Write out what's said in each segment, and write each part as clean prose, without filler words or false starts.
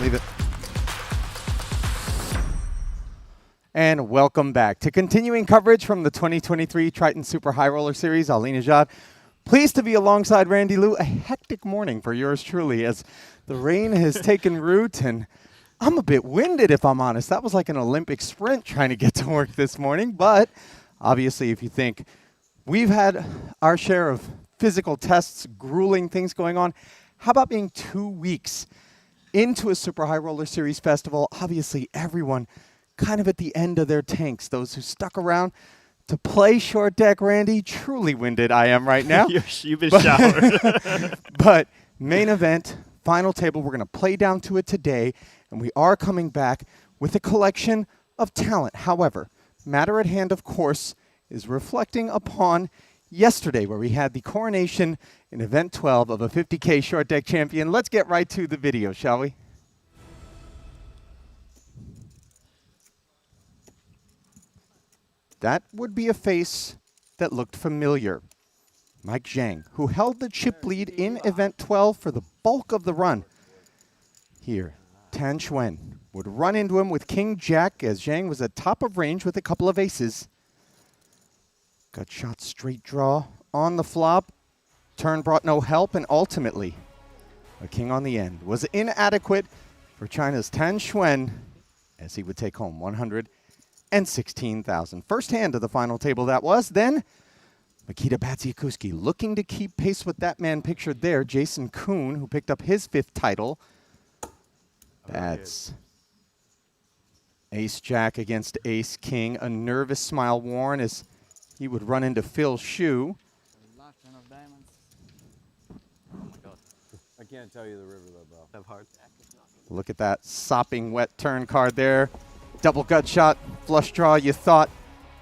Leave it. And welcome back to continuing coverage from the 2023 Triton Super High Roller Series. Ali Najad, pleased to be alongside Randy Liu. A hectic morning for yours truly as the rain has taken root, and I'm a bit winded if I'm honest. That was like an Olympic sprint trying to get to work this morning. But obviously, if you think we've had our share of physical tests, grueling things going on, how about being 2 weeks into a Super High Roller Series festival? Obviously, everyone kind of at the end of their tanks. Those who stuck around to play short deck, Randy, truly winded I am right now. You've been showered. But main event, final table, we're going to play down to it today, and we are coming back with a collection of talent. However, matter at hand, of course, is reflecting upon yesterday where we had the coronation in Event 12 of a 50K short deck champion. Let's get right to the video, shall we? That would be a face that looked familiar. Mike Zhang, who held the chip lead in Event 12 for the bulk of the run. Here, Tan Xuan would run into him with King Jack as Zhang was at top of range with a couple of aces. Gut shot straight draw on the flop. Turn brought no help, and ultimately, a king on the end was inadequate for China's Tan Xuan as he would take home 116,000. First hand of the final table that was. Then Mikita Badziakuski looking to keep pace with that man pictured there, Jason Kuhn, who picked up his 5th title. That's Ace-Jack against Ace-King. A nervous smile worn as he would run into Phil Hsu. I can't tell you the river though, bro. Have hard. Look at that sopping wet turn card there. Double gut shot, flush draw, you thought.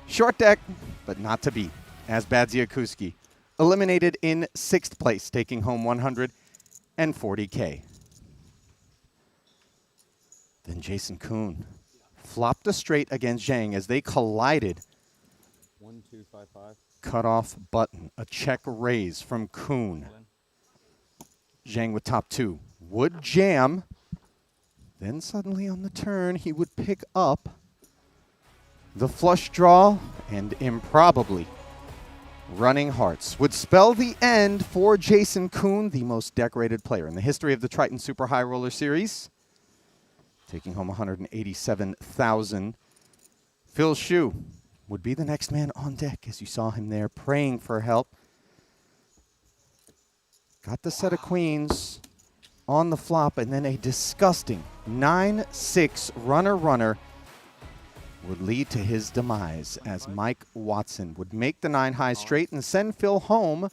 Short deck, but not to be, as Badziakuski eliminated in 6th place, taking home 140K. Then Jason Kuhn flopped a straight against Zhang as they collided. 1, 2, 5, 5. Cut off button, a check raise from Kuhn. Zhang with top 2 would jam. Then suddenly on the turn, he would pick up the flush draw, and improbably running hearts would spell the end for Jason Kuhn, the most decorated player in the history of the Triton Super High Roller Series, taking home 187,000. Phil Hsu would be the next man on deck as you saw him there praying for help. Got the set of queens on the flop, and then a disgusting 9-6 runner would lead to his demise as Mike Watson would make the 9 high straight and send Phil home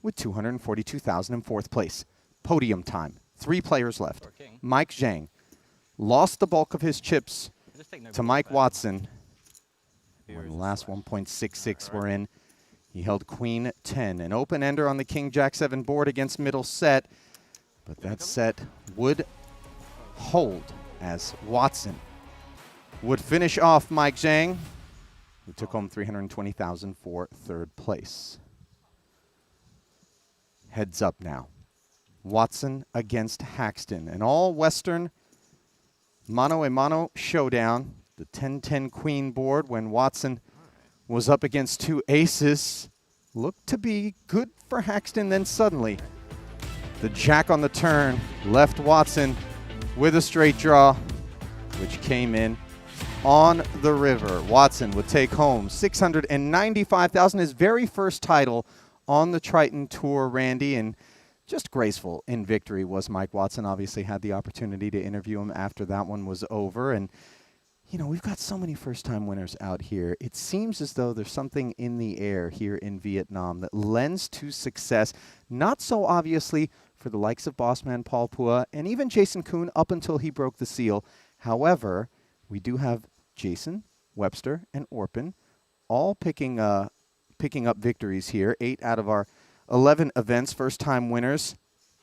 with 242,000 in 4th place. Podium time, 3 players left. Mike Zhang lost the bulk of his chips to Mike Watson when the last 1.66 were in. He held Queen 10, an open ender on the King Jack 7 board against middle set, but that set would hold as Watson would finish off Mike Zhang, who took home 320,000 for 3rd place. Heads up now. Watson against Haxton, an all-Western mano-a-mano showdown. The 10-10 queen board when Watson was up against 2 aces. Looked to be good for Haxton, then suddenly the jack on the turn left Watson with a straight draw, which came in on the river. Watson would take home 695,000, his very first title on the Triton Tour, Randy, and just graceful in victory was Mike Watson. Obviously had the opportunity to interview him after that one was over, and you know, we've got so many first-time winners out here. It seems as though there's something in the air here in Vietnam that lends to success, not so obviously for the likes of Bossman Paul Pua and even Jason Kuhn up until he broke the seal. However, we do have Jason, Webster, and Orpin all picking up victories here. 8 out of our 11 events, first-time winners.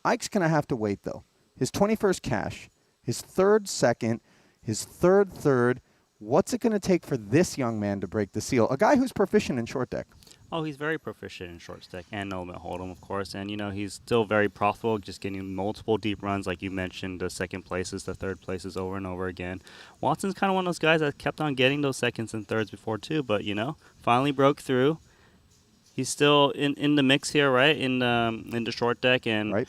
Ike's going to have to wait, though. His 21st cash, his 3rd second, his 3rd third. What's it going to take for this young man to break the seal? A guy who's proficient in short deck. Oh, he's very proficient in short stack and no limit hold'em, of course, and he's still very profitable, just getting multiple deep runs, like you mentioned, the second places, the third places over and over again. Watson's kind of one of those guys that kept on getting those seconds and thirds before too, but finally broke through. He's still in the mix here, right? In the short deck, and Right.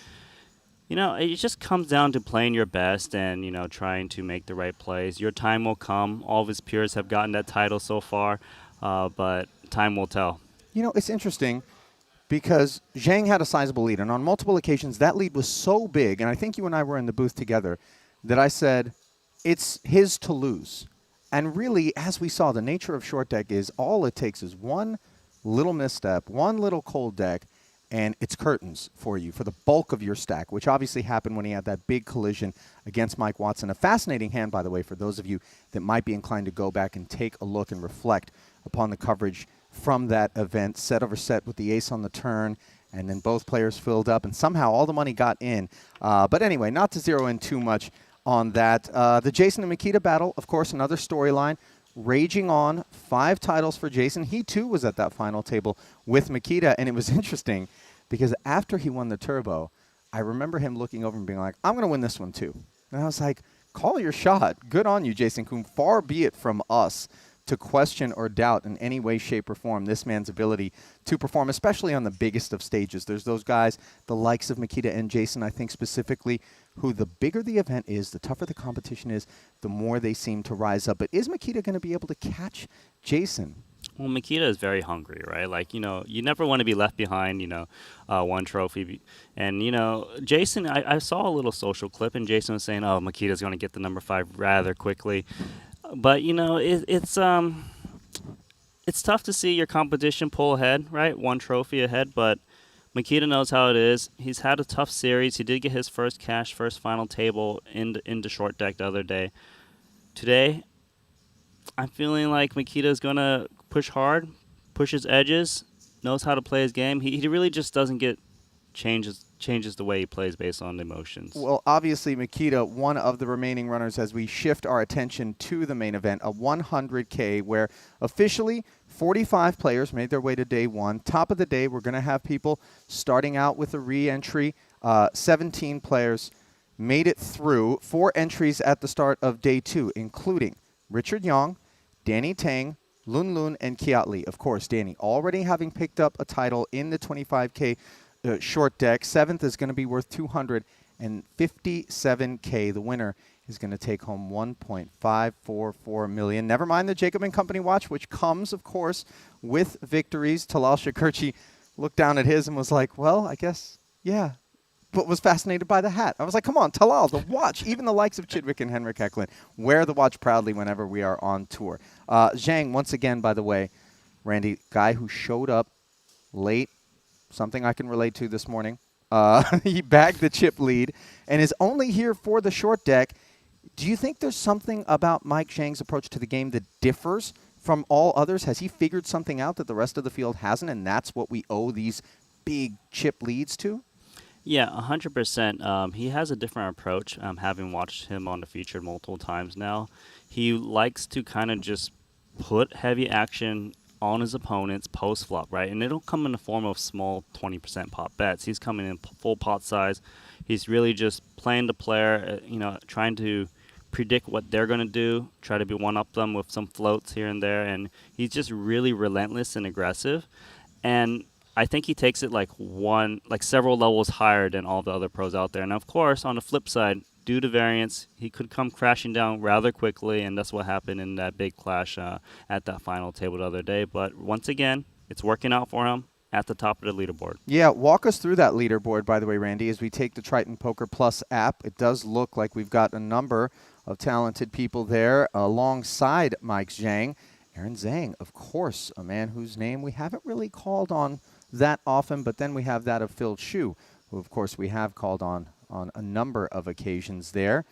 it just comes down to playing your best and trying to make the right plays. Your time will come. All of his peers have gotten that title so far, but time will tell. It's interesting because Zhang had a sizable lead, and on multiple occasions that lead was so big, and I think you and I were in the booth together, that I said, it's his to lose. And really, as we saw, the nature of short deck is all it takes is one little misstep, one little cold deck, and it's curtains for you for the bulk of your stack, which obviously happened when he had that big collision against Mike Watson. A fascinating hand, by the way, for those of you that might be inclined to go back and take a look and reflect upon the coverage from that event, set over set with the ace on the turn, and then both players filled up, and somehow all the money got in. But anyway, not to zero in too much on that. The Jason and Makita battle, of course, another storyline. Raging on, 5 titles for Jason. He, too, was at that final table with Makita, and it was interesting because after he won the Turbo, I remember him looking over and being like, I'm going to win this one, too. And I was like, call your shot. Good on you, Jason Kuhn. Far be it from us to question or doubt in any way, shape, or form this man's ability to perform, especially on the biggest of stages. There's those guys, the likes of Makita and Jason, I think specifically, who the bigger the event is, the tougher the competition is, the more they seem to rise up. But is Makita going to be able to catch Jason? Well, Makita is very hungry, right? Like, you never want to be left behind, one trophy. And, Jason, I saw a little social clip, and Jason was saying, oh, Makita's going to get the number 5 rather quickly. But, it's tough to see your competition pull ahead, right? One trophy ahead, but Makita knows how it is. He's had a tough series. He did get his first final table into short deck the other day. Today, I'm feeling like Makita's going to push hard, push his edges, knows how to play his game. He really just doesn't get changes the way he plays based on emotions. Well, obviously, Makita, one of the remaining runners as we shift our attention to the main event, a 100K, where officially 45 players made their way to day one. Top of the day, we're going to have people starting out with a re-entry. 17 players made it through. 4 entries at the start of day 2, including Richard Yang, Danny Tang, Lun Lun, and Kiat Lee. Of course, Danny already having picked up a title in the 25K short deck. 7th is going to be worth $257K. The winner is going to take home $1.544 million. Never mind the Jacob & Company watch, which comes, of course, with victories. Talal Shakurchi looked down at his and was like, well, I guess, yeah, but was fascinated by the hat. I was like, come on, Talal, the watch. Even the likes of Chidwick and Henrik Hecklin wear the watch proudly whenever we are on tour. Zhang, once again, by the way, Randy, guy who showed up late, something I can relate to this morning. He bagged the chip lead and is only here for the short deck. Do you think there's something about Mike Zhang's approach to the game that differs from all others? Has he figured something out that the rest of the field hasn't, and that's what we owe these big chip leads to? Yeah, 100%. He has a different approach, having watched him on the featured multiple times now. He likes to kind of just put heavy action on his opponents post-flop, right? And it'll come in the form of small 20% pot bets. He's coming in full pot size. He's really just playing the player, trying to predict what they're going to do, try to be one-up them with some floats here and there. And he's just really relentless and aggressive. And I think he takes it like several levels higher than all the other pros out there. And of course, on the flip side, due to variance, he could come crashing down rather quickly, and that's what happened in that big clash at that final table the other day. But once again, it's working out for him at the top of the leaderboard. Yeah, walk us through that leaderboard, by the way, Randy, as we take the Triton Poker Plus app. It does look like we've got a number of talented people there alongside Mike Zhang. Aaron Zhang, of course, a man whose name we haven't really called on that often, but then we have that of Phil Shu, who, of course, we have called on a number of occasions there.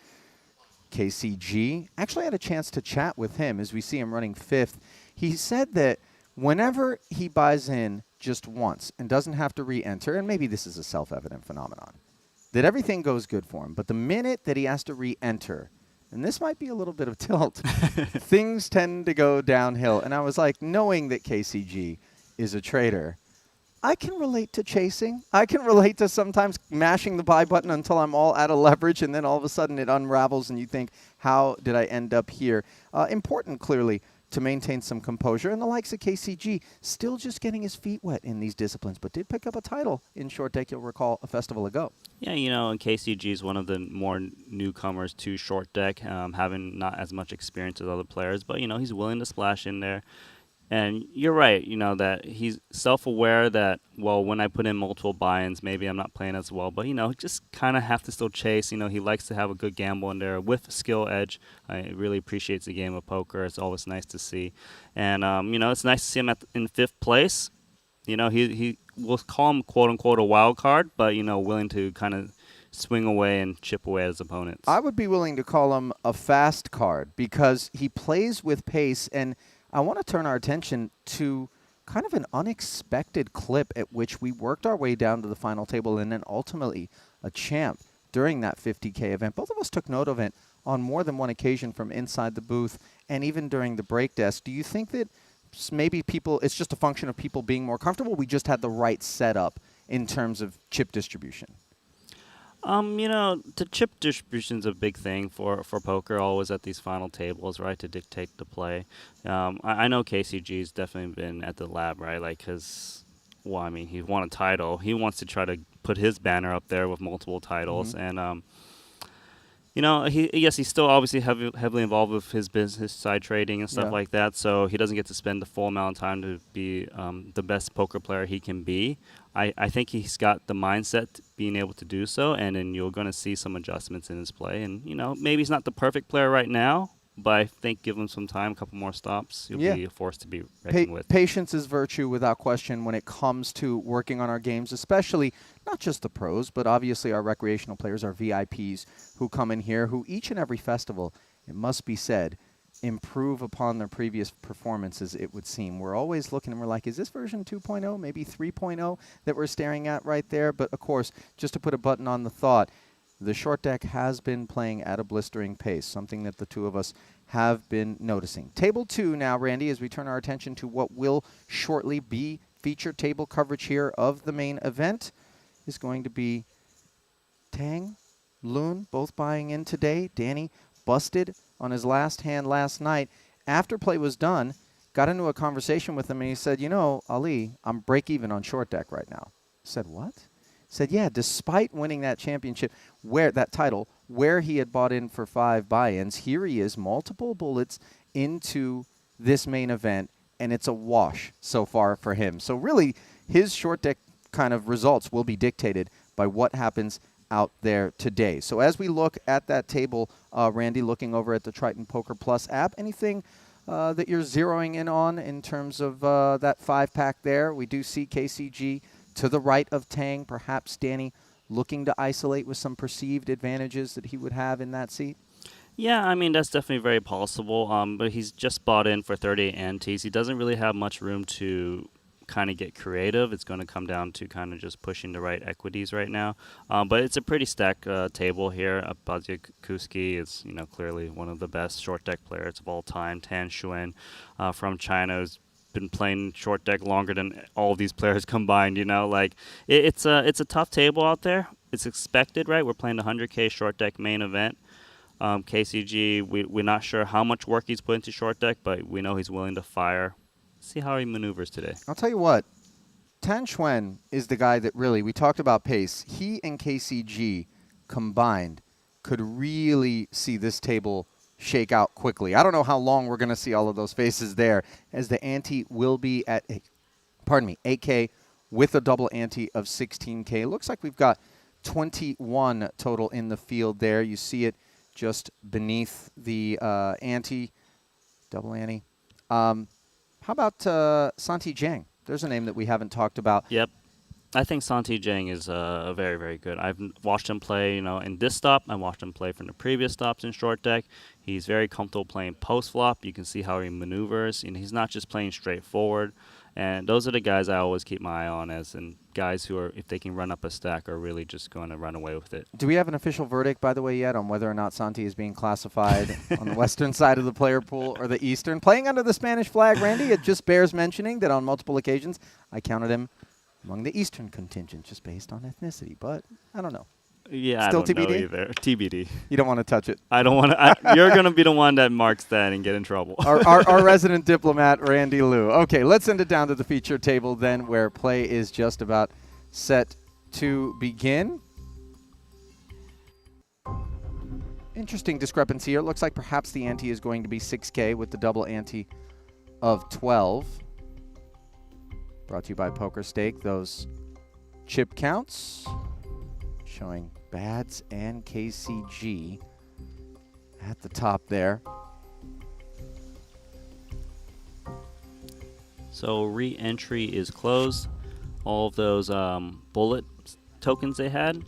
KCG, actually had a chance to chat with him as we see him running 5th. He said that whenever he buys in just once and doesn't have to re-enter, and maybe this is a self-evident phenomenon, that everything goes good for him. But the minute that he has to re-enter, and this might be a little bit of tilt, things tend to go downhill. And I was like, knowing that KCG is a trader, I can relate to chasing. I can relate to sometimes mashing the buy button until I'm all out of leverage, and then all of a sudden it unravels, and you think, how did I end up here? Important, clearly, to maintain some composure. And the likes of KCG still just getting his feet wet in these disciplines, but did pick up a title in short deck, you'll recall, a festival ago. Yeah, and KCG is one of the more newcomers to short deck, having not as much experience as other players, but he's willing to splash in there. And you're right, that he's self-aware that, well, when I put in multiple buy-ins, maybe I'm not playing as well. But, just kind of have to still chase. He likes to have a good gamble in there with skill edge. He really appreciates the game of poker. It's always nice to see. And, it's nice to see him in fifth place. He will call him, quote-unquote, a wild card, but, willing to kind of swing away and chip away at his opponents. I would be willing to call him a fast card because he plays with pace, and I want to turn our attention to kind of an unexpected clip at which we worked our way down to the final table and then ultimately a champ during that 50K event. Both of us took note of it on more than one occasion from inside the booth and even during the break desk. Do you think that maybe it's just a function of people being more comfortable? We just had the right setup in terms of chip distribution. The chip distribution is a big thing for poker, always at these final tables, right, to dictate the play. I know KCG's definitely been at the lab, right, because, he won a title. He wants to try to put his banner up there with multiple titles, and he's still obviously heavily involved with his business side trading and stuff like that, so he doesn't get to spend the full amount of time to be the best poker player he can be. I think he's got the mindset being able to do so, and then you're going to see some adjustments in his play. And, maybe he's not the perfect player right now, but I think give him some time, a couple more stops, he'll be a force to be reckoned with. Patience is virtue without question when it comes to working on our games, especially not just the pros, but obviously our recreational players, our VIPs who come in here, who each and every festival, it must be said, improve upon their previous performances, it would seem. We're always looking and we're like, is this version 2.0, maybe 3.0 that we're staring at right there? But of course, just to put a button on the thought, the short deck has been playing at a blistering pace, something that the two of us have been noticing. Table 2 now, Randy, as we turn our attention to what will shortly be featured table coverage here of the main event, is going to be Tang, Loon, both buying in today. Danny busted on his last hand last night. After play was done, got into a conversation with him, and he said, Ali, I'm break even on short deck right now. I said, what? Said, yeah, despite winning that championship, that title, where he had bought in for 5 buy-ins, here he is, multiple bullets into this main event, and it's a wash so far for him. So really, his short deck kind of results will be dictated by what happens out there today. So as we look at that table, Randy, looking over at the Triton Poker Plus app, anything that you're zeroing in on in terms of that 5-pack there? We do see KCG to the right of Tang, perhaps Danny looking to isolate with some perceived advantages that he would have in that seat? Yeah, that's definitely very possible, but he's just bought in for 38 antes. He doesn't really have much room to kind of get creative. It's going to come down to kind of just pushing the right equities right now. But it's a pretty stacked table here. Bazia Kuski is, clearly one of the best short deck players of all time. Tan Xuan from China has been playing short deck longer than all of these players combined. It's a tough table out there. It's expected, right? We're playing the 100K short deck main event. KCG, we're not sure how much work he's put into short deck, but we know he's willing to fire. See how he maneuvers today. I'll tell you what, Tan Xuan is the guy that really, we talked about pace. He and KCG combined could really see this table shake out quickly. I don't know how long we're going to see all of those faces there, as the ante will be at, 8K with a double ante of 16K. Looks like we've got 21 total in the field there. You see it just beneath the ante, double ante. How about Santi Zhang? There's a name that we haven't talked about. Yep. I think Santi Zhang is very, very good. I've watched him play, in this stop. I watched him play from the previous stops in short deck. He's very comfortable playing post flop. You can see how he maneuvers. He's not just playing straight forward. And those are the guys I always keep my eye on, as in guys who are, if they can run up a stack, are really just going to run away with it. Do we have an official verdict, by the way, yet on whether or not Santi is being classified on the western side of the player pool or the eastern? Playing under the Spanish flag, Randy, it just bears mentioning that on multiple occasions I counted him among the eastern contingent just based on ethnicity. But I don't know. Yeah, Still I don't know TBD? either. TBD. You don't want to touch it. I don't want to. You're going to be the one that marks that and get in trouble. Our resident diplomat, Randy Liu. Okay, let's send it down to the feature table then, where play is just about set to begin. Interesting discrepancy here. It looks like perhaps the ante is going to be 6K with the double ante of 12. Brought to you by Poker Stake. Those chip counts showing Bads and KCG at the top there. So re-entry is closed. All of those bullet tokens they had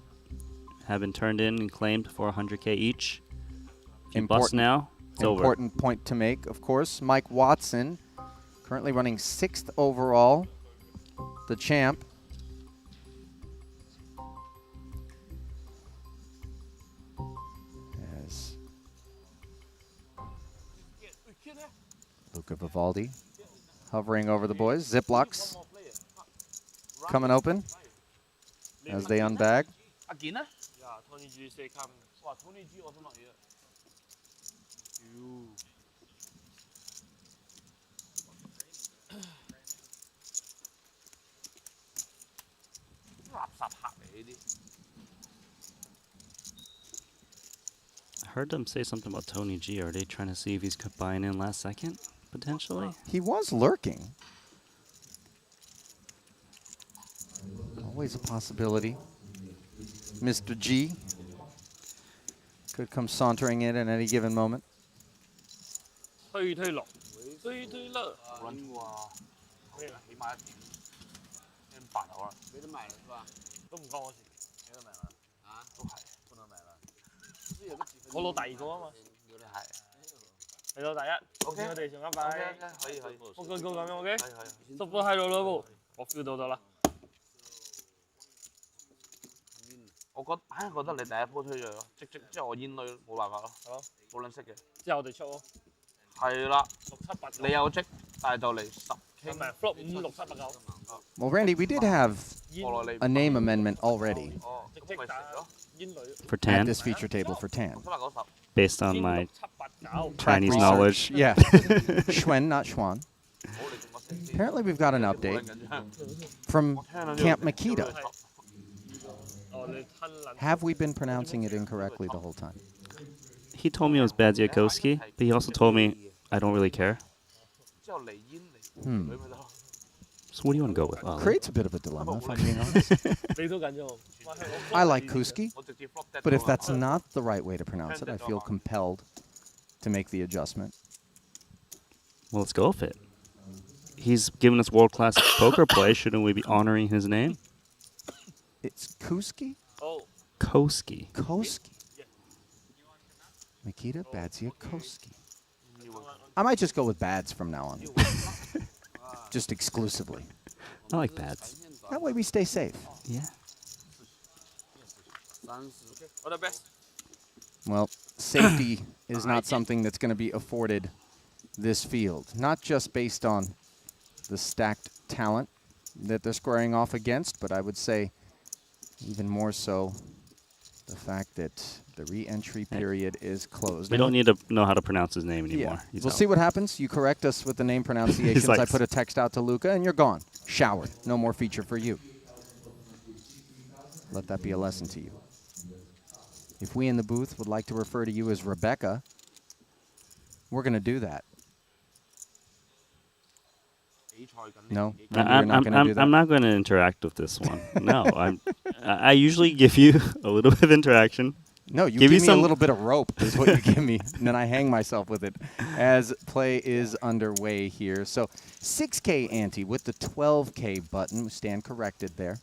have been turned in and claimed for 100K each. If you bust now, it's over. Important point to make, of course. Mike Watson, currently running 6th overall, the champ. As Luca Vivaldi hovering over the boys. Ziplocs coming open as they unbag. 阿健咧？呀，Tony G 4卡，哇，Tony G 我想落嘢。垃圾客嚟呢啲。 I heard them say something about Tony G. Are they trying to see if he's buying in last second, potentially? He was lurking. Always a possibility. Mr. G could come sauntering in at any given moment. 推推落，推推落。揾喎，咩啊？起碼一點，一點八好啦。俾得埋係嘛？都唔關我事。俾得埋啦。啊？都係。搬到埋啦。我攞第二個啊嘛。要你係。你攞第一。O K，我哋上一擺。可以可以。我個咁樣 O K。可以。十個喺度咯喎，我 feel 到得啦。 我覺得你第一鋪推咗，即係我煙女冇辦法咯，係咯，冇撚識嘅。之後我哋出咯。係啦，6、7、8。你有積，但係就嚟10。唔係 flop 5、6、7、8、9。Well, Randy, we did have a name amendment already For at Tan, this feature table for Tan. based on my Chinese knowledge. Yeah. Schwen, not Schwan. Apparently we've got an update from Camp Makita. Have we been pronouncing it incorrectly the whole time? He told me it was Badziakowski, but he also told me I don't really care. So what do you want to go with? Ollie? Creates a bit of a dilemma, if I'm being honest. I like Kuski, but if that's not the right way to pronounce it, I feel compelled to make the adjustment. Well, let's go with it. He's given us world-class poker play. Shouldn't we be honoring his name? It's Kuski? Koski. Koski. Makita Badziakowski. I might just go with Bads from now on. Just exclusively. I like Bads. That way we stay safe. Yeah. Well, safety is not something that's going to be afforded this field. Not just based on the stacked talent that they're squaring off against, but I would say even more so the fact that the re-entry period is closed. We don't need to know how to pronounce his name anymore. Yeah. We'll see what happens. You correct us with the name pronunciations. I put a text out to Luca, and you're gone. Showered. No more feature for you. Let that be a lesson to you. If we in the booth would like to refer to you as Rebecca, we're going to do that. No, I'm not going to interact with this one. No, I usually give you a little bit of interaction. No, you give me a little bit of rope is what you give me, and then I hang myself with it as play is underway here. So 6K ante with the 12K button. We stand corrected there.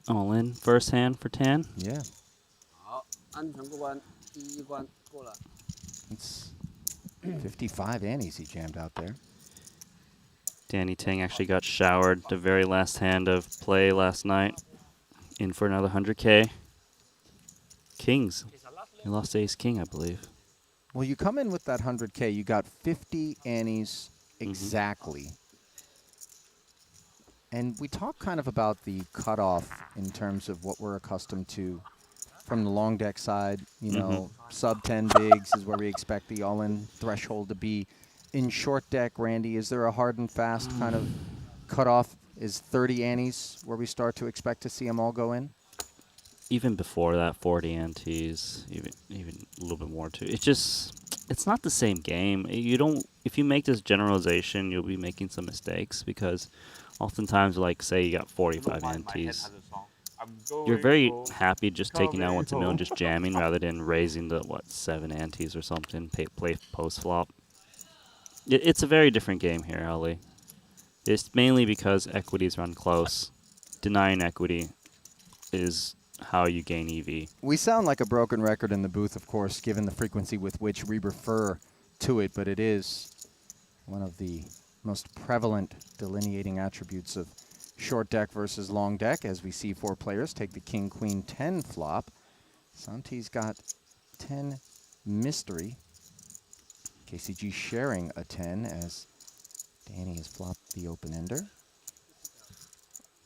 All in, first hand for Tan. Yeah. It's 55 antes he jammed out there. Danny Tang actually got showered the very last hand of play last night. In for another 100K. Kings. He lost to Ace King, I believe. Well, you come in with that 100K, you got 50 antes exactly. And we talk kind of about the cutoff in terms of what we're accustomed to from the long deck side. You know, sub 10 bigs is where we expect the all-in threshold to be. In short deck, Randy, is there a hard and fast kind of cutoff? Is 30 antes where we start to expect to see them all go in? Even before that, 40 antes, even a little bit more too. It's not the same game. You don't. If you make this generalization, you'll be making some mistakes because oftentimes, like say you got 45 antes, you're very happy just taking out 1 to mill and just jamming rather than raising the 7 antes or something. Play post flop. It's a very different game here, Ali. It's mainly because equities run close. Denying equity is how you gain EV. We sound like a broken record in the booth, of course, given the frequency with which we refer to it, but it is one of the most prevalent delineating attributes of short deck versus long deck, as we see 4 players take the King, Queen, 10 flop. Santi's got 10 mystery. KCG sharing a 10 as Danny has flopped the open ender.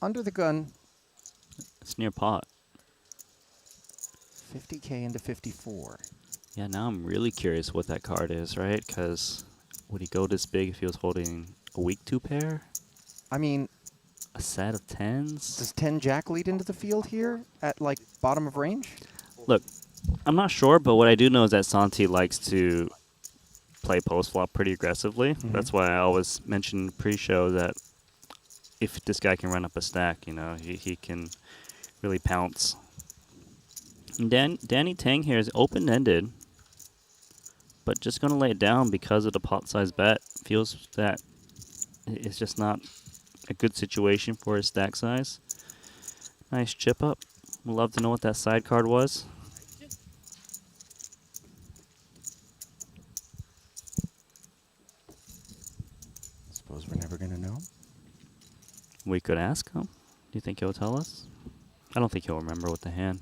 Under the gun, It's near pot. 50K into 54. Yeah, now I'm really curious what that card is, right? Because would he go this big if he was holding a weak 2 pair? I mean, A set of 10s? does 10 jack lead into the field here at like bottom of range? Look, I'm not sure, but what I do know is that Santi likes to play post flop pretty aggressively. That's why I always mention pre-show that if this guy can run up a stack, you know, he can really pounce. And Danny Tang here is open-ended, but just going to lay it down because of the pot size bet. Feels that it's just not a good situation for his stack size. Nice chip up. Would love to know what that side card was. Suppose we're never going to know. We could ask him. Do you think he'll tell us? I don't think he'll remember with the hand.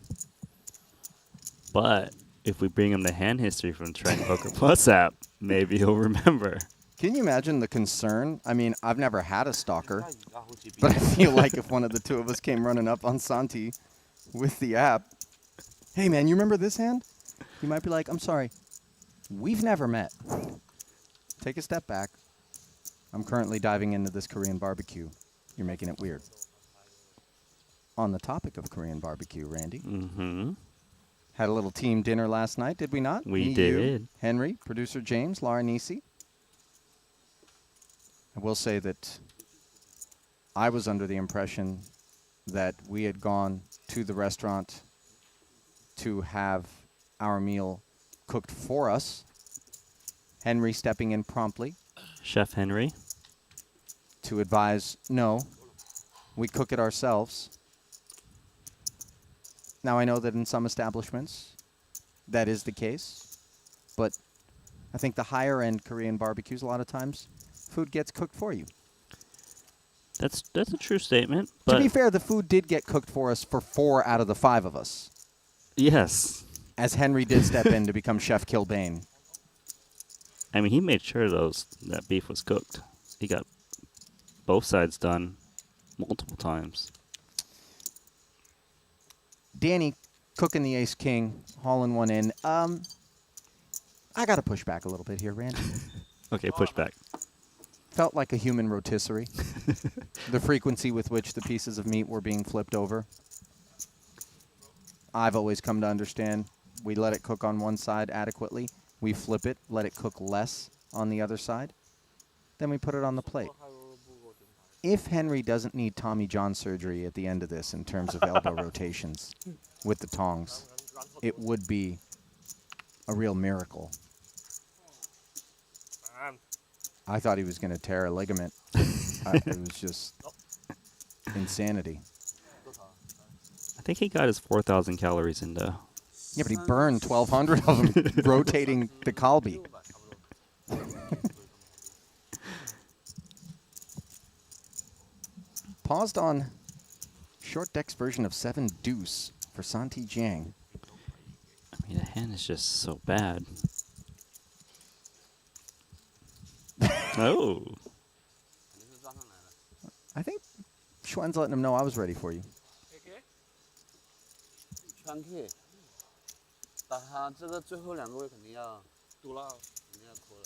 But if we bring him the hand history from Triton Poker Plus app, maybe he'll remember. Can you imagine the concern? I mean, I've never had a stalker, but I feel like if one of the two of us came running up on Santi with the app, hey man, you remember this hand? He might be like, I'm sorry, we've never met. Take a step back. I'm currently diving into this Korean barbecue. You're making it weird. On the topic of Korean barbecue, Randy. Mm-hmm. Had a little team dinner last night, did we not? We Me, did. You, Henry, producer James, Laura Nisi. I will say that I was under the impression that we had gone to the restaurant to have our meal cooked for us. Henry stepping in promptly Chef Henry. to advise, no, we cook it ourselves. Now, I know that in some establishments that is the case, but I think the higher-end Korean barbecues, a lot of times, food gets cooked for you. That's a true statement. But To be fair, the food did get cooked for us for 4 out of the 5 of us, yes. as Henry did step in to become Chef Kilbane. I mean, he made sure that beef was cooked. He got both sides done multiple times. Danny cooking the ace-king, hauling one in. I got to push back a little bit here, Randy. Okay, push back. Felt like a human rotisserie. The frequency with which the pieces of meat were being flipped over. I've always come to understand we let it cook on one side adequately. We flip it, let it cook less on the other side. Then we put it on the plate. If Henry doesn't need Tommy John surgery at the end of this in terms of elbow rotations with the tongs, it would be a real miracle. I thought he was going to tear a ligament. It was just insanity. I think he got his 4,000 calories in though. Yeah, but he burned 1,200 of them rotating the Kalbi. Paused on short deck's version of 7 deuce for Santi Jiang. I mean, the hand is just so bad. Oh. 肯定是抓上来了。 I think Schwen's letting him know I was ready for you. 川 K， 打他这个最后2个位肯定要赌了。肯定要拖了。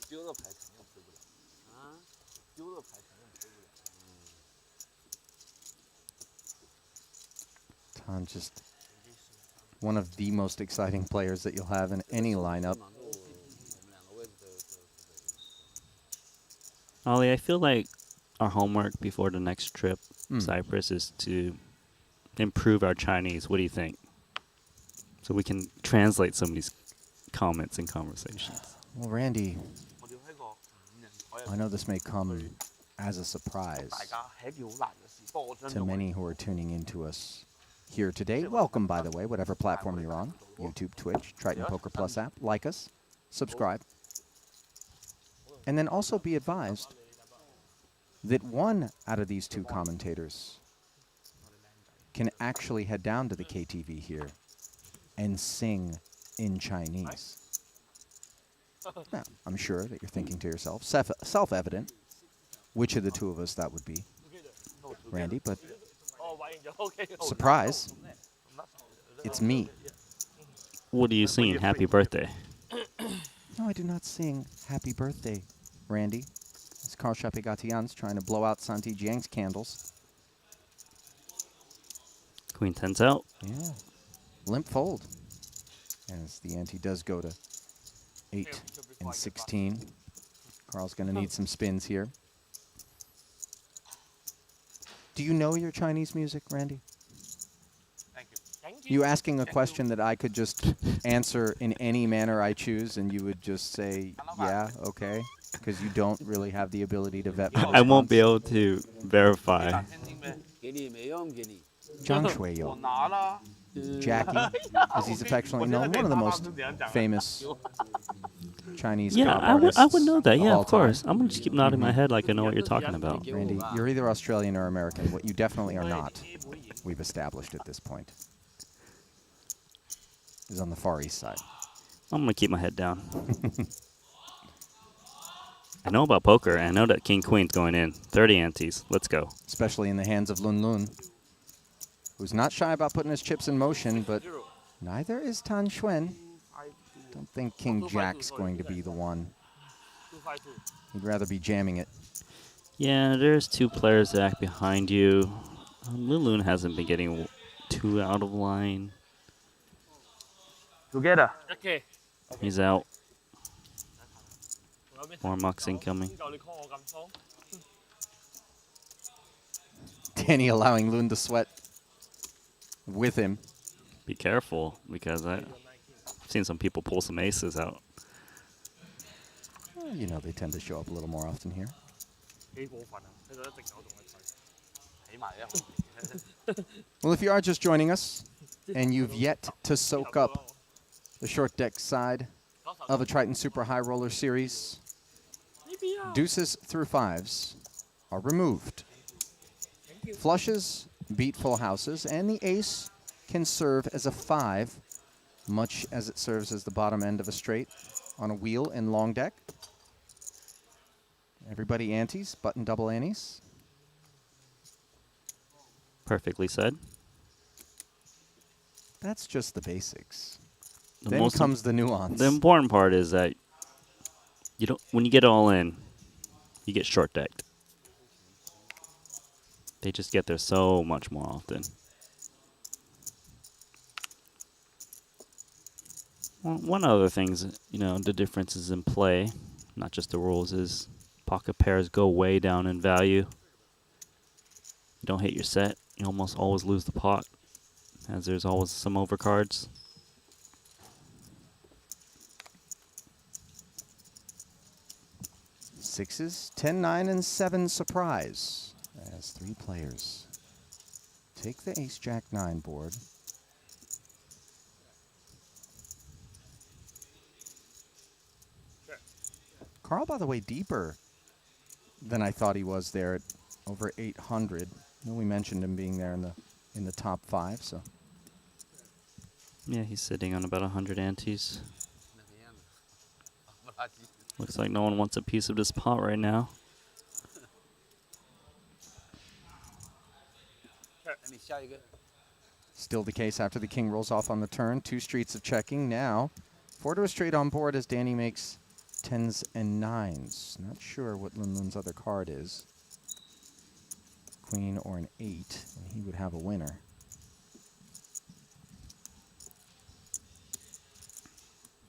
丢的牌肯定推不了，啊，丢的牌肯定推不了。 Tan just one of the most exciting players that you'll have in any lineup. 忙着我们2个位置都有特别。 Ollie, I feel like our homework before the next trip, Mm. Cyprus, is to improve our Chinese. What do you think? So we can translate some of these comments and conversations. Well, Randy, 我哋喺個5人台 I know this may come as a surprise 大家係一件好難嘅事，不過我將 to many who are tuning into us here today. Welcome, by the way, whatever platform you're on. YouTube, Twitch, Triton Poker Plus app. Like us, subscribe. And then also be advised that one out of these 2 commentators can actually head down to the KTV here and sing in Chinese. Now, I'm sure that you're thinking to yourself, self-evident, which of the 2 of us that would be, Randy, but 哦，玩完咗 OK。 surprise, it's me. What are you singing? Happy birthday. No, I do not sing Happy Birthday, Randy. It's Carl Shapigatian's trying to blow out Santi Jiang's candles. Queen 10's out. Yeah. Limp fold. As the ante does go to 8 and 16. Carl's going to need some spins here. Do you know your Chinese music, Randy? Thank You asking a question that I could just answer in any manner I choose, and you would just say, yeah, okay? Because you don't really have the ability to vet my I won't be response. able to verify. 聽聽咩？ 給你沒用，給你。 Zhang Shuiyo. 我拿啦。 Jackie, as he's affectionately known, one of the most famous Chinese Yeah, pop I would artists know that. of Yeah, all of course. time. I'm going to just keep nodding my head like I know what you're talking about. Randy, you're either Australian or American. What you definitely are not, we've established at this point, is on the Far East side. I'm going to keep my head down. I know about poker, and I know that King Queen's going in. 30 antes. Let's go. Especially in the hands of Lun Lun, who's not shy about putting his chips in motion, but neither is Tan Xuan. Don't think King Jack's going to be the one. 2-5-2。 He'd rather be jamming it. Yeah, there's 2 players that act behind you. Lulun hasn't been getting too out of line. Together。OK。 He's out. 仲有咩？ More mucks incoming. 先夠你 call 我咁鬆。 Danny allowing Lun to sweat with him. Be careful, because I've seen some people pull some aces out. Well, you know, they tend to show up a little more often here. 幾過分啊！喺度一直有同佢睇，起埋一號。 Well, if you are just joining us and you've yet to soak up the short deck side of a Triton Super High Roller series, deuces through 5s are removed. Flushes beat full houses, and the ace can serve as a 5, much as it serves as the bottom end of a straight on a wheel in long deck. Everybody antes, button double antes. Perfectly said. That's just the basics. The Then most comes the nuance. The important part is that you don't. When you get all in, you get short decked. They just get there so much more often. Well, one other things, the differences in play, not just the rules, is pocket pairs go way down in value. You don't hit your set, you almost always lose the pot, as there's always some overcards. Sixes, 10, 9, and 7 surprise as 3 players take the ace-jack-9 board. Carl, by the way, deeper than I thought he was there at over 800. I know we mentioned him being there in the top 5, so. Yeah, he's sitting on about 100 antes. Looks like no one wants a piece of this pot right now. Still the case after the king rolls off on the turn. 2 streets of checking. Now, 4 to a straight on board as Danny makes 10s and 9s. Not sure what Lun Lun's other card is. Queen or an 8, and he would have a winner.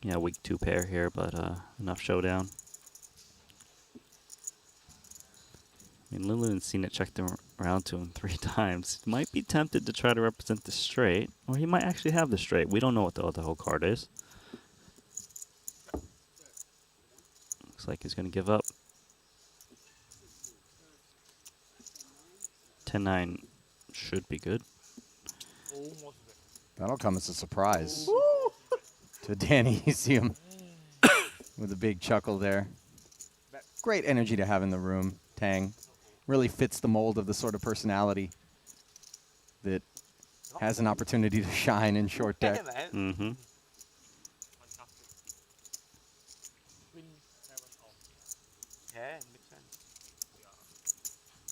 Yeah, weak 2 pair here, but enough showdown. I mean, Lulu's seen it checked around to him 3 times. He might be tempted to try to represent the straight, or he might actually have the straight. We don't know what the other whole card is. Looks like he's going to give up. 10-9 should be good. That'll come as a surprise to Danny. You see him with a big chuckle there. Great energy to have in the room, Tang. Really fits the mold of the sort of personality that has an opportunity to shine in short deck. Mm-hmm.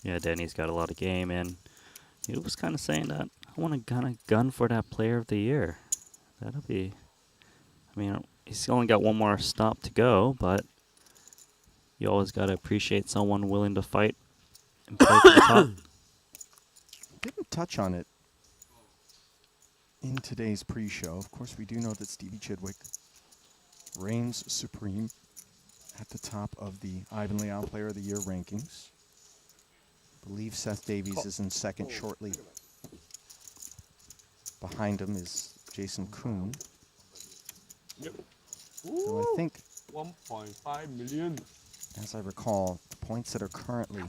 Yeah, Danny's got a lot of game, and he was kind of saying that I want to kind of gun for that player of the year. That'll be, I mean, he's only got one more stop to go, but you always got to appreciate someone willing to fight and play to the top. Didn't touch on it in today's pre-show. Of course, we do know that Stevie Chidwick reigns supreme at the top of the Ivan Liao Player of the Year rankings. I believe Seth Davies is in second shortly. Behind him is Jason Kuhn. So I think, 1.5 million. as I recall, the points that are currently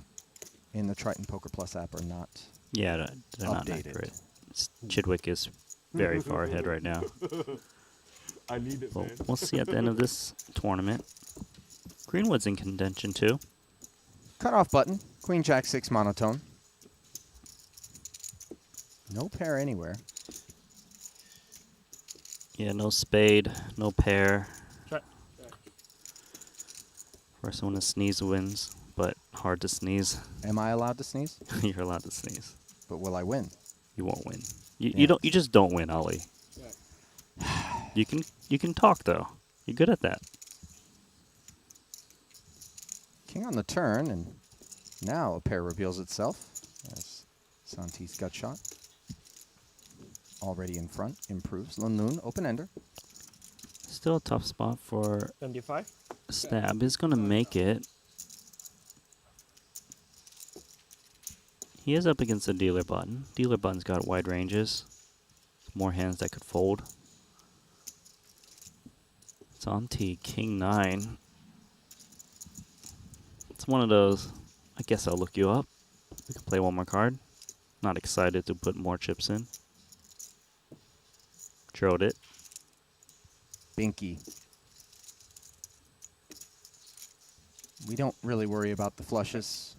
in the Triton Poker Plus app are not Yeah, they're not updated. accurate. Chidwick is very far ahead right now. I need it, Well, man. we'll see at the end of this tournament. Greenwood's in contention too. Cutoff button, Queen Jack 6 monotone. No pair anywhere. Yeah, no spade, no pair. Check. First one to sneeze wins, but hard to sneeze. Am I allowed to sneeze? You're allowed to sneeze. But will I win? You won't win. You Yeah. don't. You just don't win, Ollie. You can talk though. You're good at that. King on the turn, and now a pair reveals itself as Santi's gut shot. Already in front, improves. Lun Lun, open-ender. Still a tough spot for 25. Stab. Is gonna make it. He is up against the dealer button. Dealer button's got wide ranges. More hands that could fold. It's on T, King 9. It's one of those, I guess I'll look you up. We can play one more card. Not excited to put more chips in. Trilled it. Binky. We don't really worry about the flushes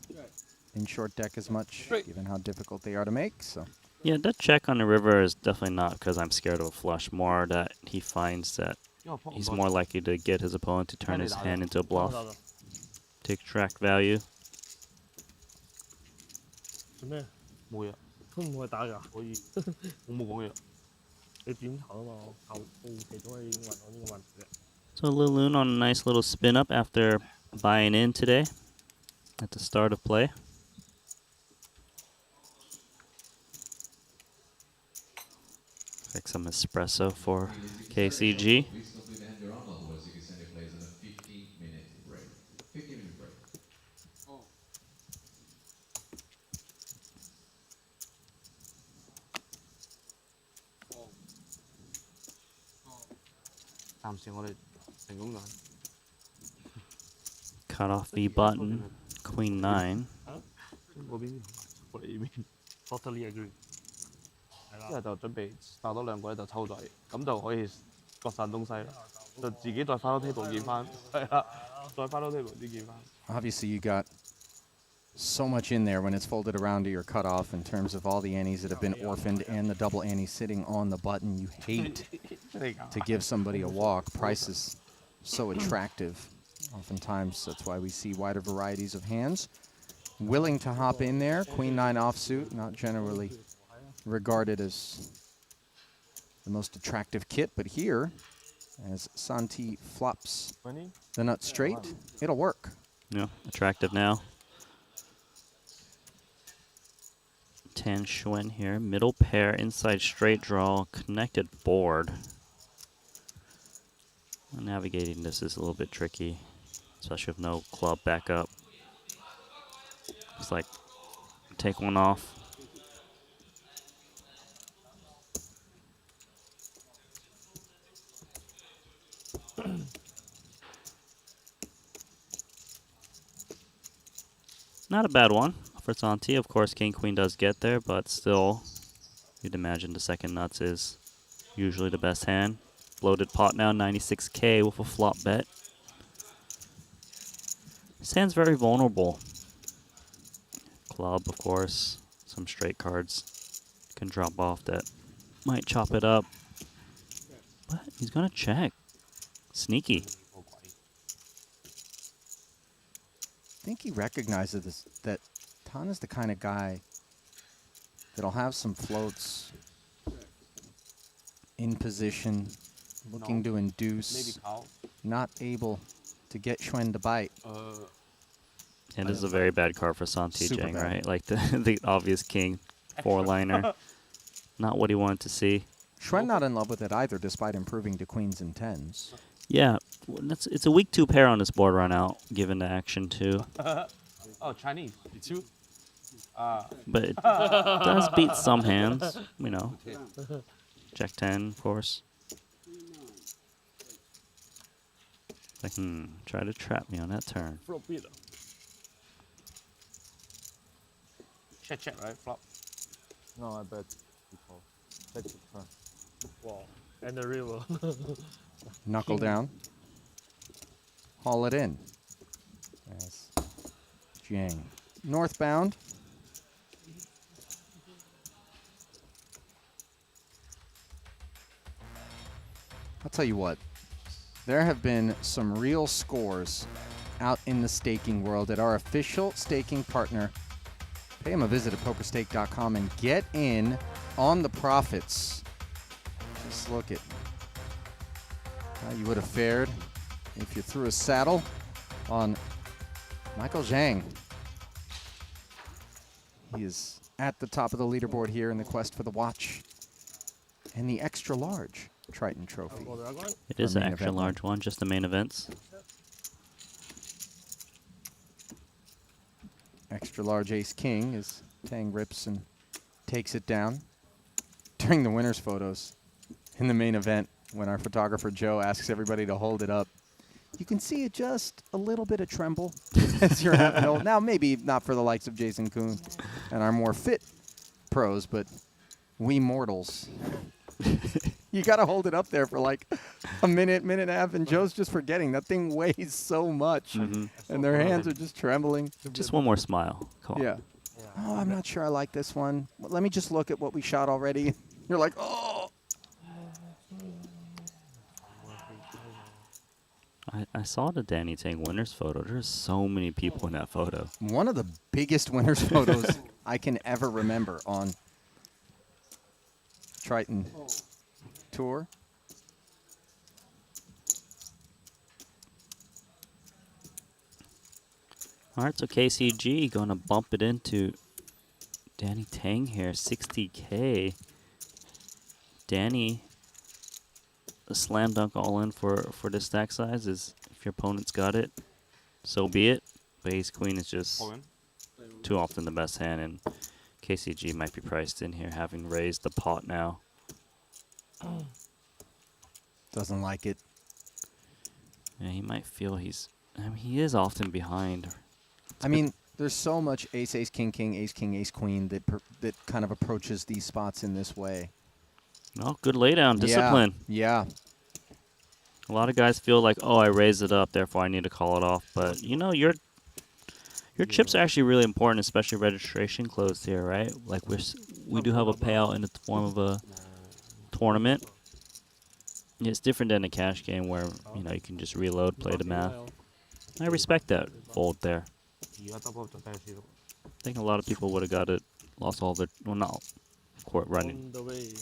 in short deck as much, given how difficult they are to make. So Yeah, that check on the river is definitely not because I'm scared of a flush. More that he finds that he's more likely to get his opponent to turn his hand into a bluff. Take track value. 做咩？冇嘢，可唔可以打㗎？可以。我冇講嘢。你點頭啊嘛，我後期都可以問我呢個問題嘅。 So Lulun on a nice little spin up after buying in today at the start of play. Like some espresso for KCG. Please complete the hand your own, otherwise you can send your players on a 15-minute break. 15-minute break. Oh. 暫時我哋成功咗。 Cut off the button. Queen 9. 嗰邊過嚟呢邊， Totally agree。係啦。之後就準備打多兩個咧就抽仔，咁就可以各散東西啦。就自己再翻到 table 見翻，係啊，再翻到 table 先見翻。Obviously, you got so much in there when it's folded around to your cutoff in terms of all the antes that have been orphaned and the double ante sitting on the button. You hate 真係㗎。 to give somebody a walk. Price is so attractive. Oftentimes, that's why we see wider varieties of hands willing to hop in there. Queen 9 offsuit, not generally regarded as the most attractive kit, but here, as Santi flops 20? the nut straight, it'll work. Yeah, attractive now. 10 Schwen here. Middle pair, inside straight draw, connected board. Navigating this is a little bit tricky, especially with no club backup. It's like, take one off. Not a bad one for Santi. Of course, King Queen does get there, but still, you'd imagine the second nuts is usually the best hand. Loaded pot now, 96K with a flop bet. This hand's very vulnerable. Club, of course. Some straight cards can drop off that might chop it up. But he's gonna check. Sneaky. I think he recognizes this, that Tan is the kind of guy that'll have some floats in position, looking to induce, Maybe call. not able to get Schwen to bite. And this is a very bad card for Santi Super Jang, bad. right? Like the obvious king four-liner. Not what he wanted to see. Schwen not in love with it either, despite improving to queens and tens. Yeah, it's a weak 2 pair on this board run out, given the action too. Oh, Chinese. You too? But it does beat some hands, you know. Jack 10, of course. Like, try to trap me on that turn. Flop beat. Check, right? Flop. No, I bet you call. Check the turn. Wow. And the river. Knuckle down. Haul it in. As Jiang. Northbound. I'll tell you what. There have been some real scores out in the staking world at our official staking partner. Pay him a visit at pokerstake.com and get in on the profits. Just look at how you would have fared if you threw a saddle on Michael Zhang. He is at the top of the leaderboard here in the quest for the watch and the extra large Triton trophy. It is Our an main extra event large one, just the main events. Extra large ace king as Tang rips and takes it down. During the winner's photos in the main event, when our photographer Joe asks everybody to hold it up, you can see it just a little bit of tremble as you're having to hold. Now, maybe not for the likes of Jason Kuhn and our more fit pros, but we mortals. You got to hold it up there for like a minute, minute and a half, and Joe's just forgetting. That thing weighs so much, and their hands are just trembling. Just one more smile. Come on. Yeah. Oh, I'm not sure I like this one. Well, let me just look at what we shot already. You're like, oh. I saw the Danny Tang winners photo. There's so many people in that photo. One of the biggest winners photos I can ever remember on Triton Tour. All right, so KCG going to bump it into Danny Tang here, 60K. Danny, a slam dunk all in for this stack size is if your opponent's got it, so be it. But ace queen is just Hold in. too often the best hand, and KCG might be priced in here, having raised the pot now. Doesn't like it. Yeah, he might feel he is often behind. I mean, there's so much ace, ace, king, king, ace, queen that kind of approaches these spots in this way. Oh, good laydown, discipline. Yeah. A lot of guys feel like, oh, I raised it up, therefore I need to call it off. But you know, your chips are actually really important, especially registration closed here, right? Like we do have a payout in the form of a tournament. It's different than a cash game where you know you can just reload, play the math. I respect that fold there. I think a lot of people would have got it, lost all their, well, not court running, On the way.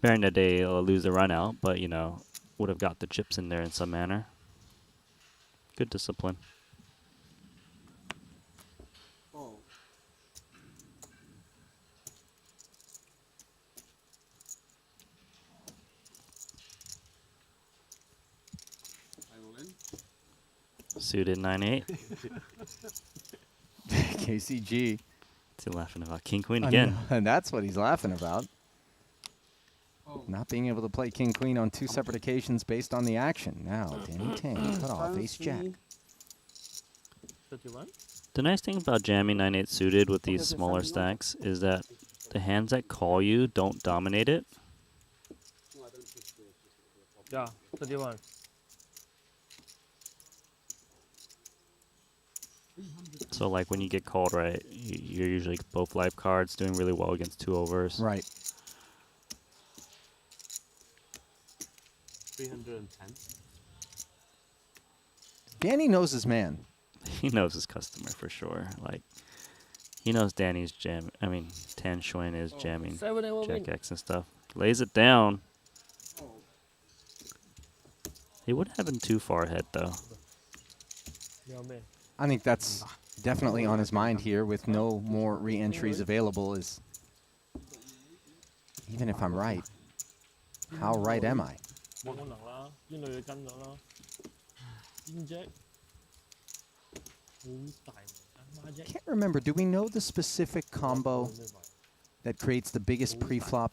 bearing that they lose the run out, but you know, would have got the chips in there in some manner. Good discipline. Suited 9-8. KCG. What's he laughing about? King Queen I again. know, and that's what he's laughing about. Not being able to play King Queen on 2 separate occasions based on the action. Now, Danny Tang cut off Ace Jack. 31. The nice thing about jamming 9-8 suited with these smaller stacks is that the hands that call you don't dominate it. Yeah, 31. So like when you get called right, you're usually both life cards doing really well against 2 overs. Right. 310. Danny knows his man. He knows his customer for sure. Like he knows Danny's jam. I mean, Tan Xuan is jamming 7 will Jack win. X and stuff. Lays it down. He wouldn't have been too far ahead though. I think that's definitely on his mind here with no more re-entries available is, even if I'm right, how right am I? 冇可能啦，邊度要跟咗啦？邊隻好大門孖隻。 Can't remember, do we know the specific combo that creates the biggest pre-flop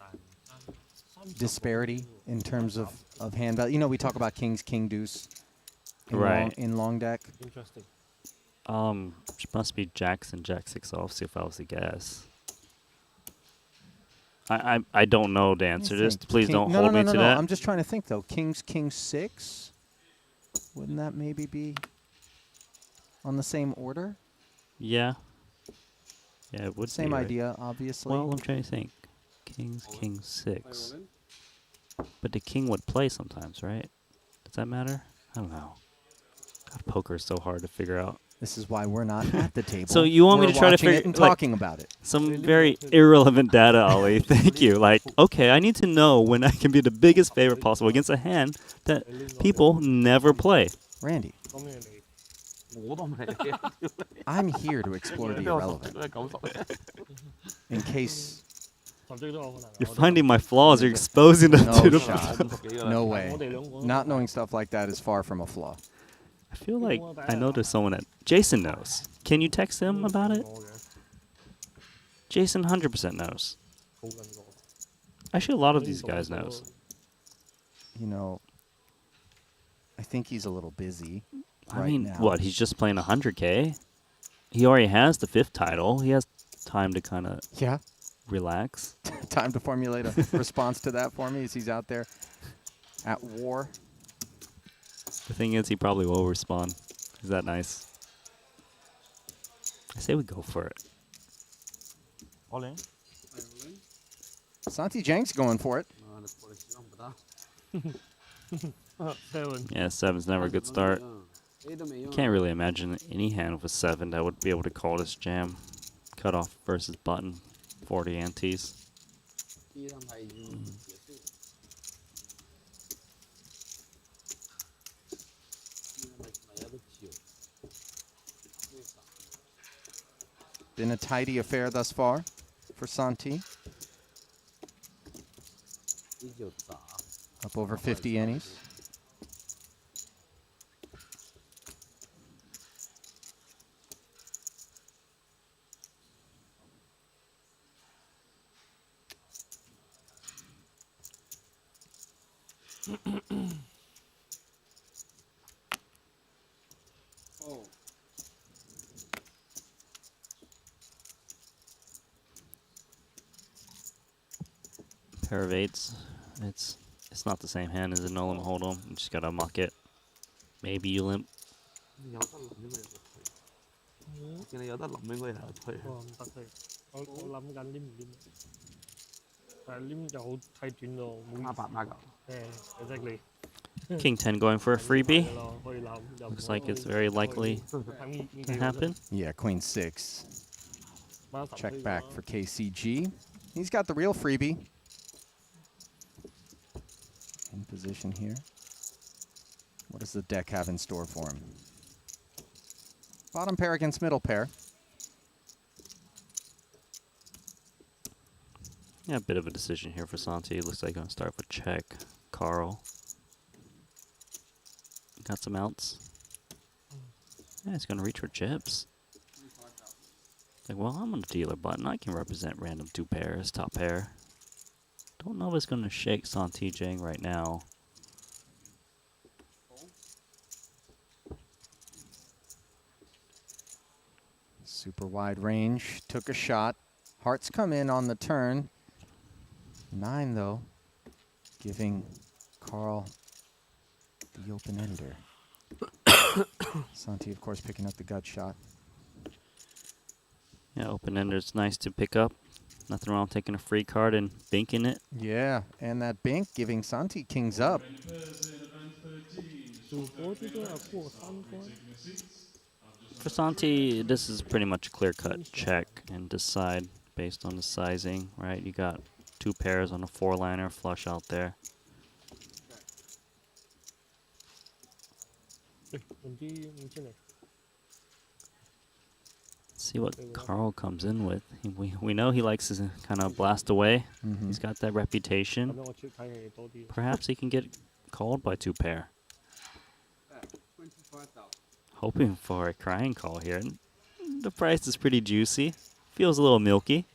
disparity in terms of hand value? You know, we talk about kings, king, deuce Right. in long deck. Interesting. Must be Jacks and Jack 6 offs if I was to guess. I don't know the answer to this. Please don't hold me to that. I'm just trying to think though. Kings, king, 6. Wouldn't that maybe be on the same order? Yeah. Yeah, it would Same be, right? idea, obviously. Well, I'm trying to think. Kings, king 6. But the king would play sometimes, right? Does that matter? I don't know. God, poker is so hard to figure out. This is why we're not at the table. So you want me We're to try to watching figure it and like, talking about it. some very irrelevant data, Ali. Thank you. Like, okay, I need to know when I can be the biggest favorite possible against a hand that people never play. Randy, 咁樣嚟，我都唔係， I'm here to explore the 俾我 irrelevant 都係90。 in case 十隻都有可能。 You're finding my flaws. You're exposing them no to the. shot. 我50幾㗎啦。 No 我 way. 哋兩個 Not knowing stuff like that is far from a flaw. I feel like I know there's someone that Jason knows. Can you text him about it? 我嘅 Jason 100% knows. 好緊我。 Actually, a lot of these guys knows. You know, I think he's a little busy. I right mean, now. what? He's just playing 100K. He already has the 5th title. He has time to kind of Yeah. relax. Time to formulate a response to that for me as he's out there at war. The thing is, he probably will respond. Is that nice? I say we go for it. 我嚟。 Santi Jang's going for it. 我哋時間唔得。 7。 Yeah, 7's never a good start. A 都未用。 Can't really imagine any hand with a 7 that would be able to call this jam. Cutoff versus button. 40 antes. B 他們係要結束。咪有得照。 Been a tidy affair thus far for Santi. 呢叫打。 Up over 50 innies. Pair of 8s. It's It's not the same hand as a no limit hold'em. You just gotta muck it. Maybe you limp. 有得諗應該有得推。我見你有得諗應該有得推。哇，唔得佢，我諗緊黏唔黏，但係黏就好太短咯，冇孖八孖九。exactly。 King 10 going for a freebie. 係咯，可以諗又唔 Looks 可以 like it's very likely 睇 to happen. Yeah, queen 6. 孖十 Check 呢個 back for KCG. He's got the real freebie. In position here. What does the deck have in store for him? Bottom pair against middle pair. Yeah, a bit of a decision here for Santi. Looks like gonna start with check. Carl. Got some outs. Yeah, he's gonna reach for chips. Like, well, I'm on the dealer button. I can represent random 2 pairs, top pair. Don't know if it's gonna shake Santi Jang right now. Super wide range. Took a shot. Hearts come in on the turn. 9, though. Giving Carl the open ender. Santi, of course, picking up the gut shot. Yeah, open ender's nice to pick up. Nothing wrong with taking a free card and binking it. Yeah, and that bink giving Santi kings up. 做嗰啲都有過三關。 For Santi, this is pretty much a clear-cut check and decide based on the sizing, right? You got 2 pairs on a 4-liner flush out there. 用啲五千嚟。 See what Carl comes in with. We know he likes to kind of blast away. Mhm. He's got that reputation. 咁樣我超睇嘢多啲。 Perhaps he can get called by 2 pair. Hoping for a crying call here. The price is pretty juicy. Feels a little milky.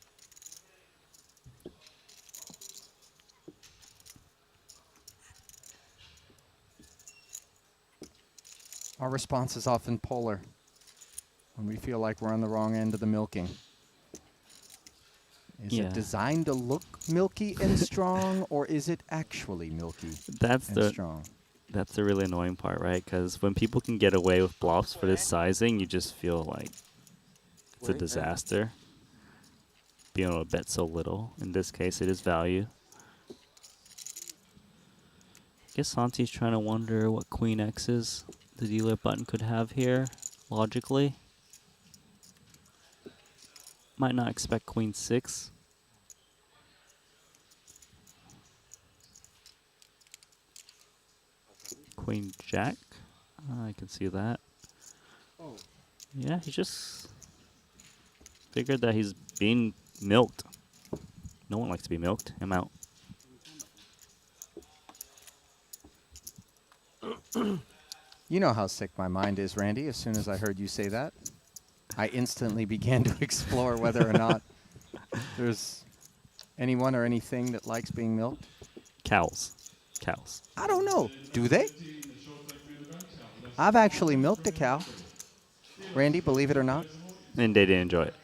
Our response is often polar when we feel like we're on the wrong end of the milking. Is Yeah. it designed to look milky and strong, or is it actually milky That's and the strong? That's the really annoying part, right? Because when people can get away with bluffs for this sizing, you just feel like it's a disaster. Being able to bet so little. In this case, it is value. I guess Santi's trying to wonder what Queen X's the dealer button could have here, logically. Might not expect Queen 6. Queen Jack. I can see that. Yeah, he just figured that he's being milked. No one likes to be milked. I'm out. You know how sick my mind is, Randy. As soon as I heard you say that, I instantly began to explore whether or not there's anyone or anything that likes being milked. Cows. Cows. I don't know. Do they? I've actually milked a cow. Randy, believe it or not. And they didn't enjoy it.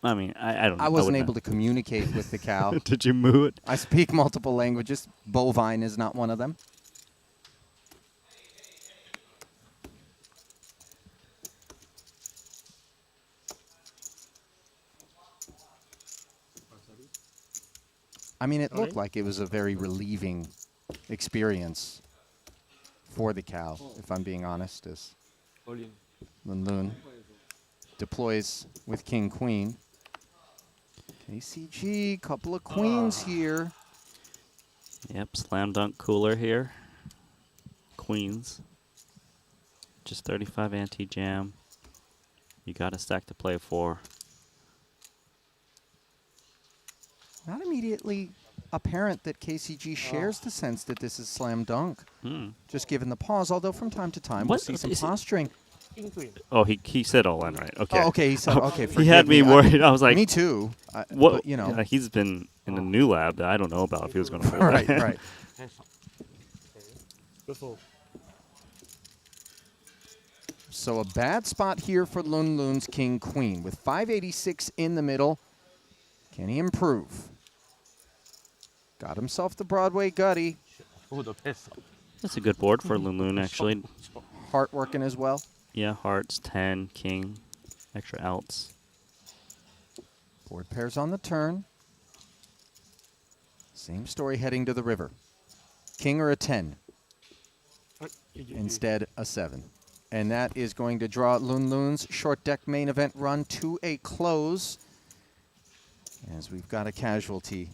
I mean, I don't know. I wasn't wouldn't able to communicate with the cow. know. Did you moo it? I speak multiple languages. Bovine is not one of them. I mean, it looked like it was a very relieving experience for the cow, if I'm being honest, as Lun Lun deploys with King Queen. KCG, couple of queens here. Yep, slam dunk cooler here. Queens. Just 35 anti-jam. You got a stack to play for. Not immediately apparent that KCG shares the sense that this is slam dunk, just given the pause, although from time to time we'll What see some is it- posturing. Oh, he said all in, right? Okay. Oh, okay, he said, okay, He had forgive me worried. I was like, me too. what? But, you know. Yeah, he's been in a new lab that I don't know about if he was going to hold Right, that. right. Good fold. So a bad spot here for Lun Lun's King Queen. With 586 in the middle, can he improve? Got himself the Broadway gutty. 我的 piss。 That's a good board for Lun Lun, actually. Heart working as well. Yeah, hearts, 10, king, extra outs. Board pairs on the turn. Same story heading to the river. King or a 10. Instead, a 7. And that is going to draw Lun Lun's short deck main event run to a close, as we've got a casualty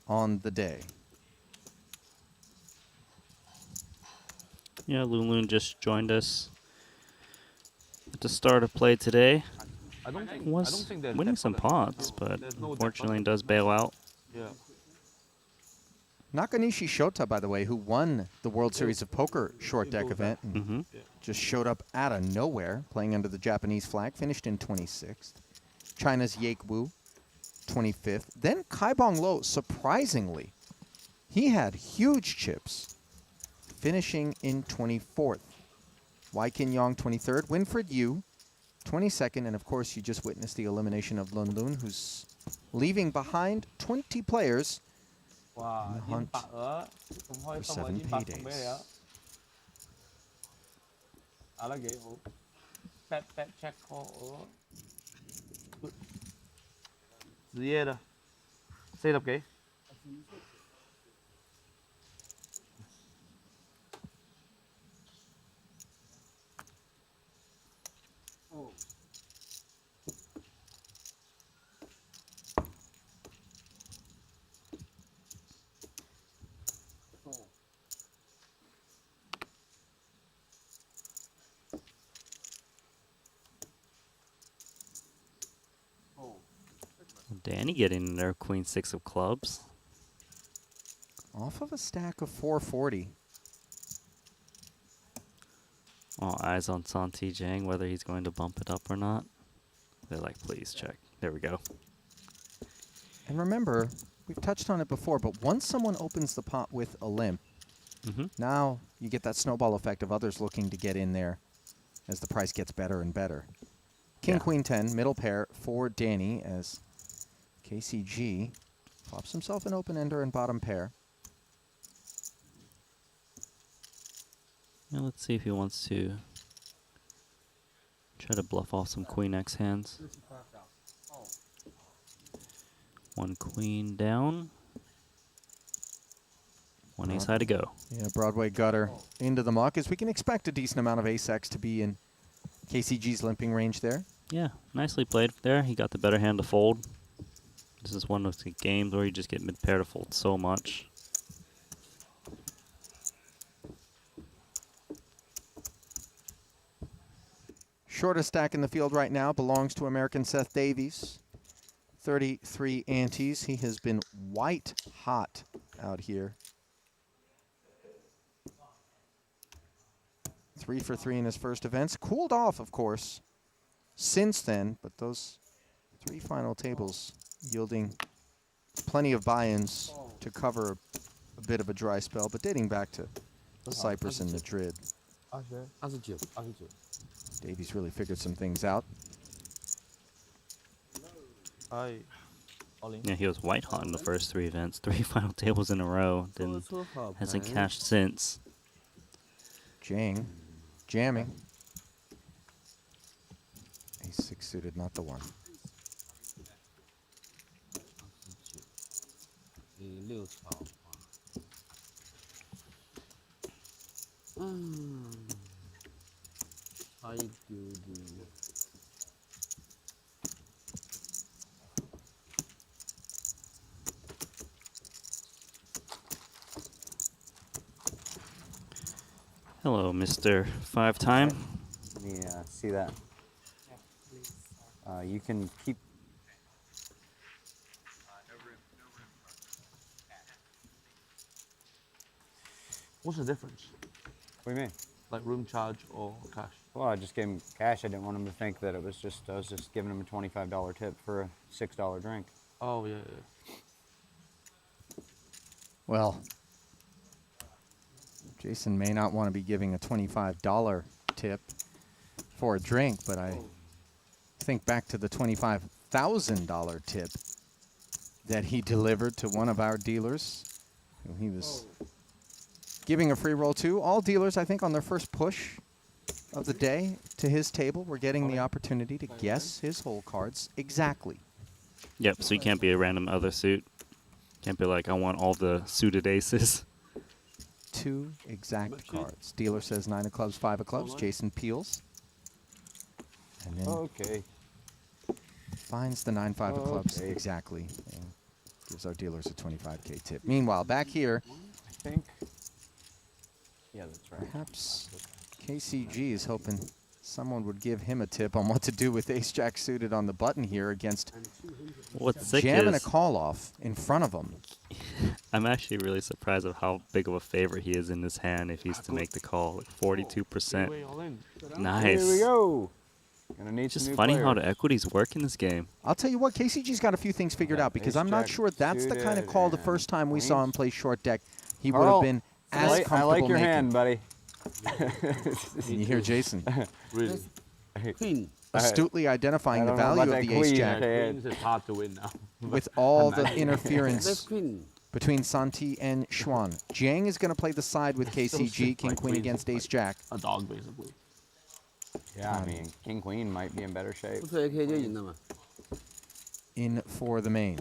on the day. Yeah, Lun Lun just joined us at the start of play today. I don't think. Was there's winning depth some on the- pots, but there's no depth on unfortunately the- does bail out. Yeah. Nakanishi Shota, by the way, who won the World Series of Poker short deck event, and Mm-hmm. just showed up out of nowhere, playing under the Japanese flag, finished in 26th. China's Yake Wu, 25th. Then Kai Bong Lo, surprisingly, he had huge chips, finishing in 24th. Wai Kin Yong, 23rd. Winfred Yu, 22nd. And, of course, you just witnessed the elimination of Lun Lun, who's leaving behind 20 players. 哇 In the 煙 hunt 白啊，咁開 for 心啊！ 7煙白送俾你啊， paydays. 打得幾好。back check call 我。子夜啦，40幾。Danny getting in there, queen 6 of clubs. Off of a stack of 440. All eyes on Santi Zhang, whether he's going to bump it up or not. They're like, please check. There we go. And remember, we've touched on it before, but once someone opens the pot with a limp, Mm-hmm. now you get that snowball effect of others looking to get in there as the price gets better and better. King, Yeah. Queen 10, middle pair for Danny as KCG flops himself an open ender and bottom pair. Now let's see if he wants to try to bluff off some queen X hands. One queen down. One ace high to go. Yeah, Broadway gutter into the muck, as we can expect a decent amount of ace-X to be in KCG's limping range there. Yeah, nicely played there. He got the better hand to fold. This is one of the games where you just get mid-pair to fold so much. Shortest stack in the field right now belongs to American Seth Davies. 33 antes. He has been white hot out here. 3 for 3 in his first events. Cooled off, of course, since then, but those 3 final tables yielding plenty of buy-ins to cover a bit of a dry spell, but dating back to Cyprus and Madrid. 29。Davies really figured some things out. 係。我連 Yeah, he was white hot in the first 3 events. 3 final tables in a row. Then hasn't cashed since. Jang, jamming. Ace-6 suited, not the one. 6草差一丢丢。Hello, Mr. 5-time. Yeah, see that? You can keep. What's the difference? What do you mean? Like room charge or cash? Well, I just gave him cash. I didn't want him to think that it was just, I was just giving him a $25 tip for a $6 drink. Oh, yeah. Well, Jason may not want to be giving a $25 tip for a drink, but I think back to the $25,000 tip that he delivered to one of our dealers who he was giving a free roll to. All dealers, I think, on their first push of the day to his table were getting the opportunity to guess his hole cards exactly. Yep, so you can't be a random other suit. Can't be like, I want all the suited aces. 2 exact cards. Dealer says 9 of clubs, 5 of clubs. Jason peels. And then Okay. finds the 9-5 of clubs Okay. exactly and gives our dealers a 25K tip. Meanwhile, back here, I think. Yeah, that's right. perhaps KCG is hoping someone would give him a tip on what to do with ace-jack suited on the button here against What's sick jamming a is call-off in front of him. I'm actually really surprised of how big of a favorite he is in this hand if he's to make the call. Like 42%. Three-way all in. Nice. Here we go. Gonna need Just some new funny how players. the equities work in this game. I'll tell you what, KCG's got a few things figured out because I'm not ace-jack sure that's the kind of suited call the and first time we saw him queens. play short deck he would have Carl, been as I comfortable like your making. hand, buddy. And you hear Jason Really. Queen. astutely identifying the I don't know value about of the that queen. ace-jack Okay. Queens is hard to win now. with all the Left interference queen. between Santi and Xuan. Jiang is going to play the side with KCG, sick, king like queen queens against is like- ace-jack. A dog, basically. Yeah, I mean, king queen might be in better shape. 不是 AK 就赢了嘛？ In for the main.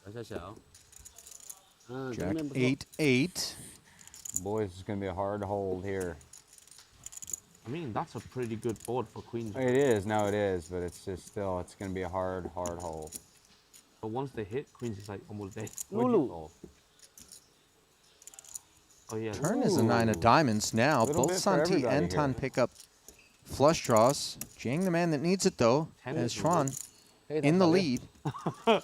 小小小。嗯，这 Jack 面不错。 8-8. Boys, it's gonna be a hard hold here. I mean, that's a pretty good board for queens. It is, no, it is, but it's just still, it's gonna be a hard hold. But once they hit, queens is like almost dead. Lulu. Oh yeah. Turn is a 9 of diamonds now. Little Both bit for Santi everybody and Tan here. pick up flush draws. Jiang the man that needs it though, Ten as is a Xuan in the lead. Ah,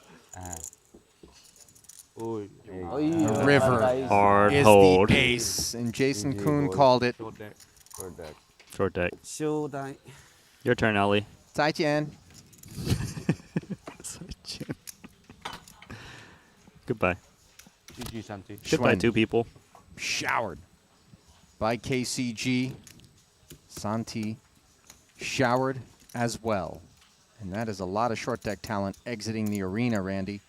Oh, there you Oh, go. yeah. The river Hard is hold. the ace, and Jason GG, Kuhn boys. called it. short deck. Short deck. Short deck. 修单。 Your turn, Ellie. 再见. Goodbye. GG Santi. Goodbye, Xuan. 2 people. Showered by KCG. Santi showered as well. And that is a lot of short deck talent exiting the arena, Randy.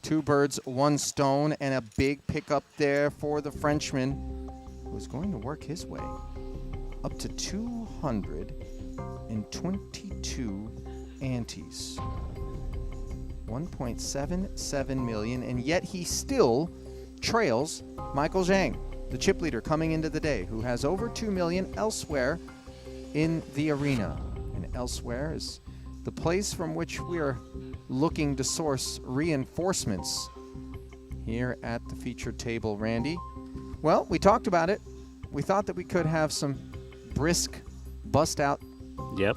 2 birds, 1 stone, and a big pickup there for the Frenchman, who's going to work his way up to 222 antes. 1.77 million, and yet he still trails Michael Zhang, the chip leader coming into the day, who has over 2 million elsewhere in the arena. And elsewhere is the place from which we are looking to source reinforcements here at the featured table, Randy. Well, we talked about it. We thought that we could have some brisk bust out Yep.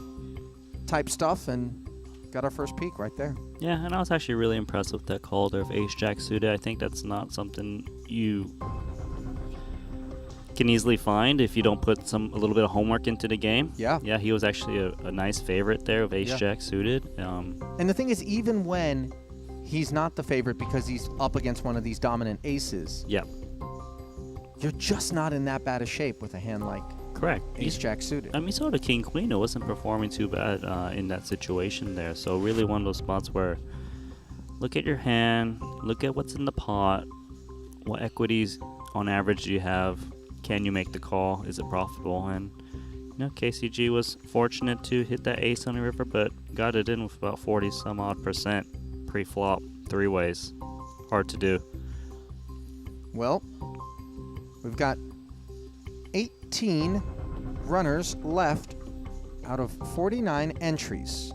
type stuff and got our first peek right there. Yeah, and I was actually really impressed with that call there of ace-jack suited. I think that's not something you can easily find if you don't put a little bit of homework into the game. Yeah. Yeah, he was actually a nice favorite there of ace-jack suited. And the thing is, even when he's not the favorite because he's up against one of these dominant aces, Yep, you're just not in that bad a shape with a hand like correct. ace-jack suited. I mean, so the king queen, it wasn't performing too bad in that situation there. So really one of those spots where look at your hand, look at what's in the pot, what equities on average do you have, can you make the call, is it profitable? And you know, KCG was fortunate to hit that ace on the river, but got it in with about 40 some odd percent pre-flop, 3 ways. Hard to do. Well, we've got 18 runners left out of 49 entries.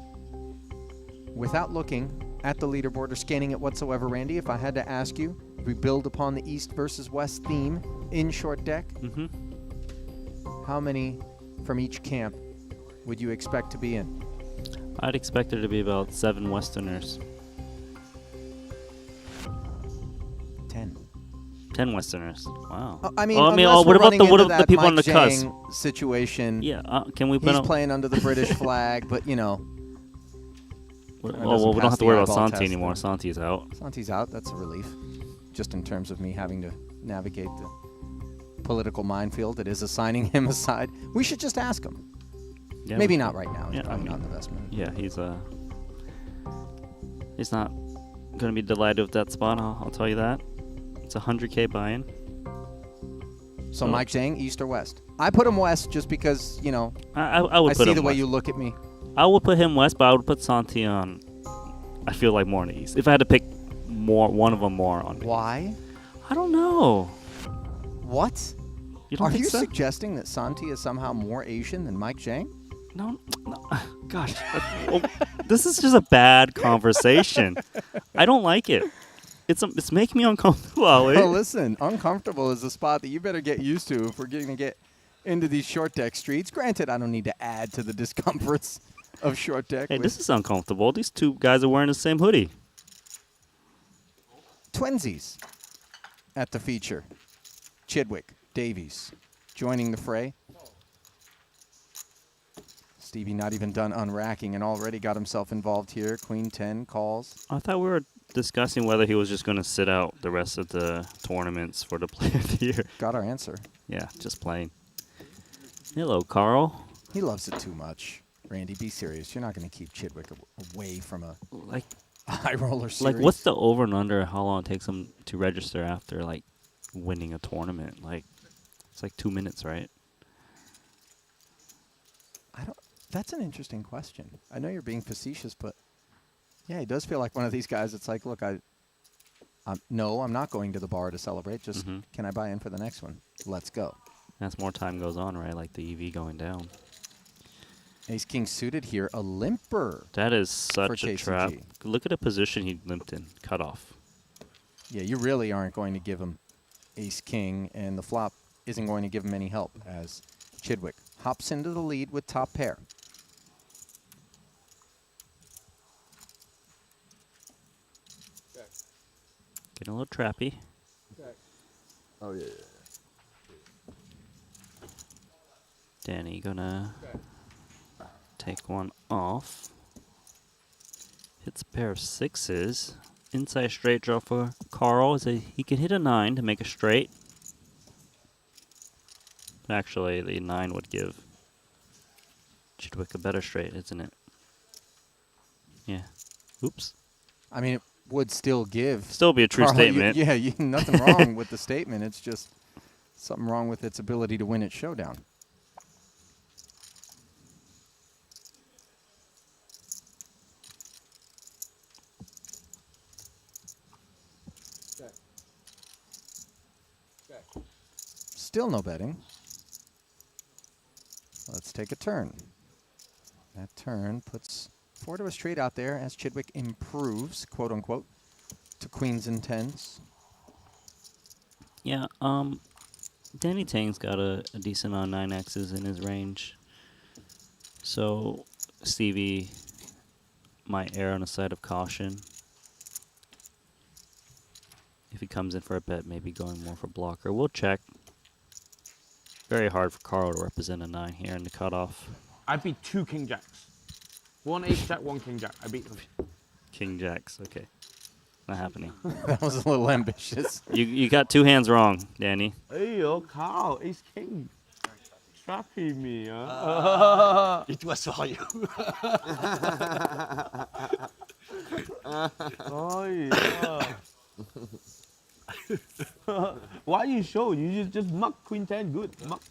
Without looking at the leaderboard or scanning it whatsoever, Randy, if I had to ask you, we build upon the East versus West theme in short deck, how many from each camp would you expect to be in? I'd expect there to be about 7 Westerners. 10. 10 Westerners. Wow. I mean, Oh, unless what we're about running the into the that people on Mike the cusp? Zhang situation. Yeah, can we put He's on? playing under the British flag, but you know, Well, doesn't we don't pass have to the worry about eyeball Santi test anymore. then. Santi's out. Santi's out. That's a relief. Just in terms of me having to navigate the political minefield that is assigning him a side. We should just ask him. Yeah, Maybe we- not right now. He's Yeah, probably I not in mean, the best mood. Yeah, he's He's not gonna be delighted with that spot. I'll tell you that. It's a 100K buy-in. So Oh. Mike Zhang, East or West? I put him West just because, you know, I would I put see him the way West. you look at me. I would put him West, but I would put Santi on. I feel like more on the East. If I had to pick one of them more on. Why? I don't know. What? You don't Are think you so? suggesting that Santi is somehow more Asian than Mike Zhang? No. Gosh, this is just a bad conversation. I don't like it. It's making me uncomfortable, Ali. Well, listen, uncomfortable is a spot that you better get used to if we're going to get into these short deck streets. Granted, I don't need to add to the discomforts of short deck. Hey, with this is uncomfortable. These two guys are wearing the same hoodie. twinsies at the feature. Chidwick, Davies joining the fray. Stevie not even done unracking and already got himself involved here. Queen 10 calls. I thought we were discussing whether he was just going to sit out the rest of the tournaments for the Player of the Year. Got our answer. Yeah, just playing. Hello, Carl. He loves it too much. Randy, be serious. You're not going to keep Chidwick away from a Like, high roller series. like, what's the over and under? How long it takes him to register after like winning a tournament? Like, it's like 2 minutes, right? I don't. That's an interesting question. I know you're being facetious, but yeah, he does feel like one of these guys. It's like, look, no, I'm not going to the bar to celebrate. Just can I buy in for the next one? Let's go. As more time goes on, right? Like the EV going down. Ace King suited here, a limper. That is such a KCG. trap. Look at the position he limped in. Cut off. Yeah, you really aren't going to give him Ace King, and the flop isn't going to give him any help as Chidwick hops into the lead with top pair. Getting a little trappy. Oh yeah. Danny gonna take one off. Hits a pair of sixes. Inside straight draw for Carl. He can hit a 9 to make a straight. Actually, the 9 would give Chidwick a better straight, isn't it? Yeah. Oops. I mean, it would still give. Still be a true Carl, statement. Nothing wrong with the statement. It's just something wrong with its ability to win at showdown. Still no betting. Let's take a turn. That turn puts 4 to a straight out there as Chidwick improves, quote unquote, to queens and tens. Yeah, Danny Tang's got a decent amount of 9Xs in his range. So Stevie might err on the side of caution. If he comes in for a bet, maybe going more for blocker. We'll check. Very hard for Carl to represent a 9 here in the cutoff. I beat 2 king jacks. 1 ace jack, 1 king jack. I beat them. King jacks, okay. Not happening. That was a little ambitious. You got 2 hands wrong, Danny. Hey yo, Carl, ace king. Trapping me, huh? It was for you. Oh yeah. Why you show? You just muck queen 10 good. Muck.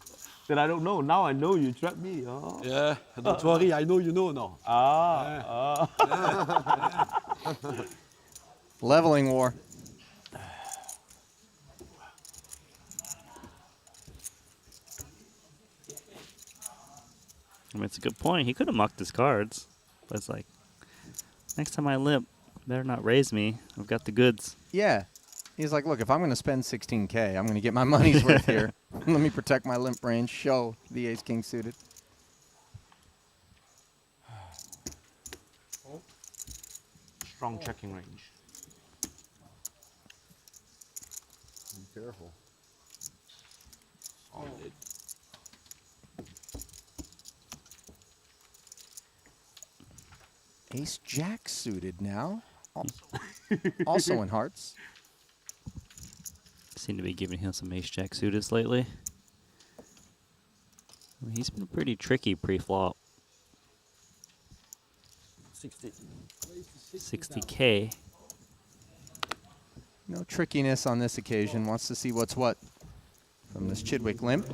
That I don't know. Now I know you trapped me. Huh? Yeah, don't worry, I know you know now. Leveling war. I mean, it's a good point. He could have mucked his cards. But it's like, next time I limp, better not raise me. I've got the goods. Yeah. He's like, look, if I'm going to spend 16K, I'm going to get my money's worth here. Let me protect my limp range, show the ace king suited. Strong checking range. Be careful. Solid. Ace jack suited now. Also in hearts. Seem to be giving him some ace jack suited lately. I mean, he's been pretty tricky pre-flop. 60. 60K. No trickiness on this occasion. Wants to see what's what from this Chidwick limp.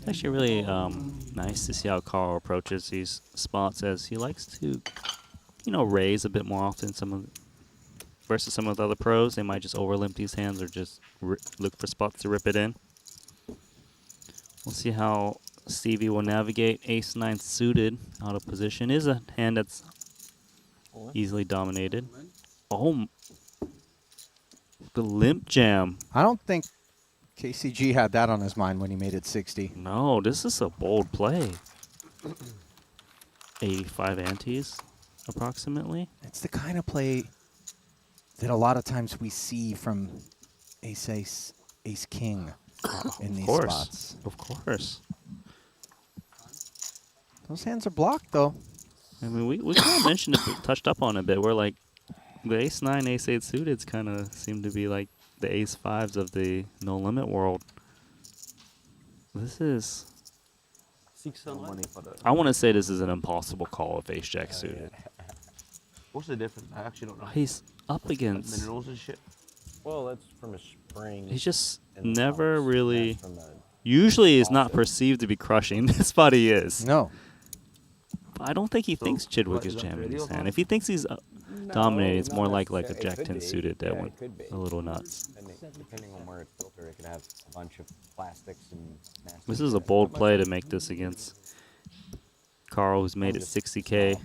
Actually, really nice to see how Carl approaches these spots, as he likes to, raise a bit more often. Versus some of the other pros, they might just overlimp these hands or just look for spots to rip it in. We'll see how Stevie will navigate ace-9 suited out of position. Is a hand that's easily dominated. Oh, the limp jam. I don't think KCG had that on his mind when he made it 60. No, this is a bold play. 85 antes, approximately. It's the kind of play that a lot of times we see from ace-ace, ace-king in these spots. Of course. Those hands are blocked, though. I mean, we kind of mentioned it, touched up on it a bit. We're like, the ace-9, ace-8 suiteds kind of seem to be like the ace-5s of the no-limit world. This is... 600. I want to say this is an impossible call if ace-jack suited. What's the difference? I actually don't know. He's up against... Minerals and shit. Well, that's from a spring. He's just in the never house. really... That's from a- Usually is not perceived to be crushing. This spot he is. No. But I don't think he So, thinks Chidwick what, is is that jamming radio his hand. on? If he thinks he's No, dominating, it's not more like a necessarily. It Jack could 10 be. suited that Yeah, went it could be. a little nuts. Depending on where it's filtered, it could have a bunch of plastics and nasty This is a shit. bold play to make this against Carl, who's made it 60K.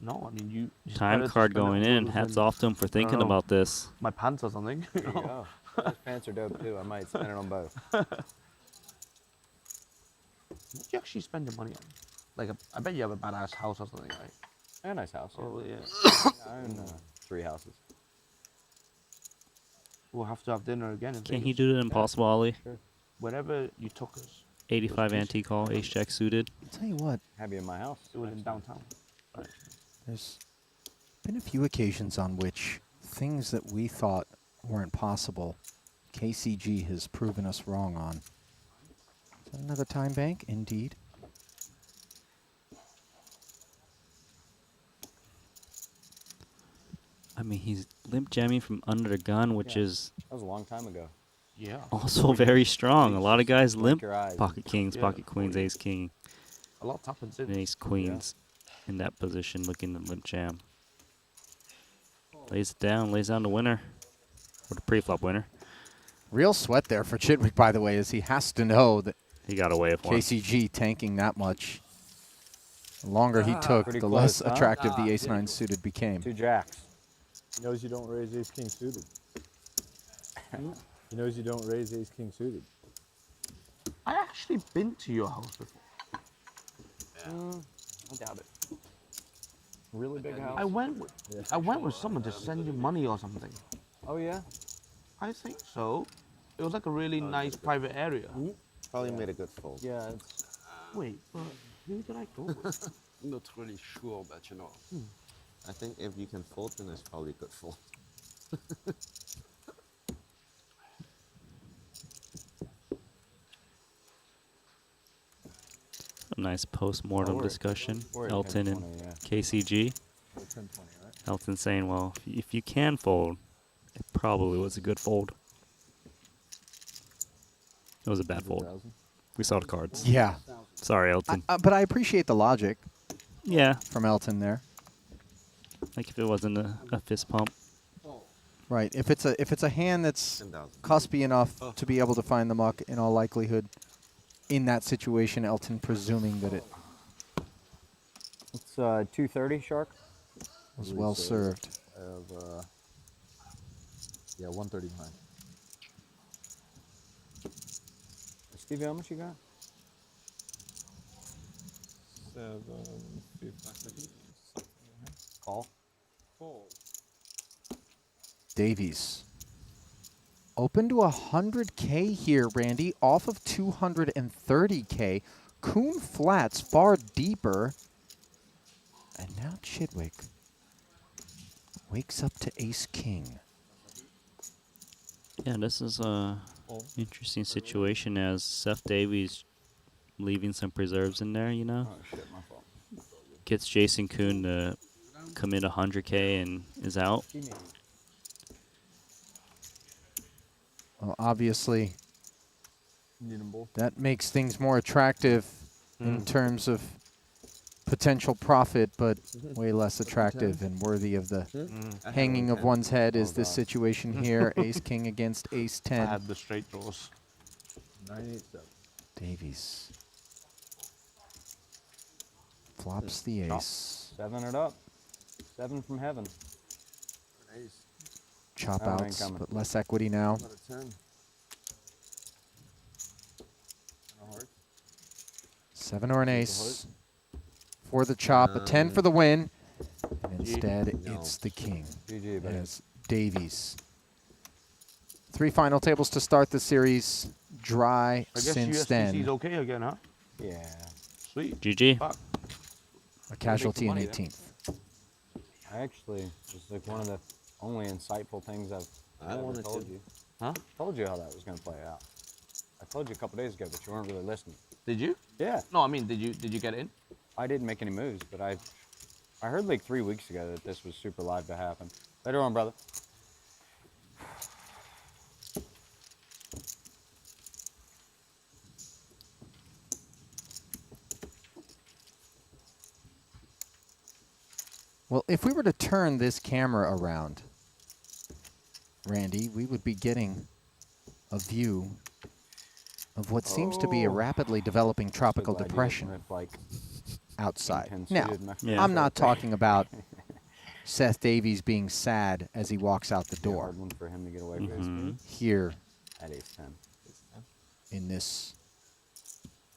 No, I mean, you. it's Time better to card spend it going on in. clothes Hats than off to him for thinking know. about this. My pants or something. There you go. Those pants are dope too. I might spend it on both. What do you actually spend your money on? Like, I bet you have a badass house or something, right? A nice house. Yeah. Oh, yeah. I own 3 houses. We'll have to have dinner again in Can he Vegas. do the impossible, Ollie? Whenever you took us, 85 ante call, ace jack suited. I'll tell you what, Have you in my house? it was in downtown. Right. there's been a few occasions on which things that we thought weren't possible, KCG has proven us wrong on. Is that another time bank? Indeed. I mean, he's limp jamming from under the gun, which Yeah. is That was a long time ago. Yeah. also very strong. A lot of guys Blink limp your eyes. pocket kings, Yeah. pocket queens, ace king, A lot happens and in. ace queens in that position looking to limp jam. Lays it down, lays down the winner, or the pre-flop winner. Real sweat there for Chidwick, by the way, as he has to know that He got away with one. KCG tanking that much. The longer he took, Pretty the close, less huh? attractive the ace-9 suited became. 2 jacks. He knows you don't raise ace king suited. He knows you don't raise ace king suited. I actually been to your house before. I doubt it. Really big house? I went with someone to send you money or something. Oh yeah. I think so. It was like a really nice private area. Probably made a good fold. Yeah. It's, Wait, but who did I go with? I'm not really sure, but you know. I think if you can fold, then it's probably a good fold. A nice post-mortem we're- discussion. we're at Elton 10-20, and yeah. KCG. 10-20, right? Elton saying, well, if you can fold, it probably was a good fold. It was a bad fold. 100,000. We saw the cards. Yeah, Sorry, Elton. but I appreciate the logic Yeah, from Elton there. like if it wasn't a fist pump. Right. If it's a hand that's 10,000. cuspy enough to be able to find the muck, in all likelihood, in that situation, Elton presuming that it it's 230 shark. was well served. I have, yeah, 139. Stevie, how much you got? 750. Call. Davies. Open to 100K here, Randy, off of 230K. Coon flats far deeper. And now Chidwick wakes up to ace king. Yeah, this is a interesting situation as Seth Davies leaving some preserves in there, you know. Oh shit, my fault. gets Jason Kuhn to commit 100K and is out. Well, obviously, Need them both. that makes things more attractive in terms of potential profit, but way less attractive and worthy of the hanging of one's head is this situation here. Ace King against Ace I 10. had the straight draws. 987. Davies flops the Chop. ace. 7 it up. 7 from heaven. Ace. Chop Oh, ain't outs, coming. but less equity now. Not a 10. No hearts. 7 or an ace for the chop, a 10 for the win. And instead, it's the king. GG, buddy. As Davies. 3 final tables to start the series. Dry I guess since USDC's then. okay again, huh? Yeah. Sweet. GG. Fuck. A casualty in money then. 18th. Actually, it's like one of the only insightful things I've ever wanted told to. you. Huh? Told you how that was going to play out. I told you a couple days ago, but you weren't really listening. Did you? Yeah. No, I mean, did you get in? I didn't make any moves, but I heard like 3 weeks ago that this was super live to happen. Later on, brother. Well, if we were to turn this camera around, Randy, we would be getting a view of what seems to be a Oh. rapidly developing tropical So glad you depression didn't rip, like, outside. 10 Now, suited my Yeah. I'm friend. not talking about Seth Davies being sad as he walks out the Yeah, door hard one for him to get away with his Mhm. here at ace 10. in this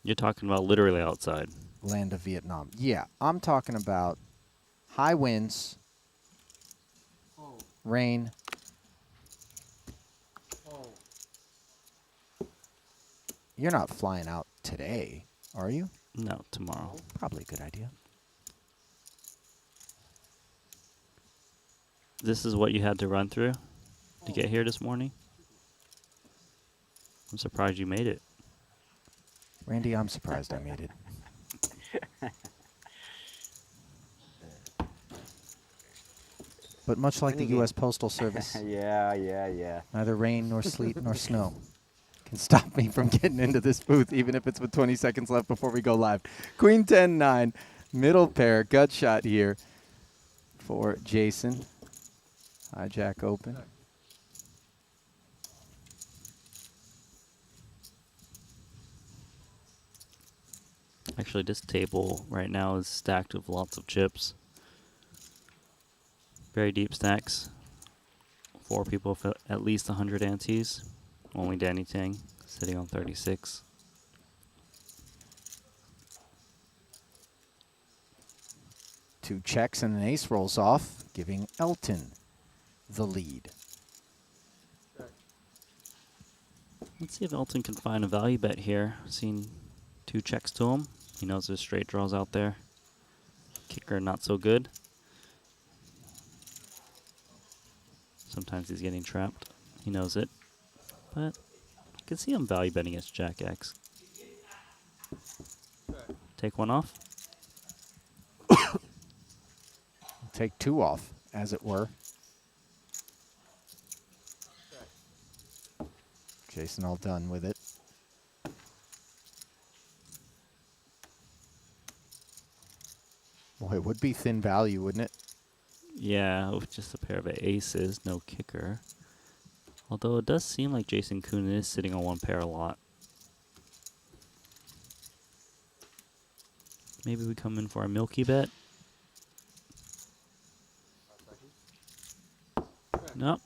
You're talking about literally outside. land of Vietnam. Yeah, I'm talking about high winds, rain. You're not flying out today, are you? No, tomorrow. Probably a good idea. This is what you had to run through to get here this morning? I'm surprised you made it. Randy, I'm surprised I made it. But much like the U.S. Postal Service, Yeah. neither rain nor sleet nor snow can stop me from getting into this booth, even if it's with 20 seconds left before we go live. Queen 10-9, middle pair, gut shot here for Jason. Hijack open. Actually, this table right now is stacked with lots of chips. Very deep stacks. 4 people with at least 100 antes. Only Danny Tang sitting on 36. Two checks and an ace rolls off, giving Elton the lead. Let's see if Elton can find a value bet here. Seen 2 checks to him. He knows there's straight draws out there. Kicker not so good. Sometimes he's getting trapped. He knows it. But I can see him value betting against Jack X. Take one off. Take 2 off, as it were. Jason all done with it. Boy, it would be thin value, wouldn't it? Yeah, with just a pair of aces, no kicker. Although it does seem like Jason Kuhn is sitting on one pair a lot. Maybe we come in for a milky bet. Nope.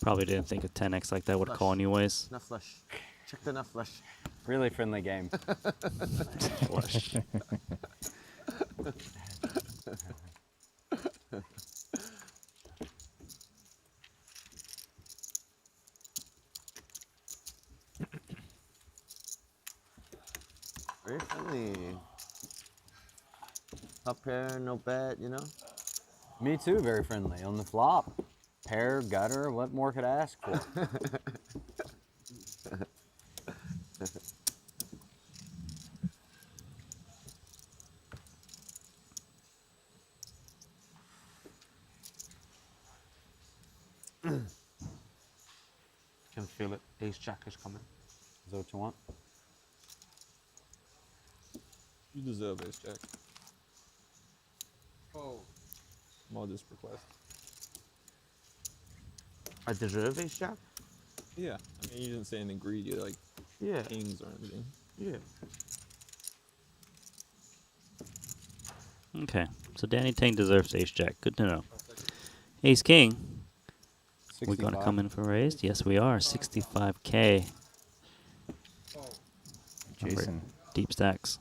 Probably didn't think a 10x like that would call anyways. Enough flush. Check the enough flush. Really friendly game. Flush. Very friendly. Up pair, no bet, you know? Me too, very friendly. On the flop. Pair, gutter, what more could I ask for? Can feel it. Ace jack is coming. Is that what you want? You deserve ace jack. Modest request. I deserve ace jack? Yeah. I mean, you didn't say anything greedy like Yeah. kings or anything. Yeah. Okay, so Danny Tang deserves ace jack. Good to know. Ace king. We're going to 65. come in for raised. Yes, we are. 65K. Number- Jason Deep stacks.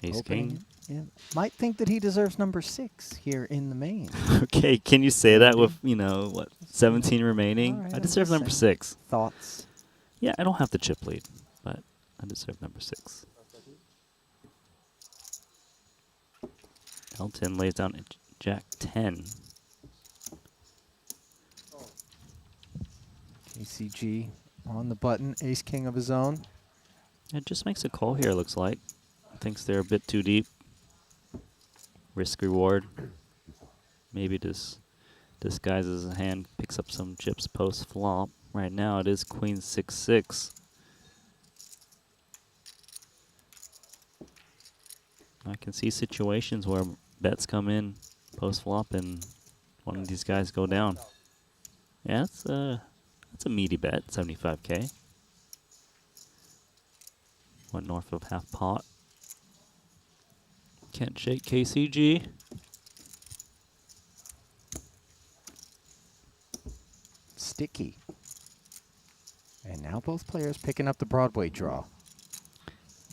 Ace opening. king. Yeah, might think that he deserves number 6 here in the main. Okay, can you say that with, what, 17 remaining? All right, I I'm deserve just number saying. 6. Thoughts? Yeah, I don't have the chip lead, but I deserve number 6. Elton lays down a jack 10. KCG on the button, ace king of his own. It just makes a call here, looks like. Thinks they're a bit too deep. Risk reward. Maybe disguises his hand, picks up some chips post flop. Right now it is queen 6-6. I can see situations where bets come in post flop and one of these guys go down. Yeah, that's a meaty bet, 75K. Went north of half pot. Can't shake KCG. Sticky. And now both players picking up the Broadway draw.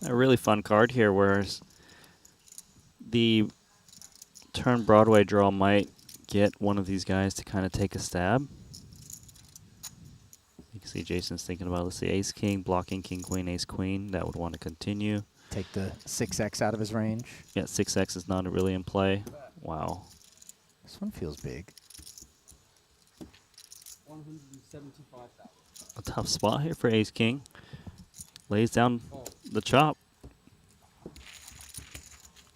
A really fun card here, whereas the turn Broadway draw might get one of these guys to kind of take a stab. You can see Jason's thinking about, let's see, ace king, blocking king queen, ace queen. That would want to continue. Take the 6x out of his range. Yeah, 6x is not really in play. Wow. This one feels big. 175,000. A tough spot here for ace king. Lays down the chop.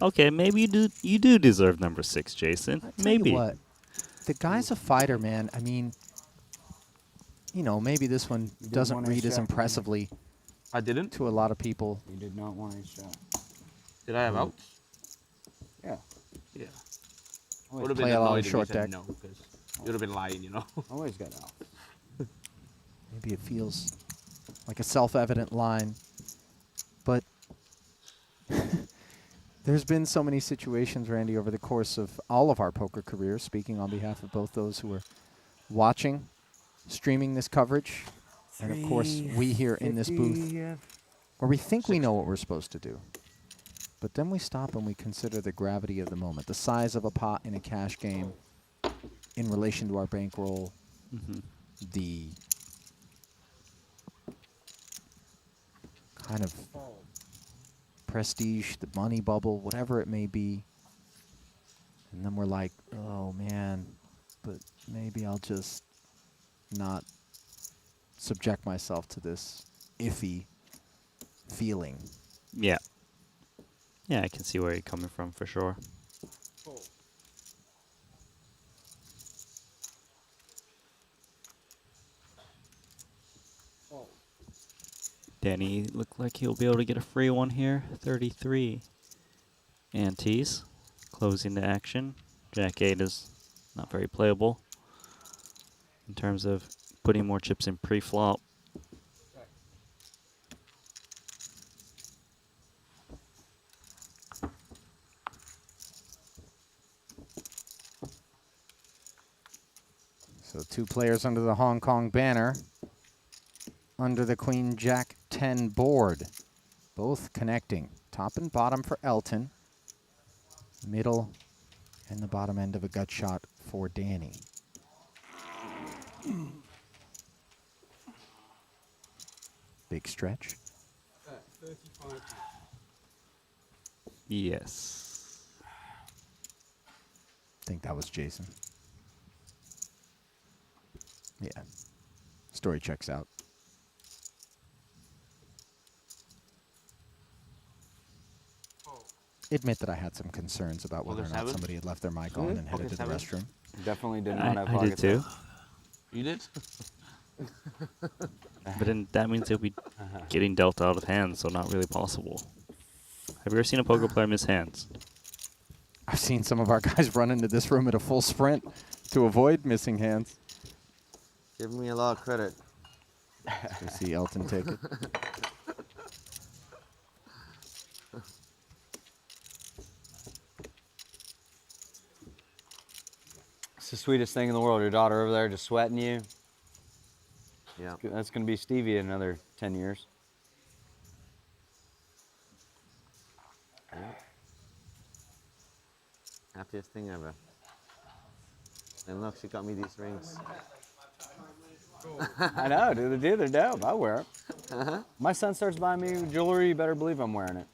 Okay, maybe you do deserve number 6, Jason. I tell Maybe. you what, the guy's a fighter, man. I mean, maybe this one did doesn't want read ace as jack, impressively I didn't. to a lot of people. You did not want ace jack. Did I have outs? Yeah. Yeah. Always, Would have play been a lot of annoyed if you short said deck. no, because you would have been lying, always got out. Maybe it feels like a self-evident line, but there's been so many situations, Randy, over the course of all of our poker careers, speaking on behalf of both those who are watching, streaming this coverage, and of course we here in this booth, where we think we know what we're supposed to do. But then we stop and we consider the gravity of the moment, the size of a pot in a cash game in relation to our bankroll, the kind of prestige, the money bubble, whatever it may be. And then we're like, oh man, but maybe I'll just not subject myself to this iffy feeling. Yeah. Yeah, I can see where you're coming from for sure. Danny looked like he'll be able to get a free one here. 33 antes. Closing the action. Jack 8 is not very playable in terms of putting more chips in pre-flop. So 2 players under the Hong Kong banner, under the Queen Jack 10 board, both connecting. Top and bottom for Elton, middle and the bottom end of a gut shot for Danny. Big stretch. Yes. I think that was Jason. Yeah. Story checks out. admit that I had some concerns about whether or not seven? somebody had left their mic on and headed to the seven? restroom. Definitely did not have I did pocket too. sets. You did? But then that means they'll be getting dealt out of hands, so not really possible. Have you ever seen a poker player miss hands? I've seen some of our guys run into this room at a full sprint to avoid missing hands. Give me a lot of credit. We see Elton take it. It's the sweetest thing in the world. Your daughter over there just sweating you. Yeah. That's going to be Stevie in another 10 years. Happiest thing ever. And look, she got me these rings. I know, dude. They're dope. I wear them. My son starts buying me jewelry. You better believe I'm wearing it.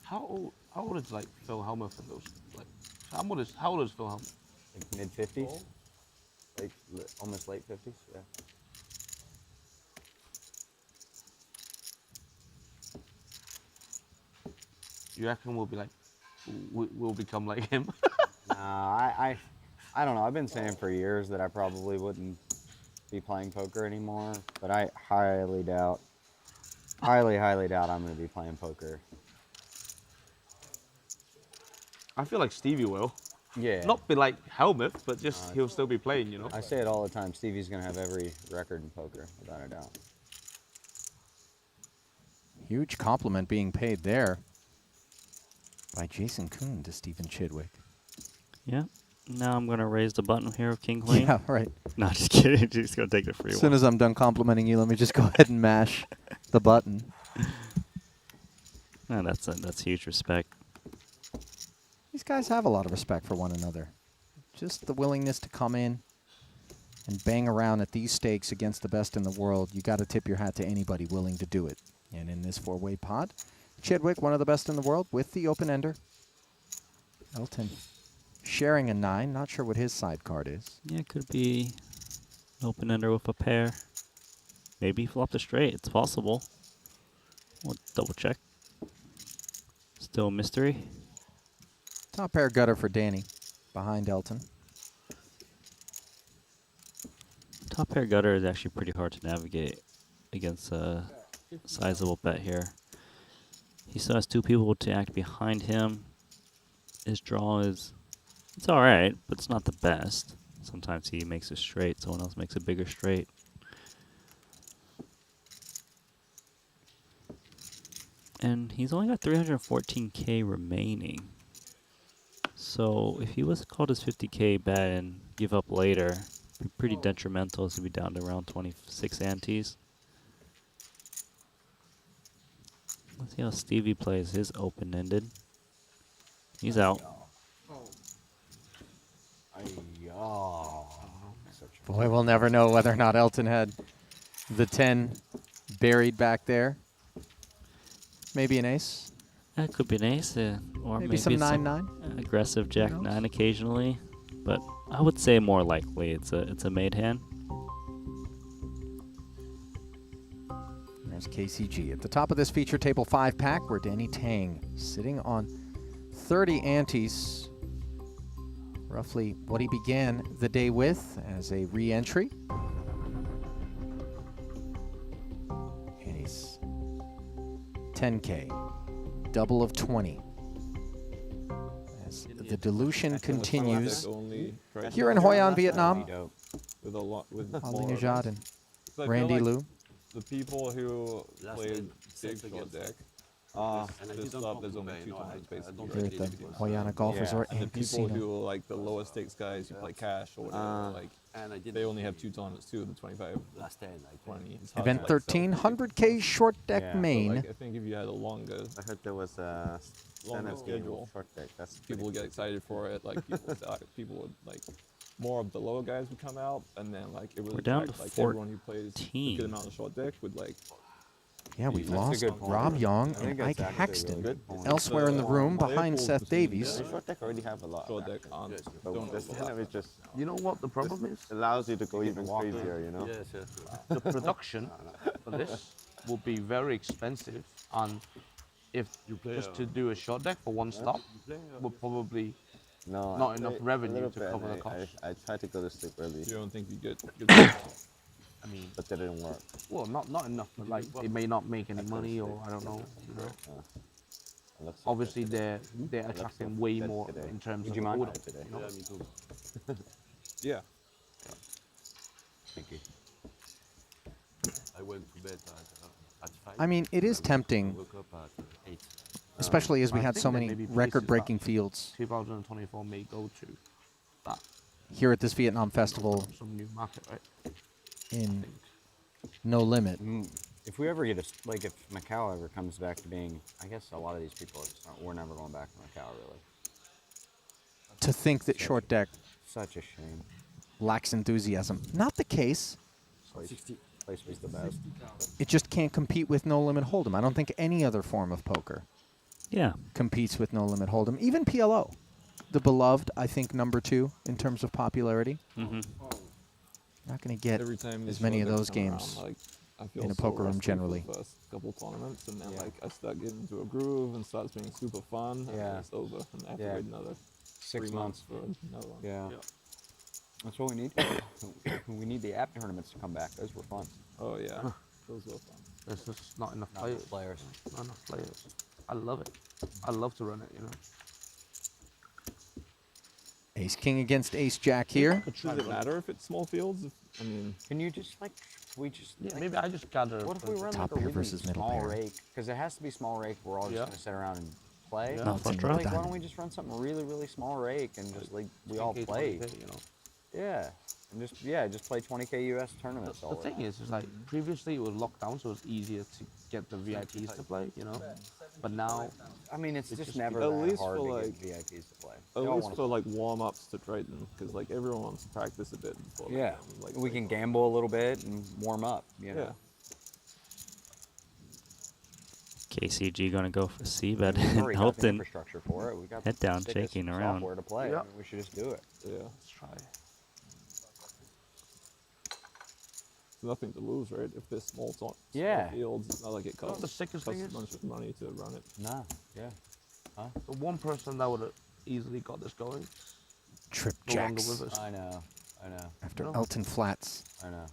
How old is like Phil Hellmuth and those? Like, how old is Phil Hellmuth? Like mid 50s. Almost late 50s. Yeah. You reckon we'll be like, we'll become like him? I don't know. I've been saying for years that I probably wouldn't be playing poker anymore, but I highly doubt I'm going to be playing poker. I feel like Stevie will. Yeah. Not be like Helmuth, but just he'll still be playing, you know? I say it all the time. Stevie's going to have every record in poker, without a doubt. Huge compliment being paid there by Jason Kuhn to Stephen Chidwick. Yeah. Now I'm going to raise the button here of King Queen. Yeah, right. No, just kidding. Just going to take the free As one. soon as I'm done complimenting you, let me just go ahead and mash the button. No, that's huge respect. These guys have a lot of respect for one another. Just the willingness to come in and bang around at these stakes against the best in the world. You got to tip your hat to anybody willing to do it. And in this four-way pot, Chidwick, one of the best in the world, with the open ender. Elton sharing a 9. Not sure what his side card is. Yeah, it could be an open ender with a pair. Maybe he flopped a straight. It's possible. We'll double check. Still a mystery. Top pair gutter for Danny behind Elton. Top pair gutter is actually pretty hard to navigate against a sizable bet here. He still has two people to act behind him. His draw is, it's alright, but it's not the best. Sometimes he makes a straight, someone else makes a bigger straight. And he's only got 314k remaining. So if he was to call this 50k bet and give up later, it'd be pretty detrimental. It's going to be down to around 26 antes. Let's see how Stevie plays his open-ended. He's out. Boy, we'll never know whether or not Elton had the 10 buried back there. Maybe an ace. That could be an ace, or Maybe some 9-9. some aggressive Jack knows? 9 occasionally. But I would say more likely it's a made hand. There's KCG at the top of this feature table 5-pack, where Danny Tang sitting on 30 antes, roughly what he began the day with as a re-entry. And he's 10K, double of 20. As the dilution continues here in Hoi An, Vietnam, with a lot with Ali more Najad guys. and So I feel Randy like Liu. the people who played big short against deck. And This stuff is only 2 times basically. Here at the Hoiana Golf Yeah. Resort And the and people Casino. who like the lowest stakes guys who play cash or whatever, like and I did they only have 2 tournaments too, the 25, last 10. Like 20. It's hard to, Event like, 13, sell. 100K short deck Yeah. So, main. like, I think if you had a longer I heard there was a Longer Senate schedule. short deck. That's people would get excited for it, like people would like more of the lower guys would come out, and then like it would We're down attract, to like everyone who plays a 14. good amount of short deck would like. Yeah, we've That's a lost good point. Rob Young I think and that's Ike actually Haxton really good point. elsewhere in the room They behind pulled Seth the same Davies. guy. short deck already have a lot. Short deck on. But Don't the Senate overlap. is just You know what the problem is? allows you to go even crazier, you know? The production But this will be very expensive, and if just to do a short deck for one stop would probably No, not I enough played a revenue little to bit, cover and the cost. I tried to go to sleep early, You don't think you get good stuff? I mean, but that didn't work. well, not enough, but like they may not make any money, or I don't know. You know, It looks like obviously yesterday. they're It looks attracting like way that more today. in terms Would of you the mind? order. Today. You know? Yeah, me too. Yeah. Thank you. I went to bed at 5. I mean, it is and I tempting, woke up at 8. especially as we I had think so there many may be places record-breaking that fields 2024 may go to that here at this Vietnam Festival some new market, right? in No Limit. If we ever get if Macau ever comes back to being, I guess a lot of these people are just we're never going back to Macau really. To think that short deck Such a shame. lacks enthusiasm. Not the case. Place was the best. It just can't compete with No Limit Hold'em. I don't think any other form of poker Yeah. competes with No Limit Hold'em. Even PLO, the beloved, I think, #2 in terms of popularity. Mm-hmm. Not going to get Every time as these many of short those decks come games around, like, I feel in a so poker room rusty for generally. the first couple tournaments, and then Yeah. like I start getting into a groove and starts being super fun, and Yeah. then it's over, and I have Yeah. to wait another 6 3 months for another one. Yeah. Yeah. That's what we need. We need the app tournaments to come back. Those were fun. Oh yeah, those were fun. There's just not enough Not players. enough players. Not enough players. I love it. I love to run it. You know. Ace King against Ace Jack here. But should it matter if it's small fields? I mean, Can you just we just Yeah, maybe I just gather. what if we run Top like a pair really versus middle small pair. rake? Because it has to be small rake. We're all just Yeah. gonna sit around and play. Yeah. Nothing for but sure. Like, why diamond. don't we just run something really small rake and just like we all 10K, play? 20K, you know. Yeah, and just play 20K US tournaments all The thing is like previously it was locked down, so it was easier to get the VIPs to play, you know. But now, I mean, it's just just never at that least hard for, to like- get VIPs to play. at They all least wanna for like warm-ups to Triton, because like everyone wants to practice a bit before. they Yeah, come, like we can gamble a little bit and warm up. You know, Yeah. KCG gonna go for C-bet we've and already got the Hilton. infrastructure for it. We got Head the down, sickest shaking around. software to play. Yeah. I mean, we should just do it. Yeah. let's try. Nothing to lose, right? If there's small Yeah. fields, it's not like it costs, the sickest costs thing a is- bunch of money to run it. Nah, yeah. The one person that would have easily got this going, Trip no longer jacks with us. I know. after No. Elton Flats. I know.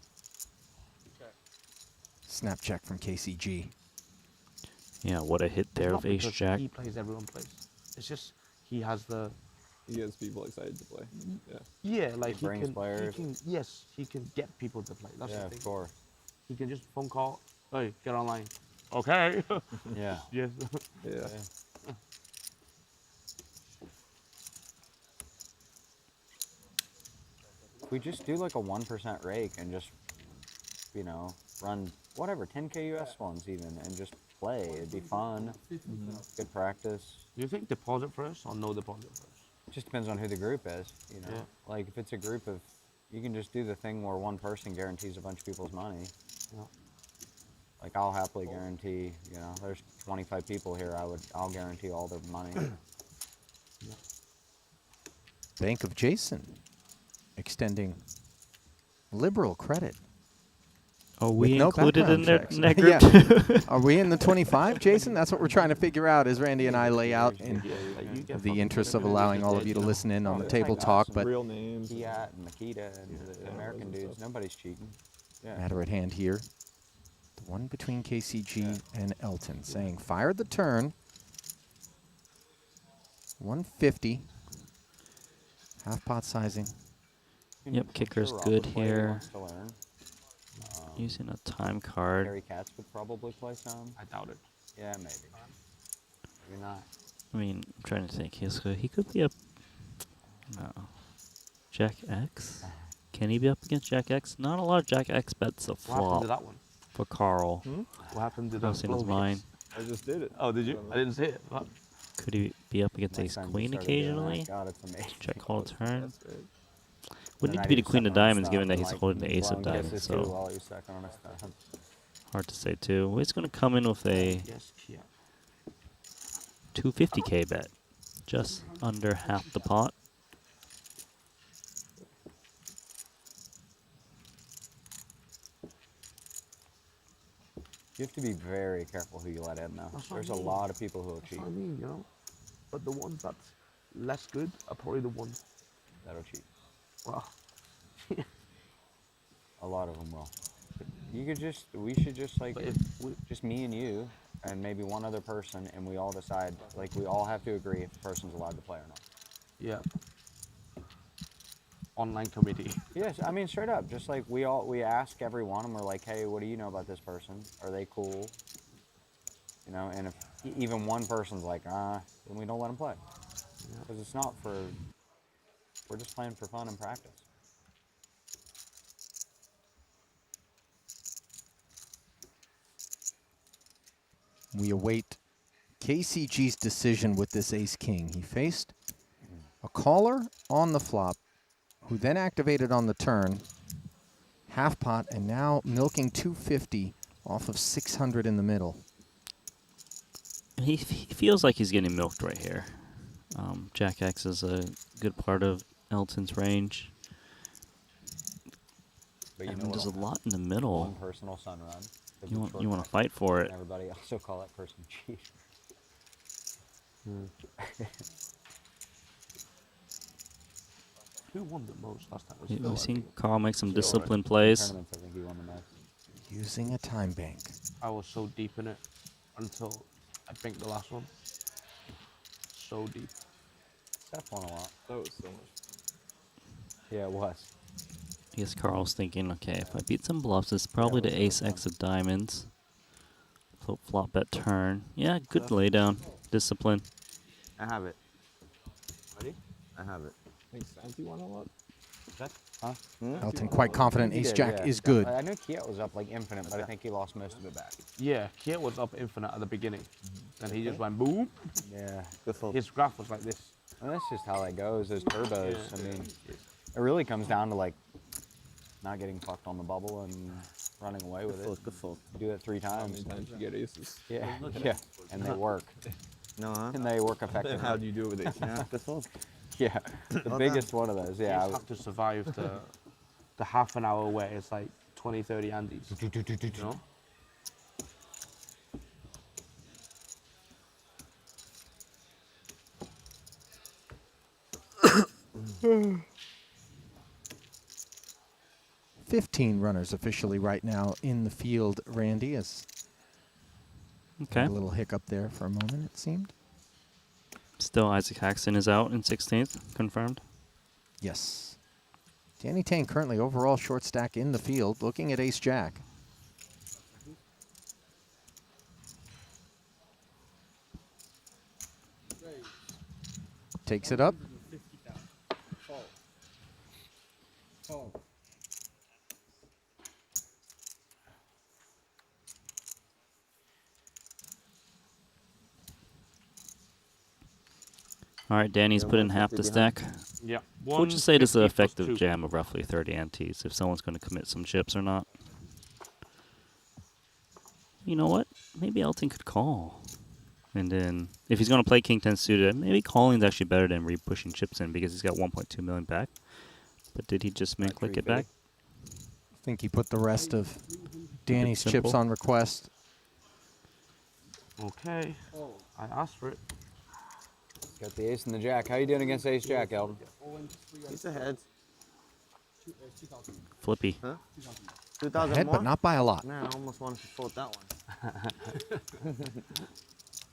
Snap check from KCG. Yeah, what a hit It's there not of Ace because Jack. He plays, everyone plays. It's just he has the He gets people excited to play. Yeah. yeah, like he brings can, players. yes, he can get people to play. That's Yeah, the of thing. course. He can just phone call, hey, get online. Okay. Yeah. yes. Yeah. If we just do like a 1% rake and just, run whatever 10K US ones even and just play, it'd be fun. Good practice. Do you think deposit first or no deposit first? Just depends on who the group is, Yeah. Like if it's a group of, you can just do the thing where one person guarantees a bunch of people's money. Yeah. Like I'll happily guarantee, there's 25 people here. I'll guarantee all their money. Bank of Jason extending liberal credit. Oh, With we no included in background that checks. group Yeah. too? Are we in the 25, Jason? That's what we're trying to figure out as Randy and I lay out in Like, you get the fucking interest of privileges allowing all of that, you to know. listen in on the It's table like talk, some but Real names. and- Kiat and Makita and the American and dudes, stuff. nobody's cheating. Yeah. matter at hand here. The one between KCG and Elton saying fire the turn. 150. Half pot sizing. Yep, I'm kicker's Rob good would play, he here. wants to learn. Using a time card. Harry Katz would probably play some. I doubt it. Yeah, maybe. Maybe not. I mean, I'm trying to think. He could be up. No. Jack X? Can he be up against Jack X? Not a lot of Jack X bets a What happened flop to that one? for Carl. What happened to Crossing the his flow mind. I just did it. Oh, did you? I didn't see it. What? Could he be up against Next Ace time you Queen started doing that, occasionally? God, it's amazing. Check call turn. That's great. Would And need then to be I the do Queen of second on Diamonds, stuff given that and, he's like, holding the Ace of blowing Diamonds. kisses too So while he's second on his stuff. hard to say too. He's going to come in with a Yes, yeah. 250k bet, just under half the pot. You have to be very careful who you let in, though. That's what I There's a mean. lot of people who will That's cheat. what I mean, you know. But the ones that's less good are probably the ones. That'll cheat. Well, A lot of them will. We should just like, but if we, just me and you, and maybe one other person, and we all decide, like, we all have to agree if the person's allowed to play or not. yeah. Online committee. Yes, I mean, straight up, just like we ask everyone, and we're like, hey, what do you know about this person? Are they cool? You know, and if even one person's like, then we don't let them play. Because it's not for, we're just playing for fun and practice. We await KCG's decision with this ace-king. He faced a caller on the flop, who then activated on the turn, half pot, and now milking 250 off of 600 in the middle. He feels like he's getting milked right here. Jack X is a good part of Elton's range. But you know And what? there's a I'll have? lot in the middle. One personal sun run. the You short want to deck, fight for it. and everybody also call that person cheat. Who won the most last time? It was We've Phil, I seen think. Carl make some Phil, right? disciplined In plays. tournaments, I think he won the most. Using a time bank. I was so deep in it until I banked the last one. So deep. Steph won a lot. That was so much. Yeah, it was. I guess Carl's thinking, okay, if I beat some bluffs, it's probably it was the really ace fun. X of diamonds. Flop bet turn. Yeah, good Yeah. laydown. Discipline. I have it. Ready? I have it. I think Santi won a lot. Huh? Elton quite confident He ace did, jack yeah. is good. I knew Kiet was up like infinite, but I think he lost most of it back. Yeah, Kiet was up infinite at the beginning. And he just went boom. Yeah. His graph was like this. And that's just how that goes, those turbos. Yeah. I mean, it really comes down to like not getting fucked on the bubble and running away with it. Good fault. You do it 3 How times. many times you get aces? Yeah, yeah. And they work. No, huh? And they work Then effectively. how do you do it with aces? Yeah, good fault. Yeah, the Well biggest one of those. You Yeah. just have to survive the half an hour where it's like 20, 30 Andes. You know? 15 runners officially right now in the field, Randy, as Okay. a little hiccup there for a moment, it seemed. Still Isaac Haxton is out in 16th. Confirmed. Yes. Danny Tang currently overall short stack in the field, looking at ace jack. Takes it up. All right, Danny's Yeah, put in half the 150 stack. Yeah. We'll just say this is an 150 plus effective 2. jam of roughly 30 antes if someone's going to commit some chips or not. You know what? Maybe Elton could call. And then if he's going to play King 10 suited, maybe calling's actually better than re-pushing chips in because he's got 1.2 million back. But did he just min click it back? I think he put the rest of Danny's chips simple. on request. Okay. I asked for it. Got the ace and the jack. How you doing against ace jack, Eldon? He's ahead. Flippy. Huh? 2,000 Ahead, more? but not by a lot. Man, I almost wanted to fold that one.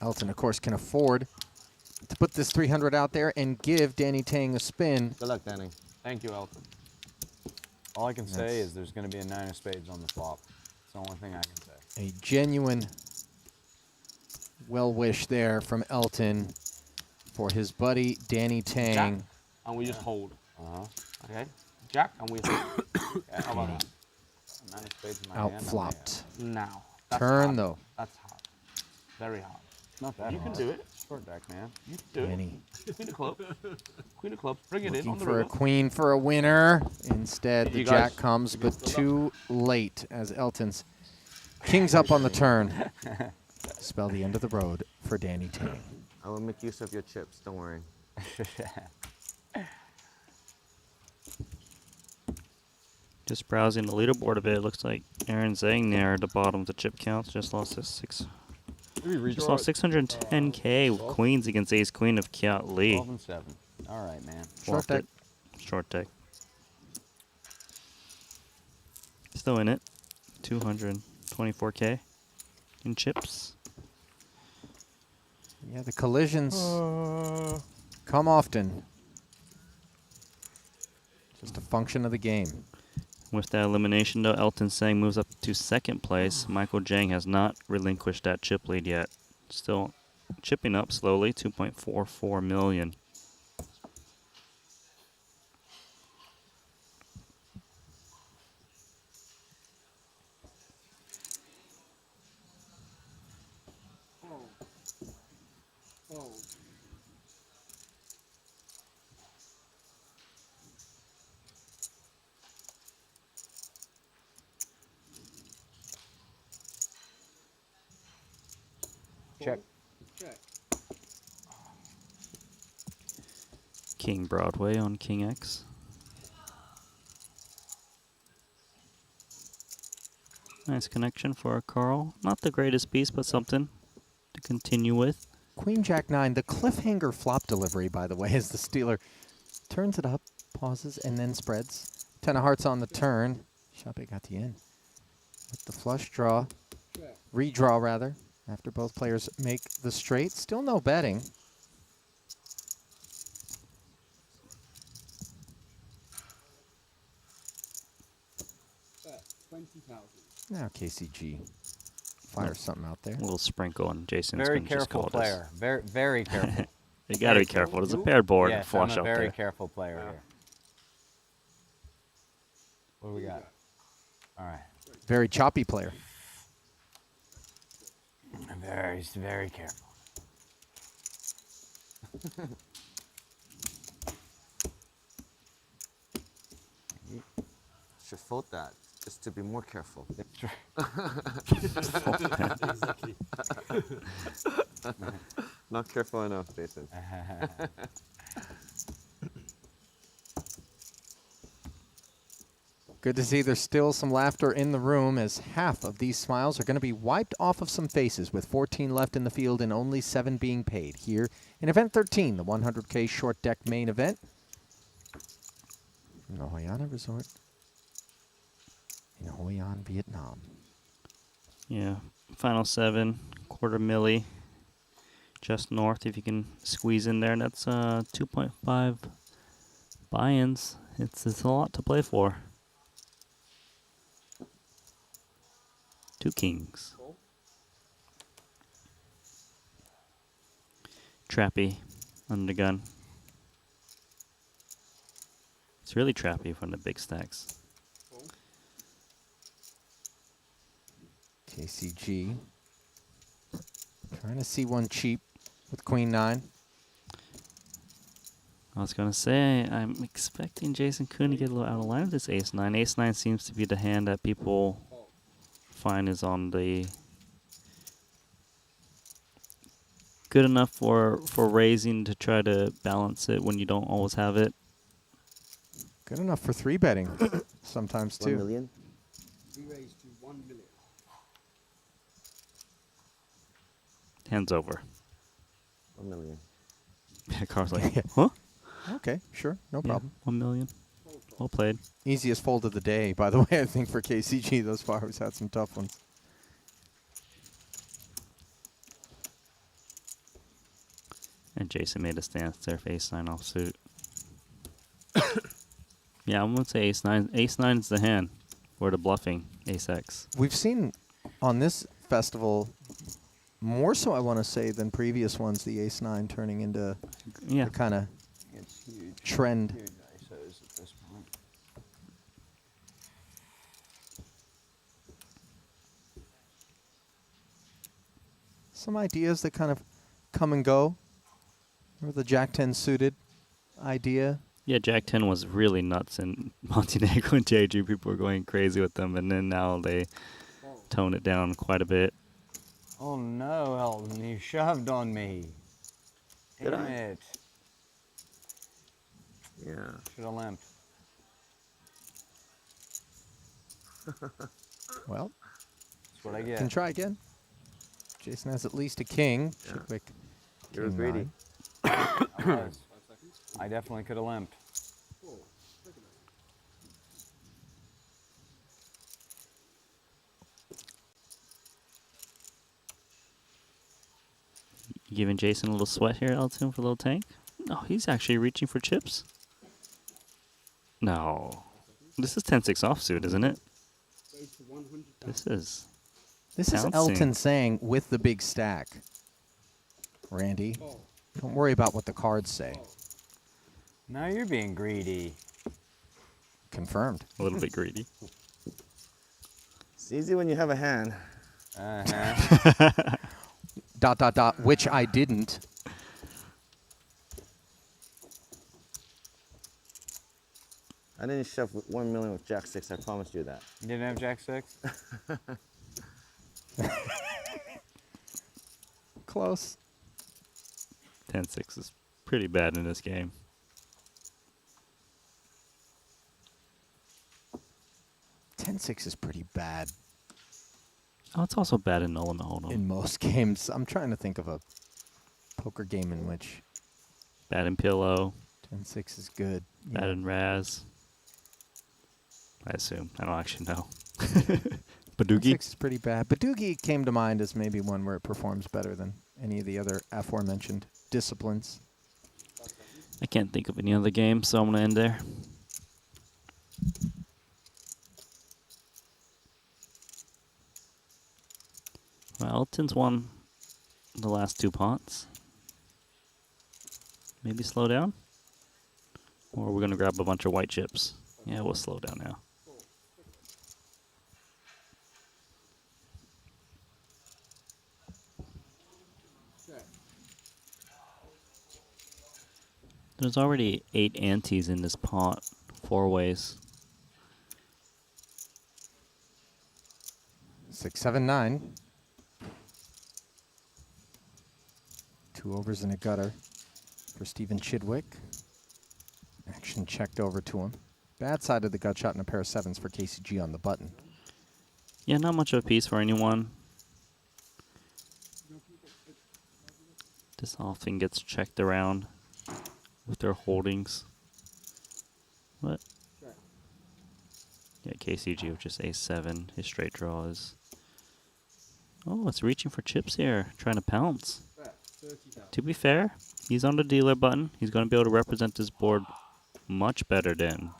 Elton, of course, can afford to put this 300 out there and give Danny Tang a spin. Good luck, Danny. Thank you, Elton. All I can say That's- is there's going to be a 9 of spades on the flop. It's the only thing I can say. A genuine well wish there from Elton for his buddy Danny Jack, Tang. and we just hold. Uh-huh. Okay? Jack, and we hold. Yeah, How about that? 9 of spades in my hand. I may Outflopped. Now. That's Turn hard. though. That's hard. Very hard. It's not that You hard. can do it. Short deck, man. You can do Danny it. Queen of clubs. Queen of clubs. Bring it in looking on the for a river. queen for a winner. Instead, the You jack guys- comes, but too late as Elton's king's up on the turn. Spell the end of the road for Danny Tang. I will make use of your chips, don't worry. Just browsing the leaderboard a bit. It looks like Aaron Zhang near the bottom of the chip counts. Just lost his six. Maybe Just redraw lost it. 610k with Well. queens against ace queen of Kiat Lee. 12 and 7. All right, man. Short Fluffed deck. it. Short deck. Still in it. 224k in chips. Yeah, the collisions come often. Just a function of the game. With that elimination, though, Elton Sang moves up to second place. Michael Jang has not relinquished that chip lead yet. Still chipping up slowly, 2.44 million. Check. King Broadway on King X. Nice connection for Carl. Not the greatest piece, but something to continue with. Queen Jack 9, the cliffhanger flop delivery, by the way, as the Steeler turns it up, pauses, and then spreads. 10 of hearts on the turn. Chape got the in. With the flush draw, redraw rather, after both players make the straight. Still no betting. Now KCG fires something out there. A little sprinkle on Jason's Very gonna just careful call player. Very, very careful. You gotta be careful. There's a paired board Yes, flush I'm a out very there. careful player here. What do we got? All right. Very choppy player. Very, very careful. Should fold that just to be more careful. Exactly. Not careful enough, Jason. Good to see there's still some laughter in the room, as half of these smiles are going to be wiped off of some faces, with 14 left in the field and only 7 being paid here in event 13, the 100K short deck main event from the Hoiana Resort in Hoi An, Vietnam. Yeah, final 7, quarter milli, just north if you can squeeze in there. And that's 2.5 buy-ins. It's a lot to play for. 2 kings. Trappy under the gun. It's really trappy from the big stacks. KCG trying to see one cheap with Queen 9. I was gonna say, I'm expecting Jason Kuhn to get a little out of line with this ace 9. Ace 9 seems to be the hand that people find is on the good enough for raising to try to balance it when you don't always have it. Good enough for 3 betting sometimes 1 too. million? Hands over. 1 million. Carl's like, huh? Okay, sure, no Yeah, problem. 1 million. Well played. Easiest fold of the day, by the way, I think, for KCG thus far. Who's had some tough ones. And Jason made a stance there for ace 9 offsuit. Yeah, I'm gonna say ace 9. Ace 9 is the hand for the bluffing ace X. We've seen on this festival more so, I want to say, than previous ones, the ace 9 turning into Yeah. the kind of It's huge. trend. Huge ISOs at this point. Some ideas that kind of come and go. Or the Jack 10 suited idea. Yeah, Jack 10 was really nuts in Montenegro and JG. People were going crazy with them, and then now they tone it down quite a bit. Oh no, Elton, you shoved on me. Did Damn I? it. Yeah. Should have limped. Well, That's what I get. can try again. Jason has at least a king. Yeah. Chidwick, You were king greedy. 9. I was. I definitely could have limped. You giving Jason a little sweat here, Elton, for a little tank? No, he's actually reaching for chips. No. This is 10-6 offsuit, isn't it? This is... This is Pouncing. Elton saying with the big stack. Randy, don't worry about what the cards say. Now you're being greedy. Confirmed. a little bit greedy. It's easy when you have a hand. Uh-huh. ... Which I didn't. I didn't shove 1 million with Jack 6. I promised you that. You didn't have Jack 6? Close. 10-6 is pretty bad in this game. 10-6 is pretty bad Oh, it's also bad in Null and Hold'em. in most games. I'm trying to think of a poker game in which Bad in Pillow. 10-6 is good. Bad in Raz. I assume. I don't actually know. 10-6 Badoogie? is pretty bad. Badoogie came to mind as maybe one where it performs better than any of the other aforementioned disciplines. I can't think of any other game, so I'm going to end there. Well, Elton's won the last 2 pots. Maybe slow down? Or we're going to grab a bunch of white chips. Yeah, we'll slow down now. There's already 8 antes in this pot, 4 ways. 6, 7, 9. 2 overs and a gutter for Stephen Chidwick. Action checked over to him. Bad side of the gut shot and a pair of 7s for KCG on the button. Yeah, not much of a piece for anyone. This often gets checked around with their holdings. What? Yeah, KCG with just A7. His straight draw is... Oh, it's reaching for chips here. Trying to pounce. To be fair, he's on the dealer button. He's going to be able to represent this board much better than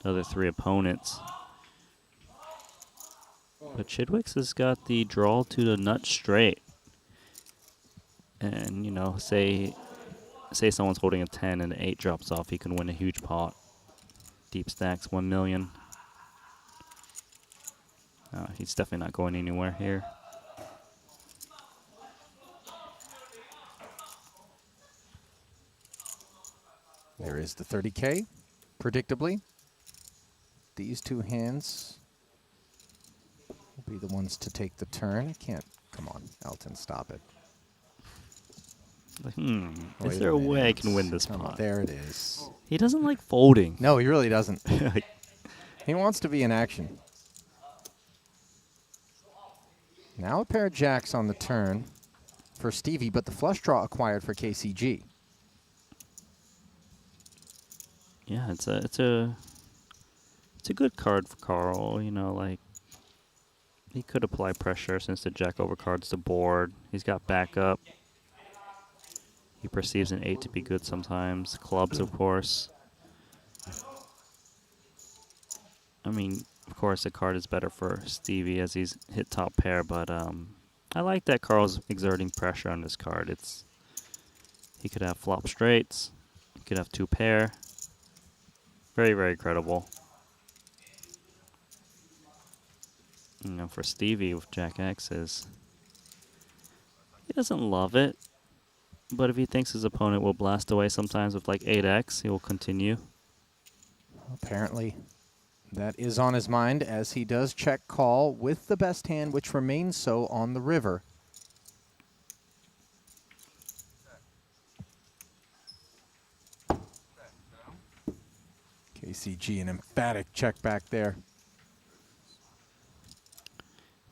the other 3 opponents. But Chidwick's has got the draw to the nut straight. And, you know, say someone's holding a 10 and an 8 drops off, he can win a huge pot. Deep stacks, 1 million. He's definitely not going anywhere here. There is the 30K, predictably. These 2 hands will be the ones to take the turn. I can't. Come on, Elton, stop it. Like, Wait is there a way I minute. can win this Come on, pot? there it is. He doesn't like folding. No, he really doesn't. Like, He wants to be in action. Now a pair of jacks on the turn for Stevie, but the flush draw acquired for KCG. yeah, it's a good card for Carl. You know, like he could apply pressure since the jack overcards the board. He's got backup. He perceives an 8 to be good sometimes. Clubs, of course. I mean, of course, the card is better for Stevie as he's hit top pair, but I like that Carl's exerting pressure on this card. He could have flop straights. He could have 2 pair. Very, very credible. You know, for Stevie with Jack X's, he doesn't love it, but if he thinks his opponent will blast away sometimes with like 8x, he will continue. Apparently, that is on his mind as he does check call with the best hand, which remains so on the river. KCG, an emphatic check back there.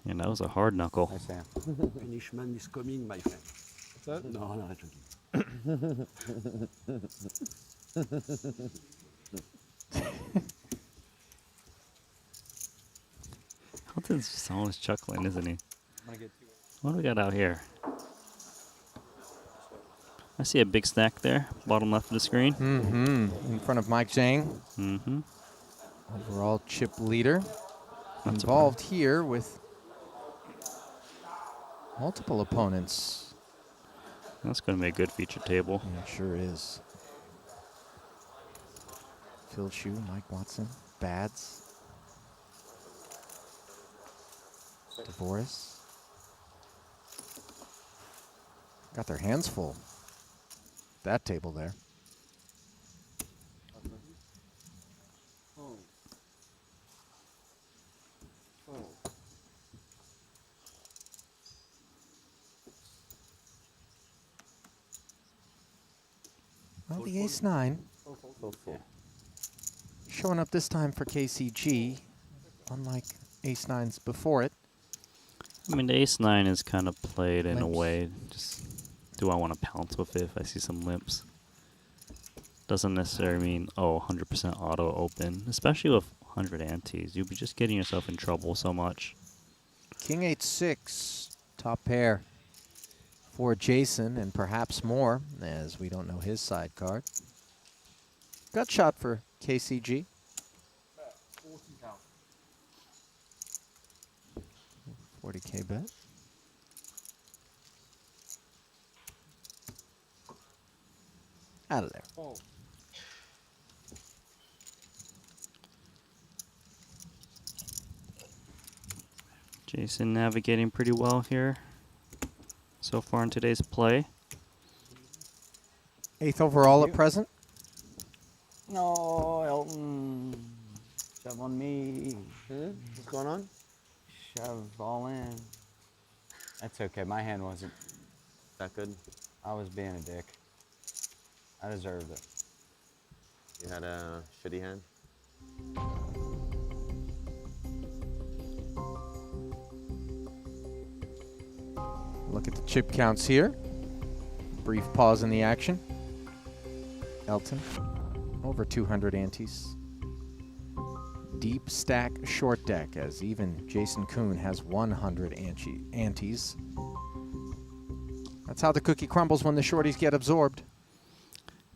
And that was a hard knuckle. Nice hand. Punishment is coming, my friend. What's that? No, no, joking. Elton's always chuckling, isn't he? I'm gonna get two. What do we got out here? I see a big stack there, bottom left of the screen. Mm-hmm. In front of Mike Zhang, Mm-hmm. overall chip leader. That's Involved here with multiple opponents. That's going to be a good feature table. Yeah, it sure is. Phil Shu, Mike Watson, Bads, DeVoris. Got their hands full. That table there. Well, the ace-9 showing up this time for KCG, unlike ace-9s before it. I mean, the ace-9 is kind of played in a Limps. way. Just, do I want to pounce with it if I see some limps? Doesn't necessarily mean, oh, 100% auto open. Especially with 100 antes. You'll be just getting yourself in trouble so much. King 8-6, top pair for Jason, and perhaps more, as we don't know his side card. Gut shot for KCG. 40K bet. Out of there. Jason navigating pretty well here so far in today's play. 8th overall at present. No, Elton. Shove on me. What's going on? Shove all in. That's okay. My hand wasn't. That good? I was being a dick. I deserved it. You had a shitty hand? Look at the chip counts here. Brief pause in the action. Elton, over 200 antes. Deep stack short deck, as even Jason Kuhn has 100 antes. That's how the cookie crumbles when the shorties get absorbed.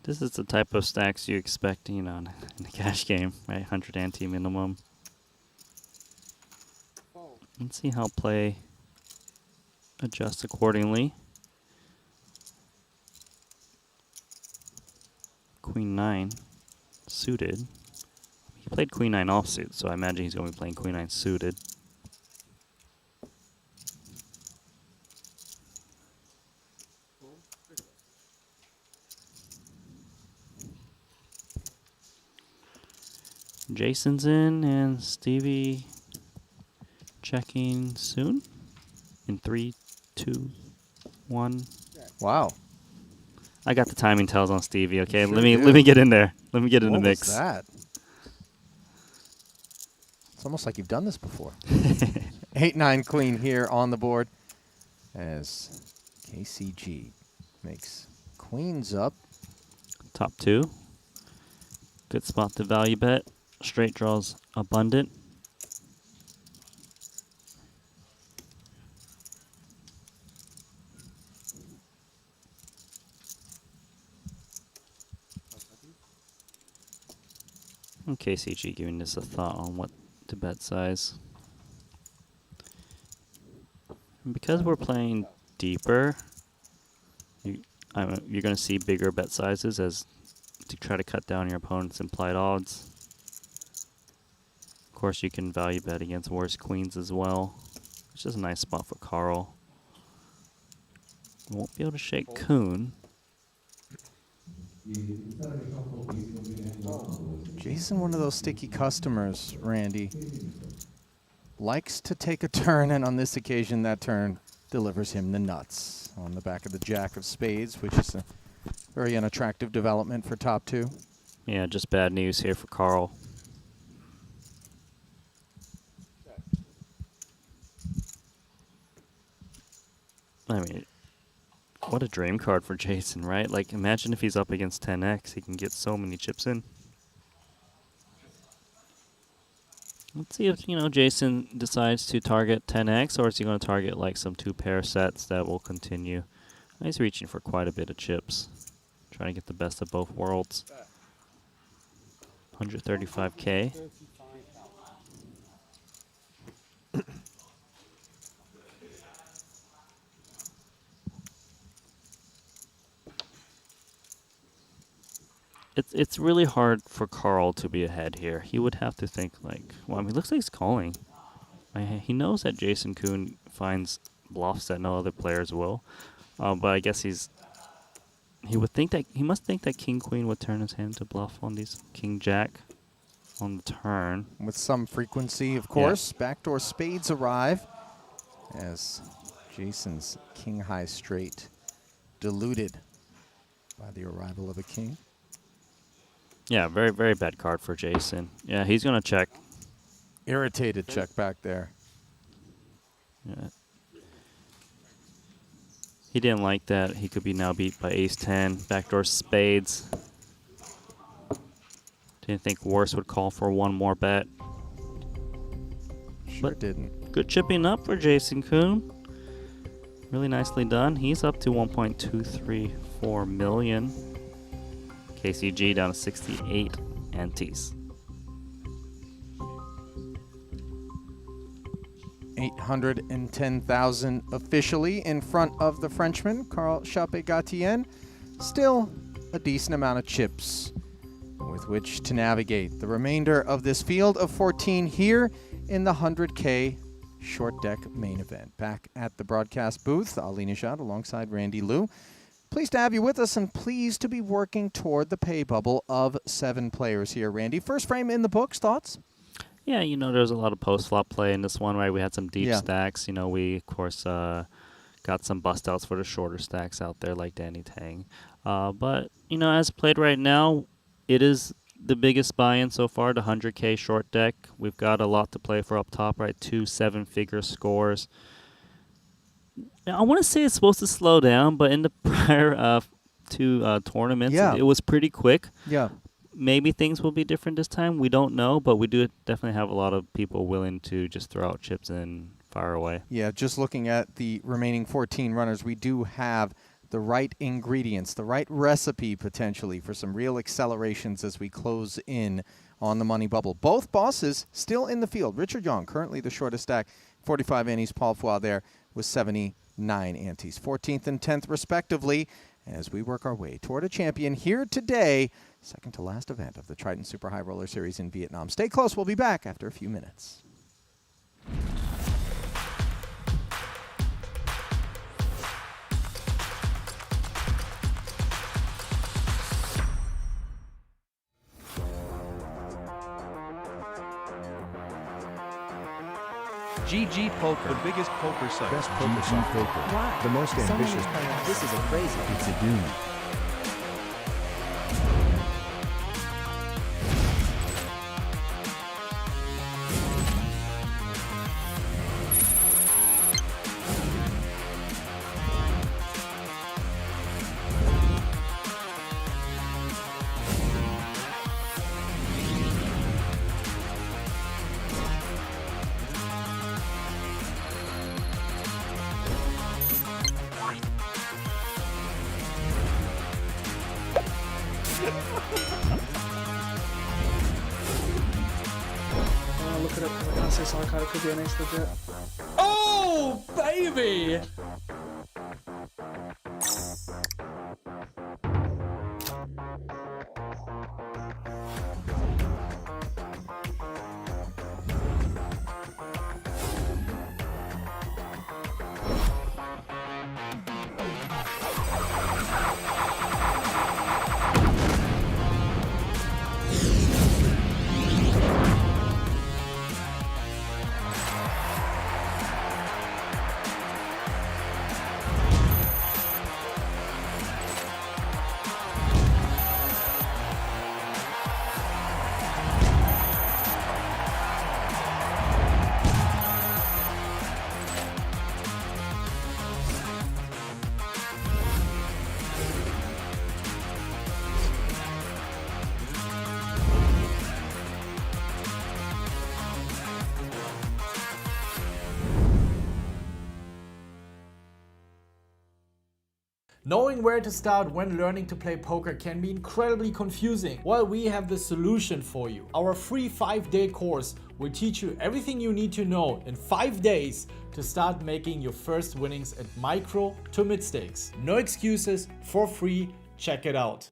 This is the type of stacks you expect, you know, in a cash game, right? 100 ante minimum. Let's see how play adjusts accordingly. Queen 9 suited. He played Queen 9 offsuit, so I imagine he's going to be playing Queen 9 suited. Jason's in and Stevie checking soon. In 3, 2, 1. Wow. I got the timing tells on Stevie. Okay, Sure let me do. get in there. Let me get in the What mix. was that? It's almost like you've done this before. 8-9 queen here on the board as KCG makes queens up. Top 2. Good spot to value bet. Straight draws abundant. And KCG giving this a thought on what to bet size. And because we're playing deeper, you're going to see bigger bet sizes as to try to cut down your opponent's implied odds. Of course, you can value bet against worse queens as well, which is a nice spot for Carl. Won't be able to shake Kuhn. Jason, one of those sticky customers, Randy, likes to take a turn, and on this occasion, that turn delivers him the nuts on the back of the Jack of Spades, which is a very unattractive development for top 2. Yeah, just bad news here for Carl. I mean, what a dream card for Jason, right? Like, imagine if he's up against 10x, he can get so many chips in. Let's see if, Jason decides to target 10x, or is he going to target, like, some two-pair sets that will continue. He's reaching for quite a bit of chips. Trying to get the best of both worlds. 135K. It's really hard for Carl to be ahead here. He would have to think like, well, I mean, looks like he's calling. He knows that Jason Kuhn finds bluffs that no other players will, but I guess he must think that King Queen would turn his hand to bluff on these King Jack on the turn. With some frequency, of course. Backdoor spades arrive as Jason's King High Straight diluted by the arrival of a king. Yeah, very, very bad card for Jason. Yeah, he's going to check. Irritated check back there. Yeah. He didn't like that. He could be now beat by ace-10, backdoor spades. Didn't think worse would call for one more bet. Sure didn't. Good chipping up for Jason Kuhn. Really nicely done. He's up to 1.234 million. KCG down to 68 antes. 810,000 officially in front of the Frenchman, Carl Chape-Gatien. Still a decent amount of chips with which to navigate the remainder of this field of 14 here in the 100K short deck main event. Back at the broadcast booth, Ali Nishad alongside Randy Liu. Pleased to have you with us and pleased to be working toward the pay bubble of 7 players here, Randy. First frame in the books, thoughts? Yeah, there's a lot of post-flop play in this one, right? We had some deep stacks. We, of course, got some bust-outs for the shorter stacks out there like Danny Tang. But, as played right now, it is the biggest buy-in so far, the 100K short deck. We've got a lot to play for up top, right? 2 7-figure scores. Now, I want to say it's supposed to slow down, but in the prior 2 tournaments, it was pretty quick. Yeah. Maybe things will be different this time. We don't know, but we do definitely have a lot of people willing to just throw out chips and fire away. Yeah, just looking at the remaining 14 runners, we do have the right ingredients, the right recipe potentially for some real accelerations as we close in on the money bubble. Both bosses still in the field. Richard Young, currently the shortest stack, 45 antes. Paul Foy there with 79 antes. 14th and 10th respectively as we work our way toward a champion here today. Second to last event of the Triton Super High Roller Series in Vietnam. Stay close. We'll be back after a few minutes. GG Poker. The biggest poker site. Best poker site. Poker. Wow. The most So many ambitious. players. This is a crazy. It's a doom. Look at it. I can't say side card. It could be an ace legit. Oh, baby! Knowing where to start when learning to play poker can be incredibly confusing. Well, we have the solution for you. Our free 5-day course will teach you everything you need to know in 5 days to start making your first winnings at micro to mid stakes. No excuses, for free, check it out.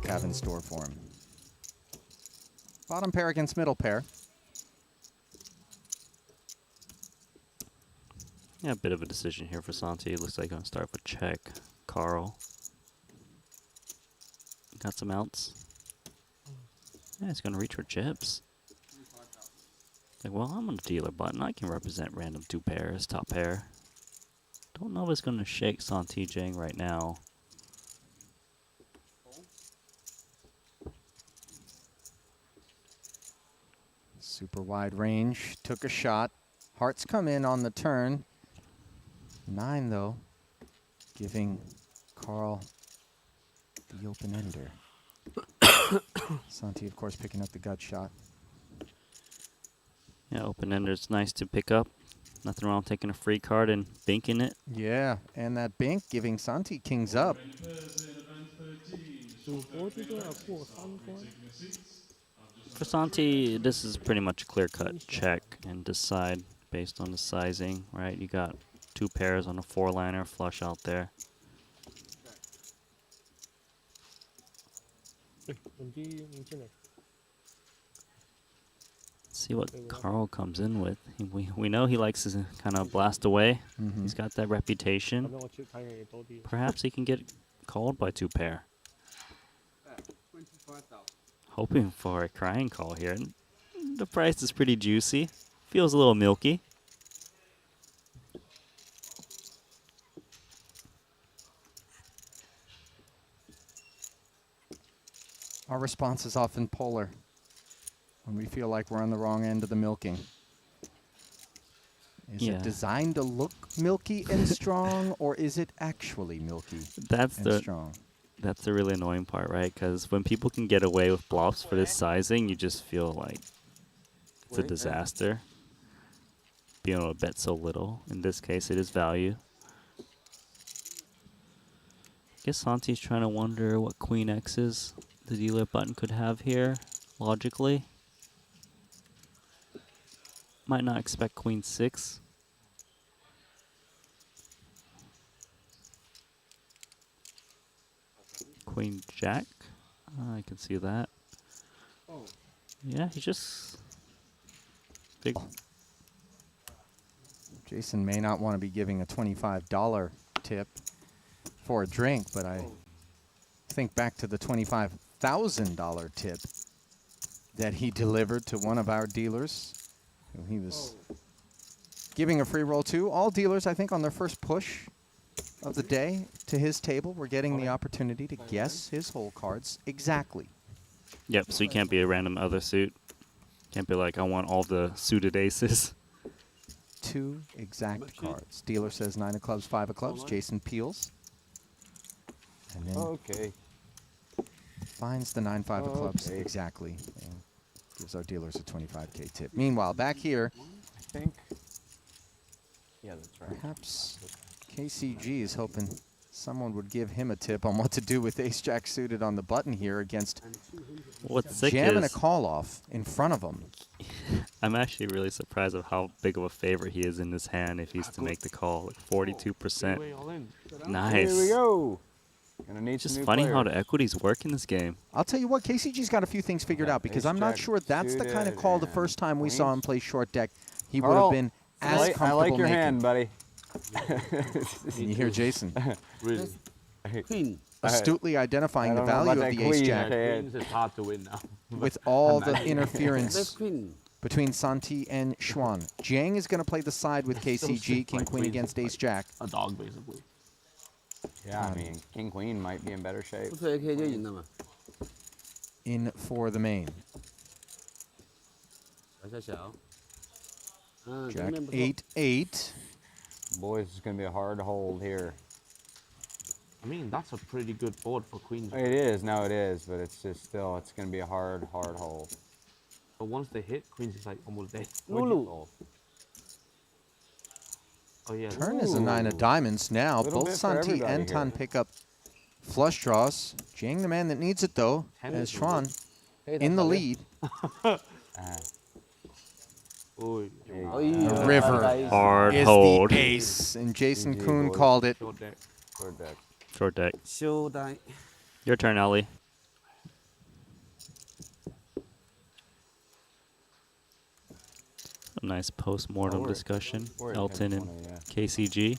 Have in store for him. Bottom pair against middle pair. Yeah, a bit of a decision here for Santi. Looks like going to start with check. Carl. Got some outs. Yeah, he's going to reach for chips. Like, well, I'm on the dealer button. I can represent random 2 pairs, top pair. Don't know if it's going to shake Santi Jang right now. Super wide range, took a shot. Hearts come in on the turn. 9 though, giving Carl the open ender. Santi, of course, picking up the gut shot. Yeah, open ender. It's nice to pick up. Nothing wrong with taking a free card and binking it. Yeah, and that bink giving Santi kings up. For Santi, this is pretty much a clear-cut check and decide based on the sizing, right? You got 2 pairs on a 4-liner flush out there. See what Carl comes in with. We know he likes to kind of blast away. He's got that reputation. Perhaps he can get called by 2 pair. Hoping for a crying call here. The price is pretty juicy. Feels a little milky. Our response is often polar when we feel like we're on the wrong end of the milking. Is Yeah. it designed to look milky and strong, or is it actually milky That's and the strong? that's the really annoying part, right? Because when people can get away with blobs for this sizing, you just feel like it's a disaster. Being able to bet so little. In this case, it is value. I guess Santi's trying to wonder what Queen X's the dealer button could have here, logically. Might not expect Queen 6. Queen Jack. I can see that. Yeah, he's just big. Jason may not want to be giving a $25 tip for a drink, but I think back to the $25,000 tip that he delivered to one of our dealers, who he was giving a free roll to. All dealers, I think, on their first push of the day to his table were getting the opportunity to guess his hole cards exactly. Yep, so you can't be a random other suit. Can't be like, I want all the suited aces. 2 exact cards. Dealer says 9 of clubs, 5 of clubs. Jason peels. And then Okay. finds the 9-5 of clubs Okay. exactly and gives our dealers a 25K tip. Meanwhile, back here, I think. Yeah, that's right. perhaps KCG is hoping someone would give him a tip on what to do with ace-jack suited on the button here against What's sick jamming a is call-off in front of him. I'm actually really surprised of how big of a favorite he is in this hand if he's to make the call. Like 42%. Nice. Here we go. Gonna need Just some new funny how players. the equities work in this game. I'll tell you what, KCG's got a few things figured out because I'm not ace-jack sure that's the kind of suited call the and first time we saw him queens. play short deck he would have Carl, been as I comfortable like your making. hand, buddy. And you hear Jason Really. Queen. astutely identifying the I don't know value about of the that queen. ace-jack Okay. Queens is hard to win now. with all the interference Queen. between Santi and Schwan. Jiang is going to play the side with KCG, King Queen against Ace Jack. A dog, basically. Yeah, I mean, King Queen might be in better shape. 不是 AK 就赢了嘛？ In for the main. 小小小。嗯，这 Jack 面不错。 8-8. Boys, it's gonna be a hard hold here. I mean, that's a pretty good board for queens. It is, no, it is, but it's just still, it's gonna be a hard hold. But once they hit, queens is like almost dead. Lulu. Oh yeah. Turn is a 9 of diamonds now. Little Both bit for Santi everybody and Tan here. pick up flush draws. Jiang, the man that needs it though, Ten as is Schwan Hey, in the that's lead. Ah, Oy. there you Oh, go. yeah. The river Hard is hold. the ace, and Jason GG, Kuhn boys. called it. Short deck. Short deck. Short deck. Showdown. Your turn, Ellie. A nice post-mortem we're- discussion. we're at Elton and 10-20, yeah. KCG.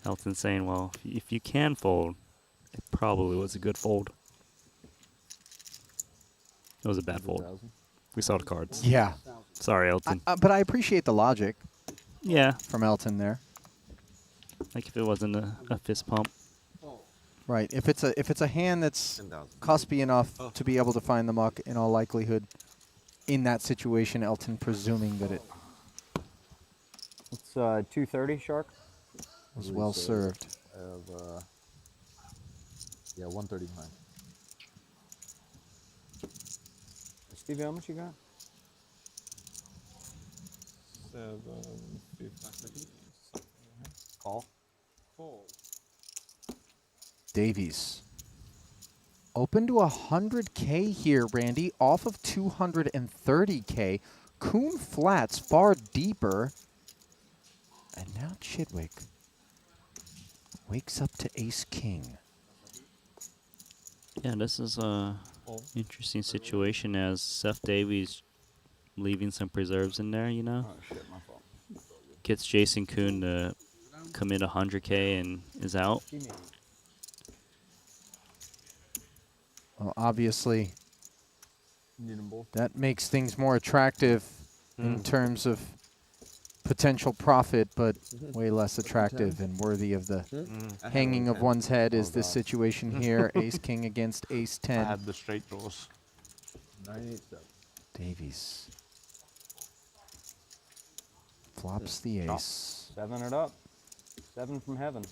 Elton saying, well, if you can fold, it probably was a good fold. It was a bad fold. We saw the cards. Yeah, Sorry, Elton. but I appreciate the logic Yeah, from Elton there. like if it wasn't a fist pump. Right. If it's a hand that's 10,000. cuspy enough to be able to find the muck, in all likelihood, in that situation, Elton presuming that it It's 230, Shark. was well served. Yeah, 139. Stevie, how much you got? 750. Call. Davies. Open to 100K here, Randy, off of 230K. Kuhn flats far deeper. And now Chidwick wakes up to Ace King. Yeah, this is a interesting situation as Seth Davies leaving some preserves in there, you know. Oh shit, my fault. Gets Jason Kuhn to commit 100K and is out. Well, obviously, That makes things more attractive in terms of potential profit, but way less attractive and worthy of the hanging of one's head is this situation here. Ace King against Ace 10. I had the straight draws. 987. Davies flops the ace. 7 it up. 7 from heaven.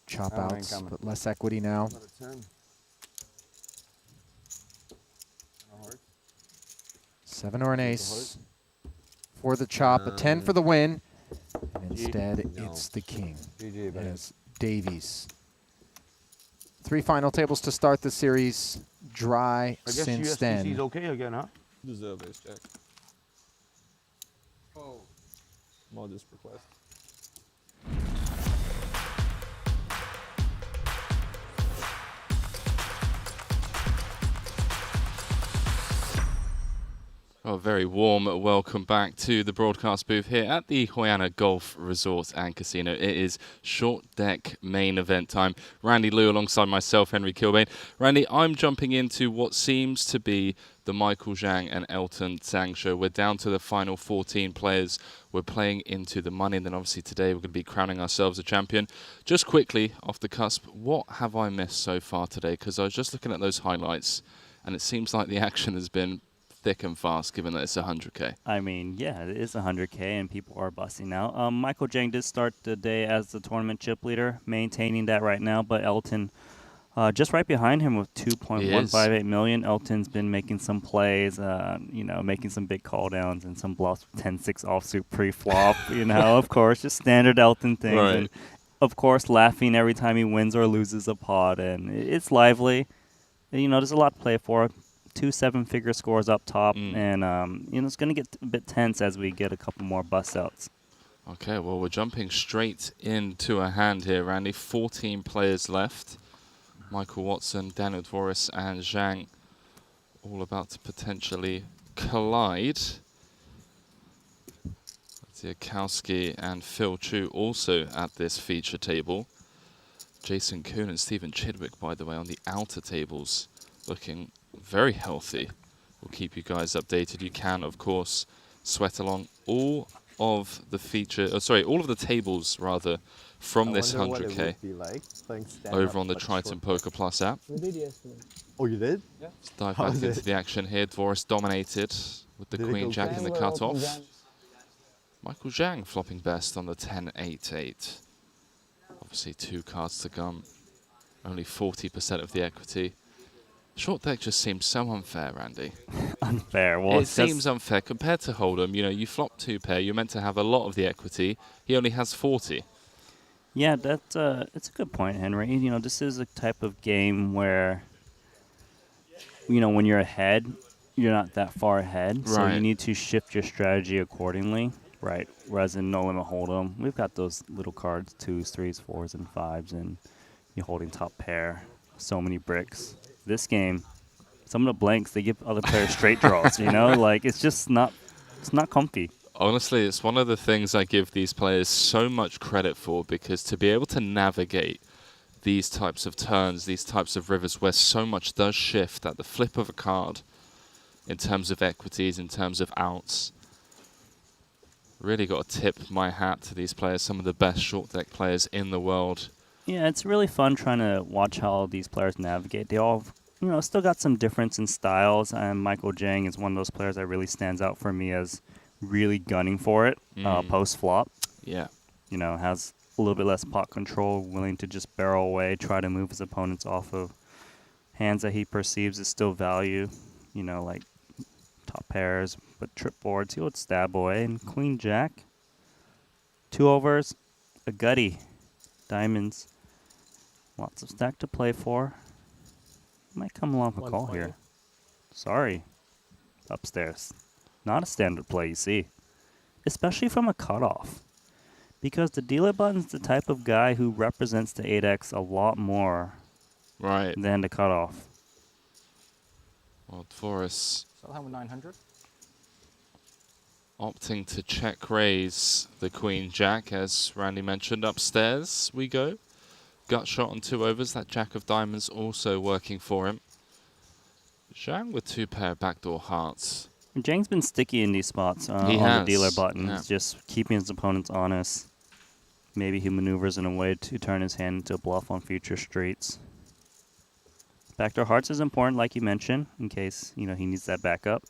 Chop Oh, ain't outs, coming. but less equity now. Not a 10. 7 or an ace for the chop, a 10 for the win. And instead, it's the king GG, buddy. as Davies. 3 final tables to start the series. Dry I guess since USDC then. is okay again, huh? Deserve ace jack. Oh. Modest request. Oh, very warm welcome back to the broadcast booth here at the Hoiana Golf Resort and Casino. It is short deck main event time. Randy Liu alongside myself, Henry Kilbane. Randy, I'm jumping into what seems to be the Michael Zhang and Elton Tsang show. We're down to the final 14 players. We're playing into the money, and then obviously today we're going to be crowning ourselves a champion. Just quickly, off the cusp, what have I missed so far today? Because I was just looking at those highlights, and it seems like the action has been thick and fast, given that it's 100K. I mean, yeah, it is 100K, and people are busting out. Michael Jang did start the day as the tournament chip leader, maintaining that right now, but Elton just right behind him with 2.158 million. Elton's been making some plays, making some big call downs and some bluffs with 10-6 offsuit pre-flop, of course, just standard Elton things. Right. And, of course, laughing every time he wins or loses a pot, and it's lively. There's a lot to play for. 2 7-figure scores up top, and it's going to get a bit tense as we get a couple more bust outs. Okay, well, we're jumping straight into a hand here, Randy. 14 players left. Michael Watson, Daniel Dvoris, and Zhang all about to potentially collide. Ziakowski and Phil Chu also at this feature table. Jason Kuhn and Stephen Chidwick, by the way, on the outer tables, looking very healthy. We'll keep you guys updated. You can, of course, sweat along all of the all of the tables rather from this 100K over on the Triton Poker Plus app. We did yesterday. Oh, you did? Yeah. Let's dive back into the action here. Dvoris dominated with the Queen Jack in the cutoff. Michael Zhang flopping best on the 10-8-8. Obviously 2 cards to come. Only 40% of the equity. Short deck just seems so unfair, Randy. Unfair. Well, it seems unfair compared to Hold'em. You flop 2 pair. You're meant to have a lot of the equity. He only has 40. Yeah, it's a good point, Henry. This is a type of game where, when you're ahead, you're not that far ahead. So you need to shift your strategy accordingly, right? Whereas in No Limit Hold'em, we've got those little cards, 2s, 3s, 4s, and 5s, and you're holding top pair, so many bricks. This game, some of the blanks, they give other players straight draws, Like, it's just not comfy. Honestly, it's one of the things I give these players so much credit for, because to be able to navigate these types of turns, these types of rivers where so much does shift at the flip of a card in terms of equities, in terms of outs, really got to tip my hat to these players, some of the best short deck players in the world. Yeah, it's really fun trying to watch how these players navigate. They all, still got some difference in styles, and Michael Jang is one of those players that really stands out for me as really gunning for it post-flop. Yeah. Has a little bit less pot control, willing to just barrel away, try to move his opponents off of hands that he perceives as still value, like top pairs, but trip boards. He would stab away, and Queen Jack, 2 overs, a gutty, diamonds. Lots of stack to play for. Might come along for a call here. Sorry. Upstairs. Not a standard play, you see. Especially from a cutoff. Because the dealer button's the type of guy who represents the 8X a lot more than the cutoff. Well, Dvoris So how 900? opting to check raise the Queen Jack, as Randy mentioned. Upstairs we go. Gut shot on 2 overs. That Jack of Diamonds also working for him. Zhang with 2 pair backdoor hearts. Zhang's been sticky in these spots He on the has, dealer button. yeah. He's just keeping his opponents honest. Maybe he maneuvers in a way to turn his hand into a bluff on future streets. Backdoor hearts is important, like you mentioned, in case he needs that backup.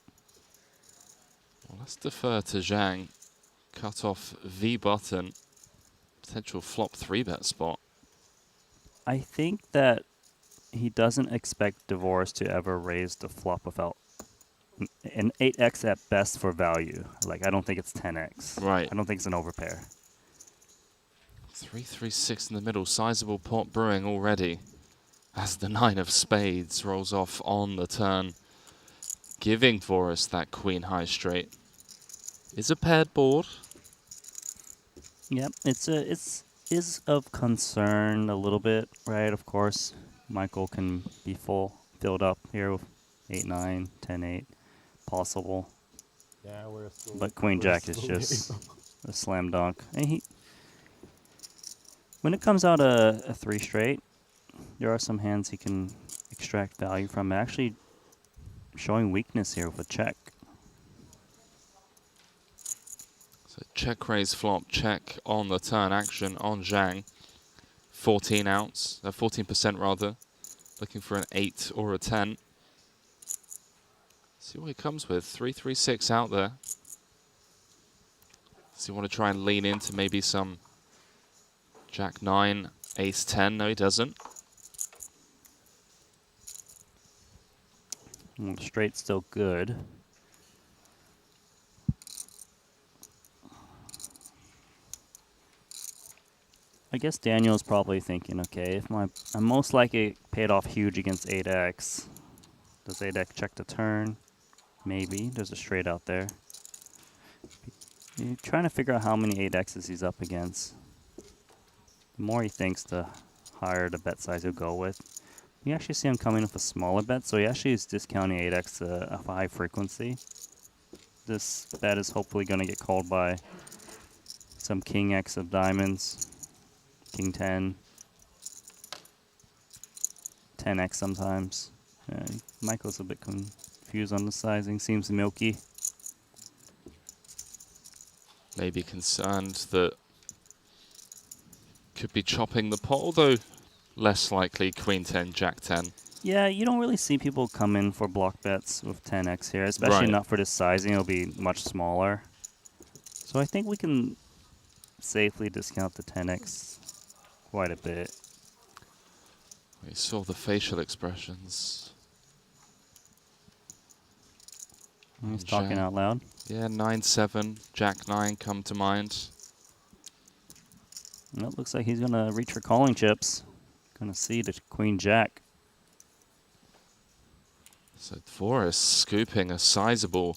Well, let's defer to Zhang. Cut off V button. Potential flop 3-bet spot. I think that he doesn't expect Divorce to ever raise the flop without an 8x at best for value. Like, I don't think it's 10x. Right. I don't think it's an overpair. 3-3-6 in the middle. Sizable pot brewing already. As the 9 of spades rolls off on the turn. Giving Dvoris that queen high straight. Is a paired board. Yep, it is of concern a little bit, right? Of course, Michael can be filled up here with 8-9, 10-8 possible. Yeah, we're still. But Queen Jack is just a slam dunk. And when it comes out a 3 straight, there are some hands he can extract value from. Actually, showing weakness here with a check. So check raise flop, check on the turn action on Zhang. 14% rather. Looking for an 8 or a 10. See what he comes with. 3-3-6 out there. Does he want to try and lean into maybe some Jack 9, Ace 10? No, he doesn't. Straight's still good. I guess Daniel's probably thinking, okay, if I'm most likely paid off huge against 8x. Does 8x check the turn? Maybe. There's a straight out there. You're trying to figure out how many 8x's he's up against. The more he thinks, the higher the bet size he'll go with. You actually see him coming with a smaller bet, so he actually is discounting 8x to a high frequency. This bet is hopefully going to get called by some King X of diamonds, King 10, 10x sometimes. Michael's a bit confused on the sizing, seems milky. Maybe concerned that could be chopping the pot, although less likely Queen 10, Jack 10. Yeah, you don't really see people come in for block bets with 10x here, especially not for this sizing. It'll be much smaller. So I think we can safely discount the 10x quite a bit. We saw the facial expressions. He's talking out loud. Yeah, 9-7, Jack 9 come to mind. Well, it looks like he's going to reach for calling chips. Going to see the Queen Jack. So Dvoris scooping a sizable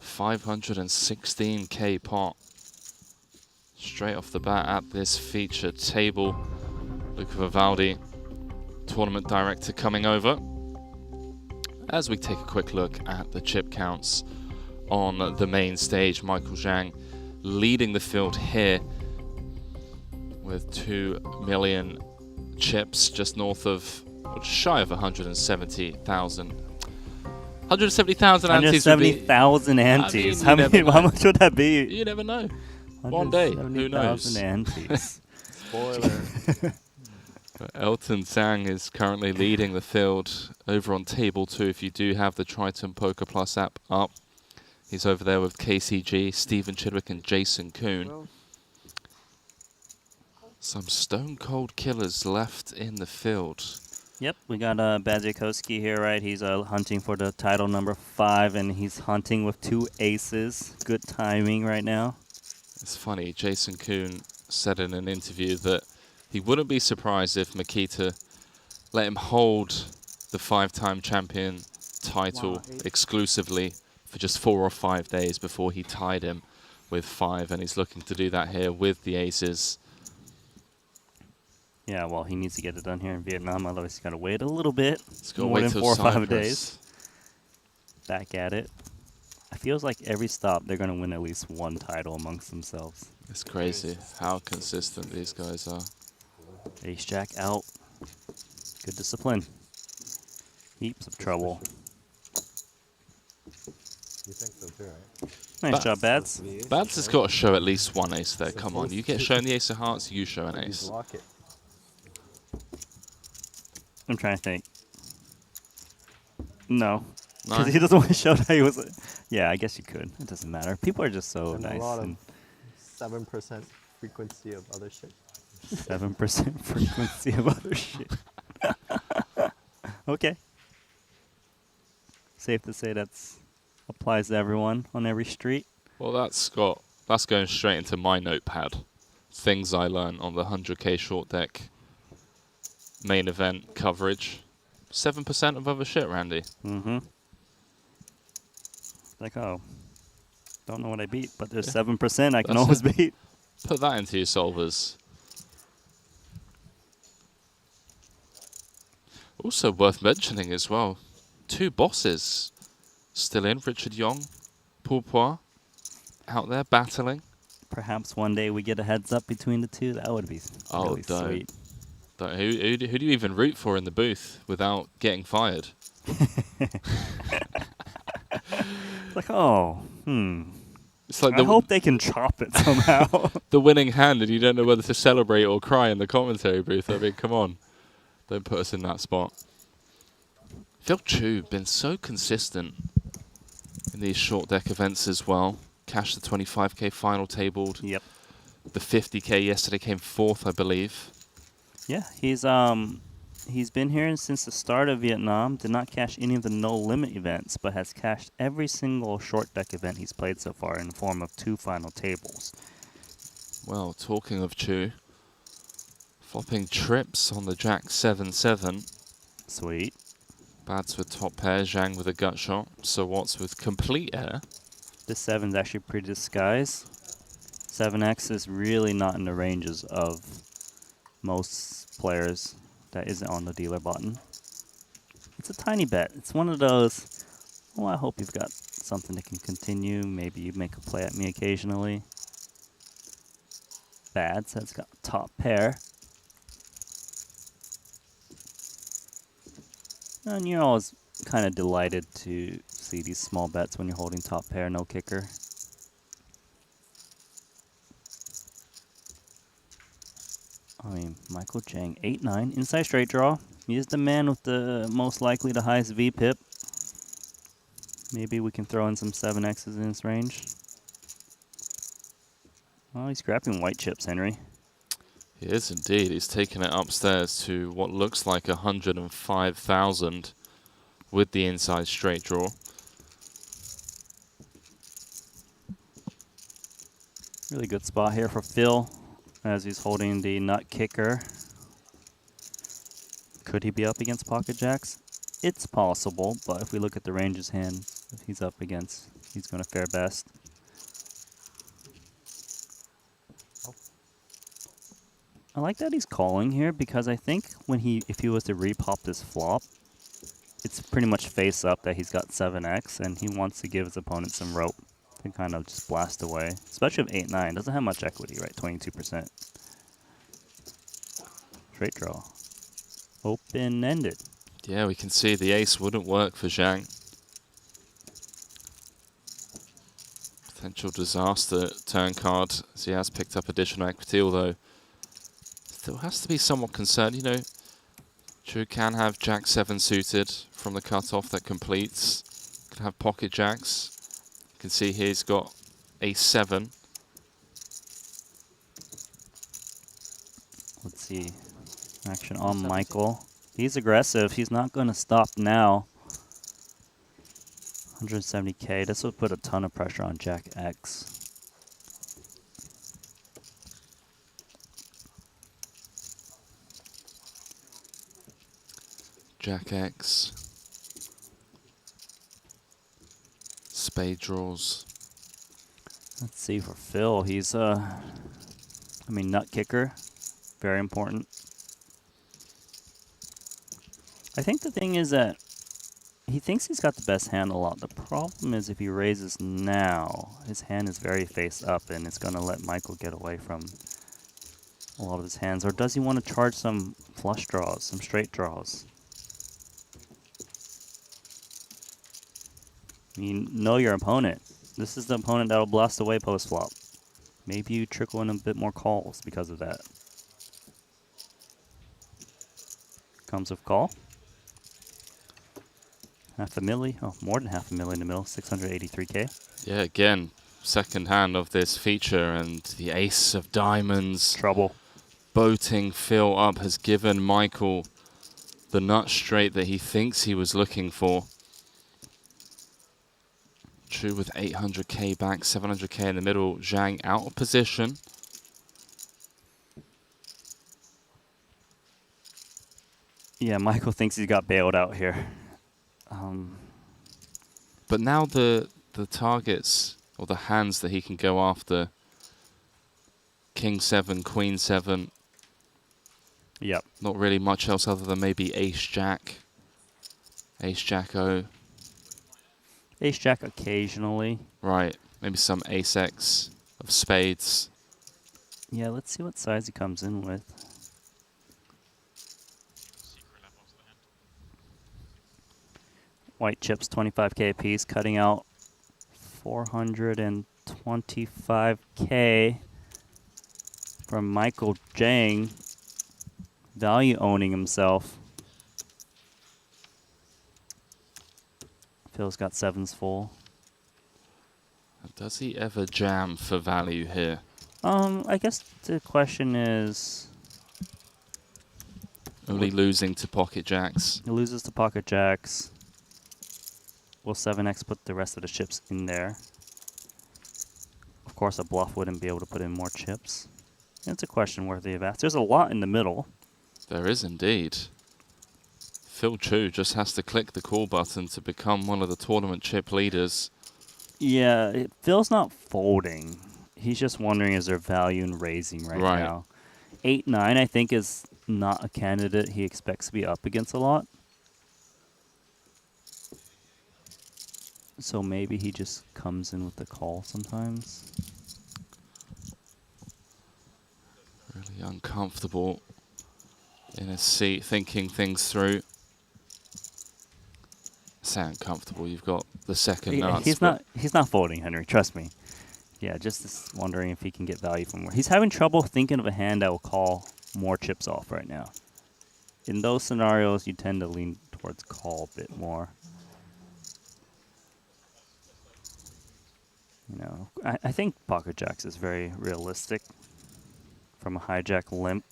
516k pot. Straight off the bat at this featured table. Luca Vivaldi, tournament director, coming over. As we take a quick look at the chip counts on the main stage, Michael Zhang leading the field here with 2 million chips, just north of, shy of 170,000. 170,000 antes. 170,000 antes. How much would that be? You never know. One day, who knows? 170,000 antes. Spoiler. Elton Zhang is currently leading the field over on table 2. If you do have the Triton Poker Plus app up, he's over there with KCG, Stephen Chidwick, and Jason Kuhn. Some stone cold killers left in the field. Yep, we got Badziakowski here, right? He's hunting for the title number 5, and he's hunting with 2 aces. Good timing right now. It's funny, Jason Kuhn said in an interview that he wouldn't be surprised if Makita let him hold the 5-time champion title exclusively for just 4 or 5 days before he tied him with 5, and he's looking to do that here with the aces. Yeah, well, he needs to get it done here in Vietnam, otherwise he's got to wait a little bit. He's got to more wait than till 4 or 5 Cyprus. days. Back at it. It feels like every stop they're going to win at least one title amongst themselves. It's crazy how consistent these guys are. Ace Jack out. Good discipline. Heaps of trouble. Nice job, Bads. Bads has got to show at least one ace there. Come on, you get shown the ace of hearts, you show an ace. I'm trying to think. No. No? Because he doesn't want to show that he was. Yeah, I guess you could. It doesn't matter. People are just so And nice. a lot and of 7% frequency of other shit. 7% frequency of other shit. Okay. Safe to say that's applies to everyone on every street. Well, that's going straight into my notepad. Things I learned on the 100k short deck main event coverage. 7% of other shit, Randy. Mm-hmm. Like, oh, don't know what I beat, but there's 7% I can That's always it. beat. Put that into your solvers. Also worth mentioning as well, 2 bosses still in. Richard Young, Pourpois, out there battling. Perhaps one day we get a heads up between the two. That would be really sweet. Who do you even root for in the booth without getting fired? Like, oh, It's like I hope they can chop it somehow. the winning hand, and you don't know whether to celebrate or cry in the commentary booth. I mean, come on. Don't put us in that spot. Phil Chu been so consistent in these short deck events as well. Cashed the 25k final tabled. Yep. The 50k yesterday came 4th, I believe. Yeah, he's been here since the start of Vietnam. Did not cash any of the no limit events, but has cashed every single short deck event he's played so far in the form of 2 final tables. Well, talking of Chu, flopping trips on the Jack 7-7. Sweet. Bads with top pair, Zhang with a gut shot, so Watts with complete air. This 7's actually pretty disguised. 7x is really not in the ranges of most players that isn't on the dealer button. It's a tiny bet. It's one of those, oh, I hope you've got something that can continue. Maybe you make a play at me occasionally. Bads has got top pair. And you're always kind of delighted to see these small bets when you're holding top pair, no kicker. I mean, Michael Chang, 8-9, inside straight draw. He is the man with the most likely the highest VPIP. Maybe we can throw in some 7Xs in this range. Oh, he's grabbing white chips, Henry. He is indeed. He's taken it upstairs to what looks like 105,000 with the inside straight draw. Really good spot here for Phil as he's holding the nut kicker. Could he be up against pocket jacks? It's possible, but if we look at the ranges hand that he's up against, he's going to fare best. I like that he's calling here because I think if he was to repop this flop, it's pretty much face up that he's got 7x and he wants to give his opponent some rope to kind of just blast away. Especially with 8-9, doesn't have much equity, right? 22%. Straight draw. Open-ended. Yeah, we can see the ace wouldn't work for Zhang. Potential disaster turn card as he has picked up additional equity, although still has to be somewhat concerned. You know, Chu can have Jack 7 suited from the cutoff that completes. Can have pocket jacks. You can see here he's got ace 7. Let's see. Action on Michael. He's aggressive. He's not going to stop now. 170k. This would put a ton of pressure on Jack X. Jack X. Spade draws. Let's see for Phil. He's nut kicker. Very important. I think the thing is that he thinks he's got the best hand a lot. The problem is if he raises now, his hand is very face up and it's going to let Michael get away from a lot of his hands. Or does he want to charge some flush draws, some straight draws? You know your opponent. This is the opponent that'll blast away post flop. Maybe you trickle in a bit more calls because of that. Comes with call. Half a milli. Oh, more than half a milli in the middle. 683K. Yeah, again, second hand of this feature, and the ace of diamonds. Trouble. Boating Phil up has given Michael the nut straight that he thinks he was looking for. True with 800k back, 700k in the middle. Zhang out of position. Yeah, Michael thinks he got bailed out here. But now the targets, or the hands that he can go after, King 7, Queen 7. Yep. Not really much else other than maybe Ace Jack. Ace Jack O. Ace Jack occasionally. Right. Maybe some Ace X of spades. Yeah, let's see what size he comes in with. White chips, 25k a piece, cutting out 425k from Michael Zhang. Value owning himself. Phil's got sevens full. Does he ever jam for value here? I guess the question is... Only losing to pocket jacks. He loses to pocket jacks. Will 7x put the rest of the chips in there? Of course, a bluff wouldn't be able to put in more chips. It's a question worthy of ask. There's a lot in the middle. There is indeed. Phil Chu just has to click the call button to become one of the tournament chip leaders. Yeah, Phil's not folding. He's just wondering, is there value in raising right now? 8-9, I think, is not a candidate he expects to be up against a lot. So maybe he just comes in with the call sometimes. Really uncomfortable in his seat, thinking things through. Say uncomfortable, you've got the second nuts. He's not folding, Henry, trust me. Yeah, just wondering if he can get value from more. He's having trouble thinking of a hand that will call more chips off right now. In those scenarios, you tend to lean towards call a bit more. You know, I think pocket jacks is very realistic. From a hijack limp,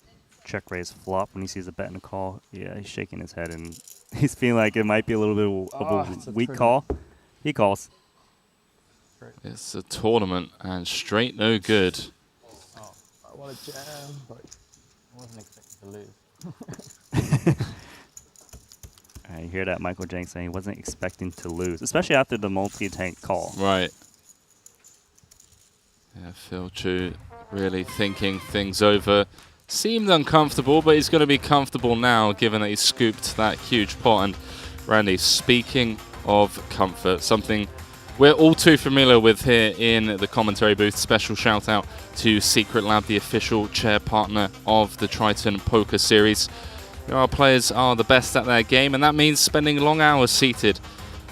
check raise flop when he sees a bet and a call. Yeah, he's shaking his head and he's feeling like it might be a little bit of a weak call. He calls. It's a tournament and straight no good. Oh, I want to jam, but I wasn't expecting to lose. I hear that Michael Zhang saying he wasn't expecting to lose, especially after the multi-tank call. Right. Yeah, Phil Chu really thinking things over. Seemed uncomfortable, but he's going to be comfortable now, given that he scooped that huge pot. And Randy, speaking of comfort, something we're all too familiar with here in the commentary booth. Special shout out to Secret Lab, the official chair partner of the Triton Poker Series. Our players are the best at their game, and that means spending long hours seated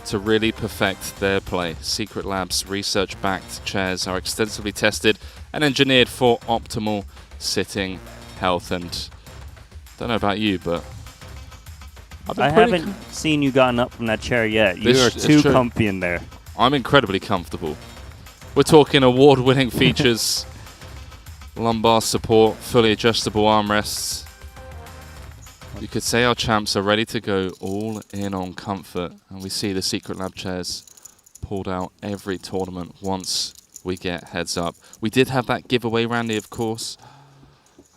to really perfect their play. Secret Lab's research-backed chairs are extensively tested and engineered for optimal sitting health. And don't know about you, but I haven't seen you gotten up from that chair yet. You are too comfy in there. I'm incredibly comfortable. We're talking award-winning features, lumbar support, fully adjustable armrests. You could say our champs are ready to go all in on comfort, and we see the Secret Lab chairs pulled out every tournament once we get heads up. We did have that giveaway, Randy, of course.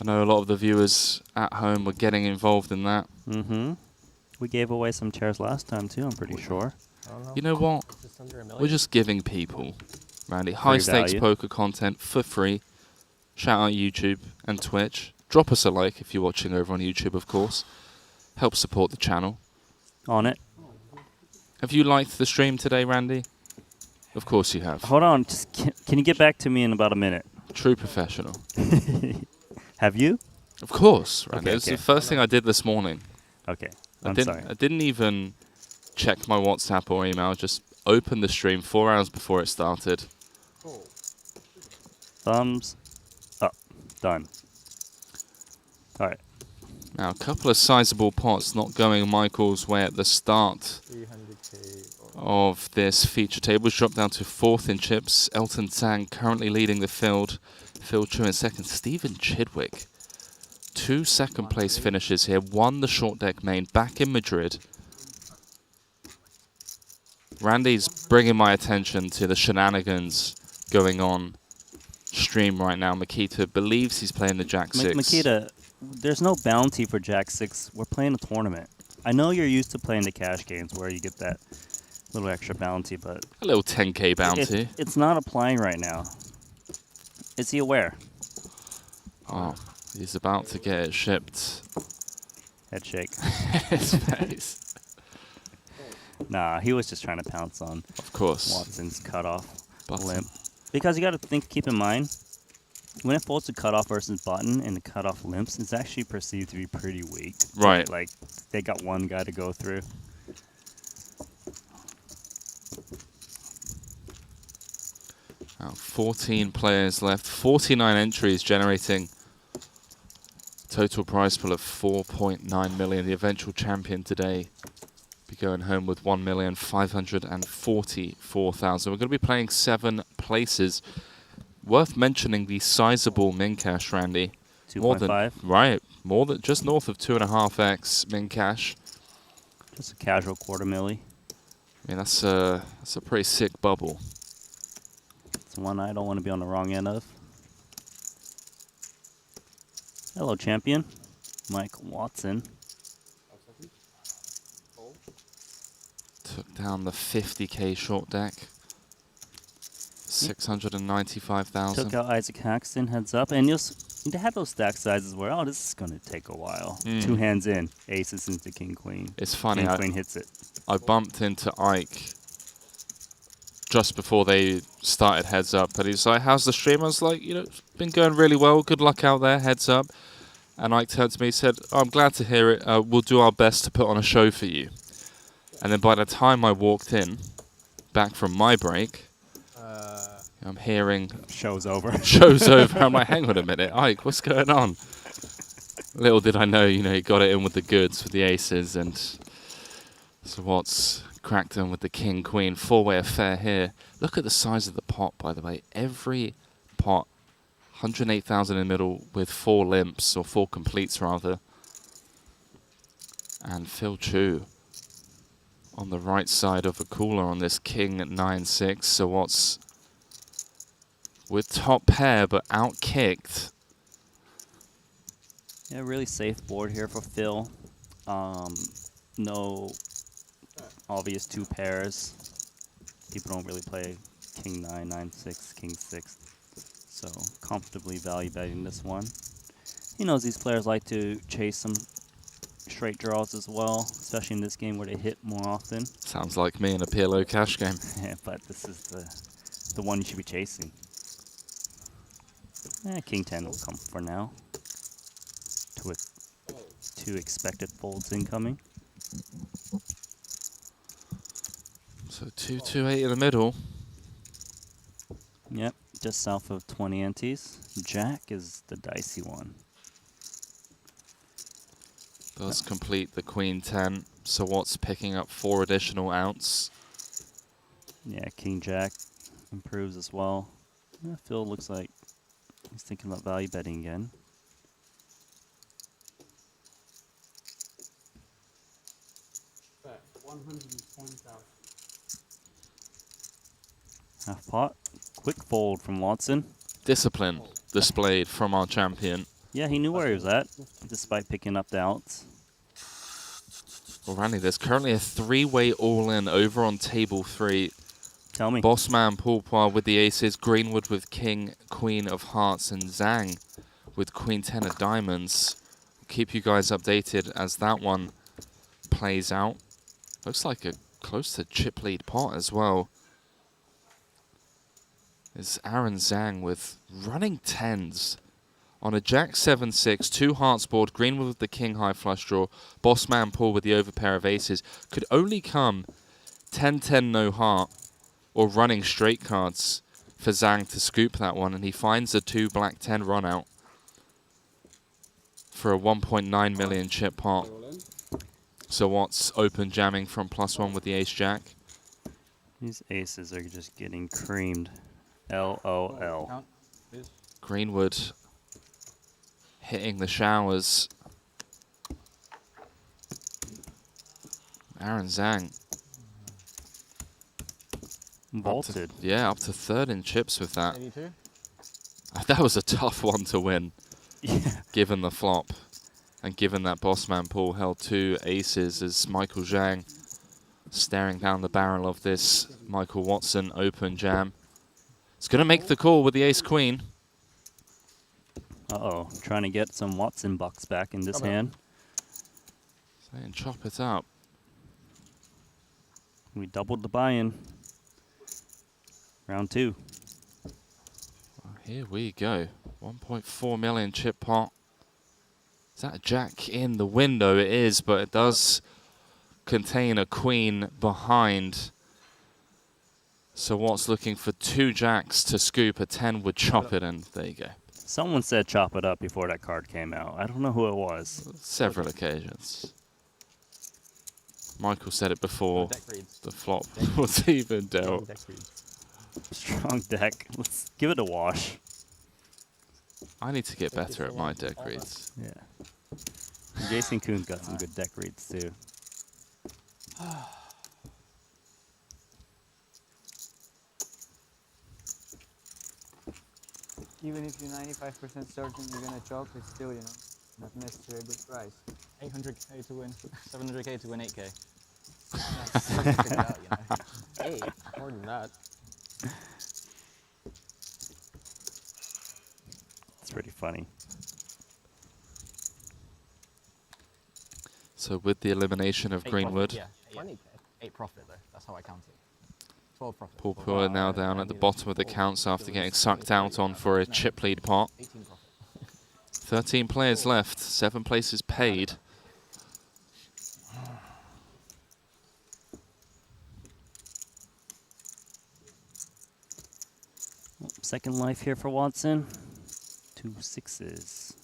I know a lot of the viewers at home were getting involved in that. Mm-hmm. We gave away some chairs last time too, I'm pretty sure. You know what? We're just giving people, Randy, high-stakes poker content for free. Shout out YouTube and Twitch. Drop us a like if you're watching over on YouTube, of course. Help support the channel. On it. Have you liked the stream today, Randy? Of course you have. Hold on. Just can you get back to me in about a minute? True professional. Have you? Of course, Randy. Okay, It's the first thing I did this morning. Okay. I didn't even check my WhatsApp or email. Just opened the stream 4 hours before it started. Thumbs up. Done. All right. Now, a couple of sizable pots not going Michael's way at the start of this feature table. Dropped down to 4th in chips. Elton Tang currently leading the field. Phil Chu in second. Stephen Chidwick. 2 second-place finishes here. Won the short deck main back in Madrid. Randy's bringing my attention to the shenanigans going on stream right now. Makita believes he's playing the Jack 6. Makita, there's no bounty for Jack 6. We're playing a tournament. I know you're used to playing the cash games where you get that little extra bounty, but... A little 10k bounty. It's not applying right now. Is he aware? Oh, he's about to get it shipped. Head shake. His face. Nah, he was just trying to pounce on Of course. Watson's cutoff Button. limp. Because you got to keep in mind, when it falls to cutoff versus button and the cutoff limps, it's actually perceived to be pretty weak. Right. Like, they got one guy to go through. Now 14 players left, 49 entries, generating total prize pool of 4.9 million. The eventual champion today be going home with 1,544,000. We're going to be playing 7 places. Worth mentioning the sizable min cash, Randy. 2.5. Right, more than just north of 2.5x min cash. Just a casual quarter milli. I mean, that's a pretty sick bubble. It's one I don't want to be on the wrong end of. Hello, champion. Mike Watson. Took down the 50k short deck. 695,000. Took out Isaac Haxton, heads up. And you have those stack sizes where, oh, this is going to take a while. 2 hands in, aces into king, queen. It's funny. King, queen hits it. I bumped into Ike just before they started heads up. But he's like, how's the stream? I was like, you know, it's been going really well. Good luck out there, heads up. And Ike turned to me and said, oh, I'm glad to hear it. We'll do our best to put on a show for you. And then by the time I walked in, back from my break, I'm hearing... Show's over. Show's over. I'm like, hang on a minute, Ike, what's going on? Little did I know, you know, he got it in with the goods with the aces, and so Watts cracked in with the king, queen. 4-way affair here. Look at the size of the pot, by the way. Every pot, 108,000 in the middle with 4 limps, or 4 completes rather. And Phil Chu on the right side of a cooler on this king at 9-6. So Watts with top pair, but out-kicked. Yeah, really safe board here for Phil. No obvious 2 pairs. People don't really play king 9, 9-6, king 6. So comfortably value betting this one. He knows these players like to chase some straight draws as well, especially in this game where they hit more often. Sounds like me in a PLO cash game. Yeah, but this is the one you should be chasing. King 10 will come for now. 2 expected folds incoming. So 228 in the middle. Yep, just south of 20 antes. Jack is the dicey one. Does complete the queen 10. So Watts picking up 4 additional outs. Yeah, king jack improves as well. Yeah, Phil looks like he's thinking about value betting again. Half pot. Quick fold from Watson. Discipline displayed from our champion. Yeah, he knew where he was at, despite picking up the outs. Well, Randy, there's currently a 3-way all-in over on table 3. Tell me. Bossman Paulpoir with the aces, Greenwood with king, queen of hearts, and Zhang with queen 10 of diamonds. Keep you guys updated as that one plays out. Looks like a close to chip lead pot as well. It's Aaron Zhang with running 10s. On a jack 7-6, 2 hearts board, Greenwood with the king high flush draw, Bossman Paul with the overpair of aces. Could only come 10-10 no heart, or running straight cards for Zhang to scoop that one, and he finds a 2 black 10 run out for a 1.9 million chip pot. So what's open jamming from +1 with the ace jack? These aces are just getting creamed. LOL. Greenwood hitting the showers. Aaron Zhang. Vaulted. Up to third in chips with that. That was a tough one to win, given the flop. And given that Bossman pool held 2 aces as Michael Zhang staring down the barrel of this Michael Watson open jam. It's going to make the call with the ace-queen. Uh-oh, trying to get some Watson bucks back in this hand. Saying chop it up. We doubled the buy-in. Round 2. Well, here we go. 1.4 million chip pot. Is that a jack in the window? It is, but it does contain a queen behind. So Watt's looking for 2 jacks to scoop. A 10 would chop it, and there you go. Someone said chop it up before that card came out. I don't know who it was. Several occasions. Michael said it before the flop was even dealt. Strong deck. Let's give it a wash. I need to get better at my deck reads. Yeah. Jason Kuhn's got some good deck reads too. Even if you're 95% certain you're gonna chop, it's still, you know, not necessarily a good price. 800k to win, 700k to win 8k. Hey, more than that. It's pretty funny. So with the elimination of Greenwood, 8 profit though, that's how I count it. 12 profit. Paul Pua now down at the bottom of the counts after getting sucked out on for a chip lead pot. 18 profit. 13 players left, 7 places paid. Second life here for Watson. 2 6s.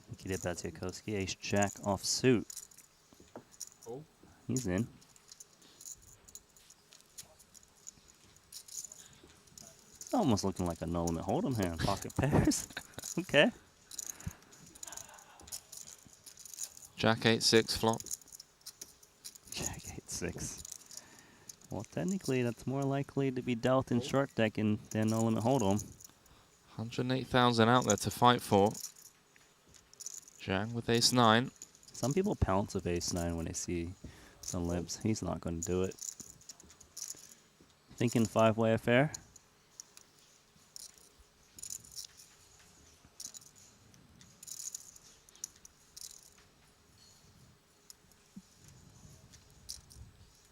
Nikita Batsiakowski, ace jack off suit. He's in. It's almost looking like a no limit hold'em hand. Pocket pairs. Okay. Jack 8-6 flop. Jack 8-6. Well, technically, that's more likely to be dealt in short decking than no limit hold'em. 108,000 out there to fight for. Zhang with ace-9. Some people pounce with ace-9 when they see some limps. He's not going to do it. Thinking 5-way affair.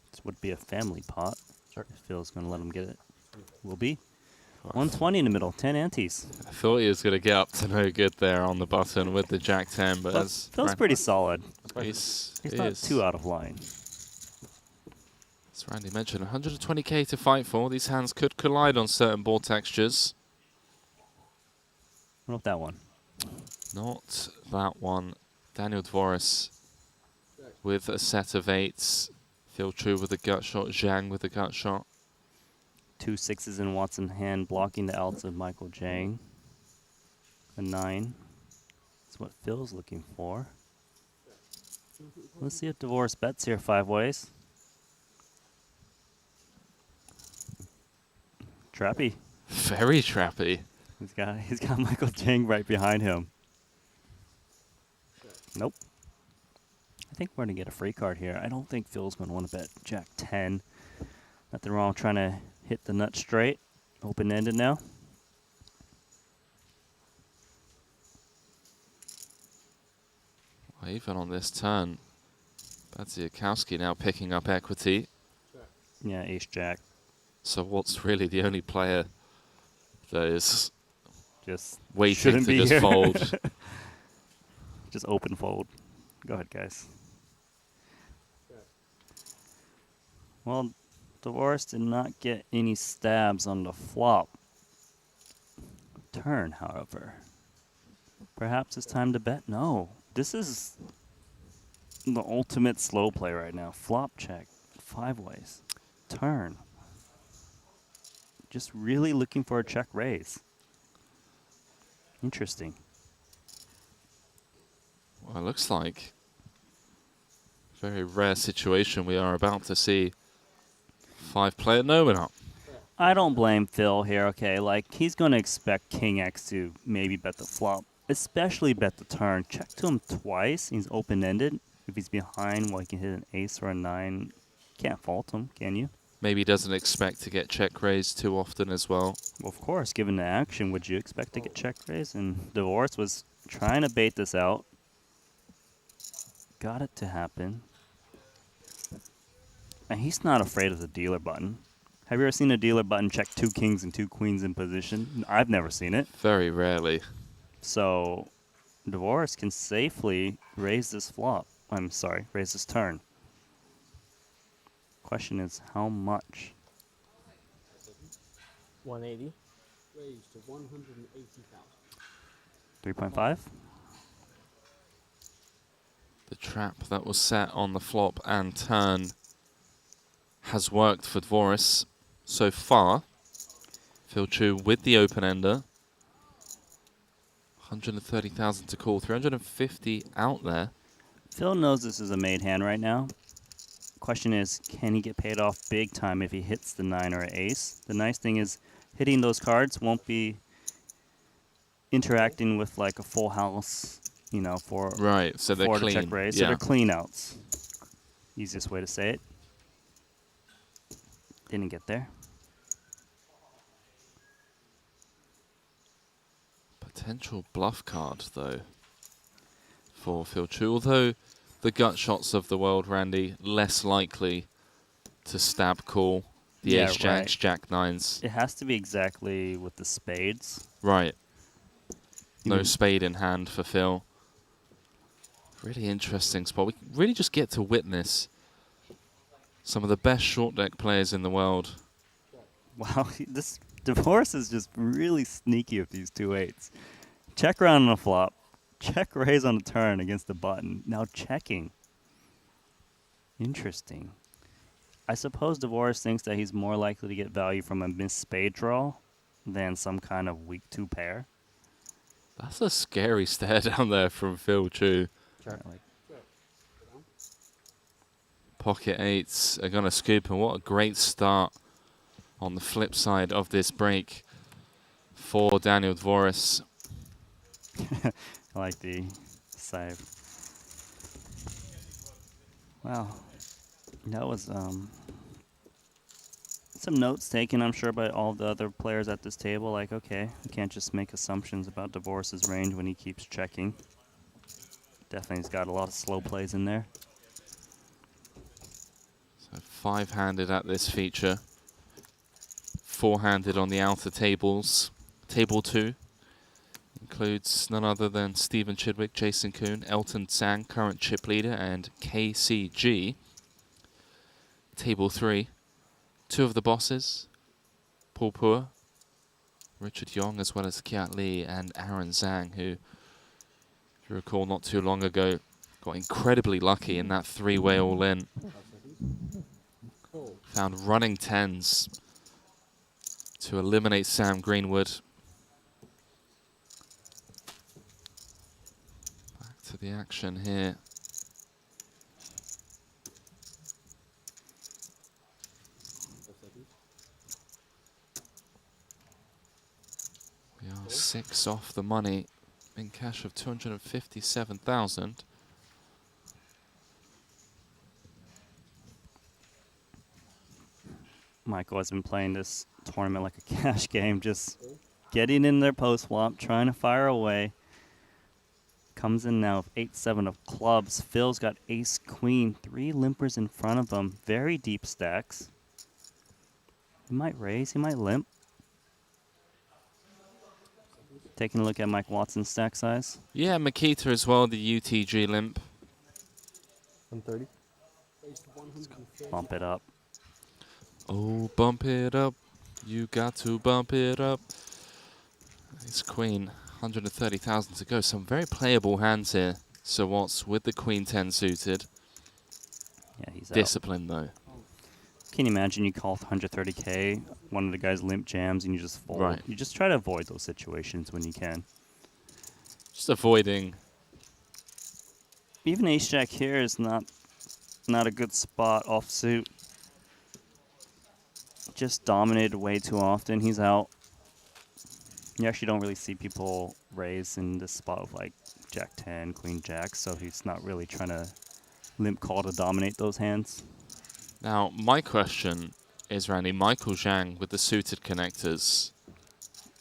This would be a family pot. Sure. If Phil's going to let him get it. Will be. 120 in the middle, 10 antes. I thought he was going to get up to no good there on the button with the Jack 10, but as Phil's pretty solid. He's not too out of line. As Randy mentioned, 120k to fight for. These hands could collide on certain board textures. Not that one. Not that one. Daniel Dvoris with a set of 8s. Phil Chu with a gut shot. Zhang with a gut shot. 2 6s in Watson hand, blocking the outs of Michael Jang. A 9. That's what Phil's looking for. Let's see if Divorce bets here 5 ways. Trappy. Very trappy. He's got Michael Jang right behind him. Nope. I think we're gonna get a free card here. I don't think Phil's gonna want to bet Jack 10. Nothing wrong trying to hit the nut straight. Open-ended now. Well, even on this turn, Badziakowski now picking up equity. Yeah, ace-jack. So what's really the only player that is just waiting to just here. fold? Just open fold. Go ahead, guys. Well, Dolores did not get any stabs on the flop. Turn, however. Perhaps it's time to bet. No. This is the ultimate slow play right now. Flop check. 5 ways. Turn. Just really looking for a check raise. Interesting. Well, it looks like a very rare situation. We are about to see 5-player no one up. I don't blame Phil here, okay? Like, he's going to expect King X to maybe bet the flop, especially bet the turn. Check to him twice. He's open-ended. If he's behind, well, he can hit an ace or a 9. Can't fault him, can you? Maybe he doesn't expect to get check raised too often as well. Well, of course, given the action, would you expect to get check raised? And Divorce was trying to bait this out. Got it to happen. And he's not afraid of the dealer button. Have you ever seen a dealer button check 2 kings and 2 queens in position? I've never seen it. Very rarely. So, Divorce can safely raise this flop. I'm sorry, raise this turn. Question is, how much? 180. Raised to 180,000. 3.5? The trap that was set on the flop and turn has worked for Dvoris so far. Phil Chu with the open-ender. 130,000 to call, 350 out there. Phil knows this is a made hand right now. Question is, can he get paid off big time if he hits the 9 or ace? The nice thing is, hitting those cards won't be interacting with like a full house, you know, for right. So they're for clean. The check raise. Yeah. So they're clean outs. Easiest way to say it. Didn't get there. Potential bluff card though for Phil Chu. Although the gut shots of the world, Randy, less likely to stab call the ace jacks, jack nines. It has to be exactly with the spades. Right. No Even spade in hand for Phil. Really interesting spot. We really just get to witness some of the best short deck players in the world. Wow, this Divorce is just really sneaky with these 2-8s. Check round on a flop. Check raise on a turn against the button. Now checking. Interesting. I suppose Divorce thinks that he's more likely to get value from a missed spade draw than some kind of weak 2 pair. That's a scary stare down there from Phil Chu. Pocket 8s are going to scoop, and what a great start on the flip side of this break for Daniel Dvoris. I like the save. Wow. That was some notes taken, I'm sure, by all the other players at this table. Like, okay, we can't just make assumptions about Divorce's range when he keeps checking. Definitely has got a lot of slow plays in there. So 5-handed at this feature. 4-handed on the outer tables. Table 2 includes none other than Stephen Chidwick, Jason Kuhn, Elton Tsang, current chip leader, and KCG. Table 3, 2 of the bosses, Paul Pua, Richard Yong, as well as Kiat Lee and Aaron Zhang, who, if you recall, not too long ago, got incredibly lucky in that 3-way all-in. Found running 10s to eliminate Sam Greenwood. Back to the action here. We are 6 off the money in cash of 257,000. Michael has been playing this tournament like a cash game, just getting in their post flop, trying to fire away. Comes in now with 8-7 of clubs. Phil's got ace queen, 3 limpers in front of him, very deep stacks. He might raise, he might limp. Taking a look at Mike Watson's stack size. Yeah, Makita as well, the UTG limp. 130. Bump it up. Oh, bump it up. You got to bump it up. It's queen. 130,000 to go. Some very playable hands here. So what's with the queen 10 suited? Yeah, he's out. Discipline, though. Can you imagine you call 130K, one of the guys limp jams, and you just fold? Right. You just try to avoid those situations when you can. Just avoiding. Even ace-jack here is not a good spot offsuit. Just dominated way too often. He's out. You actually don't really see people raise in this spot of like Jack 10, Queen Jack, so he's not really trying to limp call to dominate those hands. Now, my question is, Randy, Michael Zhang with the suited connectors,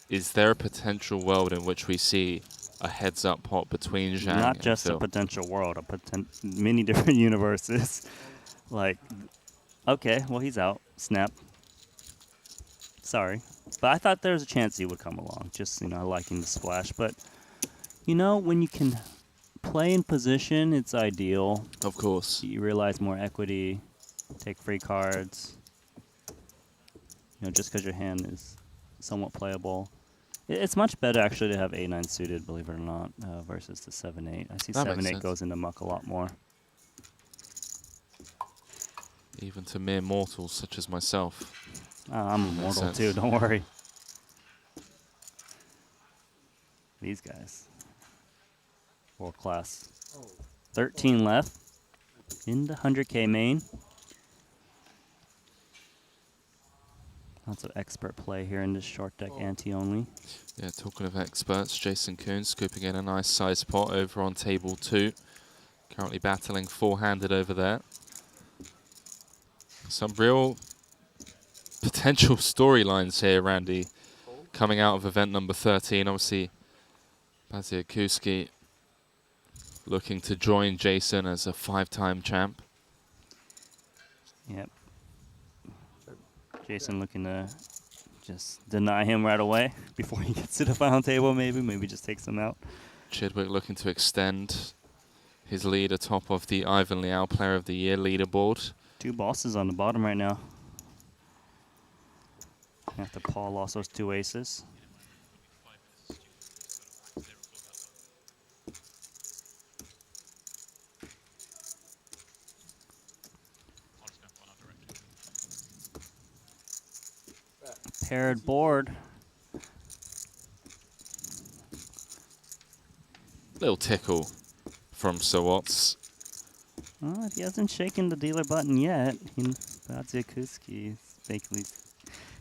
is there a potential world in which we see a heads-up pot between Zhang Not and just Phil? a potential world, many different universes. Like, okay, well, he's out. Snap. Sorry. But I thought there was a chance he would come along, just, liking the splash. But, when you can play in position, it's ideal. Of course. You realize more equity, take free cards. Just because your hand is somewhat playable. It's much better, actually, to have 8-9 suited, believe it or not, versus the 7-8. I see That makes 7-8 sense. goes into muck a lot more. Even to mere mortals such as myself. I'm immortal too, don't worry. These guys. World class. 13 left. In the 100K main. Lots of expert play here in this short deck ante only. Yeah, talking of experts, Jason Kuhn scooping in a nice size pot over on table 2. Currently battling four-handed over there. Some real potential storylines here, Randy, coming out of event number 13. Obviously, Baziakuski looking to join Jason as a 5-time champ. Yep. Jason looking to just deny him right away before he gets to the final table, maybe just takes him out. Chidwick looking to extend his lead atop of the Ivan Liao Player of the Year leaderboard. 2 bosses on the bottom right now. After Paul lost those 2 aces. Paired board. Little tickle from Sir Watts. Well, he hasn't shaken the dealer button yet. Baziakuski is basically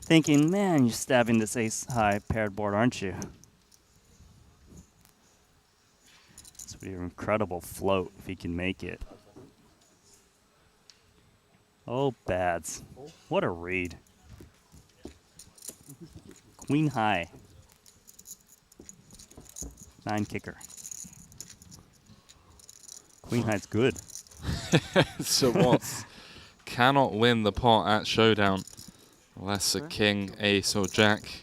thinking, man, you're stabbing this ace-high paired board, aren't you? This would be an incredible float if he can make it. Oh, Bads. What a read. Queen high. 9 kicker. Queen high's good. Sir Watts cannot win the pot at showdown unless a king, ace or jack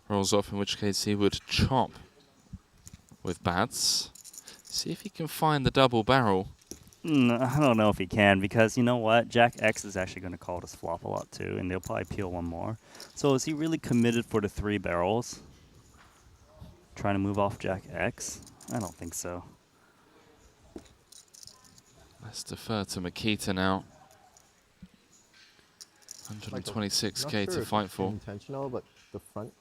rolls off, in which case he would chop with Bads. See if he can find the double barrel. I don't know if he can, because you know what? Jack X is actually going to call this flop a lot too, and they'll probably peel one more. So is he really committed for the 3 barrels? Trying to move off Jack X? I don't think so. Let's defer to Makita now. 126K to fight for. Intentional, but the front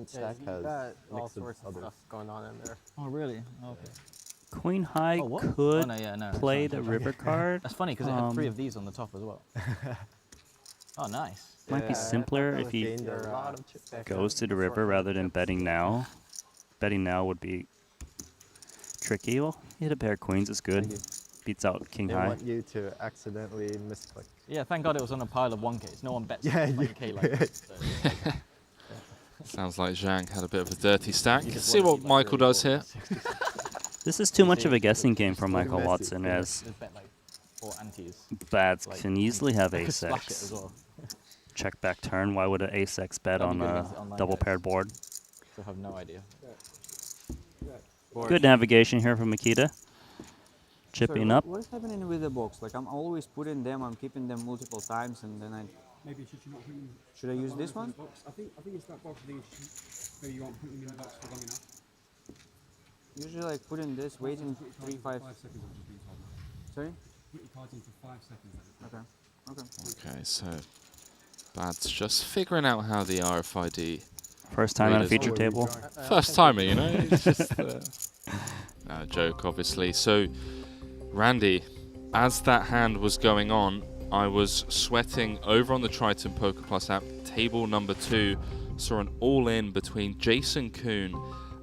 stack has all mixed with sorts of others. stuff going on in there. Oh, really? Okay. Queen high what? could Oh, no, it's play not the touching. river card. That's funny because it had 3 of these on the top as well. Oh, nice. Might be simpler if he goes to the river rather than betting now. Betting now would be tricky. Well, hit a pair of queens is good. Beats out king They high. want you to accidentally misclick. Yeah, thank God it was on a pile of 1Ks. No one bets Yeah, 20K like this. So. Sounds like Zhang had a bit of a dirty stack. Let's see what Michael does here. This is too much of a guessing game for Michael Watson, as Bads can easily have ace X. Check back turn. Why would an ace X bet on a double paired board? I have no idea. Good navigation here from Makita. Chipping Sorry, up. What is happening with the box? Like I'm always putting them, I'm keeping them multiple times, and then Maybe should you not put them? Should I use this one? Box? I think it's that box. I think maybe you aren't putting them in the box for long enough. Usually, like put in this, wait in 3-5. 5 seconds. I've just been told. Sorry? Put your cards in for 5 seconds. Okay. Okay. Okay, so Bad's just figuring out how the RFID. First time on a readers feature work. table. First timer, you know. It's just a joke, obviously. So, Randy, as that hand was going on, I was sweating over on the Triton Poker Plus app. Table number 2 saw an all-in between Jason Kuhn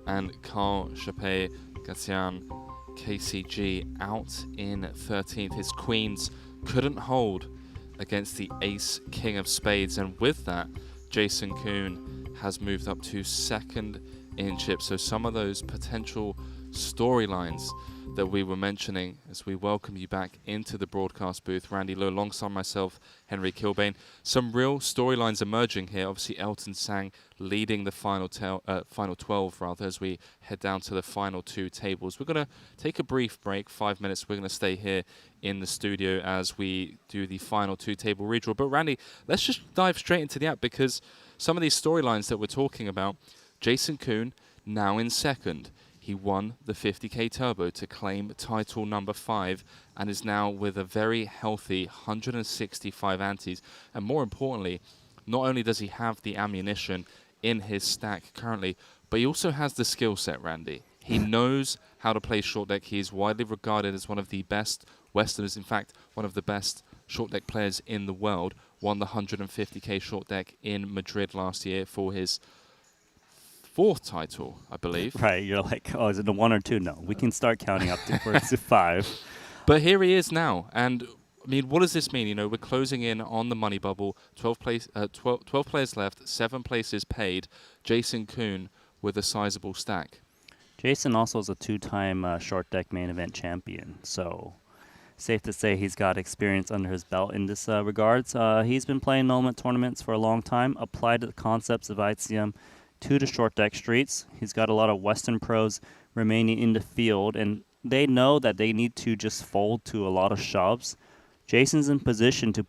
and Carl Chappé Gatian. KCG out in 13th. His queens couldn't hold against the ace king of spades, and with that, Jason Kuhn has moved up to second in chips. So some of those potential storylines that we were mentioning as we welcome you back into the broadcast booth, Randy Lowe alongside myself, Henry Kilbane. Some real storylines emerging here. Obviously, Elton Sang leading the final 12 rather, as we head down to the final 2 tables. We're going to take a brief break, 5 minutes. We're going to stay here in the studio as we do the final 2 table redraw. But Randy, let's just dive straight into the app, because some of these storylines that we're talking about, Jason Kuhn now in second. He won the 50k Turbo to claim title number 5 and is now with a very healthy 165 antes. And more importantly, not only does he have the ammunition in his stack currently, but he also has the skill set, Randy. He knows how to play short deck. He is widely regarded as one of the best Westerners, in fact, one of the best short deck players in the world. Won the 150k short deck in Madrid last year for his 4th title, I believe. Right, you're like, oh, is it a 1 or 2? No, we can start counting up to 5. But here he is now, and I mean, what does this mean? You know, we're closing in on the money bubble. 12 players left, 7 places paid. Jason Kuhn with a sizable stack. Jason also is a 2-time short deck main event champion, so safe to say he's got experience under his belt in this regards. He's been playing moment tournaments for a long time, applied the concepts of ICM to the short deck streets. He's got a lot of Western pros remaining in the field, and they know that they need to just fold to a lot of shoves. Jason's in position to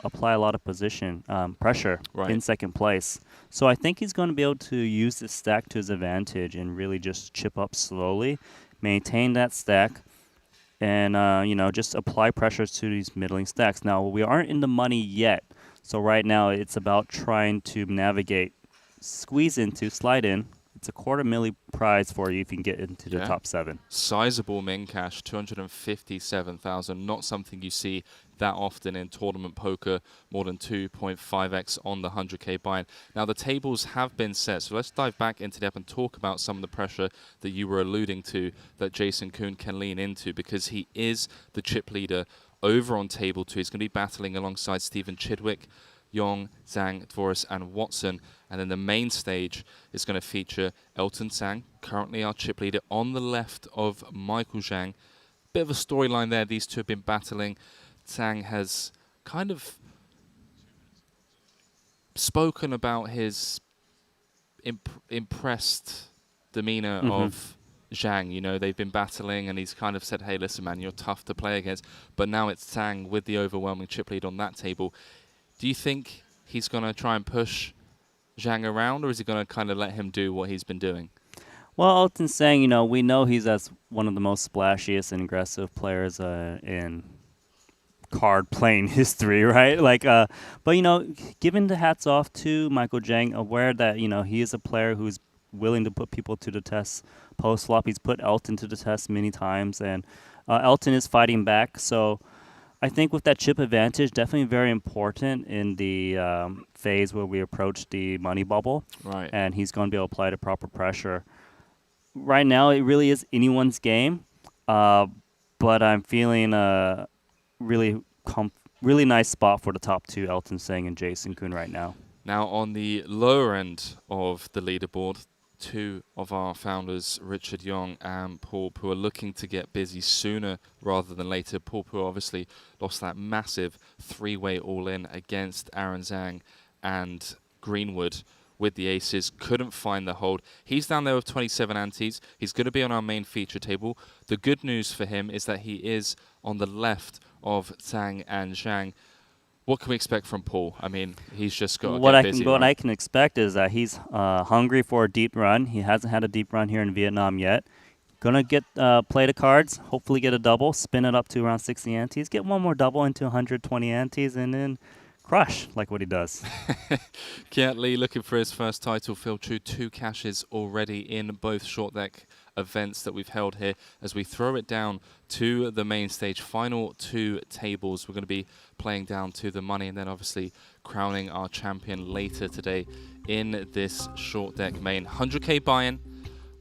apply a lot of pressure in second place. So I think he's going to be able to use this stack to his advantage and really just chip up slowly, maintain that stack, and just apply pressures to these middling stacks. Now, we aren't in the money yet, so right now it's about trying to navigate, slide in. It's a $250,000 prize for you if you can get into the top 7. Sizable min cash, 257,000. Not something you see that often in tournament poker, more than 2.5x on the 100k buy-in. Now, the tables have been set, so let's dive back into the app and talk about some of the pressure that you were alluding to that Jason Kuhn can lean into, because he is the chip leader over on table 2. He's going to be battling alongside Stephen Chidwick, Yong, Zhang, Dvoris, and Watson. And then the main stage is going to feature Elton Sang, currently our chip leader, on the left of Michael Zhang. Bit of a storyline there. These two have been battling. Sang has kind of spoken about his impressed demeanor of Zhang. You know, they've been battling, and he's kind of said, hey, listen, man, you're tough to play against. But now it's Sang with the overwhelming chip lead on that table. Do you think he's going to try and push Zhang around, or is he going to kind of let him do what he's been doing? Well, Elton Sang, we know he's as one of the most splashiest and aggressive players in card playing history, right? But giving the hats off to Michael Zhang, aware that he is a player who's willing to put people to the test post flop. He's put Elton to the test many times, and Elton is fighting back. So I think with that chip advantage, definitely very important in the phase where we approach the money bubble. Right. And he's going to be able to apply the proper pressure. Right now, it really is anyone's game, but I'm feeling a really nice spot for the top 2, Elton Sang and Jason Kuhn right now. Now, on the lower end of the leaderboard, 2 of our founders, Richard Yong and Paul Pu, are looking to get busy sooner rather than later. Paul Pu obviously lost that massive 3-way all-in against Aaron Zhang and Greenwood with the aces. Couldn't find the hold. He's down there with 27 antes. He's going to be on our main feature table. The good news for him is that he is on the left of Zhang and Zhang. What can we expect from Paul? I mean, he's just got to What get I busy, can what right? I can expect is that he's hungry for a deep run. He hasn't had a deep run here in Vietnam yet. Gonna get play the cards. Hopefully get a double. Spin it up to around 60 antes. Get one more double into 120 antes, and then crush like what he does. Kiat Lee looking for his first title. Phil Chu, 2 cashes already in both short deck events that we've held here. As we throw it down to the main stage, final 2 tables. We're going to be playing down to the money and then obviously crowning our champion later today in this short deck main. 100k buy-in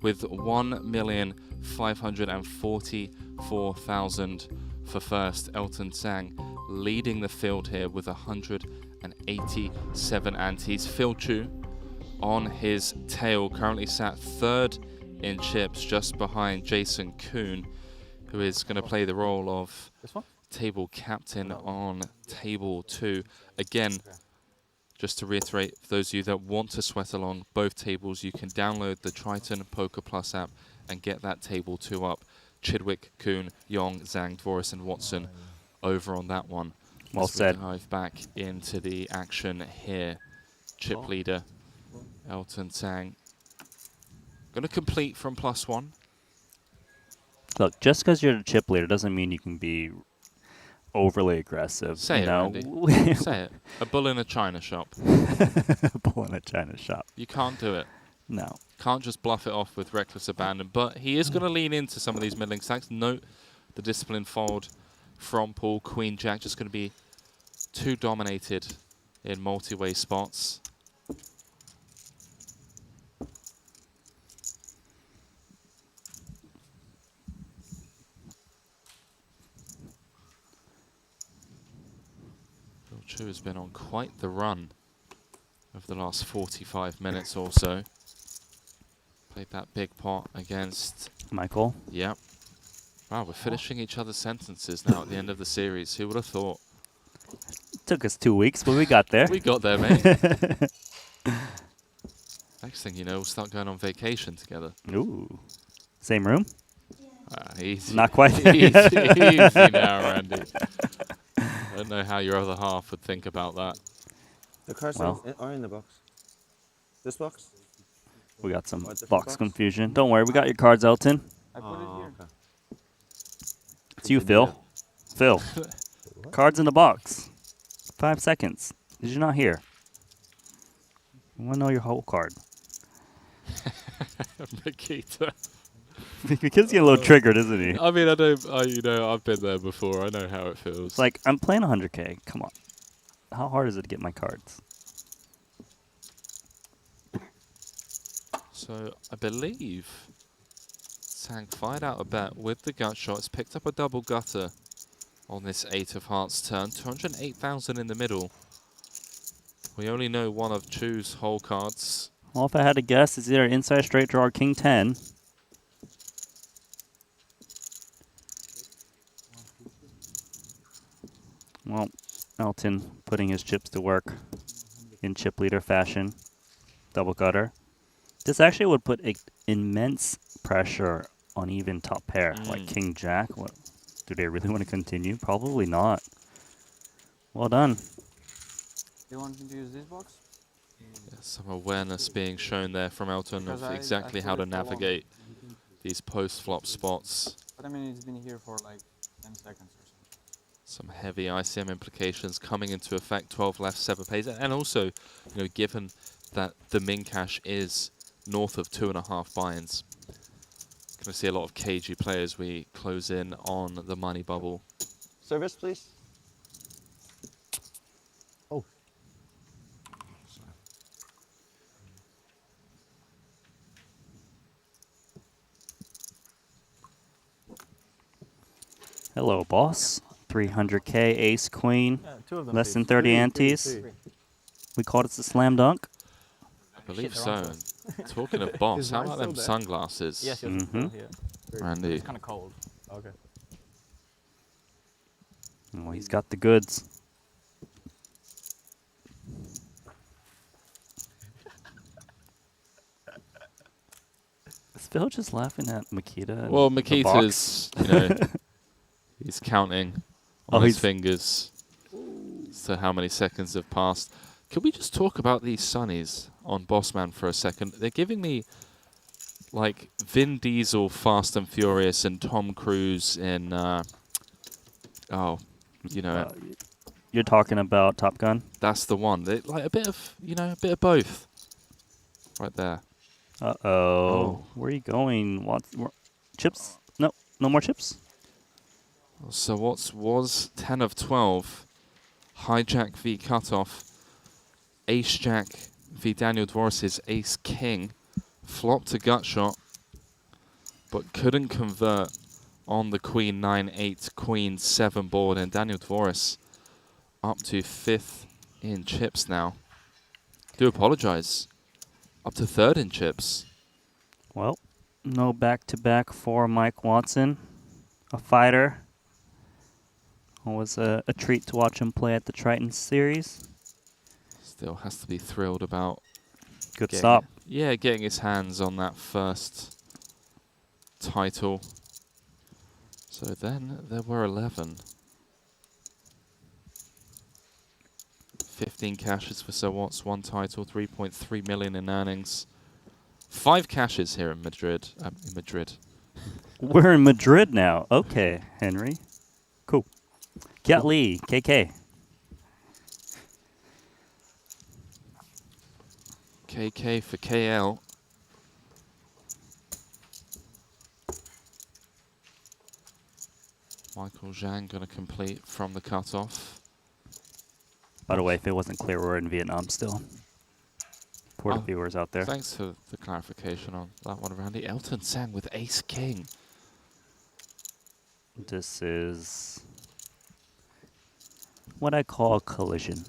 with 1,544,000 for first. Elton Sang leading the field here with 187 antes. Phil Chu on his tail, currently sat 3rd in chips, just behind Jason Kuhn, who is going to play the role of table captain on table 2. Again, just to reiterate, for those of you that want to sweat along both tables, you can download the Triton Poker Plus app and get that table 2 up. Chidwick, Kuhn, Yong, Zhang, Dvoris and Watson over on that one. Well said. We dive back into the action here. Chip leader, Elton Sang. Going to complete from +1. Look, just because you're the chip leader doesn't mean you can be overly aggressive. Say you it, know? Randy. Say it. A bull in a china shop. A bull in a china shop. You can't do it. No. Can't just bluff it off with reckless abandon. But he is going to lean into some of these middling stacks. Note the discipline fold from Paul. Queen Jack just going to be too dominated in multi-way spots. Phil Chu has been on quite the run over the last 45 minutes or so. Played that big pot against Michael. Yep. Wow, we're finishing each other's sentences now at the end of the series. Who would have thought? Took us 2 weeks, but we got there. We got there, mate. Next thing you know, we'll start going on vacation together. Ooh. Same room? Easy. Not quite there Easy, yet. easy now, Randy. I don't know how your other half would think about that. The cards are in the box. This box? We got some different box box? confusion. Don't worry, we got your cards, Elton. I put it here. Okay. It's you, Phil. Phil. Cards in the box. 5 seconds. Did you not hear? I want to know your whole card. Makita. Because he's a little triggered, isn't he? I mean, I don't. You know, I've been there before. I know how it feels. It's like, I'm playing 100k. Come on. How hard is it to get my cards? So I believe Sang fired out a bet with the gut shots, picked up a double gutter on this 8 of hearts turn. 208,000 in the middle. We only know one of Chu's whole cards. Well, if I had to guess, it's either inside straight draw or king 10. Well, Elton putting his chips to work in chip leader fashion. Double gutter. This actually would put immense pressure on even top pair, like king jack. What, do they really want to continue? Probably not. Well done. Do you want me to use this box? Yeah, some awareness being shown there from Elton Because of I exactly put how to it for long. navigate these post-flop spots. But I mean, it's been here for like 10 seconds or something. Some heavy ICM implications coming into effect. 12 left, 7 pays, and also, you know, given that the min cash is north of 2.5 buy-ins, going to see a lot of cagey players. We close in on the money bubble. Service, please. Oh. Hello, boss. 300k, ace, queen. Yeah, 2 of them, Less please. than 30 antes. We called it the slam dunk. I believe Shit, so. they're on And talking of boss, Is how mine about still them there? sunglasses? Yes, yes, it's still here. Randy. It's kind of cold. Okay. Well, he's got the goods. Is Phil just laughing at Makita? Well, and the Makita's, box? you know, he's counting on Oh, his he's- fingers. matter how many seconds have passed. Can we just talk about these sunnies on Bossman for a second? They're giving me like Vin Diesel, Fast and Furious, and Tom Cruise in, You're talking about Top Gun? That's the one. They, like a bit of, a bit of both. Right there. Uh-oh. Where are you going? Chips? No, no more chips? So what was 10 of 12? Hijack v Cutoff. Ace Jack v Daniel Dvoris's Ace King. Flopped a gut shot, but couldn't convert on the Queen 9-8, Queen 7 board. And Daniel Dvoris up to 5th in chips now. Do apologize. Up to 3rd in chips. Well, no back-to-back for Mike Watson, a fighter. Always a treat to watch him play at the Triton series. Still has to be thrilled about Good stop. Yeah, getting his hands on that first title. So then there were 11. 15 cashes for Sir Watts, 1 title, 3.3 million in earnings. 5 cashes here in Madrid. We're in Madrid now. Okay, Henry. Cool. Kiat Lee, KK. KK for KL. Michael Zhang going to complete from the cutoff. By the way, if it wasn't clear, we're in Vietnam still. For the viewers out there. Thanks for the clarification on that one, Randy. Elton Sang with Ace King. This is what I call a collision.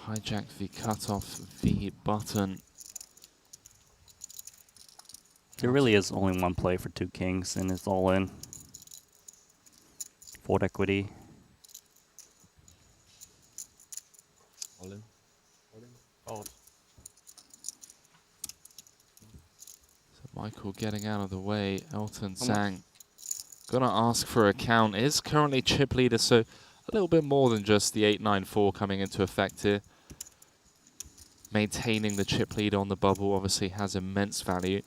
Hijack v Cutoff v Button. There really is only one play for 2 kings, and it's all in. Fold equity. All in. Fold. So Michael getting out of the way. Elton Sang gonna ask for a count. Is currently chip leader, so a little bit more than just the 8-9-4 coming into effect here. Maintaining the chip lead on the bubble obviously has immense value.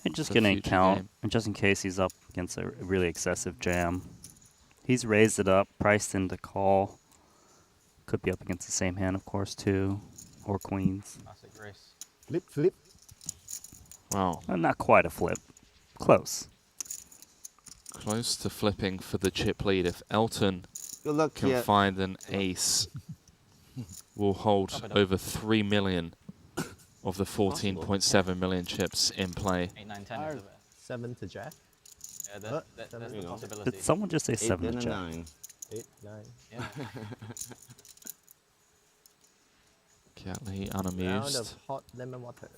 And just getting a count, and just in case he's up against a really excessive jam. He's raised it up, priced into call. Could be up against the same hand, of course, too. Or queens. Classic race. Flip. Wow. Not quite a flip. Close. Close to flipping for the chip lead. If Elton Good luck, can yeah. find an ace, will hold over 3 million of the 14.7 million chips in play. 8, 9, 10 is 7 to jack. Yeah, that's the possibility. Did someone just say 8 7 and to a jack? 9. 8, 9. Yeah. Catley Round unamused. of hot lemon water.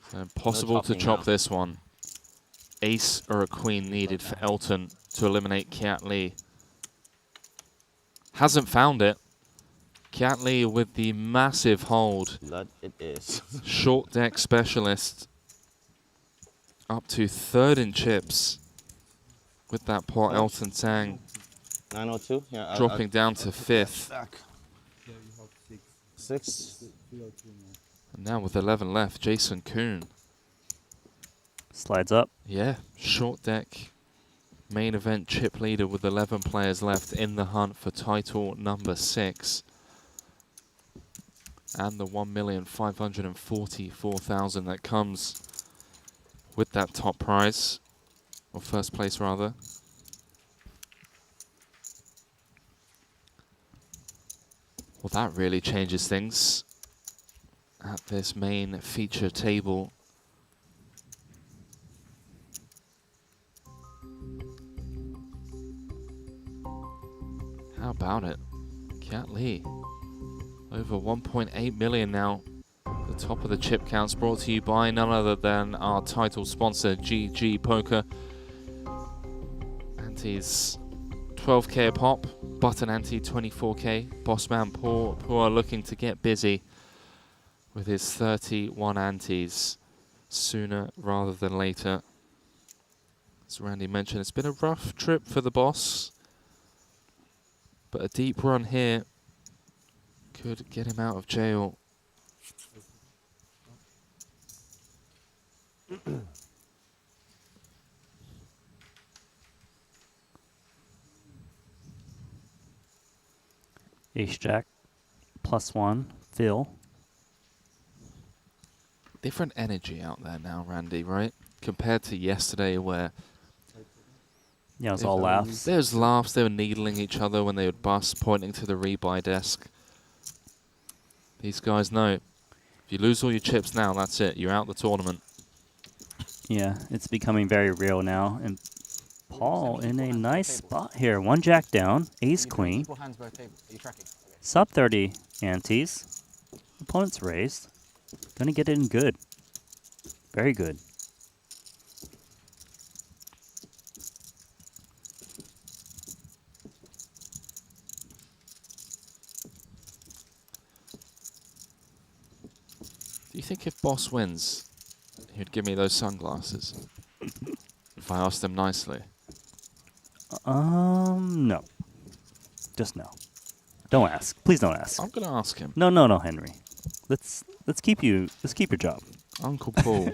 So impossible to chopping chop now. this one. Ace or a queen needed for Elton to eliminate Kiat Lee. Hasn't found it. Kiat Lee with the massive hold. Blood it is. Short deck specialist. Up to 3rd in chips. With that pot, Elton Sang 902. Yeah, dropping down to 5th. Back. 6. And now with 11 left, Jason Kuhn. Slides up. Yeah, short deck. Main event chip leader with 11 players left in the hunt for title number 6. And the 1,544,000 that comes with that top prize, or first place rather. Well, that really changes things at this main feature table. How about it? Kiat Lee. Over 1.8 million now. The top of the chip counts brought to you by none other than our title sponsor, GG Poker. Antes 12k a pop, button ante 24k. Bossman Paul looking to get busy with his 31 antes sooner rather than later. As Randy mentioned, it's been a rough trip for the boss. But a deep run here could get him out of jail. Ace-Jack, +1, Phil. Different energy out there now, Randy, right? Compared to yesterday where... Yeah, it was all laughs. There was laughs, they were needling each other when they would bust, pointing to the rebuy desk. These guys know, if you lose all your chips now, that's it. You're out the tournament. Yeah, it's becoming very real now. And Paul in a nice spot here. 1 jack down, ace queen. Equal hands both tables. Are you tracking? Okay. Sub 30 antes. Opponent's raised. Gonna get it in good. Very good. Do you think if Boss wins, he'd give me those sunglasses? If I asked him nicely? No. Just no. Don't ask. Please don't ask. I'm gonna ask him. No, Henry. Let's keep your job. Uncle Paul.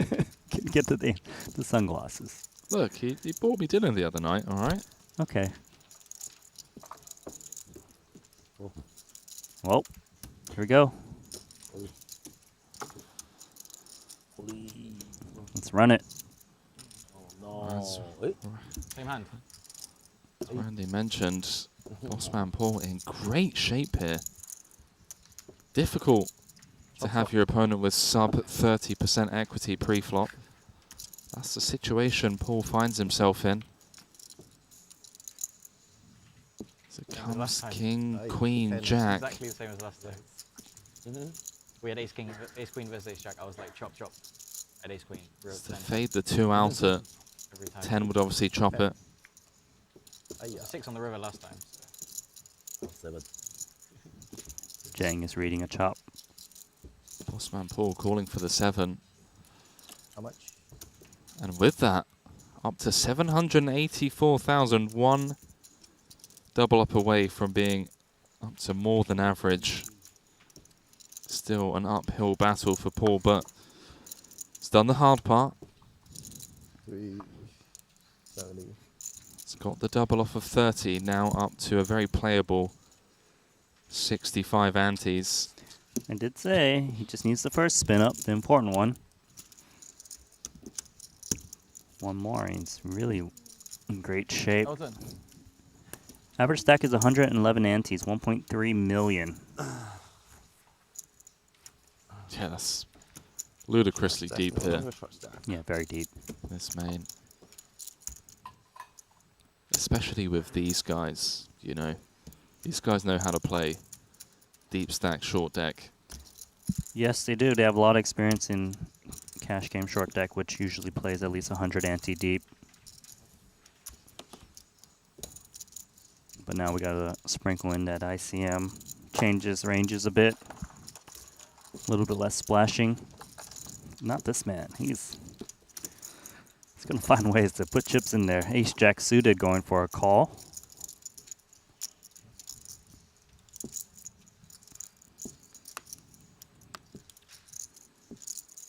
Get the sunglasses. Look, he bought me dinner the other night, alright? Okay. Well, here we go. Let's run it. Same hand. As Randy mentioned, Bossman Paul in great shape here. Difficult to have your opponent with sub 30% equity pre-flop. That's the situation Paul finds himself in. So it comes king, queen, jack. Exactly the same as last time. We had ace queen versus ace jack. I was like chop chop at ace queen. To fade the 2 outer. 10 would obviously chop it. 6 on the river last time. So. Jang is reading a chop. Bossman Paul calling for the 7. How much? And with that, up to 784,000. 1 double up away from being up to more than average. Still an uphill battle for Paul, but it's done the hard part. 370. It's got the double off of 30, now up to a very playable 65 antes. I did say he just needs the first spin up, the important one. One more, and he's really in great shape. Well done. Average stack is 111 antes, 1.3 million. Yeah, that's ludicrously deep here. Yeah, very deep. This main. Especially with these guys, you know. These guys know how to play deep stack, short deck. Yes, they do. They have a lot of experience in cash game short deck, which usually plays at least 100 ante deep. But now we gotta sprinkle in that ICM. Changes ranges a bit. A little bit less splashing. Not this man. He's gonna find ways to put chips in there. Ace Jack suited going for a call.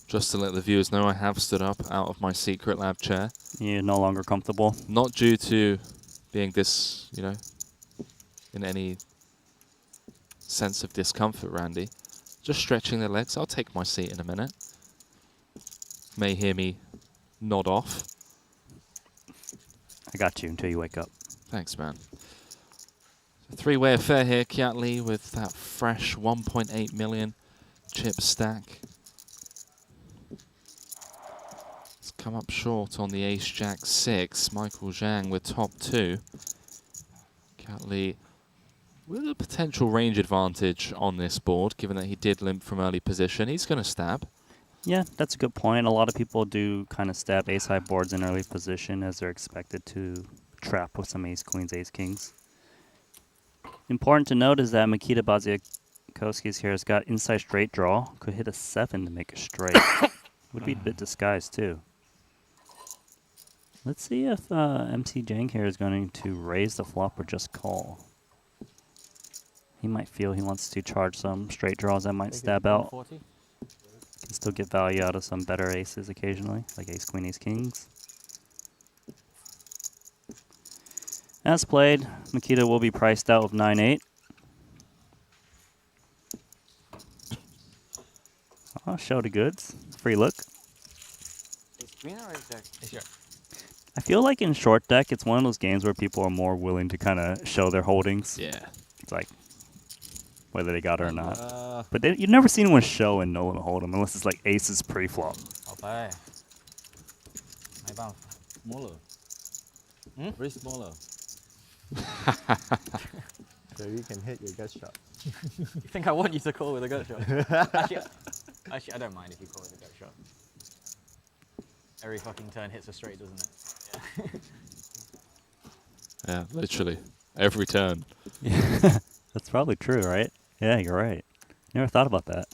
Just to let the viewers know, I have stood up out of my secret lab chair. You're no longer comfortable? Not due to being this, you know, in any sense of discomfort, Randy. Just stretching the legs. I'll take my seat in a minute. May hear me nod off. I got you until you wake up. Thanks, man. Three-way affair here, Kiat Lee with that fresh 1.8 million chip stack. It's come up short on the Ace-Jack 6. Michael Zhang with top 2. Kiat Lee with a potential range advantage on this board, given that he did limp from early position. He's going to stab. Yeah, that's a good point. A lot of people do kind of stab ace-high boards in early position as they're expected to trap with some ace-queens, ace-kings. Important to note is that Mikita Baziakowski's here has got inside straight draw. Could hit a 7 to make a straight. Would be a bit disguised, too. Let's see if MC Jang here is going to raise the flop or just call. He might feel he wants to charge some straight draws that might stab out. 140. Can still get value out of some better aces occasionally, like ace, queen, ace, kings. As played, Makita will be priced out with 9-8. Oh, show the goods. Free look. Ace queen or ace jack? Ace jack. I feel like in short deck, it's one of those games where people are more willing to kind of show their holdings. Yeah. It's like, whether they got it or not. But you've never seen one show and no limit hold 'em unless it's like aces pre-flop. Okay. My bounce. Smaller. Very smaller. So you can hit your gut shot. You think I want you to call with a gut shot? actually, I don't mind if you call with a gut shot. Every fucking turn hits a straight, doesn't it? Yeah, literally. Every turn. Yeah, that's probably true, right? Yeah, you're right. Never thought about that.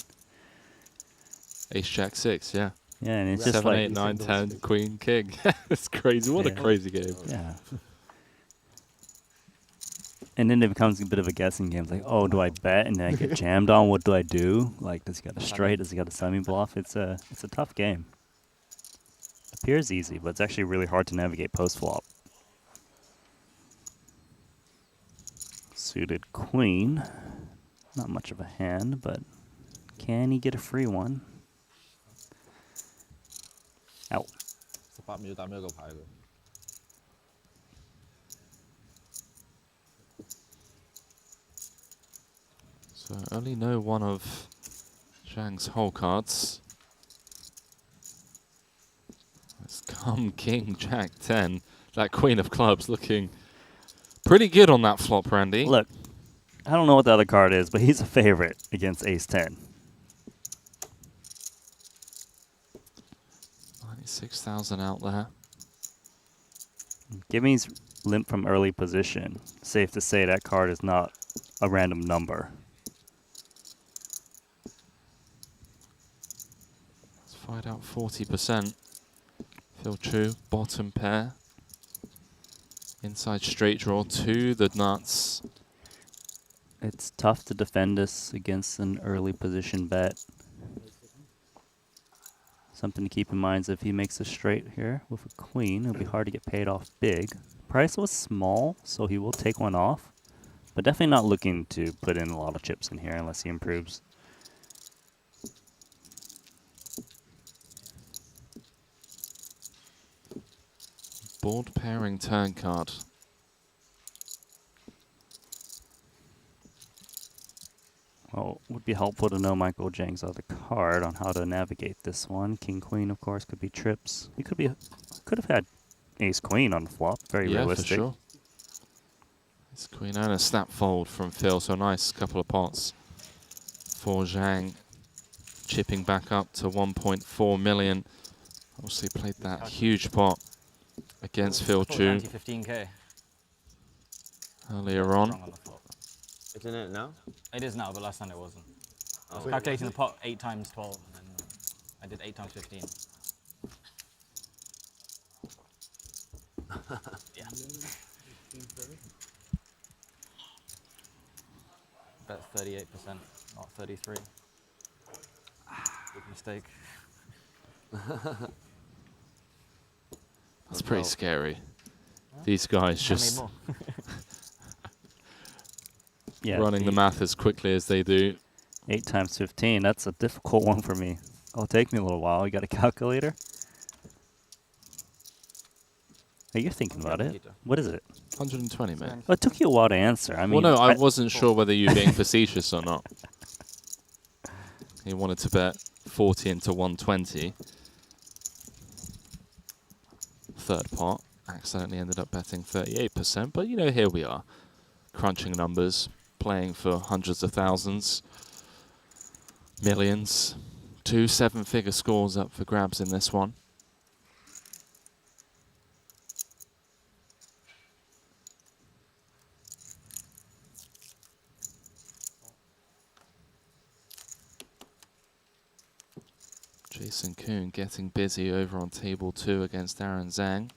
Ace Jack 6, yeah. Yeah, and it's 7, just like 8, 9, 10, Queen, King. It's crazy. What a crazy game. Yeah. And then it becomes a bit of a guessing game. It's like, oh, do I bet and then I get jammed on? What do I do? Like, does he got a straight? Does he got a semi-bluff? It's a tough game. Appears easy, but it's actually really hard to navigate post-flop. Suited queen. Not much of a hand, but can he get a free one? Out. 18秒打咩個牌佢？ So only know one of Zhang's hole cards. It's come King, Jack 10. That Queen of Clubs looking pretty good on that flop, Randy. Look, I don't know what the other card is, but he's a favorite against ace 10. 96,000 out there. Given he's limp from early position, safe to say that card is not a random number. Let's find out 40%. Phil Chu, bottom pair. Inside straight draw to the nuts. It's tough to defend this against an early position bet. Something to keep in mind is if he makes a straight here with a queen, it'll be hard to get paid off big. Price was small, so he will take one off. But definitely not looking to put in a lot of chips in here unless he improves. Board pairing turn card. Well, it would be helpful to know Michael Zhang's other card on how to navigate this one. King Queen, of course, could be trips. He could have had Ace Queen on the flop. Very realistic. For sure. Ace Queen and a snap fold from Phil, so nice couple of pots for Zhang. Chipping back up to 1.4 million. Obviously played that huge pot against Phil Chu 15k earlier on. Isn't it now? It is now, but last time it wasn't. I was Oh. calculating the pot 8 times 12, and then I did 8 times 15. Yeah. Bet 38%, not 33. Big mistake. That's pretty scary. These guys just Yeah, running the math as quickly as they do. 8 times 15, that's a difficult one for me. It'll take me a little while. You got a calculator? Hey, you're thinking about it. What is it? 120, mate. Well, it took you a while to answer. I mean, well, no, I wasn't sure whether you were being facetious or not. He wanted to bet 40 into 120. Third pot. Accidentally ended up betting 38%. But, you know, here we are. Crunching numbers. Playing for hundreds of thousands. Millions. 2 7-figure scores up for grabs in this one. Jason Kuhn getting busy over on table 2 against Aaron Zhang.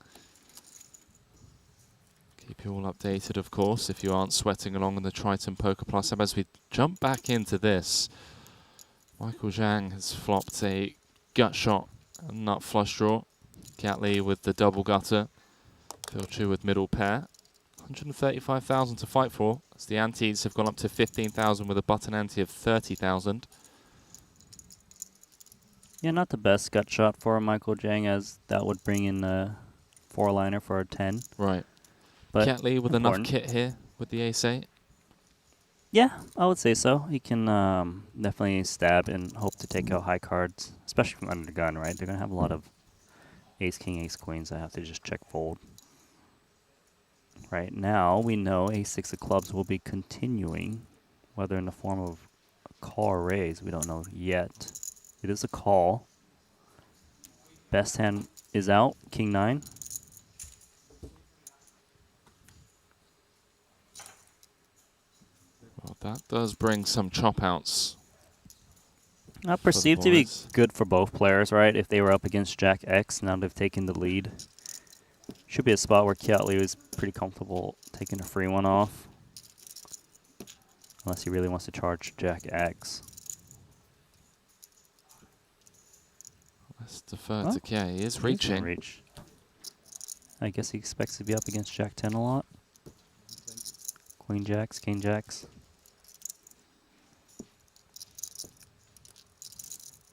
keep you all updated, of course, if you aren't sweating along on the Triton Poker Plus app. As we jump back into this, Michael Zhang has flopped a gut shot, a nut flush draw. Kiat with the double gutter. Phil Chu with middle pair. 135,000 to fight for, as the antes have gone up to 15,000 with a button ante of 30,000. Yeah, not the best gut shot for Michael Zhang, as that would bring in a 4-liner for a 10. Right. But Kiat with important. enough kit here with the ace-8. Yeah, I would say so. He can definitely stab and hope to take out high cards, especially from under the gun, right? They're going to have a lot of ace, king, ace, queens that have to just check fold. Right now, we know ace-6 of clubs will be continuing, whether in the form of a call or raise, we don't know yet. It is a call. Best hand is out, king 9. Well, that does bring some chop outs. Perceived to be good for both players, right? If they were up against Jack X, now they've taken the lead. Should be a spot where Kiat is pretty comfortable taking a free one off. Unless he really wants to charge Jack X. Let's defer to Kiat. He is reaching. Reach. I guess he expects to be up against Jack 10 a lot. Queen Jacks, King Jacks.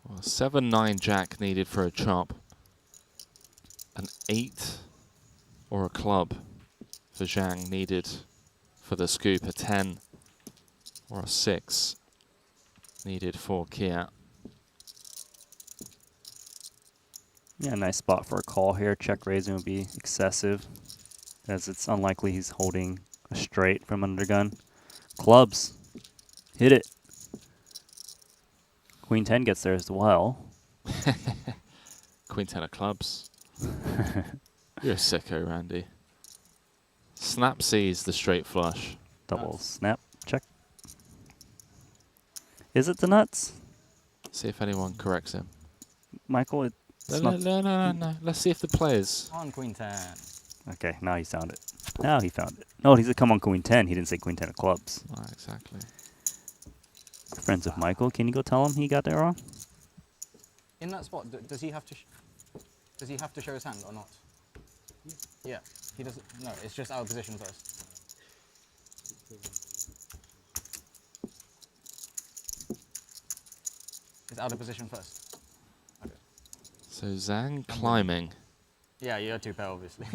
Well, 7-9 Jack needed for a chop. An 8 or a club for Zhang needed for the scoop. A 10 or a 6 needed for Kiat. Yeah, nice spot for a call here. Check raising would be excessive, as it's unlikely he's holding a straight from under gun. Clubs. Hit it. Queen 10 gets there as well. Queen 10 of clubs. You're a sicko, Randy. Snap sees the straight flush. Double snap. Check. Is it the nuts? See if anyone corrects him. Michael, it's No. not. Let's see if the players. On Queen 10. Okay, now he found it. Now he found it. No, he said come on Queen 10. He didn't say Queen 10 of clubs. Right, exactly. Friends of Michael, can you go tell him he got that wrong? In that spot, does he have to? Does he have to show his hand or not? Yeah, he doesn't. No, it's just out of position first. It's out of position first. Okay. So Zhang climbing. Yeah, you had 2 pair, obviously.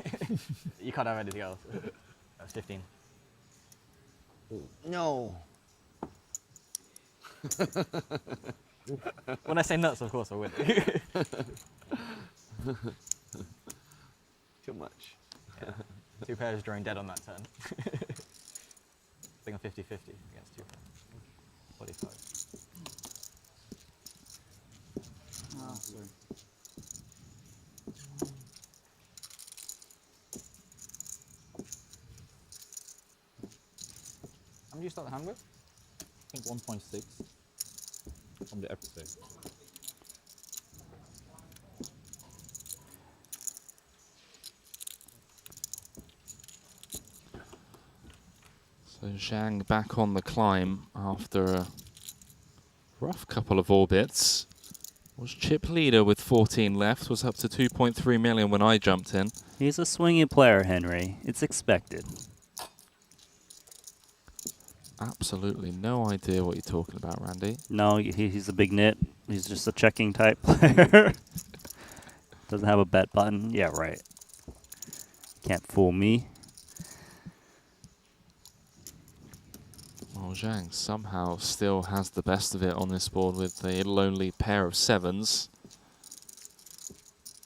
You can't have anything else. That's 15. No. When I say nuts, of course I win. Too much. Yeah. 2 pairs drawing dead on that turn. I think I'm 50-50 against 2 pairs. 45. Oh, sorry. How many do you start the hand with? I think 1.6 from the episode. So Zhang back on the climb after a rough couple of orbits. Was chip leader with 14 left, was up to 2.3 million when I jumped in. He's a swinging player, Henry. It's expected. Absolutely no idea what you're talking about, Randy. No, he's a big nit. He's just a checking type player. Doesn't have a bet button. Yeah, right. Can't fool me. Well, Zhang somehow still has the best of it on this board with a lonely pair of 7s.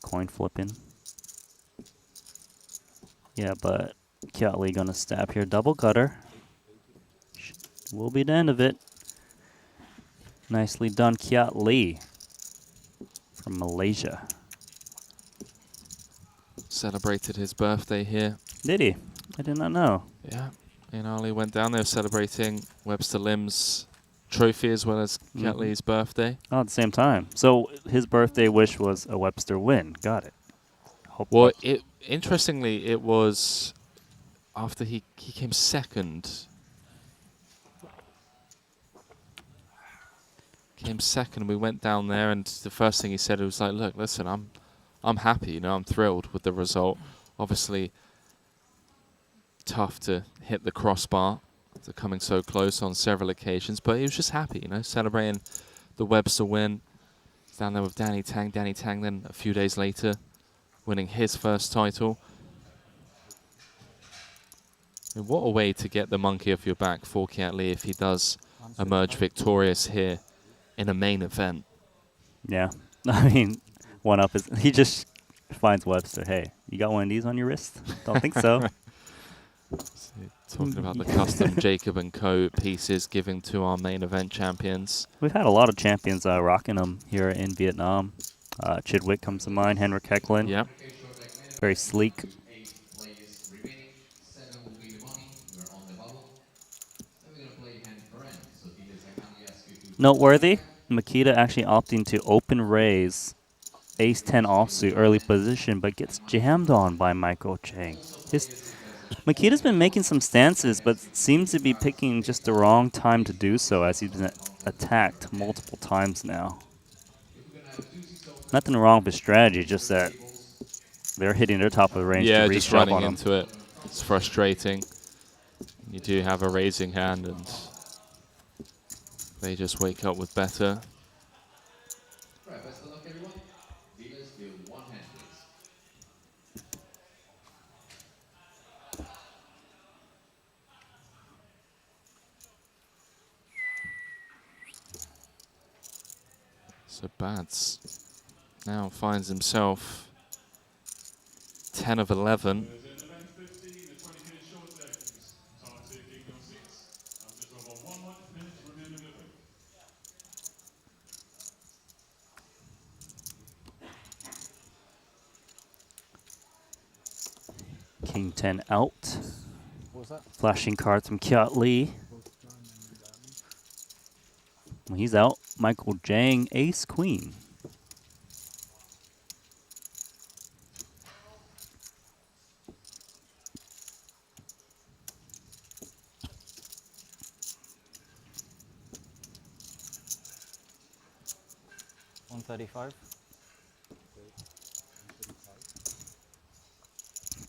Coin flipping. Yeah, but Kiat gonna stab here. Double gutter. Will be the end of it. Nicely done, Kiat Lee from Malaysia. Celebrated his birthday here. Did he? I did not know. Yeah. Ali went down there celebrating Webster Lim's trophy as well as Kiat Lee's birthday. Oh, at the same time. So his birthday wish was a Webster win. Got it. Well, interestingly, it was... after he came second. Came second. We went down there, and the first thing he said was like, "Look, listen, I'm happy. You know, I'm thrilled with the result. Obviously, tough to hit the crossbar, to coming so close on several occasions, but he was just happy. You know, celebrating the Webster win. He's down there with Danny Tang. Danny Tang then a few days later, winning his first title. And what a way to get the monkey off your back for Kiat Lee if he does emerge victorious here in a main event. Yeah. I mean, one up is he just finds Webster. Hey, you got one of these on your wrist? Don't think so. Talking about the custom Jacob & Co. pieces giving to our main event champions. We've had a lot of champions rocking them here in Vietnam. Chidwick comes to mind, Henrik Hecklin. Yep. Very sleek. Noteworthy, Makita actually opting to open raise ace-10 offsuit early position, but gets jammed on by Michael Chang. Makita's been making some stances, but seems to be picking just the wrong time to do so as he's been attacked multiple times now. Nothing wrong with his strategy, just that they're hitting their top of the range to just reshove running on him. into it. It's frustrating. You do have a raising hand, and they just wake up with better. Right, best of luck, everyone. Dealers, deal one hand, please. So Bads now finds himself 10 of 11. King 10 out. What was that? Flashing cards from Kiat Lee. When he's out, Michael Jang, ace queen. $135.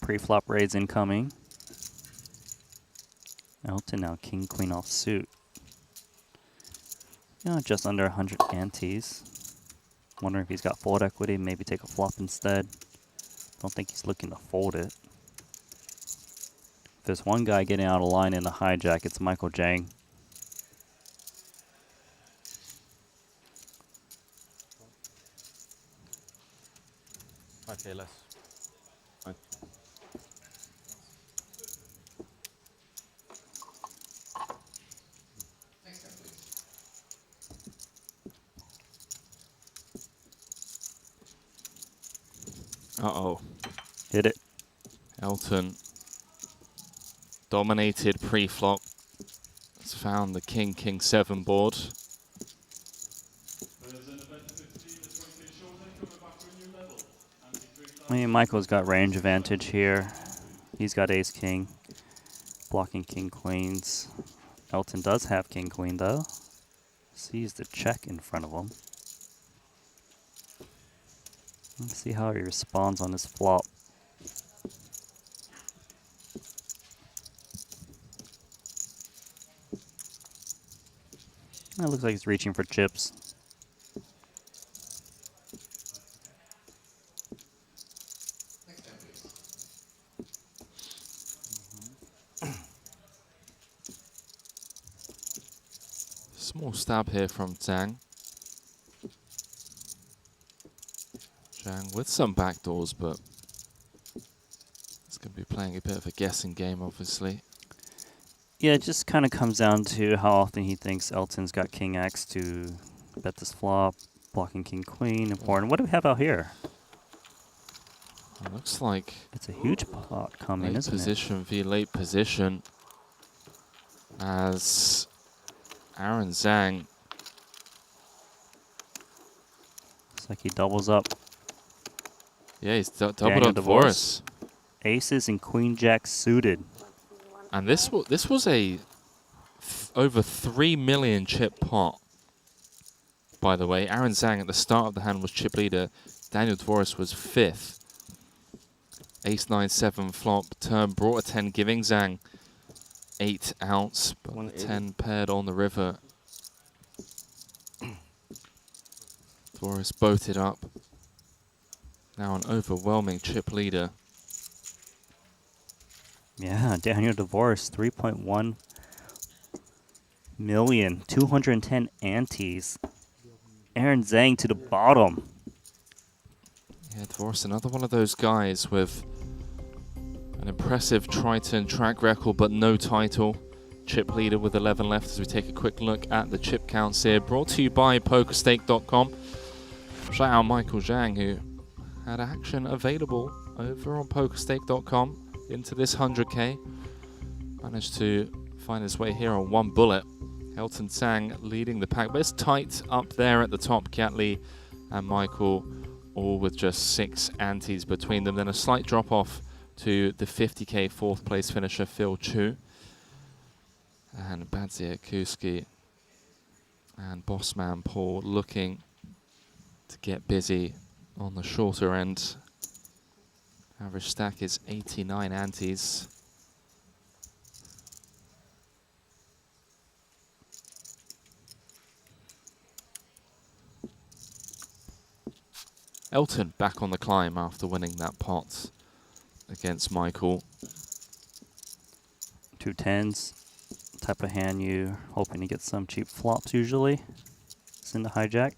Pre-flop raise incoming. Elton now king queen off suit. You know, just under 100 antes. Wondering if he's got fold equity, maybe take a flop instead. Don't think he's looking to fold it. If there's one guy getting out of line in the hijack, it's Michael Jang. Okay, less. Next time, please. Uh-oh. Hit it. Elton dominated pre-flop. Has found the king 7 board. I mean, Michael's got range advantage here. He's got ace king, blocking king queens. Elton does have king queen though. Sees the check in front of him. Let's see how he responds on this flop. It looks like he's reaching for chips. Next time, please. Small stab here from Zhang. Zhang with some backdoors, but it's going to be playing a bit of a guessing game, obviously. Yeah, it just kind of comes down to how often he thinks Elton's got king X to bet this flop, blocking king queen, important. What do we have out here? It looks like it's a huge pot coming, late isn't position v late position as Aaron Zhang. Looks like he doubles up. Yeah, he's doubled Daniel up for us. Aces and queen jack suited. And this was a over 3 million chip pot. By the way, Aaron Zhang at the start of the hand was chip leader. Daniel Dvoris was 5th. Ace 9 7 flop turn brought a 10, giving Zhang 8 outs, but the 10 paired on the river. Dvoris boated up. Now an overwhelming chip leader. Yeah, Daniel Dvoris, 3.1 million, 210 antes. Aaron Zhang to the bottom. Yeah, Dvoris, another one of those guys with an impressive Triton track record, but no title. Chip leader with 11 left as we take a quick look at the chip counts here. Brought to you by PokerStake.com. Shout out Michael Zhang, who had action available over on PokerStake.com into this 100k. Managed to find his way here on one bullet. Elton Sang leading the pack, but it's tight up there at the top. Kiatley and Michael all with just 6 antes between them. Then a slight drop off to the 50k 4th place finisher Phil Chu. And Badzia Kuski and Bossman Paul looking to get busy on the shorter end. Average stack is 89 antes. Elton back on the climb after winning that pot against Michael. 2 10s, type of hand you hoping to get some cheap flops usually. It's in the hijack.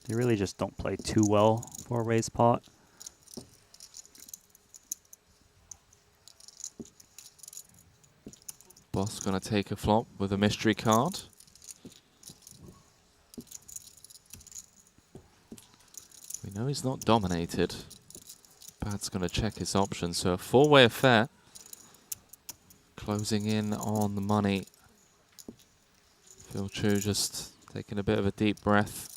They really just don't play too well for a raise pot. Boss gonna take a flop with a mystery card. We know he's not dominated. Bad's gonna check his options, so a 4-way affair. Closing in on the money. Phil Chu just taking a bit of a deep breath.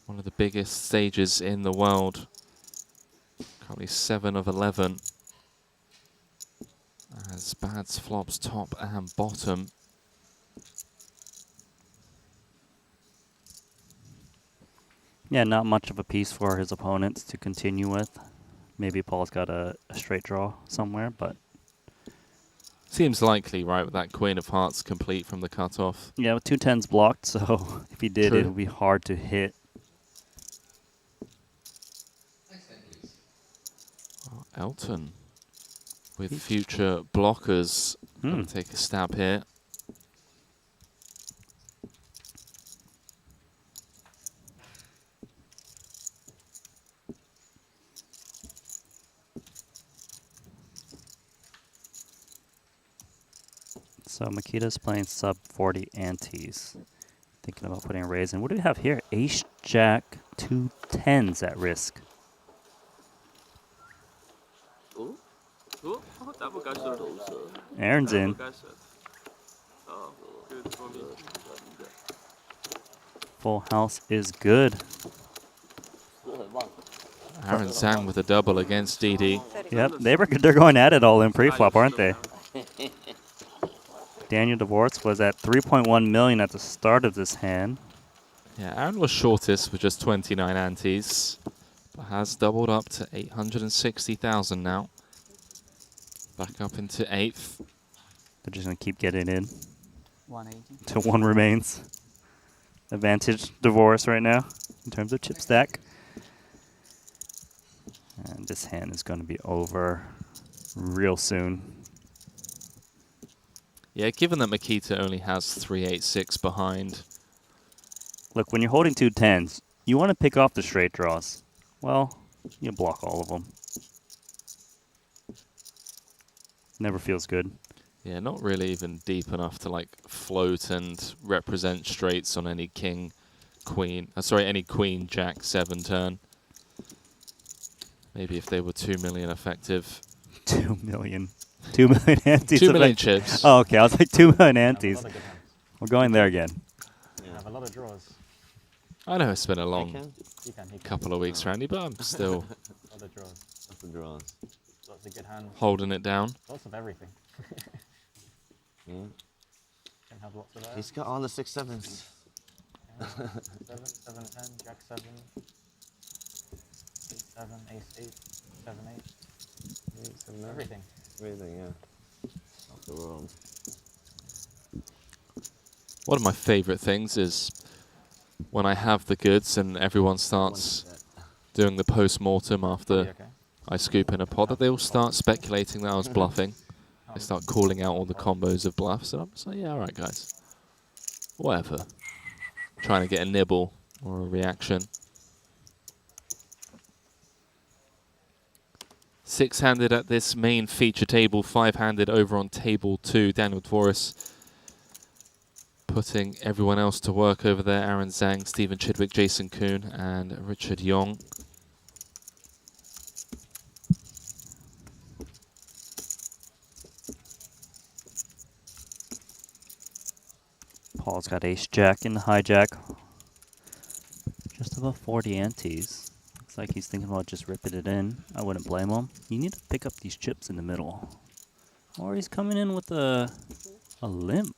One of the biggest stages in the world. Currently 7 of 11. As Bad's flops top and bottom. Yeah, not much of a piece for his opponents to continue with. Maybe Paul's got a straight draw somewhere, but... Seems likely, right, with that Queen of Hearts complete from the cutoff. Yeah, with 2 10s blocked, so if he did, True. it would be hard to hit. Oh, Elton with future blockers. Gonna take a stab here. So Makita's playing sub 40 antes. Thinking about putting a raise in. What do we have here? Ace, Jack, 2 10s at risk. Aaron's in. Full house is good. Aaron Zhang with a double against DD. Yep, they're going at it all in pre-flop, aren't they? Daniel Dvoris was at 3.1 million at the start of this hand. Yeah, Aaron was shortest with just 29 antes, but has doubled up to 860,000 now. Back up into 8th. They're just going to keep getting in. 180. Till one remains. Advantage Dvoris right now in terms of chip stack. And this hand is going to be over real soon. Yeah, given that Makita only has 386 behind. Look, when you're holding 2 10s, you want to pick off the straight draws. Well, you block all of them. Never feels good. Yeah, not really even deep enough to like float and represent straights on any king, queen, any queen, jack, 7 turn. Maybe if they were 2 million effective. 2 million. 2 million antes. 2 million chips. Oh, okay. I was like 2 million antes. We're going there again. You have a lot of draws. I know it's been a long He can. couple of weeks, Randy, but I'm still Lot of draws. That's the draws. Lots of good hands. holding it down. Lots of everything. Mm. Can have lots of that. He's got all the 6-7s. 7, 7, 10, Jack 7, 8, 7, Ace 8, 7, 8. Everything. Everything, yeah. Off the world. One of my favourite things is when I have the goods and everyone starts doing the post-mortem after I scoop in a pot, that they all start speculating that I was bluffing. They start calling out all the combos of bluffs, and I'm just like, yeah, all right, guys. Whatever. Trying to get a nibble or a reaction. Six-handed at this main feature table, five-handed over on table 2. Daniel Dvoris putting everyone else to work over there. Aaron Zhang, Stephen Chidwick, Jason Kuhn, and Richard Yong. Paul's got ace-jack in the hijack. Just above 40 antes. Looks like he's thinking about just ripping it in. I wouldn't blame him. You need to pick up these chips in the middle. Or he's coming in with a limp.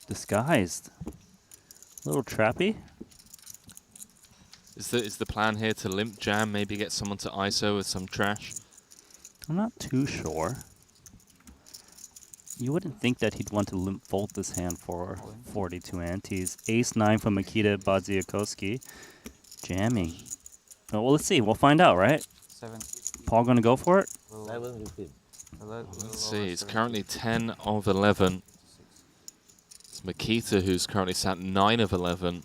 Disguised. A little trappy. Is the plan here to limp jam, maybe get someone to ISO with some trash? I'm not too sure. You wouldn't think that he'd want to limp fold this hand for 42 antes. Ace-9 from Makita Badziakowski. Jamming. Oh, well, let's see. We'll find out, right? 7. Paul gonna go for it? Let's see. It's currently 10 of 11. It's Makita who's currently sat 9 of 11.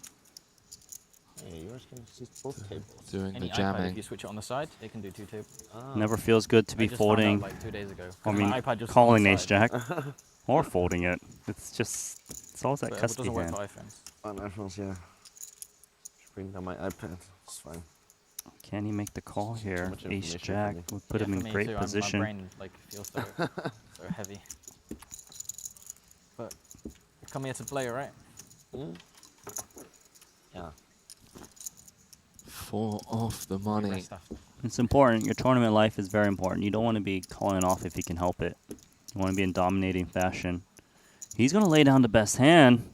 Hey, yours can see both tables. Doing Any the iPad, jamming. if you switch it on the side, it can do 2 tables. Never feels good to be I just found out, folding. like 2 days ago. I mean, My iPad just calling on the ace-jack. side. Or folding it. It's always that But it cuspy doesn't work hand. for iPhones. On iPhones, yeah. Just bring down my iPad. It's fine. Can he make the call here? much information for Ace-jack me. would put Yeah, him for in me great too. position. My brain like feels so, so heavy. But you come here to play, right? Mm. Yeah. 4 off the money. It's important. Your tournament life is very important. You don't want to be calling off if you can help it. You want to be in dominating fashion. He's going to lay down the best hand.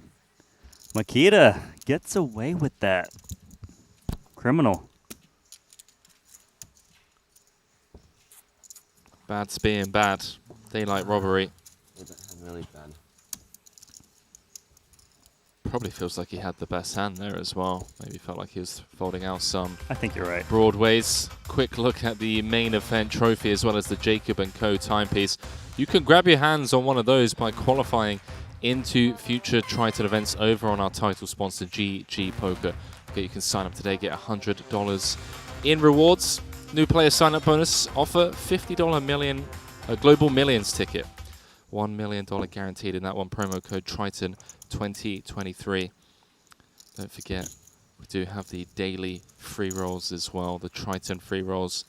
Makita gets away with that. Criminal. Bad's being bad. Daylight robbery. Really bad. Probably feels like he had the best hand there as well. Maybe felt like he was folding out some I think you're right. broadways. Quick look at the main event trophy as well as the Jacob & Co. timepiece. You can grab your hands on one of those by qualifying into future Triton events over on our title sponsor, GG Poker. Okay, you can sign up today, get $100 in rewards. New player sign-up bonus offer, $50 Global Millions ticket. $1 million guaranteed in that one. Promo code Triton 2023. Don't forget, we do have the daily free rolls as well. The Triton free rolls,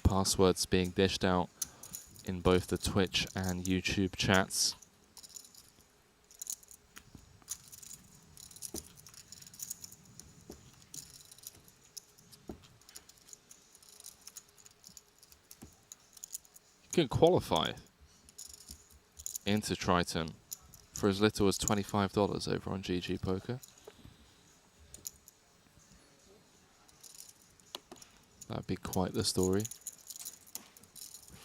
passwords being dished out in both the Twitch and YouTube chats. You can qualify into Triton for as little as $25 over on GG Poker. That'd be quite the story.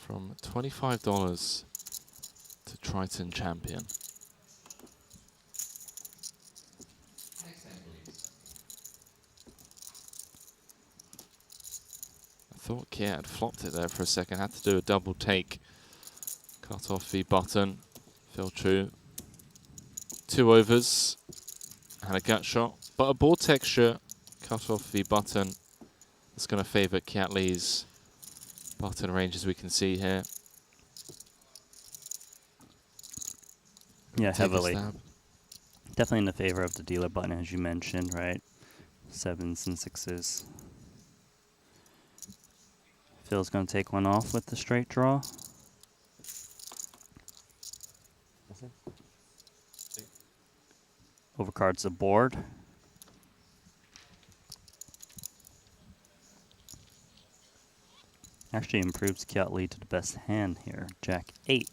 From $25 to Triton Champion. I thought Kia had flopped it there for a second. Had to do a double take. Cut off the button. Fell true. 2 overs. And a gut shot. But a board texture. Cut off the button. That's going to favour Kiat Lee's button range, as we can see here. Yeah, Take a heavily. stab. Definitely in the favor of the dealer button, as you mentioned, right? 7s and 6s. Phil's going to take one off with the straight draw. overcards the board. Actually improves Kiatli to the best hand here, Jack 8.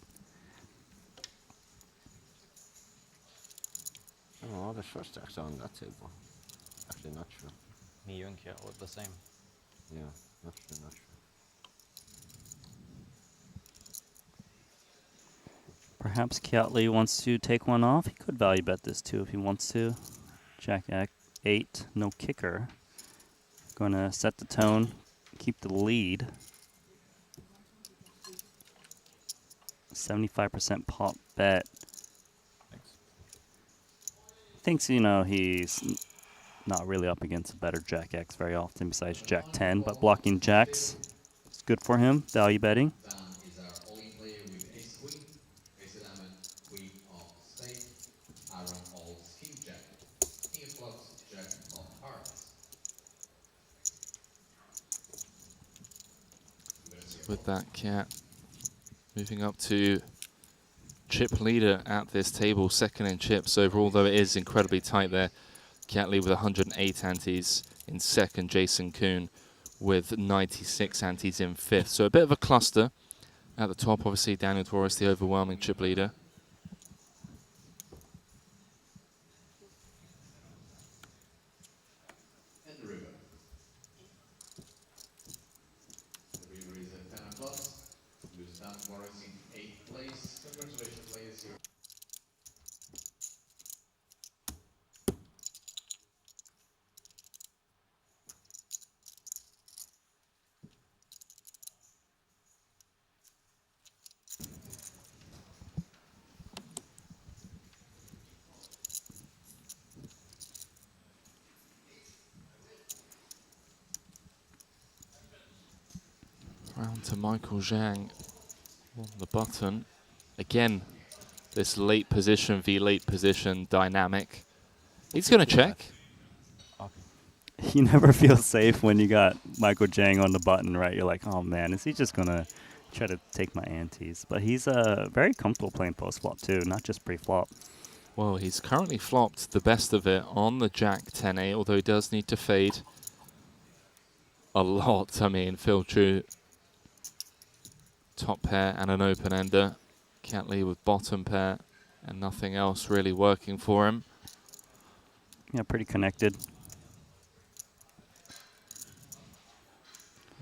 Oh, the short stacks on that table. Actually, not true. Me, you, and Kiat look the same. Yeah, not true, not true. Perhaps Kiatli wants to take one off. He could value bet this too if he wants to. Jack 8, no kicker. Going to set the tone, keep the lead. 75% pop bet. Thinks, you know, he's not really up against a better Jack X very often besides Jack 10, but blocking Jacks is good for him, value betting. Dan is our all-in player with ace queen, ace diamond, queen of spade, Aaron holds king jack, king of clubs, jack of hearts. With that, Cat moving up to chip leader at this table, second in chips overall, though it is incredibly tight there. Kiatli with 108 antes in second, Jason Kuhn with 96 antes in fifth. So a bit of a cluster at the top, obviously Daniel Torres, the overwhelming chip leader. And the river. The river is at 10 of clubs. Luis Dan Torres in 8th place. Congratulations, ladies. Round to Michael Zhang on the button. Again, this late position v late position dynamic. He's going to check. You never feel safe when you got Michael Jang on the button, right? You're like, oh man, is he just going to try to take my antes? But he's very comfortable playing post-flop too, not just pre-flop. Well, he's currently flopped the best of it on the Jack 10A, although he does need to fade a lot. I mean, Phil Chu, top pair and an open-ender. Kiatli with bottom pair and nothing else really working for him. Yeah, pretty connected.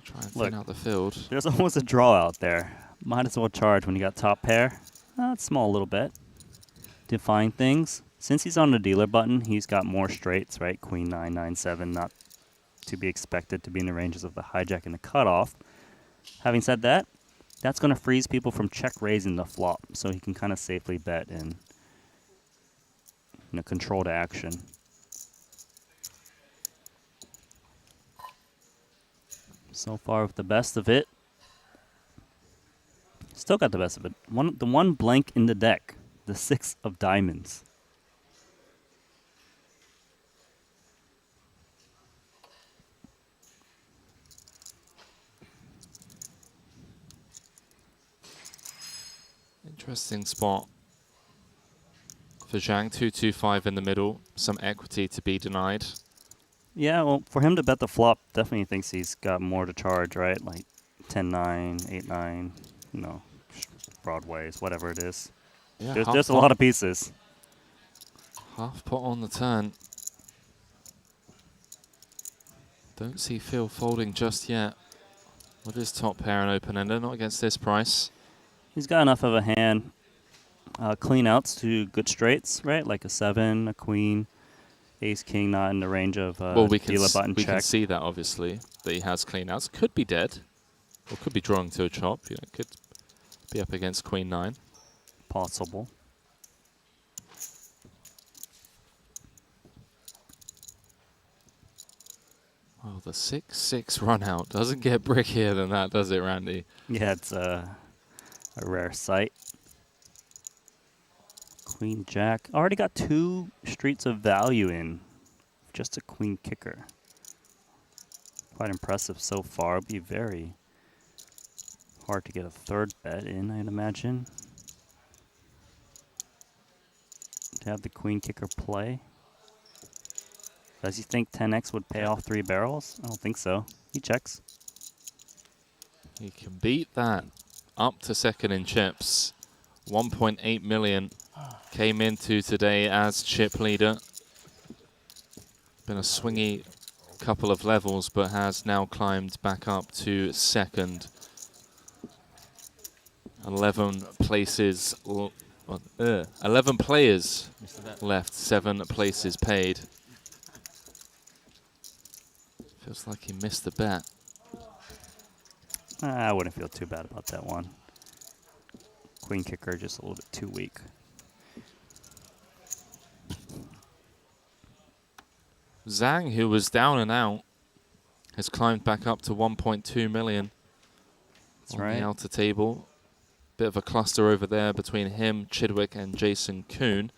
Try and thin out the field. There's almost a draw out there. Might as well charge when you got top pair. It's small a little bit. Define things. Since he's on the dealer button, he's got more straights, right? Queen 9, 9, 7, not to be expected to be in the ranges of the hijack and the cutoff. Having said that, that's going to freeze people from check raising the flop, so he can kind of safely bet and control the action. So far with the best of it. Still got the best of it. The one blank in the deck, the 6 of diamonds. Interesting spot for Zhang. 225 in the middle. Some equity to be denied. Yeah, well, for him to bet the flop, definitely thinks he's got more to charge, right? Like 10-9, 8-9, broadways, whatever it is. Yeah, there's a lot of pieces. Half pot on the turn. Don't see Phil folding just yet. With his top pair and open-ender, not against this price. He's got enough of a hand. Clean outs to good straights, right? Like a 7, a queen, ace, king, not in the range of well, we dealer button we check. can see that, obviously, that he has clean outs. Could be dead, or could be drawing to a chop. Could be up against queen 9. Possible. Well, the 6-6 run out doesn't get brickier than that, does it, Randy? Yeah, it's a rare sight. Queen jack. Already got 2 streets of value in. Just a queen kicker. Quite impressive so far. It'll be very hard to get a third bet in, I'd imagine. To have the queen kicker play. Does he think 10x would pay off 3 barrels? I don't think so. He checks. He can beat that. Up to second in chips. 1.8 million came into today as chip leader. Been a swingy couple of levels, but has now climbed back up to second. 11 places, 11 players left, 7 places paid. Feels like he missed the bet. I wouldn't feel too bad about that one. Queen kicker just a little bit too weak. Zhang, who was down and out, has climbed back up to 1.2 million. That's on right. the outer table. Bit of a cluster over there between him, Chidwick, and Jason Kuhn.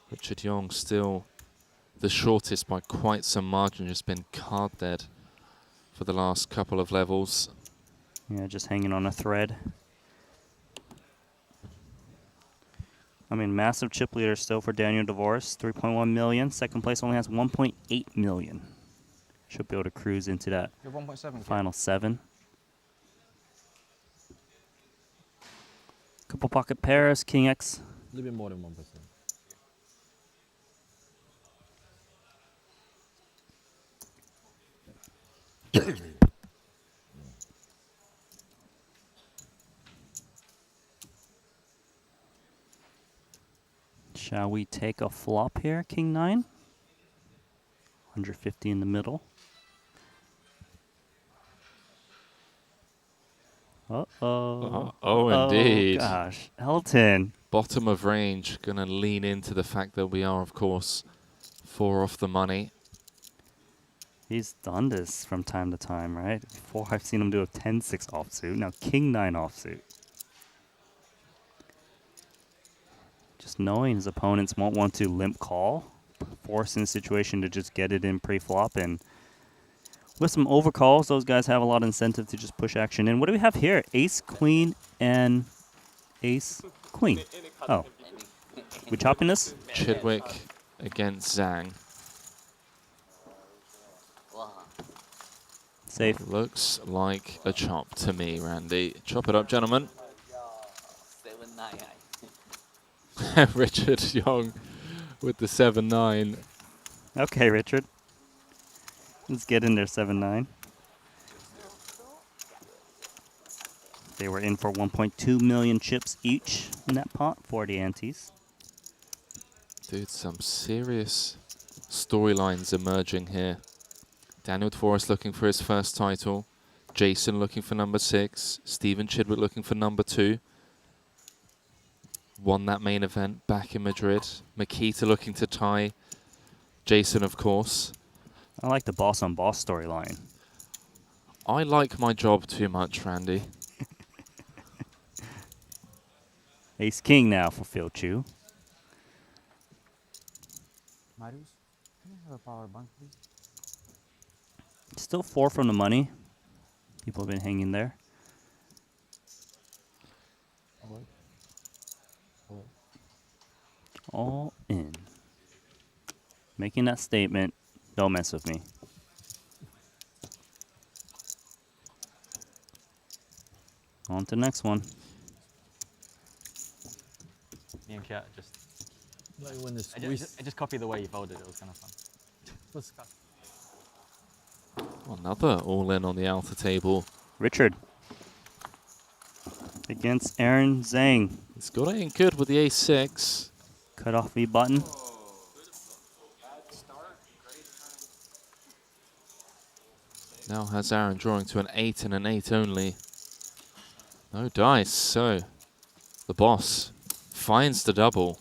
Richard Young still the shortest by quite some margin, just been card dead for the last couple of levels. Yeah, just hanging on a thread. I mean, massive chip leader still for Daniel Divorce, 3.1 million. Second place only has 1.8 million. Should be able to cruise into that You're 1.7. final 7. Couple pocket pairs, King X. A little bit more than 1%. Shall we take a flop here, King 9? 150 in the middle. Uh-oh. Oh, indeed. Gosh. Elton. Bottom of range, going to lean into the fact that we are, of course, 4 off the money. He's done this from time to time, right? Before I've seen him do a 10-6 offsuit. Now King 9 offsuit. Just knowing his opponents won't want to limp call, forcing the situation to just get it in pre-flop, and with some overcalls, those guys have a lot of incentive to just push action in. What do we have here? Ace, Queen, and Ace, Queen. Oh. We chopping this? Chidwick against Zhang. Safe. Looks like a chop to me, Randy. Chop it up, gentlemen. Richard Young with the 7-9. Okay, Richard. Let's get in there, 7-9. They were in for 1.2 million chips each in that pot, 40 antes. Dude, some serious storylines emerging here. Daniel Forrest looking for his first title. Jason looking for number 6. Stephen Chidwick looking for number 2. Won that main event back in Madrid. Makita looking to tie. Jason, of course. I like the boss on boss storyline. I like my job too much, Randy. Ace King now for Phil Chu. Marius, can I have a power bank, please? Still 4 from the money. People have been hanging there. All in. Making that statement, don't mess with me. On to the next one. Me and Kat just... Like when the I squeeze. just copied the way you folded it. It was kind of fun. Another all-in on the outer table. Richard. Against Aaron Zhang. He's got it in good with the ace-6. Cut off V button. Now has Aaron drawing to an 8 and an 8 only. No dice, so the boss finds the double.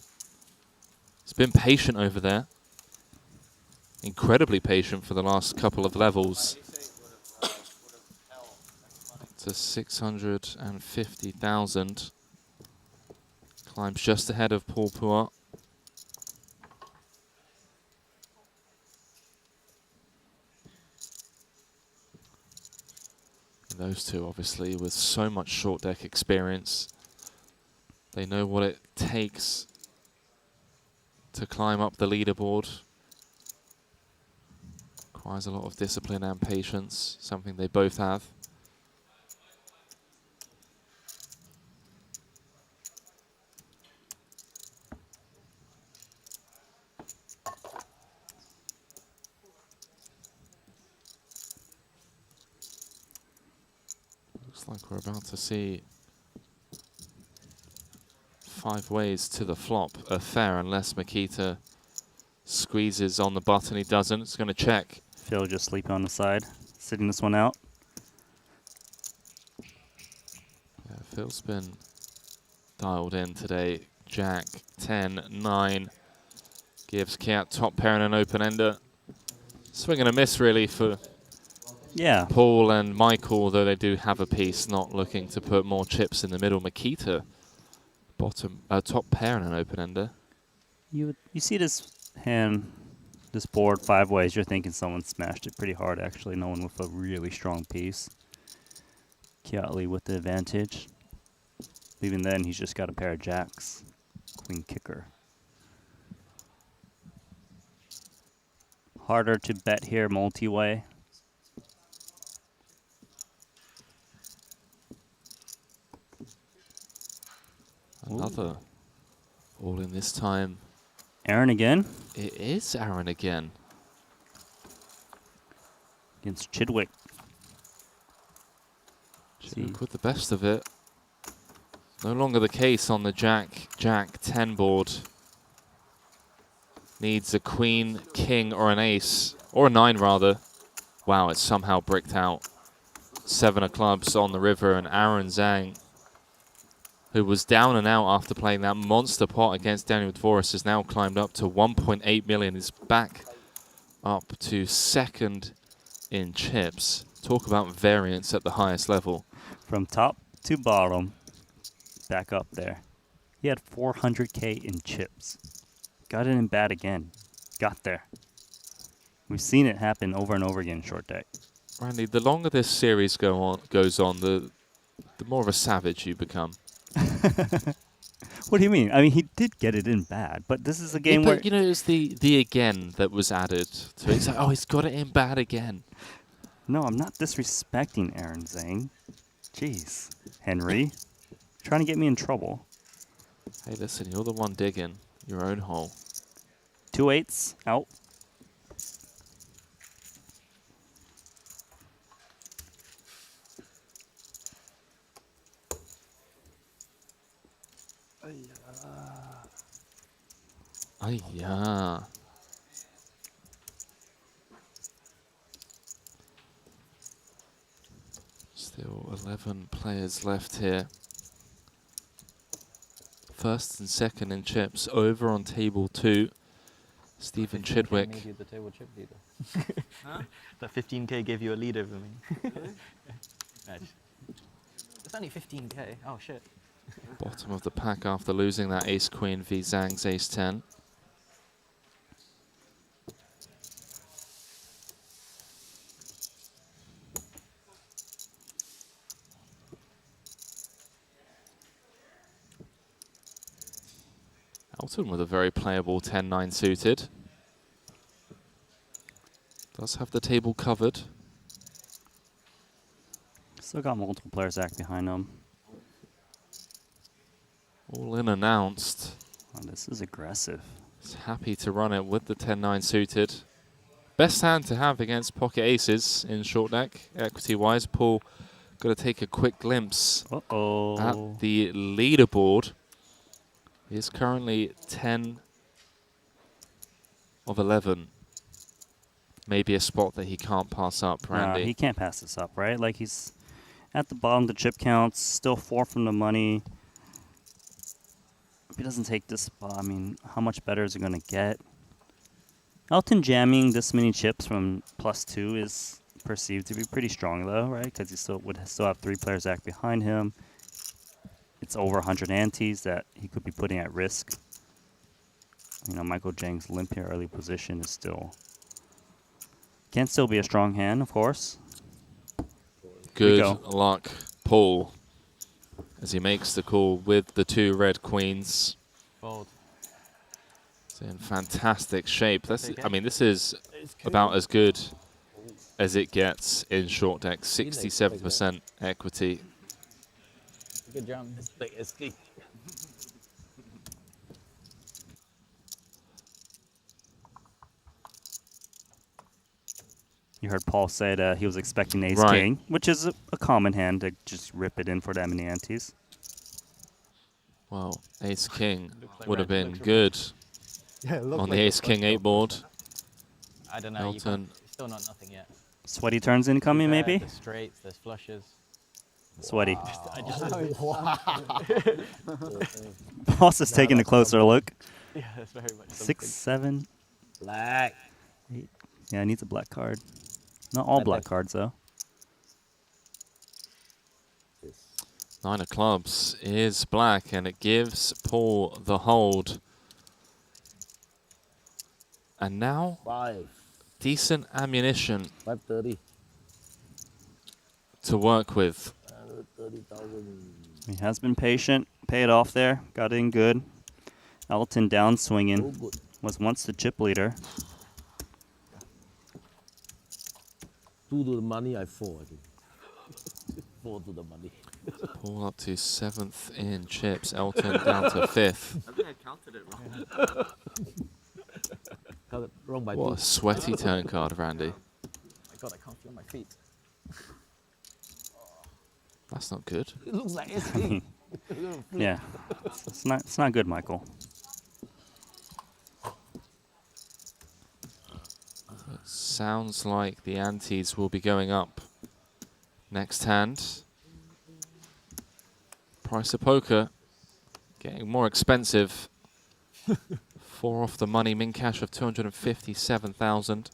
He's been patient over there. Incredibly patient for the last couple of levels. To 650,000. Climbs just ahead of Paul Puat. Those two, obviously, with so much short deck experience, they know what it takes to climb up the leaderboard. Requires a lot of discipline and patience, something they both have. Looks like we're about to see 5 ways to the flop affair unless Makita squeezes on the button. He doesn't. It's going to check. Phil just sleeping on the side, sitting this one out. Yeah, Phil's been dialed in today. Jack 10, 9. Gives Kiat top pair and an open-ender. Swing and a miss, really, for Paul and Michael, though they do have a piece, not looking to put more chips in the middle. Makita, top pair and an open-ender. You see this hand, this board 5 ways, you're thinking someone smashed it pretty hard, actually. No one with a really strong piece. Kiatley with the advantage. Even then, he's just got a pair of jacks. Queen kicker. Harder to bet here, multi-way. Another all in this time. Aaron again? It is Aaron again. Against Chidwick. Chidwick with the best of it. No longer the case on the Jack 10 board. Needs a queen, king, or an ace. Or a 9, rather. Wow, it's somehow bricked out. 7 of clubs on the river, and Aaron Zhang, who was down and out after playing that monster pot against Daniel Dvoris, has now climbed up to 1.8 million. Is back up to 2nd in chips. Talk about variance at the highest level. From top to bottom, back up there. He had 400K in chips. Got it in bad again. Got there. We've seen it happen over and over again in short deck. Randy, the longer this series goes on, the more of a savage you become. What do you mean? I mean, he did get it in bad, but this is a game where... you know, it was the again that was added. So it's like, oh, he's got it in bad again. No, I'm not disrespecting Aaron Zhang. Jeez. Henry, trying to get me in trouble. Hey, listen, you're the one digging your own hole. 2 8s, out. Yeah. Still 11 players left here. First and second in chips over on table 2. Stephen Chidwick. Made you the table chip leader. Huh? That 15K gave you a lead over me. It's only 15K. Oh shit. Bottom of the pack after losing that ace queen v Zhang's ace 10. Elton with a very playable 10-9 suited. Does have the table covered. Still got multiple players act behind him. All in announced. Oh, this is aggressive. He's happy to run it with the 10-9 suited. Best hand to have against pocket aces in short deck, equity-wise. Paul got to take a quick glimpse at the leaderboard. He is currently 10 of 11. Maybe a spot that he can't pass up, Randy. Nah, he can't pass this up, right? Like, he's at the bottom of the chip counts, still 4 from the money. If he doesn't take this spot, I mean, how much better is it going to get? Elton jamming this many chips from +2 is perceived to be pretty strong, though, right? Because he would still have 3 players act behind him. It's over 100 antes that he could be putting at risk. You know, Michael Zhang's limp here early position is still... Can still be a strong hand, of course. Good luck, Paul, as he makes the call with the 2 red queens. Fold. It's in fantastic shape. I mean, this is about as good as it gets in short deck. 67% equity. Good jump. It's big. You heard Paul said he was expecting ace Right. king, which is a common hand to just rip it in for that many antes. Well, ace king Looks like would have Randy been looks good Yeah, it looks on like the a ace king flush 8 board. I don't know. You Elton. can't, it's still not nothing yet. Sweaty turns incoming, There's, maybe? There's straights, there's flushes. Sweaty. I just Boss is taking a closer look. Yeah, that's very much 6, 7. Black. 8. Yeah, it needs a black card. Not all black cards, though. 9 of clubs is black, and it gives Paul the hold. And now, 5. decent ammunition 530. to work with. 30,000. He has been patient. Paid off there. Got in good. Elton down swinging. Was once the chip leader. 2 to the money, I 4, I think. 4 to the money. Paul up to 7th in chips. Elton down to 5th. I think I counted it wrong. Wrong by What a 2. sweaty turn card, Randy. My God, I can't feel my feet. That's not good. It looks like SK. Yeah. It's not good, Michael. Sounds like the antes will be going up. Next hand. Price of poker getting more expensive. 4 off the money, min cash of 257,000.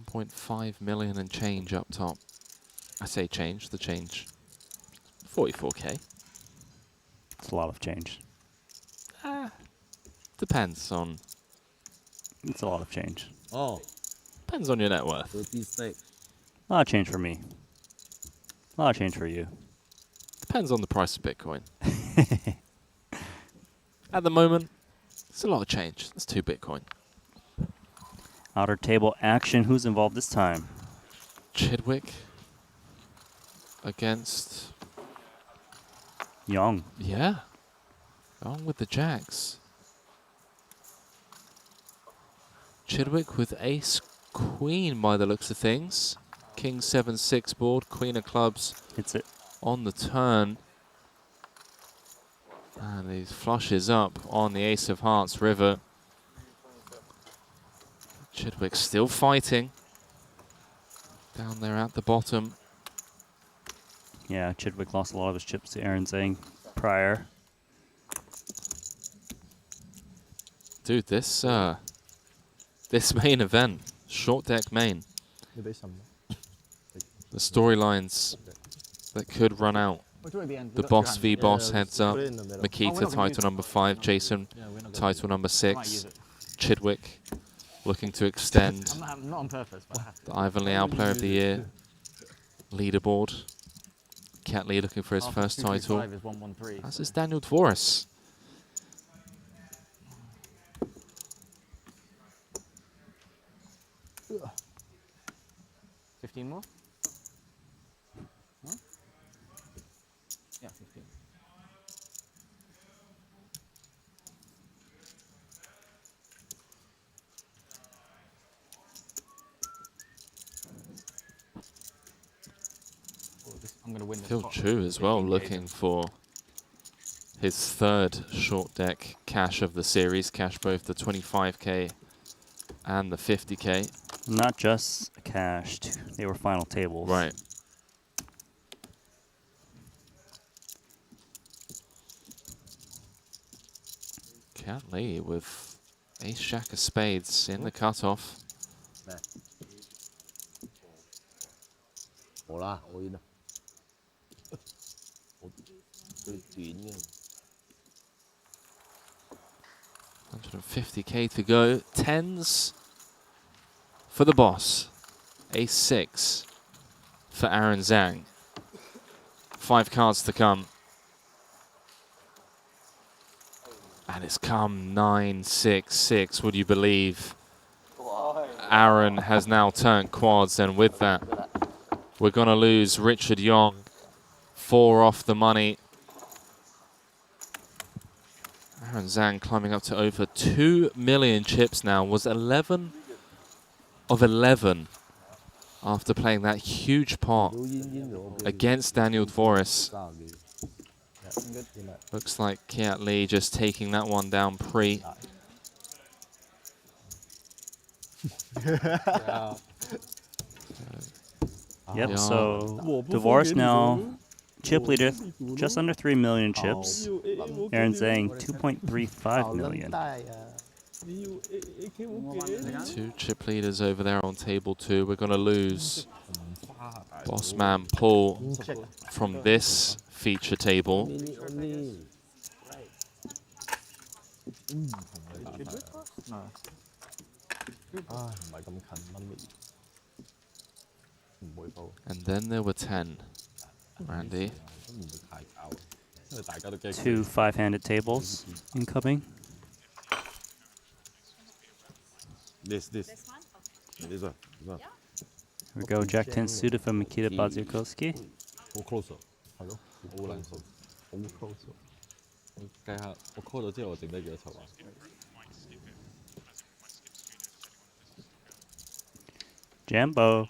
1.5 million and change up top. I say change, the change. 44k. It's a lot of change. Depends on. It's a lot of change. Oh. Depends on your net worth. 30 snake. A lot of change for me. A lot of change for you. Depends on the price of Bitcoin. At the moment, it's a lot of change. That's 2 Bitcoin. Outer table action. Who's involved this time? Chidwick against Young. Yeah. On with the jacks. Chidwick with ace queen by the looks of things. King 7-6 board, queen of clubs. Hits it on the turn. And he flushes up on the ace of hearts river. Chidwick still fighting. Down there at the bottom. Yeah, Chidwick lost a lot of his chips to Aaron Zhang prior. Dude, this main event, short deck main, the storylines that could run out. The boss v boss heads up. Makita title number 5, Jason title number 6, Chidwick looking to extend I'm not on purpose, but I have to. the Ivan Liao Player of the Year leaderboard. Cat Lee looking for his first title. Is 113, As is Daniel Dvoris. Ugh. 15 more? Huh? Yeah, 15. I'm going to win this Phil pot. Chu as well looking for his third short deck cash of the series. Cash both the 25k and the 50k. Not just cashed. They were final tables. Right. Cat Lee with ace jack of spades in the cutoff. Hola, Hoiana. 150k to go. Tens for the boss. Ace 6 for Aaron Zhang. 5 cards to come. And it's come 9-6-6, would you believe? Aaron has now turned quads, and with that, we're going to lose Richard Young, 4 off the money. Aaron Zhang climbing up to over 2 million chips now, was 11 of 11 after playing that huge pot against Daniel Dvoris. Looks like Kiat Lee just taking that one down pre. Yep, Yeah. so Divorce now, chip leader, just under 3 million chips. Aaron Zhang, 2.35 million. 2 chip leaders over there on table 2. We're going to lose Bossman Paul from this feature table. And then there were 10, Randy. 2 5-handed tables incoming. This one. Here we go, Jack 10 suited from Mikita Badziakowski. Go closer. Hello. 好難受。好 close。我計下，我 call 到之後，我剩低幾多籌啊？ Jambo.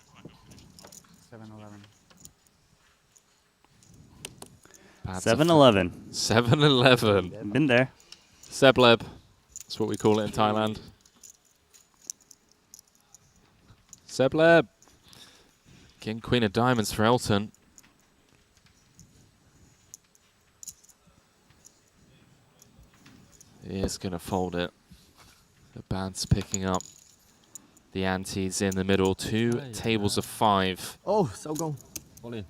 7-11. 7-11. 7-11. Been there. Sebleb. That's what we call it in Thailand. Sebleb. King, Queen of Diamonds for Elton. He is going to fold it. The band's picking up the antes in the middle. 2 tables of 5. Oh, so go. All in.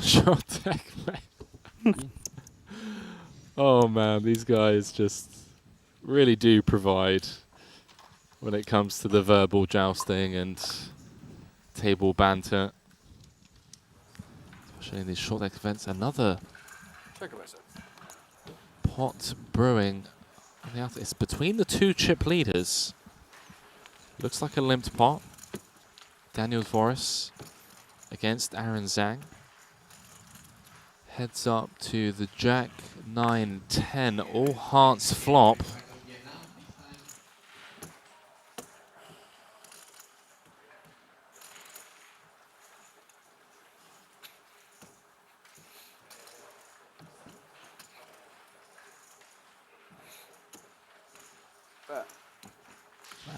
Short deck, mate. Oh man, these guys just really do provide when it comes to the verbal jousting and table banter. Especially in these short deck events. Another pot brewing. It's between the 2 chip leaders. Looks like a limped pot. Daniel Dvoris against Aaron Zhang. Heads up to the Jack 9-10, all hearts flop.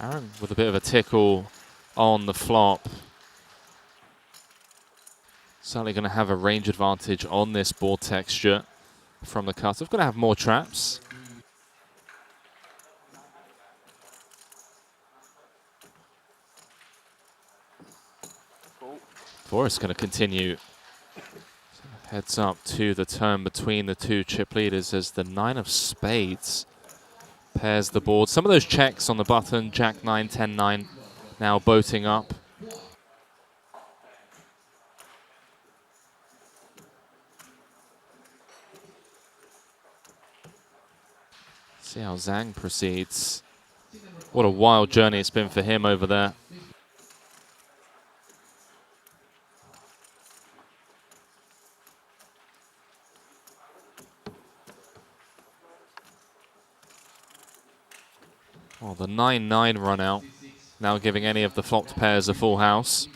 Aaron with a bit of a tickle on the flop. Certainly going to have a range advantage on this board texture from the cut. We're going to have more traps. Forrest going to continue. Heads up to the turn between the 2 chip leaders as the 9 of spades pairs the board. Some of those checks on the button, Jack 9, 10, 9, now boating up. See how Zhang proceeds. What a wild journey it's been for him over there. Well, the 9-9 run out, now giving any of the flopped pairs a full house.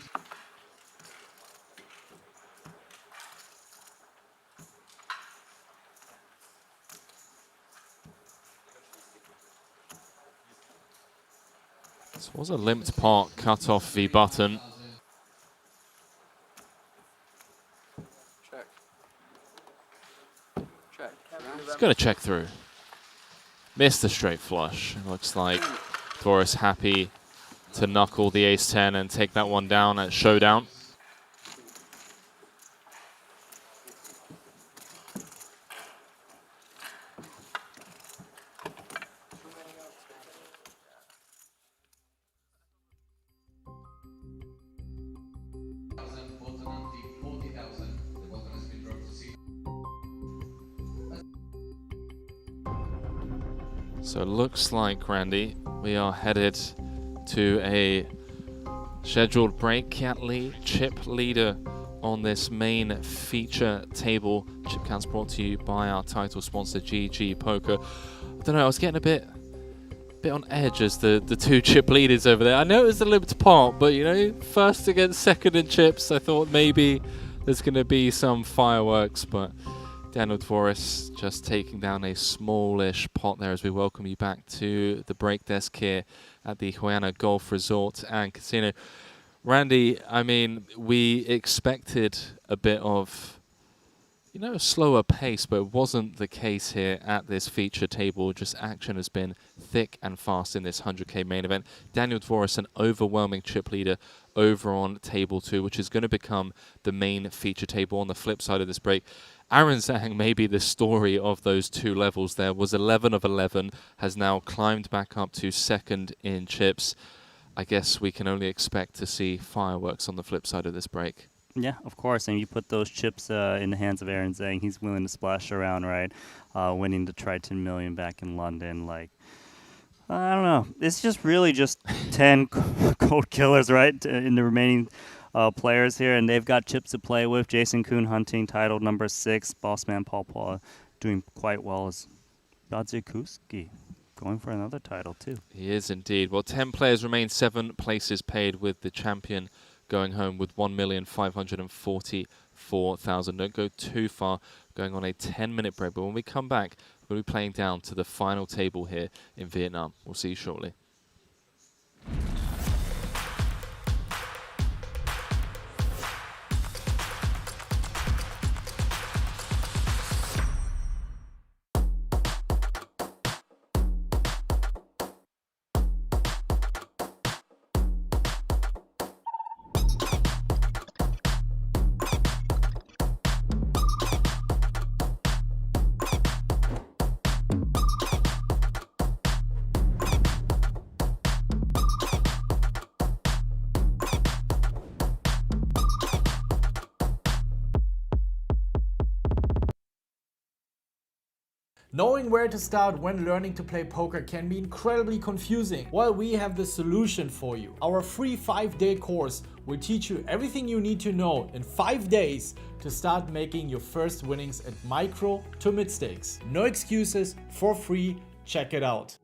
This was a limped pot, cut off the button. He's going to check through. Missed the straight flush. It looks like Dvoris happy to knuckle the ace-10 and take that one down at showdown. So it looks like, Randy, we are headed to a scheduled break. Cat Lee, chip leader on this main feature table. Chip counts brought to you by our title sponsor, GG Poker. I don't know, I was getting a bit on edge as the two chip leaders over there. I know it was a limped pot, but you know, first against second in chips, I thought maybe there's going to be some fireworks, but Daniel Dvoris just taking down a smallish pot there as we welcome you back to the break desk here at the Hoiana Golf Resort and Casino. Randy, I mean, we expected a bit of, you know, a slower pace, but it wasn't the case here at this feature table. Just action has been thick and fast in this 100k main event. Daniel Dvoris, an overwhelming chip leader over on table 2, which is going to become the main feature table on the flip side of this break. Aaron Zhang, maybe the story of those two levels there, was 11 of 11, has now climbed back up to second in chips. I guess we can only expect to see fireworks on the flip side of this break. Yeah, of course. And you put those chips in the hands of Aaron Zhang, he's willing to splash around, right? Winning the Triton Million back in London. Like, I don't know. It's just really just 10 cold killers, right, in the remaining players here. And they've got chips to play with. Jason Kuhn hunting title number 6. Bossman Paul Paul doing quite well as Yadze Kuski going for another title, too. He is indeed. Well, 10 players remain, 7 places paid, with the champion going home with 1,544,000. Don't go too far, going on a 10-minute break. But when we come back, we'll be playing down to the final table here in Vietnam. We'll see you shortly. Knowing where to start when learning to play poker can be incredibly confusing. Well, we have the solution for you. Our free 5-day course will teach you everything you need to know in 5 days to start making your first winnings at micro to mid stakes. No excuses, for free, check it out.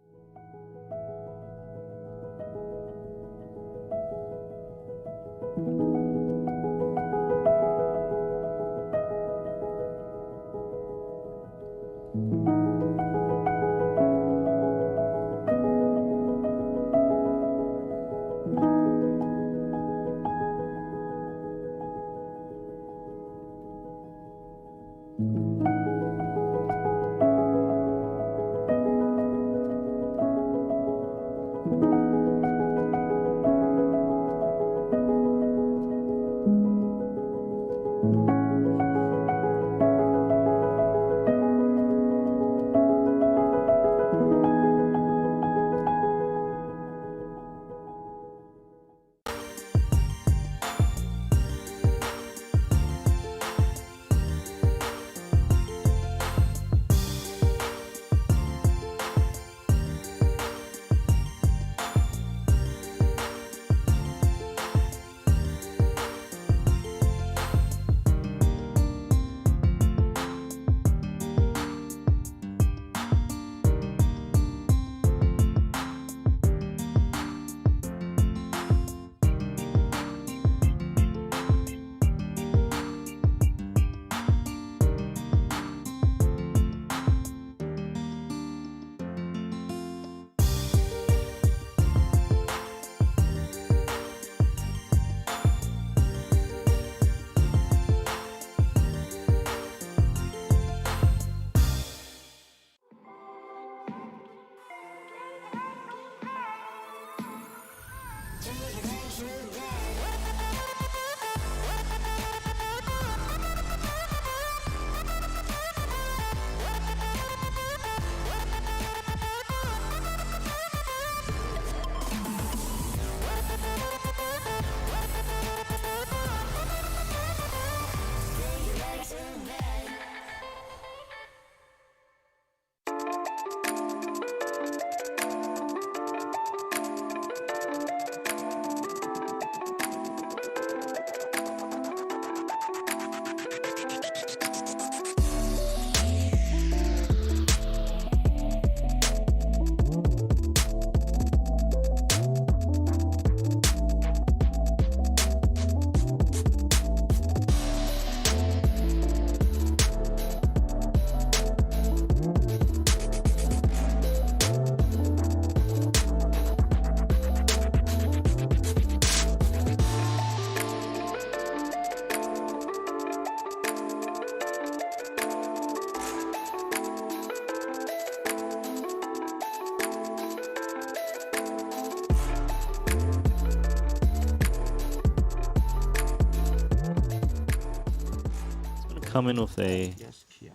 come in with a Yes, Kia.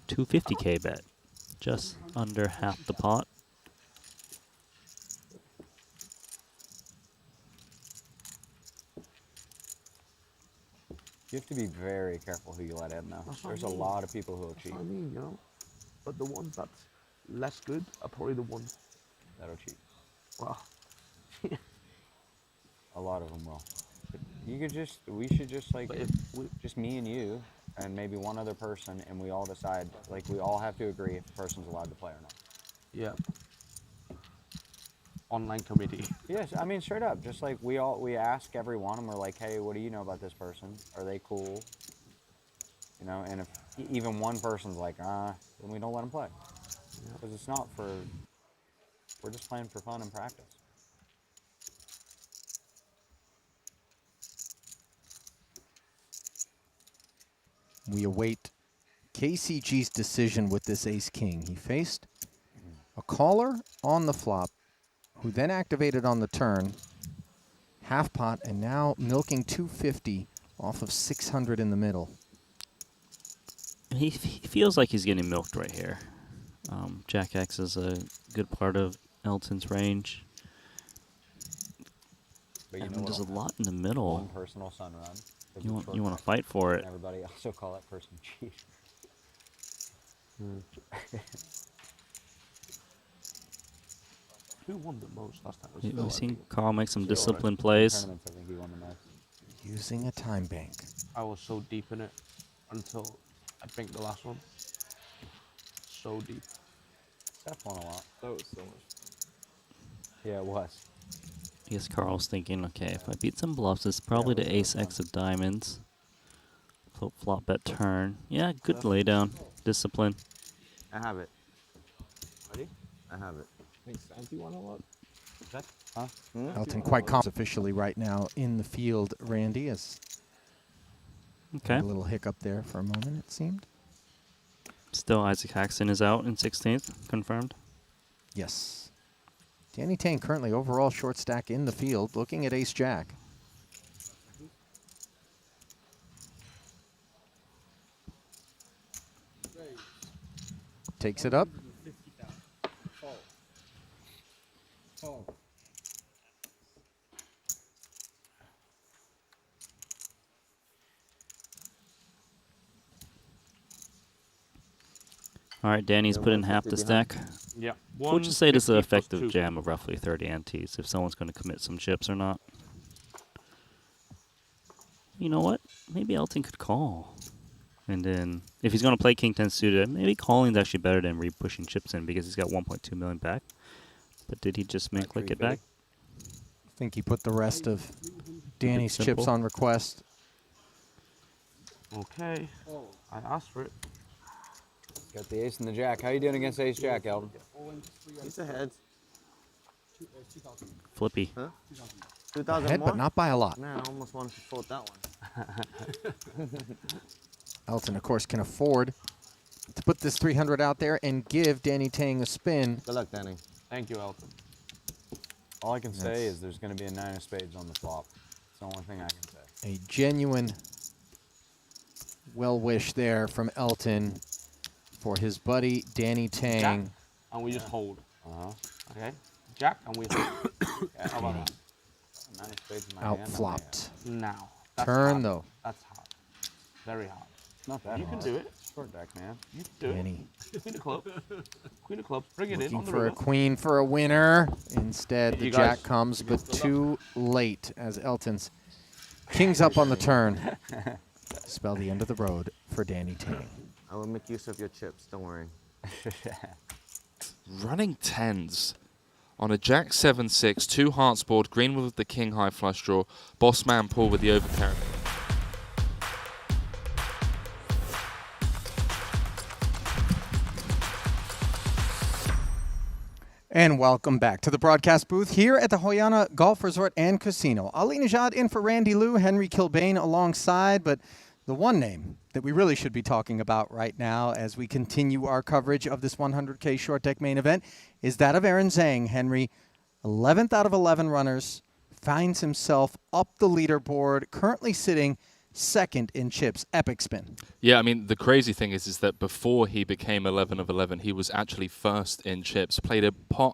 250k bet, just under half the pot. You have to be very careful who you let in, though. That's what I There's a mean. lot of people who will That's cheat. what I mean, you know. But the ones that's less good are probably the ones. That'll cheat. Well, A lot of them will. But we should just like, but if we, just me and you, and maybe one other person, and we all decide, like, we all have to agree if the person's allowed to play or not. yeah. Online committee. Yes, I mean, straight up, just like we ask everyone, and we're like, hey, what do you know about this person? Are they cool? You know, and if even one person's like, then we don't let them play. Because it's not for, we're just playing for fun and practice. We await KCG's decision with this ace-king. He faced a caller on the flop, who then activated on the turn, half pot, and now milking 250 off of 600 in the middle. He feels like he's getting milked right here. Jack X is a good part of Elton's range. But And there's a lot in the middle. One personal sun run. You want to fight for it. And everybody also call that person cheat. Who won the most last time? We've seen Carl make some disciplined plays. I think he won the most. Using a time bank. I was so deep in it until I think the last one. So deep. Steph won a lot. That was so much. Yeah, it was. I guess Carl's thinking, okay, if I beat some bluffs, it's probably the ace X of diamonds. Flop bet turn. Yeah, good laydown. Discipline. I have it. Ready? I have it. I think Santi won a lot. That? Huh? Elton quite calm officially right now in the field, Randy, as Okay. a little hiccup there for a moment, it seemed. Still, Isaac Haxton is out in 16th, confirmed. Yes. Danny Tang currently overall short stack in the field, looking at ace-jack. Takes it up. All right, Danny's put in half the stack. Yeah. We'll just say this is an 150 plus effective 2. jam of roughly 30 antes if someone's going to commit some chips or not. You know what? Maybe Elton could call. And then if he's going to play King 10 suited, maybe calling's actually better than re-pushing chips in because he's got 1.2 million back. But did he just make click it back? I think he put the rest of Danny's chips on request. Okay. I asked for it. Got the ace and the jack. How you doing against ace jack, Elton? He's ahead. Flippy. Huh? 2,000 Ahead, more? but not by a lot. Man, I almost wanted to fold that one. Elton, of course, can afford to put this 300 out there and give Danny Tang a spin. Good luck, Danny. Thank you, Elton. All I can say is there's going to be a 9 of spades on the flop. It's the only thing I can say. A genuine well wish there from Elton for his buddy Danny Tang. Jack, and we just hold. Uh-huh. Okay. Jack, and we hold. Yeah, how about that? 9 of spades in my Out hand. I'm flopped. Now. That's Turn hard. though. That's hard. Very hard. Not that You hard. can do it. Short deck, man. You can do Danny. it. Queen of clubs. Queen of clubs. Bring it in Looking on the for a river. queen for a winner. Instead, the You jack guys- comes, but too late as Elton's king's up on the turn. Spell the end of the road for Danny Tang. I will make use of your chips, don't worry. Running tens on a Jack 7-6, 2 hearts board, green with the king high flush draw, boss man Paul with the overcarry. And welcome back to the broadcast booth here at the Hoiana Golf Resort and Casino. Ali Najad in for Randy Liu, Henry Kilbane alongside, but the one name that we really should be talking about right now as we continue our coverage of this 100K short deck main event is that of Aaron Zhang. Henry, 11th out of 11 runners, finds himself up the leaderboard, currently sitting second in chips. Epic spin. Yeah, I mean, the crazy thing is that before he became 11 of 11, he was actually first in chips. Played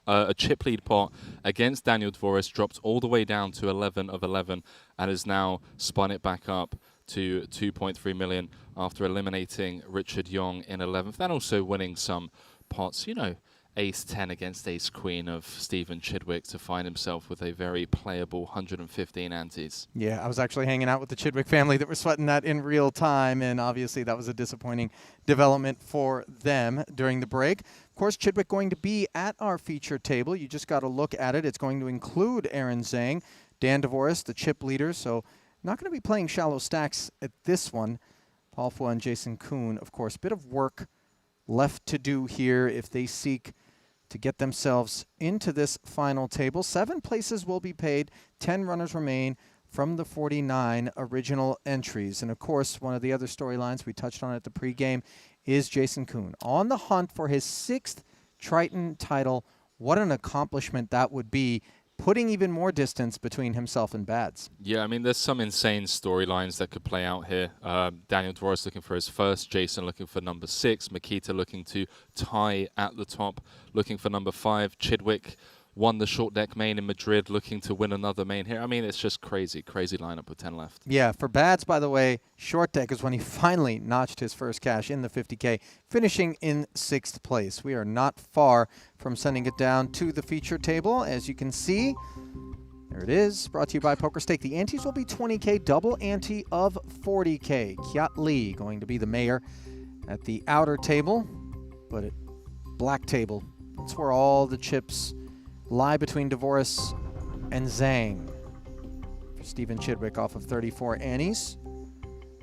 a chip lead pot against Daniel Dvoris, dropped all the way down to 11 of 11, and has now spun it back up to 2.3 million after eliminating Richard Yong in 11th, and also winning some pots, you know, ace 10 against ace queen of Stephen Chidwick to find himself with a very playable 115 antes. Yeah, I was actually hanging out with the Chidwick family that were sweating that in real time, and obviously that was a disappointing development for them during the break. Of course, Chidwick going to be at our feature table. You just got to look at it. It's going to include Aaron Zhang, Dan Dvoris, the chip leaders, so not going to be playing shallow stacks at this one. Paul Fua and Jason Kuhn, of course, bit of work left to do here if they seek to get themselves into this final table. 7 places will be paid. 10 runners remain from the 49 original entries. And, of course, one of the other storylines we touched on at the pregame is Jason Kuhn on the hunt for his 6th Triton title. What an accomplishment that would be, putting even more distance between himself and Bads. Yeah, I mean, there's some insane storylines that could play out here. Daniel Dvoris looking for his first, Jason looking for number 6, Makita looking to tie at the top, looking for number 5, Chidwick won the short deck main in Madrid, looking to win another main here. I mean, it's just crazy lineup with 10 left. Yeah, for Bads, by the way, short deck is when he finally notched his first cash in the 50K, finishing in 6th place. We are not far from sending it down to the feature table. As you can see, there it is, brought to you by PokerStake. The antes will be 20K, double ante of 40K. Kiat Lee going to be the mayor at the outer table, but at black table, that's where all the chips lie between Dvoris and Zhang. For Stephen Chidwick off of 34 antes.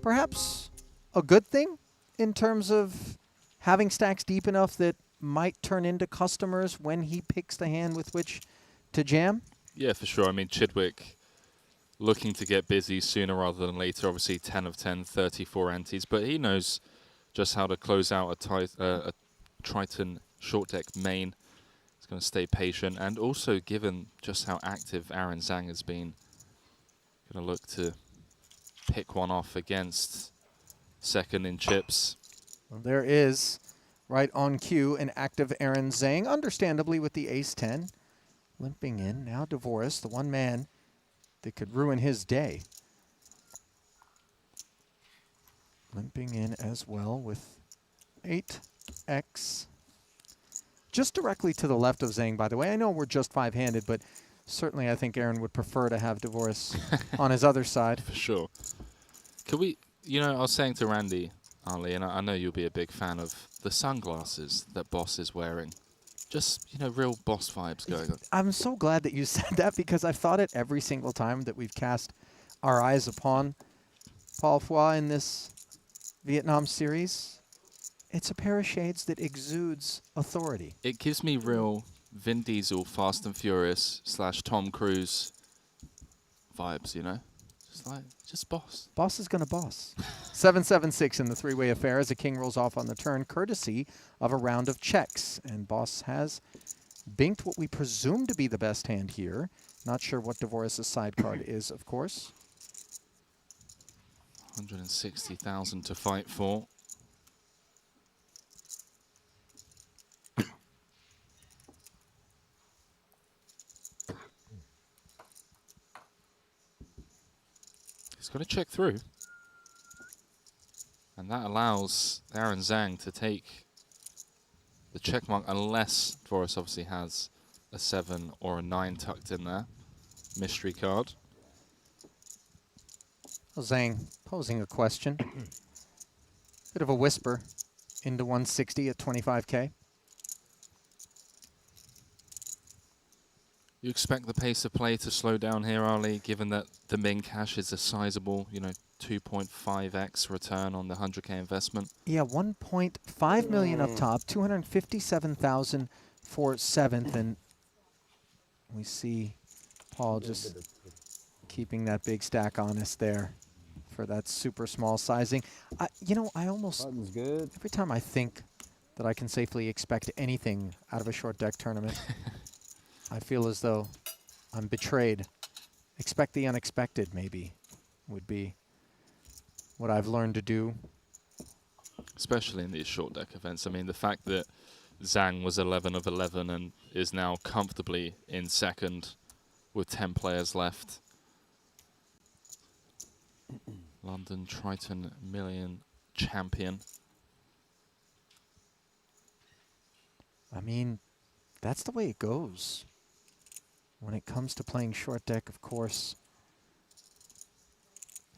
Perhaps a good thing in terms of having stacks deep enough that might turn into customers when he picks the hand with which to jam. Yeah, for sure. I mean, Chidwick looking to get busy sooner rather than later. Obviously, 10 of 10, 34 antes, but he knows just how to close out a Triton short deck main. He's going to stay patient, and also given just how active Aaron Zhang has been, going to look to pick one off against second in chips. Well, there is, right on cue, an active Aaron Zhang, understandably with the ace-10. Limping in, now Dvoris, the one man that could ruin his day. Limping in as well with 8x. Just directly to the left of Zhang, by the way. I know we're just 5-handed, but certainly I think Aaron would prefer to have Dvoris on his other side. For sure. Could we, you know, I was saying to Randy, Ali, and I know you'll be a big fan of the sunglasses that Boss is wearing. Just, you know, real Boss vibes going on. I'm so glad that you said that, because I've thought it every single time that we've cast our eyes upon Paul Fua in this Vietnam series. It's a pair of shades that exudes authority. It gives me real Vin Diesel, Fast and Furious / Tom Cruise vibes, you know? Just Boss. Boss is going to boss. 7-7-6 in the three-way affair as a king rolls off on the turn, courtesy of a round of checks. And Boss has binked what we presume to be the best hand here. Not sure what Dvoris' side card is, of course. 160,000 to fight for. He's got to check through. And that allows Aaron Zhang to take the check mark, unless Dvoris obviously has a 7 or a 9 tucked in there. Mystery card. Zhang posing a question. Bit of a whisper into 160 at 25K. You expect the pace of play to slow down here, Ali, given that the min cash is a sizable, you know, 2.5x return on the 100K investment? Yeah, 1.5 million up top, 257,000 for 7th, and we see Paul just keeping that big stack honest there for that super small sizing. You know, I almost, every time I think that I can safely expect anything out of a short deck tournament, I feel as though I'm betrayed. Expect the unexpected, maybe, would be what I've learned to do. Especially in these short deck events. I mean, the fact that Zhang was 11 of 11 and is now comfortably in second with 10 players left. London Triton Million champion. I mean, that's the way it goes. When it comes to playing short deck, of course,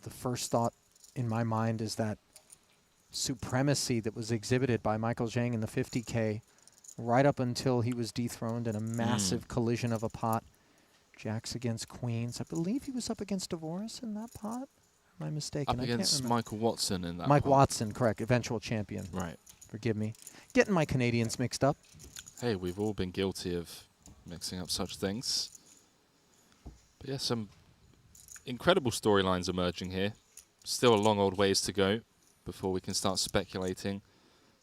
the first thought in my mind is that supremacy that was exhibited by Michael Zhang in the 50K right up until he was dethroned in a massive collision of a pot. Jacks against queens. I believe he was up against Devoris in that pot. Am I mistaken? Up against Michael Watson in that Mike pot. Watson, correct. Eventual champion. Right. Forgive me. Getting my Canadians mixed up. Hey, we've all been guilty of mixing up such things. But yeah, some incredible storylines emerging here. Still a long old ways to go before we can start speculating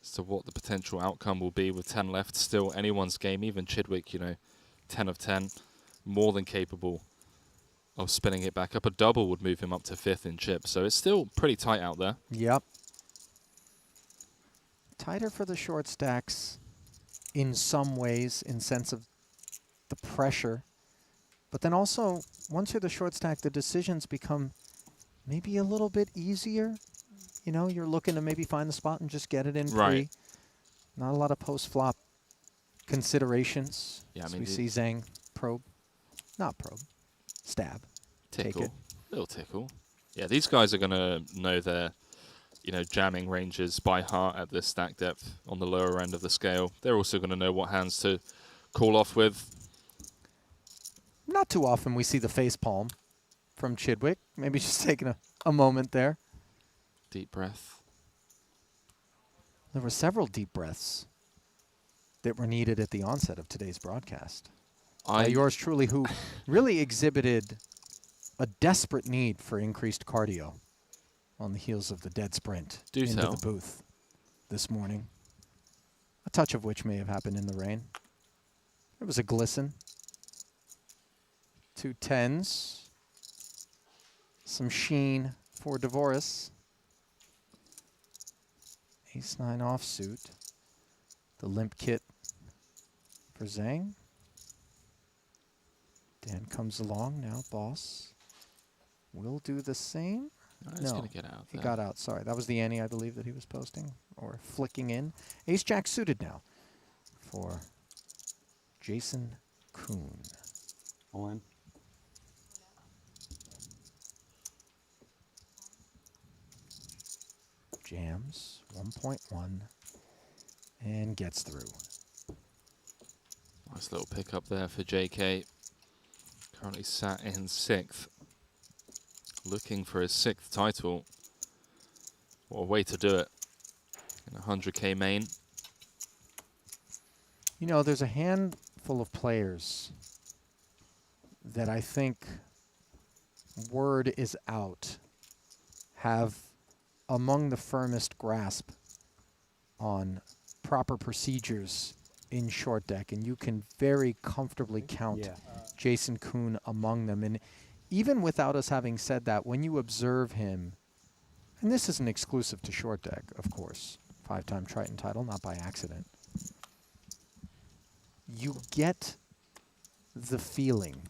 as to what the potential outcome will be with 10 left. Still anyone's game, even Chidwick, you know, 10 of 10, more than capable of spinning it back up. A double would move him up to 5th in chip, so it's still pretty tight out there. Yep. Tighter for the short stacks in some ways, in sense of the pressure. But then also, once you're the short stack, the decisions become maybe a little bit easier. You know, you're looking to maybe find the spot and just get it in pre. Right. Not a lot of post-flop considerations. Yeah, I As mean, we see Zhang probe. Not probe. Stab. Tickle. Take it. Little tickle. Yeah, these guys are going to know their, you know, jamming ranges by heart at this stack depth on the lower end of the scale. They're also going to know what hands to call off with. Not too often we see the face palm from Chidwick. Maybe just taking a moment there. Deep breath. There were several deep breaths that were needed at the onset of today's broadcast. Yours truly, who really exhibited a desperate need for increased cardio on the heels of the dead sprint into the booth this morning. A touch of which may have happened in the rain. It was a glisten. 2 10s. Some sheen for Devoris. Ace-9 offsuit. The limp kit for Zhang. Dan comes along now, boss. Will do the same. He's going to get out He there. got out, sorry. That was the ante, I believe, that he was posting or flicking in. Ace-Jack suited now for Jason Kuhn. All in. Jams 1.1 and gets through. Nice little pickup there for JK. Currently sat in 6th. Looking for his 6th title. What a way to do it. In a 100K main. You know, there's a handful of players that I think word is out have among the firmest grasp on proper procedures in short deck, and you can very comfortably count Jason Kuhn among them. And even without us having said that, when you observe him, and this isn't exclusive to short deck, of course, 5-time Triton title, not by accident, you get the feeling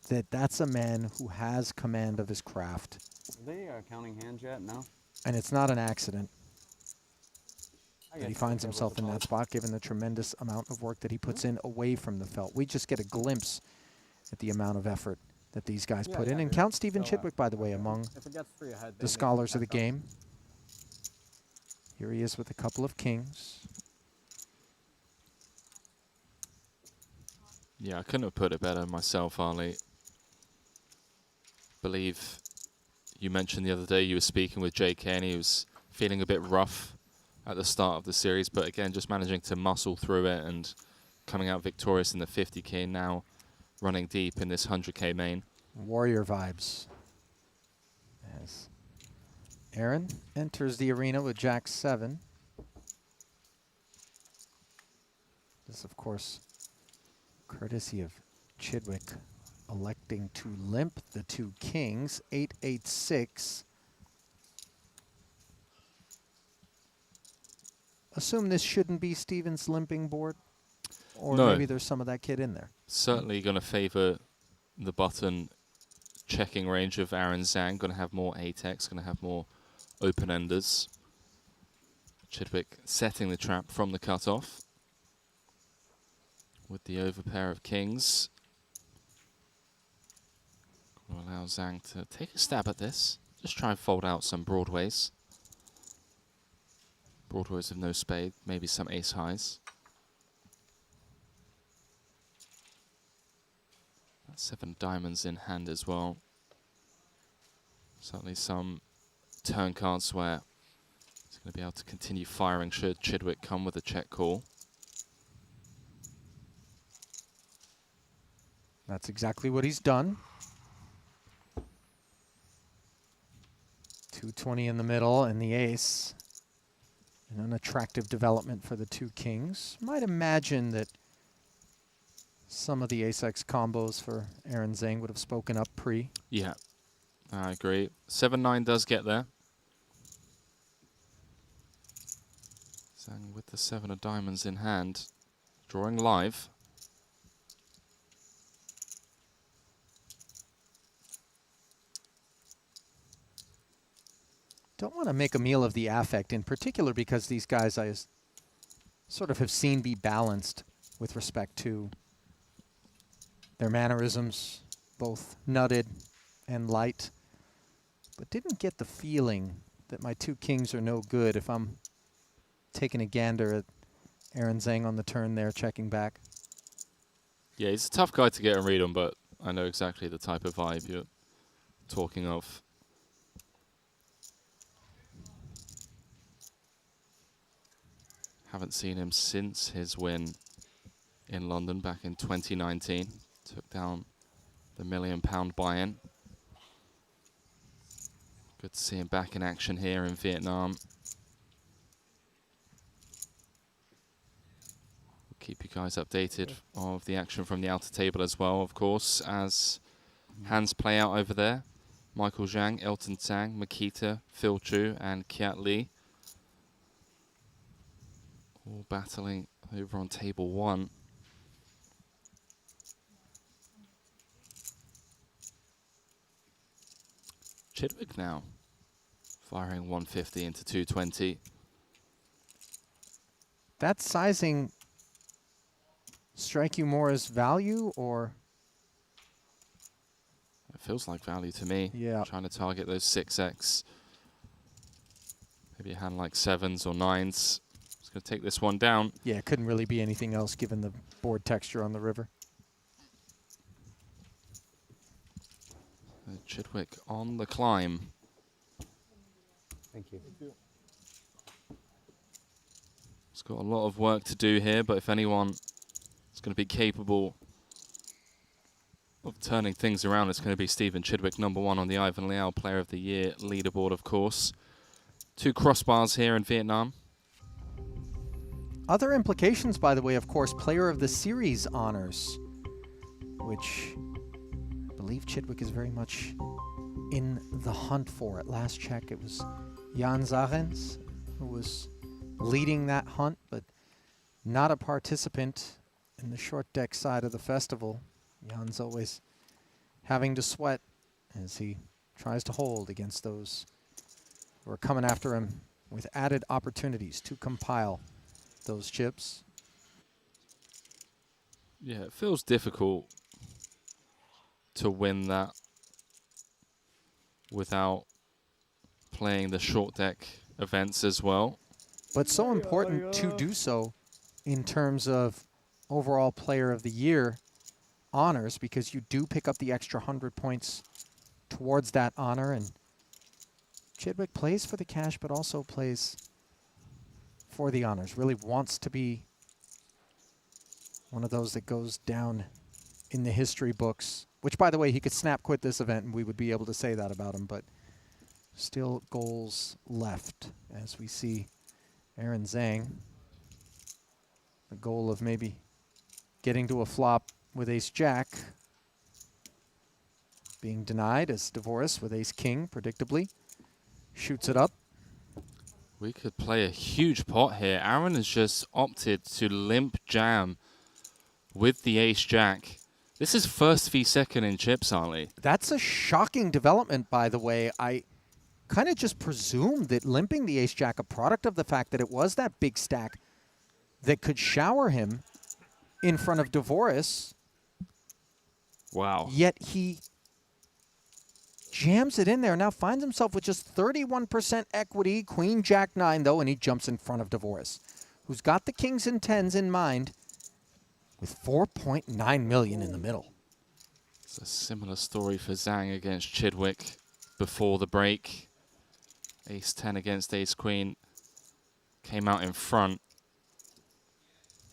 that that's a man who has command of his craft. Are they counting hands yet? No? And it's not an accident I that he guess finds okay, himself what's in the that spot, given the tremendous amount of work that he puts in away from the felt. We just get a glimpse at the amount of effort that these guys put in. And count Stephen Chidwick, by the way, among If it gets 3 ahead, the scholars of the game. Here he is with a couple of kings. Yeah, I couldn't have put it better myself, Ali. Believe you mentioned the other day you were speaking with JK and he was feeling a bit rough at the start of the series, but again, just managing to muscle through it and coming out victorious in the 50K, now running deep in this 100K main. Warrior vibes. As Aaron enters the arena with Jack 7. This, of course, courtesy of Chidwick electing to limp the 2 kings, 8-8-6. assume this shouldn't be Steven's limping board? Or No. maybe there's some of that kid in there. Certainly going to favour the button checking range of Aaron Zhang. Going to have more ATEX, going to have more open-enders. Chidwick setting the trap from the cutoff with the overpair of kings. Will allow Zhang to take a stab at this. Just try and fold out some broadways. Broadways of no spade, maybe some ace highs. That's 7 diamonds in hand as well. Certainly some turn cards where he's going to be able to continue firing should Chidwick come with a check call. That's exactly what he's done. 220 in the middle and the ace. An unattractive development for the 2 kings. Might imagine that some of the ace-x combos for Aaron Zhang would have spoken up pre. Yeah, I agree. 7-9 does get there. Zhang with the 7 of diamonds in hand. Drawing live. Don't want to make a meal of the affect, in particular because these guys I sort of have seen be balanced with respect to their mannerisms, both nutted and light, but didn't get the feeling that my 2 kings are no good if I'm taking a gander at Aaron Zhang on the turn there, checking back. Yeah, he's a tough guy to get a read on, but I know exactly the type of vibe you're talking of. Haven't seen him since his win in London back in 2019. Took down the £1 million buy-in. Good to see him back in action here in Vietnam. We'll keep you guys updated of the action from the outer table as well, of course, as hands play out over there. Michael Zhang, Elton Tsang, Makita, Phil Chu, and Kiat Lee. All battling over on table 1. Chidwick now firing 150 into 220. That sizing strike you more as value or? It feels like value to me. Yeah. Trying to target those 6x. Maybe a hand like 7s or 9s. Just going to take this one down. Yeah, it couldn't really be anything else given the board texture on the river. Chidwick on the climb. Thank you. He's got a lot of work to do here, but if anyone is going to be capable of turning things around, it's going to be Stephen Chidwick, #1 on the Ivan Liao Player of the Year leaderboard, of course. 2 crossbars here in Vietnam. Other implications, by the way, of course, Player of the Series honors, which I believe Chidwick is very much in the hunt for. At last check, it was Jan Zarens who was leading that hunt, but not a participant in the short deck side of the festival. Jan's always having to sweat as he tries to hold against those who are coming after him with added opportunities to compile those chips. Yeah, it feels difficult to win that without playing the short deck events as well. But so important to do so in terms of overall Player of the Year honors, because you do pick up the extra 100 points towards that honor. And Chidwick plays for the cash, but also plays for the honors. Really wants to be one of those that goes down in the history books, which, by the way, he could snap quit this event and we would be able to say that about him, but still goals left as we see Aaron Zhang. The goal of maybe getting to a flop with ace-jack being denied as Devoris with ace-king, predictably, shoots it up. We could play a huge pot here. Aaron has just opted to limp jam with the ace-jack. This is first v second in chips, Ali. That's a shocking development, by the way. I kind of just presumed that limping the ace-jack, a product of the fact that it was that big stack that could shower him in front of Dvoris. Wow. Yet he jams it in there, now finds himself with just 31% equity, queen, jack, 9, though, and he jumps in front of Dvoris, who's got the kings and tens in mind with 4.9 million in the middle. It's a similar story for Zhang against Chidwick before the break. Ace-10 against ace-queen. Came out in front.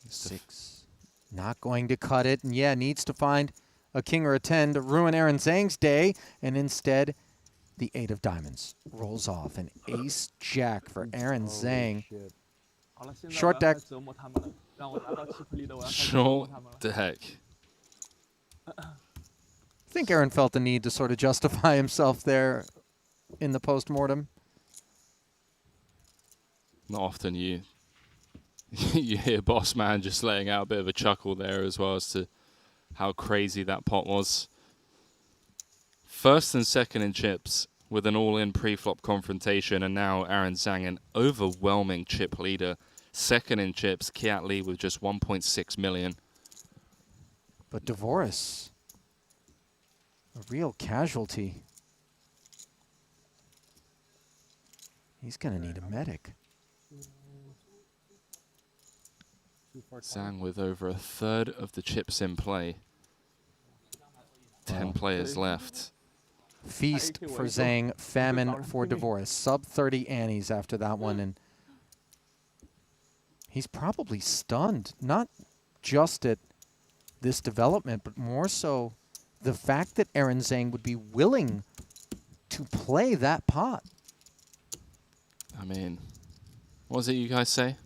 6. Not going to cut it, and yeah, needs to find a king or a 10 to ruin Aaron Zhang's day, and instead, the 8 of diamonds rolls off. An ace-jack for Aaron Zhang. Short deck. Short deck. I think Aaron felt the need to sort of justify himself there in the post-mortem. Not often you hear Boss Man just letting out a bit of a chuckle there as well as to how crazy that pot was. First and second in chips with an all-in pre-flop confrontation, and now Aaron Zhang, an overwhelming chip leader. Second in chips, Kiat Lee with just 1.6 million. But Dvoris, a real casualty. He's going to need a medic. Zhang with over a third of the chips in play. 10 players left. Feast for Zhang, famine for Dvoris. Sub 30 annies after that one, and he's probably stunned, not just at this development, but more so the fact that Aaron Zhang would be willing to play that pot. I mean, what was it you guys say?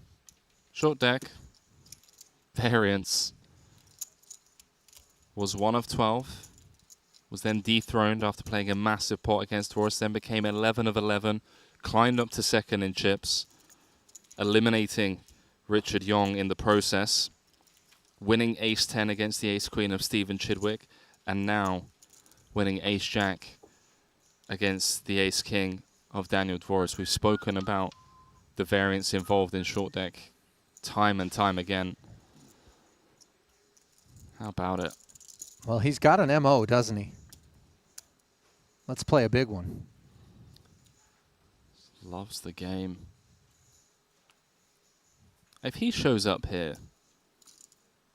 Short deck. Variance. Was 1 of 12. Was then dethroned after playing a massive pot against Dvoris. Then became 11 of 11. Climbed up to second in chips. Eliminating Richard Yong in the process. Winning ace-10 against the ace-queen of Stephen Chidwick. And now winning ace-jack against the ace-king of Daniel Dvoris. We've spoken about the variance involved in short deck time and time again. How about it? Well, he's got an MO, doesn't he? Let's play a big one. Loves the game. If he shows up here,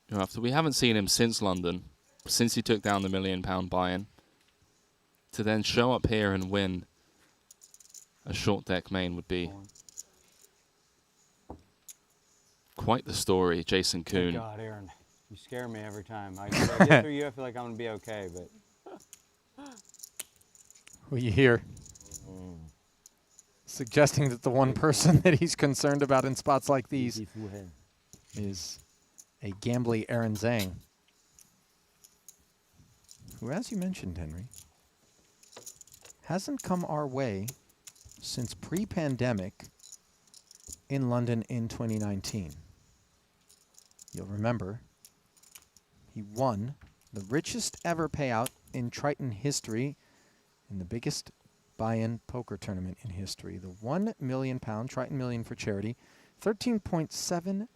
you know, after we haven't seen him since London, since he took down the £1 million buy-in, to then show up here and win a short deck main would be quite the story, Jason Kuhn. God, Aaron, you scare me every time. I get through you, I feel like I'm going to be okay, but... Who you hear? Suggesting that the one person that he's concerned about in spots like these is a gambly Aaron Zhang, who, as you mentioned, Henry, hasn't come our way since pre-pandemic in London in 2019. You'll remember he won the richest ever payout in Triton history in the biggest buy-in poker tournament in history. The £1 million Triton Million for charity, 13.78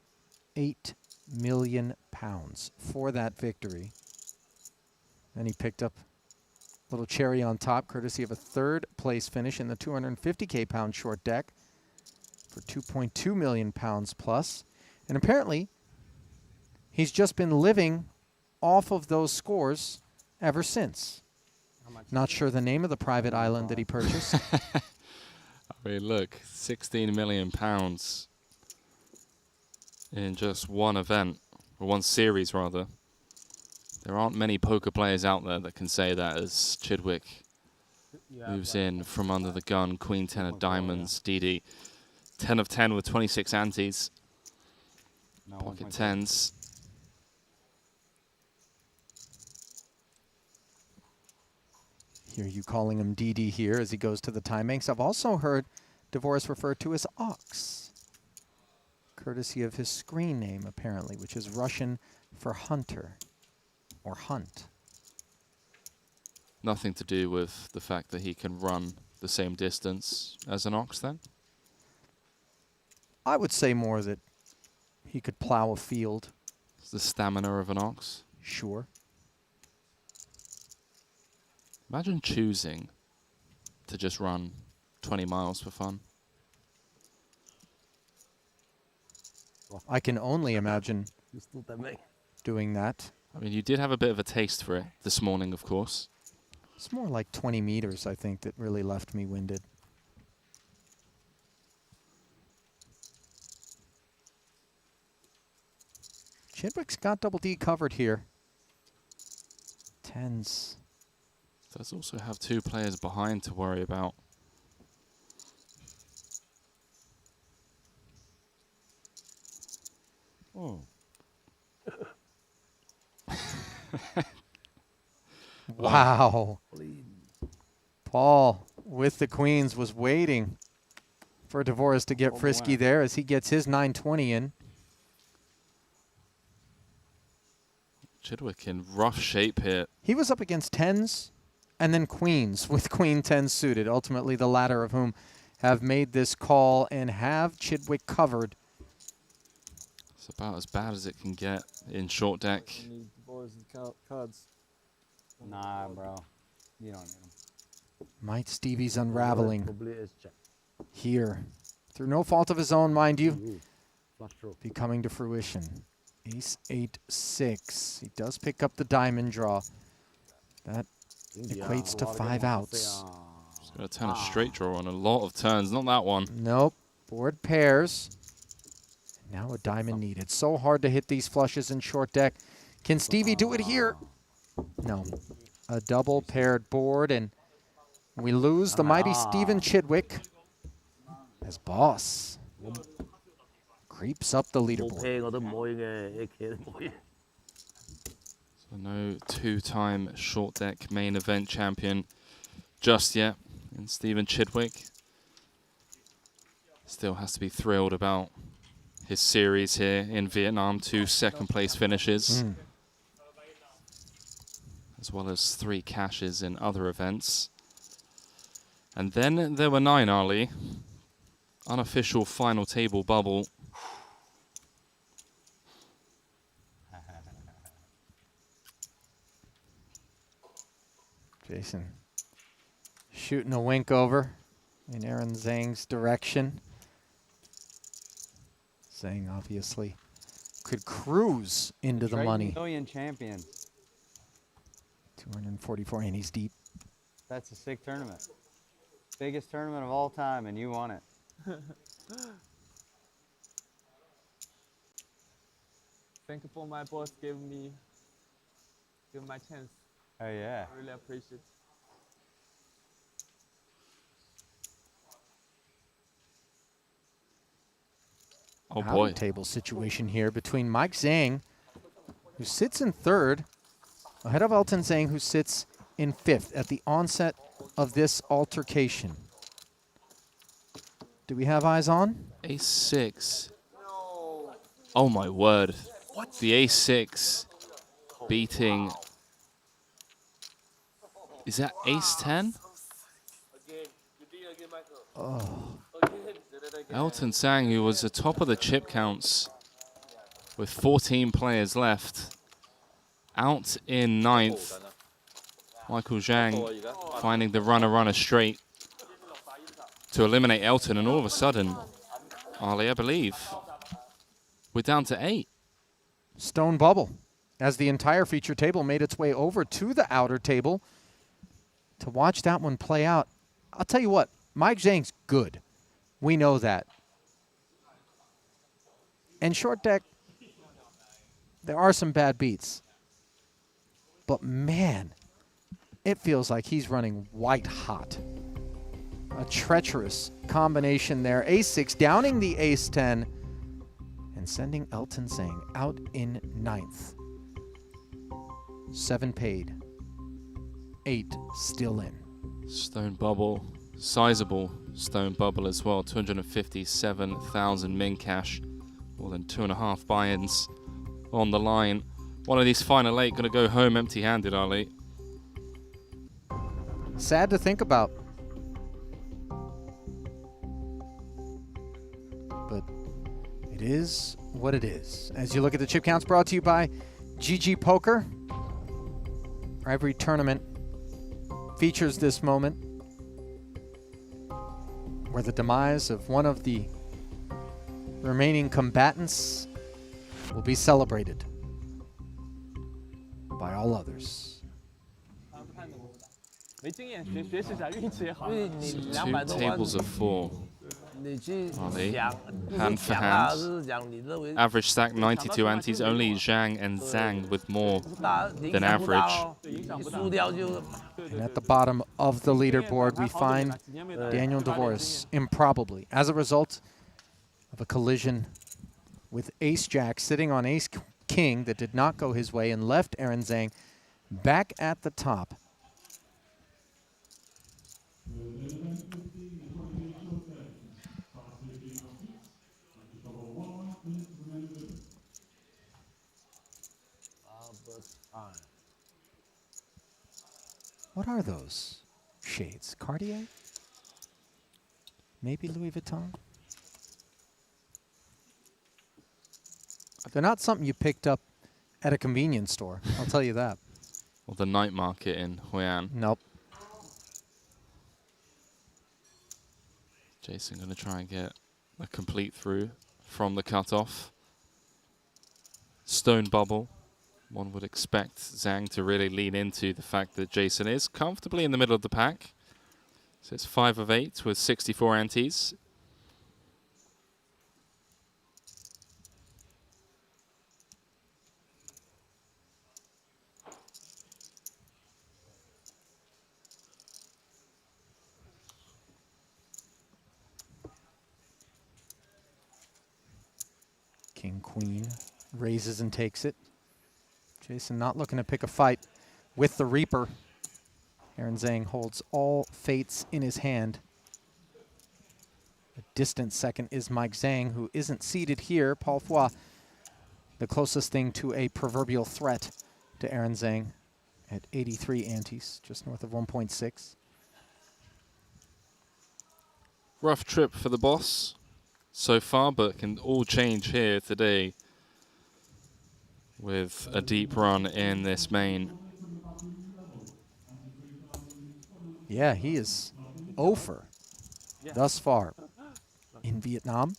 million pounds for that victory. Then he picked up a little cherry on top, courtesy of a third place finish in the 250k pound short deck for 2.2 million pounds plus. And apparently, he's just been living off of those scores ever since. Not sure the name of the private island that he purchased. I mean, look, 16 million pounds in just one event, or one series rather. There aren't many poker players out there that can say that, as Chidwick moves in from under the gun. Queen 10 of diamonds, DD 10 of 10 with 26 antes. Pocket 10s. Hear you calling him DD here as he goes to the time banks. I've also heard Dvoris referred to as Ox, courtesy of his screen name, apparently, which is Russian for hunter or hunt. Nothing to do with the fact that he can run the same distance as an ox, then? I would say more that he could plow a field. It's the stamina of an ox. Sure. Imagine choosing to just run 20 miles for fun. I can only imagine doing that. I mean, you did have a bit of a taste for it this morning, of course. It's more like 20 meters, I think, that really left me winded. Chidwick's got double D covered here. Tens. Does also have 2 players behind to worry about. Oh. Wow. Paul, with the queens, was waiting for Dvoris to get frisky there as he gets his 920 in. Chidwick in rough shape here. He was up against tens and then queens with queen 10 suited, ultimately the latter of whom have made this call and have Chidwick covered. It's about as bad as it can get in short deck. Need Dvoris and cards. Nah, bro. You don't need them. Might Stevie's unraveling here, through no fault of his own, mind you, be coming to fruition. Ace 8-6. He does pick up the diamond draw. That equates to 5 outs. He's going to turn a straight draw on a lot of turns, not that one. Nope. Board pairs. Now a diamond needed. So hard to hit these flushes in short deck. Can Stevie do it here? No. A double paired board, and we lose the mighty Stephen Chidwick as boss creeps up the leaderboard. So no 2-time short deck main event champion just yet in Stephen Chidwick. Still has to be thrilled about his series here in Vietnam. 2 second-place finishes, as well as 3 cashes in other events. And then there were 9, Ali. Unofficial final table bubble. Jason shooting a wink over in Aaron Zhang's direction. Zhang obviously could cruise into the money. Million champion. 244, and he's deep. That's a sick tournament. Biggest tournament of all time, and you won it. Thank you for my boss give me my chance. Oh yeah. I really appreciate it. Oh boy. Table situation here between Mike Zhang, who sits in 3rd, ahead of Elton Zhang, who sits in 5th at the onset of this altercation. Do we have eyes on? Ace 6. Oh my word. What? The Ace 6 beating. Is that Ace 10? Oh. Elton Zhang, who was atop of the chip counts with 14 players left, out in 9th. Michael Zhang finding the runner straight to eliminate Elton, and all of a sudden, Ali, I believe, we're down to 8. Stone bubble as the entire feature table made its way over to the outer table to watch that one play out. I'll tell you what, Mike Zhang's good. We know that. And short deck, there are some bad beats. But man, it feels like he's running white hot. A treacherous combination there. Ace-6 downing the Ace-10 and sending Elton Zhang out in 9th. 7 paid. 8 still in. Stone bubble, sizable Stone bubble as well, 257,000 min cash, more than 2.5 buy-ins on the line. One of these final 8 going to go home empty-handed, Ali. Sad to think about. But it is what it is. As you look at the chip counts, brought to you by GG Poker. Every tournament features this moment where the demise of one of the remaining combatants will be celebrated by all others. 没经验，学习一下运气也好。因为你 Two 200多万， tables of 4. 你去 Ali, 想， hand for 想啊， hand. 就是讲你认为 Average stack 92 antes, only Zhang and Zhang with more 大影 than 响不大 average. 哦，你输掉就。 And at the bottom of the leaderboard, we find Daniel Dvoris, improbably, as a result of a collision with Ace-Jack sitting on Ace-King that did not go his way and left Aaron Zhang back at the top. What are those shades? Cartier? Maybe Louis Vuitton? They're not something you picked up at a convenience store, I'll tell you that. Or the night market in Hoiana. Nope. Jason going to try and get a complete through from the cutoff. Stone bubble. One would expect Zhang to really lean into the fact that Jason is comfortably in the middle of the pack. So it's 5 of 8 with 64 antes. King, queen, raises and takes it. Jason not looking to pick a fight with the Reaper. Aaron Zhang holds all fates in his hand. A distant second is Mike Zhang, who isn't seated here. Paul Foy, the closest thing to a proverbial threat to Aaron Zhang at 83 antes, just north of 1.6. Rough trip for the boss so far, but can all change here today with a deep run in this main. Yeah, he is 0 for thus far in Vietnam.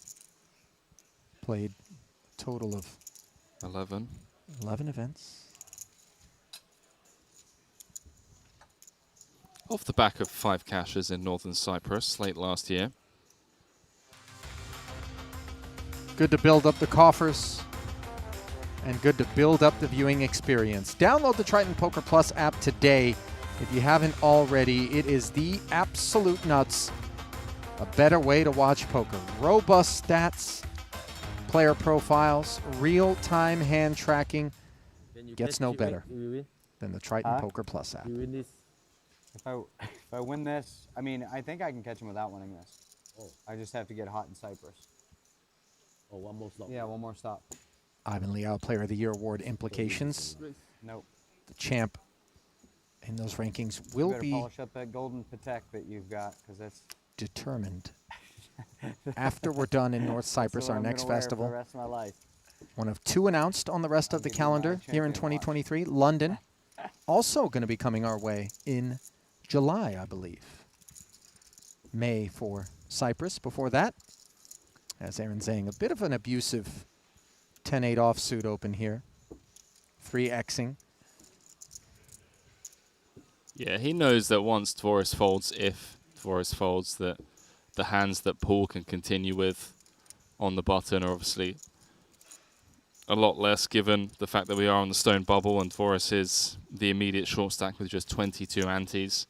Played a total of 11 events. Off the back of 5 cashes in Northern Cyprus late last year. Good to build up the coffers and good to build up the viewing experience. Download the Triton Poker Plus app today if you haven't already. It is the absolute nuts. A better way to watch poker. Robust stats, player profiles, real-time hand tracking. Gets no better than the Triton Poker Plus app. If I win this, I mean, I think I can catch him without winning this. I just have to get hot in Cyprus. Oh, one more stop. Yeah, one more stop. Ivan Liao Player of the Year award implications. Nope. The champ in those rankings You will better be polish up that golden Patek that you've got, because that's determined after we're done in North Cyprus, what our I'm next gonna wear festival. for the rest of my life. One of 2 announced on the rest of the calendar here in 2023. London, also going to be coming our way in July, I believe. May for Cyprus. Before that, as Aaron Zhang, a bit of an abusive 10-8 offsuit open here. 3xing. Yeah, he knows that once Dvoris folds, if Dvoris folds, that the hands that Paul can continue with on the button are obviously a lot less, given the fact that we are on the stone bubble and Dvoris is the immediate short stack with just 22 antes.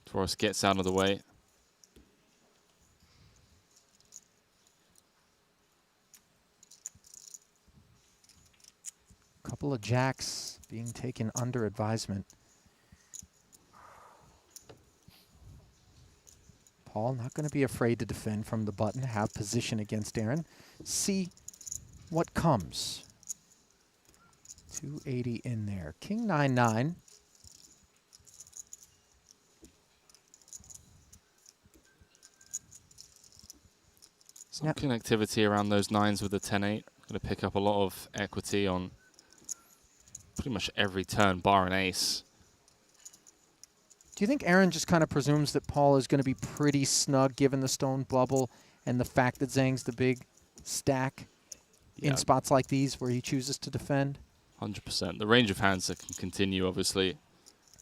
Dvoris gets out of the way. Couple of jacks being taken under advisement. Paul not going to be afraid to defend from the button, have position against Aaron. See what comes. 280 in there. King 9-9. Some connectivity around those nines with the 10-8. Going to pick up a lot of equity on pretty much every turn, bar an ace. Do you think Aaron just kind of presumes that Paul is going to be pretty snug given the stone bubble and the fact that Zhang's the big stack in spots like these where he chooses to defend? 100%. The range of hands that can continue, obviously,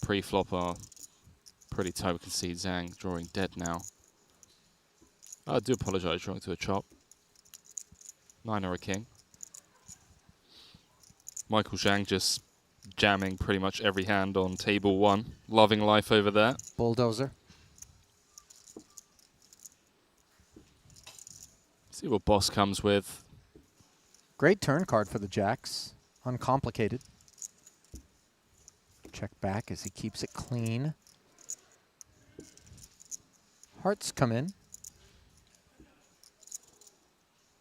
pre-flop are pretty tight. We can see Zhang drawing dead now. I do apologize, drawing to a chop. 9 or a king. Michael Zhang just jamming pretty much every hand on table 1. Loving life over there. Bulldozer. See what boss comes with. Great turn card for the jacks. Uncomplicated. Check back as he keeps it clean. Hearts come in.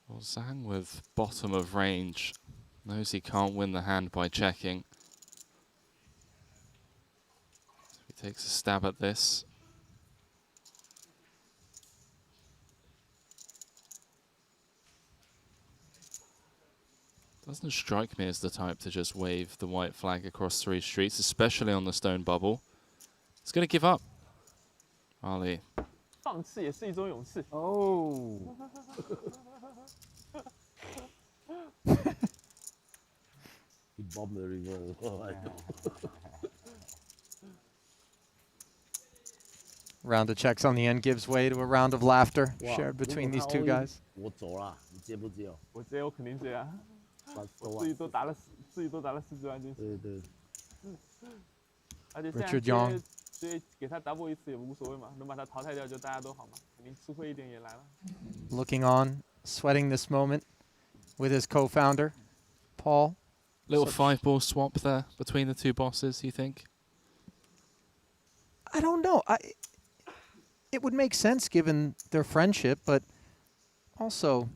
Well, Zhang with bottom of range knows he can't win the hand by checking. So he takes a stab at this. Doesn't strike me as the type to just wave the white flag across 3 streets, especially on the stone bubble. He's going to give up. Ali. 放弃也是一种勇士。 Oh. He bombed the river. Round of checks on the end gives way to a round of laughter shared between these two guys. 我走了，你接不接哦？我接，我肯定接啊！我自己都打了10万进去。对对。而且现在 Richard Young 接给他 double 一次也无所谓嘛，能把他淘汰掉就大家都好嘛，肯定吃亏一点也来了。 Looking on, sweating this moment with his co-founder, Paul. Little 5-ball swap there between the two bosses, you think? I don't know. It would make sense given their friendship, but also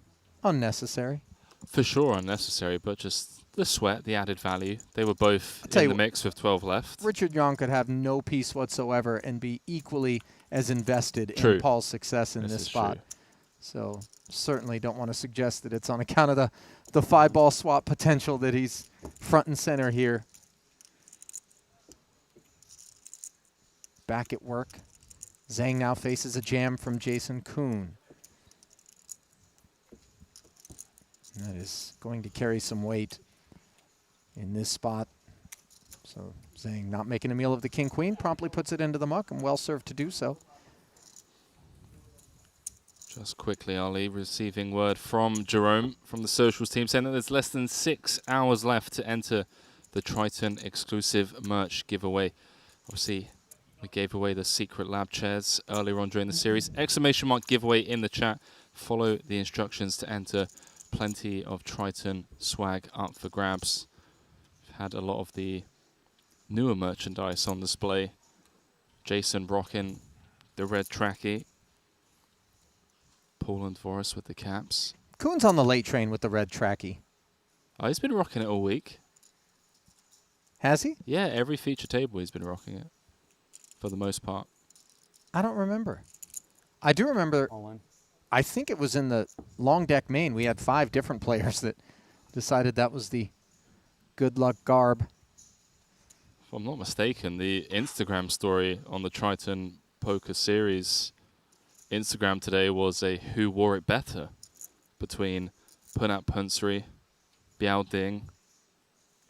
unnecessary. For sure unnecessary, but just the sweat, the added value. They were both in the mix with 12 left. Richard Young could have no peace whatsoever and be equally as invested True. in Paul's success in this spot. True. So certainly don't want to suggest that it's on account of the 5-ball swap potential that he's front and center here. Back at work. Zhang now faces a jam from Jason Kuhn. That is going to carry some weight in this spot. So Zhang not making a meal of the king-queen, promptly puts it into the muck, and well served to do so. Just quickly, Ali, receiving word from Jerome from the socials team saying that there's less than 6 hours left to enter the Triton exclusive merch giveaway. Obviously, we gave away the secret lab chairs earlier on during the series. Exclamation mark giveaway in the chat. Follow the instructions to enter. Plenty of Triton swag up for grabs. We've had a lot of the newer merchandise on display. Jason rocking the red trackie. Paul and Voris with the caps. Kuhn's on the late train with the red trackie. Oh, he's been rocking it all week. Has he? Yeah, every feature table he's been rocking it. For the most part. I don't remember. I do remember. I think it was in the long deck main. We had 5 different players that decided that was the good luck garb. If I'm not mistaken, the Instagram story on the Triton Poker Series Instagram today was a who wore it better between Punat Punsri, Biao Ding,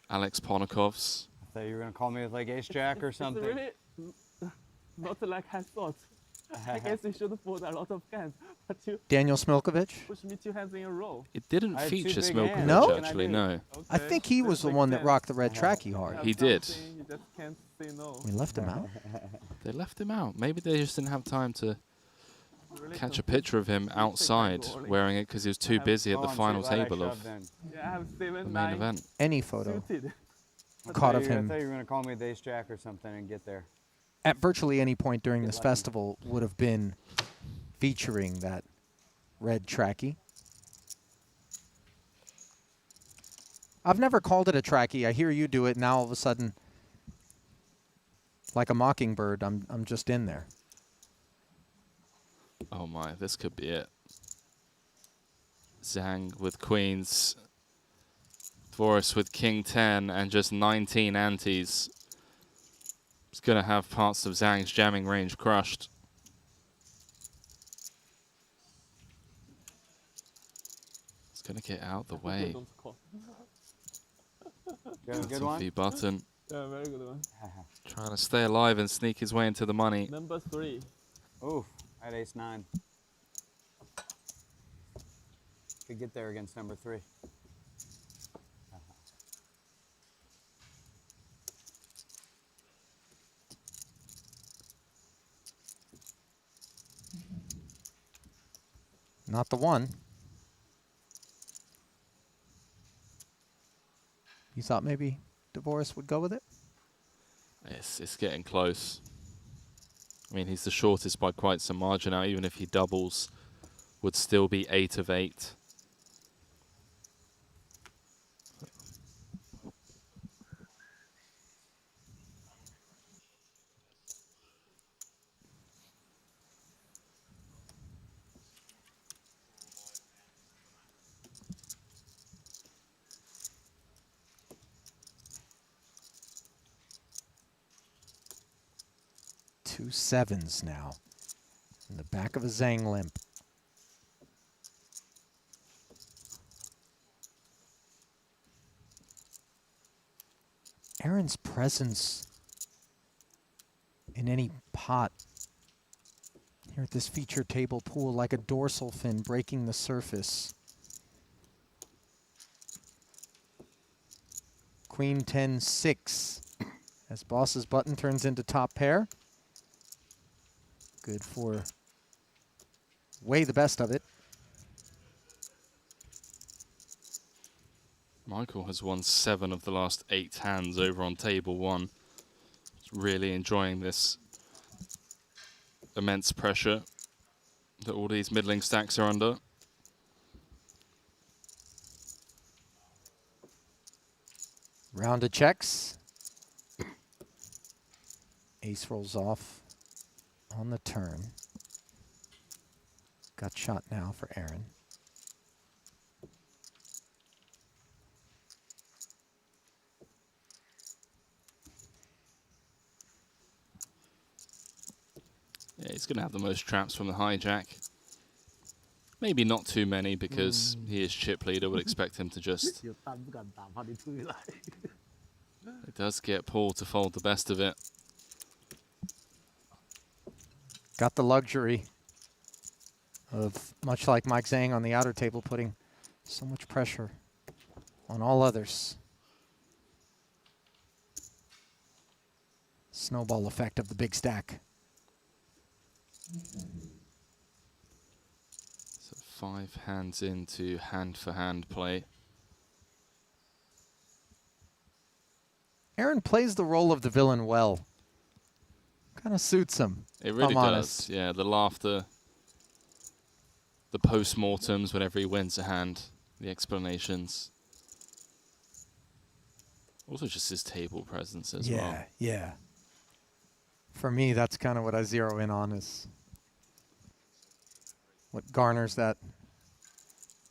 Alex Ponakovs. I thought you were going to call me with like ace jack or something. Really? Not like I thought. I guess you should have bought a lot of hands, but you Daniel Smilkovic? pushed me 2 hands in a row. It didn't feature Smilkovic, No? actually, no. I think he was the one that rocked the red trackie hard. He did. You just can't say no. We left him out. They left him out. Maybe they just didn't have time to catch a picture of him outside wearing it because he was too busy at the final table of the main event. Any photo I caught thought of you- I him thought you were going to call me with ace jack or something and get there. at virtually any point during this festival would have been featuring that red trackie. I've never called it a trackie. I hear you do it. Now all of a sudden, like a mockingbird, I'm just in there. Oh my, this could be it. Zhang with queens. Dvoris with king 10 and just 19 antes. It's going to have parts of Zhang's jamming range crushed. It's going to get out the way. Good one. V button. Yeah, very good one. Trying to stay alive and sneak his way into the money. Number 3. Oof, at ace-9. Could get there against number 3. Not the one. You thought maybe Dvoris would go with it? It's getting close. I mean, he's the shortest by quite some margin now. Even if he doubles, would still be 8 of 8. Two sevens now. In the back of a Zhang limp. Aaron's presence in any pot here at this feature table pool like a dorsal fin breaking the surface. Queen 10-6 as boss's button turns into top pair. Good for way the best of it. Michael has won 7 of the last 8 hands over on table 1. He's really enjoying this immense pressure that all these middling stacks are under. Round of checks. Ace rolls off on the turn. Got shot now for Aaron. Yeah, he's going to have the most traps from the hijack. Maybe not too many because he is chip leader. Would expect him to just... It does get Paul to fold the best of it. Got the luxury of, much like Mike Zhang on the outer table, putting so much pressure on all others. Snowball effect of the big stack. So 5 hands into hand-for-hand play. Aaron plays the role of the villain well. Kind of suits him. It really I'm honest. does. Yeah, the laughter, the post-mortems whenever he wins a hand, the explanations. Also just his table presence as well. Yeah, yeah. For me, that's kind of what I zero in on, is what garners that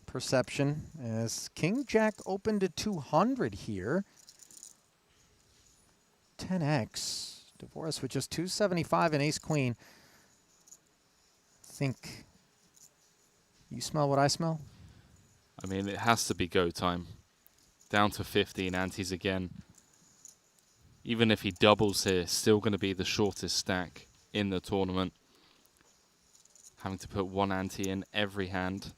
perception. As King Jack opened to 200 here. 10x. Dvoris with just 275 and ace queen. Think you smell what I smell? I mean, it has to be go time. Down to 15 antes again. Even if he doubles here, still going to be the shortest stack in the tournament. Having to put 1 ante in every hand.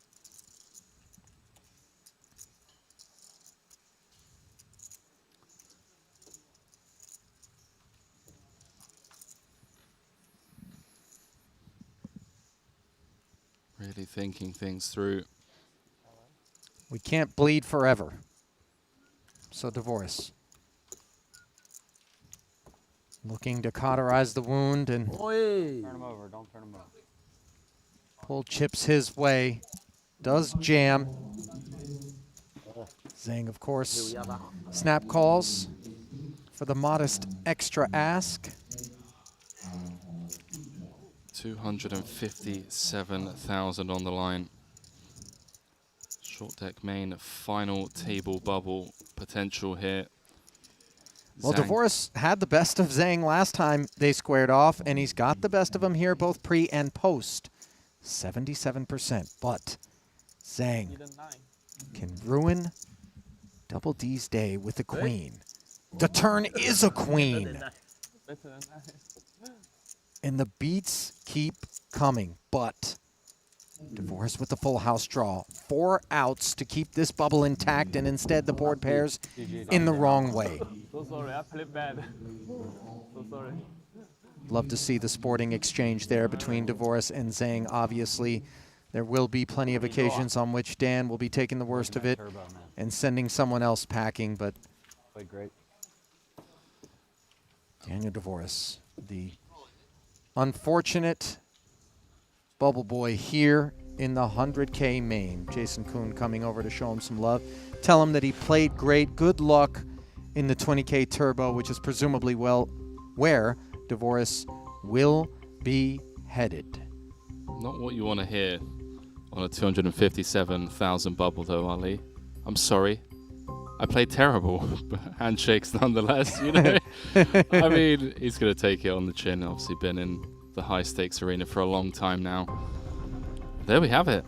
Really thinking things through. We can't bleed forever. So Dvoris looking to cauterize the wound and Turn him over. Don't turn him over. Pull chips his way. Does jam. Zhang, of course, snap calls for the modest extra ask. 257,000 on the line. Short deck main, final table bubble potential here. Well, Zhang. Dvoris had the best of Zhang last time they squared off, and he's got the best of him here, both pre and post. 77%, but Zhang can ruin Double D's day with a queen. The turn is a queen. And the beats keep coming, but Dvoris with the full house draw. 4 outs to keep this bubble intact, and instead the board pairs in the wrong way. So sorry, I played bad. So sorry. Love to see the sporting exchange there between Dvoris and Zhang. Obviously, there will be plenty of occasions on which Dan will be taking the worst of it and sending someone else packing, but Played great. Daniel Dvoris, the unfortunate bubble boy here in the 100K main. Jason Kuhn coming over to show him some love. Tell him that he played great. Good luck in the 20K Turbo, which is presumably where Dvoris will be headed. Not what you want to hear on a 257,000 bubble, though, Ali. I'm sorry. I played terrible, but handshakes nonetheless, you know. I mean, he's going to take it on the chin. Obviously been in the high-stakes arena for a long time now. There we have it.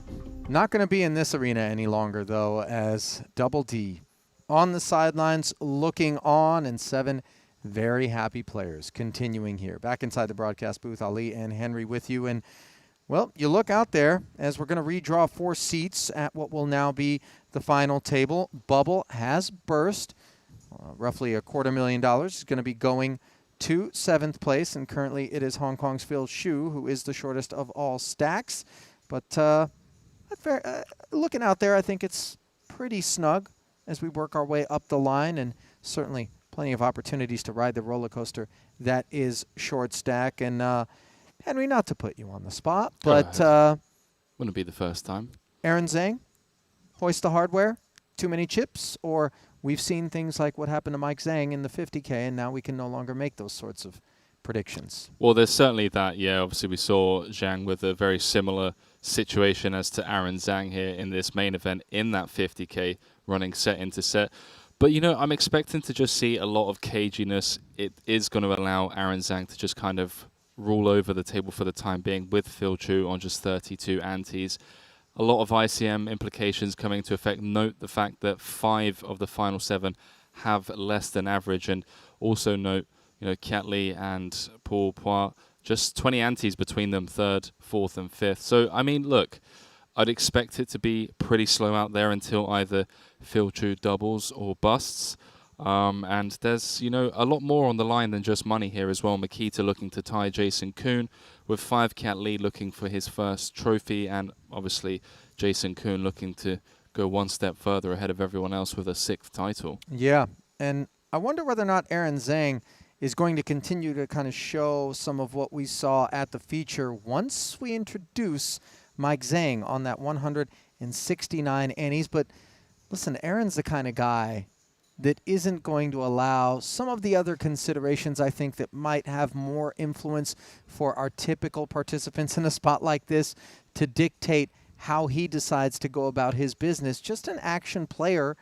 Not going to be in this arena any longer, though, as Double D on the sidelines looking on, and 7 very happy players continuing here. Back inside the broadcast booth, Ali and Henry with you. And, well, you look out there as we're going to redraw 4 seats at what will now be the final table. Bubble has burst. Roughly $250,000 is going to be going to 7th place, and currently it is Hong Kong's Phil Xu, who is the shortest of all stacks. But looking out there, I think it's pretty snug as we work our way up the line, and certainly plenty of opportunities to ride the roller coaster that is short stack. And Henry, not to put you on the spot, but wouldn't be the first time. Aaron Zhang, hoist the hardware, too many chips, or we've seen things like what happened to Mike Zhang in the 50K, and now we can no longer make those sorts of predictions. Well, there's certainly that, yeah. Obviously, we saw Zhang with a very similar situation as to Aaron Zhang here in this main event in that 50K, running set into set. But, you know, I'm expecting to just see a lot of caginess. It is going to allow Aaron Zhang to just kind of rule over the table for the time being with Phil Chu on just 32 antes. A lot of ICM implications coming to effect. Note the fact that 5 of the final 7 have less than average. And also note, you know, Kiat Lee and Paul Poit, just 20 antes between them, 3rd, 4th, and 5th. So, I mean, look, I'd expect it to be pretty slow out there until either Phil Chu doubles or busts. And there's, you know, a lot more on the line than just money here as well. Makita looking to tie Jason Kuhn, with 5 Kiat Lee looking for his first trophy, and obviously Jason Kuhn looking to go one step further ahead of everyone else with a 6th title. Yeah, and I wonder whether or not Aaron Zhang is going to continue to kind of show some of what we saw at the feature once we introduce Mike Zhang on that 169 antes. But listen, Aaron's the kind of guy that isn't going to allow some of the other considerations, I think, that might have more influence for our typical participants in a spot like this to dictate how he decides to go about his business. Just an action player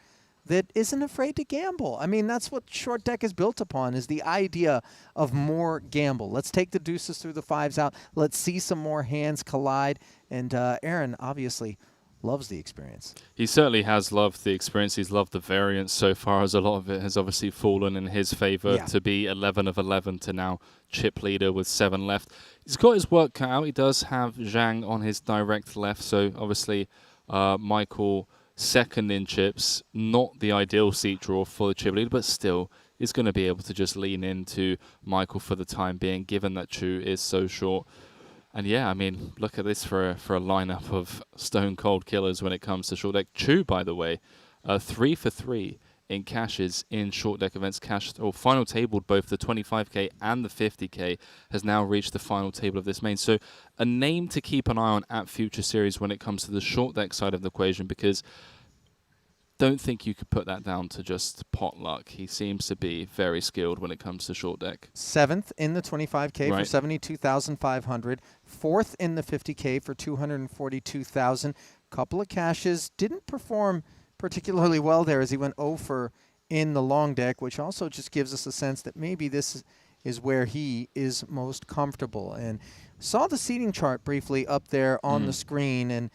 that isn't afraid to gamble. I mean, that's what short deck is built upon, is the idea of more gamble. Let's take the deuces through the 5s out. Let's see some more hands collide. And Aaron, obviously, loves the experience. He certainly has loved the experience. He's loved the variance so far, as a lot of it has obviously fallen in his favor to be 11 of 11 to now chip leader with 7 left. He's got his work cut out. He does have Zhang on his direct left, so obviously Michael second in chips, not the ideal seat draw for the chip leader, but still is going to be able to just lean into Michael for the time being, given that Chu is so short. And yeah, I mean, look at this for a lineup of stone cold killers when it comes to short deck. Chu, by the way, 3 for 3 in cashes in short deck events. Cashed or final tabled both the 25k and the 50k, has now reached the final table of this main. So a name to keep an eye on at future series when it comes to the short deck side of the equation, because don't think you could put that down to just pot luck. He seems to be very skilled when it comes to short deck. 7th in the 25K for Right. 72,500. 4th in the 50K for 242,000. Couple of cashes. Didn't perform particularly well there as he went 0 for in the long deck, which also just gives us a sense that maybe this is where he is most comfortable. And saw the seating chart briefly up there on the screen, and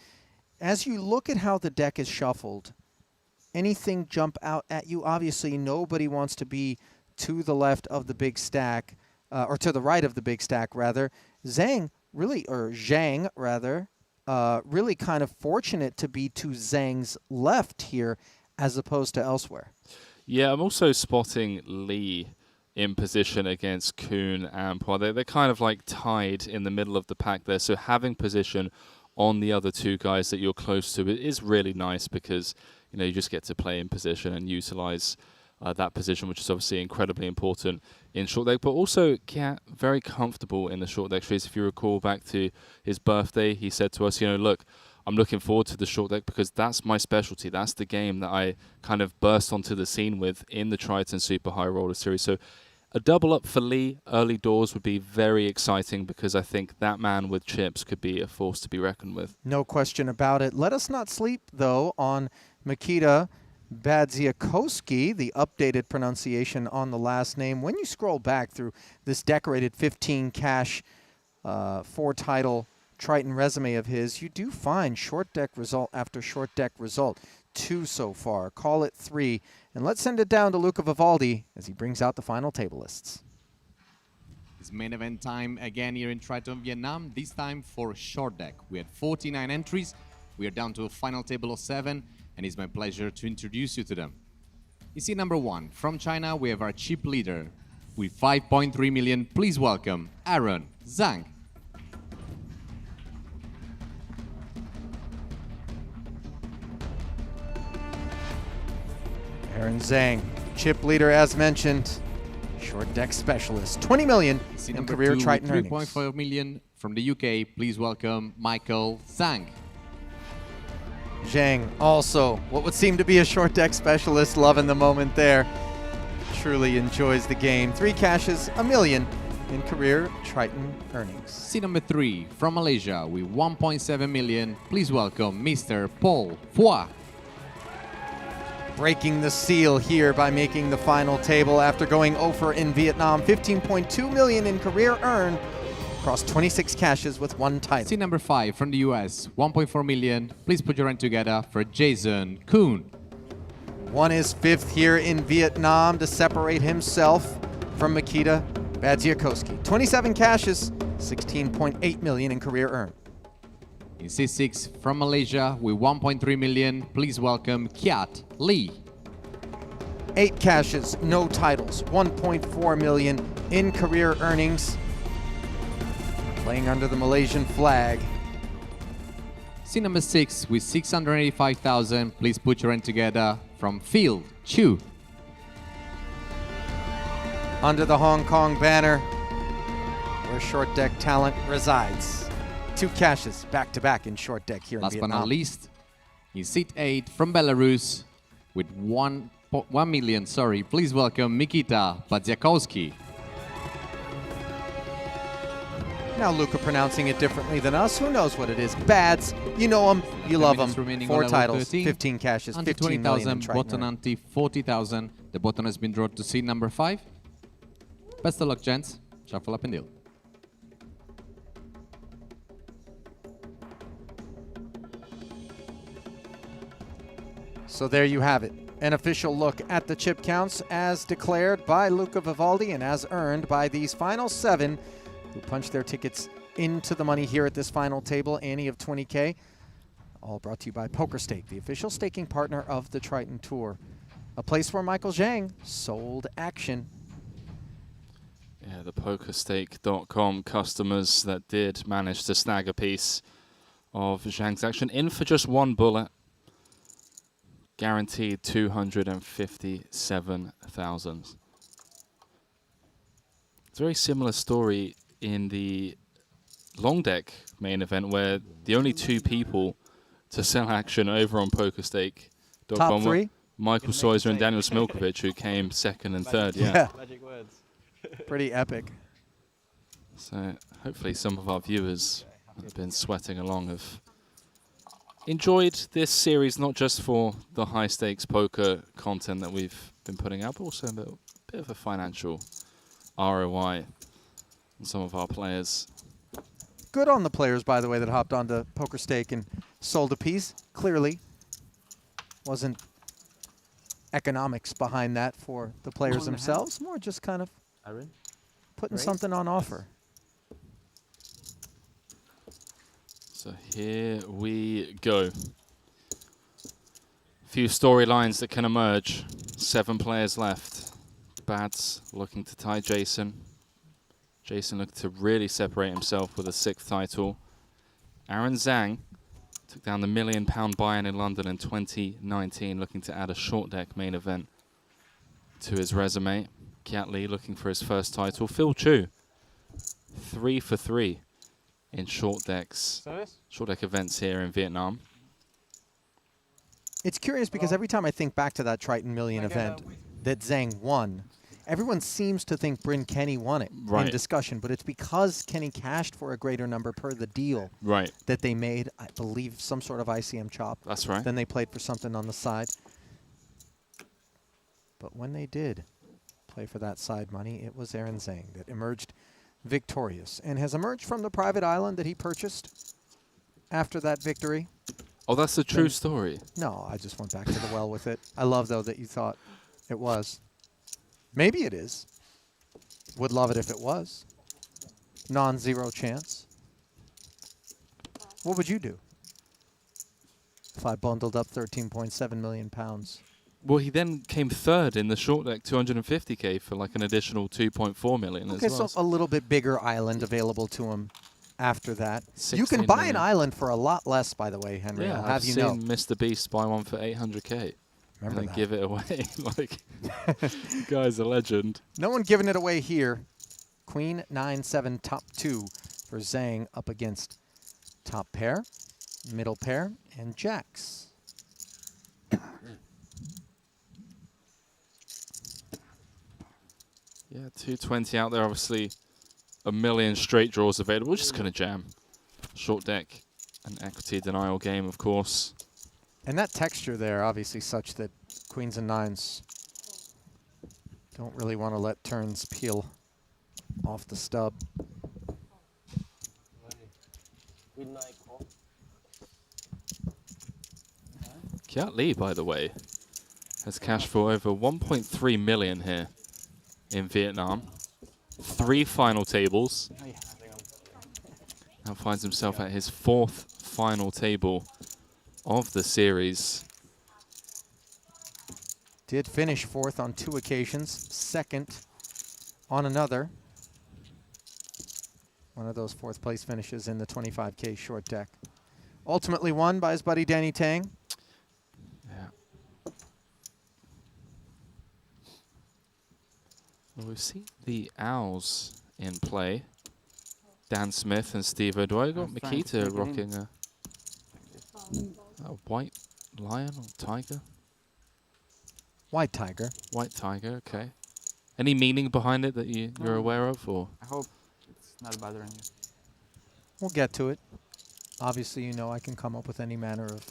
as you look at how the deck is shuffled, anything jump out at you? Obviously, nobody wants to be to the left of the big stack, or to the right of the big stack, rather. Zhang, really kind of fortunate to be to Zhang's left here as opposed to elsewhere. Yeah, I'm also spotting Lee in position against Kuhn and Poir. They're kind of like tied in the middle of the pack there, so having position on the other two guys that you're close to is really nice, because you just get to play in position and utilize that position, which is obviously incredibly important in short deck. But also, Kat, very comfortable in the short deck trees. If you recall back to his birthday, he said to us, look, I'm looking forward to the short deck because that's my specialty. That's the game that I kind of burst onto the scene with in the Triton Super High Roller Series. So a double up for Lee early doors would be very exciting, because I think that man with chips could be a force to be reckoned with. No question about it. Let us not sleep, though, on Mikita Badziakowski, the updated pronunciation on the last name. When you scroll back through this decorated 15 cash 4-title Triton resume of his, you do find short deck result after short deck result. 2 so far. Call it 3. And let's send it down to Luca Vivaldi as he brings out the final table lists. It's main event time again here in Triton, Vietnam, this time for short deck. We had 49 entries. We are down to a final table of 7, and it's my pleasure to introduce you to them. You see, number 1, from China, we have our chip leader with 5.3 million. Please welcome Aaron Zhang. Aaron Zhang, chip leader as mentioned, short deck specialist, 20 million in career Triton earnings. 3.5 million from the UK. Please welcome Michael Zhang. Zhang, also what would seem to be a short deck specialist, loving the moment there. Truly enjoys the game. 3 cashes, $1 million in career Triton earnings. Seat number 3 from Malaysia with 1.7 million. Please welcome Mr. Paul Phua. Breaking the seal here by making the final table after going 0 for in Vietnam. 15.2 million in career earned across 26 cashes with 1 title. Seat number 5 from the US, 1.4 million. Please put your hand together for Jason Kuhn. 1 is 5th here in Vietnam to separate himself from Mikita Badziakowski. 27 cashes, 16.8 million in career earned. In C6 from Malaysia with 1.3 million, please welcome Kiat Lee. 8 cashes, no titles, 1.4 million in career earnings. Playing under the Malaysian flag. Seat number 6 with 685,000, please put your hand together from Phil Chu. Under the Hong Kong banner, where short deck talent resides. 2 cashes back-to-back in short deck here in Vietnam. Last but not least, in seat 8 from Belarus with 1 million, please welcome Mikita Badziakowski. Now Luca pronouncing it differently than us. Who knows what it is? Bads. You know them. You love them. 4 titles, 15 cashes, Ante 15 million in 20,000, Triton button earned. ante 40,000. The button has been drawn to seat number 5. Best of luck, gents. Shuffle up and deal. So there you have it. An official look at the chip counts as declared by Luca Vivaldi and as earned by these final 7 who punched their tickets into the money here at this final table, ante of 20K. All brought to you by PokerStake, the official staking partner of the Triton Tour. A place where Michael Zhang sold action. Yeah, the PokerStake.com customers that did manage to snag a piece of Zhang's action in for just 1 bullet. guaranteed 257,000. It's a very similar story in the long deck main event, where the only two people to sell action over on PokerStake.com Top three? Michael Soiser and Daniel Smilkovic, who came second and third. Yeah. Magic words. Pretty epic. So hopefully some of our viewers have been sweating along, have enjoyed this series, not just for the high stakes poker content that we've been putting out, but also a bit of a financial ROI on some of our players. Good on the players, by the way, that hopped onto PokerStake and sold a piece. Clearly wasn't economics behind that for the players themselves, more just kind of putting something on offer. So here we go. Few storylines that can emerge. 7 players left. Bads looking to tie Jason. Jason looking to really separate himself with a 6th title. Aaron Zhang took down the £1 million buy-in in London in 2019, looking to add a short deck main event to his resume. Kiat Lee looking for his first title. Phil Chu, 3 for 3 in short deck events here in Vietnam. It's curious because every time I think back to that Triton Million event that Zhang won, everyone seems to think Bryn Kenny won it in discussion, but it's because Kenny cashed for a greater number per the deal that they made, I believe, some sort of ICM chop. That's right. Then they played for something on the side. But when they did play for that side money, it was Aaron Zhang that emerged victorious and has emerged from the private island that he purchased after that victory. Oh, that's a true story. No, I just went back to the well with it. I love, though, that you thought it was. Maybe it is. Would love it if it was. Non-zero chance. What would you do if I bundled up 13.7 million pounds? Well, he then came third in the short deck 250k for like an additional 2.4 million Okay, as well. so a little bit bigger island available to him after that. You 16 can buy million. an island for a lot less, by the way, Henry. Yeah, I'll I've have you seen know. Mr. Beast buy one for 800k. Remember and then that. give it away. Like, guy's a legend. No one giving it away here. Queen 9-7 top 2 for Zhang up against top pair, middle pair, and jacks. Yeah, 220 out there. Obviously, a million straight draws available. Just going to jam. Short deck, an equity denial game, of course. And that texture there, obviously such that queens and nines don't really want to let turns peel off the stub. Kiat Lee, by the way, has cashed for over 1.3 million here in Vietnam. 3 final tables. Now finds himself at his 4th final table of the series. Did finish 4th on 2 occasions, 2nd on another. One of those 4th place finishes in the 25K short deck. Ultimately won by his buddy Danny Tang. Yeah. Well, we've seen the Owls in play. Dan Smith and Steve O'Doyle. Got Makita rocking a white lion or tiger. White tiger. White tiger, okay. Any meaning behind it that you're aware of? Or I hope it's not bothering you. We'll get to it. Obviously, you know I can come up with any manner of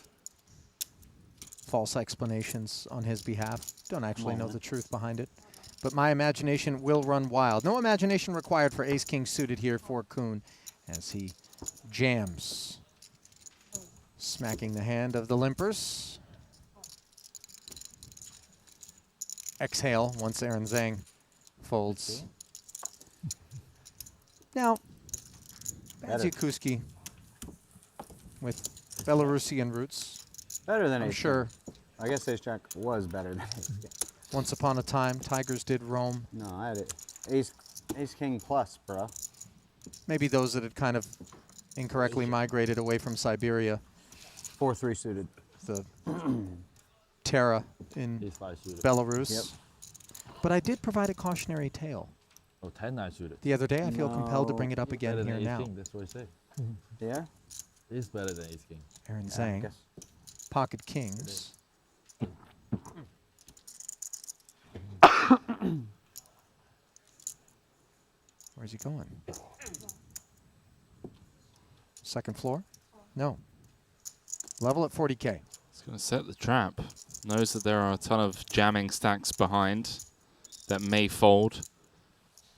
false explanations on his behalf. Don't actually know the truth behind it. But my imagination will run wild. No imagination required for ace-king suited here for Kuhn as he jams. Smacking the hand of the limpers. Exhale once Aaron Zhang folds. Now, Badziakuski with Belarusian roots. Better than I'm ace sure. King. I guess ace jack was better than ace king. Once upon a time, Tigers did roam. No, I had it. Ace king plus, bro. Maybe those that had kind of incorrectly migrated away from Siberia. 4-3 suited. The Terra in He's 5 suited. Belarus. Yep. But I did provide a cautionary tale Oh, 10 9 suited. the other day. I feel compelled to No. bring it up again Better here than now. Ace King, that's what I say. Yeah? He's better than Ace King. Aaron Yeah, I Zhang, guess. pocket kings. Where's he going? Second floor? No. Level at 40K. He's going to set the trap. Knows that there are a ton of jamming stacks behind that may fold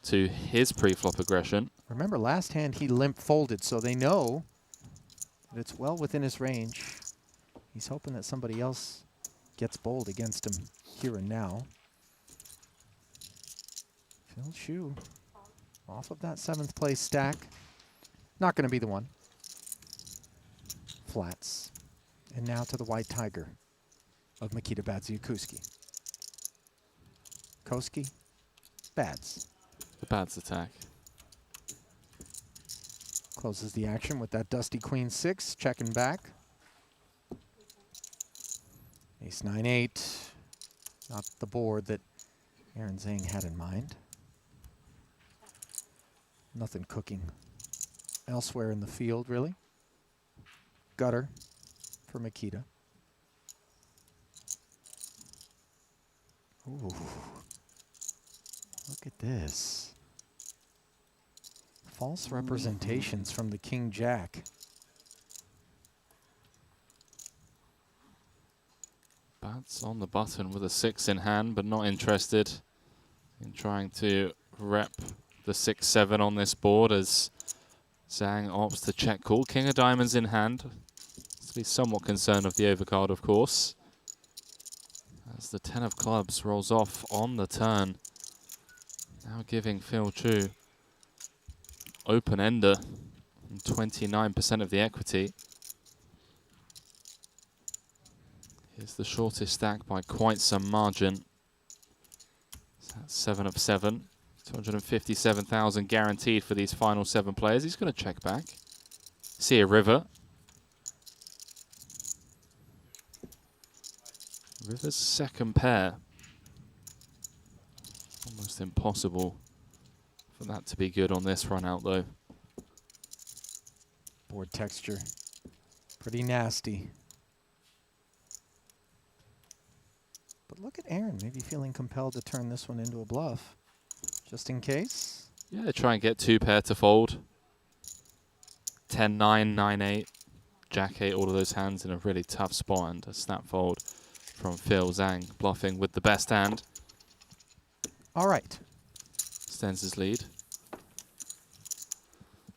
to his pre-flop aggression. Remember, last hand he limp folded, so they know that it's well within his range. He's hoping that somebody else gets bold against him here and now. Phil Shu off of that 7th place stack. Not going to be the one. Flats. And now to the White Tiger of Mikita Badziakuski. Koski, Bads. The Bads attack. Closes the action with that dusty queen 6, checking back. Ace 9-8. Not the board that Aaron Zhang had in mind. Nothing cooking elsewhere in the field, really. Gutter for Mikita. Ooh. Look at this. False representations from the King Jack. Bats on the button with a 6 in hand, but not interested in trying to rep the 6-7 on this board as Zhang opts to check call. King of diamonds in hand. To be somewhat concerned of the overcard, of course. As the 10 of clubs rolls off on the turn. Now giving Phil Chu open-ender and 29% of the equity. Here's the shortest stack by quite some margin. So that's 7 of 7. 257,000 guaranteed for these final 7 players. He's going to check back. See a river. River's second pair. Almost impossible for that to be good on this run out, though. Board texture, pretty nasty. But look at Aaron, maybe feeling compelled to turn this one into a bluff, just in case. Yeah, try and get 2 pair to fold. 10-9, 9-8, Jack-8, all of those hands in a really tough spot, and a snap fold from Phil Zhang, bluffing with the best hand. All right. Extends his lead.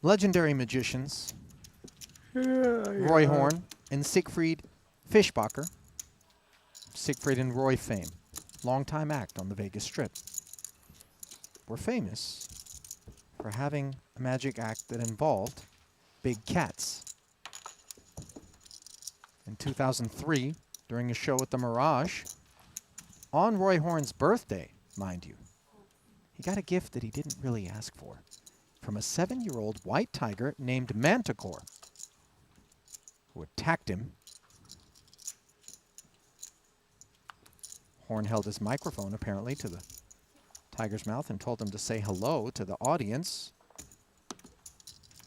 Legendary magicians, Roy Horn and Siegfried Fischbacher. Siegfried and Roy fame, longtime act on the Vegas Strip. We're famous for having a magic act that involved big cats. In 2003, during a show at the Mirage, on Roy Horn's birthday, mind you, he got a gift that he didn't really ask for from a 7-year-old white tiger named Manticore, who attacked him. Horn held his microphone apparently to the tiger's mouth and told him to say hello to the audience.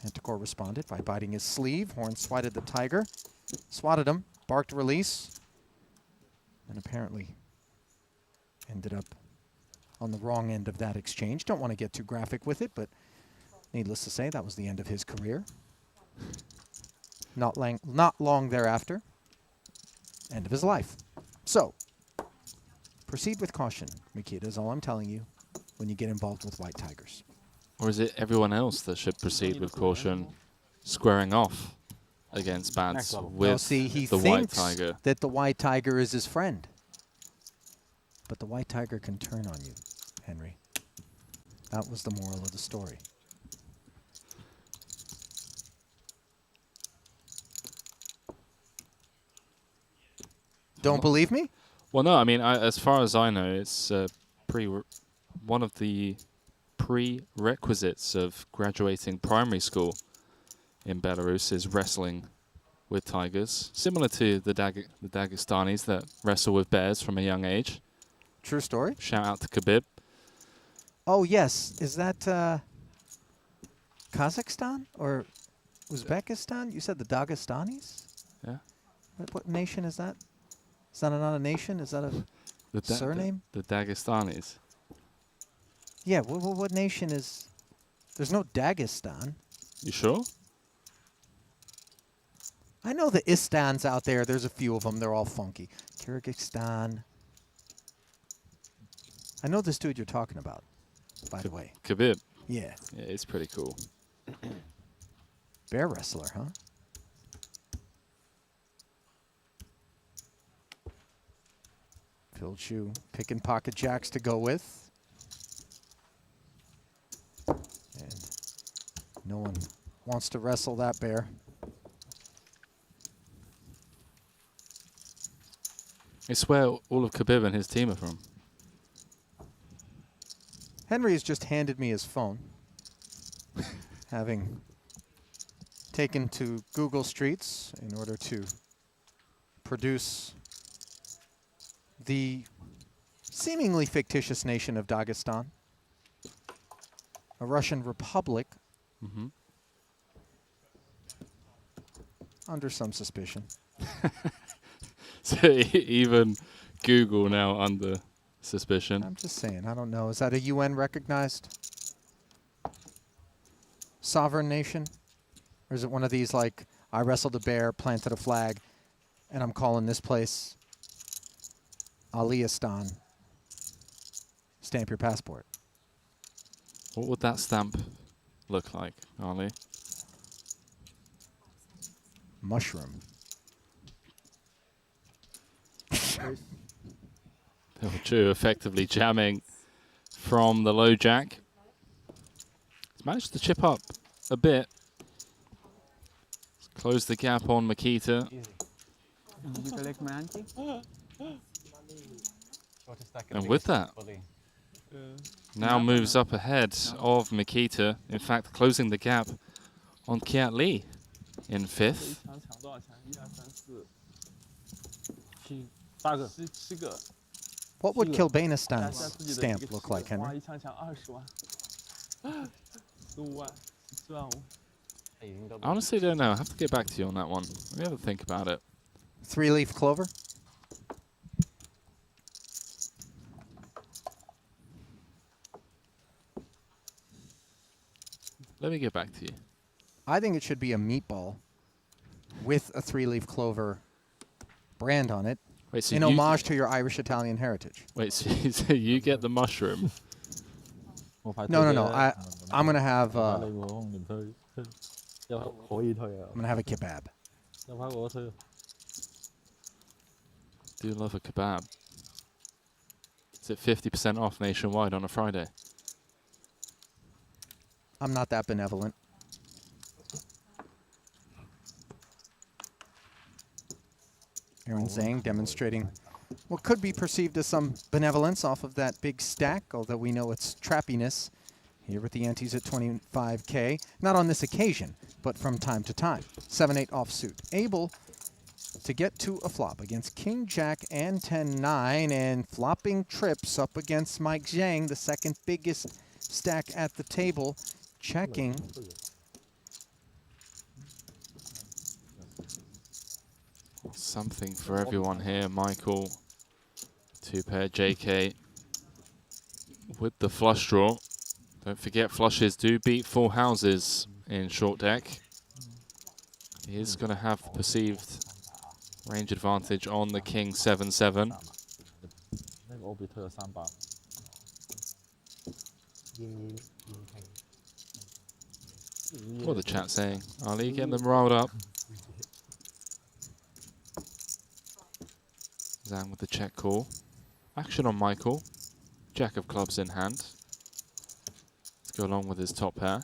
Manticore responded by biting his sleeve. Horn swatted the tiger, swatted him, barked release, and apparently ended up on the wrong end of that exchange. Don't want to get too graphic with it, but needless to say, that was the end of his career. Not long thereafter, end of his life. So, proceed with caution, Mikita, is all I'm telling you when you get involved with white tigers. Or is it everyone else that should proceed with caution, squaring off against Bads with Well, see, he the white thinks tiger? that the white tiger is his friend. But the white tiger can turn on you, Henry. That was the moral of the story. Don't believe me? Well, no, I mean, as far as I know, it's one of the prerequisites of graduating primary school in Belarus is wrestling with tigers, similar to the Dagestanis that wrestle with bears from a young age. True story. Shout out to Khabib. Oh, yes. Is that Kazakhstan or Uzbekistan? You said the Dagestanis? Yeah. What nation is that? Is that not a nation? Is that a surname? The Dagestanis. Yeah, what nation is... There's no Dagestan. You sure? I know the Istans out there. There's a few of them. They're all funky. Kyrgyzstan. I know this dude you're talking about, by the way. Khabib. Yeah. Yeah, it's pretty cool. Bear wrestler, huh? Filled shoe. Picking pocket jacks to go with. And no one wants to wrestle that bear. It's where all of Khabib and his team are from. Henry has just handed me his phone, having taken to Google Streets in order to produce the seemingly fictitious nation of Dagestan, a Russian republic, under some suspicion. So even Google now under suspicion. I'm just saying, I don't know. Is that a UN recognized sovereign nation? Or is it one of these like, I wrestled a bear, planted a flag, and I'm calling this place Aliyistan? Stamp your passport. What would that stamp look like, Ali? Mushroom. Chu effectively jamming from the low jack. He's managed to chip up a bit. Close the gap on Makita. You collect my auntie? And with that, now moves up ahead of Makita. In fact, closing the gap on Kiat Lee in 5th. What would Kilbanistan's stamp look like, Henry? I honestly don't know. I have to get back to you on that one. Let me have a think about it. 3-leaf clover? Let me get back to you. I think it should be a meatball with a 3-leaf clover brand on it. Wait, so in homage to your Irish-Italian heritage. Wait, so you get the mushroom? No. I'm gonna have. I'm gonna have a kebab. Do love a kebab. Is it 50% off nationwide on a Friday? I'm not that benevolent. Aaron Zhang demonstrating what could be perceived as some benevolence off of that big stack, although we know it's trappiness here with the antes at 25K. Not on this occasion, but from time to time. 7-8 offsuit. Able to get to a flop against King Jack and 10-9, and flopping trips up against Mike Zhang, the second biggest stack at the table, checking. Something for everyone here. Michael, 2-pair, JK with the flush draw. Don't forget, flushes do beat full houses in short deck. He is going to have the perceived range advantage on the King 7-7. What the chat saying? Ali, getting them riled up. Zhang with the check call. Action on Michael. Jack of clubs in hand. Let's go along with his top pair.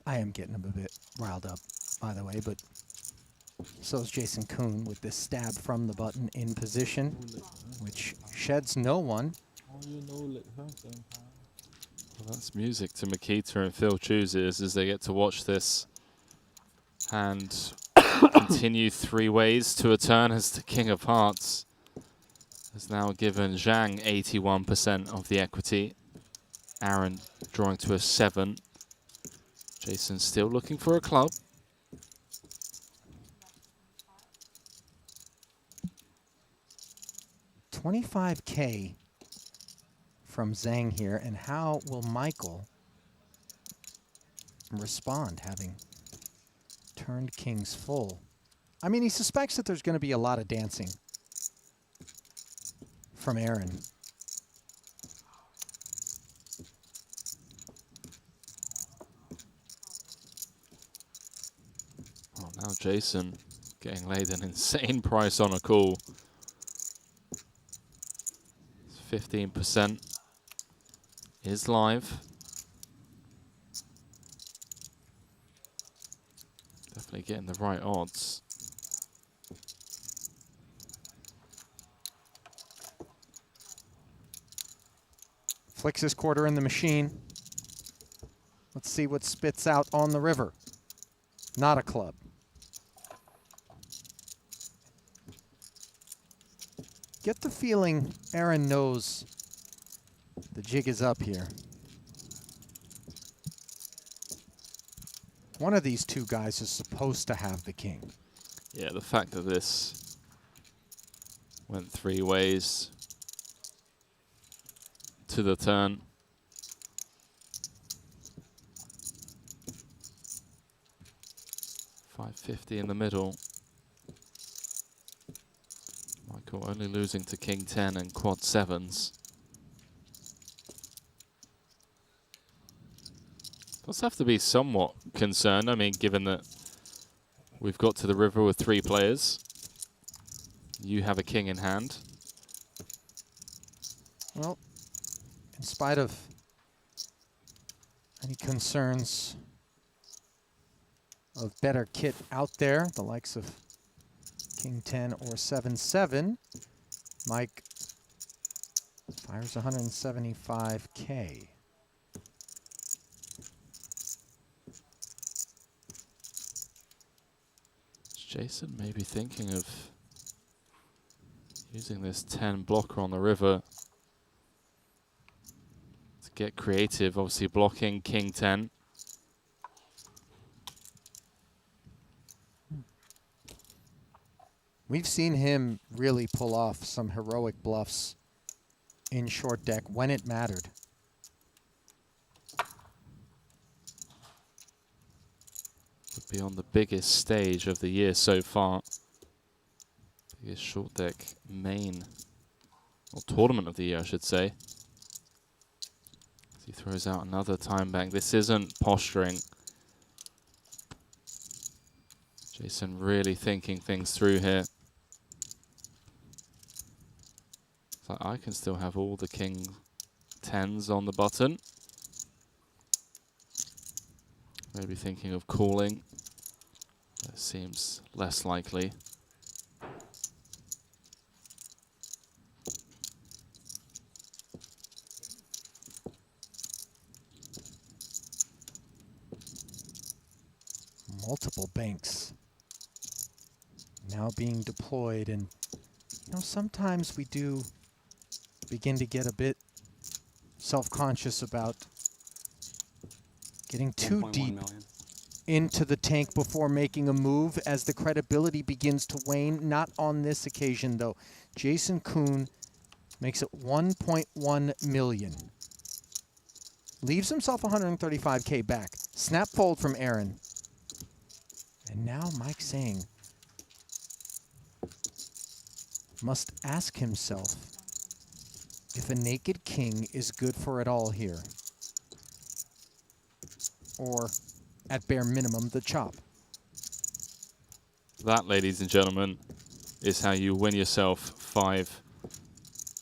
I am getting him a bit riled up, by the way, but so is Jason Kuhn with this stab from the button in position, which sheds no one. Well, that's music to Makita and Phil Chooses as they get to watch this hand continue 3 ways to a turn as the King of Hearts has now given Zhang 81% of the equity. Aaron drawing to a 7. Jason still looking for a club. $25K from Zhang here, and how will Michael respond, having turned kings full? I mean, he suspects that there's going to be a lot of dancing from Aaron. Oh, now Jason getting laid an insane price on a call. 15% is live. Definitely getting the right odds. Flicks his quarter in the machine. Let's see what spits out on the river. Not a club. Get the feeling Aaron knows the jig is up here. One of these two guys is supposed to have the king. Yeah, the fact that this went 3 ways to the turn. $550 in the middle. Michael only losing to King 10 and quad 7s. Does have to be somewhat concerned. I mean, given that we've got to the river with 3 players, you have a king in hand. Well, in spite of any concerns of better kit out there, the likes of King 10 or 7-7, Mike fires 175K. Jason may be thinking of using this 10 blocker on the river to get creative, obviously blocking King 10. We've seen him really pull off some heroic bluffs in short deck when it mattered. Would be on the biggest stage of the year so far. Biggest short deck main, or tournament of the year, I should say. As he throws out another time bank. This isn't posturing. Jason really thinking things through here. So I can still have all the King 10s on the button. Maybe thinking of calling. That seems less likely. Multiple banks now being deployed, and you know, sometimes we do begin to get a bit self-conscious about getting too deep into the tank before making a move as the credibility begins to wane. Not on this occasion, though. Jason Kuhn makes it 1.1 million. Leaves himself 135K back. Snap fold from Aaron. And now Mike saying must ask himself if a naked king is good for it all here. Or, at bare minimum, the chop. That, ladies and gentlemen, is how you win yourself 5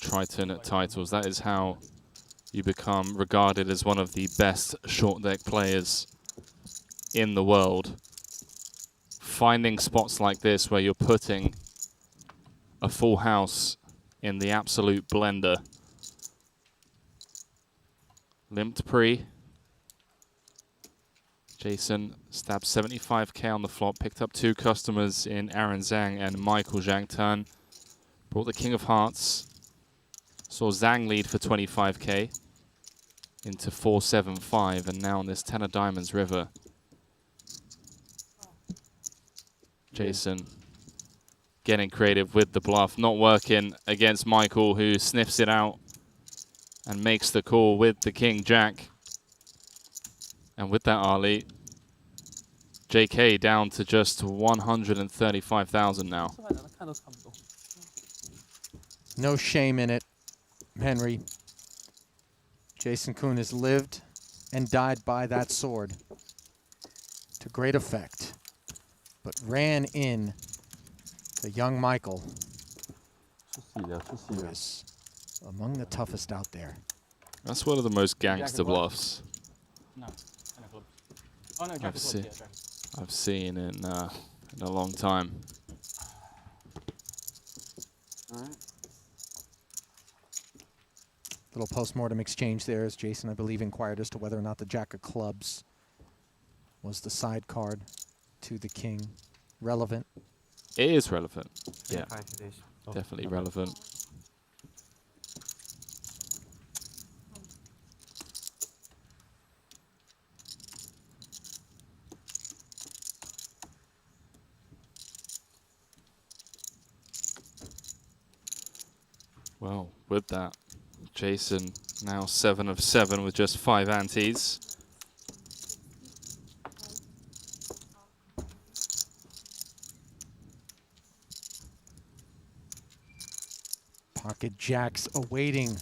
Triton titles. That is how you become regarded as one of the best short deck players in the world. Finding spots like this where you're putting a full house in the absolute blender Limped pre. Jason stabbed 75k on the flop, picked up 2 customers in Aaron Zhang and Michael Zhang turn. Brought the King of Hearts. Saw Zhang lead for 25k into 475, and now on this 10 of Diamonds river, Jason getting creative with the bluff, not working against Michael, who sniffs it out and makes the call with the King Jack. And with that, Ali, JK down to just 135,000 now. No shame in it, Henry. Jason Koon has lived and died by that sword to great effect, but ran in to young Michael, who is among the toughest out there. That's one of the most gangster bluffs No. Oh no, I've seen in a long time. All right. Little post-mortem exchange there as Jason, I believe, inquired as to whether or not the Jack of Clubs was the side card to the King. Relevant? It is relevant. Yeah, 5 days. definitely relevant. Well, with that, Jason now 7 of 7 with just 5 antes. Pocket jacks awaiting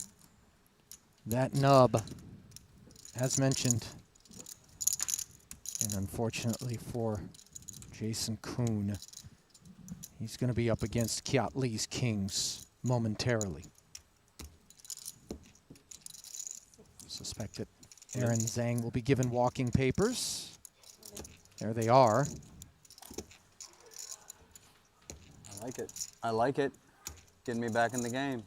that nub, as mentioned. And unfortunately for Jason Koon, he's going to be up against Kiat Lee's Kings momentarily. Suspect that Aaron Zhang will be given walking papers. There they are. I like it. I like it. Getting me back in the game.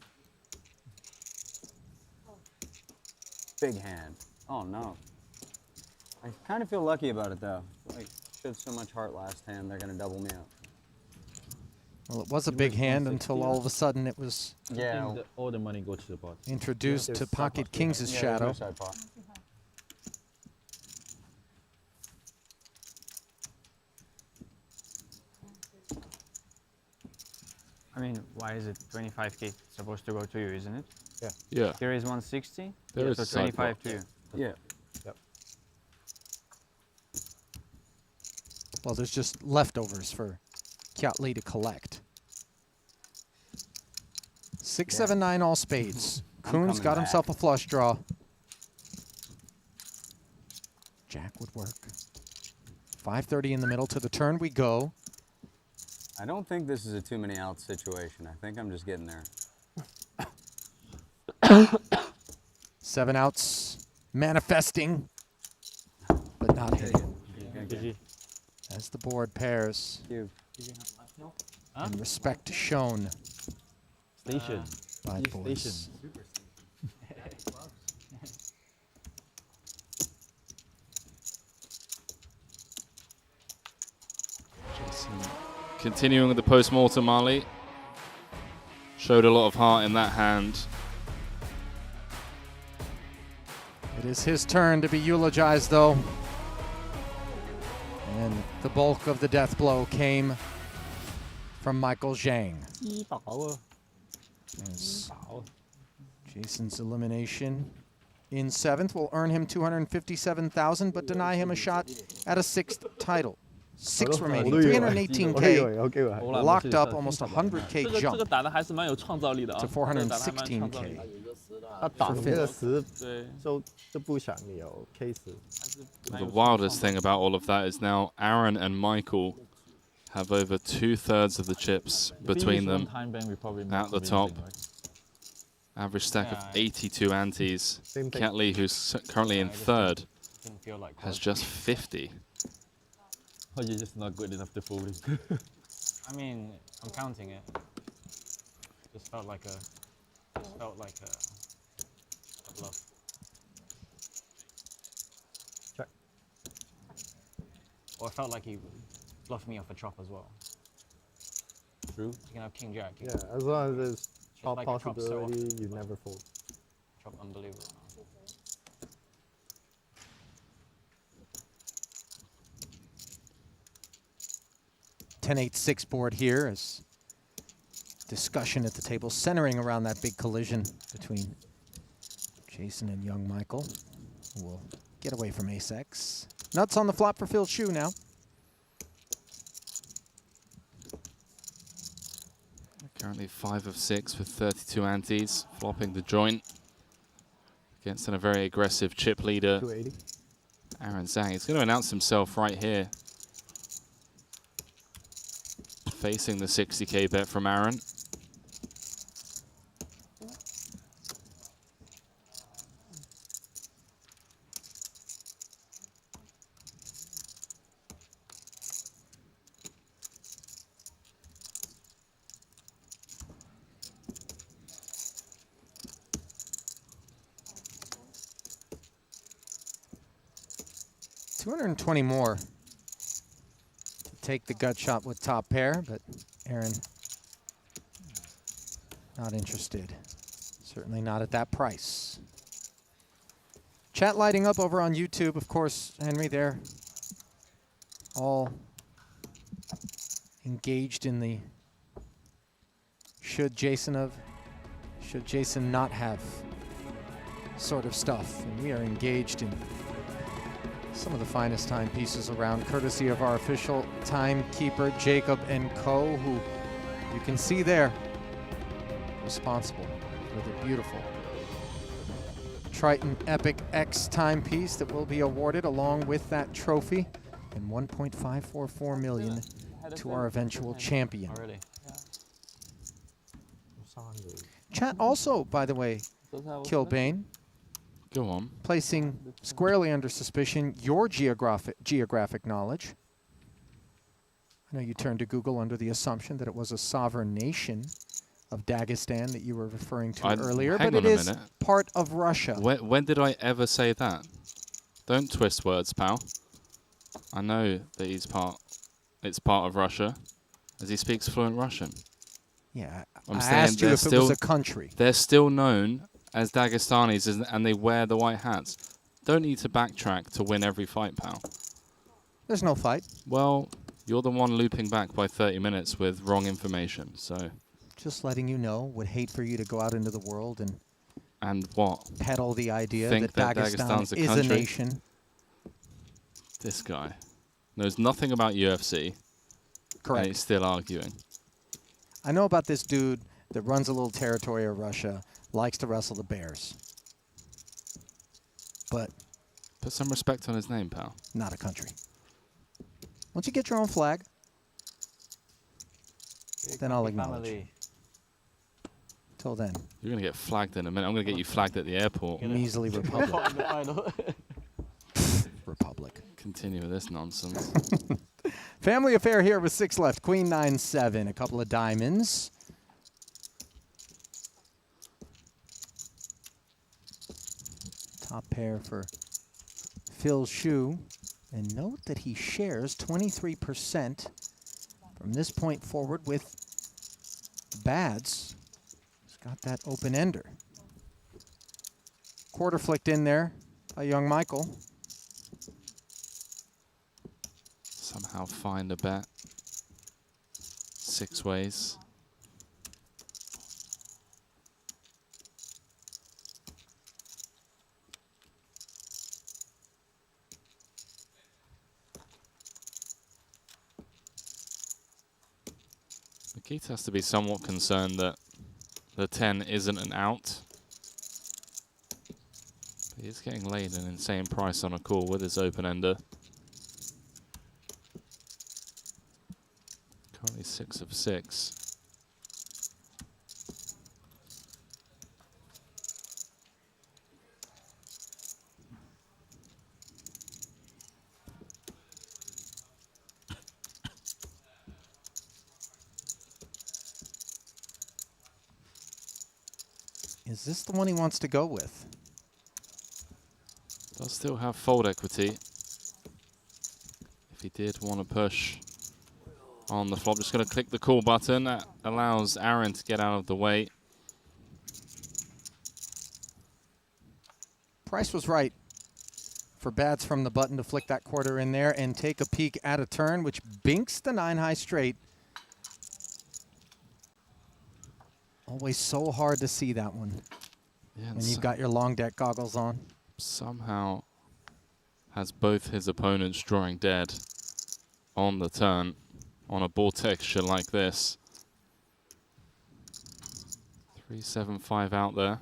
Big hand. Oh no. I kind of feel lucky about it though. Like, showed so much heart last hand, they're gonna double me up. Well, it was a big hand until all of a sudden it was all the money goes to the pot. introduced to Pocket Kings' shadow. I mean, why is it 25k supposed to go to you, isn't it? Yeah. Yeah. Here is 160. There is so a side 25 pot. to you. Yeah. Yep. Well, there's just leftovers for Kiat Lee to collect. 6, 7, 9, all spades. Koon's got himself a flush draw. Jack would work. 5:30 in the middle. To the turn we go. I don't think this is a too many outs situation. I think I'm just getting there. 7 outs, manifesting, but not hitting. As the board pairs, and respect shown Station. by the boys. Station. Jason continuing with the post-mortem, Ali. Showed a lot of heart in that hand. It is his turn to be eulogized, though. And the bulk of the death blow came from Michael Zhang. As Jason's elimination in 7th will earn him 257,000, but deny him a shot at a 6th title. 6 remaining, 318K, locked up almost 100K 这 jump 个打的还是蛮有创造力的啊 to 416K。 他打这个10对就不想有 case。 The wildest thing about all of that is now Aaron and Michael have over 2/3 of the chips between them at the top. Average stack of 82 antes. Kiat Lee, who's currently in 3rd, has just 50. Oh, you're just not good enough to fool him. I mean, I'm counting it. Just felt like a bluff. Or I felt like he bluffed me off a chop as well. True. You can have king jack. Yeah, as long as there's top like a chop so possibility, often. you never fold. Chop unbelievable. 10-8-6 board here as discussion at the table centering around that big collision between Jason and young Michael, who will get away from ace-X. Nuts on the flop for Phil Shu now. Currently 5 of 6 with 32 antes, flopping the joint against a very aggressive chip leader, 280. Aaron Zhang. He's going to announce himself right here, facing the 60k bet from Aaron. $220 more to take the gut shot with top pair, but Aaron not interested. Certainly not at that price. Chat lighting up over on YouTube, of course, Henry, they're all engaged in the should Jason not have sort of stuff. And we are engaged in some of the finest timepieces around, courtesy of our official timekeeper, Jacob & Co., who you can see there, responsible for the beautiful Triton Epic X timepiece that will be awarded along with that trophy, and $1.544 million to our eventual champion. Chat also, by the way, Kilbane, go on, placing squarely under suspicion your geographic knowledge. I know you turned to Google under the assumption that it was a sovereign nation of Dagestan that you were referring to earlier, but it is part of Russia. When did I ever say that? Don't twist words, pal. I know that it's part of Russia, as he speaks fluent Russian. Yeah, I'm I saying asked you if it was a country. They're still known as Dagestanis, and they wear the white hats. Don't need to backtrack to win every fight, pal. There's no fight. Well, you're the one looping back by 30 minutes with wrong information, so... Just letting you know, would hate for you to go out into the world and what? Peddle the idea Think that Dagestan's Dagestan is a nation. This guy knows nothing about UFC. Correct. And he's still arguing. I know about this dude that runs a little territory of Russia, likes to wrestle the bears. But... Put some respect on his name, pal. Not a country. Once you get your own flag, then I'll acknowledge. Till then. You're going to get flagged in a minute. I'm going to get you flagged at the airport. Measly Republic. Republic. Continue with this nonsense. Family affair here with 6 left. Queen 9-7. A couple of diamonds. Top pair for Phil Shu. And note that he shares 23% from this point forward with Bads. He's got that open ender. Quarter flicked in there by young Michael. Somehow find a bet. 6 ways. Keith has to be somewhat concerned that the 10 isn't an out. But he's getting laid an insane price on a call with his open ender. Currently 6 of 6. Is this the one he wants to go with? Does still have fold equity. If If he did want to push on the flop, just going to click the call button. That allows Aaron to get out of the way. Price was right for Bats from the button to flick that quarter in there and take a peek at a turn, which binks the 9-high straight. Always so hard to see that one Yeah, when you've got your long deck goggles on. Somehow has both his opponents drawing dead on the turn on a board texture like this. 375 out there.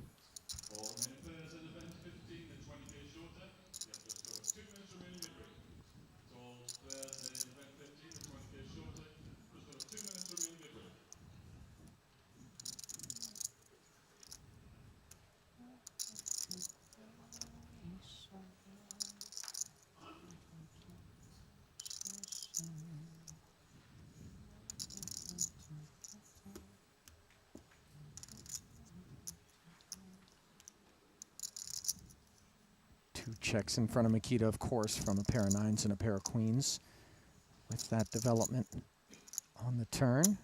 Two checks in front of Makita, of course, from a pair of 9s and a pair of queens. With that development on the turn.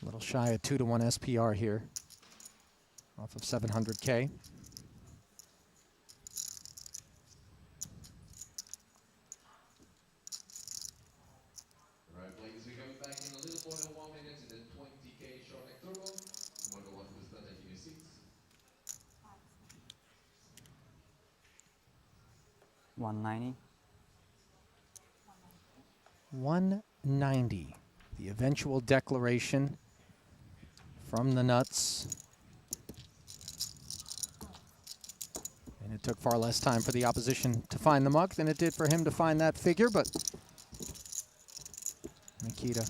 A little shy of 2-to-1 SPR here, off of 700K. Right, ladies, we're going back in a little more than 1 minute to the 20K short deck turbo. Number one will start taking your seats. 190. 190, the eventual declaration from the nuts. And it took far less time for the opposition to find the muck than it did for him to find that figure, but Makita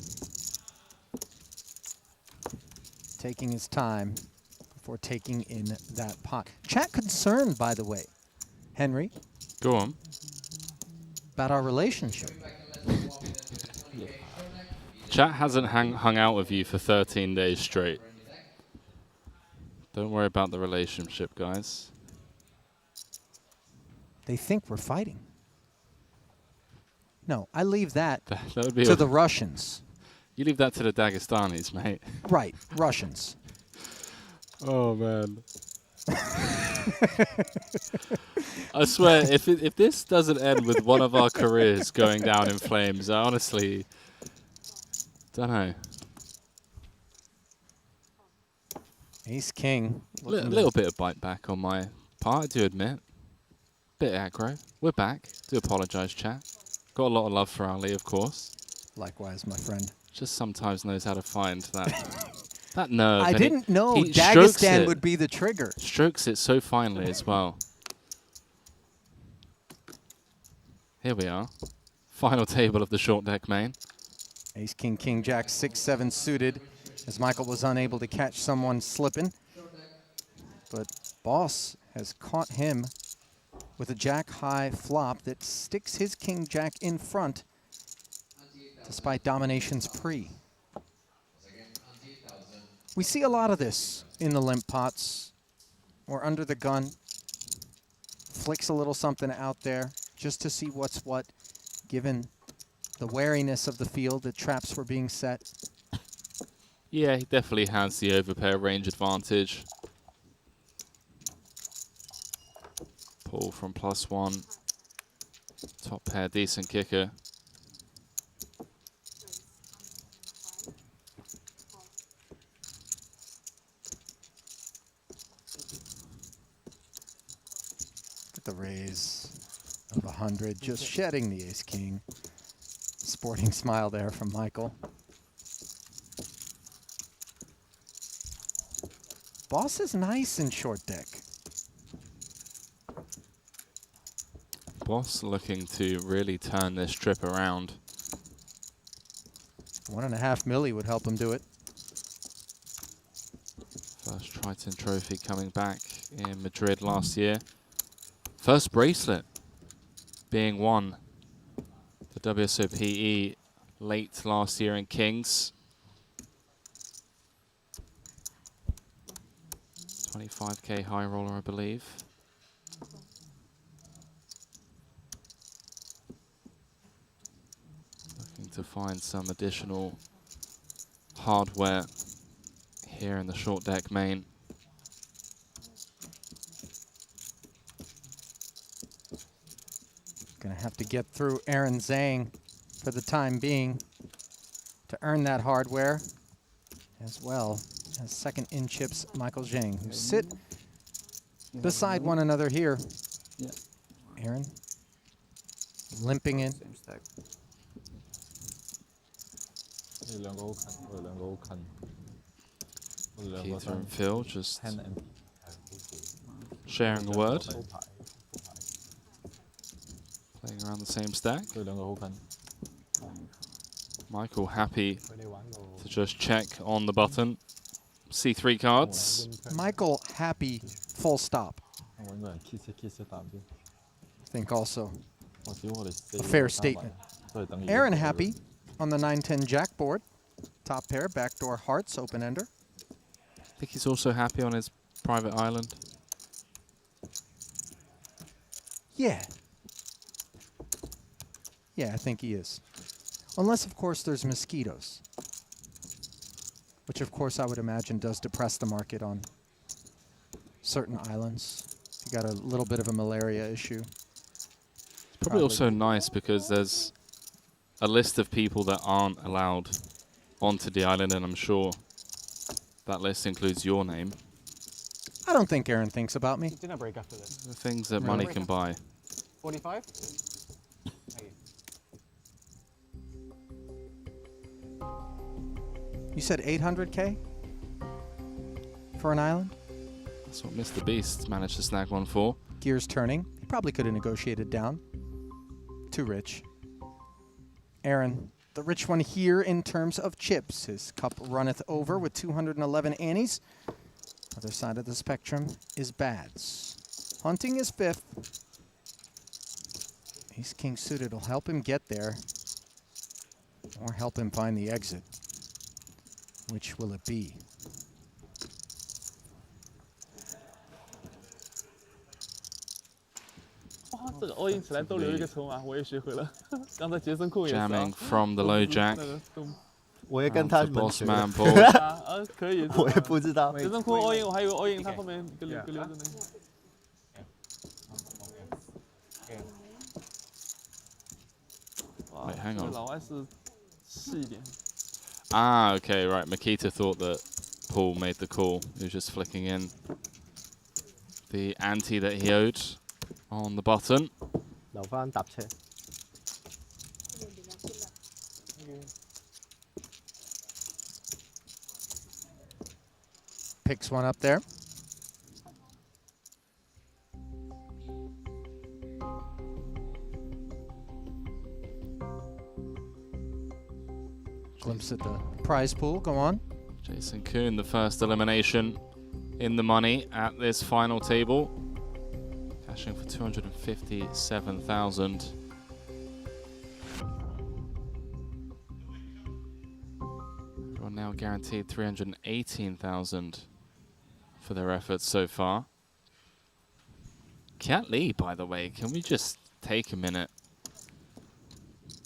taking his time before taking in that pot. Chat concerned, by the way, Henry. Go on. About our relationship. Chat hasn't hung out with you for 13 days straight. Don't worry about the relationship, guys. They think we're fighting. No, I leave that, That would be to the Russians. You leave that to the Dagestanis, mate. Right, Russians. Oh, man. I swear, if this doesn't end with one of our careers going down in flames, I honestly don't know. Ace King. Little bit of bite back on my part, I do admit. Bit aggro. We're back. Do apologise, chat. Got a lot of love for Ali, of course. Likewise, my friend. Just sometimes knows how to find that that nerve. I and didn't know he strokes Dagestan it- would be the trigger. Strokes it so finely as well. Here we are. Final table of the short deck main. Ace, King, King, Jack, 6-7 suited, as Michael was unable to catch someone slipping. But Boss has caught him with a Jack-high flop that sticks his King, Jack in front, despite domination's pre. We see a lot of this in the limp pots, or under the gun. Flicks a little something out there, just to see what's what, given the wariness of the field that traps were being set. Yeah, he definitely has the overpair range advantage. Pull from +1. Top pair, decent kicker. At the raise of 100, just shedding the Ace King. Sporting smile there from Michael. Boss is nice in short deck. Boss looking to really turn this trip around. 1.5 milli would help him do it. First Triton trophy coming back in Madrid last year. First bracelet being won the WSOPE late last year in Kings. 25k high roller, I believe. Looking to find some additional hardware here in the short deck main. Gonna have to get through Aaron Zhang for the time being to earn that hardware, as well as second in chips Michael Zhang, who sit beside one another here. Yeah. Aaron limping in. Same stack. 你兩個好近，我哋兩個好近。我哋兩個 Peter and Phil just 10 and sharing a word. Playing around the same stack. 佢兩個好近。 Michael happy to just check on the button. C3 cards. Michael happy, full stop. 我揾個人 kiss 一 kiss 一啖先。 I think also 我屌我哋死 a fair statement. 都係等於 Aaron happy on the 9-10 jack board. Top pair, backdoor hearts, open ender. I think he's also happy on his private island. Yeah. Yeah, I think he is. Unless, of course, there's mosquitoes. Which, of course, I would imagine does depress the market on certain islands. You got a little bit of a malaria issue. It's probably also nice because there's a list of people that aren't allowed onto the island, and I'm sure that list includes your name. I don't think Aaron thinks about me. Dinner break after this. The things that money can buy. 45? You said 800K for an island? That's what Mr. Beast managed to snag one for. Gears turning. He probably could have negotiated down. Too rich. Aaron, the rich one here in terms of chips. His cup runneth over with 211 annies. Other side of the spectrum is bads. Hunting is fifth. Ace King suited will help him get there, or help him find the exit. Which will it be? Jamming from the low jack. 我也跟他们 Boss 学 man ball. 可以。我也不知道。杰森库 all in， 我还以为 all in， 他后面一个留着呢。Wait, hang on. 老外是细一点。 Ah, okay, right. Makita thought that Paul made the call. He was just flicking in the ante that he owed on the button. 留返搭車。 Picks one up there. Glimpse at the prize pool. Go on. Jason Kuhn, the first elimination in the money at this final table. Cashing for 257,000. Everyone now guaranteed 318,000 for their efforts so far. Cat Lee, by the way, can we just take a minute?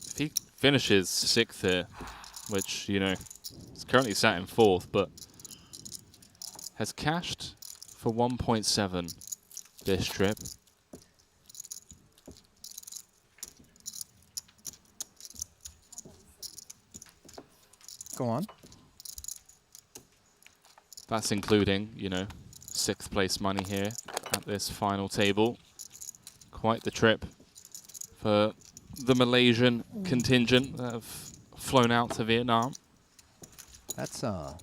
If he finishes 6th here, which, you know, is currently sat in 4th, but has cashed for 1.7 this trip. Go on. That's including, you know, 6th place money here at this final table. Quite the trip for the Malaysian contingent that have flown out to Vietnam. That's, I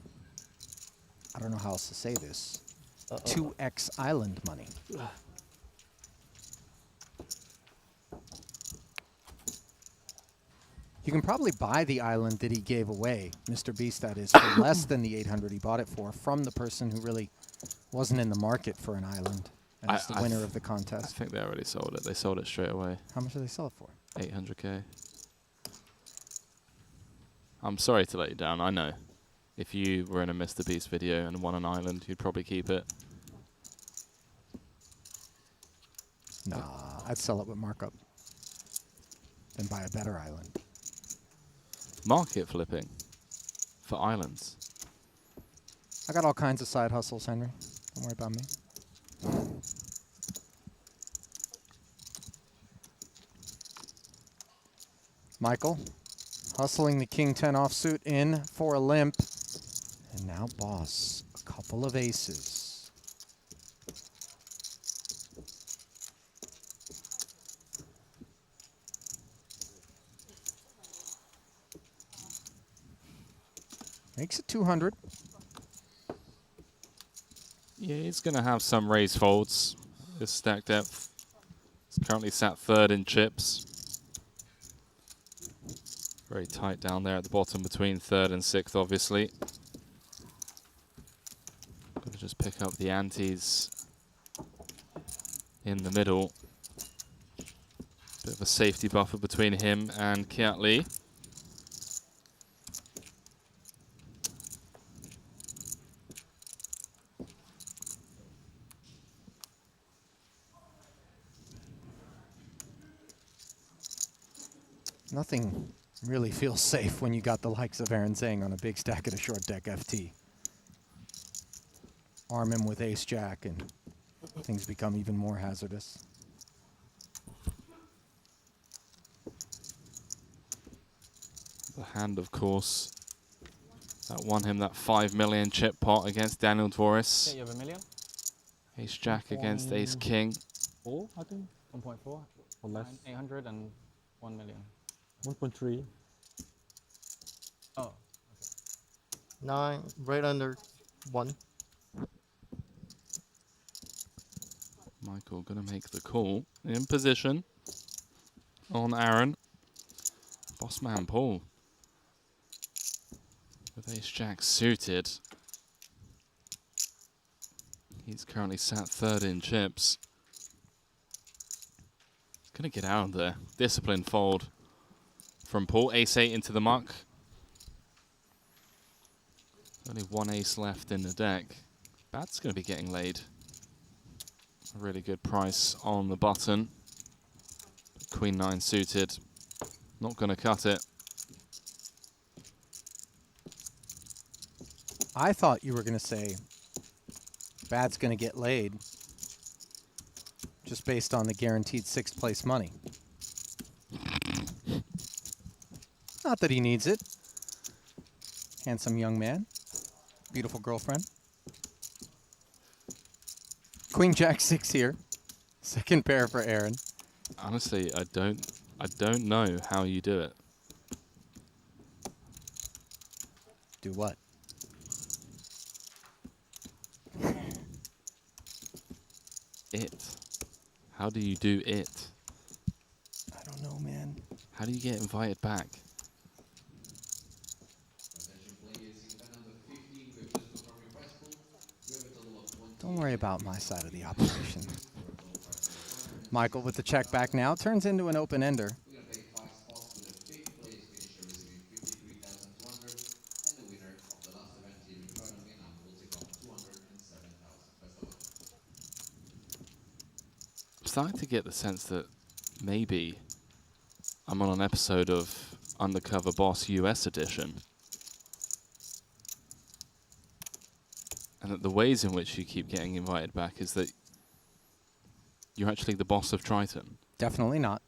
don't know how else to say this. 2x island money. You can probably buy the island that he gave away, Mr. Beast, that is, for less than the 800 he bought it for, from the person who really wasn't in the market for an island. as the winner of the contest. I think they already sold it. They sold it straight away. How much did they sell it for? 800K. I'm sorry to let you down. I know. If you were in a Mr. Beast video and won an island, you'd probably keep it. Nah, I'd sell it with markup. Then buy a better island. Market flipping for islands. I got all kinds of side hustles, Henry. Don't worry about me. Michael, hustling the King 10 offsuit in for a limp. And now boss, a couple of aces. Makes it 200. Yeah, he's going to have some raise folds. His stack depth. He's currently sat third in chips. Very tight down there at the bottom between third and sixth, obviously. Got to just pick up the antes in the middle. Bit of a safety buffer between him and Kiat Lee. Nothing really feels safe when you got the likes of Aaron Zhang on a big stack at a short deck FT. Arm him with ace-jack and things become even more hazardous. The hand, of course, that won him that 5 million chip pot against Daniel Dvoris. Yeah, you have a million? Ace-jack against ace-king. 4, I think. 1.4? Or less. 800 and 1 million. 1.3. Oh, okay. 9, right under 1. Michael going to make the call in position on Aaron. Boss man Paul with ace-jack suited. He's currently sat third in chips. He's going to get out of there. Disciplined fold from Paul. Ace-8 into the muck. Only one ace left in the deck. Bat's going to be getting laid. A really good price on the button. Queen 9 suited. Not going to cut it. I thought you were going to say Bad's going to get laid just based on the guaranteed 6th place money. Not that he needs it. Handsome young man. Beautiful girlfriend. Queen Jack 6 here. Second pair for Aaron. Honestly, I don't know how you do it. Do what? It. How do you do it? I don't know, man. How do you get invited back? Don't worry about my side of the operation. Michael with the check back now. Turns into an open-ender. I'm starting to get the sense that maybe I'm on an episode of Undercover Boss US edition. And that the ways in which you keep getting invited back is that you're actually the boss of Triton. Definitely not.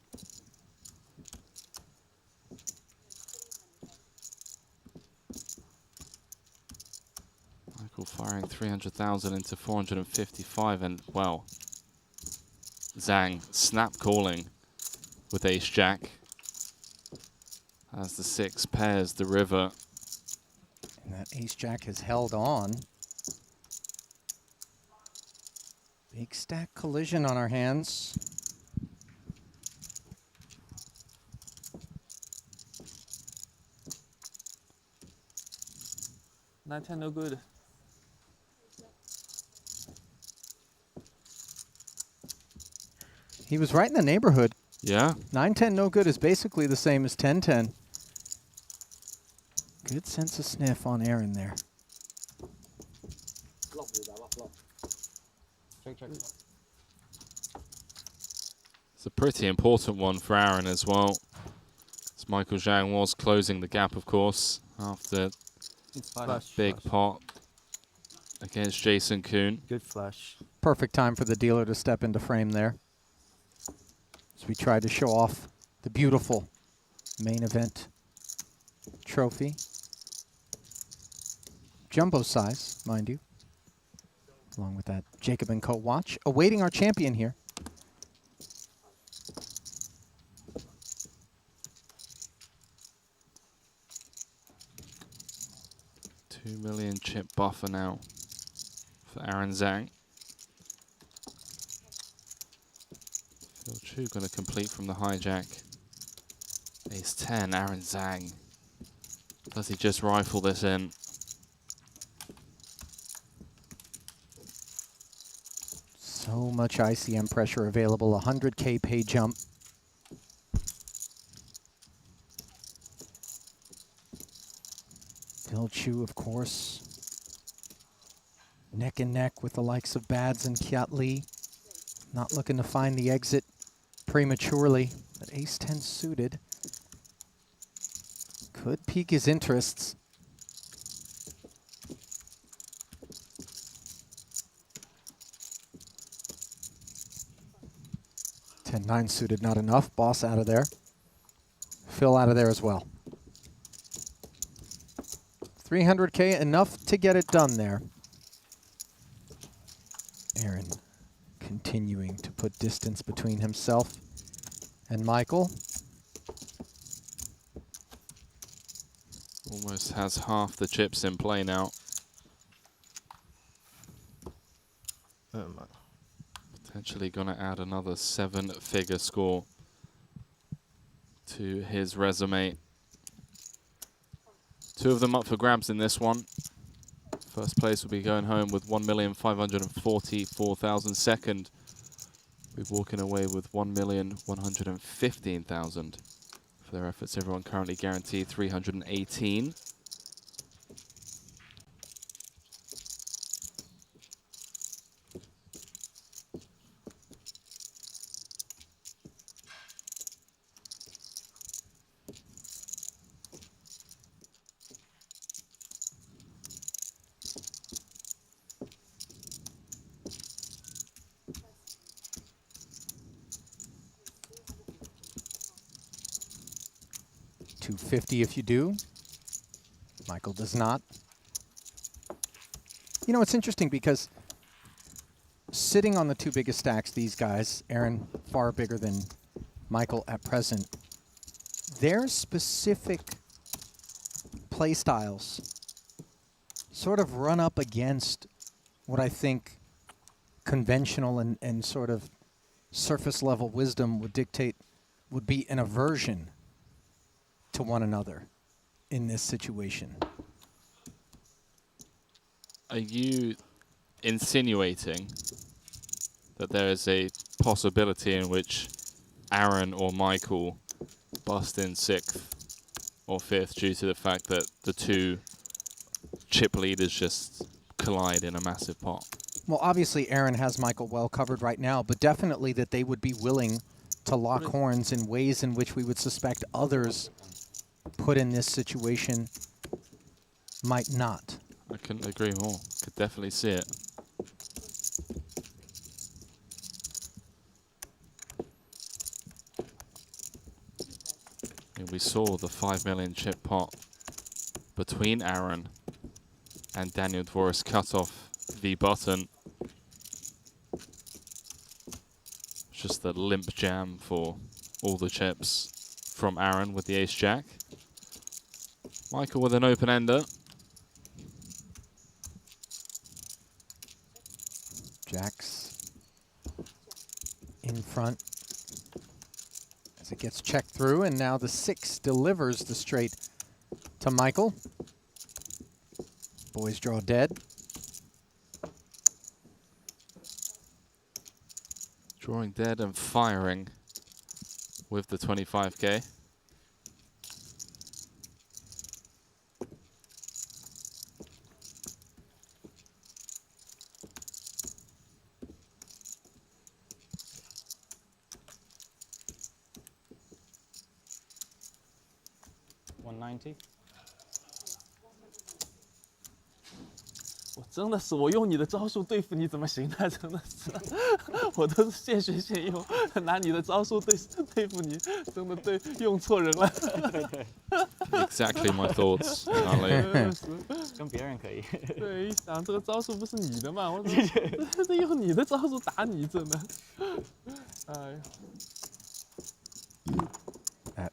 Michael firing 300,000 into 455 and, well, Zhang snap calling with ace-jack as the 6 pairs the river. And that ace-jack has held on. Big stack collision on our hands. Nine ten no good. He was right in the neighborhood. Yeah. 9-10 no good is basically the same as 10-10. Good sense of sniff on Aaron there. It's a pretty important one for Aaron as well. As Michael Zhang was closing the gap, of course, after that big pot against Jason Kuhn. Good flush. Perfect time for the dealer to step into frame there. As we try to show off the beautiful main event trophy. Jumbo size, mind you. Along with that Jacob & Co. watch. Awaiting our champion here. $2 million chip buffer now for Aaron Zhang. Phil Chu going to complete from the hijack. Ace 10, Aaron Zhang. Does he just rifle this in? So much ICM pressure available. 100K pay jump. Phil Chu, of course, neck and neck with the likes of Bads and Kiat Lee. Not looking to find the exit prematurely, but ace 10 suited could pique his interests. Ten-9 suited, not enough. Boss out of there. Phil out of there as well. 300K, enough to get it done there. Aaron continuing to put distance between himself and Michael. Almost has half the chips in play now. Potentially going to add another 7-figure score to his resume. Two of them up for grabs in this one. First place will be going home with 1,544,000. Second, we're walking away with 1,115,000 for their efforts. Everyone currently guaranteed 318. $250 if you do. Michael does not. You know, it's interesting because sitting on the two biggest stacks, these guys, Aaron far bigger than Michael at present, their specific play styles sort of run up against what I think conventional and sort of surface level wisdom would dictate would be an aversion to one another in this situation. Are you insinuating that there is a possibility in which Aaron or Michael bust in 6th or 5th due to the fact that the two chip leaders just collide in a massive pot? Well, obviously Aaron has Michael well covered right now, but definitely that they would be willing to lock horns in ways in which we would suspect others put in this situation might not. I couldn't agree more. Could definitely see it. And we saw the 5 million chip pot between Aaron and Daniel Dvoris cut off the button. Just the limp jam for all the chips from Aaron with the ace-jack. Michael with an open-ender. Jacks in front as it gets checked through, and now the 6 delivers the straight to Michael. Boys draw dead. Drawing dead and firing with the 25k. $190. 我真的是，我用你的招数对付你怎么行呢？真的是，我都是现学现用，拿你的招数对付你，真的用错人了。Exactly my thoughts. Ali. 跟别人可以。对，一想这个招数不是你的嘛，我这用你的招数打你，真的。哎。That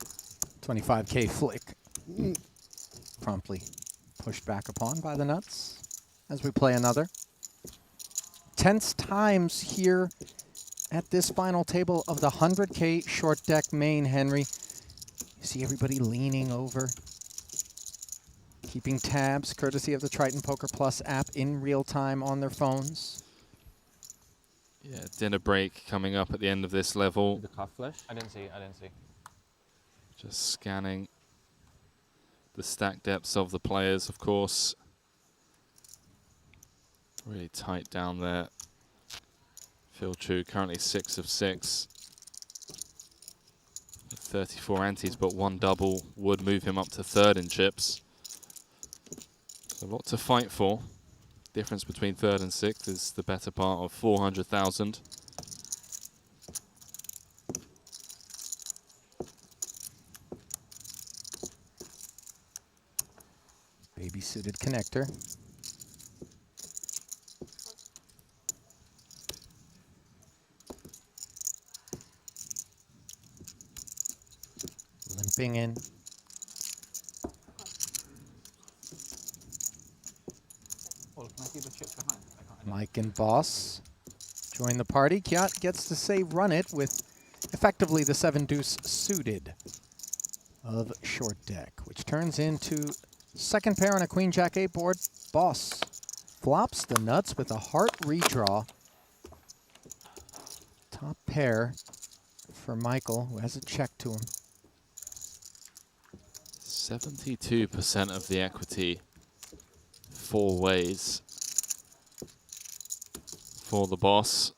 25k flick promptly pushed back upon by the nuts as we play another. Tense times here at this final table of the 100k short deck main, Henry. You see everybody leaning over, keeping tabs courtesy of the Triton Poker Plus app in real time on their phones. Yeah, dinner break coming up at the end of this level. The card flash? I didn't see. Just scanning the stack depths of the players, of course. Really tight down there. Phil Chu currently 6 of 6. 34 antes, but 1 double would move him up to 3rd in chips. So a lot to fight for. Difference between 3rd and 6th is the better part of 400,000. Baby-suited connector. Limping in. Oh, can I see the chips behind? Mike and Boss join the party. Kiat gets to say run it with effectively the 7-deuce suited of short deck, which turns into second pair on a Queen Jack 8 board. Boss flops the nuts with a heart redraw. Top pair for Michael, who has a check to him. 72% of the equity 4 ways for the boss.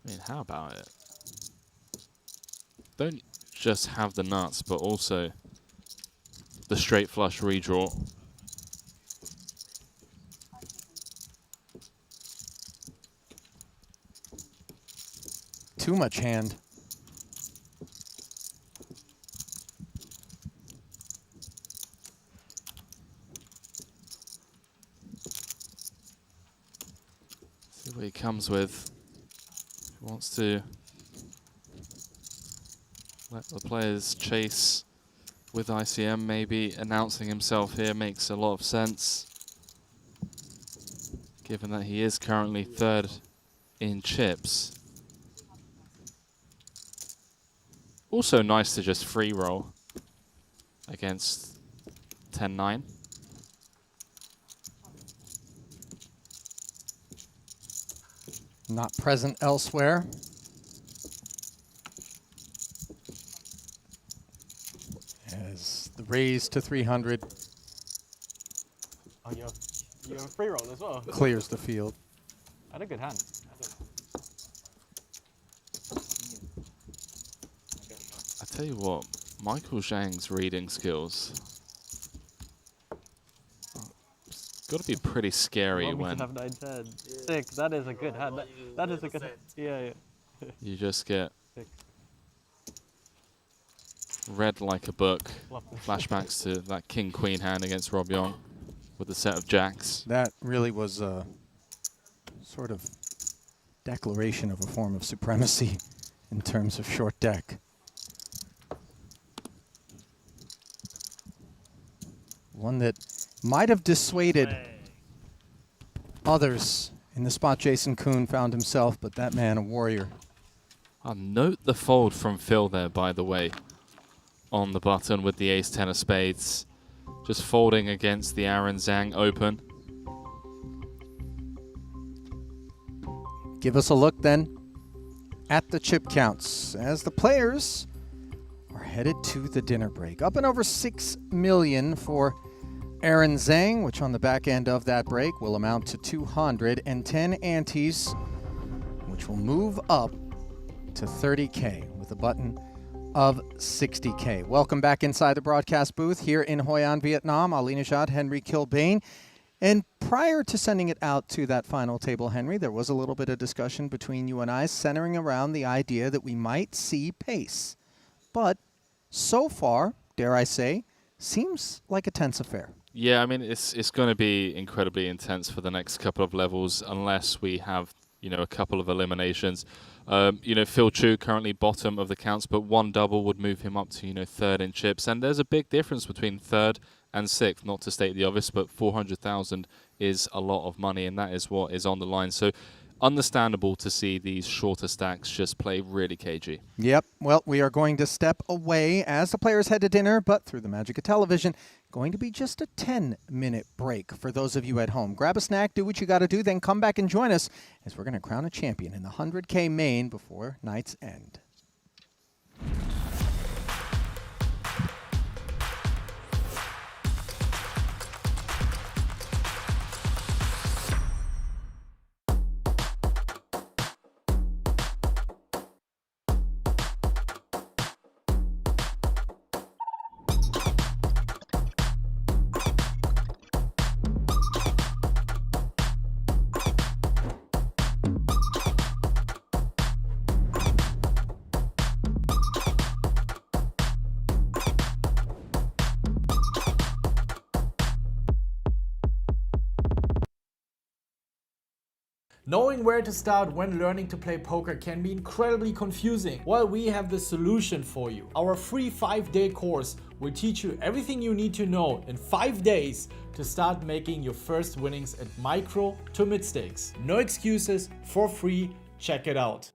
I mean, how about it? Don't just have the nuts, but also the straight flush redraw. Too much hand. See what he comes with. He wants to let the players chase with ICM. Maybe announcing himself here makes a lot of sense, given that he is currently 3rd in chips. Also nice to just free roll against 10-9. Not present elsewhere. As the raise to 300 Oh, you're a free roll as well. clears the field. I had a good hand. I tell you what, Michael Zhang's reading skills got to be pretty scary We when have 9-10. Sick. That is a good hand. That is a good. Yeah. you just get Sick. read like a book. Flashbacks to that King-Queen hand against Rob Yong with the set of jacks. That really was a sort of declaration of a form of supremacy in terms of short deck. One that might have dissuaded others in the spot Jason Kuhn found himself, but that man a warrior. I'll note the fold from Phil there, by the way, on the button with the ace-10 of spades. Just folding against the Aaron Zhang open. Give us a look then at the chip counts as the players are headed to the dinner break. Up and over 6 million for Aaron Zhang, which on the back end of that break will amount to 210 antes, which will move up to 30K with a button of 60K. Welcome back inside the broadcast booth here in Hoi An, Vietnam. Ali Najad, Henry Kilbane. And prior to sending it out to that final table, Henry, there was a little bit of discussion between you and I centering around the idea that we might see pace. But so far, dare I say, seems like a tense affair. Yeah, I mean, it's going to be incredibly intense for the next couple of levels unless we have, a couple of eliminations. Phil Chu currently bottom of the counts, but one double would move him up to, third in chips. And there's a big difference between third and sixth, not to state the obvious, but 400,000 is a lot of money, and that is what is on the line. So understandable to see these shorter stacks just play really cagey. Yep. Well, we are going to step away as the players head to dinner, but through the magic of television, going to be just a 10-minute break for those of you at home. Grab a snack, do what you got to do, then come back and join us as we're going to crown a champion in the 100K main before night's end. Knowing where to start when learning to play poker can be incredibly confusing. Well, we have the solution for you. Our free 5-day course will teach you everything you need to know in 5 days to start making your first winnings at micro to mid stakes. No excuses, for free, check it out.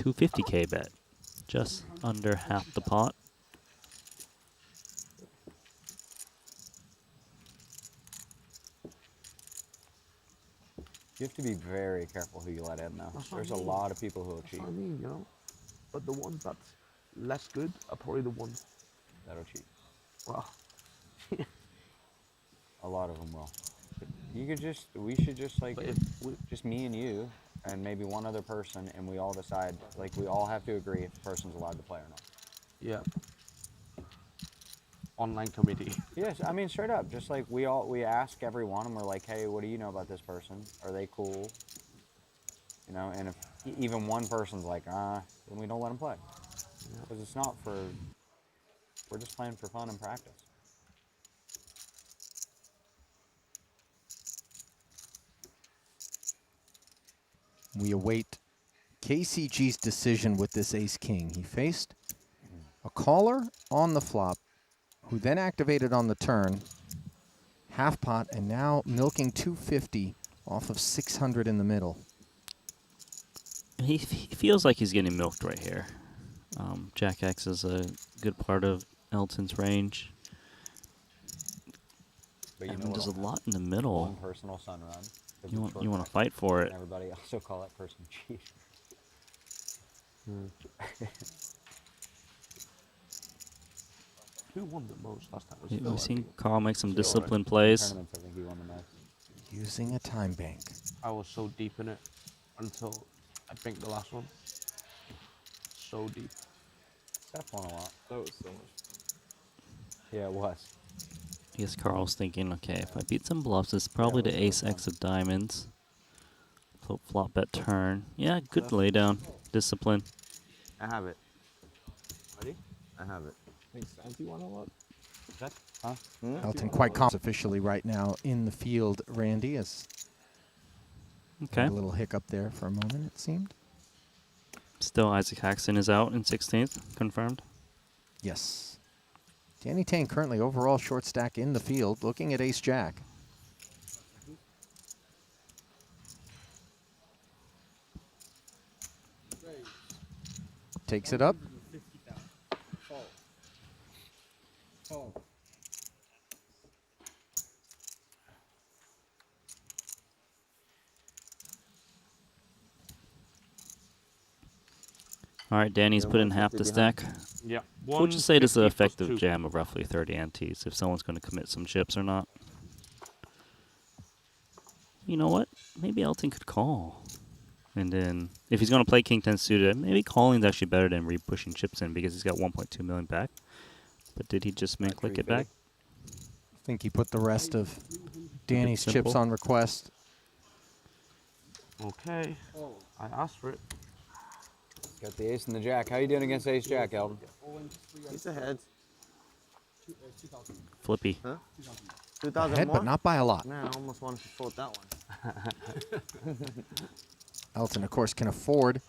250K bet. Just under half the pot. You have to be very careful who you let in, though. That's what I There's a mean. lot of people who will That's cheat. what I mean, you know. But the ones that's less good are probably the ones. That'll cheat. Well, A lot of them will. You could just, we should just like, But if we- just me and you, and maybe one other person, and we all decide, like, we all have to agree if the person's allowed to play or not. yeah. Online committee. Yes, I mean, straight up, just like we ask everyone, and we're like, hey, what do you know about this person? Are they cool? You know, and if even one person's like, then we don't let them play. Because it's not for, we're just playing for fun and practice. We await KCG's decision with this ace-king. He faced a caller on the flop, who then activated on the turn, half pot, and now milking 250 off of 600 in the middle. He feels like he's getting milked right here. Jack X is a good part of Elton's range. But you And know what there's a will lot happen? in the middle. One personal sun run. 'cause You it's want to short fight for deck, it. and everybody also call that person cheat. Who won the most last time? We've seen Carl make some Phil, disciplined In plays. tournaments, I think he won the most. Using a time bank. I was so deep in it until I think the last one. So deep. Steph won a lot. That was so much. Yeah, it was. I guess Carl's thinking, okay, if I beat some bluffs, it's probably the ace X of diamonds. Flop bet turn. Yeah, good laydown. Discipline. I have it. Ready? I have it. I think Santi won a lot. That? Huh? Elton quite calm officially right now in the field, Randy, as Okay. a little hiccup there for a moment, it seemed. Still Isaac Haxton is out in 16th, confirmed. Yes. Danny Tang currently overall short stack in the field, looking at ace-jack. Takes it up. Fold. All right, Danny's Yeah, put in 150 half the behind. stack. Yeah. What would you say this is an 150 plus effective 2. jam of roughly 30 antes if someone's going to commit some chips or not? You know what? Maybe Elton could call. And then if he's going to play King 10 suited, maybe calling's actually better than re-pushing chips in because he's got 1.2 million back. But did he just min click it back? I think he put the rest of Danny's chips simple. on request. Okay. I asked for it. Got the ace and the jack. How you doing against ace jack, Eldon? He's ahead. Flippy. Huh? 2,000 Ahead, more? but not by a lot. Man, I almost wanted to fold that one. Elton, of course, can afford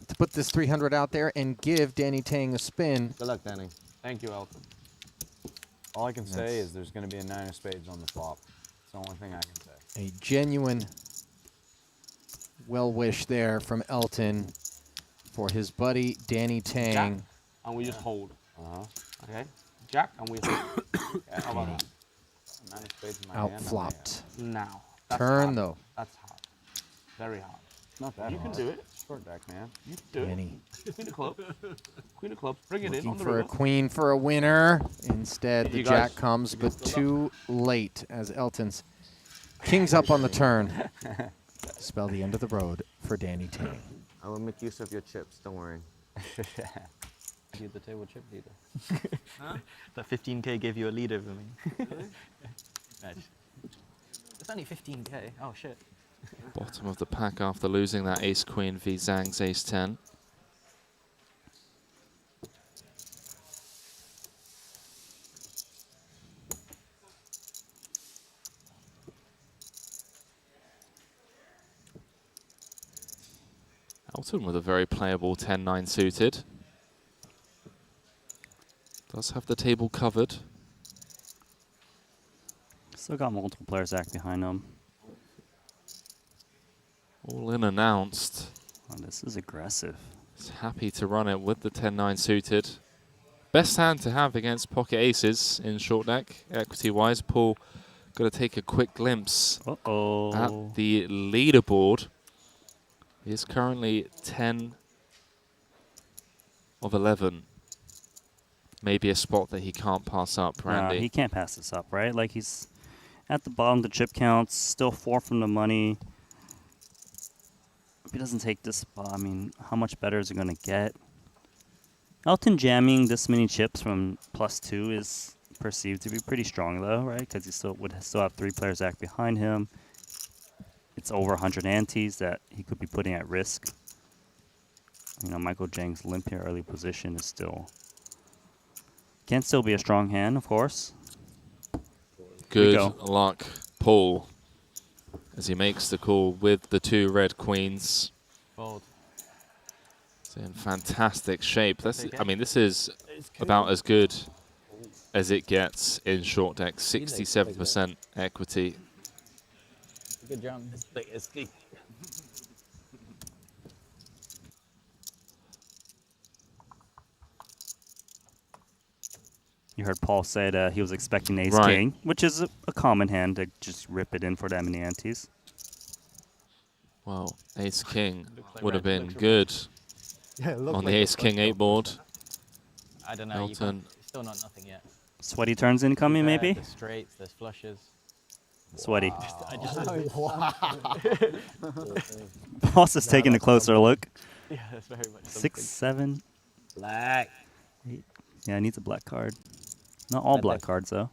to put this 300 out there and give Danny Tang a spin. Good luck, Danny. Thank you, Elton. All I can say is there's going to be a 9 of spades on the flop. It's the only thing I can say. A genuine well wish there from Elton for his buddy Danny Jack, Tang. and we just hold. Uh-huh. Okay. Jack, and we hold. Yeah, How about that? 9 of spades in my hand. Outflopped. Now. That's Turn hard. though. That's hard. Very hard. Not that You hard. can do it. Short deck, man. You can do Danny it. Queen of clubs. Queen of clubs. Bring it in Looking on the for a river. queen for a winner. Instead, If the you jack guys- comes, but too late as Elton's king's up on the turn. Spell the end of the road for Danny Tang. I will make use of your chips, don't worry. You the table chip leader. Huh? That 15k gave you a lead over me. Really? It's only 15k. Oh shit. Bottom of the pack after losing that ace-queen v Zhang's ace-10. Elton with a very playable 10-9 suited. Does have the table covered. Still got multiple players act behind him. All in announced. Oh, this is aggressive. He's happy to run it with the 10-9 suited. Best hand to have against pocket aces in short deck, equity-wise. Paul got to take a quick glimpse at the leaderboard. He is currently 10 of 11. Maybe a spot that he can't pass up, Randy. He can't pass this up, right? Like, he's at the bottom of the chip counts, still 4 from the money. If he doesn't take this spot, I mean, how much better is it going to get? Elton jamming this many chips from +2 is perceived to be pretty strong, though, right? Because he would still have 3 players act behind him. It's over 100 antes that he could be putting at risk. You know, Michael Jang's limp here early position is can still be a strong hand, of course. Good luck, Paul, as he makes the call with the 2 red queens. Fold. It's in fantastic shape. I mean, this is about as good as it gets in short deck. 67% equity. Good jump. You heard Paul say that he was expecting ace-king, which is a common hand to just rip it in for that many antes. Well, ace-king would have been good on the ace-king 8 board. I don't know. Elton. Still not nothing yet. Sweaty turns incoming, maybe? There's straights, there's flushes. Sweaty. Wow. Boss is taking a closer look. Yeah, that's very much 6, 7. Black. 8. Yeah, it needs a black card. Not all black cards, though.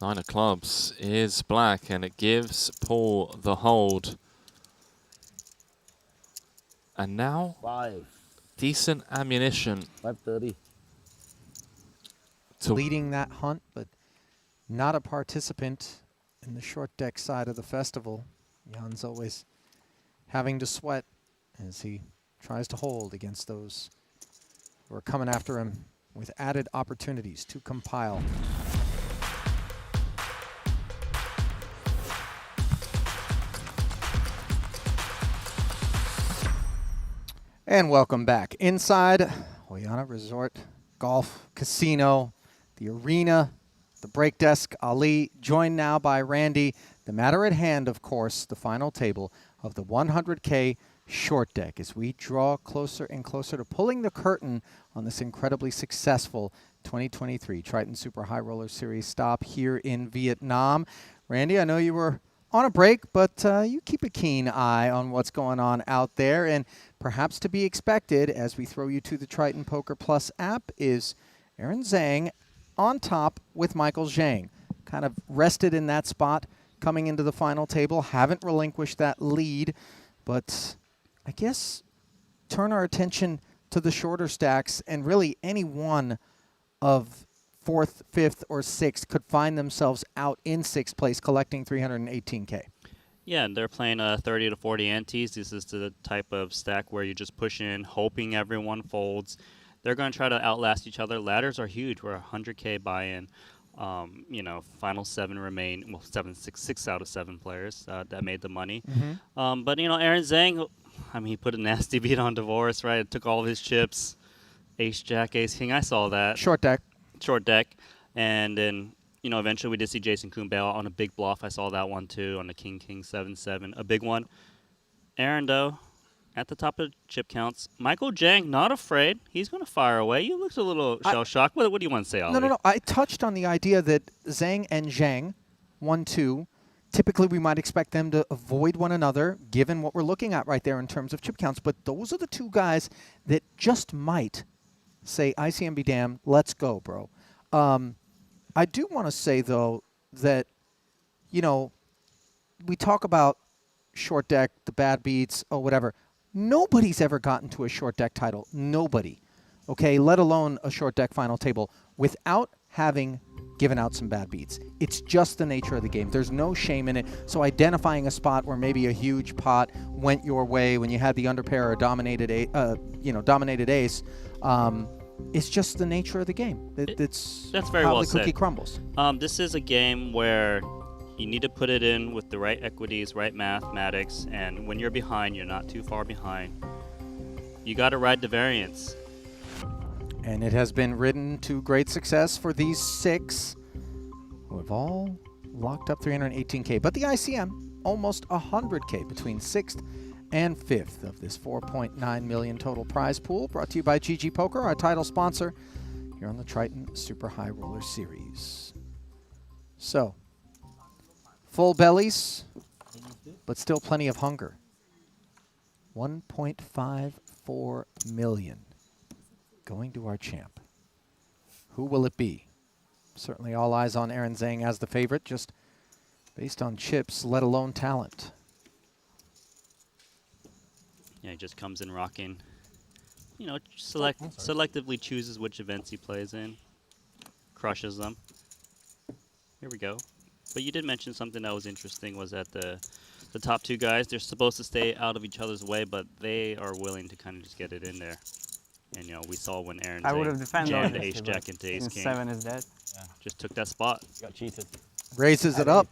9 of clubs is black, and it gives Paul the hold. And now, 5. Decent ammunition. 530. Leading that hunt, but not a participant in the short deck side of the festival. Jan's always having to sweat as he tries to hold against those who are coming after him with added opportunities to compile. And welcome back inside Hoiana Resort Golf Casino, the arena, the break desk. Ali, joined now by Randy. The matter at hand, of course, the final table of the 100K short deck as we draw closer and closer to pulling the curtain on this incredibly successful 2023 Triton Super High Roller Series stop here in Vietnam. Randy, I know you were on a break, but you keep a keen eye on what's going on out there, and perhaps to be expected as we throw you to the Triton Poker Plus app is Aaron Zhang on top with Michael Zhang. Kind of rested in that spot coming into the final table, haven't relinquished that lead, but I guess turn our attention to the shorter stacks, and really any one of 4th, 5th, or 6th could find themselves out in 6th place collecting 318K. Yeah, they're playing 30 to 40 antes. This is the type of stack where you just push in, hoping everyone folds. They're going to try to outlast each other. Ladders are huge. We're 100K buy-in. You know, final 7 remain. Well, 6 out of 7 players that made the money. But, you know, Aaron Zhang, I mean, he put a nasty beat on Divorce, right? It took all of his chips. Ace, Jack, Ace, King. I saw that. Short deck. And then, you know, eventually we did see Jason Kuhn bail on a big bluff. I saw that one too on the King 7-7, a big one. Aaron, though, at the top of chip counts. Michael Zhang, not afraid. He's going to fire away. You looked a little shell-shocked. What do you want to say, Ali? No. I touched on the idea that Zhang and Zhang, 1-2, typically we might expect them to avoid one another, given what we're looking at right there in terms of chip counts. But those are the 2 guys that just might say, ICM be damned, let's go, bro. I do want to say, though, that, you know, we talk about short deck, the bad beats, or whatever. Nobody's ever gotten to a short deck title. Nobody. Okay, let alone a short deck final table without having given out some bad beats. It's just the nature of the game. There's no shame in it. So identifying a spot where maybe a huge pot went your way when you had the underpair or dominated ace, it's just the nature of the game. That's very how well the cookie said. crumbles. This is a game where, You need to put it in with the right equities, right mathematics, and when you're behind, you're not too far behind. You got to ride the variance. And it has been ridden to great success for these 6 who have all locked up 318K. But the ICM, almost 100K between 6th and 5th of this 4.9 million total prize pool, brought to you by GG Poker, our title sponsor here on the Triton Super High Roller Series. So, full bellies, but still plenty of hunger. 1.54 million going to our champ. Who will it be? Certainly all eyes on Aaron Zhang as the favorite, just based on chips, let alone talent. Yeah, he just comes in rocking. You know, selectively chooses which events he plays in, crushes them. Here we go. But you did mention something that was interesting, was that the top 2 guys, they're supposed to stay out of each other's way, but they are willing to kind of just get it in there. And, you know, we saw when Aaron jammed Ace Jack into Ace King. 7 is dead. Yeah. Just took that spot. Got cheated. Raises it up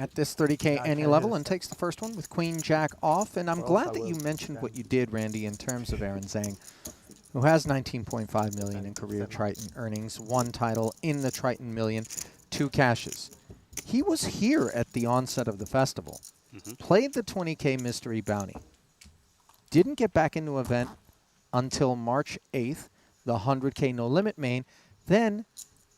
at this 30K ante level and takes the first one with Queen Jack off. And I'm glad that you mentioned what you did, Randy, in terms of Aaron Zhang, who has 19.5 million in career Triton earnings, 1 title in the Triton Million, 2 cashes. He was here at the onset of the festival, played the 20K mystery bounty, didn't get back into event until March 8th, the 100K no limit main, then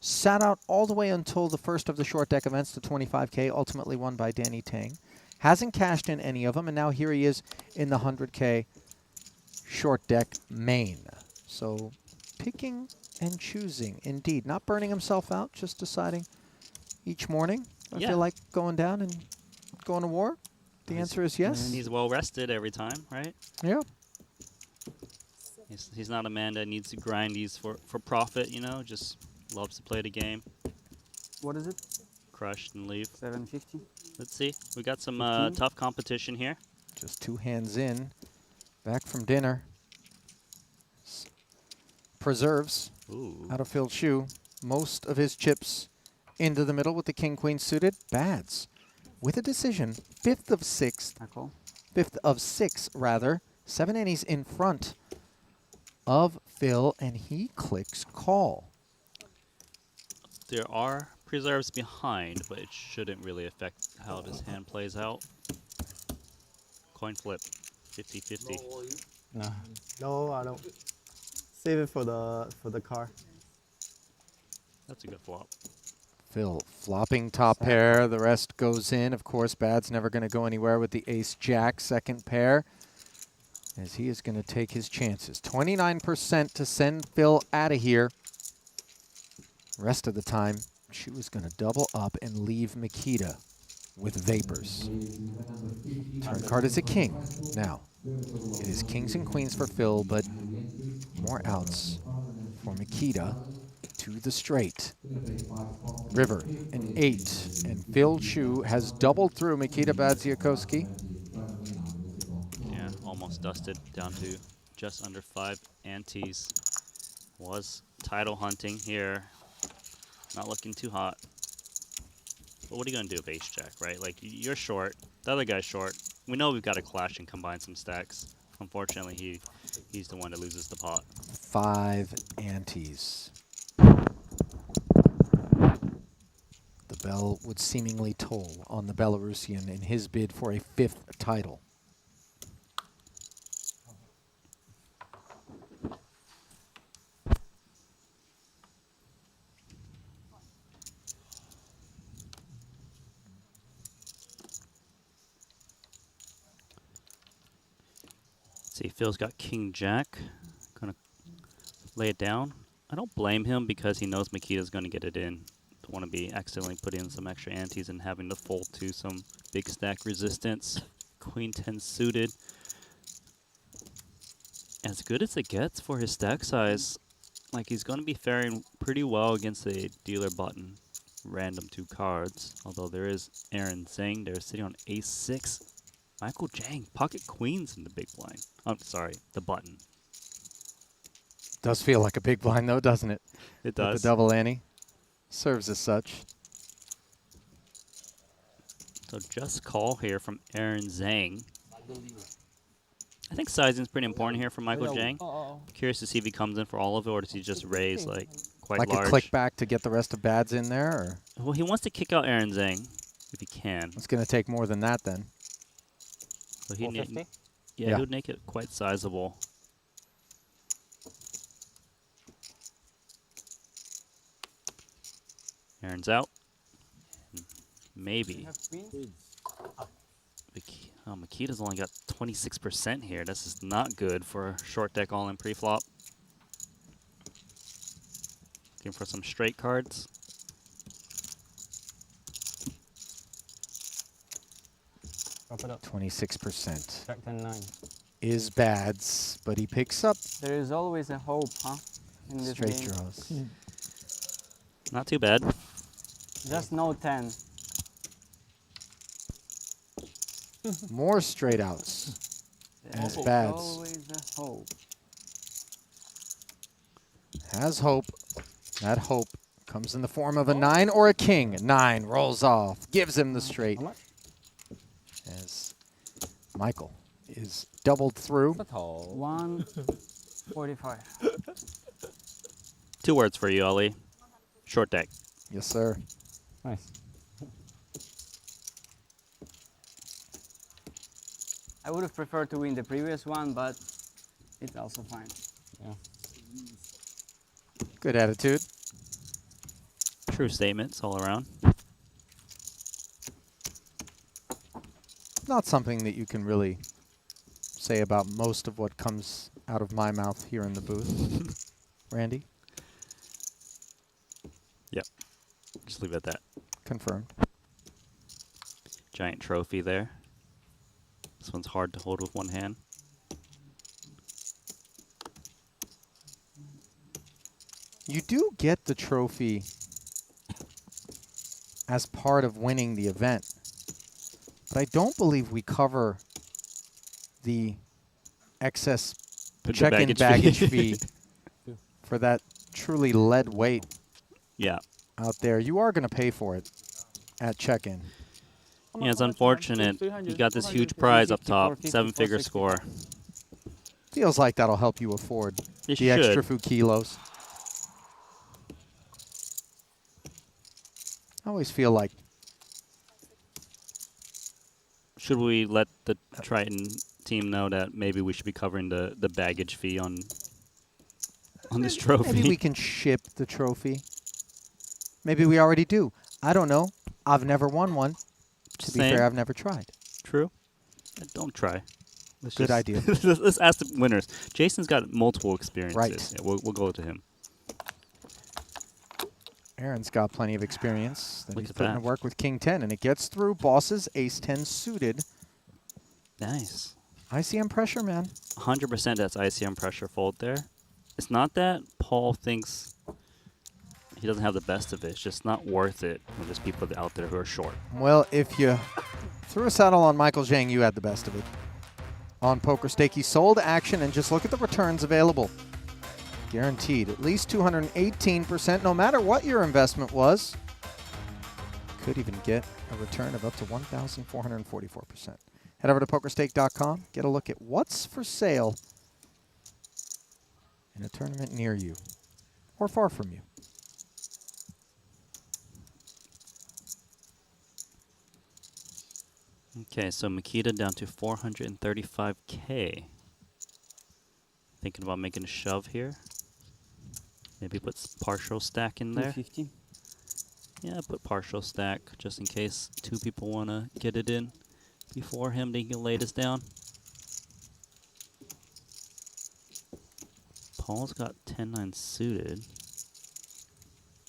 sat out all the way until the first of the short deck events, the 25K, ultimately won by Danny Tang. Hasn't cashed in any of them, and now here he is in the 100K short deck main. So picking and choosing, indeed. Not burning himself out, just deciding each morning, I feel like going down and going to war. The answer is yes. He's well rested every time, right? Yeah. He's not a man that needs to grind these for profit, you know, just loves to play the game. What is it? Crush and leave. 750. Let's see. We got some tough competition here. Just 2 hands in. Back from dinner. Preserves. Ooh. Out of field shoe. Most of his chips into the middle with the king-queen suited. Bads. With a decision. 5th of 6th. 5th of 6, rather. 7 antes in front of Phil, and he clicks call. There are preserves behind, but it shouldn't really affect how this hand plays out. Coin flip, 50-50. No, I don't. Save it for the car. That's a good flop. Phil flopping top pair. The rest goes in. Of course, Bad's never going to go anywhere with the ace-jack second pair, as he is going to take his chances. 29% to send Phil out of here. Rest of the time, she was going to double up and leave Makita with vapors. Turn card is a king. Now, it is kings and queens for Phil, but more outs for Makita to the straight. River, an 8, and Phil Chu has doubled through Makita Badziakowski. Yeah, almost dusted down to just under 5 antes. Was title hunting here. Not looking too hot. But what are you going to do with ace-jack, right? Like, you're short. The other guy's short. We know we've got to clash and combine some stacks. Unfortunately, he's the one that loses the pot. 5 antes. The bell would seemingly toll on the Belarusian in his bid for a 5th title. See, Phil's got king jack. Gonna lay it down. I don't blame him because he knows Makita's gonna get it in. Don't want to be accidentally putting in some extra antes and having to fold to some big stack resistance. Queen 10 suited. As good as it gets for his stack size. Like, he's gonna be faring pretty well against the dealer button. Random 2 cards. Although there is Aaron Zhang there sitting on ace-6. Michael Jang, pocket queens in the big blind. I'm sorry, the button. Does feel like a big blind though, doesn't it? It does. With the double ante. Serves as such. So just call here from Aaron Zhang. I think sizing's pretty important here for Michael Zhang. Curious to see if he comes in for all of it, or does he just raise like quite like large? a click back to get the rest of bads in there? Or? Well, he wants to kick out Aaron Zhang if he can. It's going to take more than that then. So he need, 450? yeah, he would make it quite sizable. Aaron's out. Maybe. Oh, Makita's only got 26% here. This is not good for a short deck all-in pre-flop. Looking for some straight cards. Drop it up. 26%. Jack 10-9. Is bads, but he picks up. There is always a hope, huh? In this Straight game. draws. Not too bad. Just no 10. More straight outs. As There's bads. always a hope. Has hope. That hope comes in the form of a 9 or a king. 9 rolls off. Gives him the straight. As Michael is doubled through. 145. 2 words for you, Ali. Short deck. Yes, sir. Nice. I would have preferred to win the previous one, but it's also fine. Yeah. Good attitude. True statements all around. Not something that you can really say about most of what comes out of my mouth here in the booth. Randy? Yep. Just leave it at that. Confirmed. Giant trophy there. This one's hard to hold with one hand. You do get the trophy as part of winning the event, but I don't believe we cover the excess The check-in baggage baggage fee. fee for that truly lead weight Yeah. out there. You are going to pay for it at check-in. Yeah, it's unfortunate. You got this huge prize up top, 7-figure score. Feels like that'll help you afford It the extra should. few kilos. I always feel like Should we let the Triton team know that maybe we should be covering the baggage fee on this trophy? maybe we can ship the trophy. Maybe we already do. I don't know. I've never won one. To be Same. fair, I've never tried. True. Don't try. Good idea. Let's ask the winners. Jason's got multiple experiences. Right. Yeah, we'll go to him. Aaron's got plenty of experience that Look he's at putting that. to work with King 10, and it gets through bosses, Ace 10 suited. Nice. ICM pressure, man. 100% that's ICM pressure fold there. It's not that Paul thinks he doesn't have the best of it. It's just not worth it when there's people out there who are short. Well, if you threw a saddle on Michael Zhang, you had the best of it. On Poker Stake, he sold action, and just look at the returns available. Guaranteed at least 218%, no matter what your investment was. Could even get a return of up to 1,444%. Head over to pokerstake.com, get a look at what's for sale in a tournament near you or far from you. Okay, so Makita down to 435K. Thinking about making a shove here. Maybe put partial stack in there. 250. Yeah, put partial stack just in case 2 people want to get it in before him. They can lay this down. Paul's got 10-9 suited.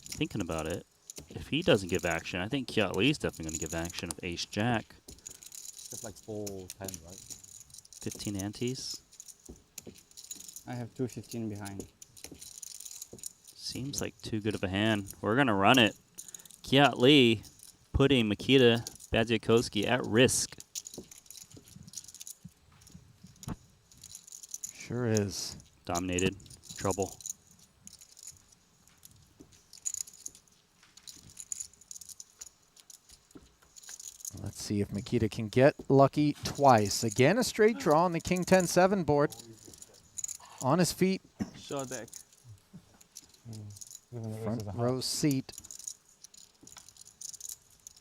Thinking about it, if he doesn't give action, I think Kiat Lee's definitely going to give action of Ace-Jack. Just like 410, right? 15 antes. I have 215 behind. Seems like too good of a hand. We're going to run it. Kiat Lee putting Makita Badziakowski at risk. Sure is. Dominated. Trouble. Let's Let's see if Makita can get lucky twice. Again, a straight draw on the King 10-7 board. On his feet. Short deck. Front row seat.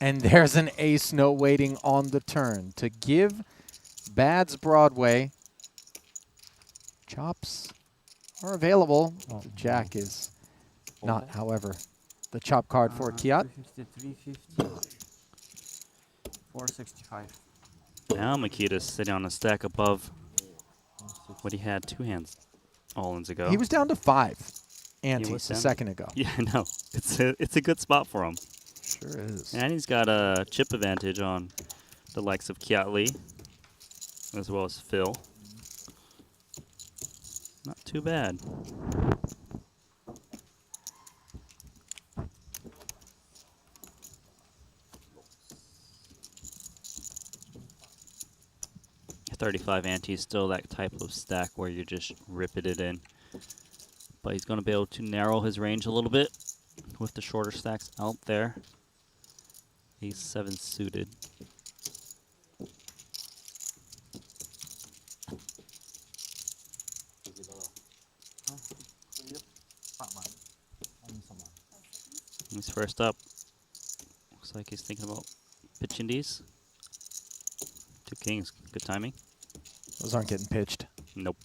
And there's an ace note waiting on the turn to give Bad's Broadway. Chops are available. The jack is not, however, the chop card for Kiat. 350, 465. Now Makita's sitting on a stack above what he had 2 hands all-ins ago. He was down to 5 He antes was a down- second ago. Yeah, I know. It's a good spot for him. Sure is. And he's got a chip advantage on the likes of Kiat Lee, as well as Phil. Not too bad. $35 ante is still that type of stack where you're just ripping it in. But he's going to be able to narrow his range a little bit with the shorter stacks out there. He's 7 suited. He's first up. Looks like he's thinking about pitching these. 2 kings, good timing. Those aren't getting pitched. Nope.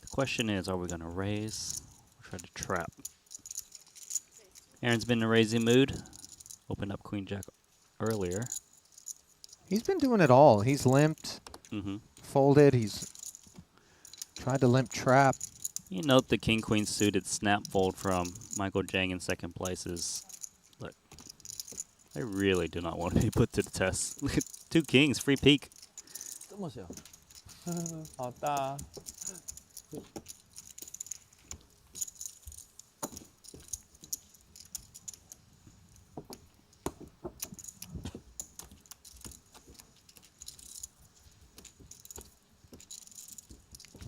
The question is, are we going to raise or try to trap? Aaron's been in a raising mood. Opened up Queen Jack earlier. He's been doing it all. He's limped, folded. He's tried to limp trap. You note the King Queen suited snap fold from Michael Jang in second place is, look, I really do not want to be put to the test. 2 kings, free peek. 这么小，好大。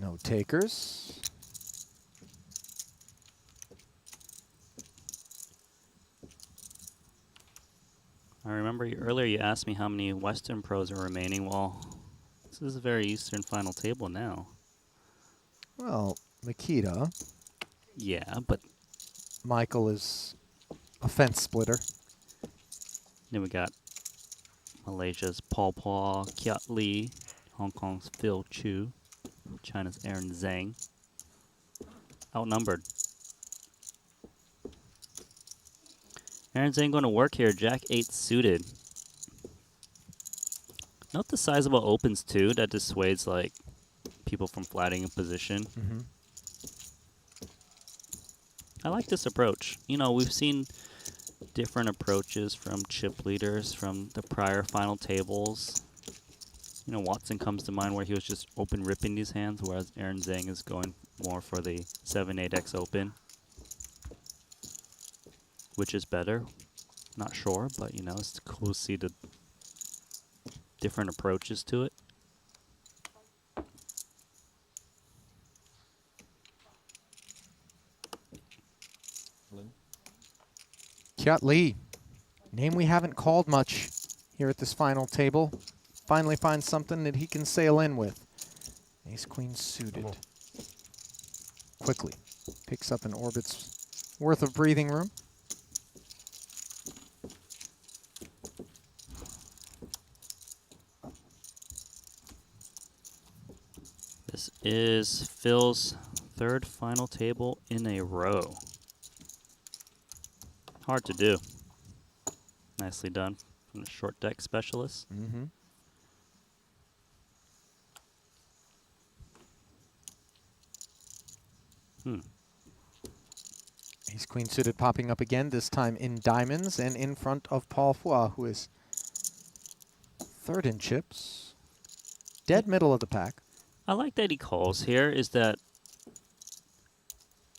No takers. I remember earlier you asked me how many Western pros are remaining. Well, this is a very Eastern final table now. Well, Makita. Yeah, but Michael is a fence splitter. then we got Malaysia's Paul Paul, Kiat Lee, Hong Kong's Phil Chu, China's Aaron Zhang. Outnumbered. Aaron's ain't going to work here. Jack 8 suited. Note the sizable opens too. That dissuades like people from flatting in position. I like this approach. You know, we've seen different approaches from chip leaders from the prior final tables. You know, Watson comes to mind where he was just open ripping these hands, whereas Aaron Zhang is going more for the 7-8x open. Which is better? Not sure, but you know, it's cool to see the different approaches to it. Kiat Lee, name we haven't called much here at this final table. Finally finds something that he can sail in with. Ace Queen suited. Quickly picks up an orbit's worth of breathing room. This is Phil's 3rd final table in a row. Hard to do. Nicely done from the short deck specialist. Ace Queen suited popping up again, this time in diamonds and in front of Paul Fua, who is 3rd in chips. Dead middle of the pack. I like that he calls here is that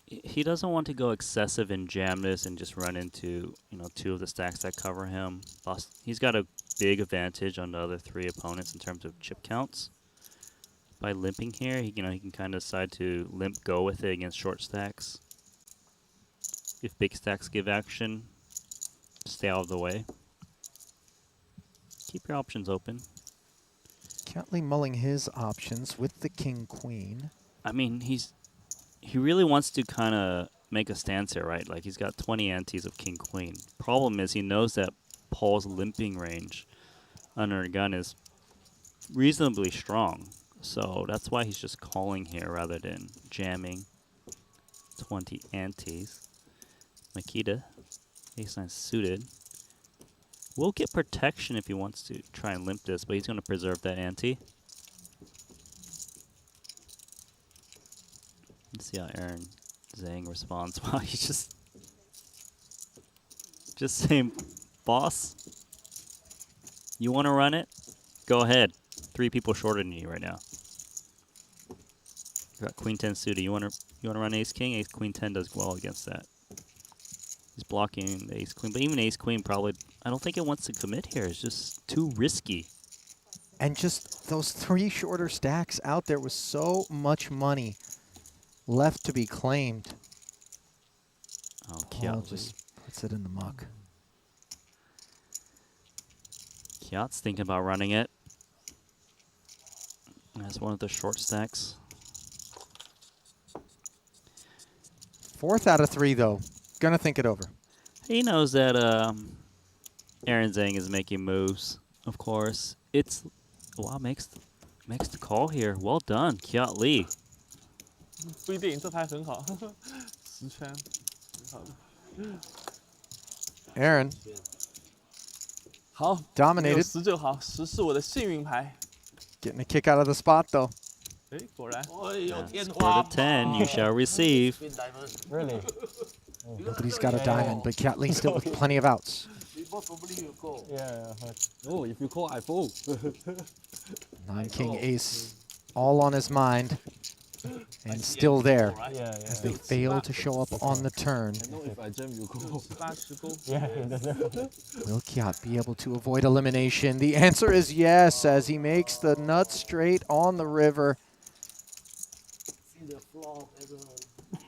he doesn't want to go excessive and jam this and just run into, you know, 2 of the stacks that cover him. He's got a big advantage on the other 3 opponents in terms of chip counts. By limping here, he can kind of decide to limp go with it against short stacks. If big stacks give action, stay out of the way. Keep your options open. Catley mulling his options with the king-queen. I mean, he really wants to kind of make a stance here, right? Like, he's got 20 antes of king-queen. Problem is, he knows that Paul's limping range under a gun is reasonably strong. So that's why he's just calling here rather than jamming 20 antes. Makita, ace-9 suited. Will get protection if he wants to try and limp this, but he's going to preserve that ante. Let's see how Aaron Zhang responds. Wow, he's just saying, boss, you want to run it? Go ahead. 3 people shorter than you right now. You got queen 10 suited. You want to run ace king? Ace queen 10 does well against that. He's blocking the ace queen, but even ace queen probably, I don't think it wants to commit here. It's just too risky. And just those 3 shorter stacks out there with so much money left to be claimed. Oh, Paul just puts it in the muck. Kiat's thinking about running it. That's one of the short stacks. 4th out of 3, though. Gonna think it over. He knows that Aaron Zhang is making moves, of course. It's, wow, makes the call here. Well done, Kiat Lee. 不一定，这牌很好，10圈，很好的。 Aaron. 好 Dominated. 有10就好，10是我的幸运牌。 Getting a kick out of the spot, though. 哎，果然。 Score to 10, you shall receive. Really? Nobody's got a diamond, but Catley still with plenty of outs. Yeah. Oh, if you call, I fold. 9 king ace, all on his mind, and still there as they fail to show up on the turn. If I jam, you call. Yeah. Will Kiat be able to avoid elimination? The answer is yes, as he makes the nut straight on the river.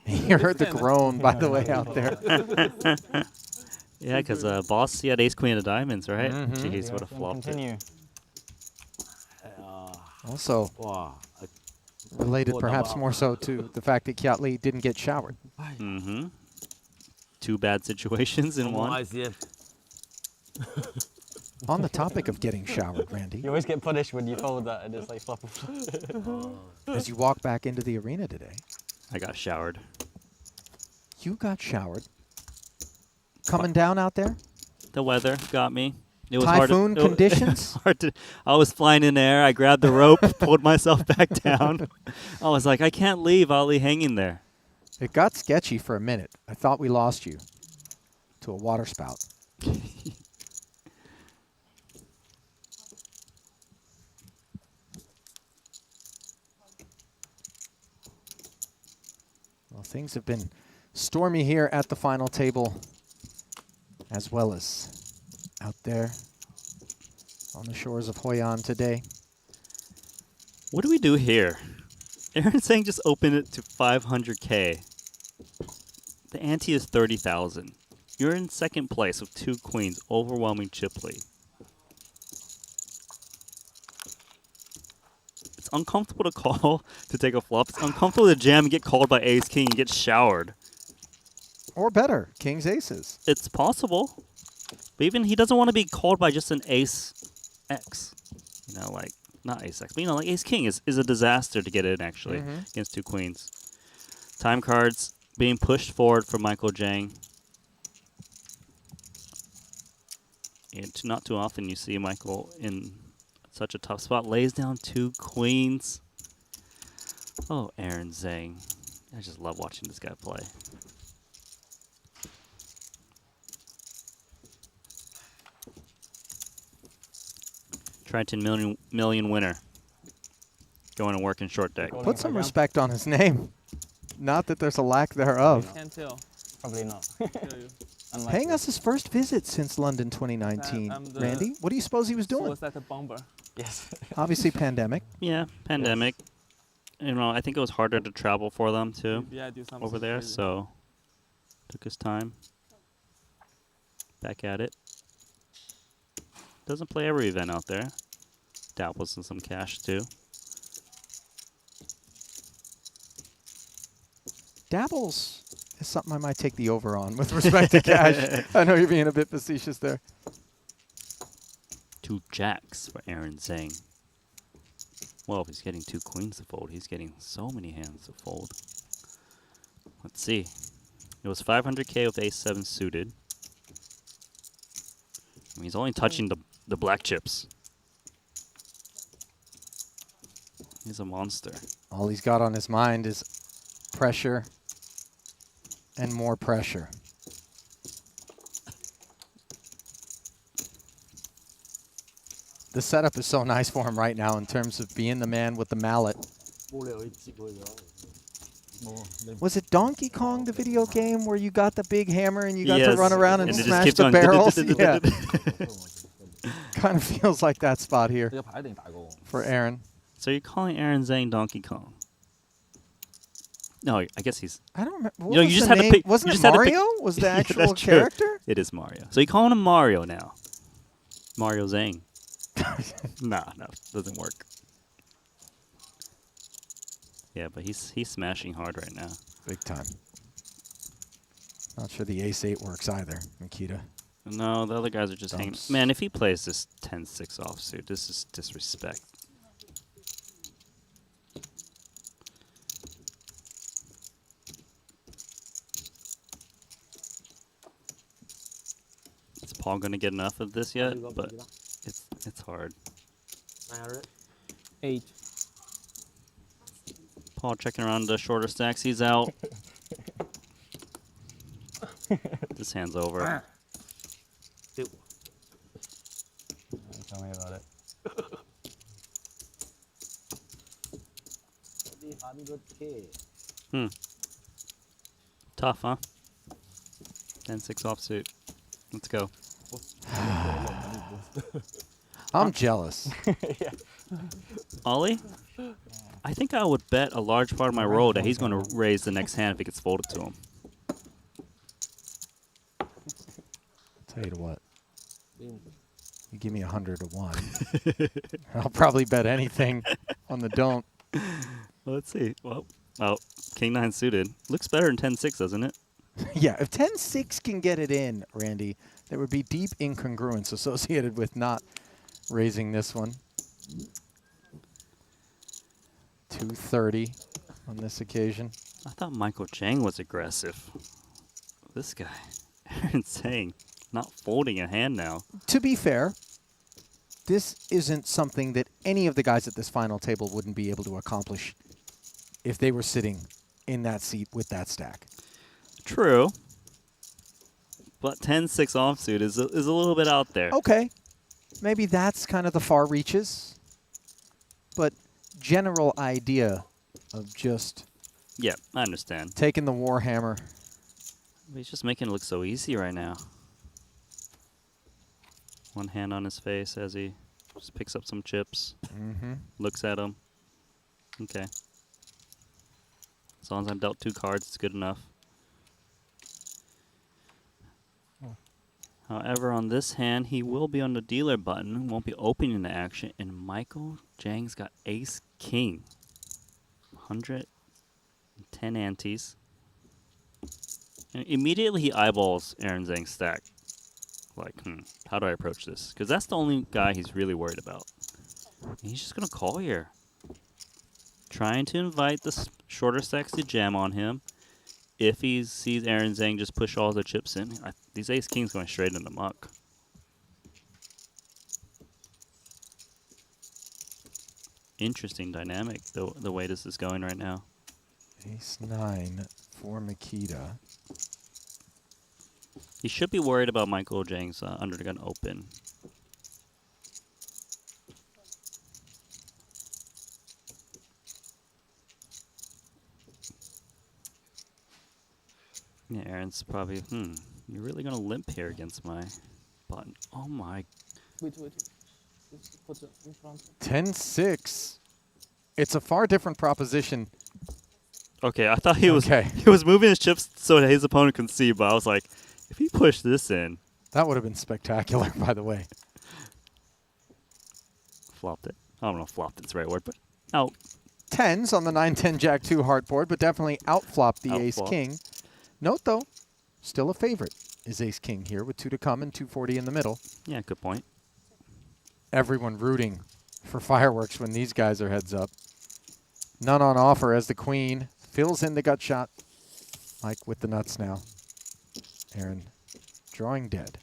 You heard the groan, by the way, out there. Yeah, because boss, he had ace queen of diamonds, right? Mhm. Jeez, would have flopped it. Also, related perhaps more so to the fact that Kiat Lee didn't get showered. Mm-hmm. 2 bad situations in one. On the topic of getting showered, Randy, You always get punished when you fold that and it's like flop and flop. as you walk back into the arena today, I got showered. you got showered. Coming down out there? The weather got me. It was Typhoon hard to, conditions? hard to, I was flying in air. I grabbed the rope, pulled myself back down. I was like, I can't leave Ali hanging there. It got sketchy for a minute. I thought we lost you to a water spout. Well, things have been stormy here at the final table, as well as out there on the shores of Hoiana today. What do we do here? Aaron's saying just open it to 500K. The ante is 30,000. You're in second place with 2 queens, overwhelming chip lead. It's uncomfortable to call to take a flop. It's uncomfortable to jam and get called by ace king and get showered. Or better, kings aces. It's possible. But even he doesn't want to be called by just an ace X. You know, like, not ace X, but you know, like ace king is a disaster to get in actually against 2 queens. Time cards being pushed forward for Michael Zhang. And not too often you see Michael in such a tough spot. Lays down 2 queens. Oh, Aaron Zhang. I just love watching this guy play. Triton million winner. Going to work in short deck. Put some respect on his name. Not that there's a lack thereof. Can't tell. Probably not. Paying us his first visit since London 2019. Randy, what do you suppose he was doing? Was that a bomber? Yes. Obviously pandemic. Yeah, pandemic. You know, I think it was harder to travel for them too Yeah, do something over there, crazy. so took his time. Back at it. Doesn't play every event out there. Dabbles in some cash too. Dabbles is something I might take the over on with respect to cash. I know you're being a bit facetious there. 2 jacks for Aaron Zhang. Well, if he's getting 2 queens to fold, he's getting so many hands to fold. Let's see. It was 500k with ace-7 suited. I mean, he's only touching the black chips. He's a monster. All he's got on his mind is pressure and more pressure. The setup is so nice for him right now in terms of being the man with the mallet. Was it Donkey Kong, the video game, where you got the big hammer and you got to run around and smash the barrels? Yeah. Kind of feels like that spot here for Aaron. So you're calling Aaron Zhang Donkey Kong? No, I guess he's. I don't remember. You know, you just had to pick. Wasn't it Mario? Was the actual character? It is Mario. So you're calling him Mario now? Mario Zhang. No, doesn't work. Yeah, but he's smashing hard right now. Big time. Not sure the ace-8 works either, Makita. No, the other guys are just hanging. Man, if he plays this 10-6 offsuit, this is disrespect. Is Paul going to get enough of this yet? But it's hard. 8. Paul checking around the shorter stacks. He's out. This hand's over. Tell me about it. Tough, huh? 10-6 offsuit. Let's go. I'm jealous. Yeah. Ollie? I think I would bet a large part of my roll that he's going to raise the next hand if it gets folded to him. Tell you what. You give me 100 to 1. I'll probably bet anything on the don't. Let's see. Well, King 9 suited. Looks better than 10-6, doesn't it? Yeah, if 10-6 can get it in, Randy, there would be deep incongruence associated with not raising this one. 230 on this occasion. I thought Michael Chang was aggressive. This guy, Aaron Zhang, not folding a hand now. To be fair, this isn't something that any of the guys at this final table wouldn't be able to accomplish if they were sitting in that seat with that stack. True. But 10-6 offsuit is a little bit out there. Okay. Maybe that's kind of the far reaches. But general idea of just... Yeah, I understand. Taking the Warhammer. He's just making it look so easy right now. One hand on his face as he just picks up some chips. Looks at them. Okay. As long as I've dealt 2 cards, it's good enough. However, on this hand, he will be on the dealer button, won't be opening the action, and Michael Jang's got ace-king. 110 antes. And immediately he eyeballs Aaron Zhang's stack. Like, how do I approach this? Because that's the only guy he's really worried about. And he's just going to call here. Trying to invite the shorter stacks to jam on him. If he sees Aaron Zhang just push all the chips in, these ace-kings going straight in the muck. Interesting dynamic, the way this is going right now. Ace-9 for Makita. He should be worried about Michael Jang's under the gun open. Yeah, Aaron's probably, you're really going to limp here against my button. Oh my. Wait. 10-6. It's a far different proposition. Okay, I thought he was moving his chips so that his opponent can see, but I was like, if he pushed this in. That would have been spectacular, by the way. Flopped it. I don't know if flopped it's the right word, but out. Tens on the 9-10 Jack 2 heart board, but definitely outflopped the Ace Outflop. King. Note though, still a favorite is Ace King here with 2 to come and 240 in the middle. Yeah, good point. Everyone rooting for fireworks when these guys are heads up. None on offer as the Queen fills in the gut shot. Mike with the nuts now. Aaron drawing dead.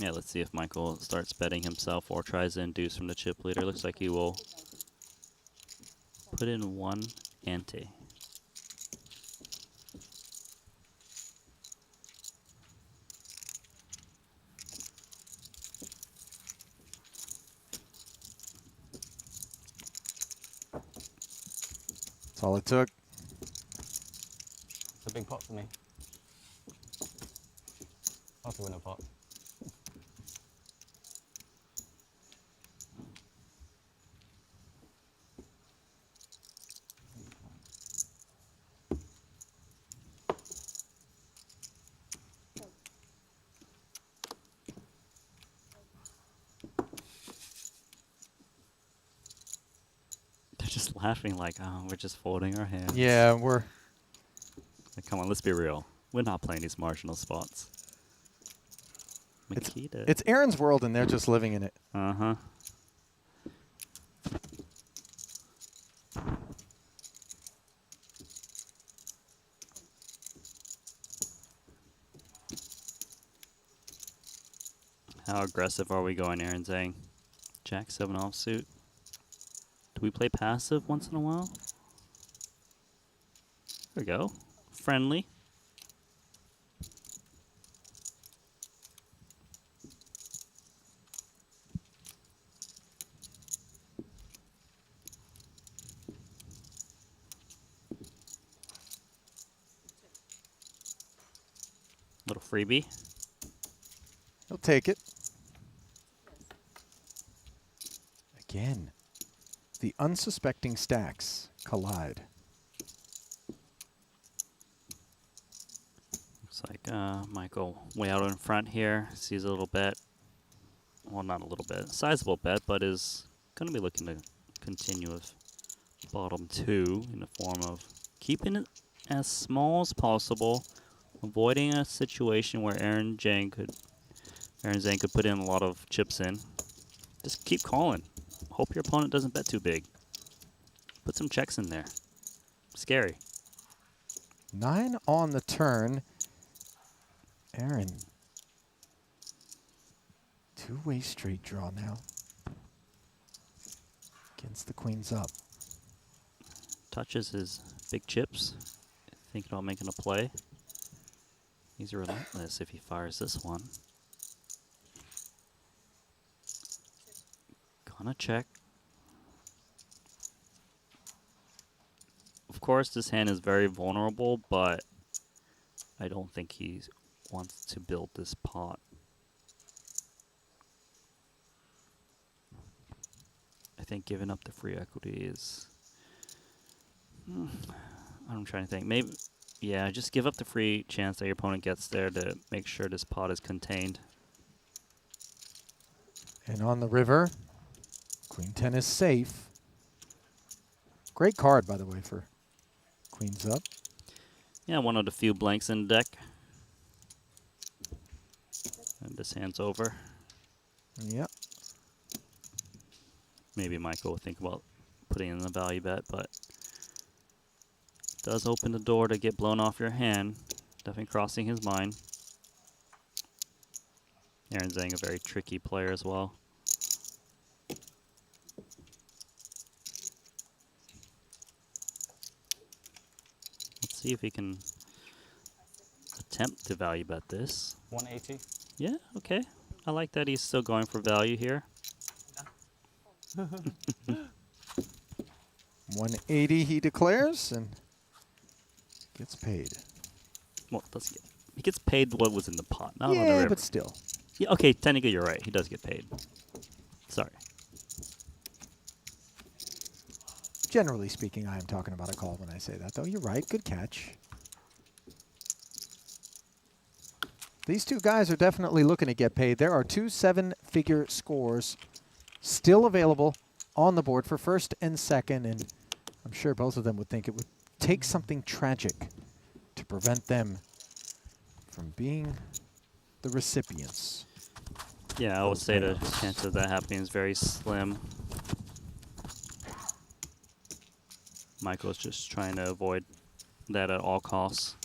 Yeah, let's see if Michael starts betting himself or tries to induce from the chip leader. Looks like he will put in 1 ante. That's all it took. It's a big pot for me. I'll have to win a pot. They're just laughing like, oh, we're just folding our hands. Yeah, we're... Like, come on, let's be real. We're not playing these marginal spots. It's, Makita. it's Aaron's world and they're just living in it. Uh-huh. How aggressive are we going, Aaron Zhang? Jack 7 offsuit. Do we play passive once in a while? There we go. Friendly. Little freebie. He'll take it. Again, the unsuspecting stacks collide. Looks like Michael way out in front here. Sees a little bet. Well, not a little bit. Sizable bet, but is going to be looking to continue with bottom 2 in the form of keeping it as small as possible, avoiding a situation where Aaron Zhang could put in a lot of chips in. Just keep calling. Hope your opponent doesn't bet too big. Put some checks in there. Scary. 9 on the turn. Aaron. Two-way straight draw now. Against the Queens up. Touches his big chips. Thinking about making a play. He's relentless if he fires this one. Gonna check. Of course, this hand is very vulnerable, but I don't think he wants to build this pot. I think giving up the free equity is... I'm trying to think. Maybe, yeah, just give up the free chance that your opponent gets there to make sure this pot is contained. And on the river, Queen 10 is safe. Great card, by the way, for Queens up. Yeah, one of the few blanks in the deck. And this hand's over. Yep. Maybe Michael will think about putting in the value bet, but does open the door to get blown off your hand. Definitely crossing his mind. Aaron Zhang, a very tricky player as well. Let's see if he can attempt to value bet this. 180. Yeah, okay. I like that he's still going for value here. 180 he declares and gets paid. Well, he gets paid what was in the pot, not on the Yeah, river. but still. Yeah, okay, technically you're right. He does get paid. Sorry. Generally speaking, I am talking about a call when I say that, though. You're right. Good catch. These two guys are definitely looking to get paid. There are two 7-figure scores still available on the board for first and second, and I'm sure both of them would think it would take something tragic to prevent them from being the recipients. Yeah, I would say the chance of that happening is very slim. Michael's just trying to avoid that at all costs.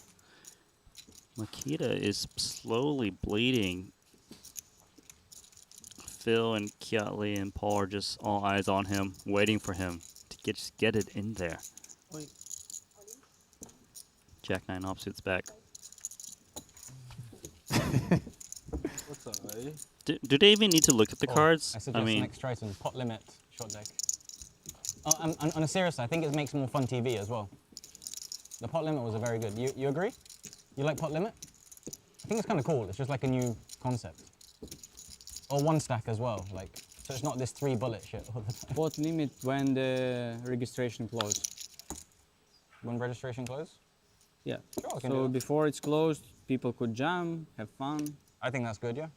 Makita is slowly bleeding. Phil and Kiatley and Paul are just all eyes on him, waiting for him to just get it in there. Oi. Jack 9 offsuit's back. What's up, eh? Do they even need to look at the cards? I suggest next Triton, pot limit, short deck. Oh, on a serious side, I think it makes more fun TV as well. The pot limit was a very good. You agree? You like pot limit? I think it's kind of cool. It's just like a new concept. Or one stack as well, like so it's not this 3 bullet shit all the time. Pot limit when the registration closed. When registration closed? Yeah. Sure, I can do So that. before it's closed, people could jam, have fun. I think that's good, yeah.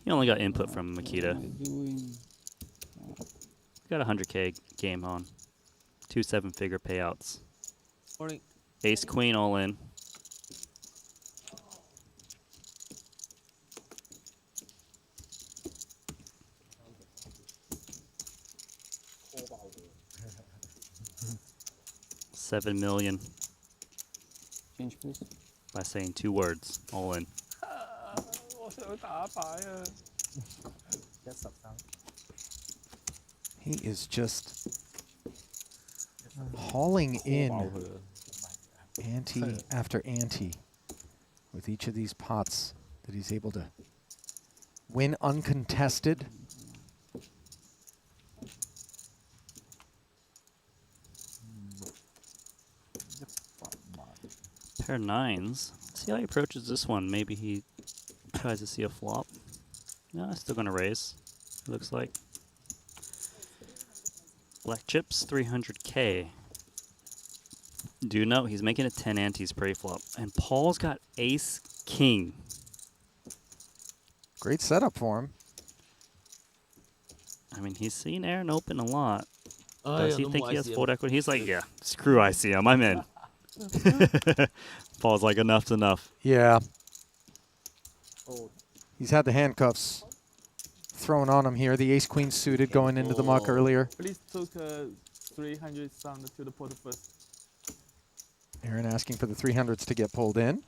He only got input from Makita. Doing Got a 100K game on. 2 7-figure payouts. Sorry. Ace Queen all in. $7 million Change, please. by saying 2 words. All in. He is just hauling in ante after ante with each of these pots that he's able to win uncontested. Pair 9s. See how he approaches this one. Maybe he tries to see a flop. No, I'm still going to raise, it looks like. Black chips, 300K. Do note, he's making it 10 antes pre-flop. And Paul's got ace king. Great setup for him. I mean, he's seen Aaron open a lot. Oh, Does yeah, he no think more he has ICM. fold equity? He's like, yeah, screw ICM, I'm in. Paul's like, enough's enough. Yeah. He's had the handcuffs thrown on him here. The ace-queen suited going into the muck earlier. Please took 300 sound to the pot first. Aaron asking for the 300s to get pulled in.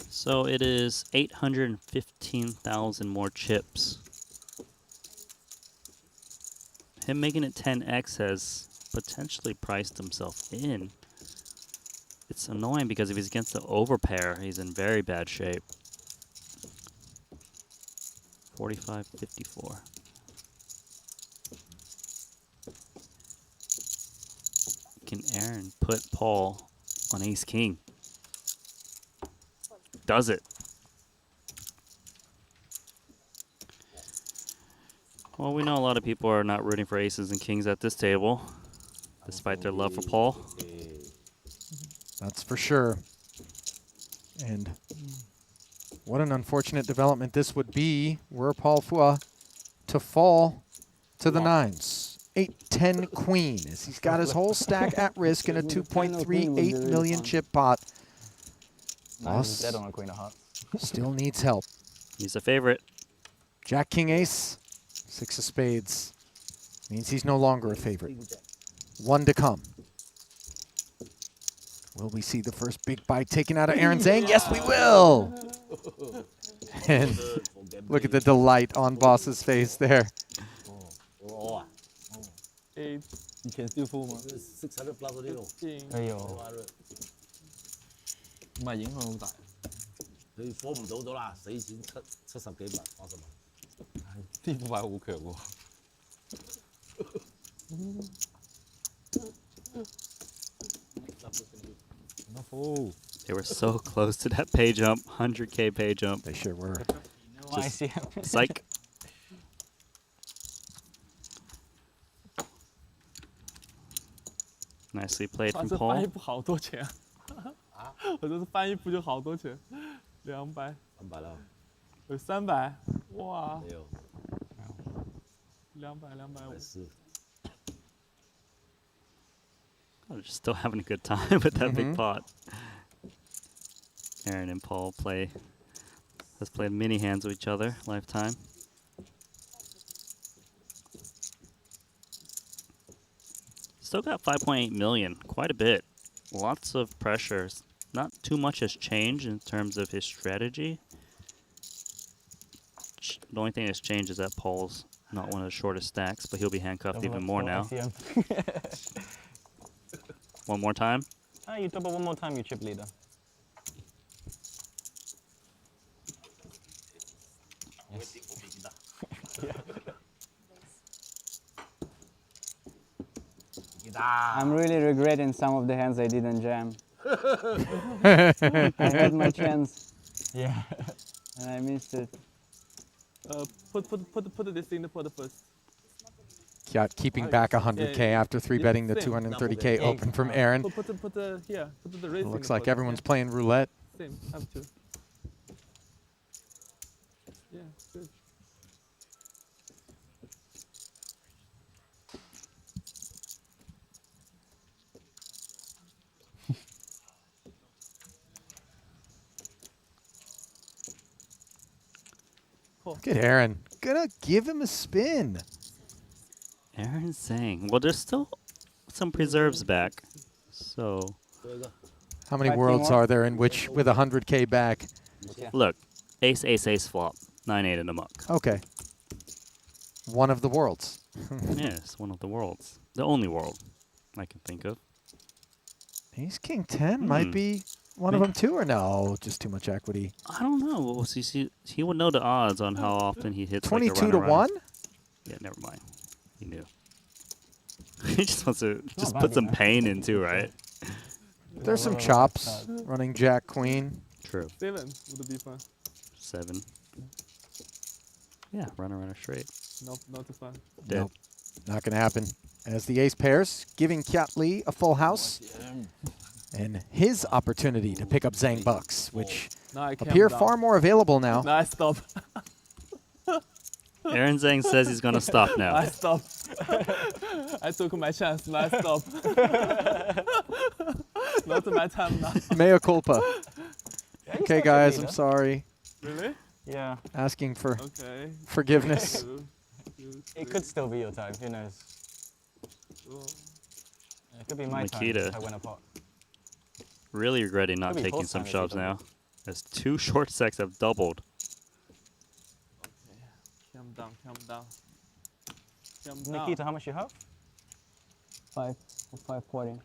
So it is 815,000 more chips. Him making it 10x has potentially priced himself in. It's annoying because if he's against the overpair, he's in very bad shape. 45-54. Can Aaron put Paul on ace king? Does it? Well, we know a lot of people are not rooting for aces and kings at this table, despite their love for Paul. That's for sure. And what an unfortunate development this would be were Paul Fua to fall to the 9s. 8-10 queen as he's got his whole stack at risk in a 2.38 million chip pot. He's dead on a queen of hearts. Still needs help. He's a favorite. Jack, king, ace, 6 of spades. Means he's no longer a favorite. 1 to come. Will we see the first big bite taken out of Aaron Zhang? Yes, we will. And look at the delight on Boss's face there. 8. You can still fold 嗎？600 plus 嗰啲咯。哎呦，唔係影響好大。你火唔到啦，死錢70幾萬80萬。天賦牌好強喎。They were so close to that pay jump, 100K pay jump. They sure were. No ICM. Psych. Nicely played from 这 Paul. 掰不好多钱啊！我这次翻一副就好多钱，200。300了。有300，哇。没有。200。I'm just still having a good time with that big Mhm. pot. Aaron and Paul has played mini hands with each other, lifetime. Still got 5.8 million, quite a bit. Lots of pressures. Not too much has changed in terms of his strategy. The only thing that's changed is that Paul's not one of the shortest stacks, but he'll be handcuffed even more now. One more time? You double one more time, you chip leader. I'm really regretting some of the hands I didn't jam. I had my chance. Yeah. And I missed it. Put this in the pot first. Kiat keeping back 100K after 3-betting the same. 230K open from Aaron. Put the raise. Looks like everyone's playing roulette. Same, have to. Yeah, good. Look at Aaron. Gonna give him a spin. Aaron Zhang. Well, there's still some preserves back. So. How many worlds are there in which with 100K back? Look, ace, ace, ace flop. 9-8 in the muck. Okay. One of the worlds. Yes, one of the worlds. The only world I can think of. Ace King 10 might be one of them too, or no? Just too much equity. I don't know. Well, see, he would know the odds on how often he hits. 22 to 1? Yeah, never mind. He knew. He just wants to put some pain into, right? There's some chops running Jack Queen. True. 7 would be fun. 7. Yeah, runner straight. Not too fun. Dead. Nope. Not going to happen. As the ace pairs, giving Kiat Lee a full house. And his opportunity to pick up Zhang Bucks, which appear far more available now. Nice stop. Aaron Zhang says he's going to stop now. Nice stop. I took my chance. Nice stop. Not my time now. Mea culpa. Okay, guys, I'm sorry. Really? Yeah. Asking for forgiveness. It could still be your time. Who knows? It could be my time Makita. if I win a pot. Really regretting not Could be taking Paul's some time if he shoves doesn't. now. As 2 short stacks have doubled. Calm down. Nikita, how much you have? 5 or 540.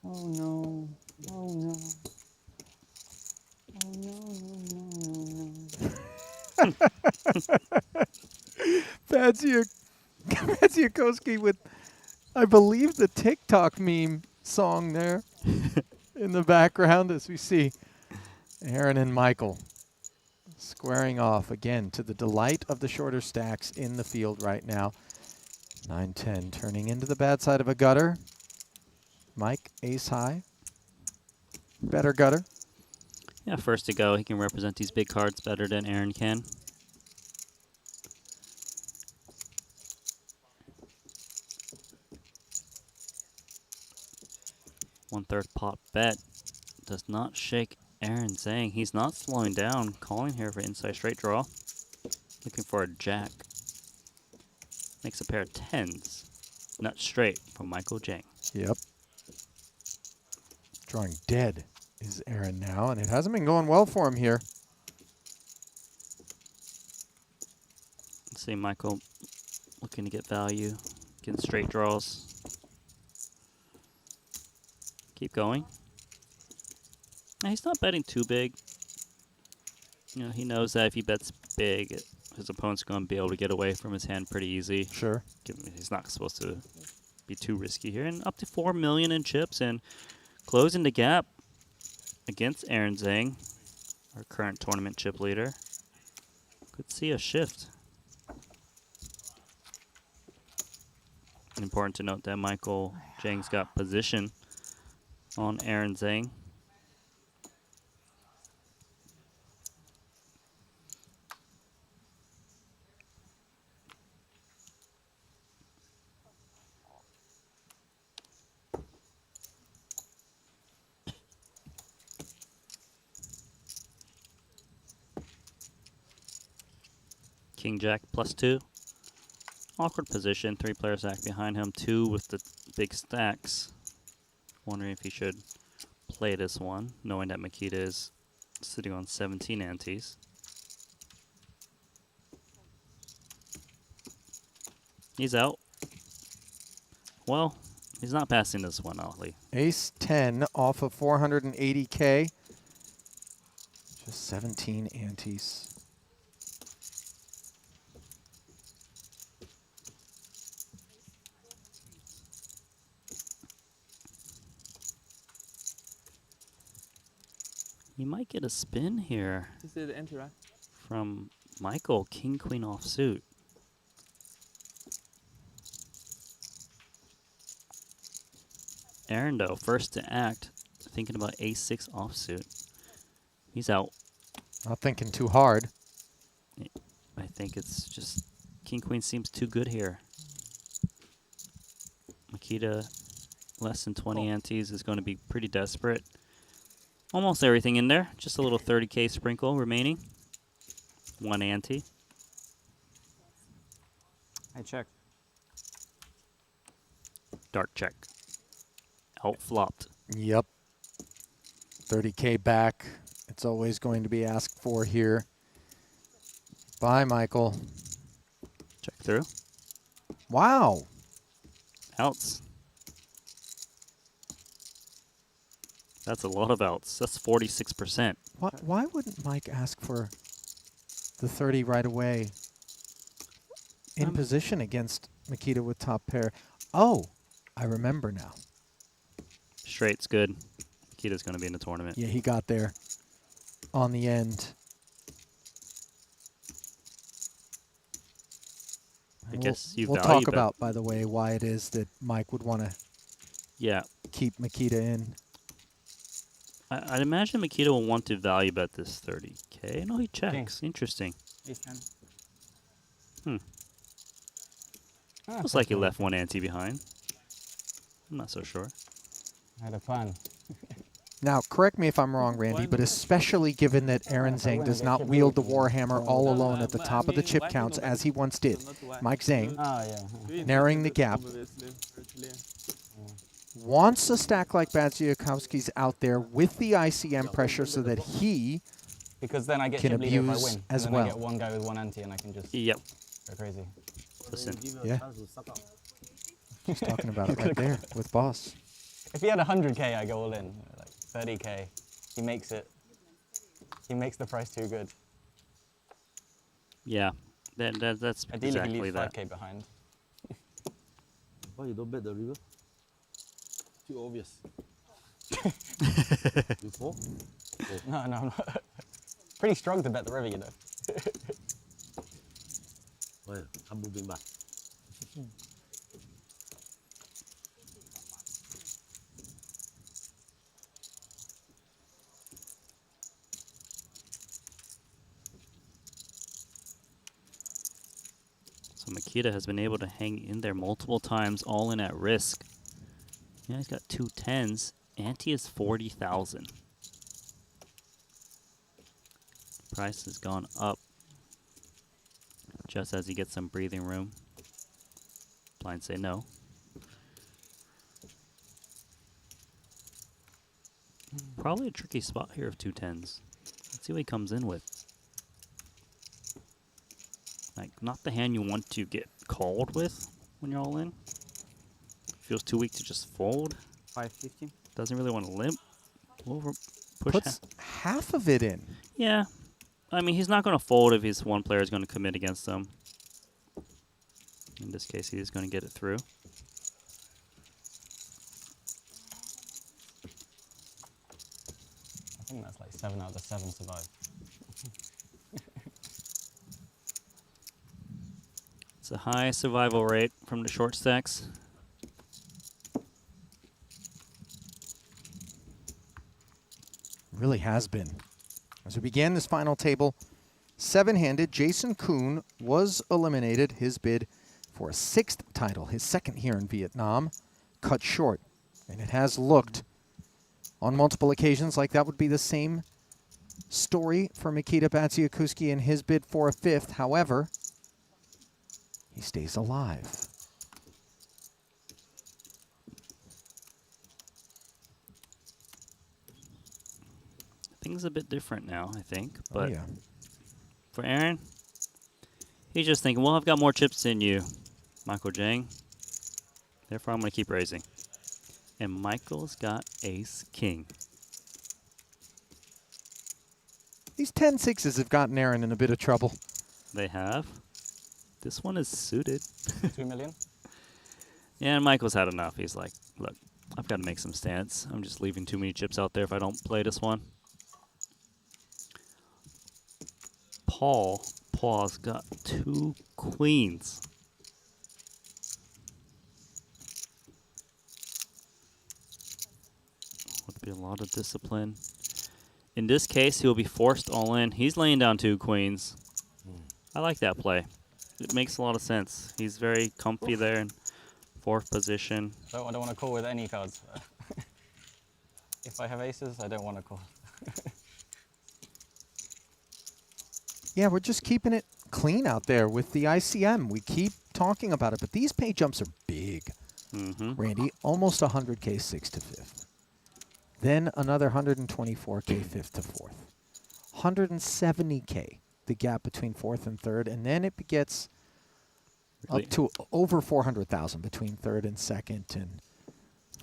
Oh no. Oh no. Oh no, no. Padziakowski with, I believe, the TikTok meme song there in the background as we see Aaron and Michael squaring off again to the delight of the shorter stacks in the field right now. 9-10 turning into the bad side of a gutter. Mike, ace high. Better gutter. Yeah, first to go. He can represent these big cards better than Aaron can. One-third pot bet does not shake Aaron Zhang. He's not slowing down. Calling here for inside straight draw. Looking for a jack. Makes a pair of 10s. Nut straight from Michael Zhang. Yep. Drawing dead is Aaron now, and it hasn't been going well for him here. Let's see, Michael looking to get value, getting straight draws. Keep going. Now, he's not betting too big. You know, he knows that if he bets big, his opponent's going to be able to get away from his hand pretty easy. Sure. He's not supposed to be too risky here. And up to 4 million in chips and closing the gap against Aaron Zhang, our current tournament chip leader. Could see a shift. Important to note that Michael Zhang's got position on Aaron Zhang. King Jack +2. Awkward position. 3 players act behind him. 2 with the big stacks. Wondering if he should play this one, knowing that Makita is sitting on 17 antes. He's out. Well, he's not passing this one, Ollie. Ace 10 off of 480K. Just 17 antes. He might get a spin here This is the ante, right? from Michael. King, queen offsuit. Aaron, though, first to act, thinking about ace-6 offsuit. He's out. Not thinking too hard. I think it's just king, queen seems too good here. Makita, less than 20 antes, is going to be pretty desperate. Almost everything in there. Just a little 30K sprinkle remaining. 1 ante. I check. Dark check. Out flopped. Yep. 30K back. It's always going to be asked for here. Bye, Michael. Check through. Wow. Outs. That's a lot of outs. That's 46%. Why wouldn't Mike ask for the 30 right away in position against Makita with top pair? Oh, I remember now. Straight's good. Makita's going to be in the tournament. Yeah, he got there on the end. I guess you we'll value talk bet. about, by the way, why it is that Mike would want to keep Makita in. I'd imagine Makita will want to value bet this 30K. No, he checks. Interesting. Ace 10. Looks like he left 1 ante behind. I'm not so sure. I had a plan. Now, correct me if I'm wrong, Randy, but especially given that Aaron Zhang does not wield the Warhammer all alone at the top of the chip counts as he once did. Mike Zhang, narrowing the gap, wants a stack like Badziakowski's out there with the ICM pressure so that he Because then I get can chip leader if I abuse win. as and then well. I get one guy with 1 ante and I can just go crazy. Listen. Yeah. He's talking about it right there with Boss. If he had 100K, I go all in. Like 30K, he makes it. He makes the price too good. Yeah, that's Ideally, exactly he leaves that. 5K behind. Why you don't bet the river? Too obvious. You fold? No, I'm not. Pretty strong to bet the river, you know. Well, I'm moving back. So Makita has been able to hang in there multiple times, all in at risk. Yeah, he's got 2 10s. Ante is 40,000. Price has gone up just as he gets some breathing room. Blind say no. Probably a tricky spot here of 2 10s. Let's see what he comes in with. Like, not the hand you want to get called with when you're all in. Feels too weak to just fold. 550. Doesn't really want to limp. Over push. Puts half of it in. Yeah. I mean, he's not going to fold if his one player is going to commit against him. In this case, he is going to get it through. Like 7 out of the 7 survive. It's a high survival rate from the short stacks. Really has been. As we began this final table, seven-handed, Jason Kuhn was eliminated. His bid for a 6th title, his second here in Vietnam, cut short. And it has looked on multiple occasions like that would be the same story for Mikita Batsiakuski in his bid for a 5th. However, he stays alive. Things a bit different now, I think. But yeah. for Aaron, he's just thinking, well, I've got more chips than you, Michael Jang. Therefore, I'm going to keep raising. And Michael's got ace king. These 10-6s have gotten Aaron in a bit of trouble. They have. This one is suited. 2 million? Yeah, and Michael's had enough. He's like, look, I've got to make some stance. I'm just leaving too many chips out there if I don't play this one. Paul's got 2 queens. Would be a lot of discipline. In this case, he'll be forced all in. He's laying down 2 queens. I like that play. It makes a lot of sense. He's very comfy there in 4th position. I don't want to call with any cards. If I have aces, I don't want to call. Yeah, we're just keeping it clean out there with the ICM. We keep talking about it, but these pay jumps are big. Randy, almost 100K 6th to 5th. Then another 124K 5th to 4th. 170K, the gap between 4th and 3rd, and then it gets Really? up to over 400,000 between 3rd and 2nd, and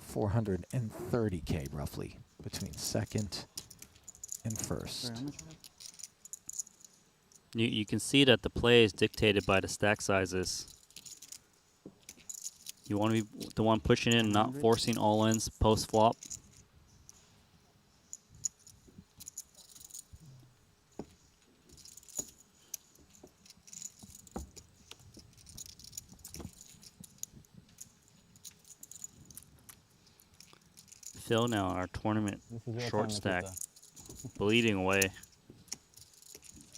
430K roughly between 2nd and 1st. You can see that the play is dictated by the stack sizes. You want to be the one pushing in, not forcing all-ins post-flop. Phil now, our tournament short stack, bleeding away.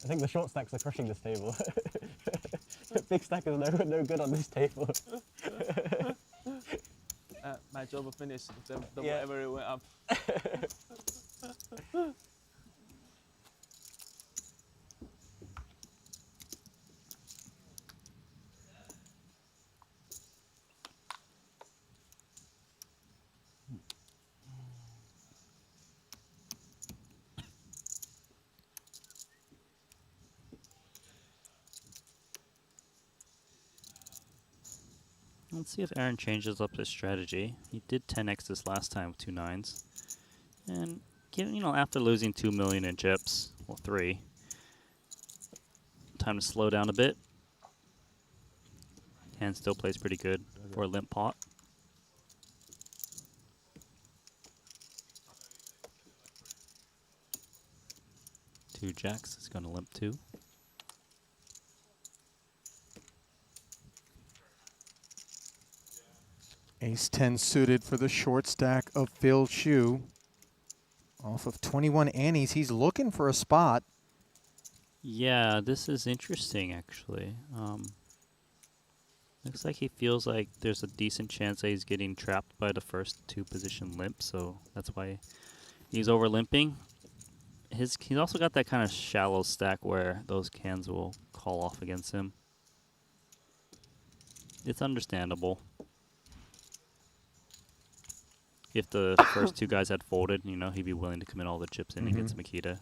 I think the short stacks are crushing this table. Big stack is no good on this table. My job finished. The Yeah. whatever it went up. Let's see if Aaron changes up his strategy. He did 10x this last time with 2 9s. And, after losing 2 million in chips, well, 3, time to slow down a bit. Hand still plays pretty good for a limp pot. Two jacks is going to limp 2. Ace 10 suited for the short stack of Phil Hsu. Off of 21 annies, he's looking for a spot. Yeah, this is interesting, actually. Looks like he feels like there's a decent chance that he's getting trapped by the first 2 position limp, so that's why he's over limping. He's also got that kind of shallow stack where those cans will call off against him. It's understandable. If the first 2 guys had folded, he'd be willing to commit all the chips in against Mikita.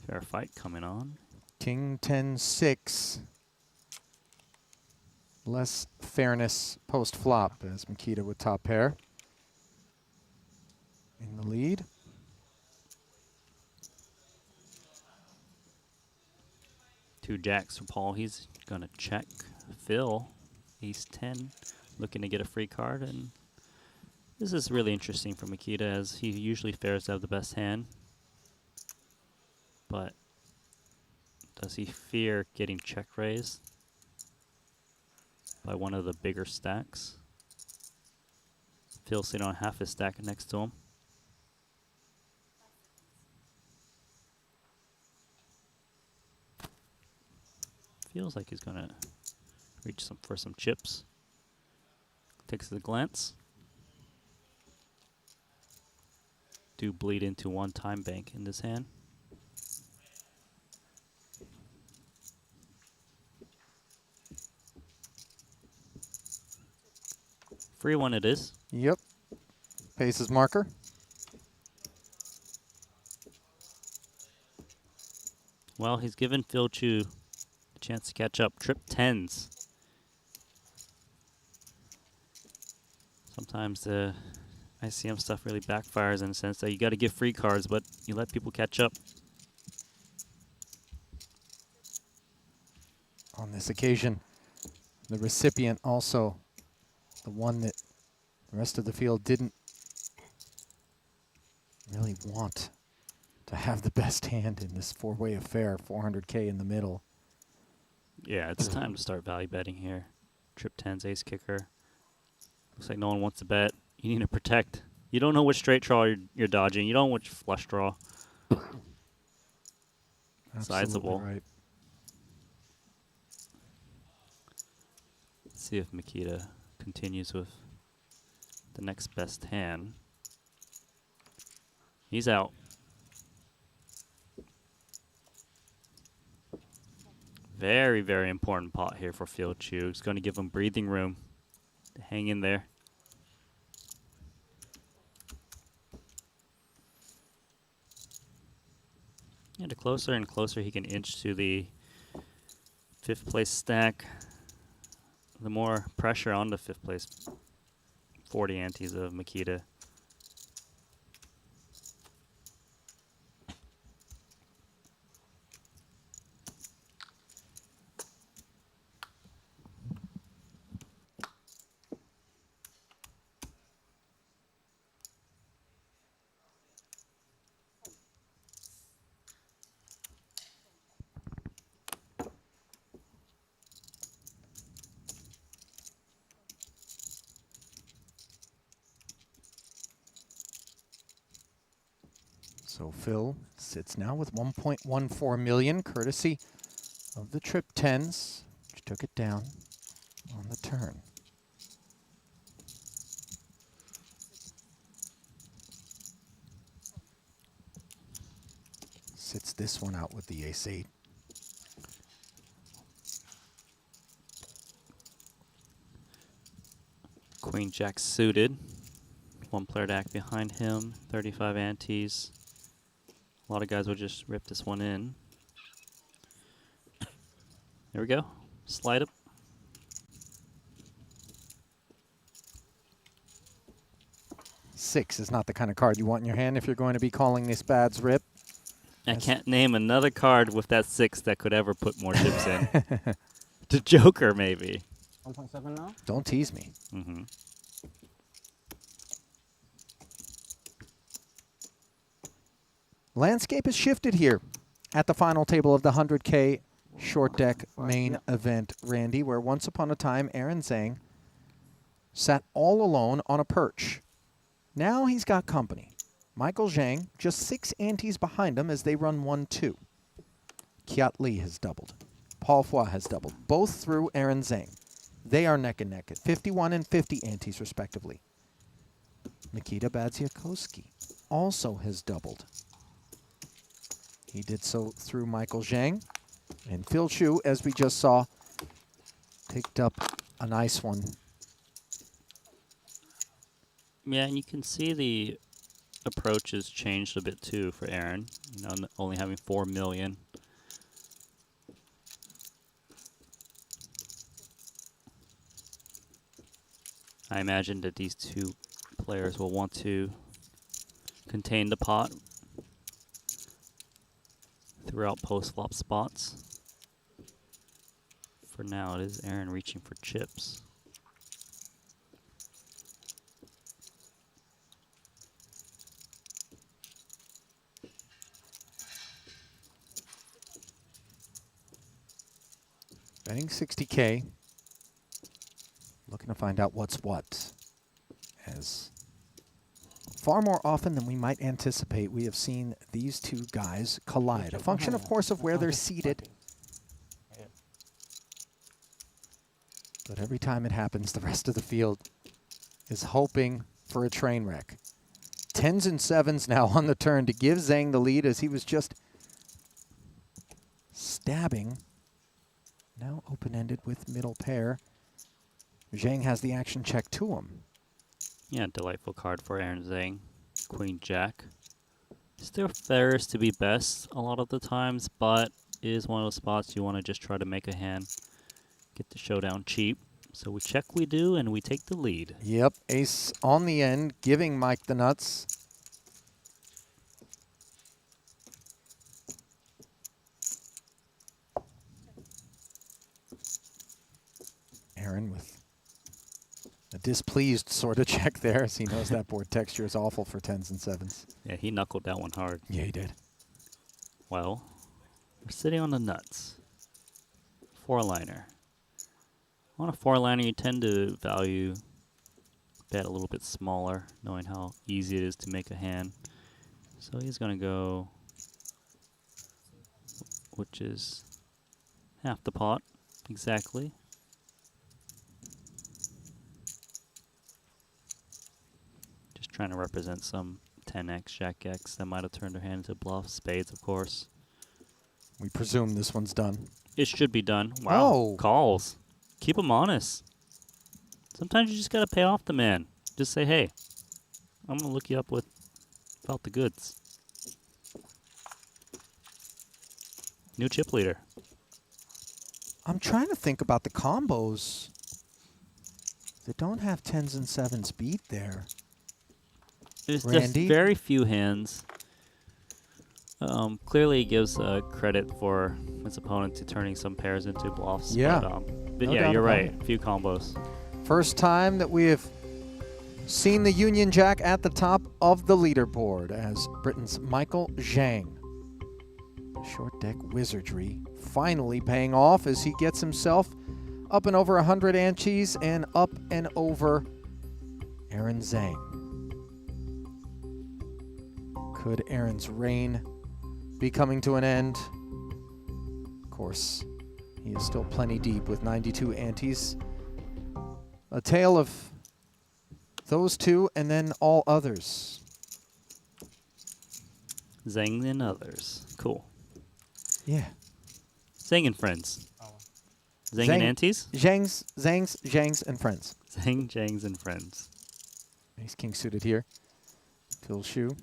Fair fight coming on. King 10-6. Less fairness post-flop as Mikita with top pair. In the lead. Two jacks for Paul. He's going to check. Phil, ace 10, looking to get a free card. And This is really interesting for Makita, as he usually fares to have the best hand. But does he fear getting check raised by one of the bigger stacks? Phil sitting on half his stack next to him. Feels like he's gonna reach for some chips. Takes a glance. Do bleed into one time bank in this hand. Free one it is. Yep. Pace's marker. Well, he's given Phil Chu a chance to catch up. Trip 10s. Sometimes the ICM stuff really backfires in the sense that you got to give free cards, but you let people catch up. On this occasion, the recipient also the one that the rest of the field didn't really want to have the best hand in this four-way affair, 400K in the middle. Yeah, it's time to start value betting here. Trip 10's ace kicker. Looks like no one wants to bet. You need to protect. You don't know which straight draw you're dodging. You don't know which flush draw. Sizable. Right. Let's see if Makita continues with the next best hand. He's out. Very, very important pot here for Phil Chu. It's going to give him breathing room to hang in there. And the closer and closer he can inch to the 5th place stack, the more pressure on the 5th place 40 antes of Makita. So Phil sits now with 1.14 million, courtesy of the trip 10s, which took it down on the turn. Sits this one out with the ace-8. Queen Jack suited. One player to act behind him. 35 antes. A lot of guys will just rip this one in. There we go. Slide up. Six is not the kind of card you want in your hand if you're going to be calling this bad's rip. I can't name another card with that 6 that could ever put more chips in. The Joker, maybe. 1.7 now? Don't tease me. Mm-hmm. Landscape has shifted here at the final table of the 100K short deck main event, Randy, where once upon a time Aaron Zhang sat all alone on a perch. Now he's got company. Michael Zhang just 6 antes behind him as they run 1-2. Kiat Lee has doubled. Paul Foy has doubled, both through Aaron Zhang. They are neck and neck at 51 and 50 antes respectively. Nikita Badziakowski also has doubled. He did so through Michael Zhang. And Phil Chu, as we just saw, picked up a nice one. Yeah, and you can see the approach has changed a bit too for Aaron. You know, only having 4 million. I imagine that these two players will want to contain the pot throughout post-flop spots. For now, it is Aaron reaching for chips. Betting 60K. Looking to find out what's what. As far more often than we might anticipate, we have seen these two guys collide. A function, of course, of where they're seated. But every time it happens, the rest of the field is hoping for a train wreck. 10s and 7s now on the turn to give Zhang the lead as he was just stabbing. Now open-ended with middle pair. Zhang has the action check to him. Yeah, delightful card for Aaron Zhang. Queen Jack. Still fares to be best a lot of the times, but is one of those spots you want to just try to make a hand. Get the showdown cheap. So we check, we do, and we take the lead. Yep, ace on the end, giving Mike the nuts. Aaron with a displeased sort of check there, as he knows that board texture is awful for 10s and 7s. Yeah, he knuckled that one hard. Yeah, he did. Well, we're sitting on the nuts. 4-liner. On a 4-liner, you tend to value bet a little bit smaller, knowing how easy it is to make a hand. So he's going to go, which is half the pot, exactly. Just trying to represent some 10x, Jack X that might have turned their hand into bluff. Spades, of course. We presume this one's done. It should be done. Wow. Oh. Calls. Keep him honest. Sometimes you just got to pay off the man. Just say, hey, I'm going to look you up without the goods. New chip leader. I'm trying to think about the combos that don't have 10s and 7s beat there. There's just Randy? very few hands. Clearly, he gives credit for his opponent to turning some pairs into bluffs. Yeah. But No yeah, doubt you're about right. it. Few combos. First time that we have seen the Union Jack at the top of the leaderboard as Britain's Michael Zhang. Short deck wizardry finally paying off as he gets himself up and over 100 antes and up and over Aaron Zhang. Could Aaron's reign be coming to an end? Of course, he is still plenty deep with 92 antes. A tale of those two and then all others. Zhang and others. Cool. Yeah. Zhang and friends. Zhang and aunties? Zhang's, and friends. Zhang, Zhang's, and friends. Ace king suited here. Phil Shoe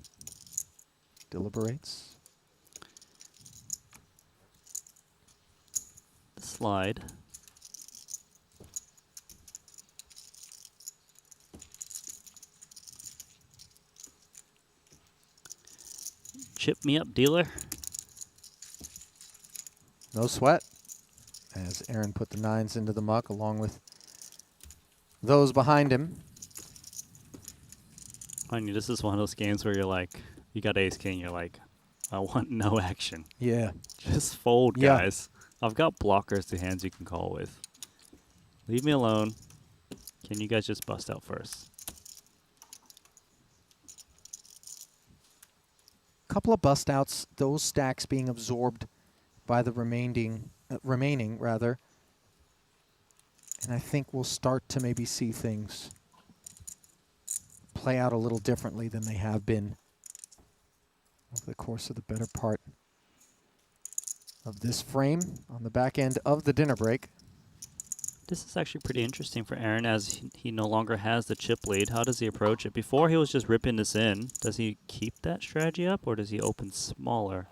deliberates. Slide. Chip me up, dealer. No sweat as Aaron put the 9s into the muck along with those behind him. Mind you, this is one of those games where you're like, you got ace king, you're like, I want no action. Yeah. Just fold, Yeah. guys. I've got blockers to hands you can call with. Leave me alone. Can you guys just bust out first? Couple of bust outs, those stacks being absorbed by the remaining rather. And I think we'll start to maybe see things play out a little differently than they have been over the course of the better part of this frame on the back end of the dinner break. This is actually pretty interesting for Aaron as he no longer has the chip lead. How does he approach it? Before he was just ripping this in. Does he keep that strategy up or does he open smaller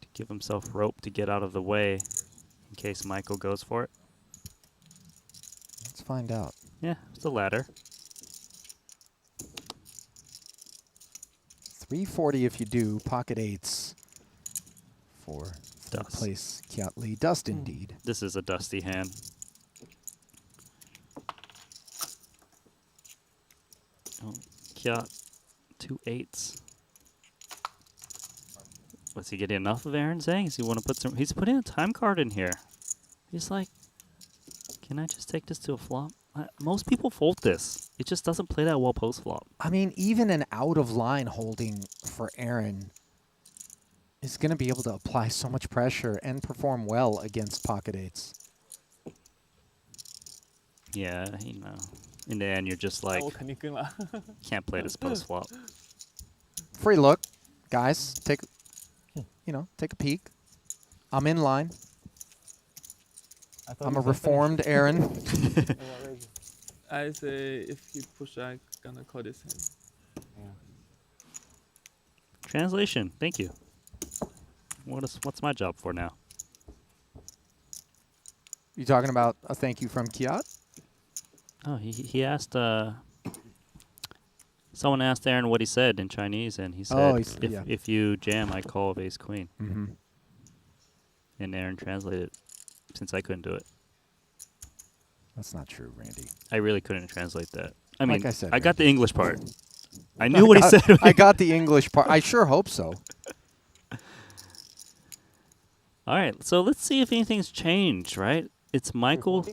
to give himself rope to get out of the way in case Michael goes for it? Let's find out. Yeah, it's the latter. 340 if you do, pocket 8s for third Dust. place Kiat Lee. Dust indeed. This is a dusty hand. Oh, Kiat, 2 8s. Was he getting enough of Aaron Zhang? Does he want to put some? He's putting a time card in here. He's like, can I just take this to a flop? Most people fold this. It just doesn't play that well post flop. I mean, even an out of line holding for Aaron is going to be able to apply so much pressure and perform well against pocket eights. Yeah, you know. In the end, you're just like, 我肯定跟了。 can't play this post flop. Free look, guys. Take a peek. I'm in line. I'm a reformed Aaron. I say if he push, I gonna call this hand. Translation. Thank you. What's my job for now? You talking about a thank you from Kiat? Oh, he asked. Someone asked Aaron what he said in Chinese, and he said, "If you jam, I call of ace queen." Mm-hmm. And Aaron translated, since I couldn't do it. That's not true, Randy. I really couldn't translate that. I mean, like I said, I got the English part. I knew what he said. I got the English part. I sure hope so. All right, so let's see if anything's changed, right? It's Michael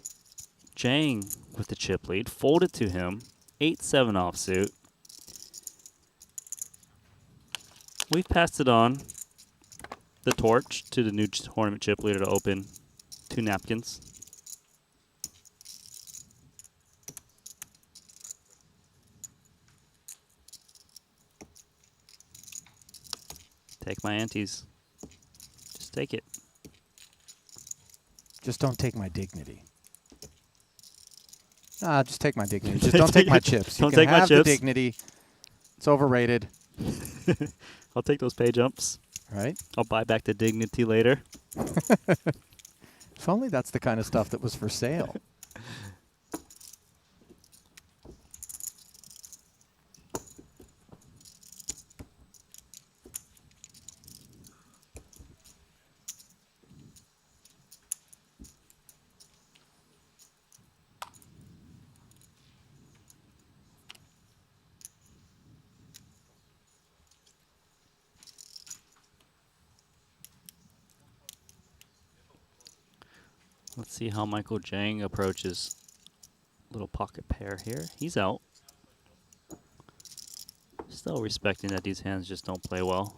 Jang with the chip lead. Folded to him. 8-7 offsuit. We've passed it on, the torch, to the new tournament chip leader to open 2 napkins. Take my antes. Just take it. Just don't take my dignity. Just take my dignity. Just don't take my chips. Don't you take can my have chips. the dignity. It's overrated. I'll take those pay jumps. Right? I'll buy back the dignity later. If only that's the kind of stuff that was for sale. Let's see how Michael Jang approaches little pocket pair here. He's out. Still respecting that these hands just don't play well.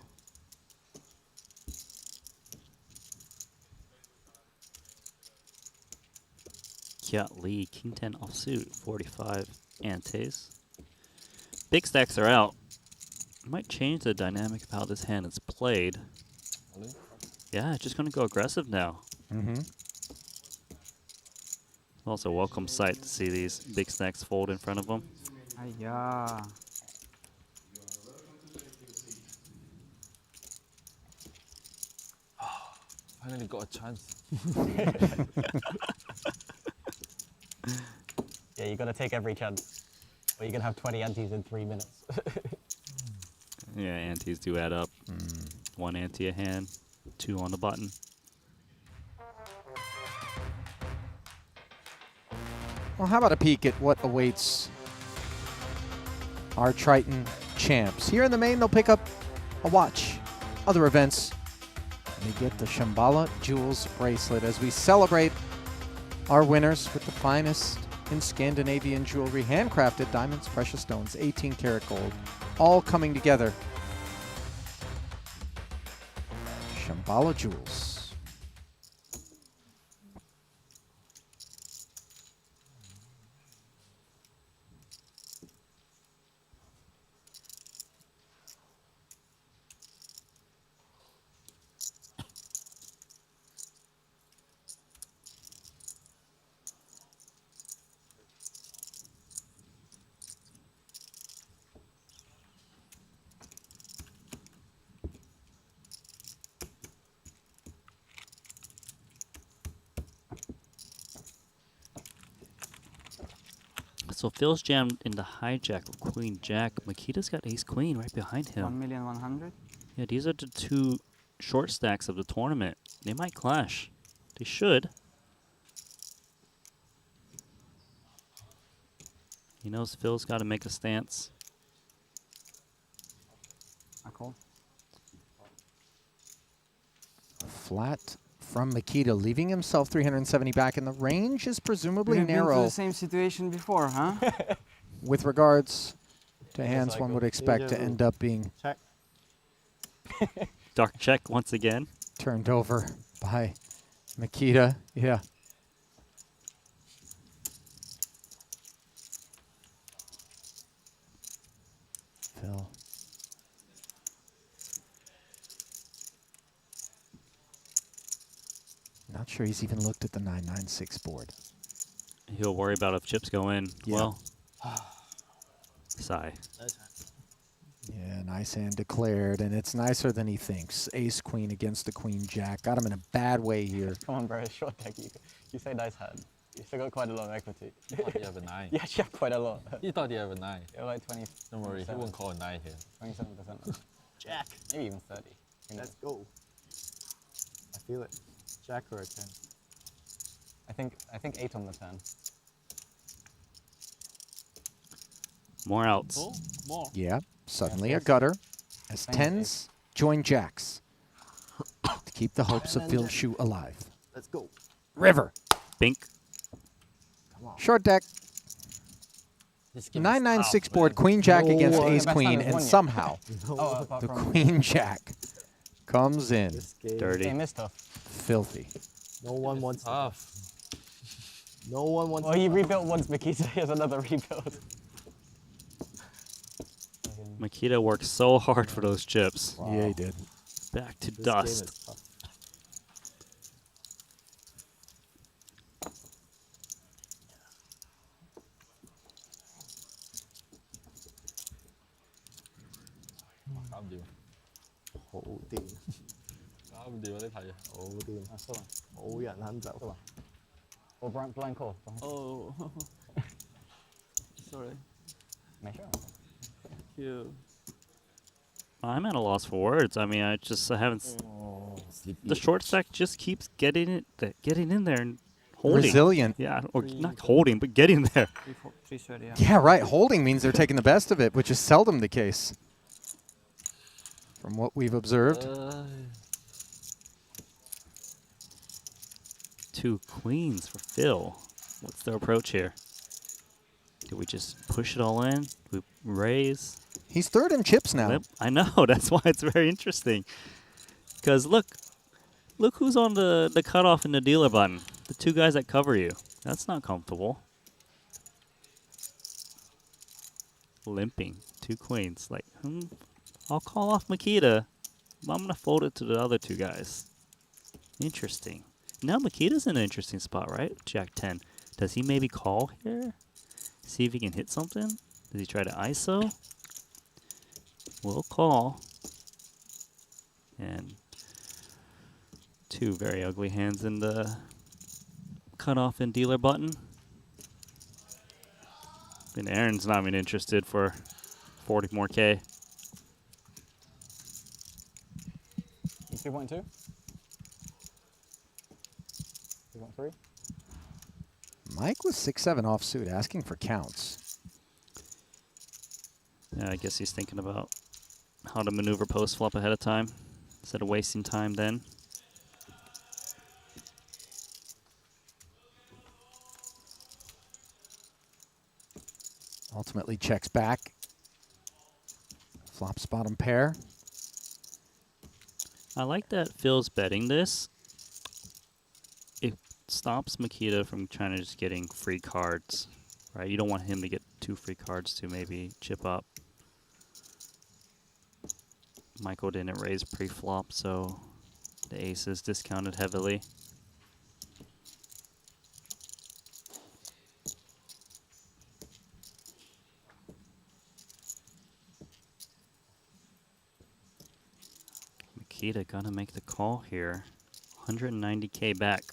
Kiat Lee, King 10 offsuit, 45 antes. Big stacks are out. Might change the dynamic of how this hand is played. Yeah, just going to go aggressive now. Mm-hmm. Also, a welcome sight to see these big stacks fold in front of them. Yeah. Finally got a chance. Yeah, you got to take every chance, or you're gonna have 20 antes in 3 minutes. Yeah, antes do add up. 1 ante a hand, 2 on the button. Well, how about a peek at what awaits our Triton champs? Here in the main, they'll pick up a watch. Other events, they get the Shambhala Jewels bracelet as we celebrate our winners with the finest in Scandinavian jewelry, handcrafted diamonds, precious stones, 18 karat gold, all coming together. Shambhala Jewels. So Phil's jammed in the hijack of Queen Jack. Makita's got Ace Queen right behind him. 1,100,000. Yeah, these are the 2 short stacks of the tournament. They might clash. They should. He knows Phil's got to make a stance. I call. Flat from Makita, leaving himself 370 back, and the range is presumably We've been through narrow the same situation before, huh? with regards to hands like one a would expect to deja vu. end up being Check. Dark check once again. turned over by Makita. Yeah. Phil. Not sure he's even looked at the 996 board. He'll worry about if chips go in. Yeah. Well, sigh. Yeah, nice hand declared, and it's nicer than he thinks. Ace queen against the queen jack. Got him in a bad way here. Come on, bro. Short deck. You say nice hand. You still got quite a lot of equity. I thought you have a 9. You actually have quite a lot. You thought you have a 9. You're like 20. Don't worry, he won't call a 9 here. 27%. Jack. Maybe even 30. Let's go. I feel it. Jack or a 10. I think 8 on the turn. More outs. Oh, more. Yeah, suddenly a gutter as tens join jacks to keep the hopes of Phil Shoe alive. Let's go. River. Bink. Short deck. 996 board, queen jack No against one. ace Best queen, hand is and one yet. somehow Apart the from- queen jack comes in. This game. Dirty. Game is tough. Filthy. No one wants. Tough. No one wants. Well, he rebuilt once, Makita. Here's another rebuild. Makita worked so hard for those chips. Yeah, he did. Back to This game dust. is tough.搞唔掂。好掂，搞唔掂啊！呢題。好掂，冇人肯走。 Or blind call. Oh. Sorry. Make sure. Thank you. I'm at a loss for words. I mean, I haven't. The short stack just keeps getting in there and holding. Resilient. Yeah, or not holding, but getting there. 330, yeah. Yeah, right. Holding means they're taking the best of it, which is seldom the case. From what we've observed. Two queens for Phil. What's their approach here? Do we just push it all in? We raise? He's third in chips now. Limp? I know. That's why it's very interesting. Because look who's on the cutoff in the dealer button. The two guys that cover you. That's not comfortable. Limping. Two queens. Like, I'll call off Makita, but I'm going to fold it to the other two guys. Interesting. Now Makita's in an interesting spot, right? Jack 10. Does he maybe call here? See if he can hit something? Does he try to ISO? We'll call. And two very ugly hands in the cutoff and dealer button. And Aaron's not even interested for 40 more K. 3.2? 3.3? Mike was 6-7 offsuit, asking for counts. Yeah, I guess he's thinking about how to maneuver post flop ahead of time instead of wasting time then. Ultimately checks back. Flops bottom pair. I like that Phil's betting this. It stops Makita from trying to just getting free cards, right? You don't want him to get 2 free cards to maybe chip up. Michael didn't raise pre-flop, so the ace is discounted heavily. Makita gonna make the call here. 190K back.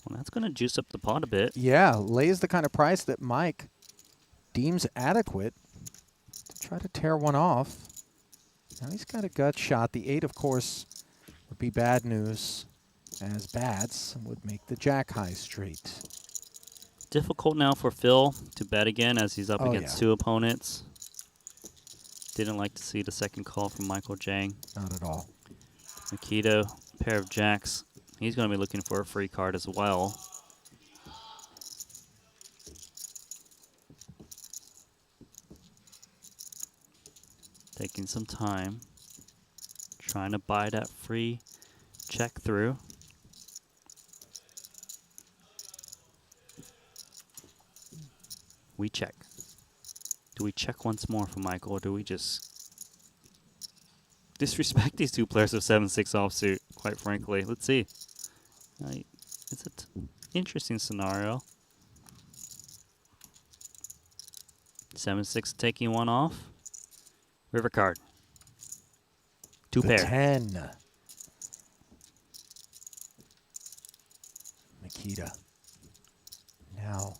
Well, that's gonna juice up the pot a bit. Yeah, lays the kind of price that Mike deems adequate to try to tear one off. Now he's got a gut shot. The 8, of course, would be bad news, as bats would make the jack high straight. Difficult now for Phil to bet again as he's up Oh, against yeah. 2 opponents. Didn't like to see the second call from Michael Jang. Not at all. Makita, pair of jacks. He's going to be looking for a free card as well. Taking some time. Trying to buy that free check through. We check. Do we check once more for Michael, or do we just disrespect these two players of 7-6 offsuit, quite frankly? Let's see. It's an interesting scenario. 7-6 taking one off. River card. Two The pair. 10. Makita. Now.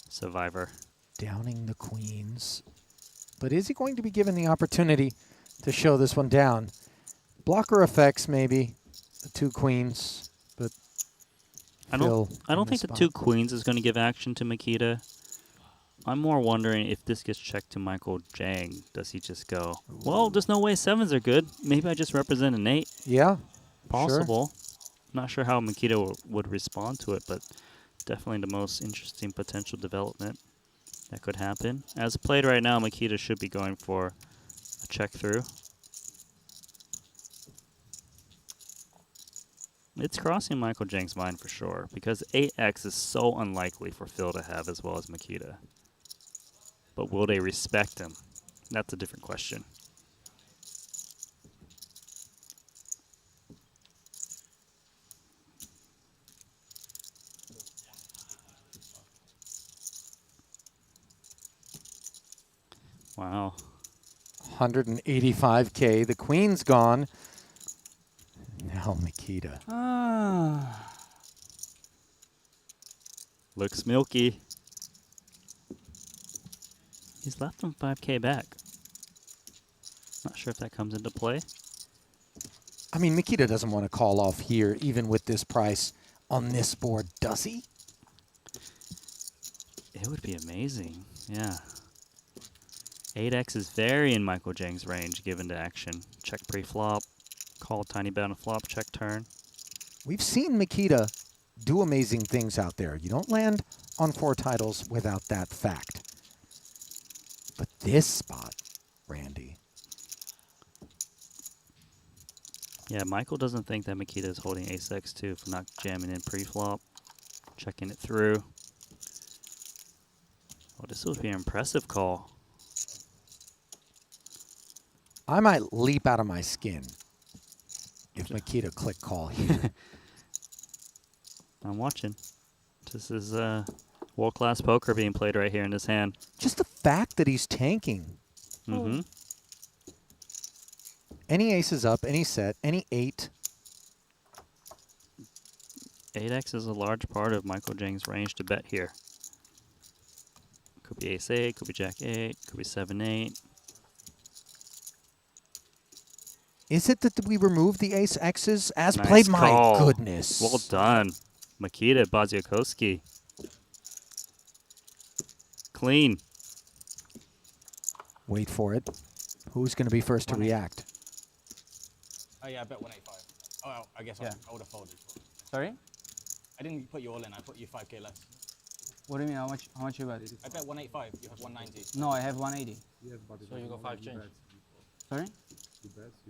Survivor. Downing the queens. But is he going to be given the opportunity to show this one down? Blocker effects, maybe. The 2 queens. But I don't think the 2 queens is going to give action to Makita. I'm more wondering if this gets checked to Michael Jang. Does he just go, well, there's no way 7s are good. Maybe I just represent an 8. Yeah. Possible. Not sure how Makita would respond to it, but definitely the most interesting potential development that could happen. As played right now, Makita should be going for a check through. It's crossing Michael Jang's mind for sure, because 8x is so unlikely for Phil to have as well as Makita. But will they respect him? That's a different question. Wow. 185K. The queen's gone. Now Makita. Looks milky. He's left him 5K back. Not sure if that comes into play. I mean, Makita doesn't want to call off here, even with this price on this board, does he? It would be amazing, yeah. 8x is very in Michael Jang's range, given the action. Check pre-flop, call tiny bet on flop, check turn. We've seen Makita do amazing things out there. You don't land on 4 titles without that fact. But this spot, Randy. Yeah, Michael doesn't think that Makita is holding ace-x too for not jamming in pre-flop, checking it through. Oh, this would be an impressive call. I might leap out of my skin if Makita click call here. I'm watching. This is world-class poker being played right here in this hand. Just the fact that he's tanking. Mm-hmm. Any aces up, any set, any 8. 8x is a large part of Michael Jang's range to bet here. Could be ace-8, could be jack-8, could be 7-8. Is it that we remove the ace X's as Nice played? call. My goodness. Well done. Makita Baziakowski. Clean. Wait for it. Who's going to be first to react? Oh yeah, I bet 185. Oh, I guess I would have folded. Sorry? I didn't put you all in. I put you 5K less. What do you mean? How much you bet? I bet 185. You have 190. No, I have 180. So you got 5 change. Sorry?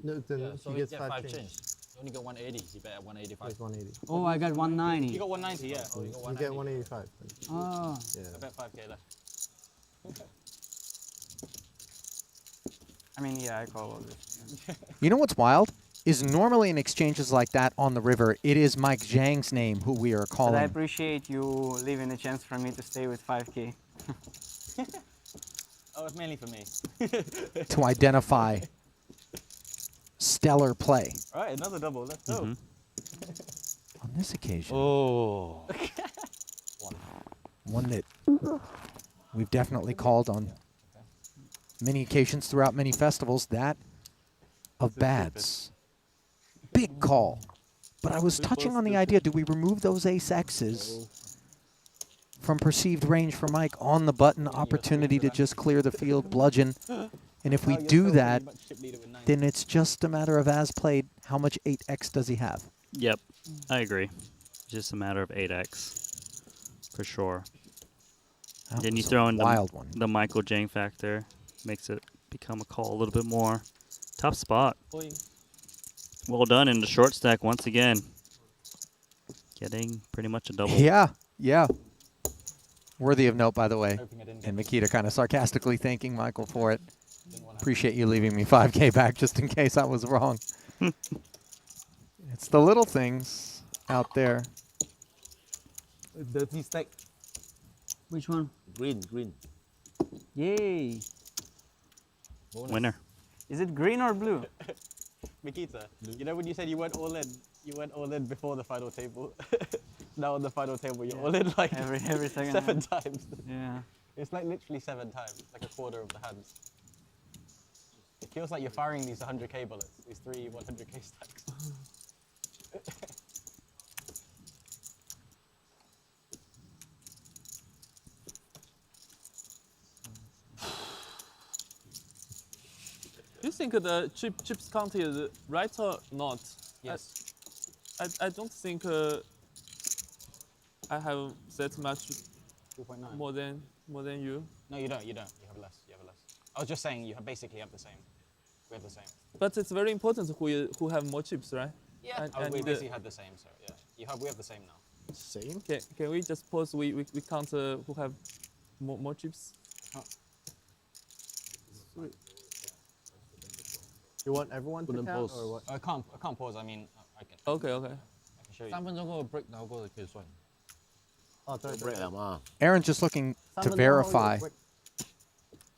No, then Yeah, so he you gets get 5 5 change. change. You only got 180. You bet at 185. It's 180. Oh, I got 190. You got 190, yeah. Oh, you got You 190. get 185. Oh. Yeah. I bet 5K left. I mean, yeah, I call all this. You know what's wild? Is normally in exchanges like that on the river, it is Mike Zhang's name who we are But I calling appreciate you leaving a chance for me to stay with 5K. Oh, it's mainly for me. to identify stellar play. All right, another double. Let's go. On this occasion, Oh. one that we've definitely called on many occasions throughout many festivals, that of Bads. Big call. But I was touching on the idea, do we remove those ace X's from perceived range for Mike on the button, opportunity to just clear the field, bludgeon, And if we Oh, you're do still that, pretty much chip leader with 9. then it's just a matter of as played, how much 8x does he have? Yep, I agree. It's just a matter of 8x, for sure. That Then you was a throw in wild one. the Michael Jang factor, makes it become a call a little bit more. Tough spot. Well done in the short stack once again. Getting pretty much a double. Yeah, yeah. Worthy of note, by the way. And Makita kind of sarcastically thanking Michael for it. Appreciate you leaving me 5K back just in case I was wrong. It's the little things out there. Dirty stack. Which one? Green. Yay! Winner. Is it green or blue? Mikita, you know when you said you went all in? You went all in before the final table. Now on the final table, you're all in like every second 7 hand. times. Yeah. It's like literally 7 times, like a quarter of the hands. It feels like you're firing these 100k bullets, these 3 100k stacks. Do you think the chips counted right or not? Yes. I don't think I have that much 2.9. more than you. No, you don't. You have less. I was just saying you basically have the same. We have the same. But it's very important who have more chips, right? Yeah. We basically had the same, so yeah. We have the same now. Same? Can we just pause? We count who have more chips. Sweet. You want everyone to count or what? I can't pause. I mean, I can. Okay. I can show you. 3分鐘嗰個 break 然後嗰個可以算。哦，對 break 係嘛？ Aaron's just looking to verify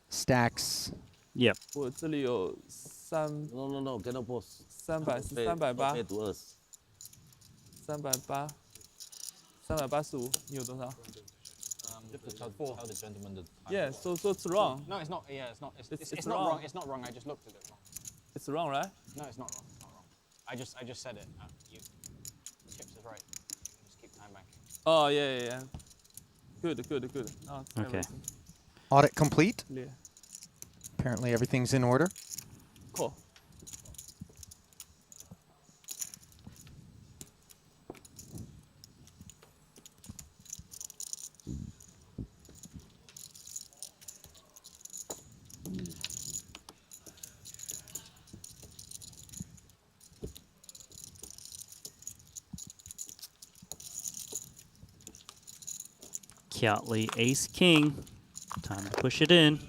stacks. Yep. 我这里有No, cannot pause. 300、380、 to us. 380，385，你有多少 You have to tell the gentleman the time. Yeah, so it's wrong. No, it's not. Yeah, it's not. It's wrong. not wrong. It's not wrong. I just looked at it wrong. It's wrong, right? No, it's not wrong. It's not wrong. I just said it. Chips is right. Just keep time banking. Oh yeah. Good. Oh, Okay. Audit complete. Yeah. Apparently everything's in order. Cool. Kiatley, ace, king. Time to push it in.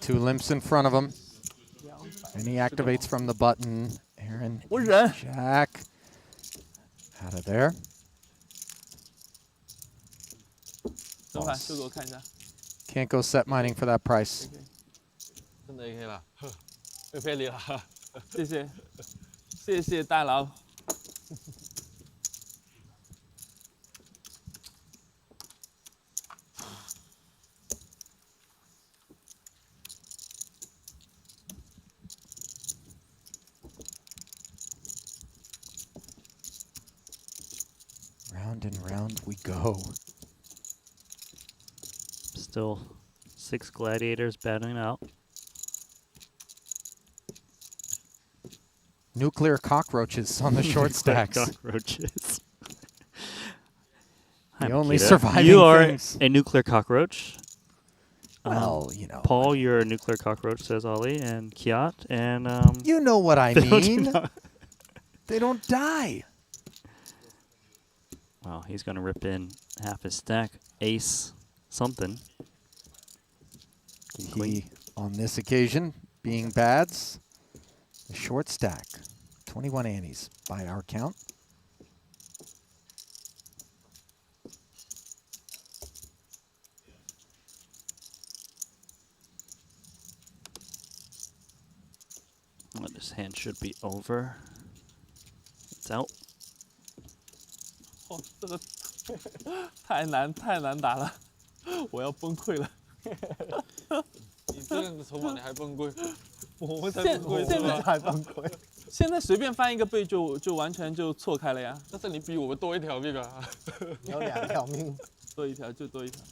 Two limps in front of him. And he activates from the button. Aaron, Jack. Out of there. 等会秀给我看一下。 Can't go set mining for that price. 真的 AK 啦，被赔你了，谢谢大佬。Round and round we go. Still 6 gladiators battling out. Nuclear cockroaches on the short stacks. Cockroaches. The Hi, only Makita. surviving You are things. a nuclear cockroach. Well, you know. Paul, you're a nuclear cockroach, says Ollie, and Kiat, and You know what I Phil, do mean. not- They don't die. Wow, he's gonna rip in half his stack. Ace something. He, on this occasion, being bads, the short stack. 21 antes by our count. Well, this hand should be over. It's out. 哦，这个太难打了，我要崩溃了。你这样的筹码你还崩溃？我们才现崩溃，现在还崩溃。现在随便翻一个倍就完全就错开了呀。但是你比我们多一条命啊！你有2条命，多一条就多一条。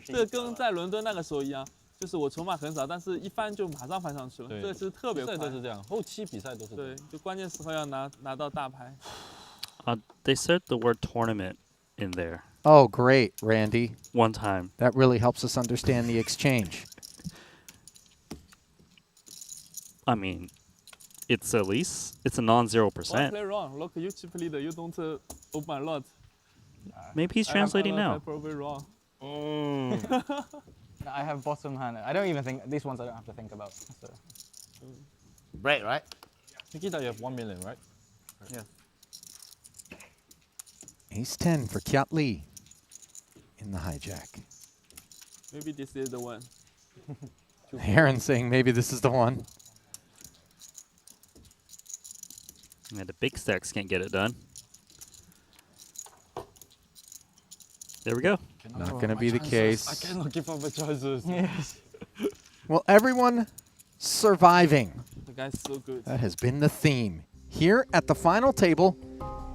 这个跟在伦敦那个时候一样，就是我筹码很少，但是一翻就马上翻上去了，对这是特别快。比赛都是这样，后期比赛都是这对，样。就关键时候要拿到大牌。They said the word tournament in there. Oh, great, Randy. One time. That really helps us understand the exchange. I mean, it's at least it's a non-0%. Play wrong. Look, you chip leader, you don't open a lot. Maybe he's translating now. Probably wrong. I have bottom hand. I don't even think these ones. I don't have to think about. So. Right, right? Nikita, you have 1 million, right? Yeah. Ace 10 for Kiat Lee in the hijack. Maybe this is the one. Aaron saying maybe this is the one. Yeah, the big stacks can't get it done. There we go. Not going to be the case. I cannot give up my choices. Yes. Well, everyone surviving. The guy's so good. That has been the theme here at the final table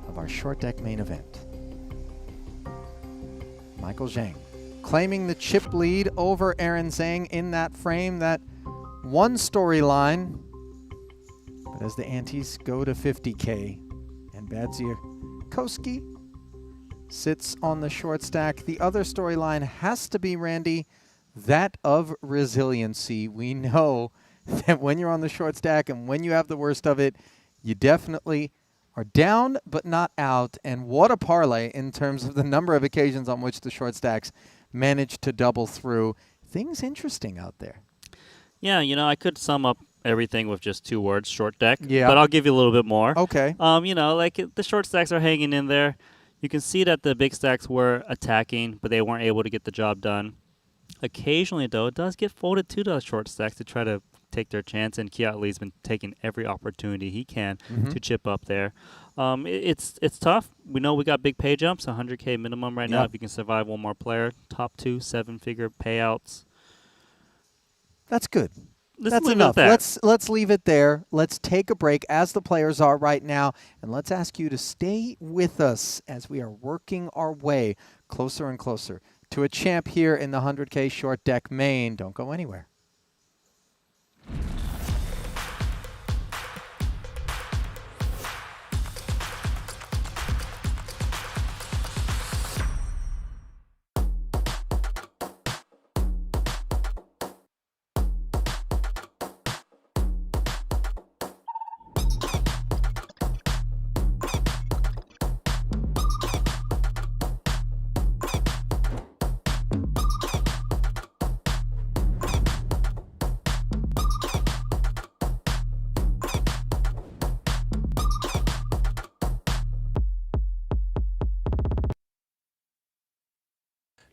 of our short deck main event. Michael Zhang claiming the chip lead over Aaron Zhang in that frame, that one storyline. But as the antes go to 50K and Badzir Koski sits on the short stack, the other storyline has to be, Randy, that of resiliency. We know that when you're on the short stack and when you have the worst of it, you definitely are down but not out. And what a parlay in terms of the number of occasions on which the short stacks managed to double through. Things interesting out there. Yeah, you know, I could sum up everything with just 2 words, short deck. Yeah. But I'll give you a little bit more. Okay. You know, like the short stacks are hanging in there. You can see that the big stacks were attacking, but they weren't able to get the job done. Occasionally, though, it does get folded to the short stacks to try to take their chance, and Kiat Lee's been taking every opportunity he can to chip up there. It's tough. We know we got big pay jumps, 100K minimum right now if you can survive one more player. Top 2 7-figure payouts. That's good. Let's That's enough. Let's leave it there. Let's take a break as the players are right now, and let's ask you to stay with us as we are working our way closer and closer to a champ here in the 100K short deck main. Don't go anywhere.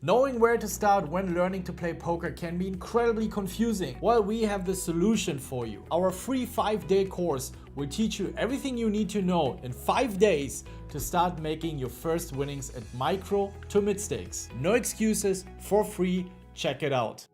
Knowing where to start when learning to play poker can be incredibly confusing. Well, we have the solution for you. Our free 5-day course will teach you everything you need to know in 5 days to start making your first winnings at micro to mid stakes. No excuses, for free, check it out.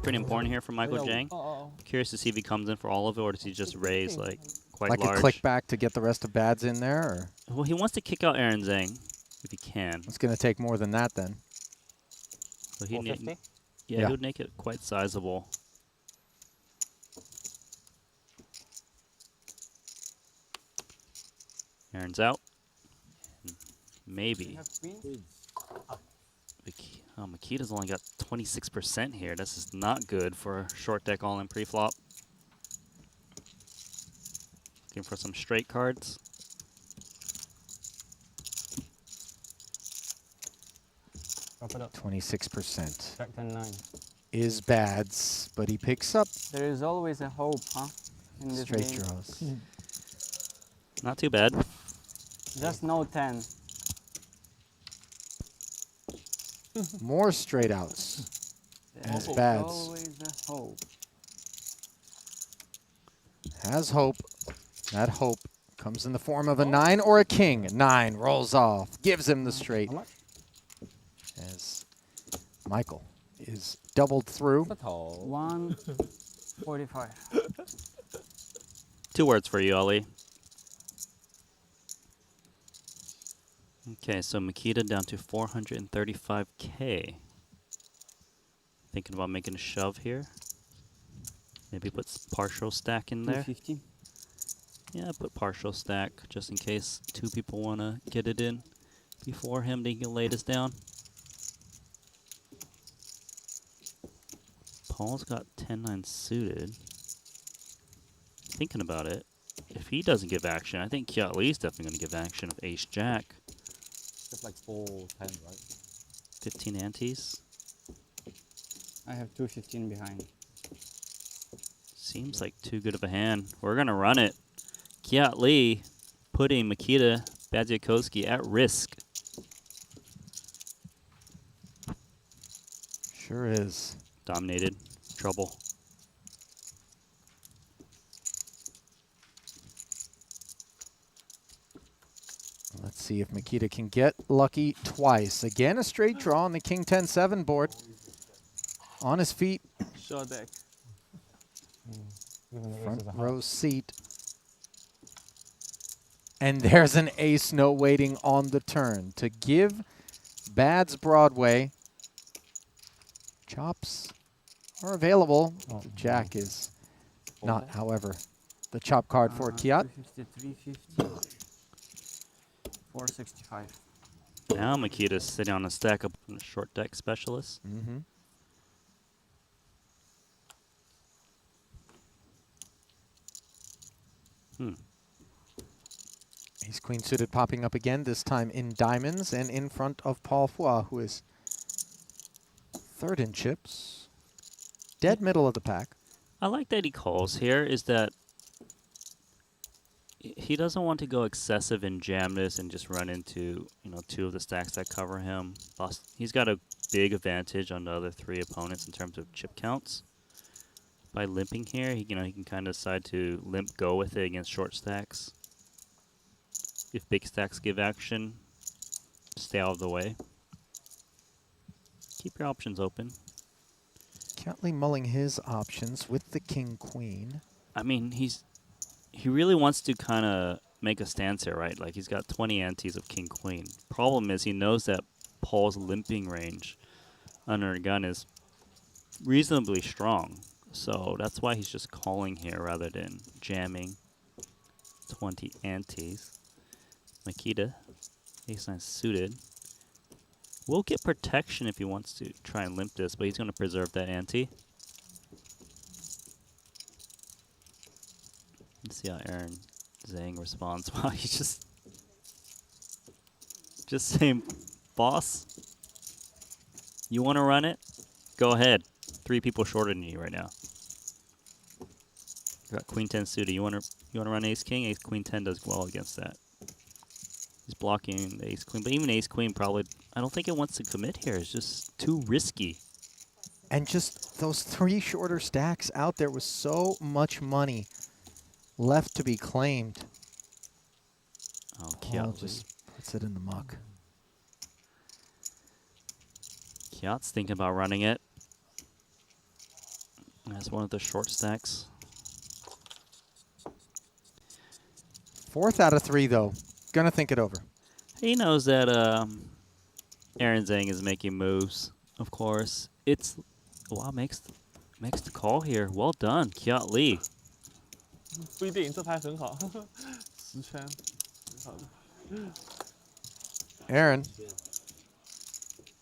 pretty important here for Michael Jang. Curious to see if he comes in for all of it, or does he just raise like quite like large? a click back to get the rest of Bads in there? Or? Well, he wants to kick out Aaron Zhang if he can. It's going to take more than that then. So he yeah, Yeah. he would make it quite sizable. Aaron's out. Maybe. Oh, Makita's only got 26% here. This is not good for a short deck all-in pre-flop. Looking for some straight cards. Drop it up. 26%. Jack 10-9. Is Bads, but he picks up. There is always a hope, huh? In this Straight game. draws. Not too bad. Just no 10. More straight outs. As There's Bads always a hope. has hope. That hope comes in the form of a 9 or a king. 9 rolls off, gives him the straight. As Michael is doubled through. 145. 2 words for you, Ali. Okay, so Makita down to 435K. Thinking about making a shove here. Maybe put partial stack in there. 250. Yeah, put partial stack just in case 2 people want to get it in before him. They can lay this down. Paul's got 10-9 suited. Thinking about it, if he doesn't give action, I think Kiat Lee's definitely going to give action of Ace-Jack. Just like 4-10, right? 15 antes. I have 215 behind. Seems like too good of a hand. We're going to run it. Kiat Lee putting Makita Badziakowski at risk. Sure is. Dominated. Trouble. Let's see if Makita can get lucky twice. Again, a straight draw on the King 10-7 board. On his feet. Short deck. Front row seat. And there's an ace no waiting on the turn to give Bads Broadway. Chops are available. The Jack is not, however, the chop card for Kiat. 350. 465. Now Makita's sitting on a stack up from the short deck specialist. Mm-hmm. Ace Queen suited popping up again, this time in diamonds and in front of Paul Foy, who is third in chips. Dead middle of the pack. I like that he calls here is that he doesn't want to go excessive and jam this and just run into, 2 of the stacks that cover him. He's got a big advantage on the other 3 opponents in terms of chip counts. By limping here, he can kind of decide to limp go with it against short stacks. If big stacks give action, stay out of the way. Keep your options open. Catley mulling his options with the King Queen. I mean, he really wants to kind of make a stance here, right? Like, he's got 20 antes of King Queen. Problem is, he knows that Paul's limping range under a gun is reasonably strong. So that's why he's just calling here rather than jamming 20 antes. Makita, ace-9 suited. Will get protection if he wants to try and limp this, but he's going to preserve that ante. Let's see how Aaron Zhang responds. Wow, he's just saying, boss, you want to run it? Go ahead. 3 people shorter than you right now. You got Queen 10 suited. You want to run Ace King? Ace Queen 10 does well against that. He's blocking the Ace Queen, but even Ace Queen probably, I don't think it wants to commit here. It's just too risky. And just those 3 shorter stacks out there with so much money left to be claimed. Oh, Kiat just puts it in the muck. Kiat's thinking about running it. as one of the short stacks. 4th out of 3, though. Gonna think it over. He knows that Aaron Zhang is making moves, of course. It's wow, makes the call here. Well done, Kiat Lee. 不一定，这牌很好，10圈，很好的。 Aaron.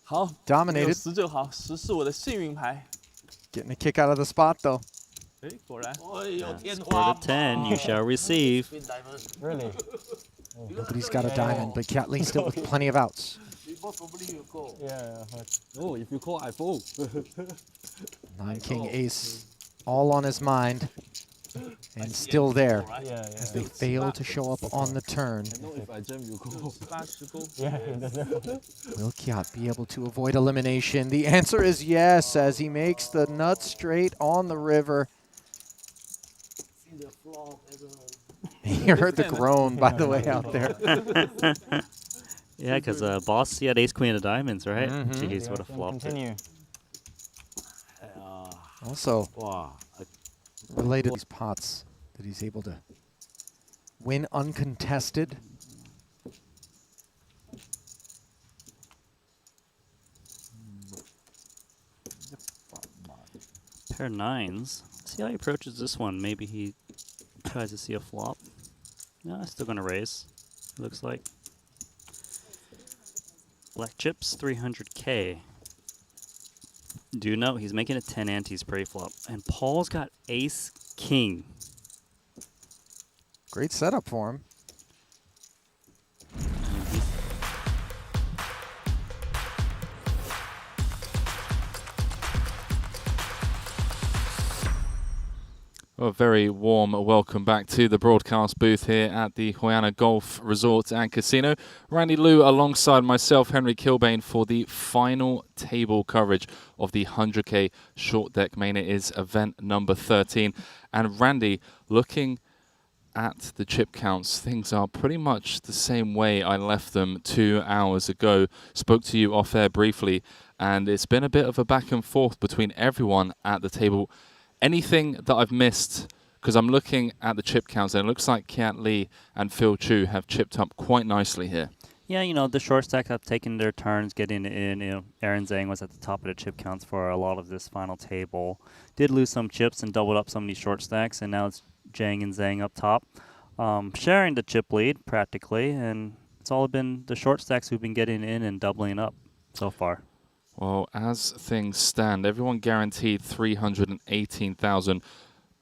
好 Dominated. 10就好，10是我的幸运牌。 Getting a kick out of the spot, though. 哎，果然。 For the 10, you shall receive. Really? Nobody's got a diamond, but Kiat Lee still with plenty of outs. Yeah. Oh, if you call, I fold. 9 king ace, all on his mind, and still there as they fail to show up on the turn. If I jam, you call. Will Kiat be able to avoid elimination? The answer is yes, as he makes the nut straight on the river. You heard the groan, by the way, out there. Yeah, because boss, he had ace queen of diamonds, right? Jeez, what a flop. Continue. Also, related to these pots that he's able to win uncontested. Pair 9s. See how he approaches this one. Maybe he tries to see a flop. No, still going to raise, looks like. Black chips, 300K. Do note he's making it 10 antes pre-flop. And Paul's got ace king. Great setup for him. A very warm welcome back to the broadcast booth here at the Hoiana Golf Resort and Casino. Randy Liu alongside myself, Henry Kilbane, for the final table coverage of the 100K Short Deck Main. It is event number 13. And Randy, looking at the chip counts, things are pretty much the same way I left them 2 hours ago. Spoke to you off air briefly, and it's been a bit of a back and forth between everyone at the table. Anything that I've missed, because I'm looking at the chip counts, and it looks like Kiat Lee and Phil Chu have chipped up quite nicely here. Yeah, you know, the short stacks have taken their turns getting in. You know, Aaron Zhang was at the top of the chip counts for a lot of this final table. Did lose some chips and doubled up some of these short stacks, and now it's Zhang and Zhang up top, sharing the chip lead practically, and it's all been the short stacks who've been getting in and doubling up so far. Well, as things stand, everyone guaranteed 318,000.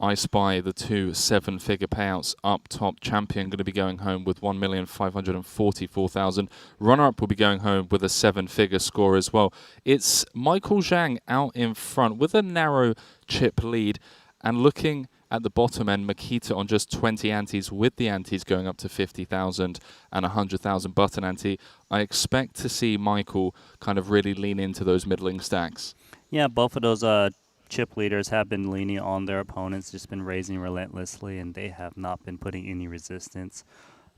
I spy the 2 7-figure payouts up top. Champion going to be going home with 1,544,000. Runner-up will be going home with a 7-figure score as well. It's Michael Zhang out in front with a narrow chip lead, and looking at the bottom end, Makita on just 20 antes, with the antes going up to 50,000 and 100,000 button ante. I expect to see Michael kind of really lean into those middling stacks. Yeah, both of those chip leaders have been leaning on their opponents, just been raising relentlessly, and they have not been putting any resistance.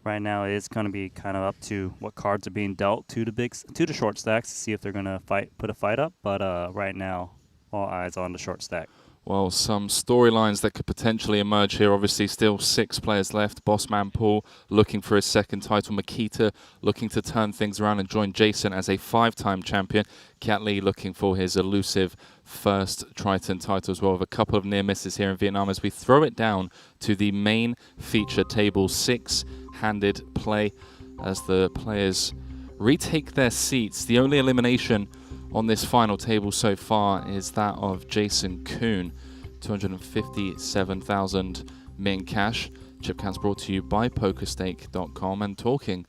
Right now, it's going to be kind of up to what cards are being dealt to the short stacks to see if they're going to put a fight up. But right now, all eyes on the short stack. Well, some storylines that could potentially emerge here. Obviously, still 6 players left. Bossman Paul looking for his second title. Makita looking to turn things around and join Jason as a 5-time champion. Kiat Lee looking for his elusive first Triton title as well, with a couple of near misses here in Vietnam as we throw it down to the main feature table. 6-handed play as the players retake their seats. The only elimination on this final table so far is that of Jason Kuhn, 257,000 min cash. Chip counts brought to you by PokerStake.com. And talking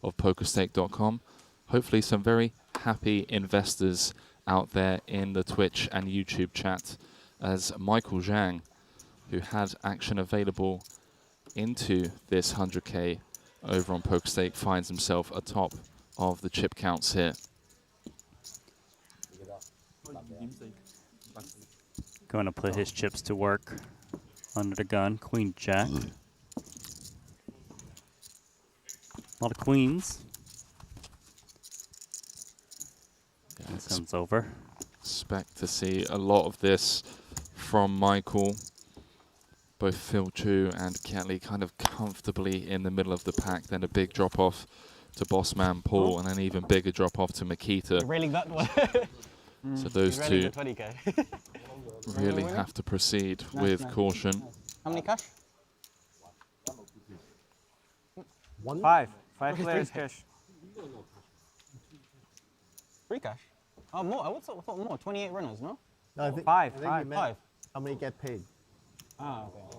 of PokerStake.com, hopefully some very happy investors out there in the Twitch and YouTube chat, as Michael Zhang, who had action available into this 100K over on PokerStake, finds himself atop of the chip counts here. Going to put his chips to work under the gun. Queen Jack. A lot of queens. This one's over. Expect to see a lot of this from Michael. Both Phil Chu and Kiatley kind of comfortably in the middle of the pack. Then a big drop off to Bossman Paul, and an even bigger drop off to Makita. You really got one. So those He's ready two to 20K. really have to proceed with caution. How many cash? Five Okay, players three. cash. 3 cash? Oh, more. I thought more. 28 runners, no? No, I think, Five, I think five. you meant how many get paid. Ah, okay.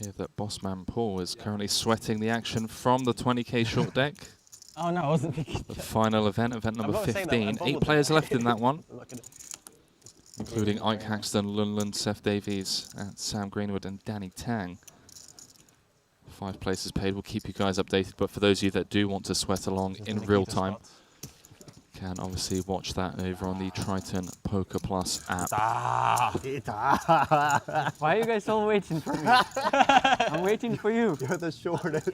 Here that Bossman Paul is currently sweating the action from the 20k short deck. Oh no, I wasn't thinking. The final event, event number I've got to say that, 15. I 8 bubbled players that. left in that one, Look at it. including Ike Haxton, Lunlund, Seth Davies, and Sam Greenwood and Danny Tang. 5 places paid. We'll keep you guys updated, but for those of you that do want to sweat along in real time, can obviously watch that over on the Triton Poker Plus app. Why are you guys all waiting for me? I'm waiting for you. You're the shortest.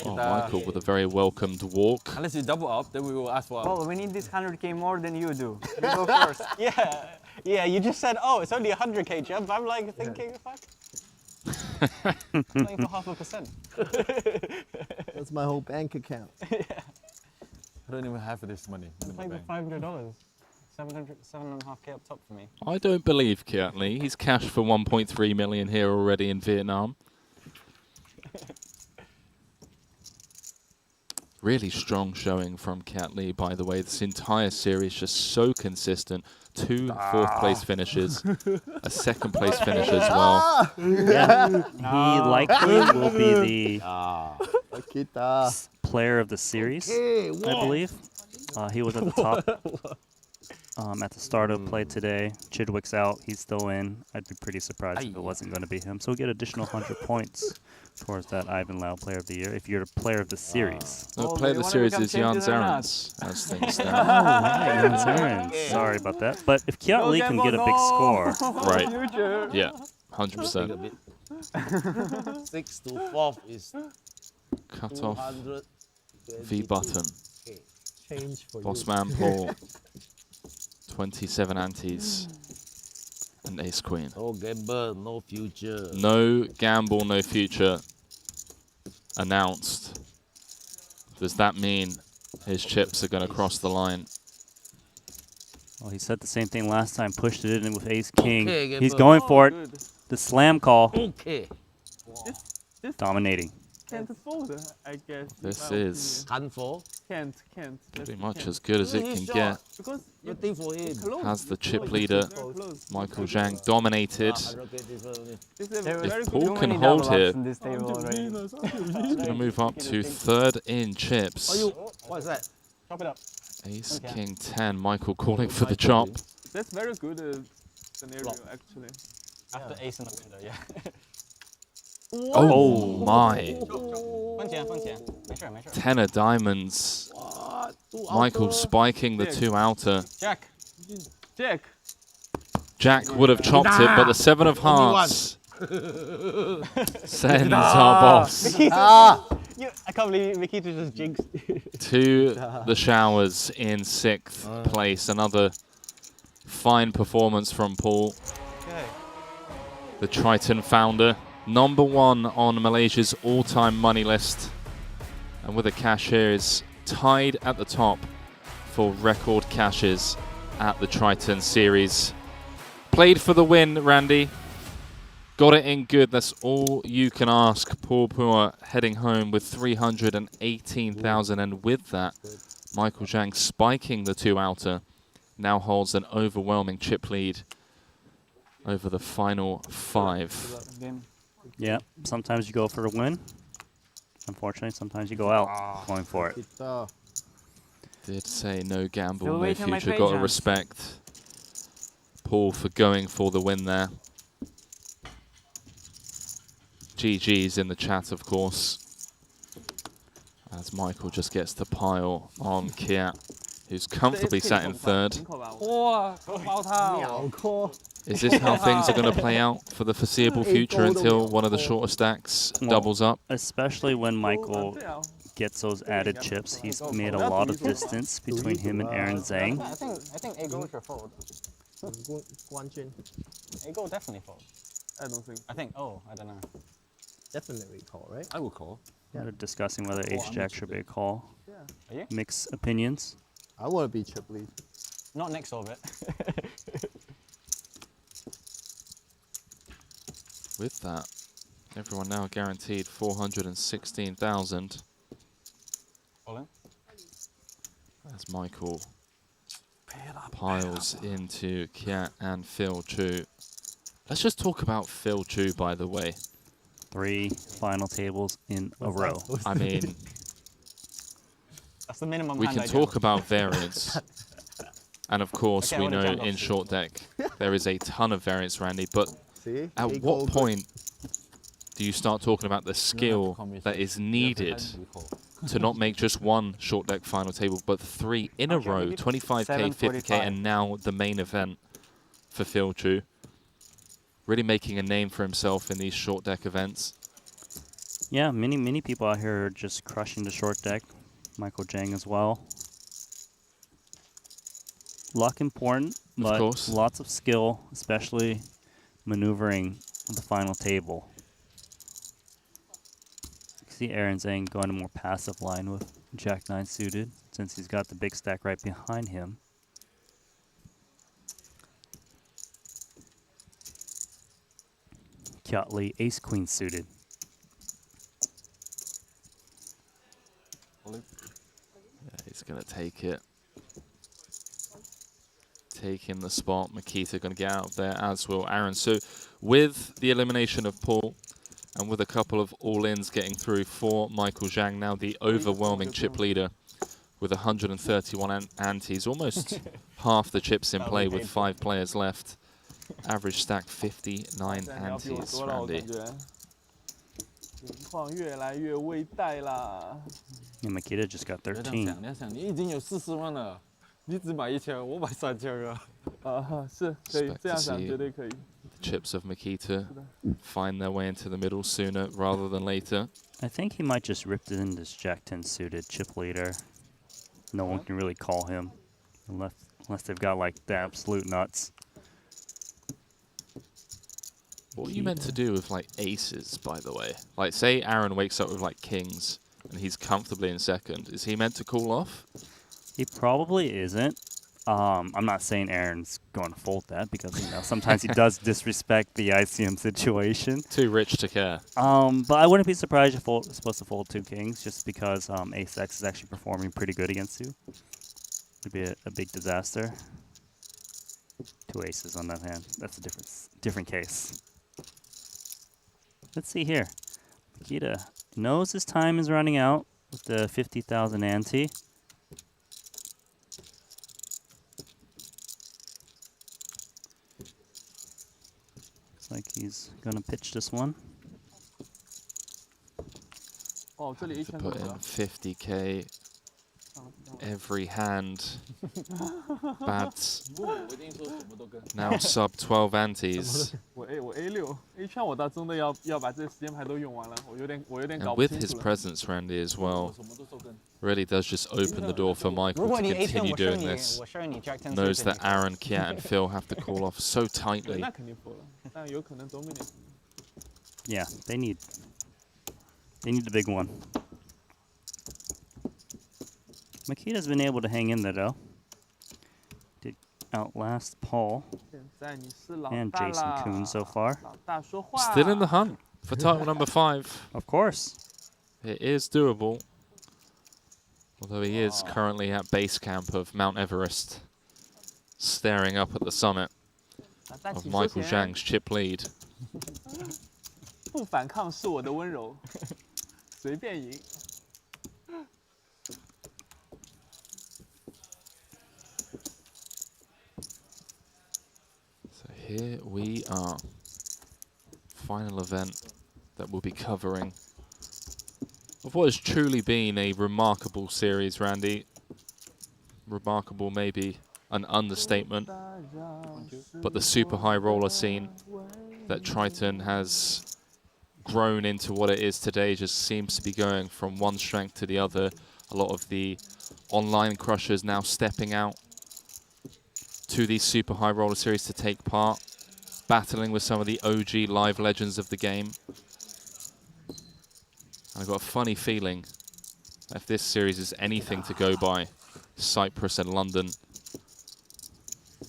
Oh, Michael with a very welcomed walk. Unless you double up, then we will ask for. Well, we need this 100k more than you do. You go first. Yeah, you just said, oh, it's only 100k jump. I'm like thinking, fuck. Playing for 0.5%. That's my whole bank account. I don't even have this money. I'm playing for $500. 7.5k up top for me. I don't believe Kiatley. He's cashed for 1.3 million here already in Vietnam. Really strong showing from Kiatley, by the way. This entire series just so consistent. 2 4th place finishes, a 2nd place finish as well. Yeah, he likely will be the player of the series, I believe. He was at the top at the start of play today. Chidwick's out. He's still in. I'd be pretty surprised if it wasn't going to be him. So we'll get additional 100 points towards that Ivan Lau Player of the Year if you're the player of the series. The player of the series is Jan Zarens, as things stand. Right, Jan Zarens. Sorry about that. But if Kiatley can get a big score. Right. Yeah, 100%. 6 to 4th is Cut off V button. Change for Bossman Paul. 27 antes. And ace queen. No gamble, no future. No gamble, no future announced. Does that mean his chips are going to cross the line? Well, he said the same thing last time, pushed it in with ace king. Okay, He's going for it. Good. The slam call. Okay. This Dominating. can't fold, I guess. This in my is Can't fall. opinion. Can't. pretty That's much can't. as good as it can get. Because Nothing for him. close. Has the It's chip close. leader, It's very close. Michael Zhang, dominated. It's a There very were If good Paul too can many hold double ups here, in this table already. he's going to move up to 3rd in chips. What is that? Chop it up. Ace, Okay. king, 10. Michael calling for the chop. That's very good scenario actually. After ace in the window, yeah. Oh my. 分钱，分钱，没事没事。 10 of diamonds. Michael spiking the 2 outer. Jack. Jack. Jack would have chopped it, but the 7 of hearts sends our boss I can't believe Mikita just jinxed. to the showers in 6th place. Another fine performance from Paul. Okay. The Triton founder. Number 1 on Malaysia's all-time money list. And with a cash here is tied at the top for record cashes at the Triton series. Played for the win, Randy. Got it in good. That's all you can ask. Paul Pua heading home with 318,000. And with that, Michael Zhang spiking the 2 outer. Now holds an overwhelming chip lead over the final 5. Yeah, sometimes you go for a win. Unfortunately, sometimes you go out going for it. Did say no gamble, Still no waiting on my future. Got to patience. respect Paul for going for the win there. GG's in the chat, of course. As Michael just gets to pile on Kiat, who's comfortably sat in 3rd. 哇，爆套。 Is this how things are going to play out for the foreseeable future until one of the shorter stacks doubles up? Especially when Michael gets those added chips. He's made a lot of distance between him and Aaron Zhang. I think A goes for fold. Guan Jin. Eagle definitely fold. I don't think. I think. Oh, I don't know. Definitely call, right? I will call. We're discussing whether Oh, ace I'm jack a should be chip a call. Yeah. Are you? Mixed opinions. I want to be chip lead. Not next orbit. With that, everyone now guaranteed 416,000. All in. As Michael piles into Kiat and Phil Chu. Let's just talk about Phil Chu, by the way. 3 final tables in a row. I mean, That's the minimum. we hand can I talk jam. about variance. And of course, Okay, I we wanna know jam off in soon. short deck, there is a ton of variance, Randy. But See? at He what called good. point do you start talking about the skill that is needed to not make just one short deck final table, but 3 in a row, 25k, 50k, and now the main event for Phil Chu. Really making a name for himself in these short deck events. Yeah, many people out here are just crushing the short deck. Michael Jang as well. Luck important, but course. lots of skill, especially maneuvering the final table. You see Aaron Zhang going a more passive line with Jack 9 suited, since he's got the big stack right behind him. Kiat Lee Ace Queen suited. Yeah, he's going to take it. Taking the spot. Makita going to get out of there, as will Aaron. So with the elimination of Paul and with a couple of all-ins getting through for Michael Zhang, now the overwhelming chip leader with 131 antes, almost half the chips in play with 5 players left. Average stack 59 antes, Randy. 情况越来越微带啦。 And Makita just got 你要这 13. 样想，你要想，你已经有40万了，你只买1000，我买3000啊。是可以 Expect 这样 to 想， see 绝对可以。 the chips of Makita find their way into the middle sooner rather than later. I think he might just rip it in this Jack 10 suited chip leader. No one can really call him unless they've got like the absolute nuts. What are you meant to do with like aces, by the way? Like, say Aaron wakes up with like kings and he's comfortably in second. Is he meant to call off? He probably isn't. I'm not saying Aaron's going to fold that because, you know, sometimes he does disrespect the ICM situation. Too rich to care. But I wouldn't be surprised if he's supposed to fold 2 kings just because Ace X is actually performing pretty good against you. It'd be a big disaster. 2 aces on that hand. That's a different case. Let's see here. Makita knows his time is running out with the 50,000 ante. Looks like he's gonna pitch this one. 哦，这里 To 1000 put 多 in 了。 50k every hand. Bats. 我一定说什么都跟。 Now sub 12 antes. 我 A6 A 圈我倒真的要把这时间牌都用完了，我有点搞 And 不 with 清 his 楚了。 presence, Randy, as well, really does just open the door for Michael 如 to 果你 A 圈 continue 我 show doing 你 this. 我 show 你 Jack 10 Knows suited that Aaron, Kiat, and Phil have to call off so 对， tightly. 那肯定不了，但有可能 dominate。 Yeah, they need the big one. Makita's been able to hang in there though. Did outlast Paul 现在你是老 and 大 Jason 啦， Kuhn so far. 老大说话。 Still in the hunt for title number 5. Of course. It is doable. Although he is currently at base camp of Mount Everest, staring up at the summit 老大 of 请收 Michael 钱。 Zhang's chip lead. 不反抗是我的温柔，随便赢。 So here we are. Final event that we'll be covering of what has truly been a remarkable series, Randy. Remarkable, maybe an understatement. But the super high roller scene that Triton has grown into what it is today just seems to be going from one strength to the other. A lot of the online crushers now stepping out to the Super High Roller Series to take part, battling with some of the OG live legends of the game. I've got a funny feeling if this series is anything to go by, Cyprus and London.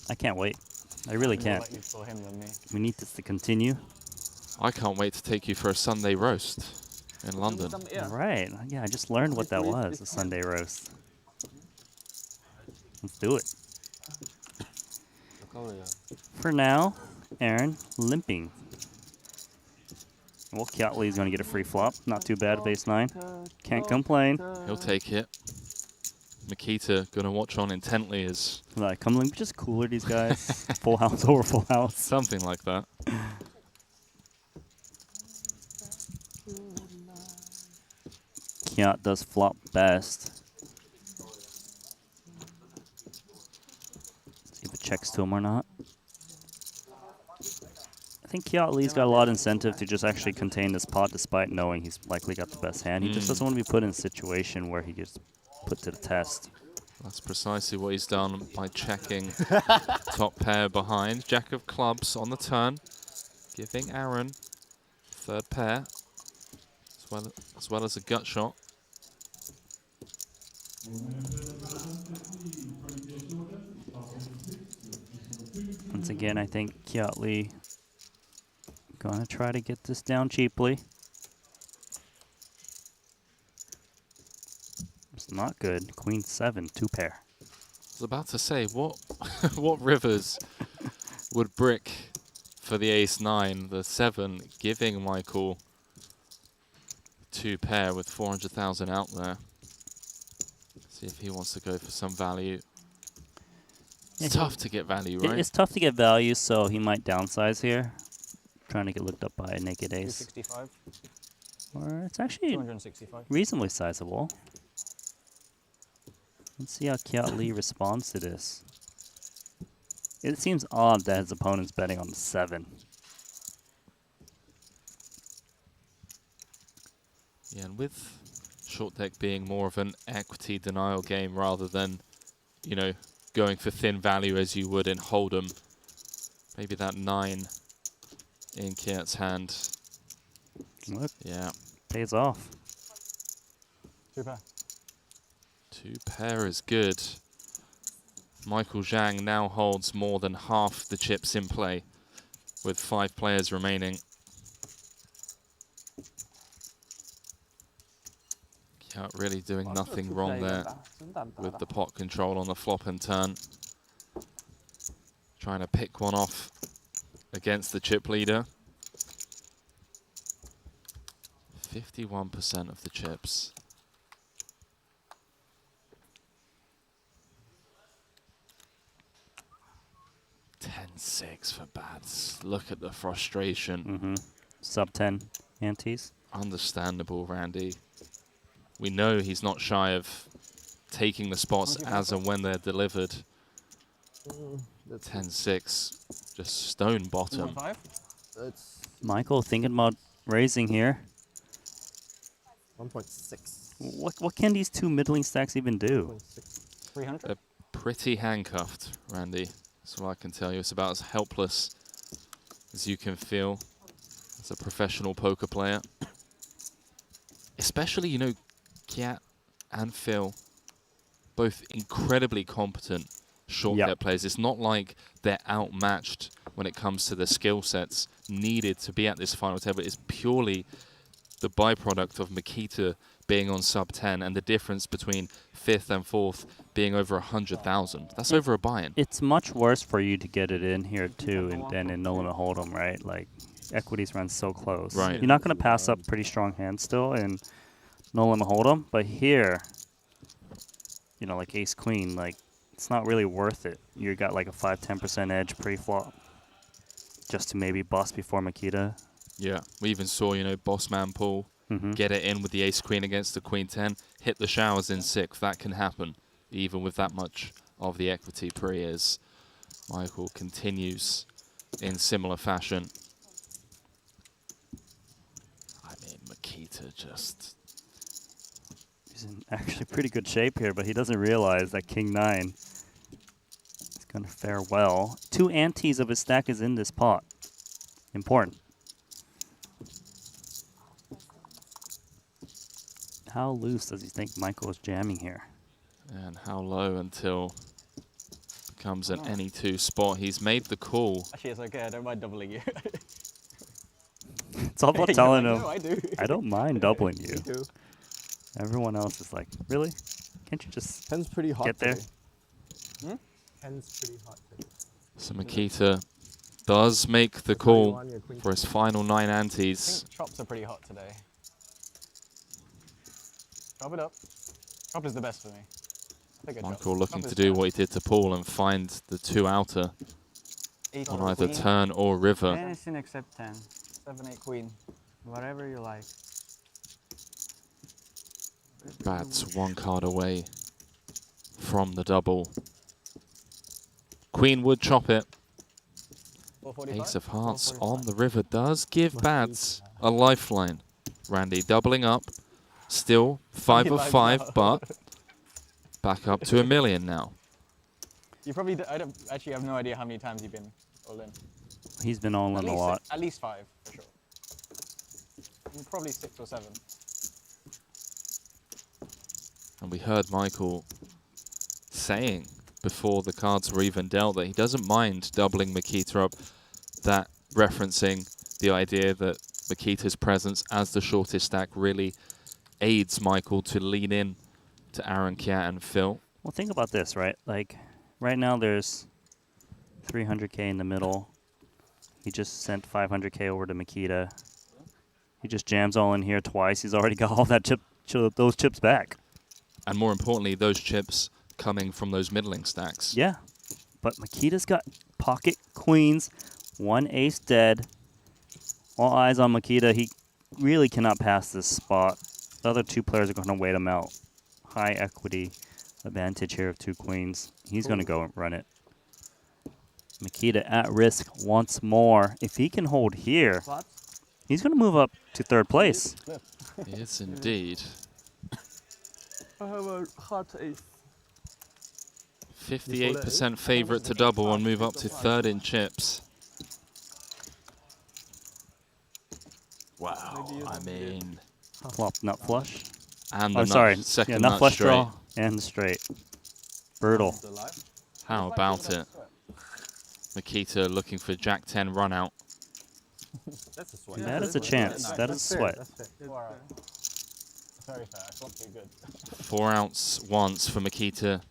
I can't wait. I really can't. We need this to continue. I can't wait to take you for a Sunday roast in London. Right. Yeah, I just learned what that was, a Sunday roast. Let's do it. For now, Aaron, limping. Well, Kiatley's going to get a free flop. Not too bad, base 9. Can't complain. He'll take it. Makita going to watch on intently as... Like, come on, just cooler these guys. Full house over full house. Something like that. Kiat does flop best. See if it checks to him or not. I think Kiat Lee's got a lot of incentive to just actually contain this pot despite knowing he's likely got the best hand. He just doesn't want to be put in a situation where he gets put to the test. That's precisely what he's done by checking top pair behind. Jack of clubs on the turn, giving Aaron third pair, as well as a gut shot. Once again, I think Kiat Lee gonna try to get this down cheaply. It's not good. Queen 7, 2 pair. I was about to say, what what rivers would brick for the ace 9, the 7, giving Michael 2 pair with 400,000 out there. See if he wants to go for some value. It's tough to get value, right? It's tough to get value, so he might downsize here. Trying to get looked up by a naked ace. 265. Or it's actually 265. reasonably sizable. Let's see how Kiat Lee responds to this. It seems odd that his opponent's betting on the 7. Yeah, and with short deck being more of an equity denial game rather than, you know, going for thin value as you would in Hold'em, maybe that 9 in Kiat's hand. Look, yeah, pays off. 2 pair. 2 pair is good. Michael Zhang now holds more than half the chips in play, with 5 players remaining. Kiat really doing nothing wrong there with the pot control on the flop and turn. Trying to pick one off against the chip leader. 51% of the chips. $10-6 for bats. Look at the frustration. Sub 10 antes. Understandable, Randy. We know he's not shy of taking the spots as and when they're delivered. 10-6, just stone bottom. Michael thinking about raising here. 1.6. What can these 2 middling stacks even do? 300? They're pretty handcuffed, Randy. That's what I can tell you. It's about as helpless as you can feel as a professional poker player. Especially, you know, Kiat and Phil, both incredibly competent short-deck players. It's not like they're outmatched when it comes to the skill sets needed to be at this final table. It's purely the byproduct of Makita being on sub 10 and the difference between 5th and 4th being over 100,000. That's over a buy-in. It's much worse for you to get it in here too than in No Limit Hold'em, right? Like, equities run so close. Right. You're not going to pass up pretty strong hands still in No Limit Hold'em, but here, you know, like ace queen, like, it's not really worth it. You got like a 5-10% edge pre-flop just to maybe bust before Makita. Yeah, we even saw, you know, boss man Paul get it in with the ace queen against the queen 10, hit the showers in 6th. That can happen even with that much of the equity pre as Michael continues in similar fashion. I mean, Makita just... He's in actually pretty good shape here, but he doesn't realize that King 9 is Gonna fare well. 2 antes of his stack is in this pot. Important. How loose does he think Michael is jamming here? And how low until becomes an any 2 spot. He's made the call. Actually, it's okay. I don't mind doubling you. It's all about You're telling like, him, "No, I do." I don't mind doubling you. Me too. Everyone else is like, really? Can't you just Ken's pretty hot get there? today. Ken's pretty hot today. So Makita does make the call for his final 9 I antes. think chops are pretty hot today. Chop it up. Chop is the best for me. I think a chop. Michael looking Chop to is do fine. what he did to Paul and find the 2 outer on either turn or river. Anything except 10. 7, 8 queen. Whatever you like. Bats 1 card away from the double. Queen would chop it. 445? Ace of hearts on the river does give Bats a lifeline. Randy doubling up. Still 5 of 5, but back up to $1 million now. You probably, I don't actually have no idea how many times you've been all in. He's been all in a lot. At least 5, for sure. Probably 6 or 7. And we heard Michael saying before the cards were even dealt that he doesn't mind doubling Makita up, that referencing the idea that Makita's presence as the shortest stack really aids Michael to lean in to Aaron, Kiat, and Phil. Well, think about this, right? Like, right now there's 300K in the middle. He just sent 500K over to Makita. He just jams all in here twice. He's already got all that those chips back. And more importantly, those chips coming from those middling stacks. Yeah, but Makita's got pocket queens, 1 ace dead. All eyes on Makita. He really cannot pass this spot. The other 2 players are going to wait him out. High equity advantage here of 2 queens. He's going to go and run it. Makita at risk once more. If he can hold here, he's going to move up to 3rd place. Yes, indeed. I have a hot ace. 58% favorite to double and move up to 3rd in chips. Wow, I mean... Flop nut flush. And I'm the sorry. second yeah, nut nut flush straight. draw and straight. Brutal. How about it? Makita looking for Jack 10 run out. That's a sweat. Yeah, that is a chance. That is a sweat. Very fair. I flopped too good. 4 outs once for Makita.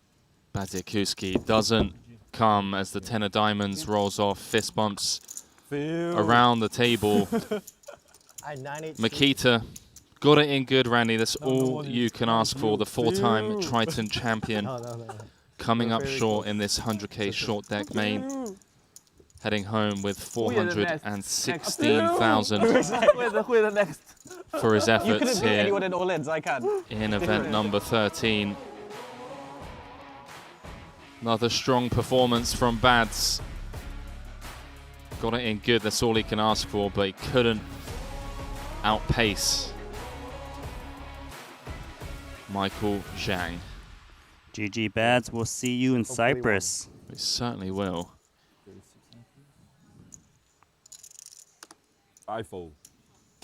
Badziakuski doesn't come as the 10 of diamonds rolls off. Fist bumps around the table. Makita got it in good, Randy. That's all you can ask for. The 4-time Triton champion coming up short in this 100K short deck main. Heading home with 416,000 for his efforts here in event number 13. Another strong performance from Bads. Got it in good, that's all he can ask for, but he couldn't outpace Michael Zhang. GG Bads, we'll see you in Cyprus. We certainly will.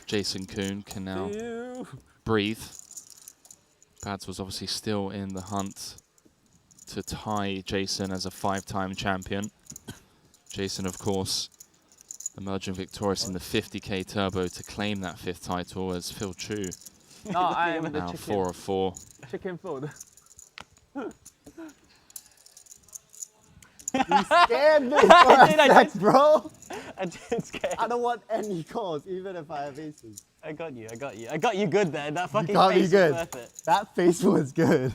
Jason Kuhn can now breathe. Bads was obviously still in the hunt to tie Jason as a 5-time champion. Jason, of course, emerging victorious in the 50K Turbo to claim that 5th title as Phil Chu. No, I am the now chicken. 4 of 4. Chicken food. You scared me for a sec, bro. I did scare. I don't want any calls, even if I have aces. I got you. I got you good there. That fucking You got me face good. was worth it. That face was good.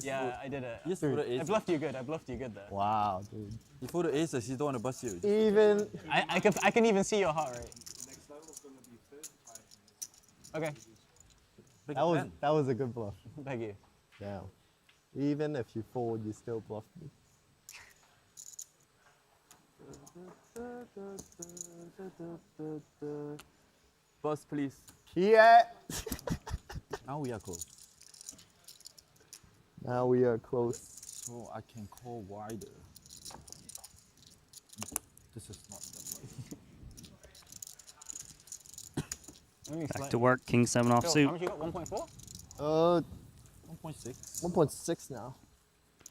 Yeah, I did it. Yes, for the I ace. bluffed you good. I bluffed you good there. Wow, dude. Before the aces, you don't want to bust you. Even I can even see your heart rate. Okay. that was a good bluff. Thank you. Damn. Even if you fold, you still bluffed me. Boss, please. Yeah. Now we are close. Now we are close. So I can call wider. Back to work. King 7 Phil, offsuit. how much you got? 1.4? 1.6. 1.6 now.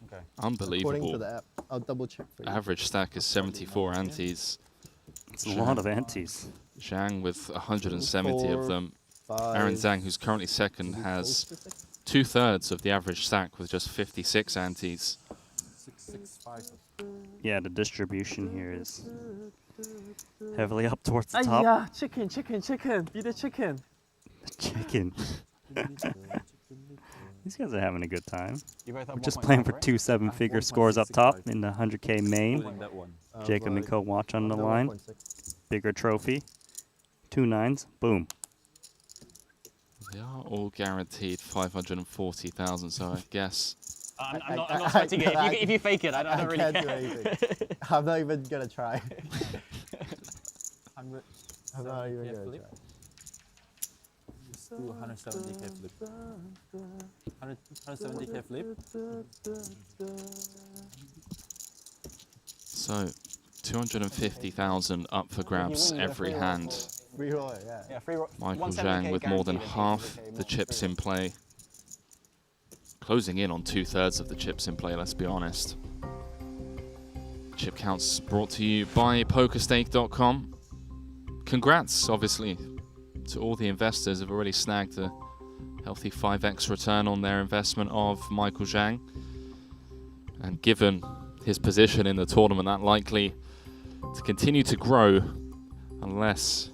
Okay. Unbelievable. According to the app. I'll double check for you. Average stack is 74 antes. It's a lot of antes. Zhang with 170 of them. Five, Aaron Zhang, who's currently second, has 2/3 of the average stack with just 56 antes. 665. Yeah, the distribution here is heavily up towards the top. Yeah, chicken, chicken, chicken. Be the chicken. Chicken. These guys are having a good time. You both have We're just 1.5, playing for right? 2 7-figure scores up top in the 100K main. That one. Jacob and Co watch on the line. 1.6. Bigger trophy. 2 9s. Boom. They are all guaranteed 540,000, so I guess. I'm not sweating it. If you fake it, I don't really can't care. do anything. I'm not even gonna try. I'm not even gonna try. Let's do 170k flip. 170k flip. So, 250,000 up for grabs every hand. Free roll, yeah. Yeah, free roll. Michael 170K Zhang with more than guaranteed half and 200K the more. chips Free in play. Closing in on 2/3 of the chips in play, let's be honest. Chip counts brought to you by PokerStake.com. Congrats, obviously, to all the investors who have already snagged a healthy 5x return on their investment of Michael Zhang. And given his position in the tournament, that likely to continue to grow unless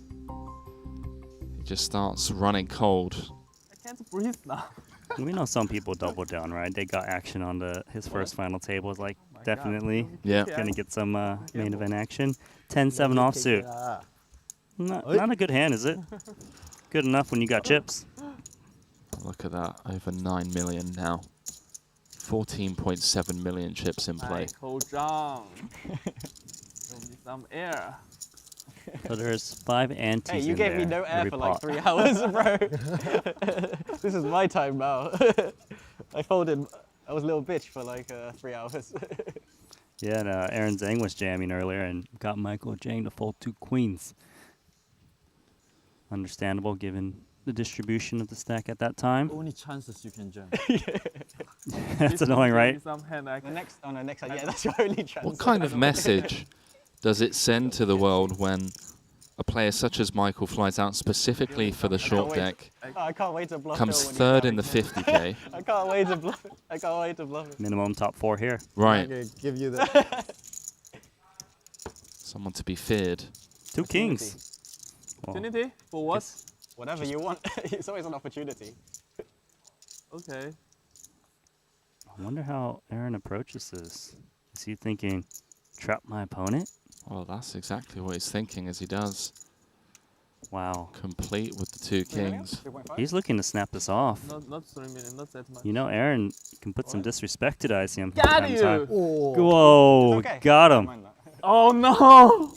he just starts running cold. I can't breathe now. We know some people double down, right? They got action on his first final table. It's like, definitely gonna get some main event action. 10-7 offsuit. Not a good hand, is it? Good enough when you got chips. Look at that, over 9 million now. 14.7 million chips in play. Michael Zhang. Give me some air. So there's 5 antes. Hey, you in gave me there, no air every for pot. like 3 hours, bro. This is my time now. I folded. I was a little bitch for like 3 hours. Yeah, and Aaron Zhang was jamming earlier and got Michael Zhang to fold 2 queens. Understandable given the distribution of the stack at that time. Only chances you can jam. That's annoying, right? The next, yeah, that's your only chance. What kind of message does it send to the world when a player such as Michael flies out specifically for the short deck, I can't wait to bluff. comes Phil when third you in the 50k? I can't wait to bluff it. I can't wait to bluff it. Minimum top 4 here. Right. I'm gonna give you the Someone to be feared. 2 kings. Opportunity? For what? Whatever you want. It's always an opportunity. Okay. I wonder how Aaron approaches this. Is he thinking, trap my opponent? Well, that's exactly what he's thinking as he does. Wow. Complete with the 2 kings. He's looking to snap this off. Not 3 million, not that much. You know, Aaron can put some disrespect to the ICM. from Got time to you! time. Oh. Whoa, It's okay. got him. Oh no!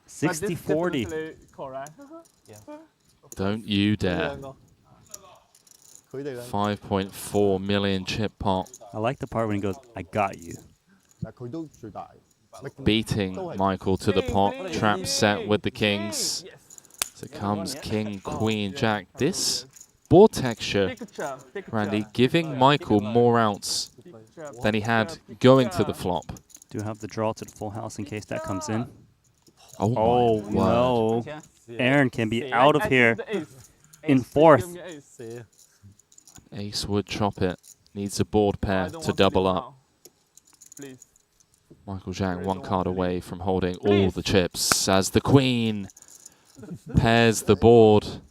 60-40. Correct. Don't you dare. 5.4 million chip pot. I like the part when he goes, I got you. Beating Michael to the pot. Trap set with the kings. So comes king, queen, jack. This board texture, Randy, giving Michael more outs than he had going to the flop. Do have the draw to the full house in case that comes in. Oh, my no. word. Aaron can be out of here in 4th. Ace would chop it. Needs a board pair to double up. Please. Michael Zhang 1 card away from holding all the chips as the queen pairs the board.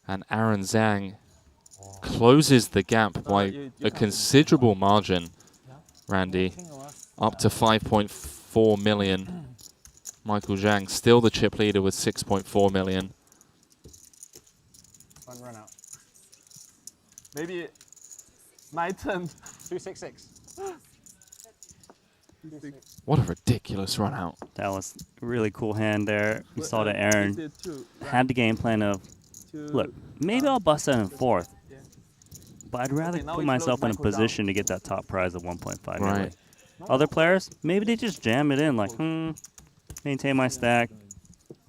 And Aaron Zhang closes the gap by a considerable margin, Randy. Up to 5.4 million. Michael Zhang still the chip leader with 6.4 million. One run out. Maybe my turn. 266. What a ridiculous run out. That was a really cool hand there. We saw that Aaron had the game plan of, look, maybe I'll bust that in 4th. But I'd rather put myself in a position to get that top prize of 1.5 million. Other players, maybe they just jam it in like, maintain my stack,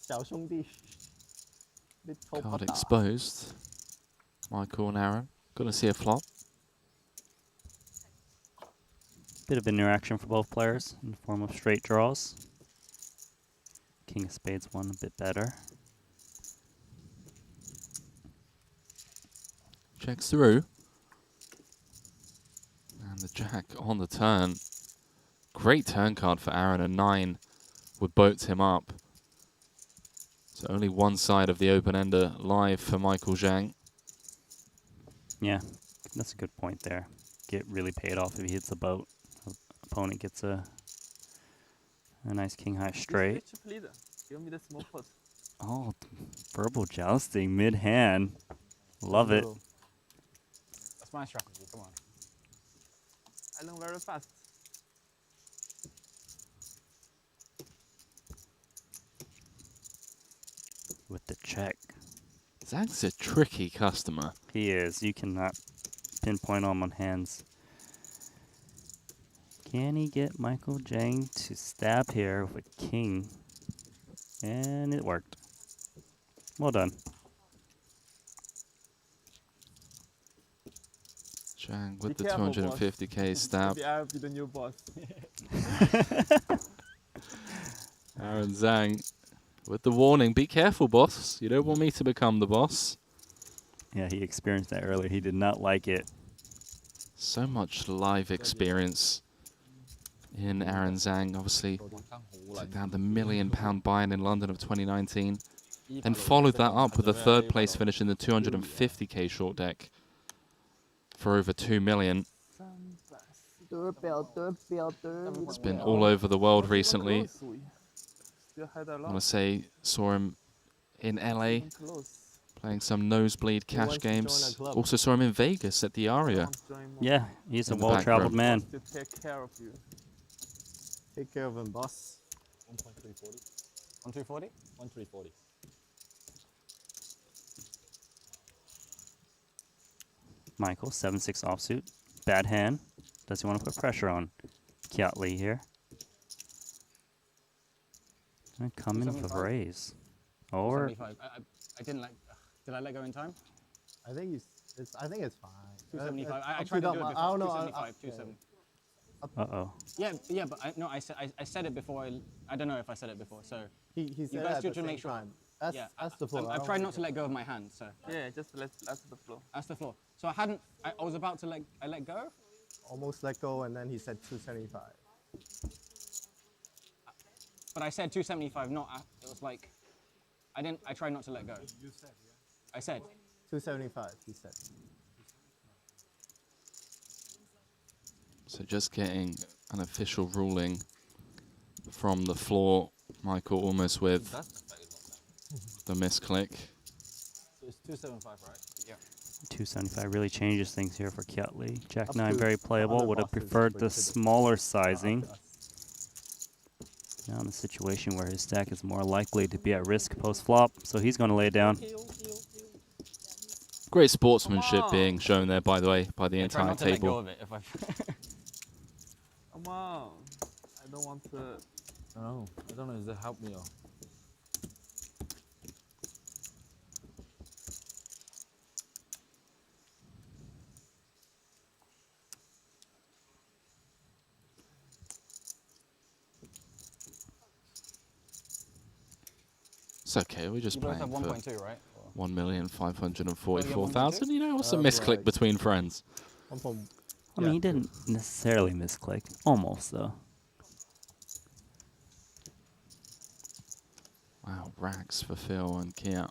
小兄弟 Little Card brother. exposed. Michael and Aaron. Gonna see a flop. Bit of interaction for both players in the form of straight draws. King of Spades won a bit better. Checks through. And the jack on the turn. Great turn card for Aaron. A 9 would boat him up. So only one side of the open-ender live for Michael Zhang. Yeah, that's a good point there. Get really paid off if he hits a boat. Opponent gets a nice king high straight. Chip leader. Give me the small pot. Oh, verbal jousting mid-hand. Love it. That's my strategy, come on. I learn very fast. With the check. Zhang's a tricky customer. He is. You cannot pinpoint him on hands. Can he get Michael Zhang to stab here with a king? And it worked. Well done. Zhang with Be the careful, 250k boss. stab. Maybe I'll be the new boss. Aaron Zhang with the warning, be careful, boss. You don't want me to become the boss. Yeah, he experienced that earlier. He did not like it. So much live experience in Aaron Zhang. Obviously, took down the £1 million buy-in in London of 2019. Then followed that up with a third place finish in the 250k short deck for over 2 million. It's been all over the world recently. I want to say, saw him in LA playing some nosebleed cash games. Also saw him in Vegas at the Aria. Yeah, he's a in the back well-traveled room. man. To take care of you. Take care of him, boss. 1.340. 1240? 1340. Michael, 7-6 offsuit. Bad hand. Does he want to put pressure on Kiat Lee here? Gonna come in for 275? raise. Or 275. I didn't like. Did I let go in time? I think I think it's fine. 275. I Up tried to down. do it before. I don't know. 275. 270. uh-oh. Yeah, but I said it before. I don't know if I said it before. So He you said guys at should the make same sure. time. That's the floor. I've tried not to let go of my hand. So Yeah, just that's the floor. that's the floor. So I hadn't. I was about to I let go. Almost let go, and then he said 275. But I said 275. Not. It was like. I didn't. I tried not to let go. You said, yeah. I said. 275. He said. So just getting an official ruling from the floor. Michael almost with the misclick. So it's 275, right? Yeah. 275 really changes things here for Kiat Lee. Jack Up 9 to very playable. 100 Would have boxes preferred for the each of the- smaller sizing. Now in a situation where his stack is more likely to be at risk post-flop, so he's going to lay it down. Great sportsmanship being shown there, by the way, by the I try entire not to let go table. of it if I. Come on. I don't want to. Oh, I don't know. Does that help me or? It's okay, we're just You both playing have for 1.2, right? 1,544,000. You know, what's a misclick right. between friends? I mean, he didn't necessarily misclick. Almost, though. Wow, racks for Phil and Kia.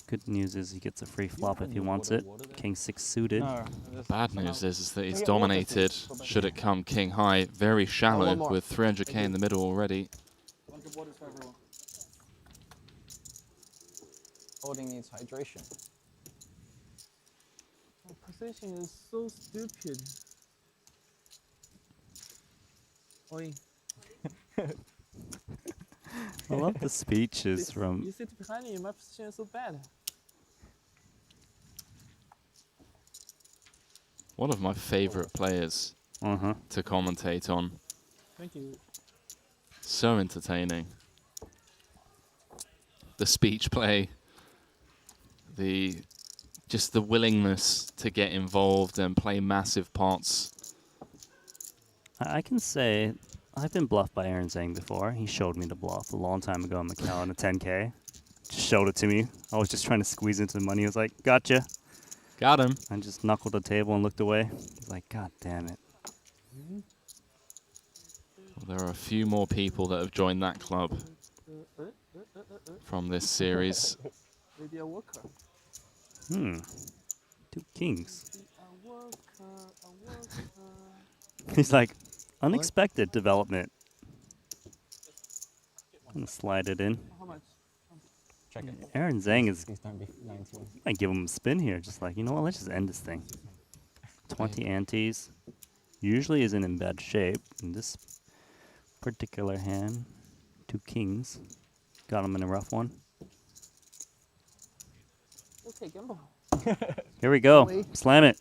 Good news is he gets a free flop if he wants it. King 6 suited. No. Bad news is that he's Can we get water, dominated. please? Should it come king high, very shallow one more. with 300k in the middle already. Bunch of waters for everyone. Holding needs hydration. My position is so stupid. Oi. I love the speeches You from... sit behind me, my position is so bad. One of my favorite players to commentate on. Thank you. So entertaining. The speech play, just the willingness to get involved and play massive parts. I can say I've been bluffed by Aaron Zhang before. He showed me the bluff a long time ago in Macau in a 10K. Just showed it to me. I was just trying to squeeze into the money. He was like, gotcha. Got him. I just knuckled the table and looked away. He's like, God damn it. Well, there are a few more people that have joined that club from this series. Two kings. He's like, unexpected development. I'm going to slide it in. Check it. Aaron Zhang is... Please don't be 19. I give him a spin here. Just like, you know what? Let's just end this thing. 20 antes. Usually isn't in bad shape. In this particular hand, 2 kings. Got him in a rough one. Okay, gamble. Here we go. Slam it.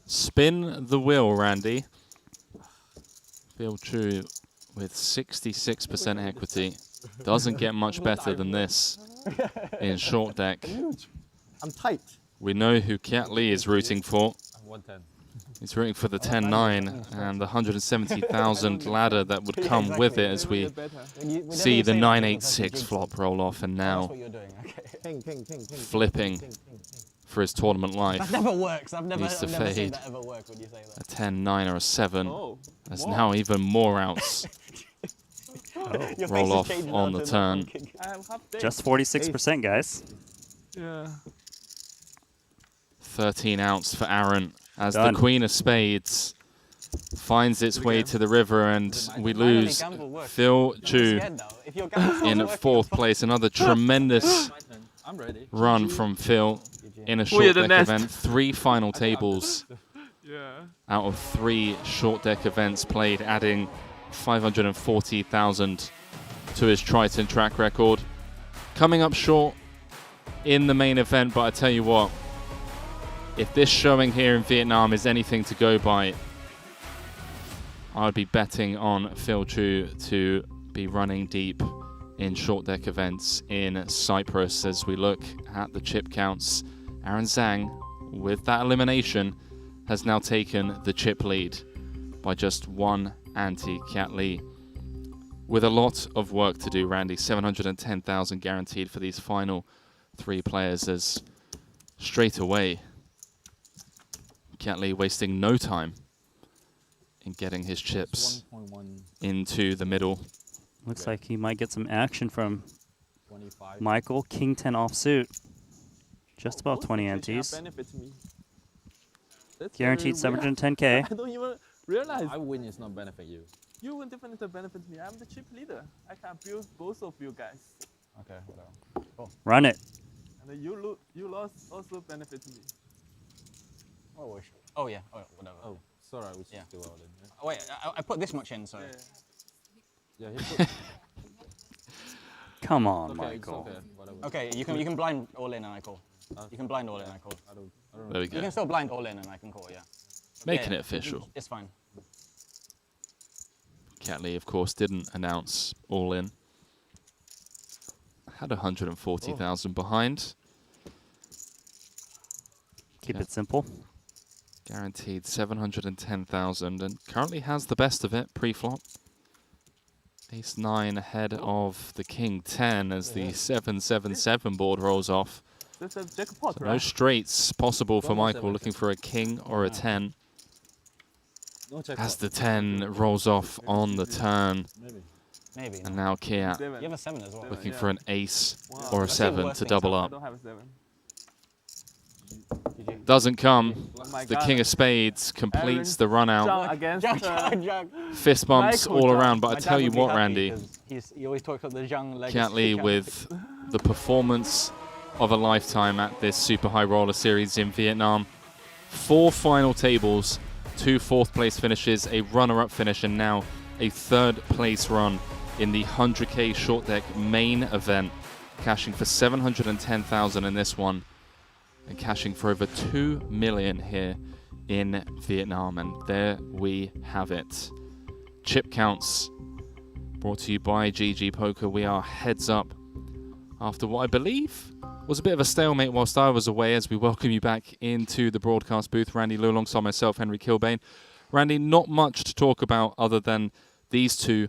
Spin the wheel, Randy. Phil Chu with 66% equity. Doesn't get much better than this in short deck. I'm tight. We know who Kiat Lee is rooting for. 110. He's rooting for the 10-9 and the 170,000 ladder that would come with it as we see the 9-8-6 flop roll off, and now flipping for his tournament life. That never works. I've never Needs to seen fade. that ever work when you say that. A 10-9 or a 7. There's now even more outs. Roll off on the turn. Just 46%, guys. Yeah. 13 outs for Aaron as Done. the Queen of Spades finds its way to the river, and we lose Phil Chu in 4th place. Another tremendous run from Phil in a short deck event. 3 final tables out of 3 short deck events played, adding 540,000 to his Triton track record. Coming up short in the main event, but I tell you what, if this showing here in Vietnam is anything to go by, I would be betting on Phil Chu to be running deep in short deck events in Cyprus. As we look at the chip counts, Aaron Zhang, with that elimination, has now taken the chip lead by just 1 ante. Kiat Lee with a lot of work to do, Randy. 710,000 guaranteed for these final 3 players, as straight away Kiat Lee wasting no time in getting his chips into the middle. Looks like he might get some action from Michael. King 10 offsuit. Just about 20 antes. Guaranteed 710K. I don't even realize. I win is not benefit you. You will definitely benefit me. I'm the chip leader. I can build both of you guys. Okay, whatever. Cool. Run it. And then you lost also benefit me. Oh yeah, whatever. Oh, sorry, we should do all in. Yeah? Oh, wait, I put this much in, so. Yeah, he put. Come on, Okay, Michael. it's okay, whatever. Okay, you can blind all in and I call. You can blind all in and I call. I don't There we You go. can still blind all in and I can call, yeah. Making Yeah, it official. It's fine. Kiat Lee, of course, didn't announce all in. Had 140,000 behind. Keep it simple. Guaranteed 710,000 and currently has the best of it pre-flop. Ace 9 ahead of the King 10 as the 7-7-7 board rolls off. That's a jackpot, So right? no straights possible for Michael, looking for a King or a 10. As the 10 rolls off on the turn. Maybe. And now Kiat You have a 7 as well. looking for an ace or a 7 to double I up. don't have a 7. Doesn't come. Oh my The God. King of Spades completes the run out. Zhang against Fist bumps Michael all Zhang. around, but I My tell dad you would be what, happy Randy. 'cause he always talks about the Zhang legacy. Kiat Lee with the performance of a lifetime at this Super High Roller Series in Vietnam. 4 final tables, 2 4th place finishes, a runner-up finish, and now a 3rd place run in the 100K short deck main event, cashing for 710,000 in this one, and cashing for over 2 million here in Vietnam. And there we have it. Chip counts brought to you by GG Poker. We are heads up after what I believe was a bit of a stalemate whilst I was away, as we welcome you back into the broadcast booth. Randy Liu alongside myself, Henry Kilbane. Randy, not much to talk about other than these two,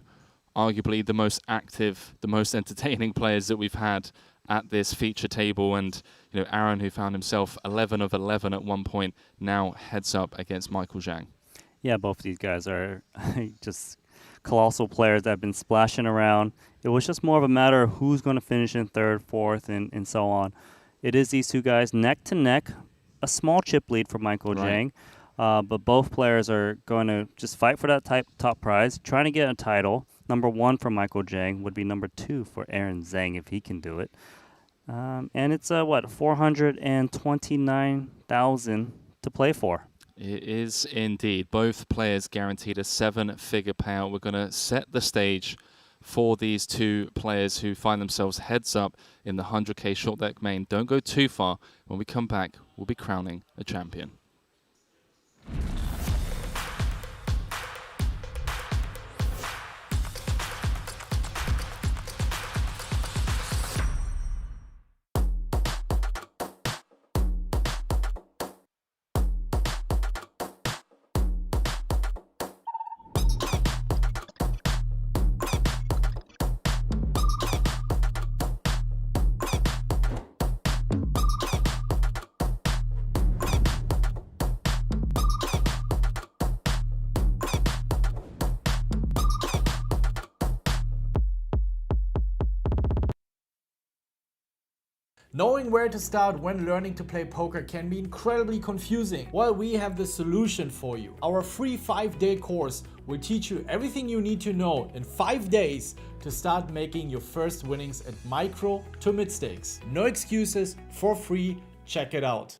arguably the most active, the most entertaining players that we've had at this feature table. And, you know, Aaron, who found himself 11 of 11 at one point, now heads up against Michael Zhang. Yeah, both of these guys are just colossal players that have been splashing around. It was just more of a matter of who's going to finish in third, fourth, and so on. It is these two guys neck to neck, a small chip lead for Michael Zhang, but both players are going to just fight for that top prize, trying to get a title. Number 1 for Michael Zhang would be number 2 for Aaron Zhang if he can do it. And it's, 429,000 to play for. It is indeed. Both players guaranteed a 7-figure payout. We're going to set the stage for these two players who find themselves heads up in the 100k short deck main. Don't go too far. When we come back, we'll be crowning a champion. Knowing where to start when learning to play poker can be incredibly confusing. Well, we have the solution for you. Our free 5-day course will teach you everything you need to know in 5 days to start making your first winnings at micro to mid stakes. No excuses, for free, check it out.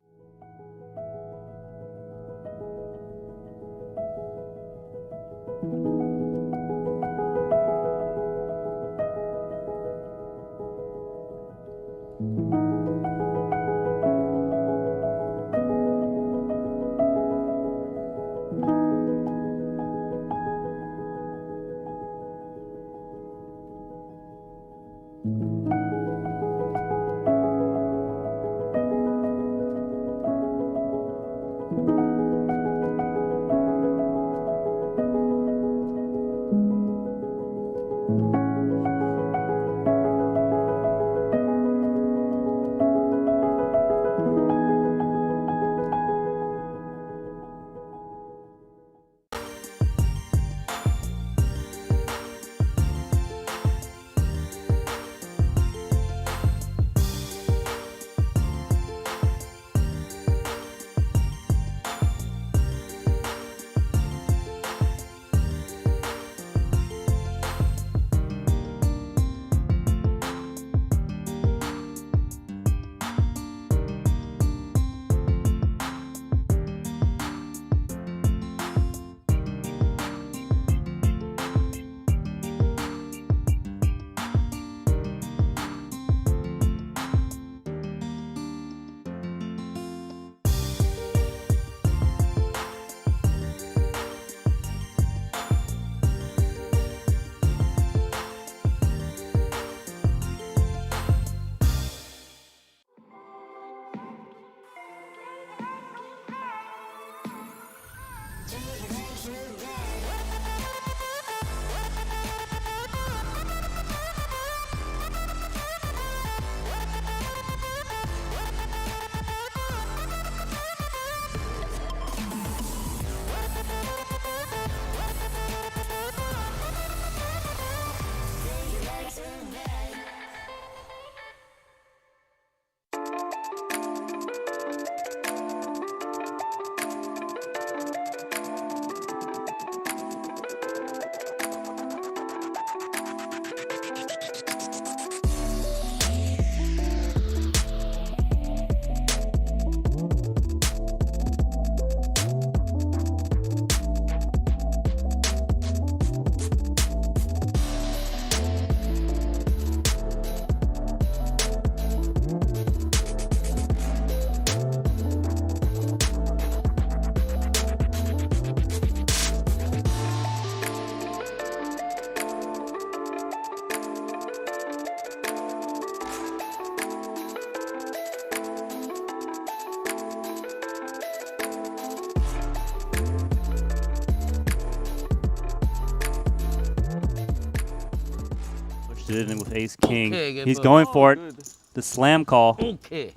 Did it with Ace King. Okay, He's good. going for Oh, it. good. The slam call. Okay.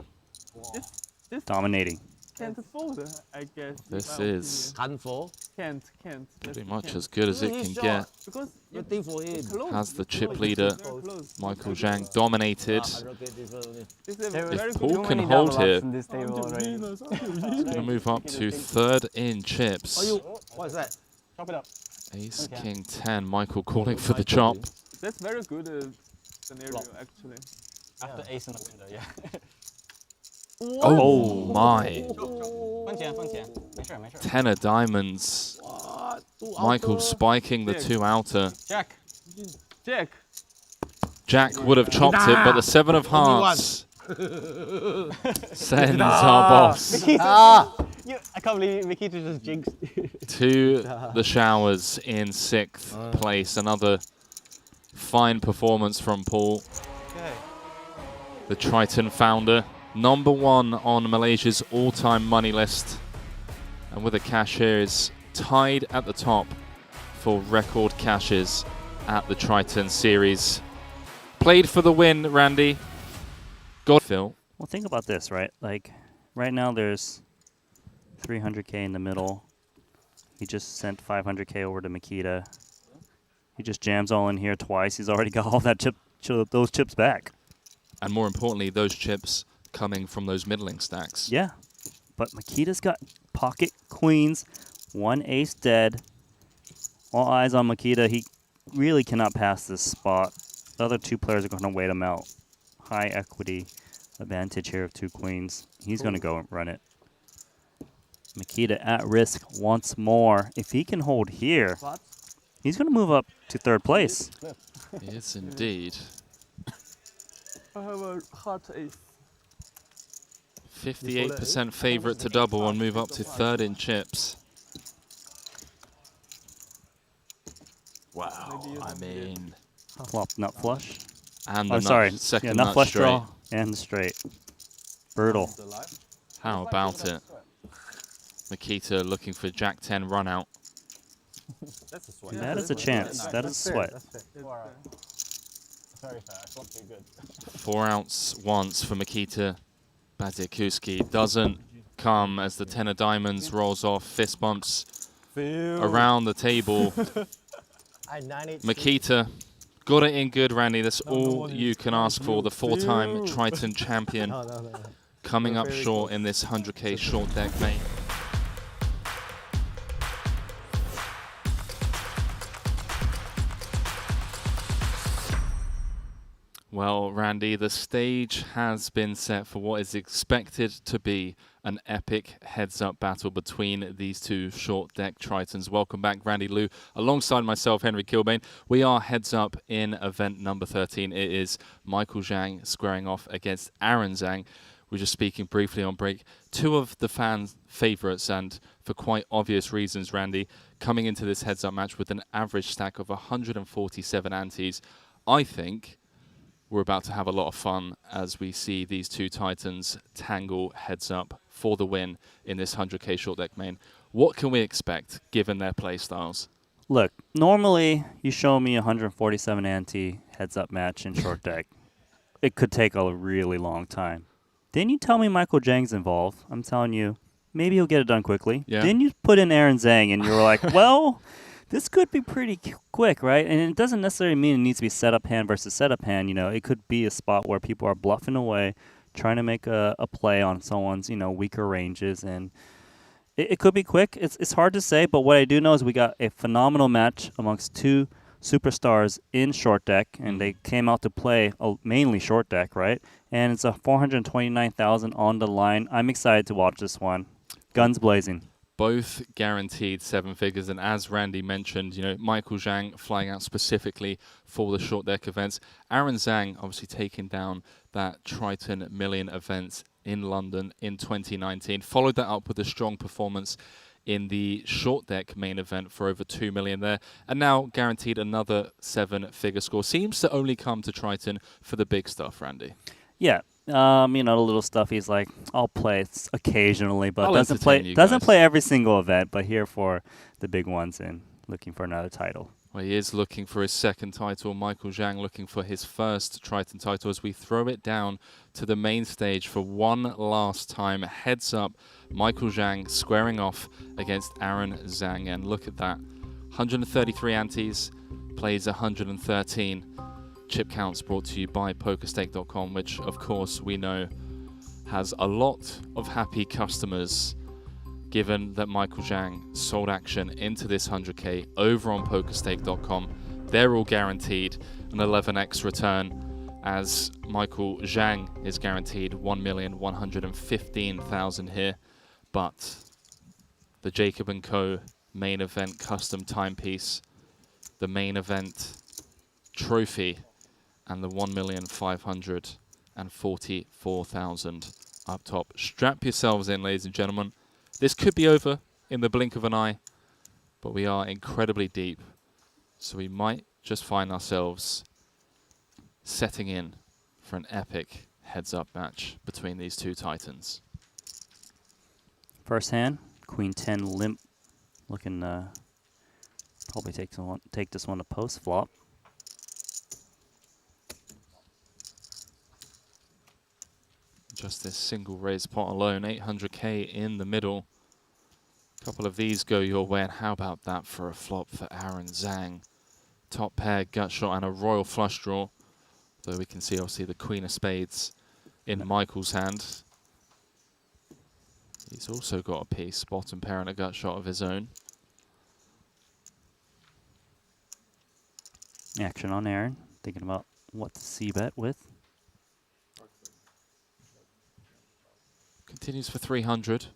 This Dominating. can't fold, I guess. in This my is Can't fall. opinion. Can't. pretty Just much can't. as good as it He's can short. get. Because Good thing for him. close. Has the It's chip close. leader, Very close. Michael Zhang, dominated. It's a There very were If good Paul too can many hold double ups here, in this table already. he's going to move up to third in chips. What is that? Chop it up. Ace, Okay. King 10. Michael calling for the chop. That's very good scenario, actually. After ace in the window, yeah. Oh my. 分钱分钱，没事没事。 10 of diamonds. Michael spiking the 2 outer. Jack. Jack. Jack would have chopped it, but the 7 of hearts sends our boss I can't believe Mikita just jinxed. to the showers in 6th place. Another fine performance from Paul. The Triton founder, #1 on Malaysia's all-time money list. And with the cash here is tied at the top for record cashes at the Triton series. Played for the win, Randy. Got Phil. Well, think about this, right? Like, right now there's 300K in the middle. He just sent 500K over to Makita. He just jams all in here twice. He's already got all that those chips back. And more importantly, those chips coming from those middling stacks. Yeah, but Makita's got pocket queens, 1 ace dead. All eyes on Makita. He really cannot pass this spot. The other 2 players are going to wait him out. High equity advantage here of 2 queens. He's going to go and run it. Makita at risk once more. If he can hold here, he's going to move up to 3rd place. Yes, indeed. I have a heart ace. 58% favorite to double and move up to 3rd in chips. Wow, I mean... Flop nut flush. And oh, the sorry. second yeah, nut nut flush straight. draw and straight. Brutal. How about it? Makita looking for Jack 10 run out. That's a sweat. That is a chance. That is a sweat. Very fair. It's not too good. 4 ounce once for Makita. Badziakuski doesn't come as the 10 of diamonds rolls off. Fist bumps around the table. Makita got it in good, Randy. That's all you can ask for. The 4-time Triton champion coming up short in this 100K short deck main. Well, Randy, the stage has been set for what is expected to be an epic heads-up battle between these 2 short deck Tritons. Welcome back, Randy Liu, alongside myself, Henry Kilbane. We are heads-up in event number 13. It is Michael Zhang squaring off against Aaron Zhang. We were just speaking briefly on break. 2 of the fans' favourites, and for quite obvious reasons, Randy, coming into this heads-up match with an average stack of 147 antes. I think we're about to have a lot of fun as we see these 2 Titans tangle heads up for the win in this 100K short deck main. What can we expect given their play styles? Look, normally you show me 147 ante heads up match in short deck. It could take a really long time. Then you tell me Michael Zhang's involved. I'm telling you, maybe he'll get it done quickly. Yeah. Then you put in Aaron Zhang and you're like, well, this could be pretty quick, right? And it doesn't necessarily mean it needs to be setup hand versus setup hand. You know, it could be a spot where people are bluffing away, trying to make a play on someone's, weaker ranges. And it could be quick. It's hard to say, but what I do know is we got a phenomenal match amongst 2 superstars in short deck, and they came out to play mainly short deck, right? And it's a 429,000 on the line. I'm excited to watch this one. Guns blazing. Both guaranteed 7 figures, and as Randy mentioned, Michael Zhang flying out specifically for the short deck events. Aaron Zhang obviously taking down that Triton Million events in London in 2019. Followed that up with a strong performance in the short deck main event for over 2 million there, and now guaranteed another 7-figure score. Seems to only come to Triton for the big stuff, Randy. Yeah. The little stuff he's like, I'll play occasionally, but I'll doesn't play every single event, but here for the big ones and looking for another title. Well, he is looking for his second title. Michael Zhang looking for his first Triton title as we throw it down to the main stage for one last time. Heads up, Michael Zhang squaring off against Aaron Zhang. And look at that. 133 antes, plays 113. Chip counts brought to you by PokerStake.com, which of course we know has a lot of happy customers, given that Michael Zhang sold action into this 100K over on PokerStake.com. They're all guaranteed an 11x return, as Michael Zhang is guaranteed 1,115,000 here. But the Jacob & Co. main event custom timepiece, the main event trophy, and the 1,544,000 up top. Strap yourselves in, ladies and gentlemen. This could be over in the blink of an eye, but we are incredibly deep, so we might just find ourselves setting in for an epic heads-up match between these two titans. First hand, Queen 10 limp, looking probably take this one to post flop. Just this single raise pot alone, 800K in the middle. A couple of these go your way, and how about that for a flop for Aaron Zhang? Top pair, gut shot, and a royal flush draw. Though we can see obviously the Queen of Spades in Michael's hand. He's also got a piece, bottom pair and a gut shot of his own. Action on Aaron, thinking about what to c-bet with. Continues for 300.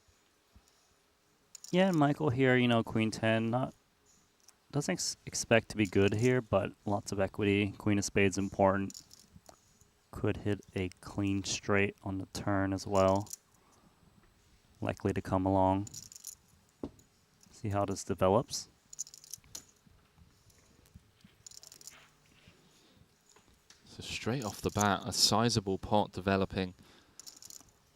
Yeah, Michael here, you know, Queen 10, doesn't expect to be good here, but lots of equity. Queen of Spades important. Could hit a clean straight on the turn as well. Likely to come along. See how this develops. So straight off the bat, a sizable pot developing.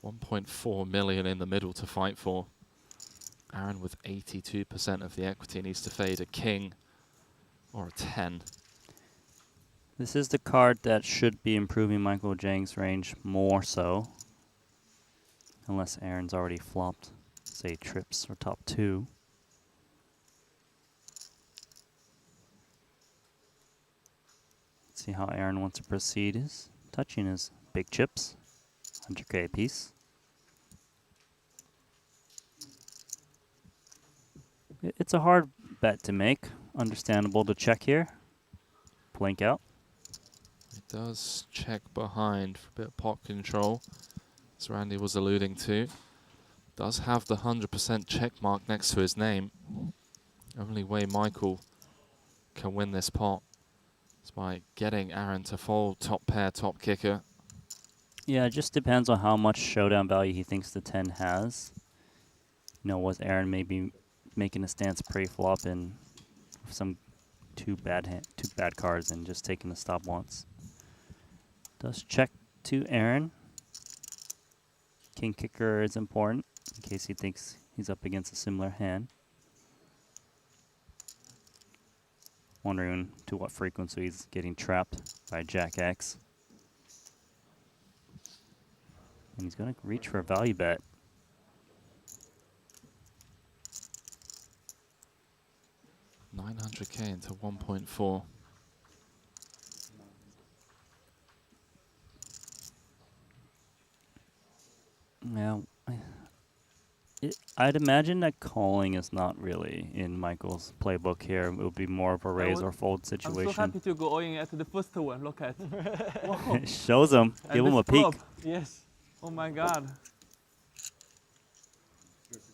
1.4 million in the middle to fight for. Aaron with 82% of the equity needs to fade a king or a 10. This is the card that should be improving Michael Zhang's range more so. Unless Aaron's already flopped, say, trips or top 2. Let's see how Aaron wants to proceed. Is touching his big chips. 100K a piece. It's a hard bet to make. Understandable to check here. Blink out. It does check behind for a bit of pot control, as Randy was alluding to. Does have the 100% check mark next to his name. Only way Michael can win this pot is by getting Aaron to fold top pair, top kicker. Yeah, it just depends on how much showdown value he thinks the 10 has. You know, was Aaron maybe making a stance pre-flop and some two bad cards and just taking the stop once. Does check to Aaron. King kicker is important in case he thinks he's up against a similar hand. Wondering to what frequency he's getting trapped by Jack X. And he's going to reach for a value bet. $900K into 1.4. Now, I'd imagine that calling is not really in Michael's playbook here. It would be more of a raise or fold situation. I'm so happy to go all in at the first one. Look at. Wow. Shows him. Give him a peek. Flop. Yes. Oh my God.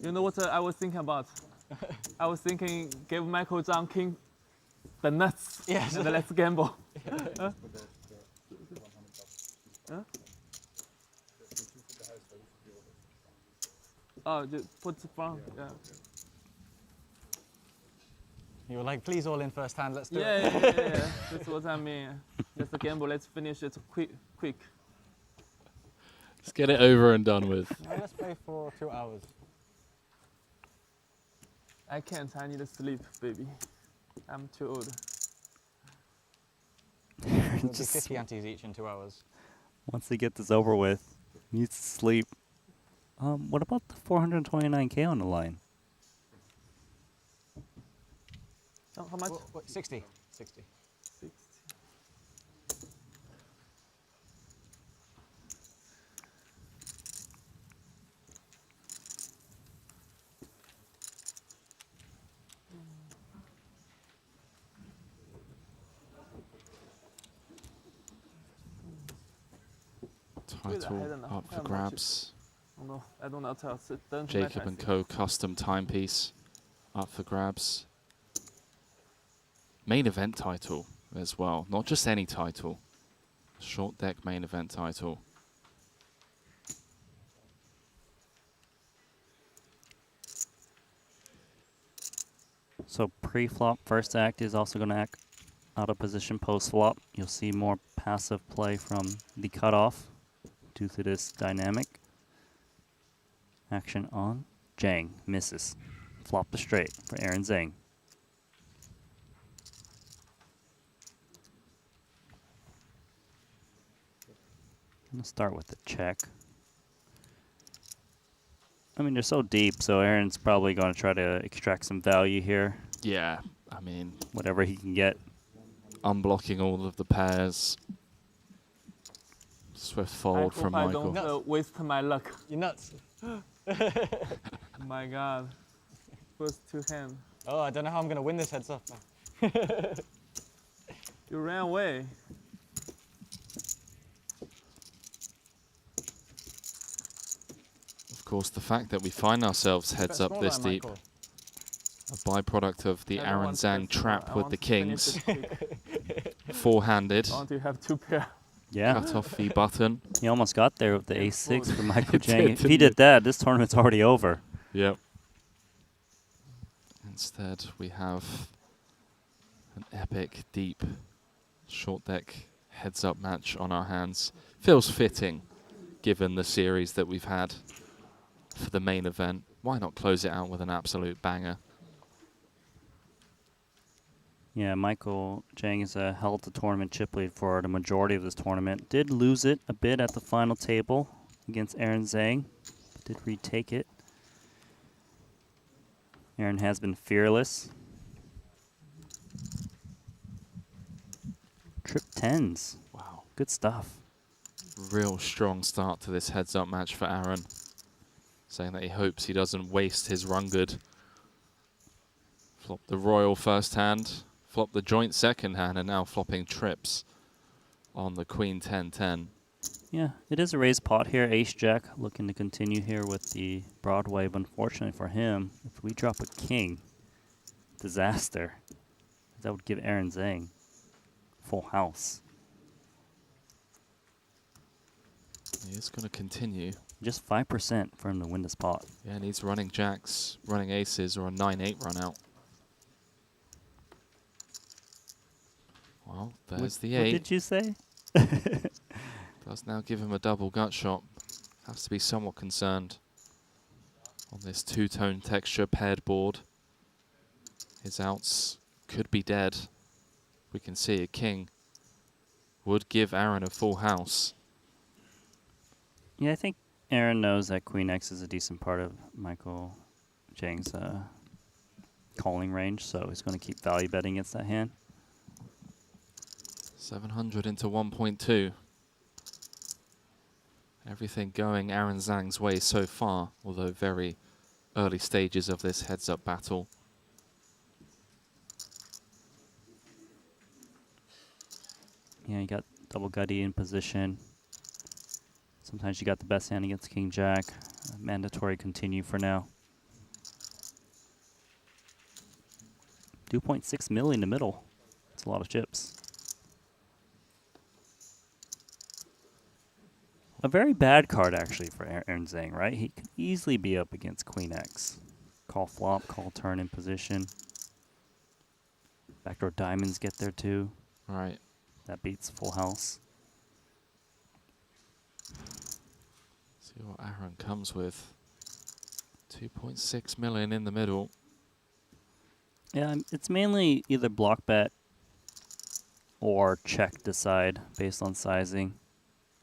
You know what I was thinking about? I was thinking, give Michael Zhang king the nuts. Yes. And let's gamble. Huh? Huh? Oh, just put the front. Yeah. You were like, please all in first hand. Let's do it. Yeah. That's what I mean. Just a gamble. Let's finish it quick. Let's get it over and done with. Now let's play for 2 hours. I can't. I need to sleep, baby. I'm too old. It'll be Just 50 antes each in 2 hours. once they get this over with, needs to sleep. What about the 429K on the line? How much? What, 60. 60. Title up for grabs. Oh no, I don't know how to don't Jacob and Co. custom timepiece up for grabs. Main event title as well, not just any title. Short deck main event title. So pre-flop, first act is also going to act out of position post-flop. You'll see more passive play from the cutoff due to this dynamic. Action on. Zhang misses. Flop the straight for Aaron Zhang. I'm going to start with the check. I mean, they're so deep, so Aaron's probably going to try to extract some value here. Yeah, I mean, whatever he can get. Unblocking all of the pairs. Swift fold from I Michael. don't waste my luck. You're nuts. My God. First 2 hand. Oh, I don't know how I'm going to win this heads up. You ran away. Of course, the fact that we find ourselves heads up this deep, a byproduct of the Aaron Zhang trap with the kings. Four-handed. I want to have 2 pair. Yeah. Cut off the button. He almost got there with the ace-6 for Michael It Zhang. did, If he didn't did it? that, this tournament's already over. Yep. Instead, we have an epic, deep, short deck heads-up match on our hands. Feels fitting, given the series that we've had for the main event. Why not close it out with an absolute banger? Yeah, Michael Zhang has held the tournament chip lead for the majority of this tournament. Did lose it a bit at the final table against Aaron Zhang, but did retake it. Aaron has been fearless. Trip 10s. Wow. Good stuff. Real strong start to this heads-up match for Aaron. Saying that he hopes he doesn't waste his run good. Flop the royal first hand. Flop the joint second hand, and now flopping trips on the queen 10-10. Yeah, it is a raised pot here. Ace-Jack looking to continue here with the Broadway, but unfortunately for him, if we drop a king, disaster. That would give Aaron Zhang full house. He is going to continue. Just 5% for him to win this pot. Yeah, and he's running jacks, running aces, or a 9-8 run out. Well, there's the 8. What did you say? Does now give him a double gut shot. Has to be somewhat concerned on this two-tone texture paired board. His outs could be dead. We can see a king would give Aaron a full house. Yeah, I think Aaron knows that Queen X is a decent part of Michael Zhang's calling range, so he's going to keep value betting against that hand. 700 into 1.2. Everything going Aaron Zhang's way so far, although very early stages of this heads-up battle. Yeah, you got double gutty in position. Sometimes you got the best hand against King Jack. Mandatory continue for now. 2.6 million in the middle. That's a lot of chips. A very bad card, actually, for Aaron Zhang, right? He could easily be up against Queen X. Call flop, call turn in position. Backdoor diamonds get there, too. Right. That beats full house. See what Aaron comes with. 2.6 million in the middle. Yeah, it's mainly either block bet or check decide based on sizing.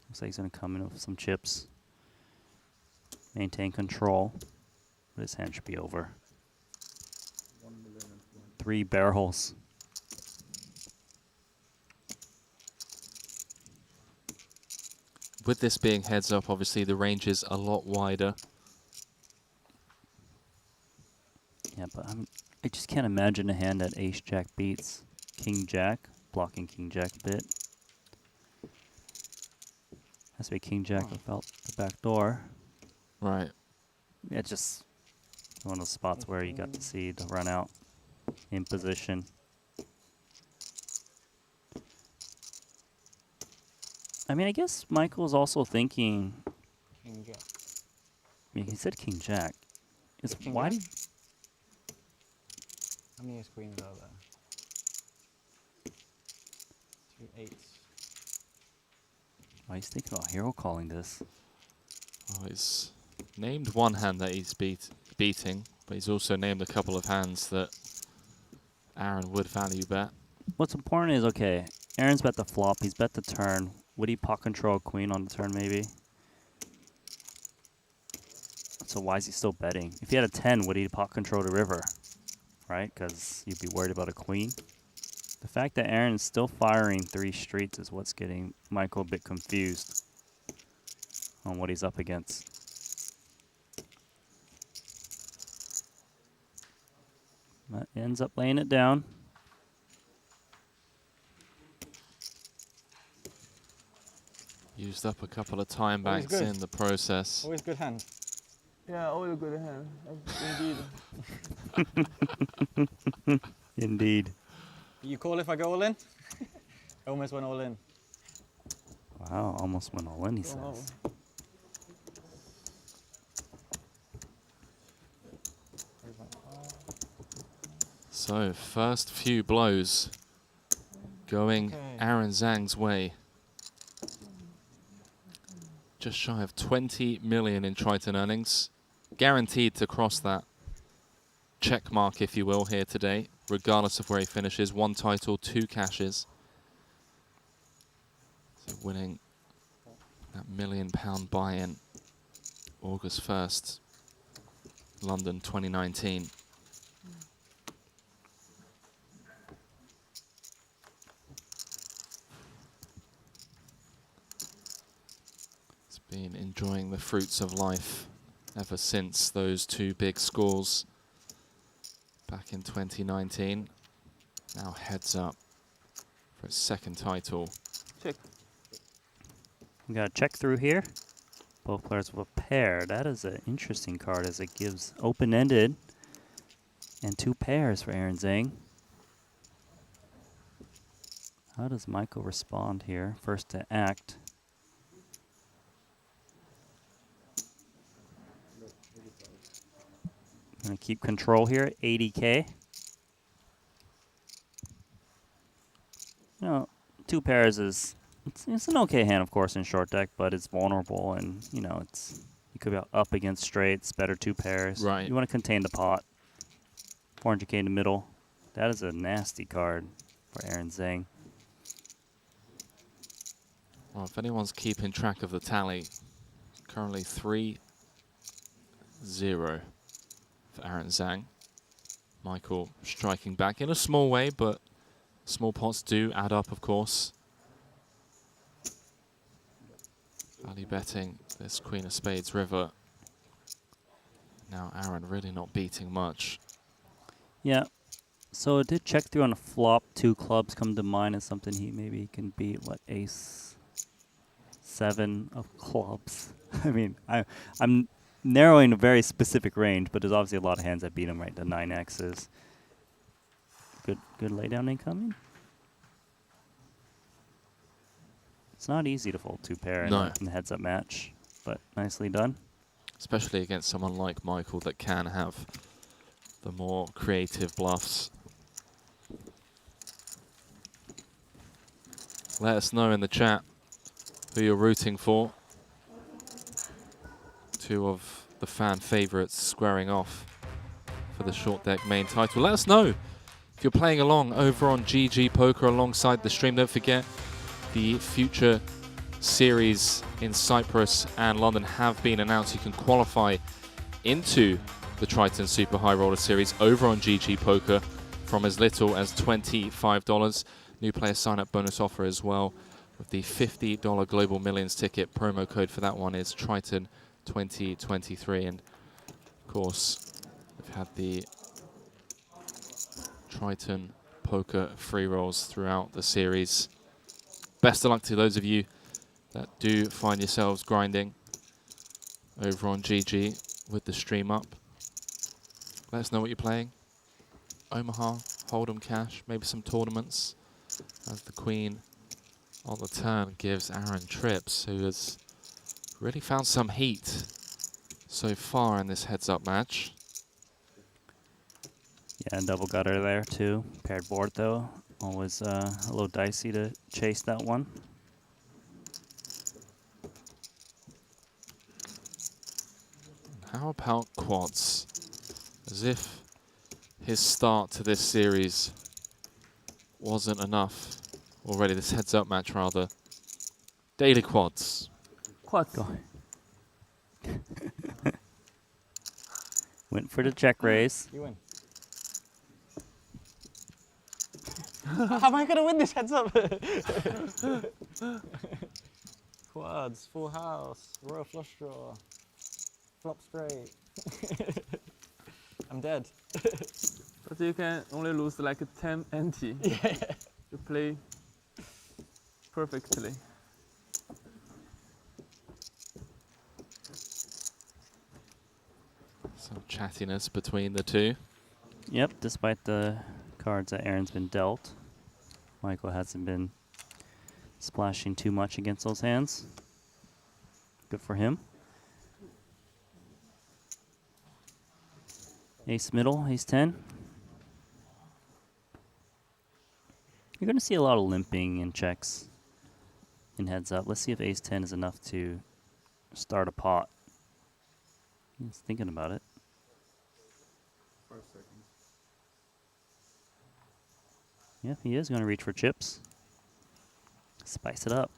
Looks like he's going to come in with some chips. Maintain control. But his hand should be over. 3 barrels. With this being heads up, obviously the range is a lot wider. Yeah, but I just can't imagine a hand that ace-jack beats. King-jack, blocking king-jack a bit. Has to be king-jack without the back door. Right. Yeah, it's just one of those spots where you got to see the run out in position. I mean, I guess Michael's also thinking. King-jack. I mean, he said king-jack. Is King why jack? did How many queens are there? 2 8s. why he's thinking about hero calling this? Oh, he's named one hand that he's beating, but he's also named a couple of hands that Aaron would value bet. What's important is, okay, Aaron's bet the flop, he's bet the turn. Would he pot control a queen on the turn, maybe? So why is he still betting? If he had a 10, would he pot control the river? Right? Because you'd be worried about a queen. The fact that Aaron's still firing 3 streets is what's getting Michael a bit confused on what he's up against. But ends up laying it down. Used up a couple of time Always banks good. in the process. Always good hand. Yeah, always a good hand. Indeed. Indeed. You call if I go all in? Almost went all in. Wow, almost went all in, he Wow. says. So, first few blows going Aaron Zhang's way. Just shy of 20 million in Triton earnings. Guaranteed to cross that check mark, if you will, here today, regardless of where he finishes. 1 title, 2 cashes. So winning that £1 million buy-in August 1st, London 2019. Been enjoying the fruits of life ever since those 2 big scores back in 2019. Now heads up for his 2nd title. Check. We got a check through here. Both players with a pair. That is an interesting card as it gives open-ended and 2 pairs for Aaron Zhang. How does Michael respond here? First to act. Gonna keep control here at 80K. You know, 2 pairs is it's an okay hand, of course, in short deck, but it's vulnerable, and you know you could be up against straights. Better 2 pairs. Right. You want to contain the pot. 400K in the middle. That is a nasty card for Aaron Zhang. Well, if anyone's keeping track of the tally, currently 3-0 for Aaron Zhang. Michael striking back in a small way, but small pots do add up, of course. Value betting this Queen of Spades river. Now Aaron really not beating much. Yeah. So it did check through on a flop. 2 clubs come to mind as something he maybe can beat. What, ace 7 of clubs? I mean, I'm narrowing a very specific range, but there's obviously a lot of hands that beat him, right? The 9Xs. Good laydown incoming. It's not easy to fold 2 pair in a heads-up match, but nicely done. Especially against someone like Michael that can have the more creative bluffs. Let us know in the chat who you're rooting for. 2 of the fan favourites squaring off for the short deck main title. Let us know if If you're playing along over on GG Poker alongside the stream, don't forget the future series in Cyprus and London have been announced. You can qualify into the Triton Super High Roller Series over on GG Poker from as little as $25. New player sign-up bonus offer as well with the $50 Global Millions ticket. Promo code for that one is Triton 2023. And of course, we've had the Triton Poker free rolls throughout the series. Best of luck to those of you that do find yourselves grinding over on GG with the stream up. Let us know what you're playing. Omaha, Hold'em Cash, maybe some tournaments. As the Queen on the turn gives Aaron trips, who has really found some heat so far in this heads-up match. Yeah, double gutter there too. Paired board though. Always a little dicey to chase that one. How about quads? As if his start to this series wasn't enough already, this heads-up match rather. Daily quads. Quads. Went for the check raise. You win. How am I going to win this heads up? Quads, full house, royal flush draw, flop straight. I'm dead. But you can only lose like 10 NT. Yeah. You play perfectly. Some chattiness between the two. Yep, despite the cards that Aaron's been dealt, Michael hasn't been splashing too much against those hands. Good for him. Ace middle, ace 10. You're going to see a lot of limping and checks in heads up. Let's see if ace 10 is enough to start a pot. He's thinking about it. 5 seconds. Yeah, he is going to reach for chips. Spice it up.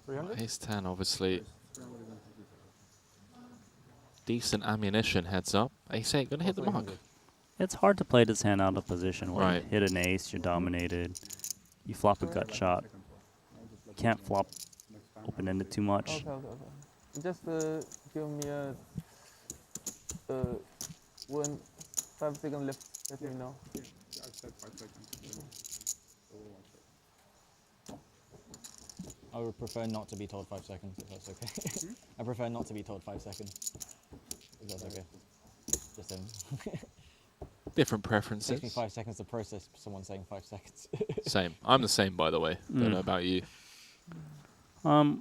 300? Ace 10, obviously. Decent ammunition heads up. Ace 8, going to hit the mark. It's hard to play this hand out of position. When Right. you hit an ace, you're dominated. You flop a gut shot. You can't flop open-ended too much. Okay. Just give me a 5 seconds left. Let me know. I said 5 seconds. I would prefer not to be told 5 seconds, if that's okay. I prefer not to be told 5 seconds, if that's okay. Just saying. Different It preferences. takes me 5 seconds to process someone saying 5 seconds. Same. I'm the same, by the way. Don't know about you. I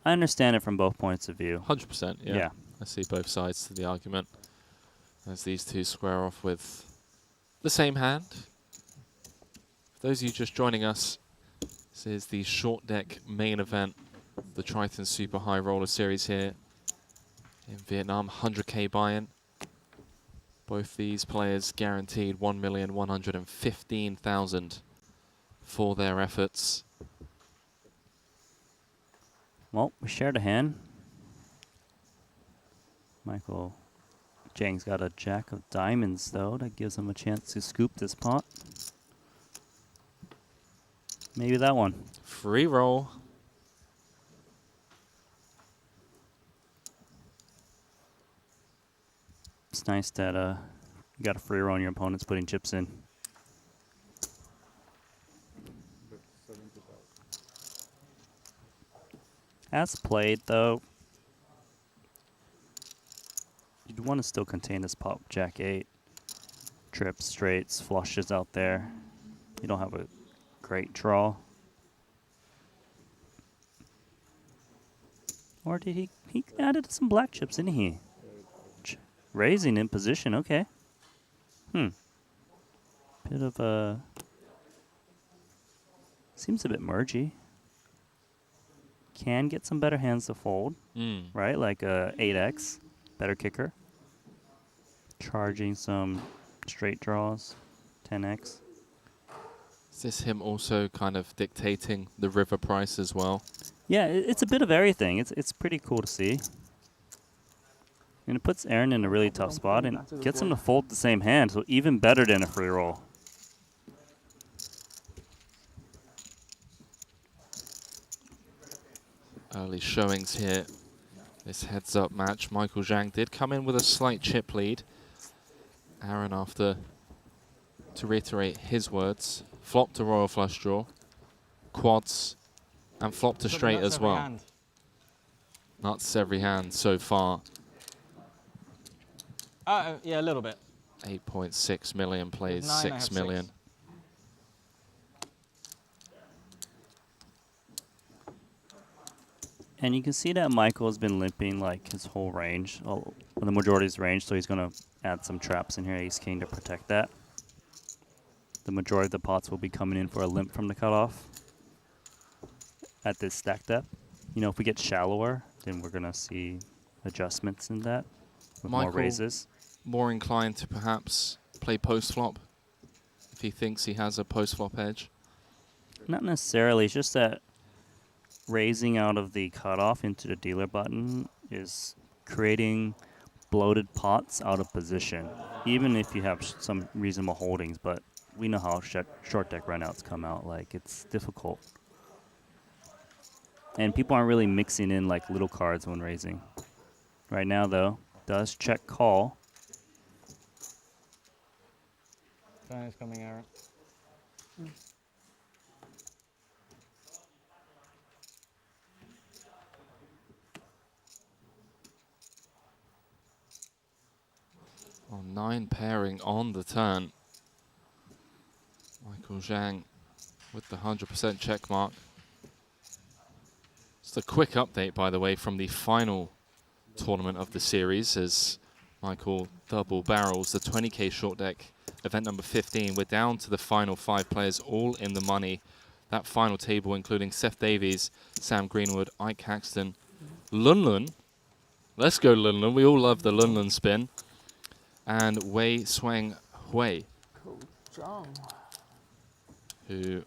understand it from both points of view. 100%, yeah. Yeah. I see both sides to the argument as these two square off with the same hand. For those of you just joining us, this is the short deck main event, the Triton Super High Roller Series here in Vietnam, 100k buy-in. Both these players guaranteed 1,115,000 for their efforts. Well, we shared a hand. Michael Jang's got a jack of diamonds, though. That gives him a chance to scoop this pot. Maybe that one. Free roll. It's nice that you got a free roll and your opponent's putting chips in. As played, though, you'd want to still contain this pot with Jack 8. Trips, straights, flushes out there. You don't have a great draw. Or did he added some black chips, didn't he? Raising in position, okay. Bit of a... Seems a bit mergy. Can get some better hands to fold, right? Like a 8x, better kicker. charging some straight draws, 10x. Is this him also kind of dictating the river price as well? Yeah, it's a bit of everything. It's pretty cool to see. And it puts Aaron in a really tough spot and gets him to fold the same hand, so even better than a free roll. Early showings here. This heads-up match. Michael Zhang did come in with a slight chip lead. Aaron, after, to reiterate his words, flopped a royal flush draw, quads, and flopped a straight as well. Hand. Nuts every hand so far. Yeah, a little bit. 8.6 million plays, With 9, I 6 have million. 6. And you can see that Michael has been limping like his whole range, the majority of his range, so he's going to add some traps in here, Ace King, to protect that. The majority of the pots will be coming in for a limp from the cutoff at this stack depth. You know, if we get shallower, then we're going to see adjustments in that with more raises. More inclined to perhaps play post-flop if he thinks he has a post-flop edge? Not necessarily, it's just that raising out of the cutoff into the dealer button is creating bloated pots out of position, even if you have some reasonable holdings. But we know how short deck runouts come out. Like, it's difficult. And people aren't really mixing in like little cards when raising. Right now, though, does check call. Turn is coming, Aaron. Oh, 9 pairing on the turn. Michael Zhang with the 100% check mark. Just a quick update, by the way, from the final tournament of the series as Michael double barrels the 20k short deck, event number 15. We're down to the final 5 players, all in the money. That final table including Seth Davies, Sam Greenwood, Ike Haxton, Lunlun. Let's go Lunlun. We all love the Lunlun spin. And Wei Swang Hui, who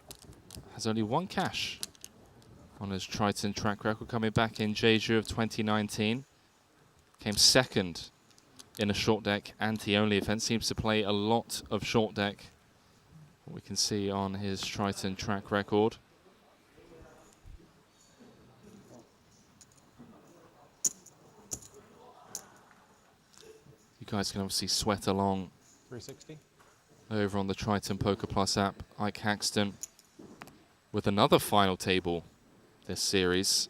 has only 1 cash on his Triton track record, coming back in Jeju of 2019. Came second in a short deck anti-only event. Seems to play a lot of short deck. What we can see on his Triton track record. You guys can obviously sweat along 360. over on the Triton Poker Plus app. Ike Haxton with another final table this series.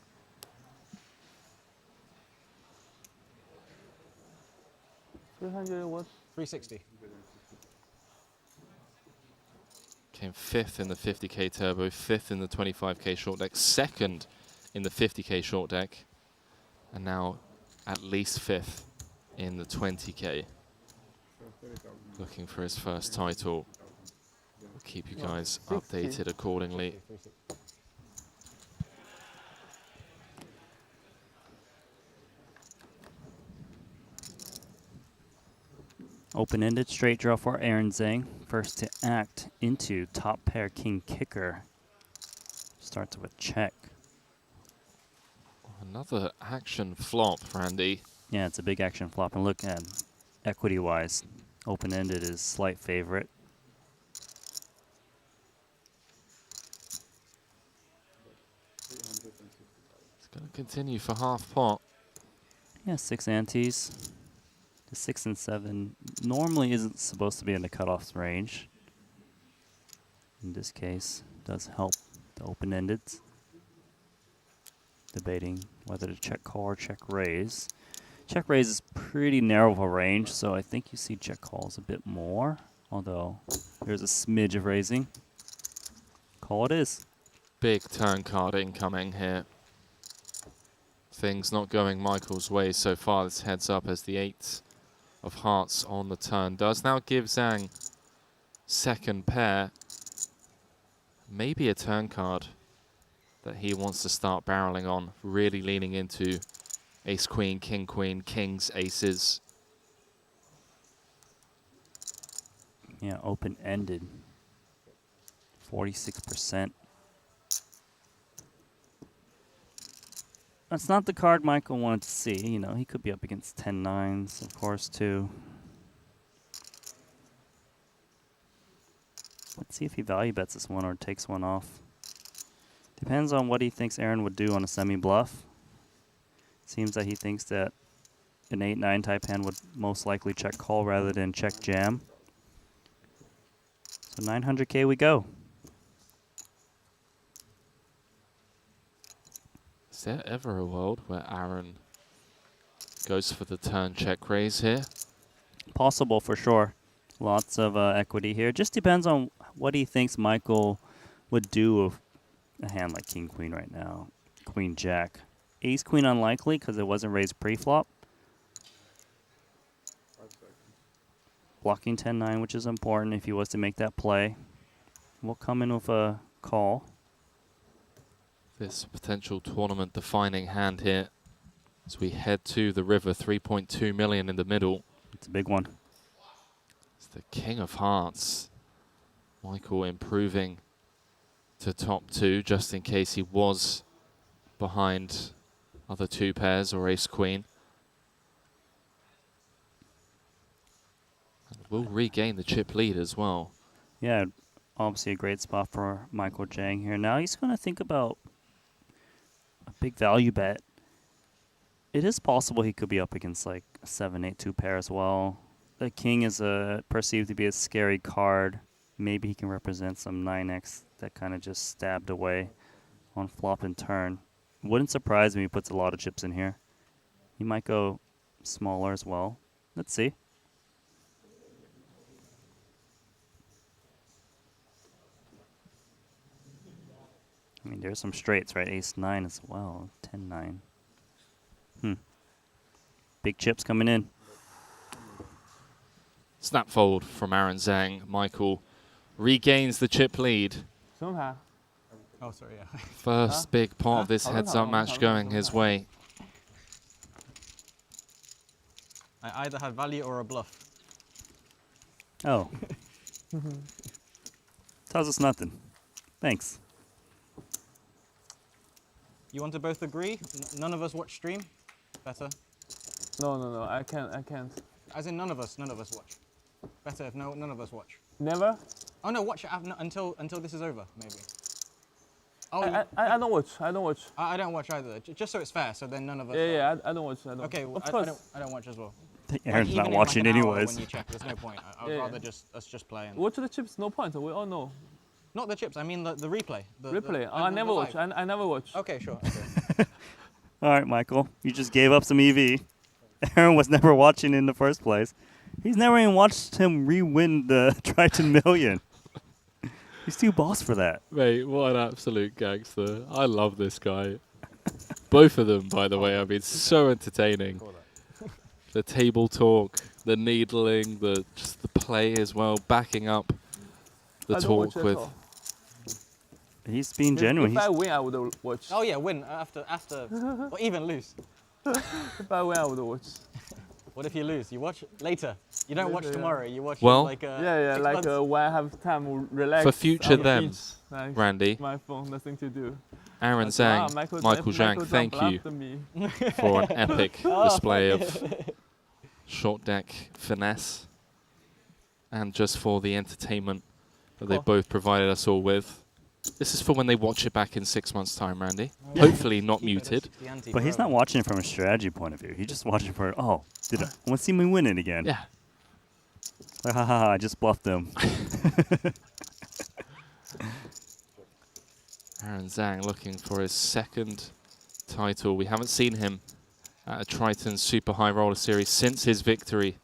What? 360. Came 5th in the 50k turbo, 5th in the 25k short deck, 2nd in the 50k short deck, and now at least 5th in the 20k. Looking for his first title. We'll keep you guys updated accordingly. Open-ended straight draw for Aaron Zhang. First to act into top pair king kicker. Starts with check. Another action flop, Randy. Yeah, it's a big action flop. And look at equity-wise, open-ended is slight favorite. It's going to continue for half pot. Yeah, 6 antes. The 6 and 7 normally isn't supposed to be in the cutoffs range. In this case, does help the open-endeds. Debating whether to check call or check raise. Check raise is pretty narrow of a range, so I think you see check calls a bit more. Although there's a smidge of raising. Call it is. Big turn card incoming here. Things not going Michael's way so far. This heads up as the 8 of hearts on the turn does now give Zhang second pair. Maybe a turn card that he wants to start barreling on, really leaning into ace queen, king queen, kings, aces. Yeah, open-ended. 46%. That's not the card Michael wanted to see. You know, he could be up against 10-9s, of course, too. Let's see if he value bets this one or takes one off. Depends on what he thinks Aaron would do on a semi-bluff. Seems that he thinks that an 8-9 type hand would most likely check call rather than check jam. So 900K we go. Is there ever a world where Aaron goes for the turn check raise here? Possible for sure. Lots of equity here. Just depends on what he thinks Michael would do with a hand like King Queen right now. Queen Jack. Ace Queen unlikely because it wasn't raised pre-flop. Blocking 10-9, which is important if he was to make that play. We'll come in with a call. This potential tournament defining hand here as we head to the river. 3.2 million in the middle. It's a big one. It's the King of Hearts. Michael improving to top 2 just in case he was behind other 2 pairs or ace queen. And will regain the chip lead as well. Yeah, obviously a great spot for Michael Jang here. Now he's going to think about a big value bet. It is possible he could be up against like a 7-8-2 pair as well. The king is perceived to be a scary card. Maybe he can represent some 9x that kind of just stabbed away on flop and turn. Wouldn't surprise me if he puts a lot of chips in here. He might go smaller as well. Let's see. I mean, there's some straights, right? Ace-9 as well. 10-9. Big chips coming in. Snap fold from Aaron Zhang. Michael regains the chip lead. Somehow. Oh, sorry, yeah. First big part of this heads-up match going his way. I either had value or a bluff. Oh. Tells us nothing. Thanks. You want to both agree? None of us watch stream? Better. No, I can't. As in none of us watch. Better if none of us watch. Never? Oh no, watch it until this is over, maybe. Oh, I don't watch. I don't watch either. Just so it's fair, so then none of us. Yeah, I don't watch. Okay, well, of course. I don't watch as well. Aaron's not even in watching like an hour anyways. When you check, there's no point. I'd rather us just play. And Watch the chips, no point. We all know. not the chips. I mean the replay. Replay. I never watch. I never watch. Okay, sure. Okay. All right, Michael. You just gave up some EV. Aaron was never watching in the first place. He's never even watched him re-win the Triton Million. He's too boss for that. Mate, what an absolute gangster. I love this guy. Both of them, by the way. I mean, so entertaining. The table talk, the needling, just the play as well, backing up the talk with. He's being genuine. If I win, I would watch. Oh yeah, win after, or even lose. If I win, I would watch. What if you lose? You watch later. You don't watch tomorrow. You watch Well, like yeah, 6 like months. when I have time to relax. For future on the them, beach, like Randy. My phone, nothing to do. Aaron Like, Zhang, Michael Zhang, thank jumped you after me. for an epic display of short deck finesse and just for the entertainment that they both provided us all with. This is for when they watch it back in 6 months' time, Randy. Hopefully not muted. But he's not watching it from a strategy point of view. He's just watching for, oh, did I want to see me win it again? Yeah. Like, ha ha ha, I just bluffed them. Aaron Zhang looking for his second title. We haven't seen him at a Triton Super High Roller Series since his victory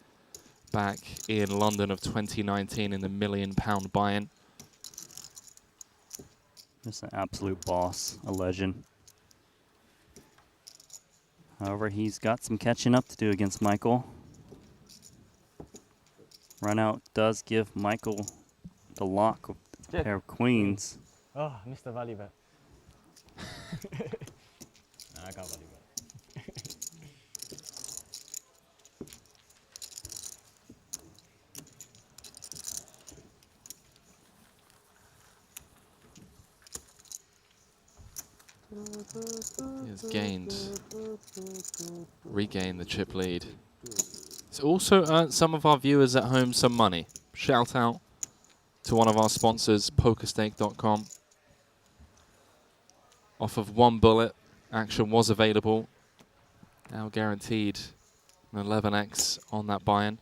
back in London of 2019 in the £1 million buy-in. Just an absolute boss, a legend. However, he's got some catching up to do against Michael. Run out does give Michael the lock of a pair of queens. Oh, Mr. Value Bet. No, I can't value bet. He has regained the chip lead. It's also earned some of our viewers at home some money. Shout out to one of our sponsors, pokerstake.com. Off of one bullet, action was available. Now guaranteed an 11x on that buy-in.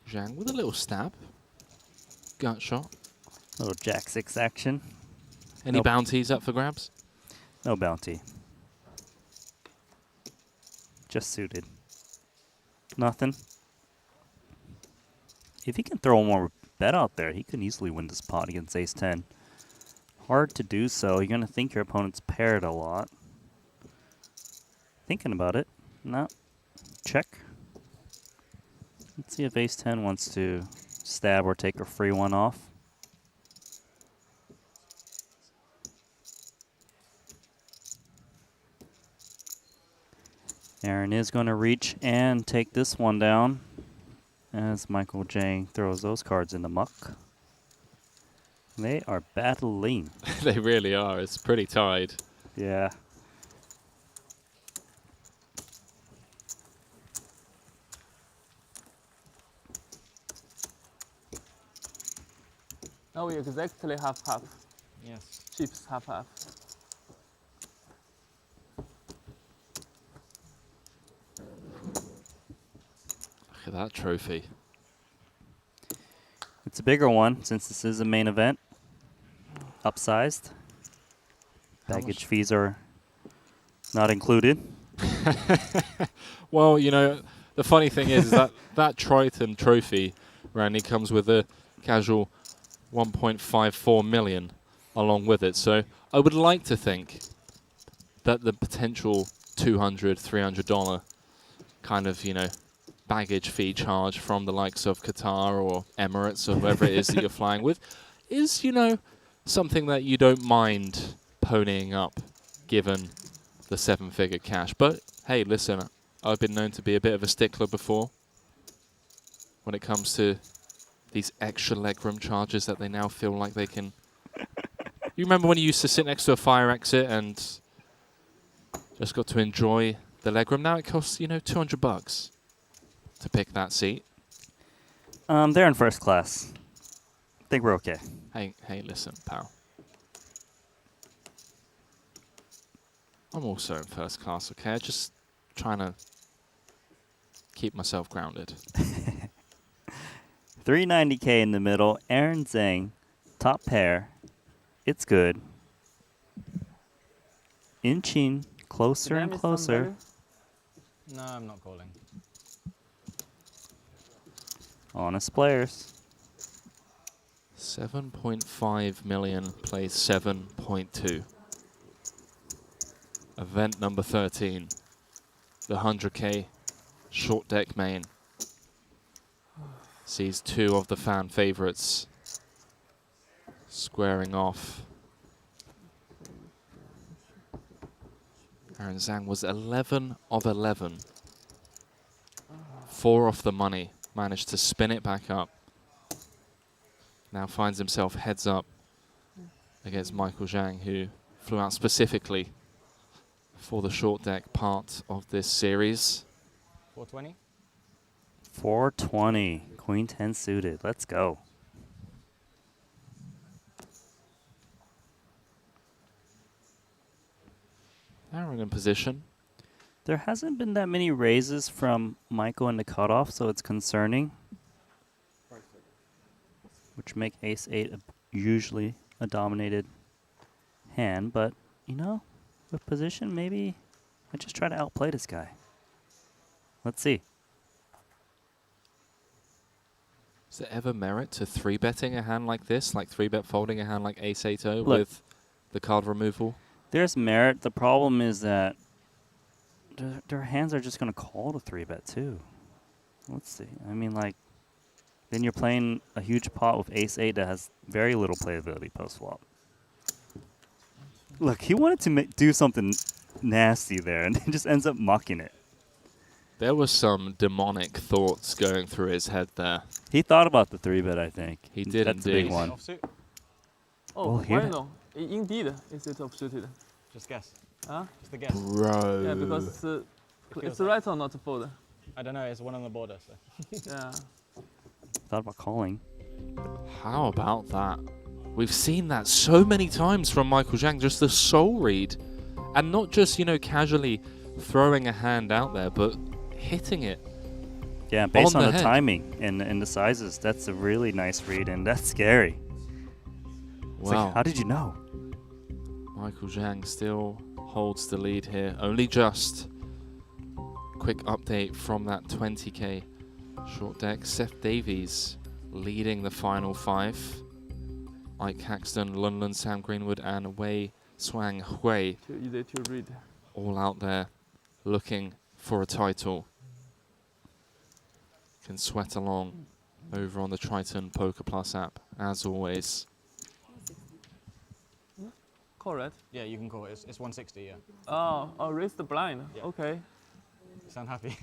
Zhang with a little stab. Gut shot. Little Jack 6 action. Any bounties up for grabs? No bounty. Just suited. Nothing. If he can throw one more bet out there, he can easily win this pot against ace-10. Hard to do so. You're going to think your opponent's paired a lot. Thinking about it. No. Check. Let's see if ace-10 wants to stab or take a free one off. Aaron is going to reach and take this one down as Michael Jang throws those cards in the muck. They are battling. They really are. It's pretty tied. Yeah. Now we exactly half-half. Yes. Chips half-half. Look at that trophy. It's a bigger one since this is a main event. Upsized. Baggage fees are not included. Well, you know, the funny thing is that that Triton trophy, Randy, comes with a casual 1.54 million along with it. So I would like to think that the potential $200, $300 kind of, you know, baggage fee charge from the likes of Qatar or Emirates or whoever it is that you're flying with is, you know, something that you don't mind ponying up given the 7-figure cash. But hey, listen, I've been known to be a bit of a stickler before when it comes to these extra legroom charges that they now feel like they can. You remember when you used to sit next to a fire exit and just got to enjoy the legroom? Now it costs, you know, $200 to pick that seat. They're in first class. I think we're okay. Hey, listen, pal. I'm also in first class, okay? I'm just trying to keep myself grounded. 390K in the middle. Aaron Zhang, top pair. It's good. Inching closer and closer. No, I'm not calling. Honest players. 7.5 million plays 7.2. Event number 13. The 100K short deck main. Sees two of the fan favorites squaring off. Aaron Zhang was 11 of 11. 4 off the money. Managed to spin it back up. Now finds himself heads up against Michael Zhang, who flew out specifically for the short deck part of this series. 420? 420. Queen 10 suited. Let's go. Aaron in position. There hasn't been that many raises from Michael in the cutoff, so it's concerning. Which make ace-8 usually a dominated hand, but, you know, with position, maybe I just try to outplay this guy. Let's see. Is there ever merit to 3-betting a hand like this, like 3-bet folding a hand like ace-8-0 Look, with the card removal? There's merit. The problem is that their hands are just going to call the 3-bet too. Let's see. I mean, like, then you're playing a huge pot with ace-8 that has very little playability post-flop. Look, he wanted to do something nasty there, and he just ends up mucking it. There was some demonic thoughts going through his head there. He thought about the 3-bet, I think. He did That's the indeed. big one. Oh, Well, here- why no? Indeed, is it offsuited? Just guess. Huh? Just a guess. Bro. Yeah, because it's right or not to fold. I don't know. It's one on the border. So. Yeah. Thought about calling. How about that? We've seen that so many times from Michael Zhang, just the soul read. And not just, casually throwing a hand out there, but hitting it. Yeah, based on the head. timing and the sizes, that's a really nice read, and that's scary. It's Wow. like, how did you know? Michael Zhang still holds the lead here. Only just. Quick update from that 20k short deck. Seth Davies leading the final 5. Ike Caxton, Lunlun, Sam Greenwood, and Wei Swang Hui Too easy to read. all out there looking for a title. Can sweat along over on the Triton Poker Plus app, as always. Call, right? Yeah, you can call it. It's 160. Yeah. Oh, raise the blind. Yeah. Okay. Sound happy?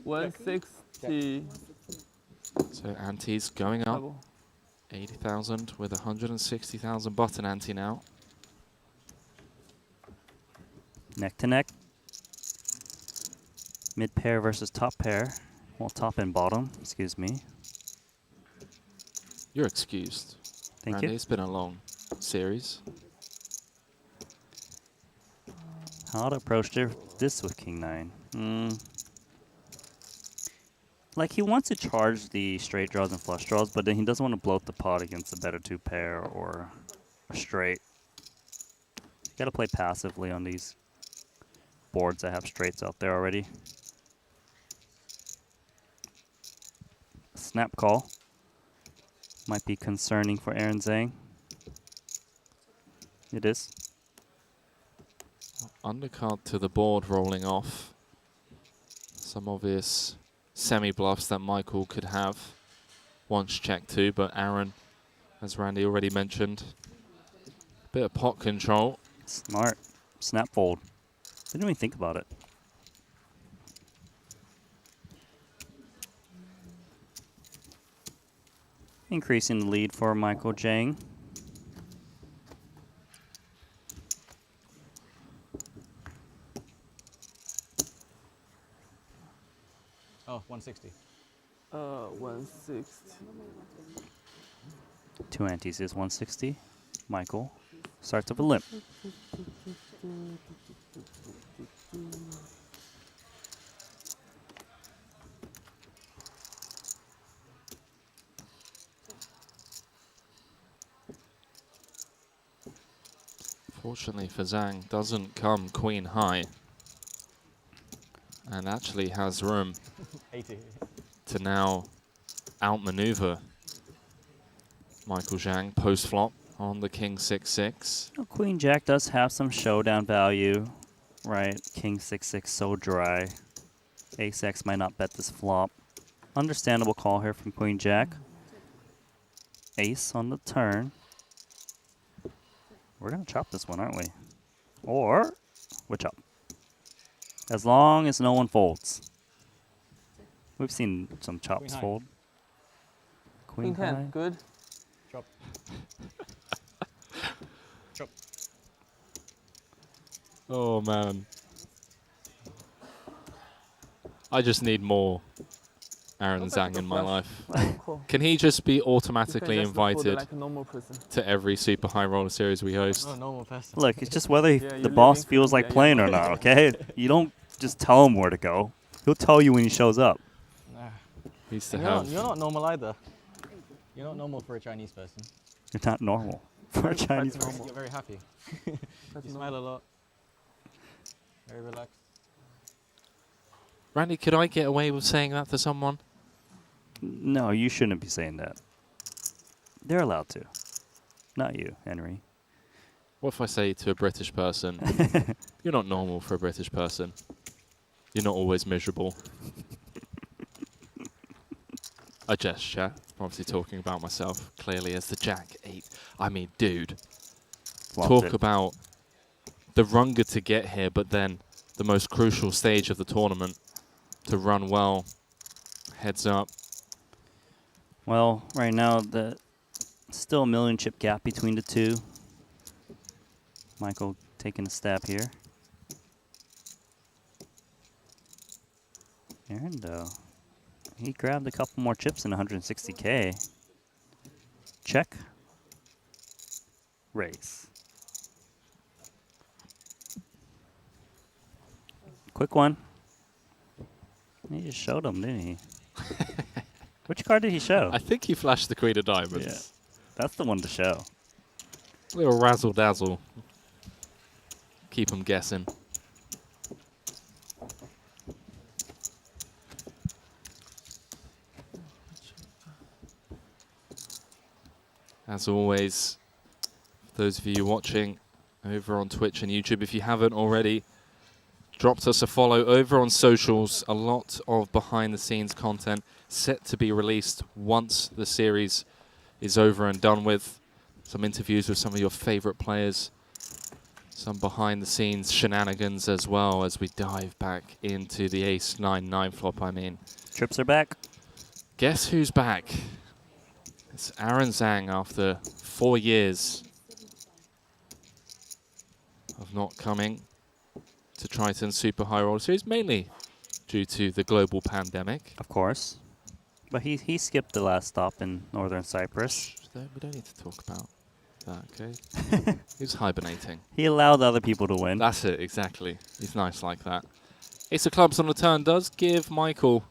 160. So ante's going up. Double. 80,000 with 160,000 button ante now. Neck to neck. Mid pair versus top pair. Well, top and bottom, excuse me. You're excused. Thank Randy, you. It's been a long series. How to approach this with King 9? Like, he wants to charge the straight draws and flush draws, but then he doesn't want to bloat the pot against a better 2-pair or a straight. You got to play passively on these boards that have straights out there already. Snap call might be concerning for Aaron Zhang. It is. Undercard to the board rolling off. Some obvious semi-bluffs that Michael could have once checked to, but Aaron, as Randy already mentioned, bit of pot control. Smart. Snap fold. Didn't even think about it. Increasing the lead for Michael Zhang. Oh, 160. 160. Two antes is 160. Michael starts with a limp. Fortunately for Zhang, doesn't come queen high. And actually has room 80. to now outmaneuver Michael Zhang post-flop on the king 6-6. Queen Jack does have some showdown value, right? King 6-6 so dry. Ace X might not bet this flop. Understandable call here from Queen Jack. Ace on the turn. We're going to chop this one, aren't we? Or we chop. As long as no one folds. We've seen some chops high. fold. Queen 10, high. good. Chop. Chop. Oh, man. I just need more Aaron Zhang in my life. Cool. Can he just be You automatically can just fold it invited like a normal person. to every super high roller series we host? Oh, normal person. Look, it's just whether Yeah, the you're boss living feels for- like yeah, playing you're or not, okay? You don't just tell him where to go. He'll tell you when he shows up. Nah. Needs to And have. you're not normal either. You're not normal for a Chinese person. You're not normal for a Chinese You're person. very happy. You smile a lot. Very relaxed. Randy, could I get away with saying that to someone? No, you shouldn't be saying that. They're allowed to. Not you, Henry. What if I say to a British person, you're not normal for a British person? You're not always miserable. I gesture. Obviously talking about myself clearly as the Jack 8. I mean, dude. Talk about the runga to get here, but then the most crucial stage of the tournament to run well. Heads up. Well, right now, still a million chip gap between the two. Michael taking a stab here. Aaron, though, he grabbed a couple more chips in 160K. Check. Raise. Quick one. He just showed him, didn't he? Which card did he show? I think he flashed the Queen of Diamonds. Yeah, that's the one to show. Little razzle dazzle. Keep him guessing. As always, those of you watching over on Twitch and YouTube, if you haven't already, dropped us a follow over on socials. A lot of behind-the-scenes content set to be released once the series is over and done with. Some interviews with some of your favorite players. Some behind-the-scenes shenanigans as well as we dive back into the ace 9-9 flop, I mean. Trips are back. Guess who's back? It's Aaron Zhang after 4 years of not coming to Triton Super High Roller Series, mainly due to the global pandemic. Of course. But he skipped the last stop in Northern Cyprus. We don't need to talk about that, okay? He's hibernating. He allowed other people to win. That's it, exactly. He's nice like that. Ace of Clubs on the turn does give Michael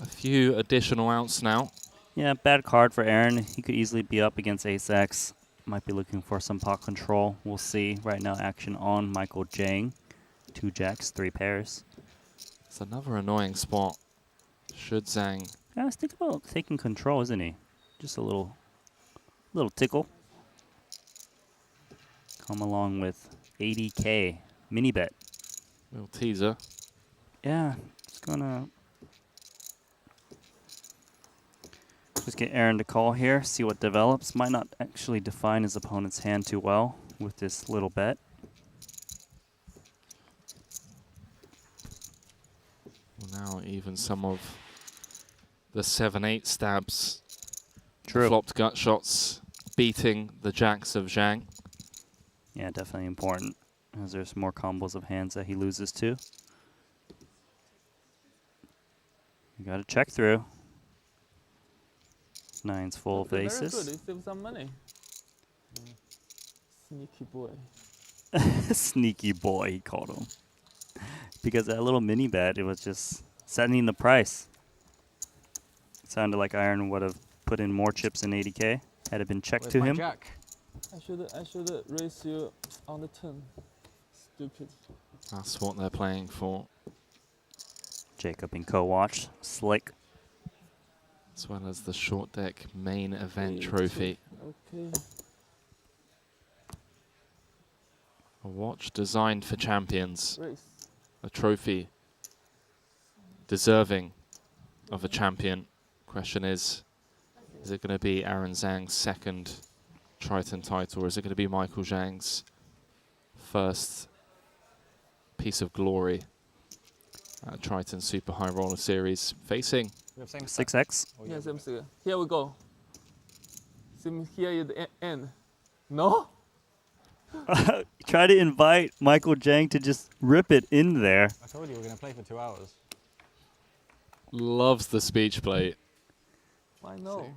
a few additional outs now. Yeah, bad card for Aaron. He could easily be up against Ace-X. Might be looking for some pot control. We'll see. Right now, action on Michael Jang. 2 jacks, 3 pairs. It's another annoying spot. Should Zhang... Yeah, let's think about taking control, isn't he? Just a little tickle. Come along with 80K. Mini bet. Little teaser. Yeah, just gonna... Just get Aaron to call here, see what develops. Might not actually define his opponent's hand too well with this little bet. Well, now even some of the 7-8 stabs, True. flopped gut shots, beating the jacks of Zhang. Yeah, definitely important, as there's more combos of hands that he loses to. You gotta check through. Nine's full of Very aces. good. He saved some money. Sneaky boy. Sneaky boy, he called him. Because that little mini bet, it was just setting the price. It sounded like Iron would have put in more chips in 80K had it been checked to him. Jack? I should raise you on the turn. Stupid. That's what they're playing for. Jacob in co-watch. Slick. As well as the short deck main event trophy. Okay. A watch designed for champions. Race. A trophy deserving of a champion. Question is it going to be Aaron Zhang's second Triton title, or is it going to be Michael Zhang's first piece of glory at Triton Super High Roller Series, facing 6X? Yeah, same figure. Here we go. Same here at the end. No? Try to invite Michael Jang to just rip it in there. I told you we were going to play for 2 hours. Loves the speech plate. Why no?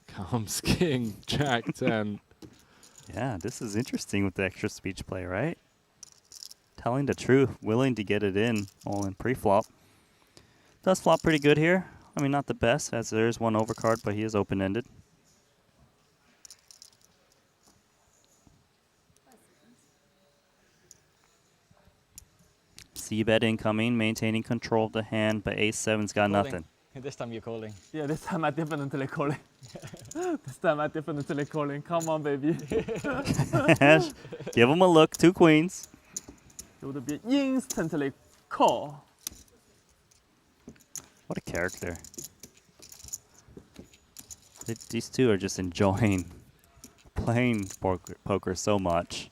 Comes King, Jack 10. Yeah, this is interesting with the extra speech play, right? Telling the truth, willing to get it in, all in pre-flop. Does flop pretty good here. I mean, not the best, as there is one overcard, but he is open-ended. C-bet incoming, maintaining control of the hand, but ace-7's got nothing. This time you're calling. Yeah, this time I'm definitely calling. This time I'm definitely calling. Come on, baby. Give him a look, 2 queens. It would be instantly call. What a character. These two are just enjoying playing poker so much.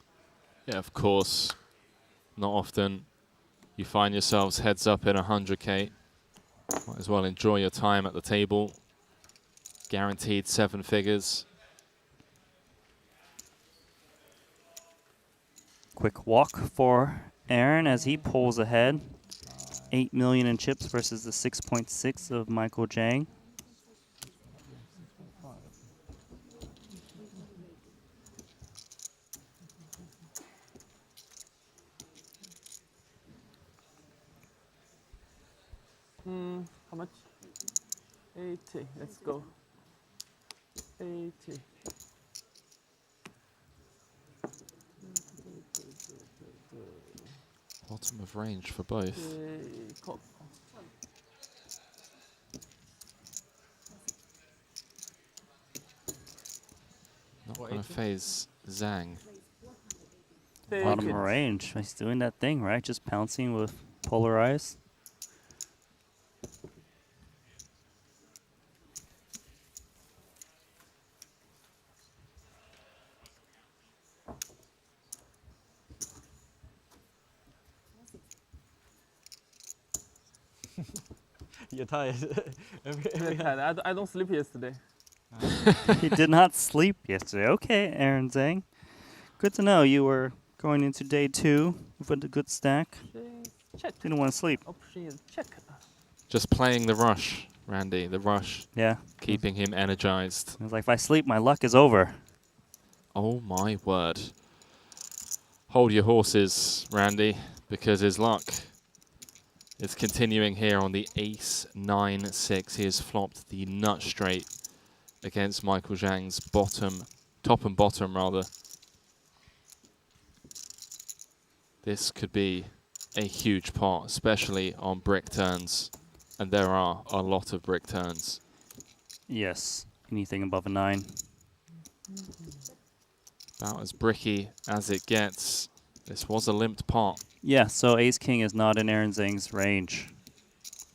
Yeah, of course. Not often you find yourselves heads up in 100K. Might as well enjoy your time at the table. Guaranteed 7 figures. Quick walk for Aaron as he pulls ahead. 8 million in chips versus the 6.6 of Michael Jang. How much? 80. Let's go. 80. Bottom of range for both. Call. Not going to phase Zhang. Bottom of range. He's doing that thing, right? Just pouncing with Polarize. You're tired. I don't sleep yesterday. He did not sleep yesterday. Okay, Aaron Zhang. Good to know you were going into day 2 with a good stack. Check. Didn't want to sleep. Option is check. Just playing the rush, Randy. The rush. Yeah. Keeping him energized. I was like, if I sleep, my luck is over. Oh my word. Hold your horses, Randy, because his luck is continuing here on the ace 9-6. He has flopped the nut straight against Michael Zhang's top and bottom rather. This could be a huge pot, especially on brick turns. And there are a lot of brick turns. Yes, anything above a 9. About as bricky as it gets. This was a limped pot. Yeah, so Ace-King is not in Aaron Zhang's range.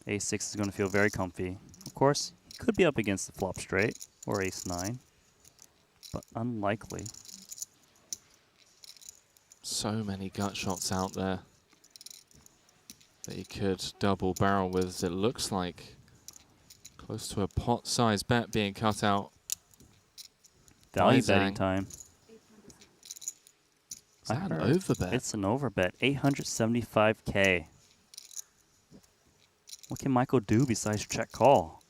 Ace-6 is going to feel very comfy. Of course, he could be up against the flop straight or Ace-9, but unlikely. So many gut shots out there that he could double barrel with, as it looks like. Close to a pot-sized bet being cut out. Value by betting Zhang. time. Is that an I heard overbet? It's an overbet. 875K. What can Michael do besides check call?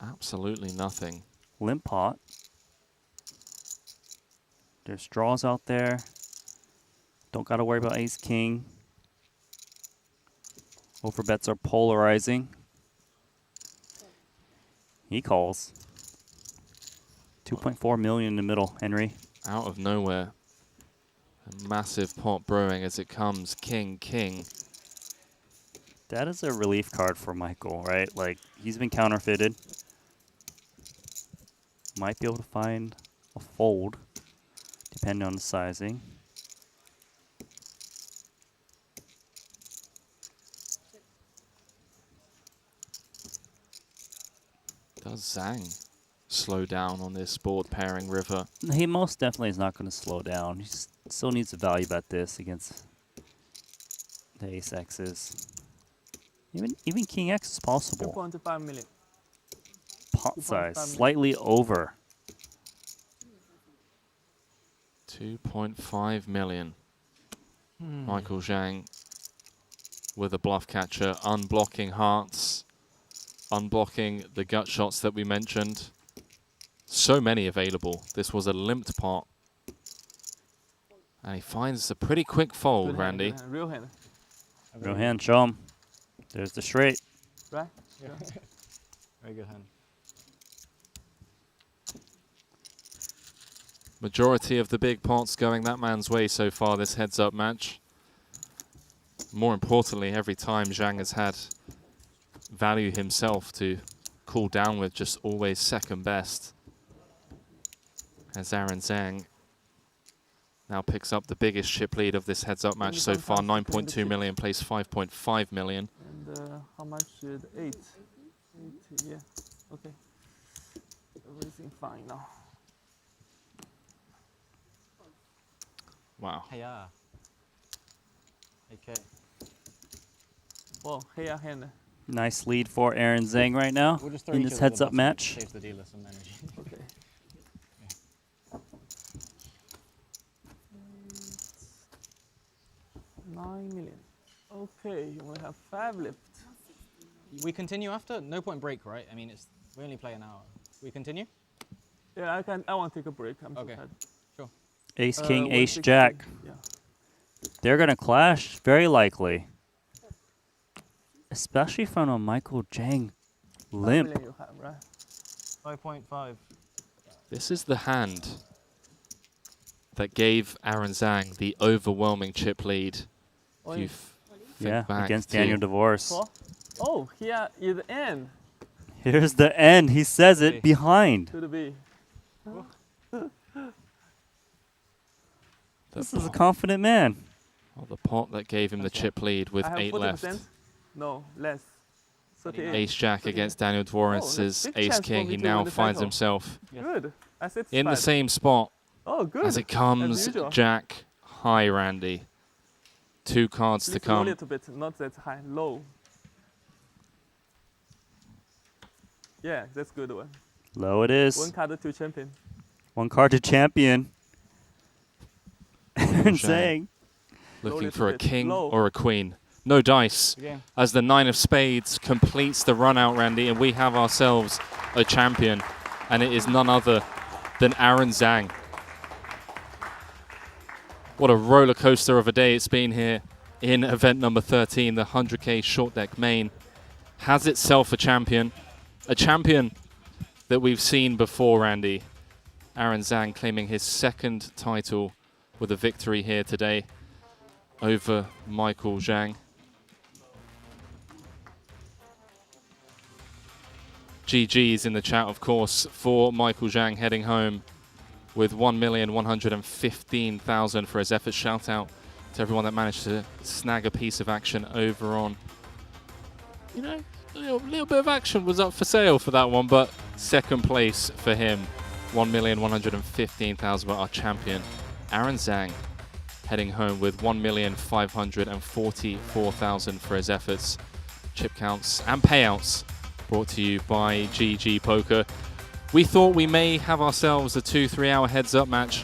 Absolutely nothing. Limp pot. There's draws out there. Don't got to worry about Ace-King. Overbets are polarizing. He calls. 2.4 million in the middle, Henry. Out of nowhere. A massive pot brewing as it comes. King, king. That is a relief card for Michael, right? Like, he's been counterfeited. Might be able to find a fold, depending on the sizing. Does Zhang slow down on this board pairing river? He most definitely is not going to slow down. He still needs to value bet this against the ace X's. Even king X is possible. 2.5 million. Pot size, slightly over. 2.5 million. Michael Zhang with a bluff catcher, unblocking hearts, unblocking the gut shots that we mentioned. So many available. This was a limped pot. And he finds a pretty quick fold, Good Randy. hand, real hand. Real hand, show him. There's the straight. Right? Yeah. Very good hand. Majority of the big pots going that man's way so far this heads-up match. More importantly, every time Zhang has had value himself to cool down with, just always second best. As Aaron Zhang now picks up the biggest chip lead of this heads-up match so far, 9.2 million, plays 5.5 million. And how much is 8? Yeah. Okay. Everything fine now. Wow. Hey, okay. Well, hey, hand. Nice lead for Aaron Zhang right now We'll just throw in each this other the heads-up button, match. Saves the dealer some energy. Okay. 9 million. Okay, you only have 5 left. We continue after? No point break, right? I mean, we only play an hour. We continue? Yeah, I want to take a break. I'm okay. so tired. Sure. Ace King, Ace 160, Jack. Yeah. They're gonna clash, very likely. Especially from a Michael Zhang 5 limp. million you have, right? 5.5. This is the hand that gave Aaron Zhang the overwhelming chip lead. If you think back against to Daniel Divorce. Oh, here is the end. Here's the end. He says it behind. To the B. This is a confident man. Oh, the pot that gave him the chip lead with I have 8 left. 40%. No, less. 38. Ace Jack against Daniel Dvoris as big Ace chance for King. me He to now win the finds title. himself Good. I said in the five. same spot. Oh, good. As it As comes, usual. Jack high, Randy. 2 cards to Please low a come. little bit, not that high. Low. Yeah, that's good one. Low it is. 1 card to champion. 1 card to champion. Aaron Zhang Zhang. Looking Low for a little bit. king Low. or a queen. No dice. Yeah. As the 9 of spades completes the run out, Randy, and we have ourselves a champion. And it is none other than Aaron Zhang. What a roller coaster of a day it's been here in event number 13. The 100k short deck main has itself a champion. A champion that we've seen before, Randy. Aaron Zhang claiming his 2nd title with a victory here today over Michael Zhang. GG's in the chat, of course, for Michael Zhang heading home with 1,115,000 for his efforts. Shout out to everyone that managed to snag a piece of action over on, you know, a little bit of action was up for sale for that one, but 2nd place for him, 1,115,000. But our champion, Aaron Zhang, heading home with 1,544,000 for his efforts. Chip counts and payouts brought to you by GG Poker. We thought we may have ourselves a 2-3 hour heads up match,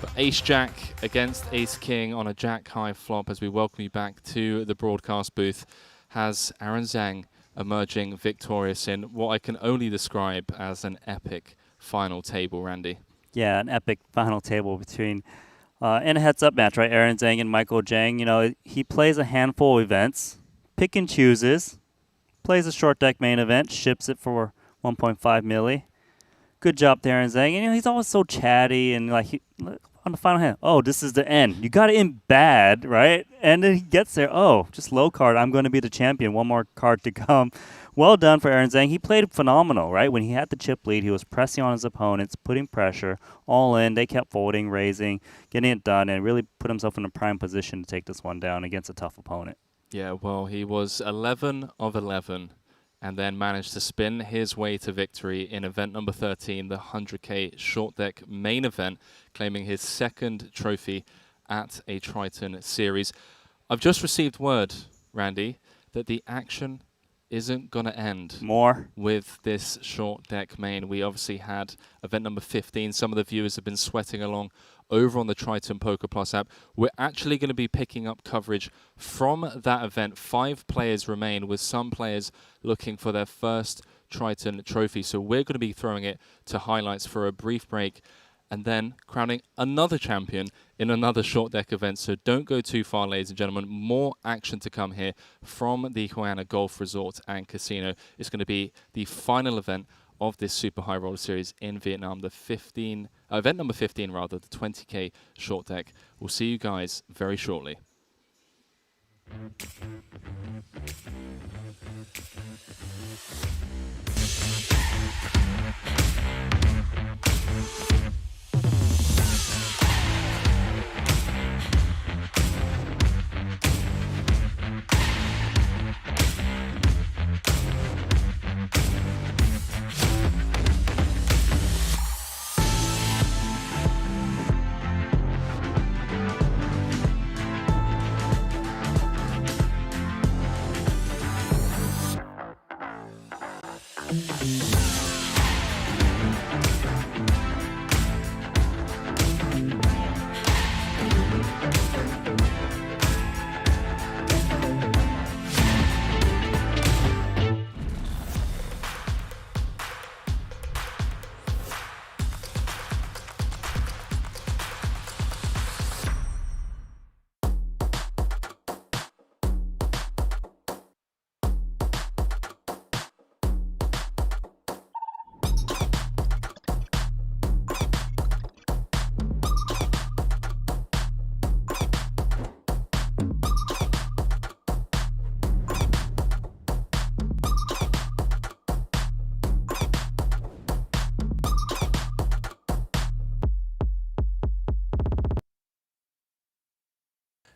but Ace Jack against Ace King on a Jack high flop, as we welcome you back to the broadcast booth, has Aaron Zhang emerging victorious in what I can only describe as an epic final table, Randy. Yeah, an epic final table between in a heads-up match, right? Aaron Zhang and Michael Zhang. You know, he plays a handful of events, pick and chooses, plays a short deck main event, ships it for 1.5 milli. Good job to Aaron Zhang. And, you know, he's always so chatty and like on the final hand, oh, this is the end. You got it in bad, right? And then he gets there, oh, just low card. I'm going to be the champion. 1 more card to come. Well done for Aaron Zhang. He played phenomenal, right? When he had the chip lead, he was pressing on his opponents, putting pressure, all in. They kept folding, raising, getting it done, and really put himself in a prime position to take this one down against a tough opponent. Yeah, well, he was 11 of 11 and then managed to spin his way to victory in event number 13, the 100k short deck main event, claiming his 2nd trophy at a Triton series. I've just received word, Randy, that the action isn't going to end with this short deck main. We obviously had event number 15. Some of the viewers have been sweating along over on the Triton Poker Plus app. We're actually going to be picking up coverage from that event. 5 players remain, with some players looking for their first Triton trophy. So we're going to be throwing it to highlights for a brief break and then crowning another champion in another short deck event. So don't go too far, ladies and gentlemen. More action to come here from the Hoiana Golf Resort and Casino. It's going to be the final event of this Super High Roller Series in Vietnam, the event number 15, rather, the 20k short deck. We'll see you guys very shortly.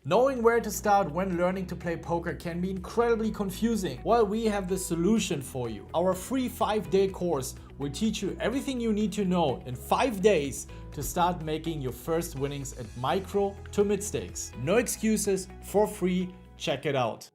Knowing where to start when learning to play poker can be incredibly confusing. Well, we have the solution for you. Our free 5-day course will teach you everything you need to know in 5 days to start making your first winnings at micro to mid stakes. No excuses, for free, check it out.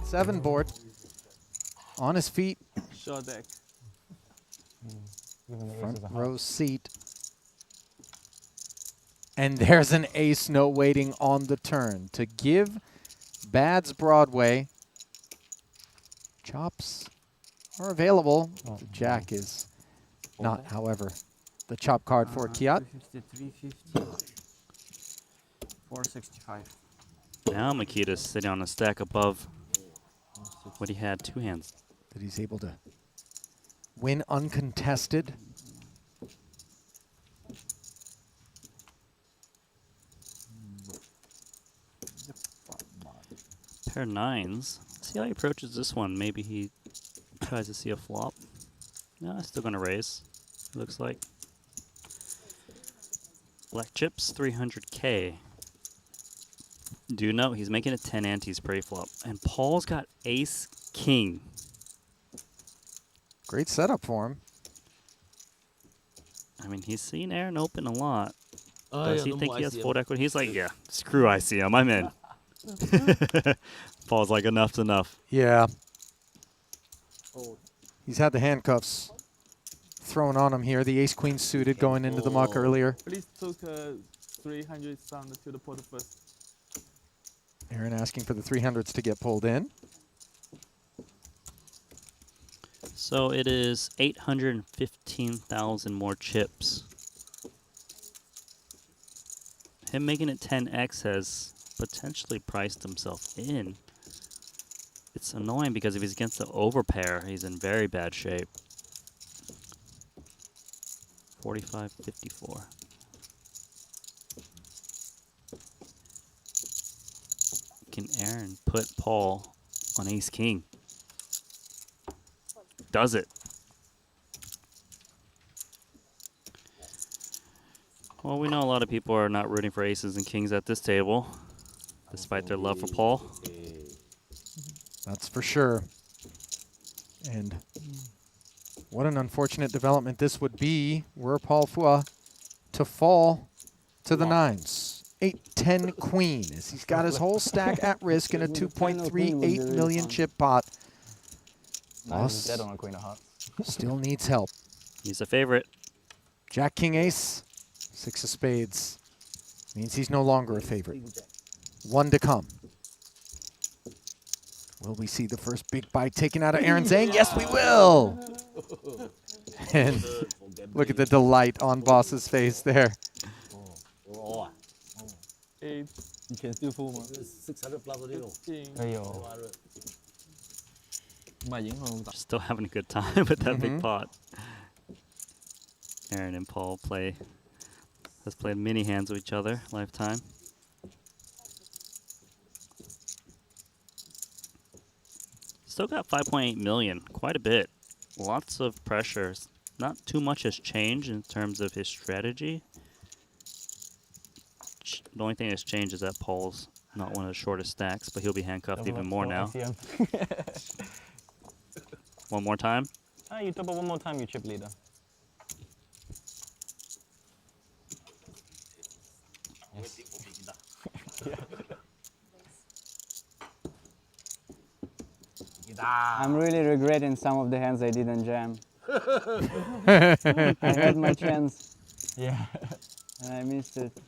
Seven board. On his feet. Short deck. Front row seat. And there's an ace note waiting on the turn to give Bad's Broadway. Chops are available. The jack is not, however, the chop card for Kiat. 350, 465. Now Makita's sitting on a stack above what he had, 2 hands. That he's able to win uncontested. Pair 9s. See how he approaches this one. Maybe he tries to see a flop. No, still going to raise, looks like. Black chips, 300K. Do note he's making it 10 antes pre-flop. And Paul's got ace-king. Great setup for him. I mean, he's seen Aaron open a lot. Oh, Does yeah, he no think more he has ICM. fold equity? He's like, yeah, screw ICM, I'm in. Paul's like, enough's enough. Yeah. He's had the handcuffs thrown on him here. The ace-queen suited going into the muck earlier. Please took 300 sound to the pot first. Aaron asking for the 300s to get pulled in. So it is 815,000 more chips. Him making it 10x has potentially priced himself in. It's annoying because if he's against the overpair, he's in very bad shape. 45-54. Can Aaron put Paul on ace king? Does it? Well, we know a lot of people are not rooting for aces and kings at this table, despite their love for Paul. That's for sure. And what an unfortunate development this would be were Paul Fua to fall to the nines. 8-10 queen as he's got his whole stack at risk in a 2.38 million chip pot. He's dead on a queen of hearts. Still needs help. He's a favorite. Jack, king, ace, 6 of spades. Means he's no longer a favorite. 1 to come. Will we see the first big bite taken out of Aaron Zhang? Yes, we will. And look at the delight on Boss's face there. You can still fool吗 600 plus 6. 哎呦，买银行 Still having a good time with that big pot. Aaron and Paul has played many hands with each other, lifetime. Still got 5.8 million, quite a bit. Lots of pressures. Not too much has changed in terms of his strategy. The only thing that's changed is that Paul's not one of the shortest stacks, but he'll be handcuffed even more now. One more time? You double one more time, you chip leader. I'm really regretting some of the hands I didn't jam. I had my chance. Yeah. And I missed it.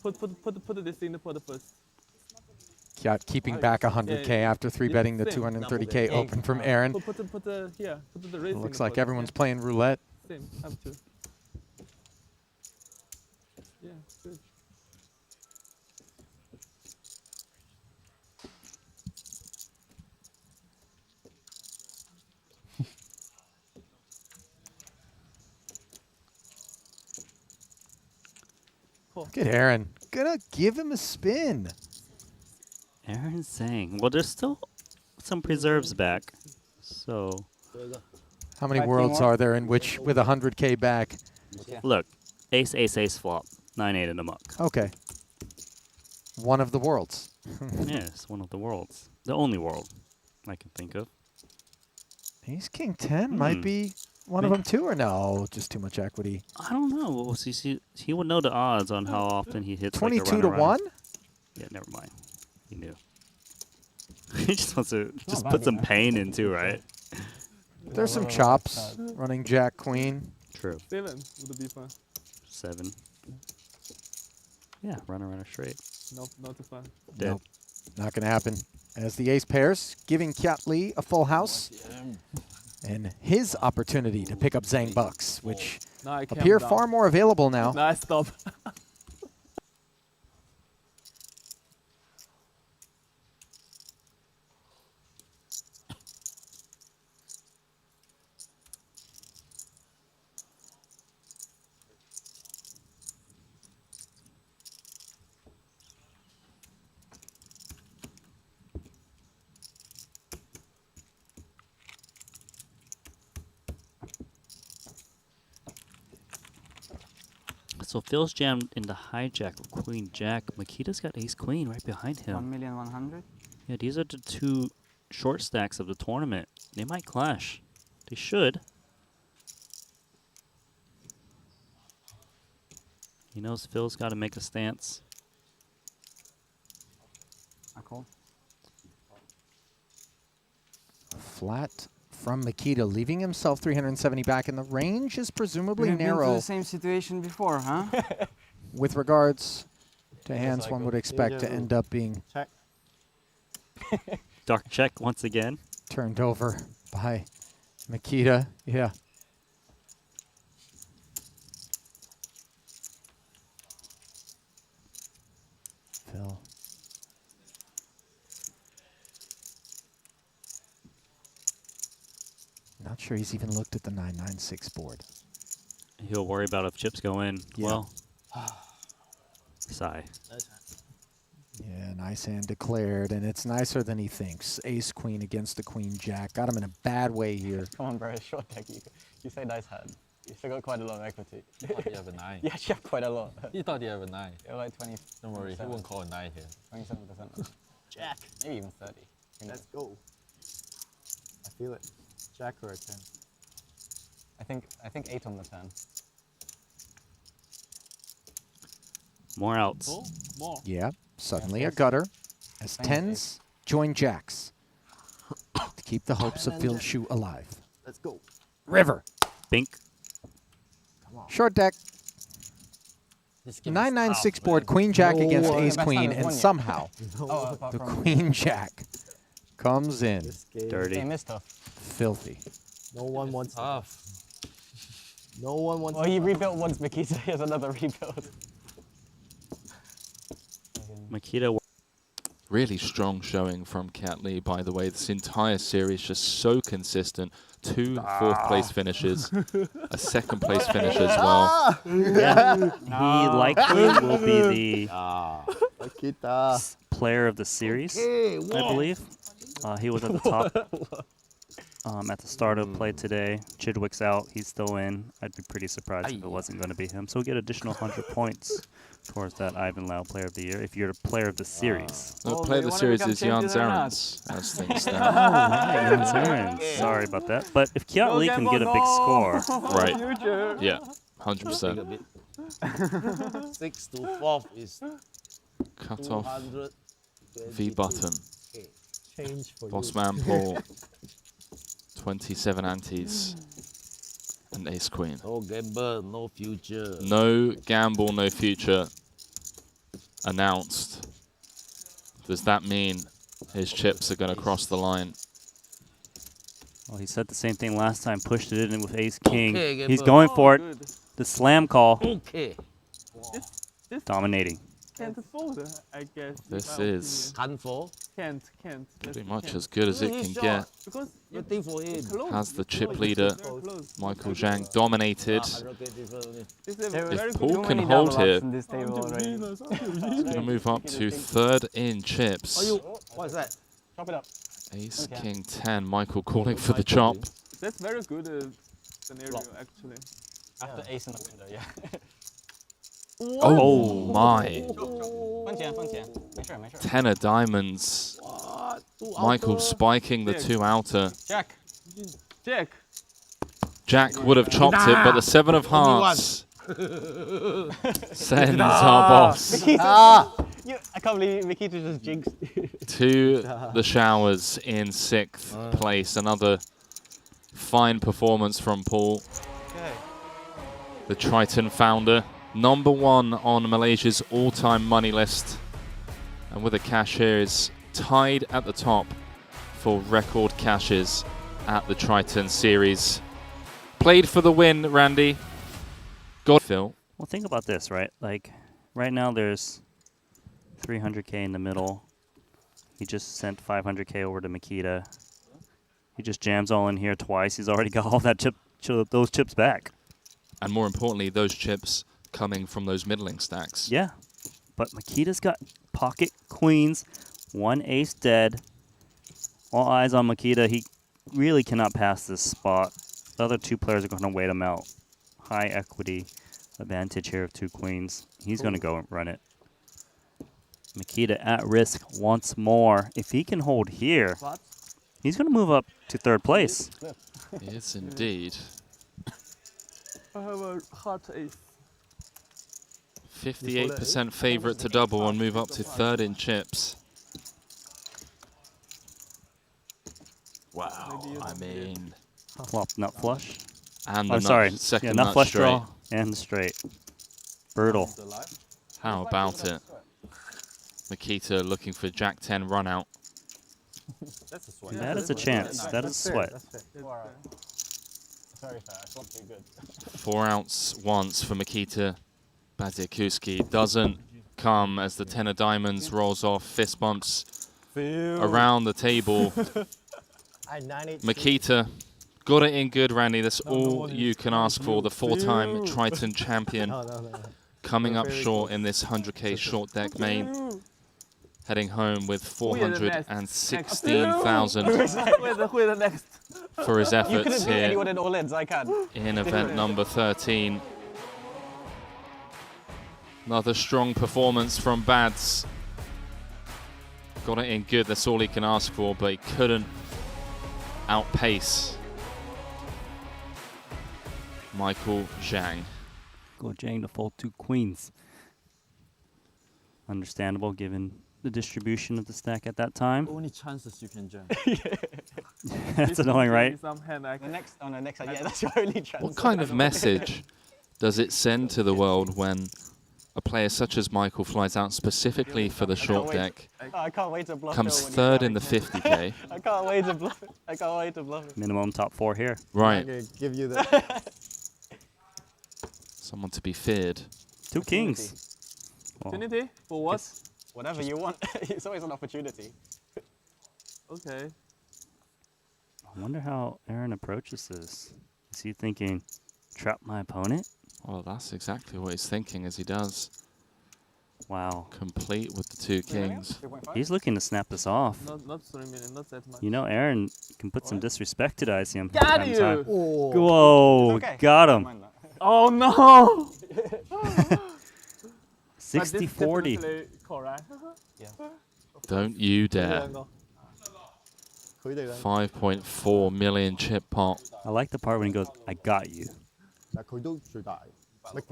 Put this in the pot first. Got keeping back 100K after 3-betting the 230K open from Aaron. Put the raise. Looks like everyone's playing roulette. Same, have to. Yeah, good. Look at Aaron. Gonna give him a spin. Aaron's saying, well, there's still some preserves back. So, how many worlds are there in which with 100K back? Look, ace, ace, ace flop, 9-8 in the muck. Okay. One of the worlds. Yes, one of the worlds. The only world I can think of. Ace, king, 10 might be one of them too, or no? Just too much equity. I don't know. We'll see. He would know the odds on how often he hits. 22 to 1? Yeah, never mind. He knew. He just wants to put some pain into, right? There's some chops running Jack Queen. True. 7 would be fun. 7. Yeah, runner straight. No, not too fun. Dead. Nope. Not going to happen. As the ace pairs, giving Kiat Lee a full house. And his opportunity to pick up Zhang Bucks, which appear far more available now. Nice stop. So Phil's jammed into hijack with queen jack. Makita's got ace queen right behind him. 1,100,000. Yeah, these are the two short stacks of the tournament. They might clash. They should. He knows Phil's got to make a stance. I call. Flat from Makita, leaving himself 370 back, and the range is presumably We've been narrow. through the same situation before, huh? With regards to hands, one would expect to end up being check. Dark check once again. Turned over by Makita. Yeah. Phil. Not sure he's even looked at the 996 board. He'll worry about if chips go in. Yeah. Well, sigh. Yeah, nice hand declared, and it's nicer than he thinks. Ace queen against the queen jack. Got him in a bad way here. Come on, bro. Short deck. You say nice hand. You still got quite a lot of equity. You thought you have a 9. You actually have quite a lot. You thought you have a 9. You're like 20. Don't worry, he won't call a 9 here. 27%. Jack. Maybe even 30. Let's go. I feel it. Jack or a 10. I think 8 on the turn. More outs. More. Yeah, suddenly a gutter as tens join jacks to keep the hopes of Phil Shu alive. Let's go. River. Bink. Short deck. 996 board, queen jack against ace queen, and somehow the queen jack comes in. Dirty. Game is tough. Filthy. No one wants tough. No one wants. Well, he rebuilt once Makita. Here's another rebuild. Makita. Really strong showing from Cat Lee, by the way. This entire series just so consistent. 2 fourth-place finishes, a second-place finish as well. Yeah, he likely will be the player of the series, I believe. He was at the top at the start of play today. Chidwick's out. He's still in. I'd be pretty surprised if it wasn't going to be him. So we'll get additional 100 points towards that Ivan Lau Player of the Year if you're the player of the series. The player of the series is Jan Zarens, as things stand. Jan Zarens. Sorry about that. But if Kiat Lee can get a big score. Right. Yeah, 100%. 6 to 4th is Cut off V button. Change for Bossman Paul. 27 antes. And ace queen. No gamble, no future. No gamble, no future. Announced. Does that mean his chips are going to cross the line? Well, he said the same thing last time. Pushed it in with ace king. Okay, He's going for it. Good. The slam call. Okay. This Dominating. can't fold, I guess. This is Can't fall. Can't. pretty much as good as it can get. Because Nothing for him. Has the chip leader, Michael Zhang, dominated. If Paul can hold here, he's going to move up to third in chips. What is that? Chop it up. Ace, king, 10. Michael calling for the chop. that's very good scenario, actually. After ace in the window, yeah. Oh my. 分钱，分钱，没事没事。 10 of diamonds. Michael spiking the 2 outer. Jack. Jack. Jack would have chopped it, but the 7 of hearts sends our boss I can't believe Makita just jinxed. to the showers in 6th place. Another fine performance from Paul. The Triton founder. Number 1 on Malaysia's all-time money list. And with a cash here is tied at the top for record cashes at the Triton series. Played for the win, Randy. Got Phil. Well, think about this, right? Like, right now there's 300K in the middle. He just sent 500K over to Makita. He just jams all in here twice. He's already got all that those chips back. And more importantly, those chips coming from those middling stacks. Yeah, but Makita's got pocket queens, 1 ace dead. All eyes on Makita. He really cannot pass this spot. The other 2 players are going to wait him out. High equity advantage here of 2 queens. He's going to go and run it. Makita at risk once more. If he can hold here, he's going to move up to 3rd place. Yes, indeed. I have a hot ace. 58% favorite to double and move up to 3rd in chips. Wow, I mean... Flop nut flush. And I'm the sorry. second yeah, nut nut flush straight. draw and the straight. Brutal. How about it? Makita looking for Jack 10 run out. That's a sweat. That is a chance. That is a sweat. Sorry, fair. It's not too good. 4 ounce once for Mikita Badziakuski. Doesn't come as the 10 of diamonds rolls off. Fist bumps around the table. Mikita got it in good, Randy. That's all you can ask for. The 4-time Triton champion coming up short in this 100k short deck main. Heading home with 416,000 for his efforts here in event number 13. Another strong performance from Bads. Got it in good, that's all he can ask for, but he couldn't outpace Michael Zhang. Go Zhang to fold 2 queens. Understandable given the distribution of the stack at that time. Only chances you can jam. That's annoying, right? The next, yeah, that's your only chance. What kind of message does it send to the world when a player such as Michael flies out specifically for the short deck, I can't wait to bluff comes third in the 50k? I can't wait to bluff it. I can't wait to bluff it. Minimum top 4 here. Right. I'm gonna give you that. Someone to be feared. 2 kings. Opportunity? For what? Whatever you want. It's always an opportunity. Okay. I wonder how Aaron approaches this. Is he thinking, trap my opponent? Well, that's exactly what he's thinking as he does. Wow. Complete with the 2 kings. He's looking to snap this off. Not 3 million, not that much. You know, Aaron can put some disrespect to the ICM. Got from time to you! time. Oh. Whoa, Okay. got him. Oh no! 60-40. Correct. Yeah. Don't you dare. 5.4 million chip pot. I like the part when he goes, I got you.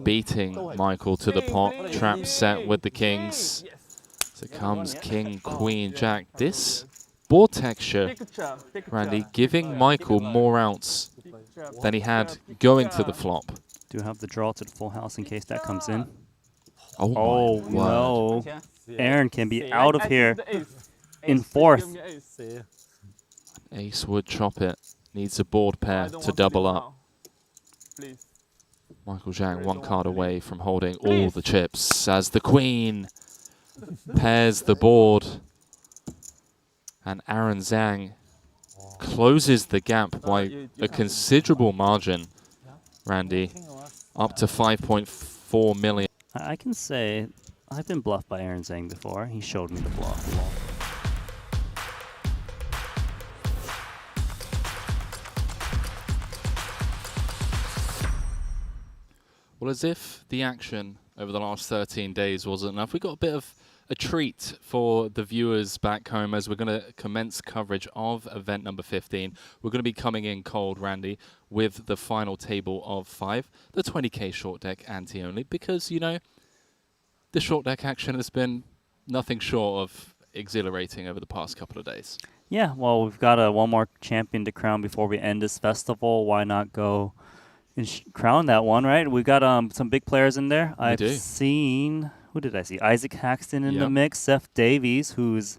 Beating Michael to the pot. Trap set with the kings. So comes king, queen, jack. This board texture, Randy, giving Michael more outs than he had going to the flop. Do have the draw to the full house in case that comes in. Oh, my no. word. Aaron can be out of here in 4th. Ace would chop it. Needs a board pair to double up. Michael Zhang 1 card away from holding all the chips as the queen pairs the board. And Aaron Zhang closes the gap by a considerable margin, Randy, up to 5.4 million. I can say I've been bluffed by Aaron Zhang before. He showed me the bluff. Well, as if the action over the last 13 days wasn't enough, we got a bit of a treat for the viewers back home as we're going to commence coverage of event number 15. We're going to be coming in cold, Randy, with the final table of 5, the 20k short deck ante only, because, you know, the short deck action has been nothing short of exhilarating over the past couple of days. Yeah, well, we've got one more champion to crown before we end this festival. Why not go and crown that one, right? We've got some big players in there. I've seen, who did I see? Isaac Haxton in the mix. Seth Davies, who's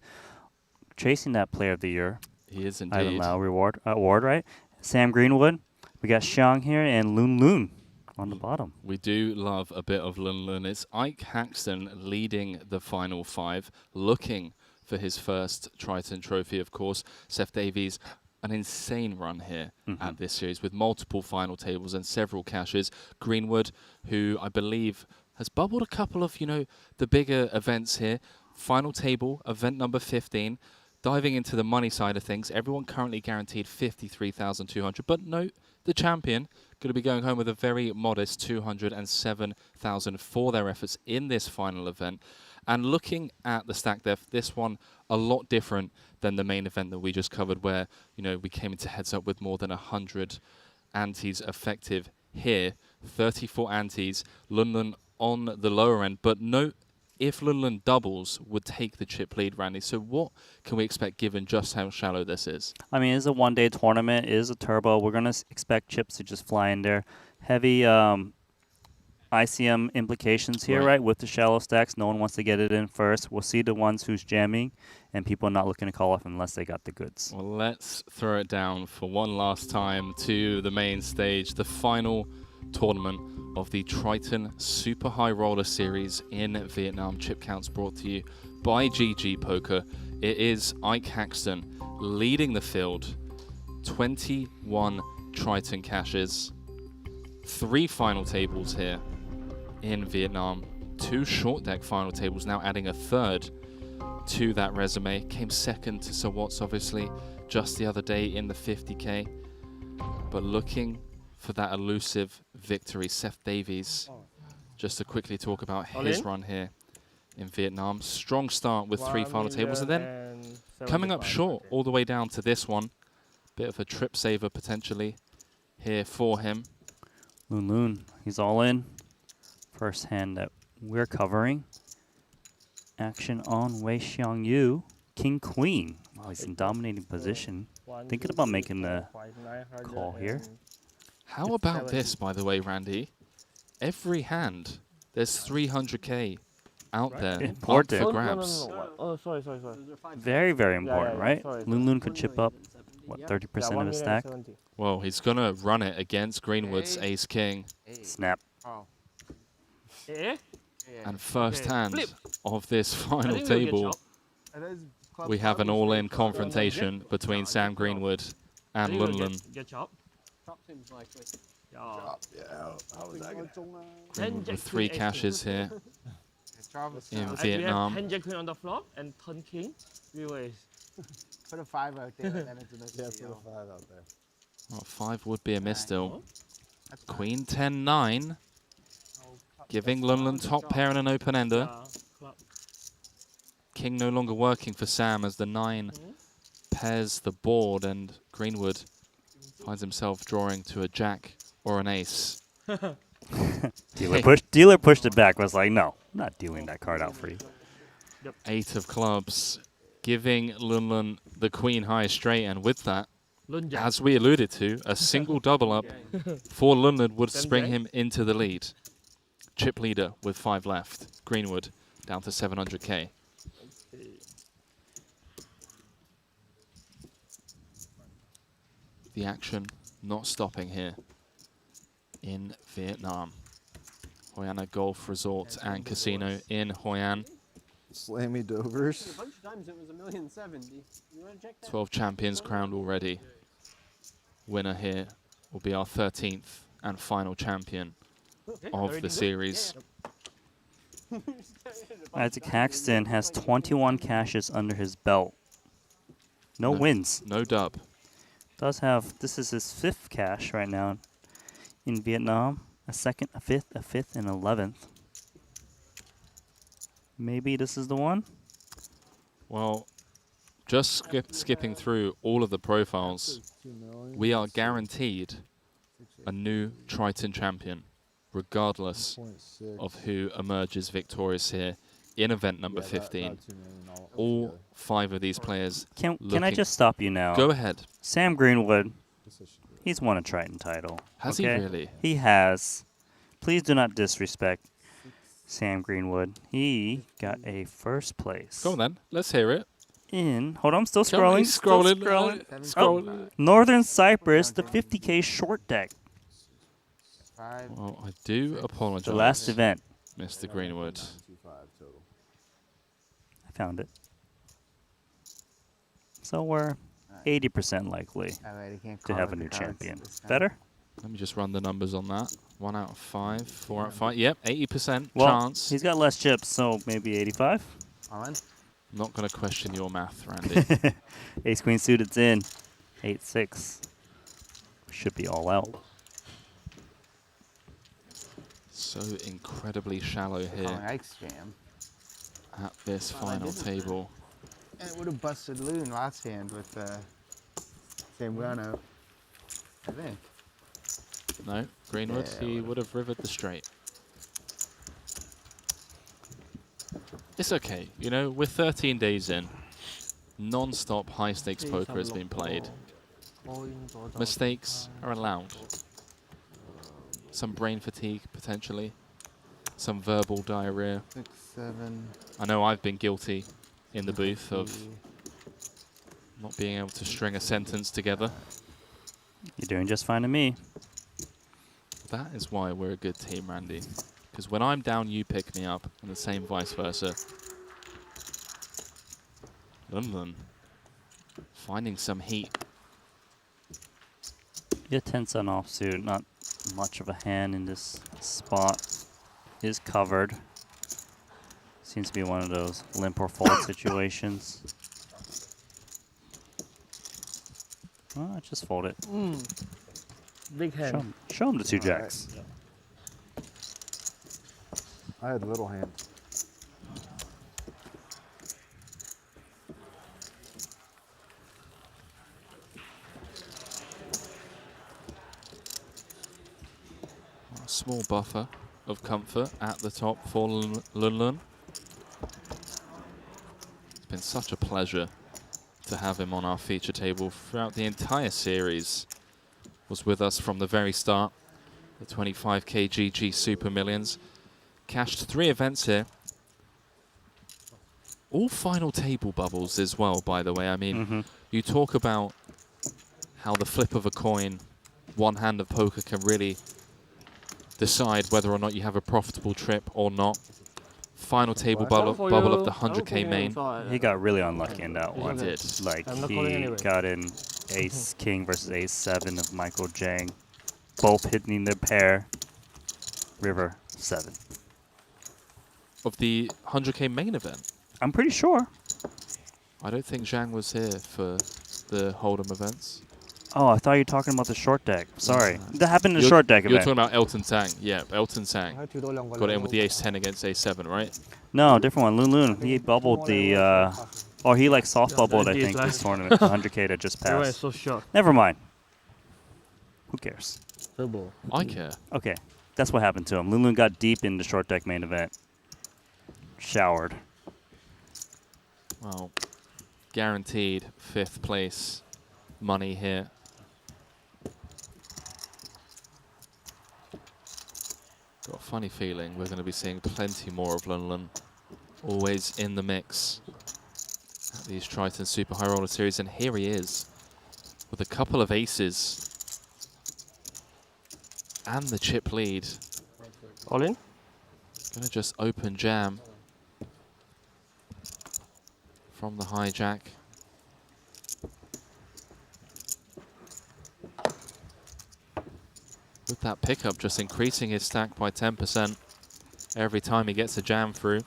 chasing that Player of the Year. He is indeed. Ivan Lau award, right? Sam Greenwood. We got Xiang here and Loon Loon on the bottom. We do love a bit of Lun Lun. It's Ike Haxton leading the final 5, looking for his first Triton trophy, of course. Seth Davies, an insane run here at this series with multiple final tables and several cashes. Greenwood, who I believe has bubbled a couple of, you know, the bigger events here. Final table, event number 15. Diving into the money side of things, everyone currently guaranteed 53,200. But note, the champion going to be going home with a very modest 207,000 for their efforts in this final event. And looking at the stack depth, this one a lot different than the main event that we just covered, where, you know, we came into heads up with more than 100 antes effective. Here, 34 antes, Lun on the lower end. But note, if Lun doubles, would take the chip lead, Randy. So what can we expect given just how shallow this is? I mean, it's a one-day tournament. It is a turbo. We're going to expect chips to just fly in there. Heavy ICM implications here, right? With the shallow stacks, no one wants to get it in first. We'll see the ones who's jamming and people not looking to call off unless they got the goods. Well, let's throw it down for one last time to the main stage, the final tournament of the Triton Super High Roller Series in Vietnam. Chip counts brought to you by GG Poker. It is Ike Haxton leading the field. 21 Triton caches. 3 final tables here in Vietnam. 2 short deck final tables, now adding a third to that resume. Came second to Sir Watts, obviously, just the other day in the 50k. But looking for that elusive victory, Seth Davies. Just to quickly talk about his run here in Vietnam. Strong start with 3 final tables, and then coming up short all the way down to this one. Bit of a trip saver potentially here for him. Loon Loon, he's all in. First hand that we're covering. Action on Wei Xiang Yu. King Queen. Wow, he's in dominating position. Thinking about making the call here. How about this, by the way, Randy? Every hand, there's 300k out there up for grabs. Oh, sorry. Very, very important, right? Sorry. Loon Loon could chip up, what, 30% of his stack? Well, he's going to run it against Greenwood's Ace-King. Snap. And first hand of this final table, we have an all-in confrontation between Sam Greenwood and Lun Lun. Greenwood with 3 caches here in Vietnam. 10 Jack Queen on the flop and 10 King. Put a 5 out there, and then it's an put a 5 out there. Well, 5 would be a miss still. Queen 10-9, giving Lun Lun top pair and an open-ender. King no longer working for Sam as the 9 pairs the board, and Greenwood finds himself drawing to a jack or an ace. Dealer pushed it back, was like, no, I'm not dealing that card out for you. 8 of clubs, giving Lun Lun the queen high straight, and with that, as we alluded to, a single double up for Lun Lun would spring him into the lead. Chip leader with 5 left. Greenwood down to 700k. The action not stopping here in Vietnam. Hoiana Golf Resort and Casino in Hoi An. Slammy Dovers. A bunch of times it was 1,070,000. You want to check that? 12 champions crowned already. Winner here will be our 13th and final champion of the series. Isaac Haxton has 21 caches under his belt. No wins. No dub. Does have, this is his 5th cache right now in Vietnam. A 2nd, a 5th, a 5th, and 11th. Maybe this is the one? Well, just skipping through all of the profiles, we are guaranteed a new Triton champion, regardless of who emerges victorious here in event number 15. All 5 of these players. Can I just stop you now? Go ahead. Sam Greenwood, he's won a Triton title. Has he really? He has. Please do not disrespect Sam Greenwood. He got a 1st place. Go on then, let's hear it. Hold on, I'm still scrolling. Scrolling. Northern Cyprus, the 50k short deck. Well, I do apologize. The last event. Mr. Greenwood. I found it. So we're 80% likely to have a new champion. Better? Let me just run the numbers on that. 1 out of 5, 4 out of 5. Yep, 80% well, chance. He's got less chips, so maybe 85. I'm not going to question your math, Randy. Ace Queen suited's in. 8-6. Should be all out. So incredibly shallow here Ike's jam. at this final table. And it would have busted Loon last hand with the same run-out, I think. No, Greenwood, he would have rivered the straight. It's okay, you know, we're 13 days in. Non-stop high-stakes poker has been played. Mistakes are allowed. Some brain fatigue, potentially. some verbal diarrhea. 6, 7. I know I've been guilty in the booth of not being able to string a sentence together. You're doing just fine to me. That is why we're a good team, Randy. Because when I'm down, you pick me up, and the same vice versa. London finding some heat. Yeah, 10-cent offsuit, not much of a hand in this spot. Is covered. Seems to be one of those limp or fold situations. Oh, just fold it. Big hand. Show him the 2 jacks. I had little hand. A small buffer of comfort at the top for Lunlun. It's been such a pleasure to have him on our feature table throughout the entire series. Was with us from the very start. The 25k GG Super Millions. Cashed 3 events here. All final table bubbles as well, by the way. I mean, you talk about how the flip of a coin, one hand of poker can really decide whether or not you have a profitable trip or not. Final table bubble of the 100k main. He got really unlucky in that one. He did. Like, he got in ace king versus ace 7 of Michael Jang. Both hitting their pair. River 7. Of the 100k main event? I'm pretty sure. I don't think Zhang was here for the Hold'em events. Oh, I thought you were talking about the short deck. Sorry. That happened in the short deck You're event. talking about Elton Tang. Yeah, Elton Tang. Got in with the ace 10 against ace 7, right? No, different one. Lun. He bubbled the... or he like soft bubbled, I think, this tournament. The 100k that just passed. So shocked. Never mind. Who cares? I care. Okay. That's what happened to him. Lun got deep in the short deck main event. Showered. Well, guaranteed 5th place money here. Got a funny feeling we're going to be seeing plenty more of Lunlun. Always in the mix at these Triton Super High Roller Series. And here he is with a couple of aces and the chip lead. All in? Gonna just open jam from the hijack. With that pickup, just increasing his stack by 10% every time he gets a jam through,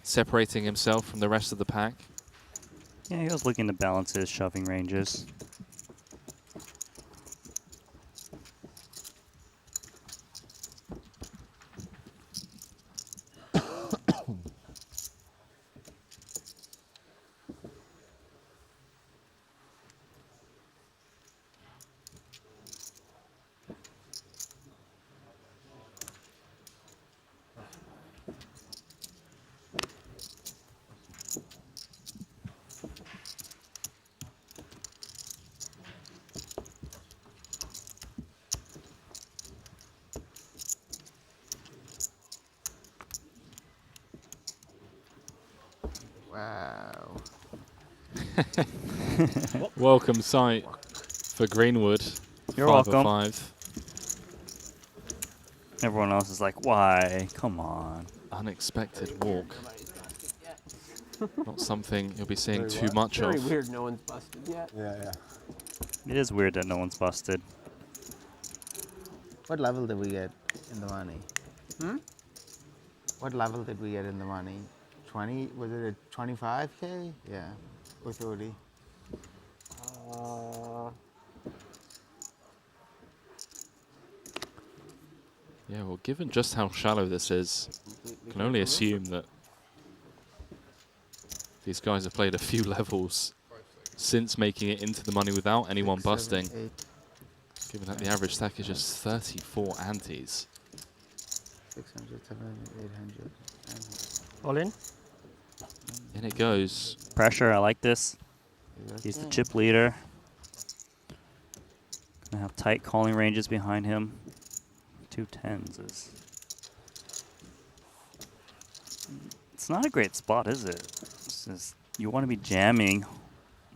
separating himself from the rest of the pack. Yeah, he was looking to balance his shoving ranges. Wow. Welcome sight for Greenwood. You're 5 welcome. of 5. Everyone else is like, why? Come on. Unexpected walk. Not something you'll be seeing too much Very of. weird no one's busted yet. Yeah. It is weird that no one's busted. What level did we get in the money? What level did we get in the money? 20? Was it a 25k? Yeah. Or 30? Yeah, well, given just how shallow this is, I can only assume that these guys have played a few levels since making it into the money without anyone 6, 7, busting. 8. Given that the average stack is just 34 antes. 600, 700, 800. 900. All in? In it goes. Pressure, I like this. He's the chip leader. Gonna have tight calling ranges behind him. 2 10s is It's not a great spot, is it? It's just, you want to be jamming,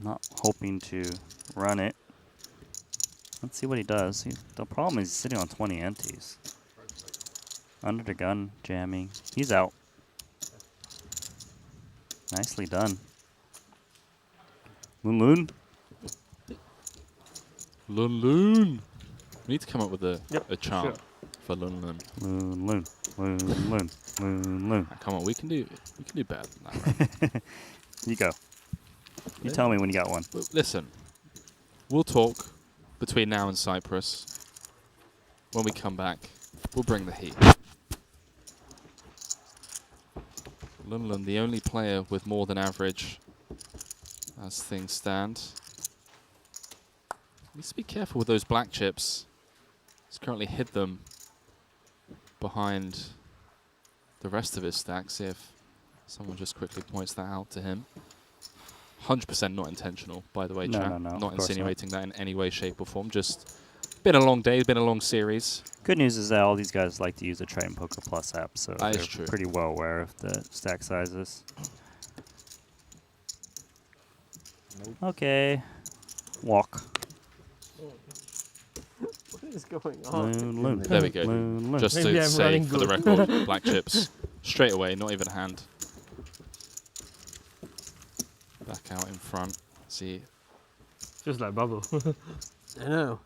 not hoping to run it. Let's see what he does. The problem is he's sitting on 20 antes. Under the gun, jamming. He's out. Nicely done. Loon Loon. Loon Loon. We need to come up with a chant sure. for Loon Loon. Loon Loon. Loon Loon. Loon Loon. Come on, we can do better than that, right? You go. You tell me when you got one. Listen, we'll talk between now and Cyprus. When we come back, we'll bring the heat. Lunlun, the only player with more than average as things stand. Needs to be careful with those black chips. He's currently hid them behind the rest of his stack. See if someone just quickly points that out to him. 100% not intentional, by the way, No, chat. no, no, Not of course insinuating that in any way, shape, or form. Just been a long day, been a long series. Good news is that all these guys like to use the Triton Poker Plus app, so That is they're true. pretty well aware of the stack sizes. Okay. Walk. What is going on? Loon, loon. There we go. Loon, loon. Just Maybe to I'm say running for the good. record, black chips straight away, not even a hand. Back out in front. See. Just like bubble. I know.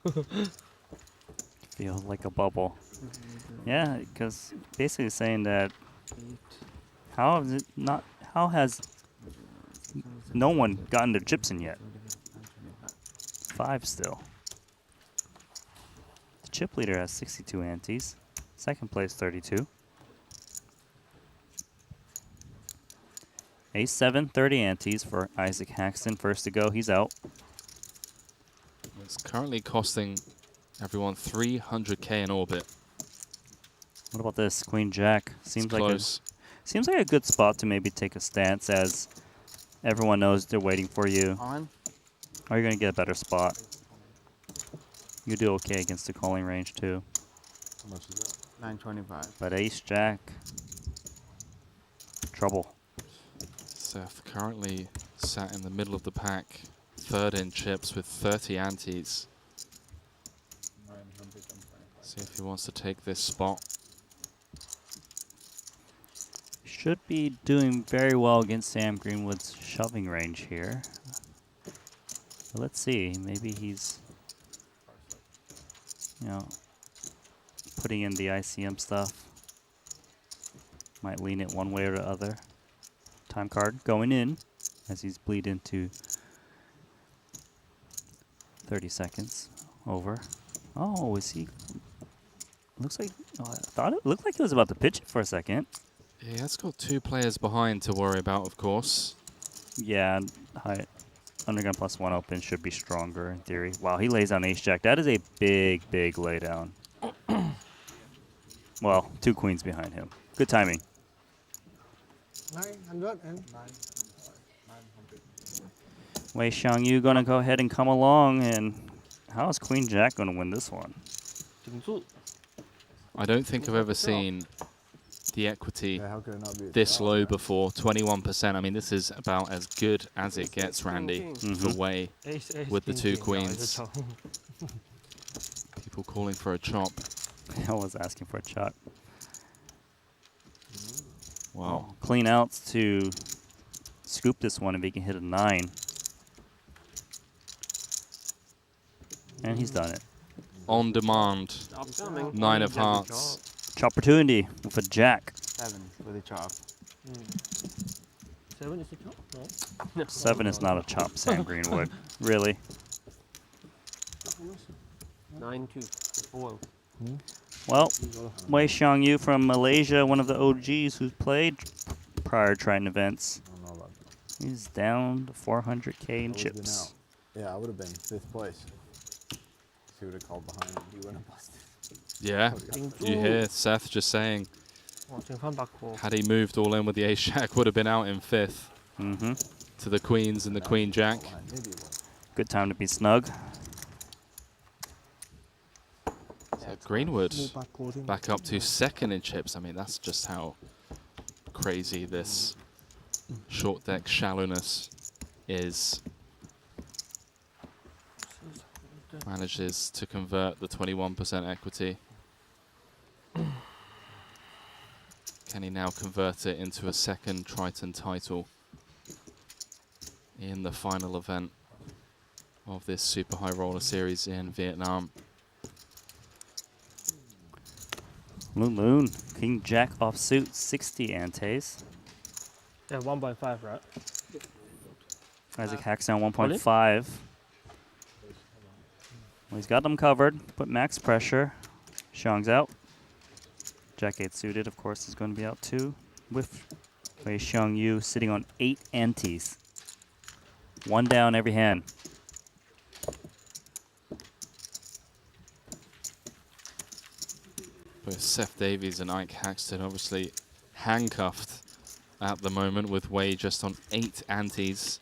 Feels like a bubble. Yeah, because basically saying that how has no one gotten their chips in yet? 5 still. The chip leader has 62 antes. Second place 32. Ace 7, 30 antes for Isaac Haxton. First to go, he's out. It's currently costing everyone 300k in orbit. What about this? Queen Jack. Seems like close. seems like a good spot to maybe take a stance as everyone knows they're waiting for you. On. Or you're gonna get a better spot. You do okay against the calling range too. How much is that? 925. But Ace Jack. Trouble. Seth currently sat in the middle of the pack, third in chips with 30 antes. See if he wants to take this spot. Should be doing very well against Sam Greenwood's shoving range here. But let's see. Maybe he's, putting in the ICM stuff. Might lean it one way or the other. Time card going in as he's bleed into 30 seconds. Over. Oh, is he? Looks like. Oh, I thought it looked like he was about to pitch it for a second. Yeah, that's got 2 players behind to worry about, of course. Yeah, high undergun +1 open should be stronger in theory. Wow, he lays down Ace Jack. That is a big, big laydown. Well, 2 queens behind him. Good timing. 900 and 900. Wei Xiangyu gonna go ahead and come along, and how is Queen Jack gonna win this one? I don't think I've ever seen the equity this low before. 21%. I mean, this is about as good as it gets, Randy, for Wei with the 2 queens. People calling for a chop. I was asking for a chop. Wow. Clean outs to scoop this one if he can hit a 9. And he's done it. On demand. 9 of hearts. Chopportunity with a jack. 7 with a chop. 7 is a chop? No. 7 is not a chop, Sam Greenwood. Really? 9-2. 4. Well, Wei Xiangyu from Malaysia, one of the OGs who's played prior Triton events. He's down to 400k in chips. Yeah, I would have been 5th place. He would have called behind him. He wouldn't have busted. Yeah, you hear Seth just saying, had he moved all in with the Ace Jack, would have been out in 5th. To the queens and the Queen Jack. Good time to be snug. So Greenwood back up to 2nd in chips. I mean, that's just how crazy this short deck shallowness is. Manages to convert the 21% equity. Can he now convert it into a second Triton title in the final event of this Super High Roller Series in Vietnam? Loon, King Jack offsuit, 60 antes. Yeah, 1.5, right? Isaac hacks down 1.5. Well, he's got them covered. Put max pressure. Xiang's out. Jack 8 suited, of course, is going to be out too. With Wei Xiang Yu sitting on 8 antes. 1 down every hand. Both Seth Davies and Ike Haxton obviously handcuffed at the moment with Wei just on 8 antes.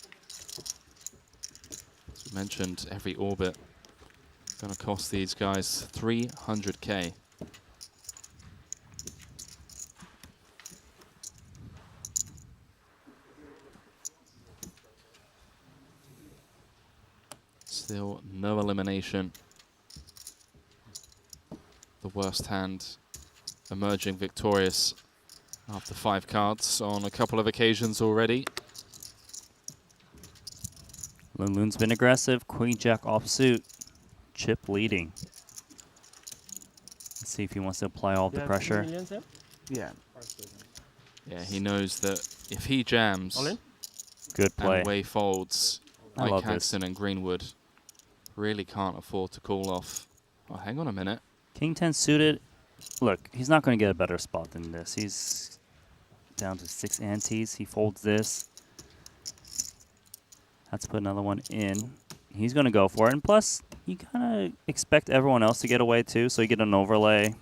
As mentioned, every orbit going to cost these guys 300k. Still no elimination. The worst hand emerging victorious after 5 cards on a couple of occasions already. Loon's been aggressive. Queen Jack offsuit. Chip leading. Let's see if he wants to apply all the pressure. Yeah. Yeah, he knows that if he jams Good play. and Wei folds, I Ike love Haxton this. and Greenwood really can't afford to call off. Oh, hang on a minute. King 10 suited. Look, he's not going to get a better spot than this. He's down to 6 antes. He folds this. Let's put another one in. He's going to go for it. And plus, you kind of expect everyone else to get away too, so you get an overlay.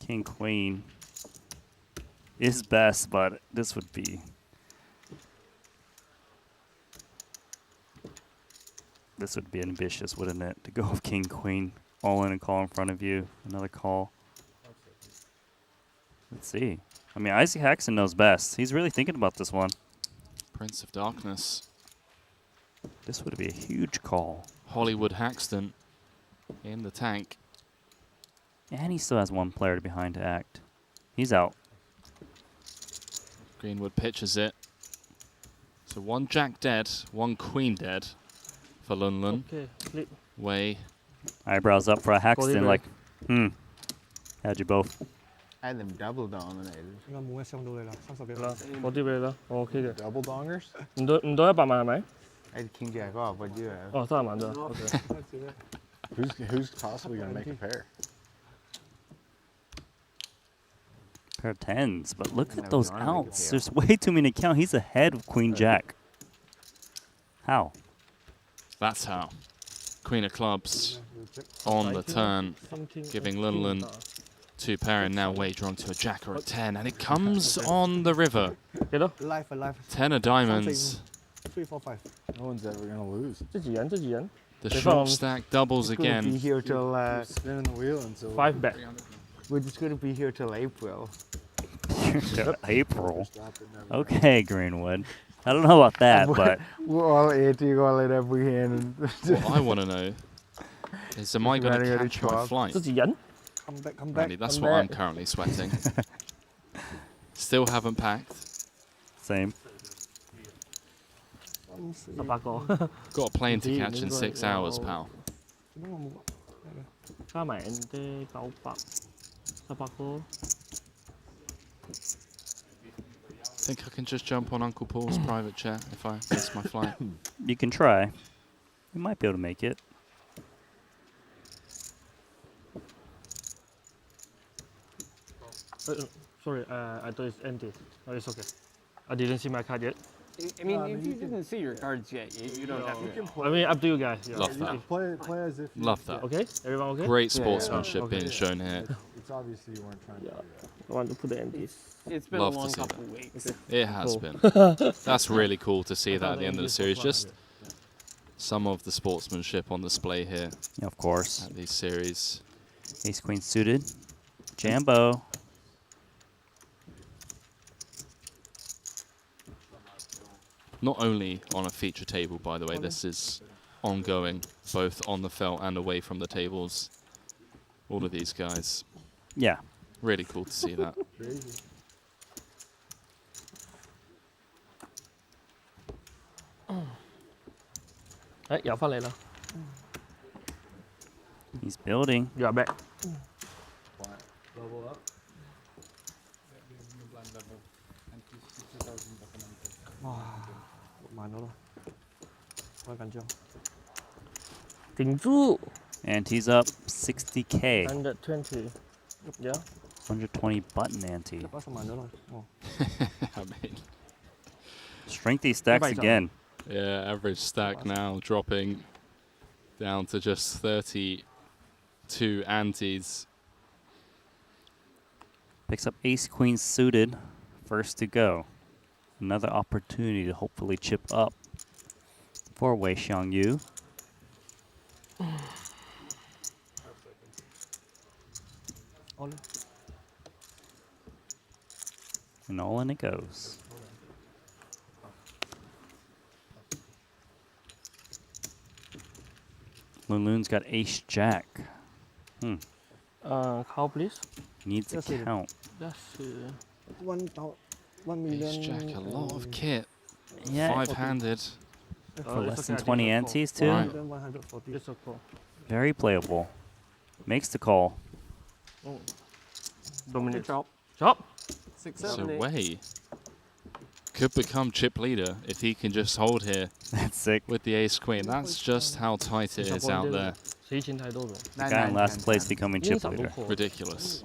King Queen is best, but this would be... This would be ambitious, wouldn't it? To go with King Queen, all in and call in front of you. Another call. Let's see. I mean, Isaac Haxton knows best. He's really thinking about this one. Prince of Darkness. This would be a huge call. Hollywood Haxton in the tank. And he still has one player behind to act. He's out. Greenwood pitches it. So 1 Jack dead, 1 Queen dead for Lun Lun. Okay, flip. Wei. Eyebrows up for a Haxton, like, had you both. I had them double dominated. 應該冇乜傷到你啦，30幾啦，嗰啲俾你啦，我 OK 嘅。 Double dongers? 唔到100萬係咪？ I had King Jack off. What'd you have? 哦，30萬咋？OK。 Who's possibly gonna make a pair? Pair of 10s, but look And at that those was an army outs. pair. There's way too many to count. He's ahead of Queen Jack. How? That's how. Queen of Clubs on the turn, giving Lun Lun 2 pair, and now Wei drawn to a Jack or a 10, and it comes on the river. Life, life. 10 of diamonds. 3, 4, 5. No one's ever gonna lose. 自己人，自己人。 The short stack doubles We're gonna be again. here till spinning the wheel until 5 bet. we're just gonna be here till April. April. Okay, Greenwood. I don't know about that, but we're all 80 all in every hand. What I want to know is, am I going Running to out of catch my chalk. flight? 自己人。 Come back, come back. Randy, that's come what I'm back. currently sweating. Still haven't packed. same. 18個。 Got a plane to catch in 6 hours, pal. 加埋 ND 900，18個。 Think I can just jump on Uncle Paul's private jet if I miss my flight? You can try. You might be able to make it. Sorry, I thought it's empty. Oh, it's okay. I didn't see my card yet. I mean, if you didn't see your cards yet, you don't have to. I mean, up to you guys. Yeah. Love that. play as if. Love that. Okay, everyone okay? Great sportsmanship Okay. being shown here. It's obviously you weren't trying to do that. I want to put the empties. It's been Love a to long see couple that. weeks. It has Cool. been. That's really cool to see that at the end of the series. Just some of the sportsmanship on display here. Yeah, of course. At these series. Ace Queen suited. Jambo. not only on a feature table, by the way, this is ongoing, both on the felt and away from the tables. All of these guys. Yeah. Really cool to see that. He's building. You are back. Level up. Wow, màn nó rồi. Quá cẩn trọng. 顶住 And he's up 60K. 120. Yeah. 120 button ante. Có sao màn nữa rồi. I mean, Strengthy stacks again. yeah, average stack now dropping down to just 32 antes. Picks up ace queen suited. First to go. Another opportunity to hopefully chip up for Wei Xiangyu. And all in it goes. Lun-Lun's got ace jack. Call please. Needs a count. That's 1 million. Ace jack, a lot of kit. Yeah. Five-handed. For less than 20 antes too. Right. It's a call. Very playable. Makes the call. Dominate. Chop. Chop. So Wei could become chip leader if he can just hold here. That's sick. With the ace queen. That's just how tight it is out there. The guy in last place becoming chip leader. Ridiculous.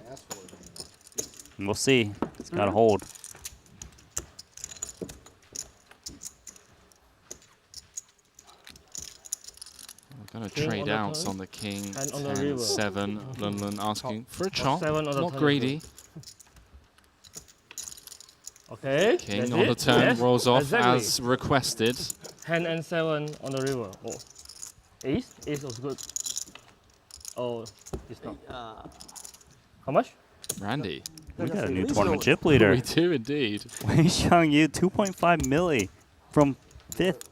And we'll see. It's got to hold. We're going to King trade on the outs turn on the king. and on the 10, river. 7. Lun asking for a chop. 7 on the Not turn. greedy. Okay. King that's on the it. turn Yes, rolls off exactly. as requested. 10 and 7 on the river. Oh. Ace? Ace was good. Oh, it's not. How much? Randy. We got a new tournament chip leader. We do indeed. Wei Xiangyu, 2.5 milli from 5th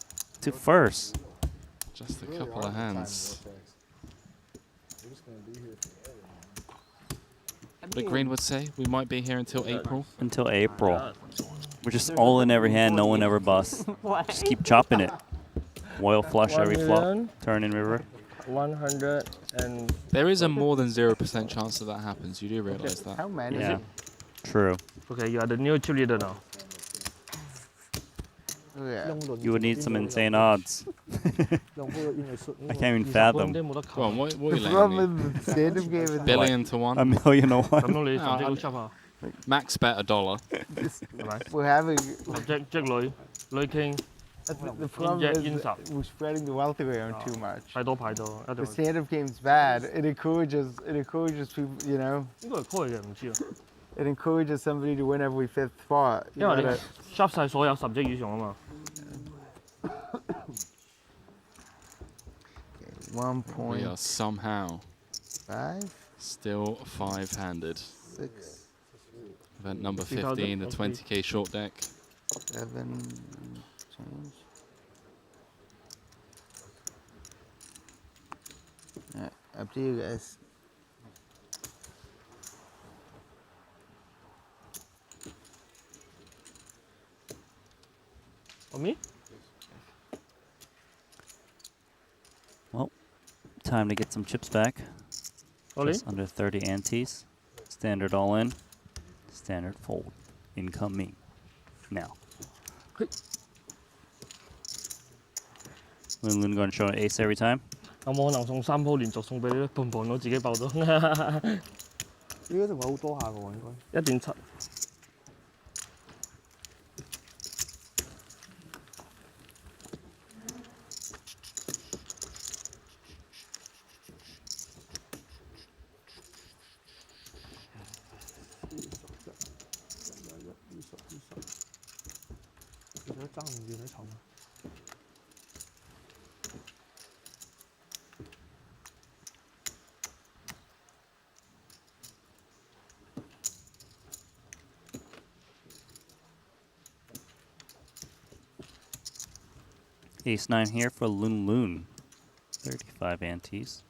to 1st. Just a couple of hands. But Green would say we might be here until April. Until April. We're just all in every hand, no one ever busts. Just keep chopping it. Royal flush every flop. 1,000,000. Turn in river. 100 and... There is a more than 0% chance that that happens. You do realize that. How many? Yeah. True. Okay, you are the new cheerleader now. Yeah. You would need some insane odds. I can't even fathom. Go on, what are you The laying problem me? with the standard game is Billion to one. A million to one. Max bet $1. we're having. The problem is that we're spreading the wealth around too much. The standard game's bad. It encourages people, you know. It encourages somebody to win every 5th spot. You 因為 gotta- 你 shop 晒所有10隻以上啊嘛。 We are somehow 5, still five-handed. 6, Event number 15, the 20K short deck. 7, change. Alright, up to you guys. On me? Well, time to get some chips back. All Just under 30 antes. Standard all in. Standard fold. Incoming. Now. Lun going to show an ace every time. 有冇可能送3鋪連續送俾你咧？盤盤都自己爆咗。應該仲有好多下嘅喎，應該。1.7。其實都爭唔遠啲籌碼。Ace-9 here for Loon Loon. 35 antes.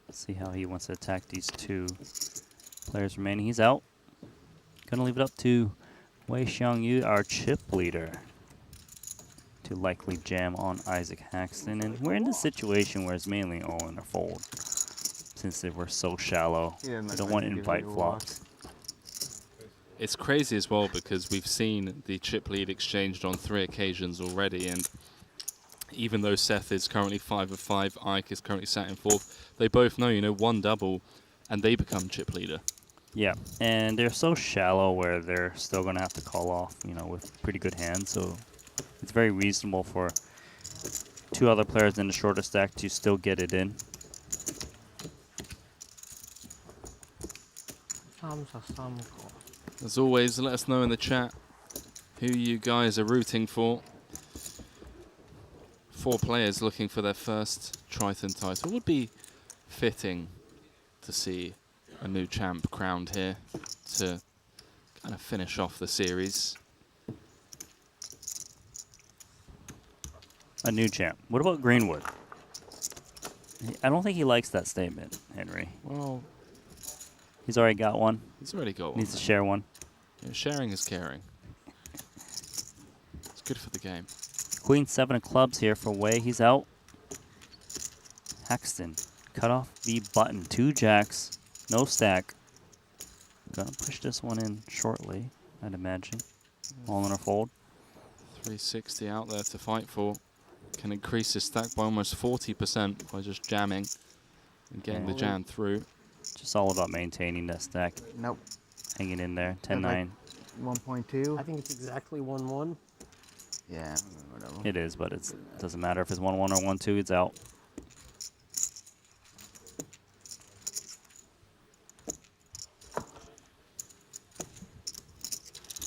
Let's see how he wants to attack these two players remaining. He's out. Gonna leave it up to Wei Xiangyu, our chip leader, to likely jam on Isaac Haxton. And we're in this situation where it's mainly all in a fold, since they were so shallow. Yeah, We don't want to invite flops. It's crazy as well because we've seen the chip lead exchanged on 3 occasions already, and even though Seth is currently 5 of 5, Ike is currently sat in 4th, they both know, you know, one double and they become chip leader. Yeah, and they're so shallow where they're still going to have to call off, you know, with pretty good hands. So it's very reasonable for 2 other players in the shorter stack to still get it in. As always, let us know in the chat who you guys are rooting for. 4 players looking for their first Triton title. Would be fitting to see a new champ crowned here to kind of finish off the series. A new champ. What about Greenwood? I don't think he likes that statement, Henry. Well, he's already got one. He's already got one. Needs to share one. Yeah, sharing is caring. It's good for the game. Queen 7 of clubs here for Wei. He's out. Haxton. Cut off the button. 2 jacks. No stack. Gonna push this one in shortly, I'd imagine. All in a fold. 360 out there to fight for. Can increase his stack by almost 40% by just jamming and getting the jam through. Just all about maintaining that stack. Nope. Hanging in there. 10-9. 1.2. I think it's exactly 1-1. Yeah, whatever. It is, but it doesn't matter if it's 1-1 or 1-2. It's out.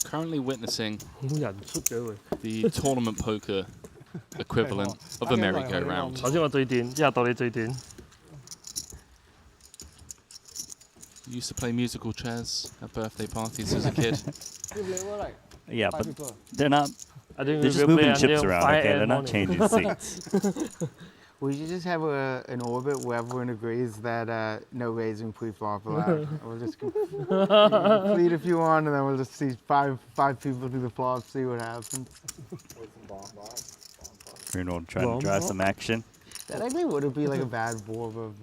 Currently witnessing the tournament poker equivalent of a merry-go-round. Used to play musical chairs at birthday parties as a kid. Yeah, but they're not. They're just moving chips around, okay? They're not changing seats. We should just have an orbit where everyone agrees that no raising pre-flop allowed. We'll just complete if you want, and then we'll just see five people do the flop, see what happens. Bruno trying to drive some action. That actually wouldn't be like a bad board of.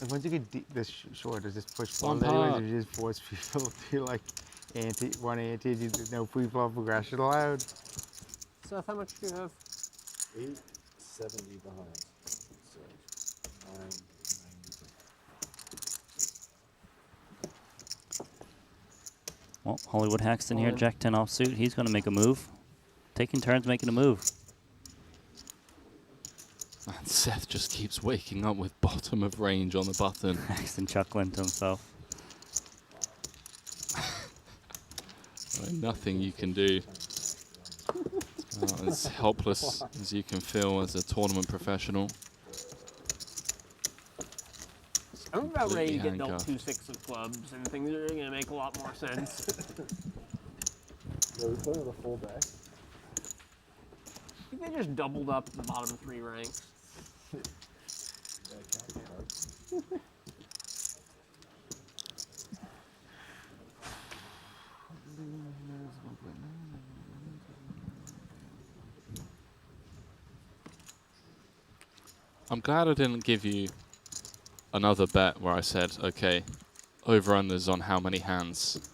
Like once you get this short, it's just push flop. Anyways, if you just force people to like one ante, there's no pre-flop progression allowed. Seth, how much do you have? 870 behind. So 990. Well, Hollywood Haxton here, Jack 10 offsuit. He's going to make a move. Taking turns making a move. And Seth just keeps waking up with bottom of range on the button. Haxton chuckling to himself. Nothing you can do. As helpless as you can feel as a tournament professional. I'm about ready to get Completely dealt 2 6 of clubs, and things are going to make a lot more sense. Yeah, we play with a full deck. I think they just doubled up the bottom 3 ranks. I'm glad I didn't give you another bet where I said, okay, over-unders on how many hands.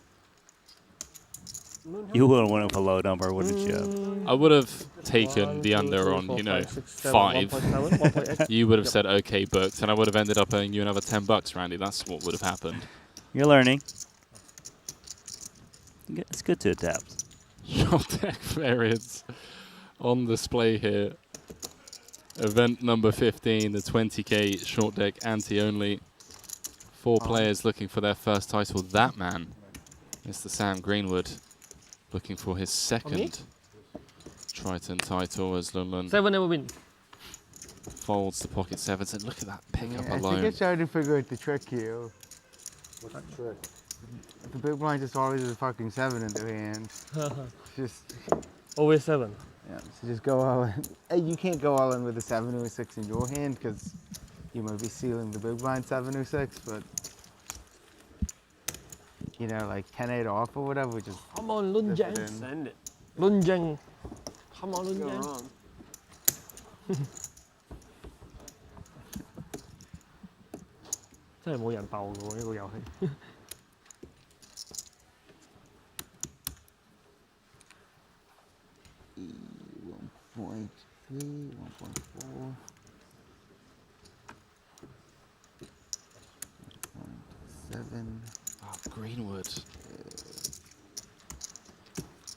You would have went with a low number, wouldn't you? I would have taken the under on, you know, 5. You would have said, okay, booked, and I would have ended up owing you another $10, Randy. That's what would have happened. You're learning. It's good to adapt. Short deck variants on display here. Event number 15, the 20k short deck ante-only. 4 players looking for their first title. That man is the Sam Greenwood, looking for his second Triton title as Lunlun 7 never win. folds the pocket 7s. And look at that pickup I think alone. it's trying to figure out the trick here. What's the trick? The big blind just always has a fucking 7 in their hand. Just Always 7. Yeah, so just go all in. You can't go all in with a 7 or a 6 in your hand because you might be sealing the big blind 7 or 6, but you know, like 10-8 off or whatever, just Come on, Lunjang. Send it. Lunjang. Come on, Go Lunjang. wrong. 真係冇人鬥嘅喎呢個遊戲。1.3, 1.4. 1.7. Oh, Greenwood.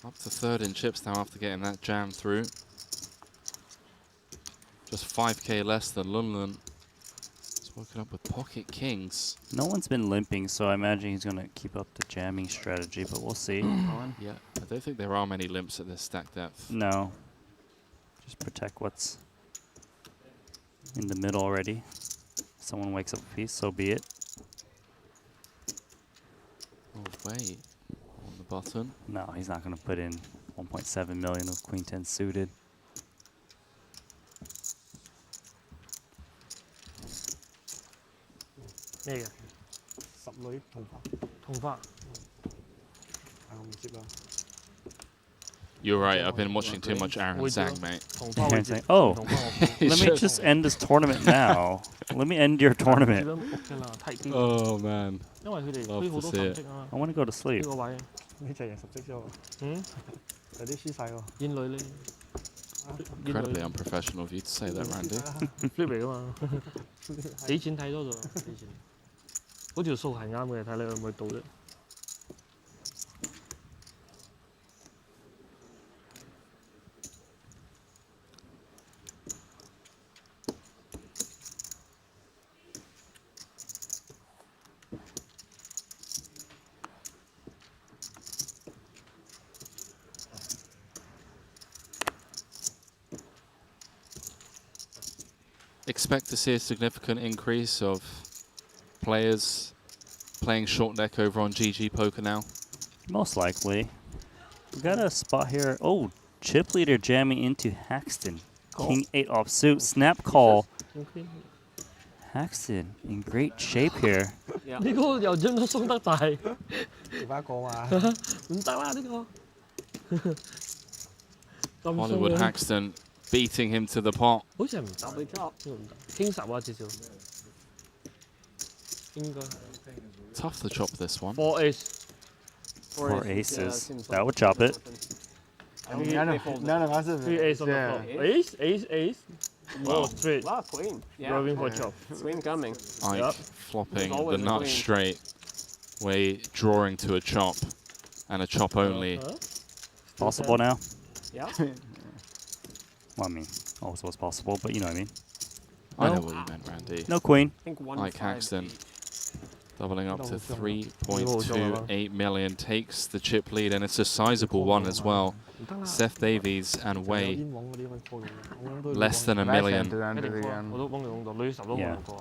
Up to third in chips now after getting that jam through. Just 5k less than Lunlun. He's woken up with pocket kings. No one's been limping, so I imagine he's going to keep up the jamming strategy, but we'll see. Yeah, I don't think there are many limps at this stack depth. No. Just protect what's in the middle already. Someone wakes up a piece, so be it. Oh, wait. On the button. No, he's not going to put in 1.7 million with Queen 10 suited.咩嘅？十女同花。同花。係我唔接啦。 You're right, I've been watching too much Aaron Zhang, mate. Aaron Zhang. Oh, let me just end this tournament now. Let me end your tournament. Oh, man. Love to see it. I want to go to sleep. 呢隻贏10隻啫喎。有啲輸晒喎。煙女呢？ Incredibly unprofessional of you to say that, Randy. flip 嚟噶嘛，俾錢睇多咗，俾錢。嗰條數係啱嘅，睇你可唔可以到啫。Expect to see a significant increase of players playing short deck over on GG Poker now. Most likely. We got a spot here. Oh, chip leader jamming into Haxton. King 8 offsuit. Snap call. Haxton in great shape here. 呢個又將都鬆得滯。而家講話唔得啦呢個。 Hollywood Haxton beating him to the pot. 好似係唔得，傾10啊至少。應該。 Tough to chop this one. 4 ace. 4 aces. That would chop it. None of us have 3 ace on the floor. Ace, ace, ace. Wow. No, straight. Wow, queen. Yeah. Rolling for chop. Queen coming. Ike flopping the always a nut queen. straight, way drawing to a chop, and a chop only. Possible now? Yeah. Well, I mean, always was possible, but you know what I mean. I No. know what you meant, Randy. No queen. I think Ike Haxton doubling up to 3.28 million, takes the chip lead, and it's a sizable one as well. Seth Davies and Wei less than a million. Yeah,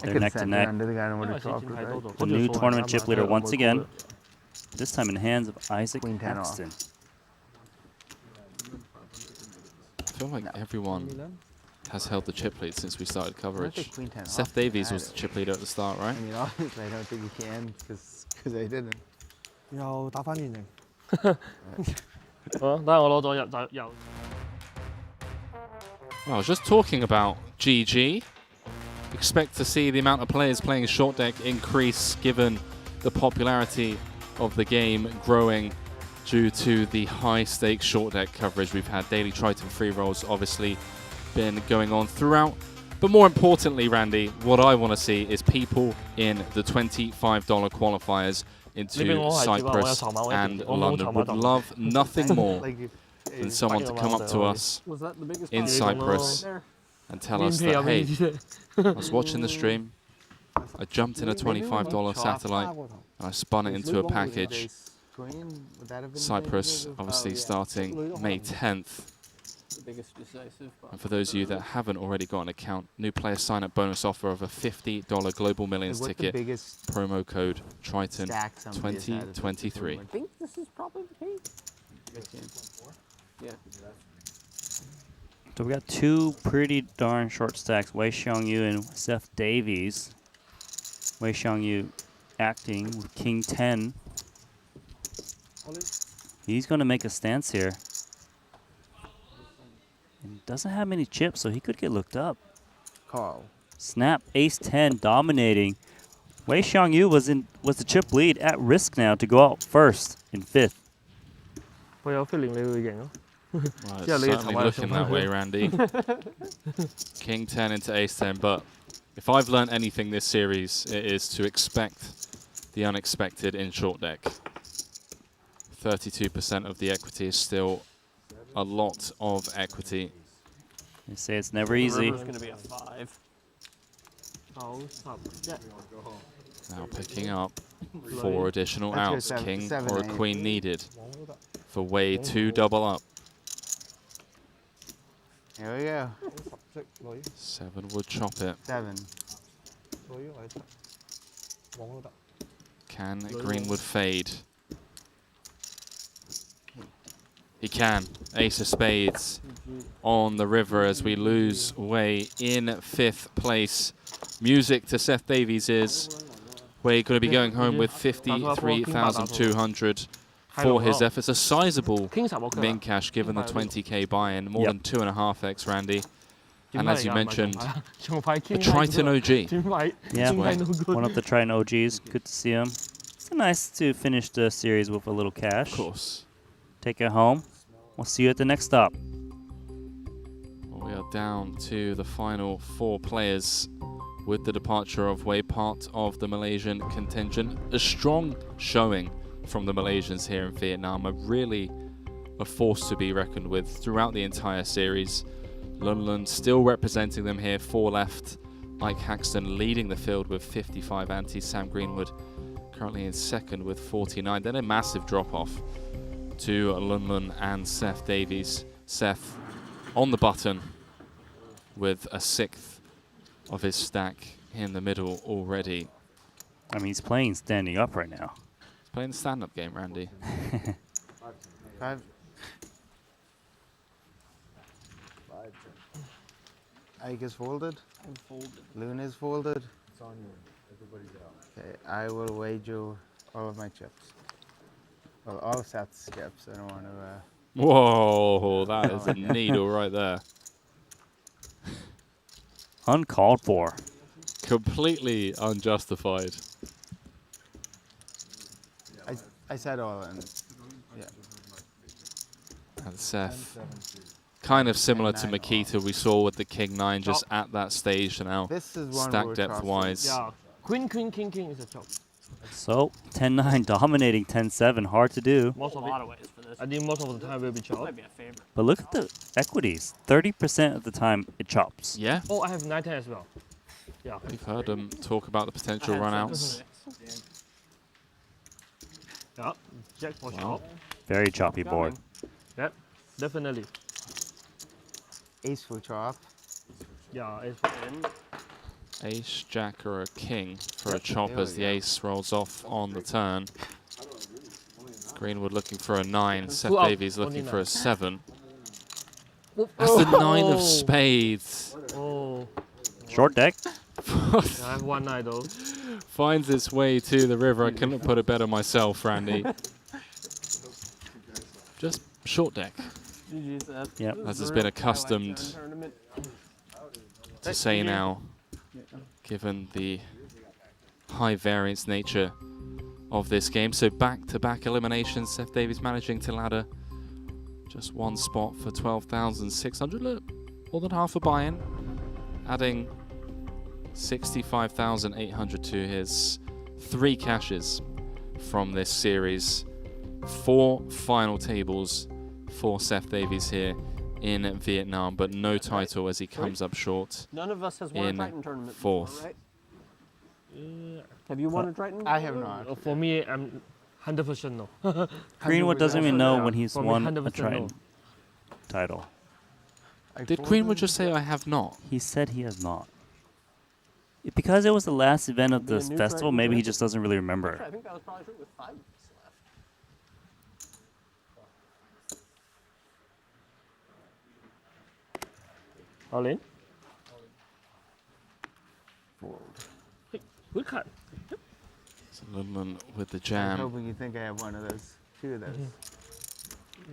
they're neck to neck. The new tournament chip leader once again. This time in the hands of Isaac Haxton. I feel like everyone has held the chip lead since we started coverage. Seth Davies was the chip leader at the start, right? I mean, honestly, I don't think you can because I didn't. 又打翻原形。好，等下我攞咗入。 Well, I was just talking about GG. Expect to see the amount of players playing short deck increase given the popularity of the game growing due to the high stakes short deck coverage. We've had daily Triton free rolls obviously been going on throughout. But more importantly, Randy, what I want to see is people in the $25 qualifiers into Cyprus and London. Would love nothing more than someone to come up to us in Cyprus and tell us that, hey, I was watching the stream, I jumped in a $25 satellite, and I spun it into a package. Cyprus obviously starting May 10th. And for those of you that haven't already got an account, new player sign-up bonus offer of a $50 Global Millions ticket. Promo code Triton 2023. I think this is probably the case. Yeah. So we got two pretty darn short stacks, Wei Xiongyu and Seth Davies. Wei Xiongyu acting with King 10. He's going to make a stance here. And doesn't have many chips, so he could get looked up. Call. Snap, ace 10, dominating. Wei Xiongyu was the chip lead, at risk now to go out first in fifth. 我有 feeling 你會贏咯。 Well, it's certainly looking that way, Randy. King 10 into ace 10, but if I've learned anything this series, it is to expect the unexpected in short deck. 32% of the equity is still a lot of equity. They say it's never easy. It's going to be a 5. Now picking up 4 additional outs, king or a queen needed for Wei to double up. Here we go. 7 would chop it. 7. Can Greenwood fade? He can. Ace of spades on the river as we lose Wei in 5th place. Music to Seth Davies is Wei going to be going home with 53,200 for his efforts. A sizable min cash given the 20k buy-in, more than 2.5x, Randy. And as you mentioned, a Triton OG. Yeah, one of the Triton OGs. Good to see him. It's nice to finish the series with a little cash. Of course. Take it home. We'll see you at the next stop. We are down to the final 4 players with the departure of Wei, part of the Malaysian contingent. A strong showing from the Malaysians here in Vietnam, really a force to be reckoned with throughout the entire series. Lun Lun still representing them here, 4 left. Ike Haxton leading the field with 55 anti. Sam Greenwood currently in 2nd with 49. Then a massive drop-off to Lun Lun and Seth Davies. Seth on the button with a 6th of his stack in the middle already. I mean, he's playing standing up right now. He's playing the stand-up game, Randy. 5. Ike is folded. I'm folded. Loon is folded. It's on you. Everybody's out. Okay, I will wager all of my chips. Well, all Seth's chips. I don't want to. Whoa, that is a needle right there. Uncalled for. Completely unjustified. I said all, and yeah. And Seth, kind of similar to Makita we saw with the King 9, just at that stage now. This is one stack depth-wise. Yeah, Queen, King is a chop. So, 10-9 dominating 10-7. Hard to do. Most of a lot of ways for this. I think most of the time will be chop. Might be a favorite. But look at the equities. 30% of the time it chops. Yeah. Oh, I have 9-10 as well. Yeah. We've heard him talk about the potential runouts. Yeah, jack for chop. Very choppy board. Yep, definitely. Ace for chop. Yeah, ace for in. Ace, jack, or a king for a chop as the ace rolls off on the turn. Greenwood looking for a 9. Seth Davies looking for a 7. That's the 9 of spades. Oh. Short deck. I have 1-9 though. Finds its way to the river. I couldn't put it better myself, Randy. Just short deck. Yep. As has been accustomed to say now, given the high variance nature of this game. So back-to-back eliminations. Seth Davies managing to ladder just 1 spot for 12,600. Look, more than half a buy-in, adding 65,800 to his 3 cashes from this series. 4 final tables for Seth Davies here in Vietnam, but no title as he comes up short. None of us has won a in Triton tournament 4th. before, right? Have you won a Triton? I have not. For me, I'm 100% no. Greenwood doesn't even know when he's For me, won 100% a Triton no. title. Did Greenwood just say I have not? He said he has not. Because it was the last event of this festival, maybe he just doesn't really remember. I think that was probably true with 5 weeks All in. Fold. Hey, good cut. So Lunlun with the I was jam. hoping you think I have one of those, two of those.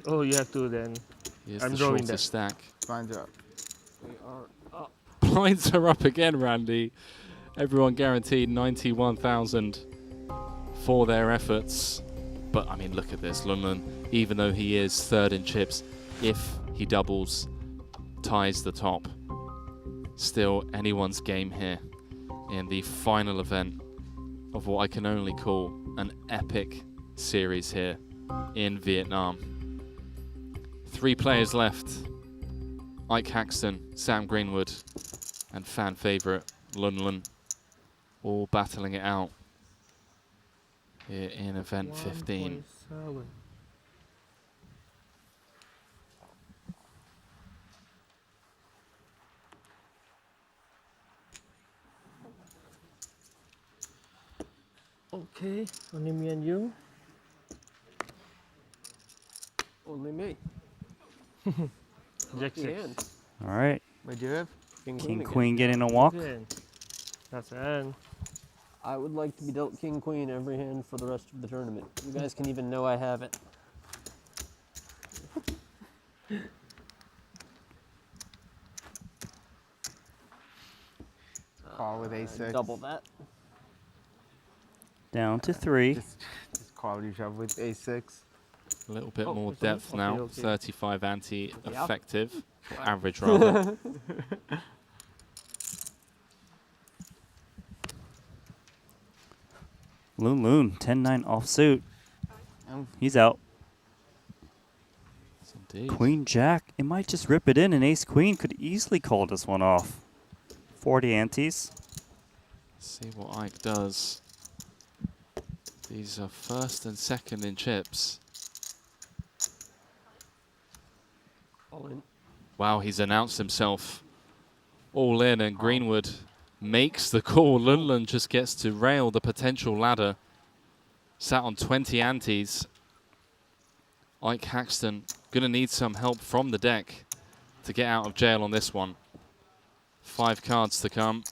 Oh, you have to then. Here's I'm the drawing shorter that. stack. Blinds up. We are up. Blinds are up again, Randy. Everyone guaranteed 91,000 for their efforts. But I mean, look at this. Lunlun, even though he is third in chips, if he doubles, ties the top, still anyone's game here in the final event of what I can only call an epic series here in Vietnam. 3 players left. Ike Haxton, Sam Greenwood, and fan favourite Lunlun, all battling it out here in event 15. 1.7. Okay, only me and you. Only me. Jack Lucky 6. hand. All right. What do you have? King, queen getting a walk. That's an. I would like to be dealt king queen every hand for the rest of the tournament. You guys can even know I have it. Call with a6. Double that. Down to 3. Just quality shove with a6. A little bit Oh, more it's on? depth Okay, now. okay. 35 anti-effective. Yep. Average, rather. Loon, 10-9 offsuit. He's out. Yes, indeed. Queen Jack. It might just rip it in, and Ace Queen could easily call this one off. 40 antes. See what Ike does. These are first and second in chips. All in. Wow, he's announced himself all in, and Greenwood makes the call. Lunlun just gets to rail the potential ladder. Sat on 20 antes. Ike Haxton gonna need some help from the deck to get out of jail on this one. 5 cards to come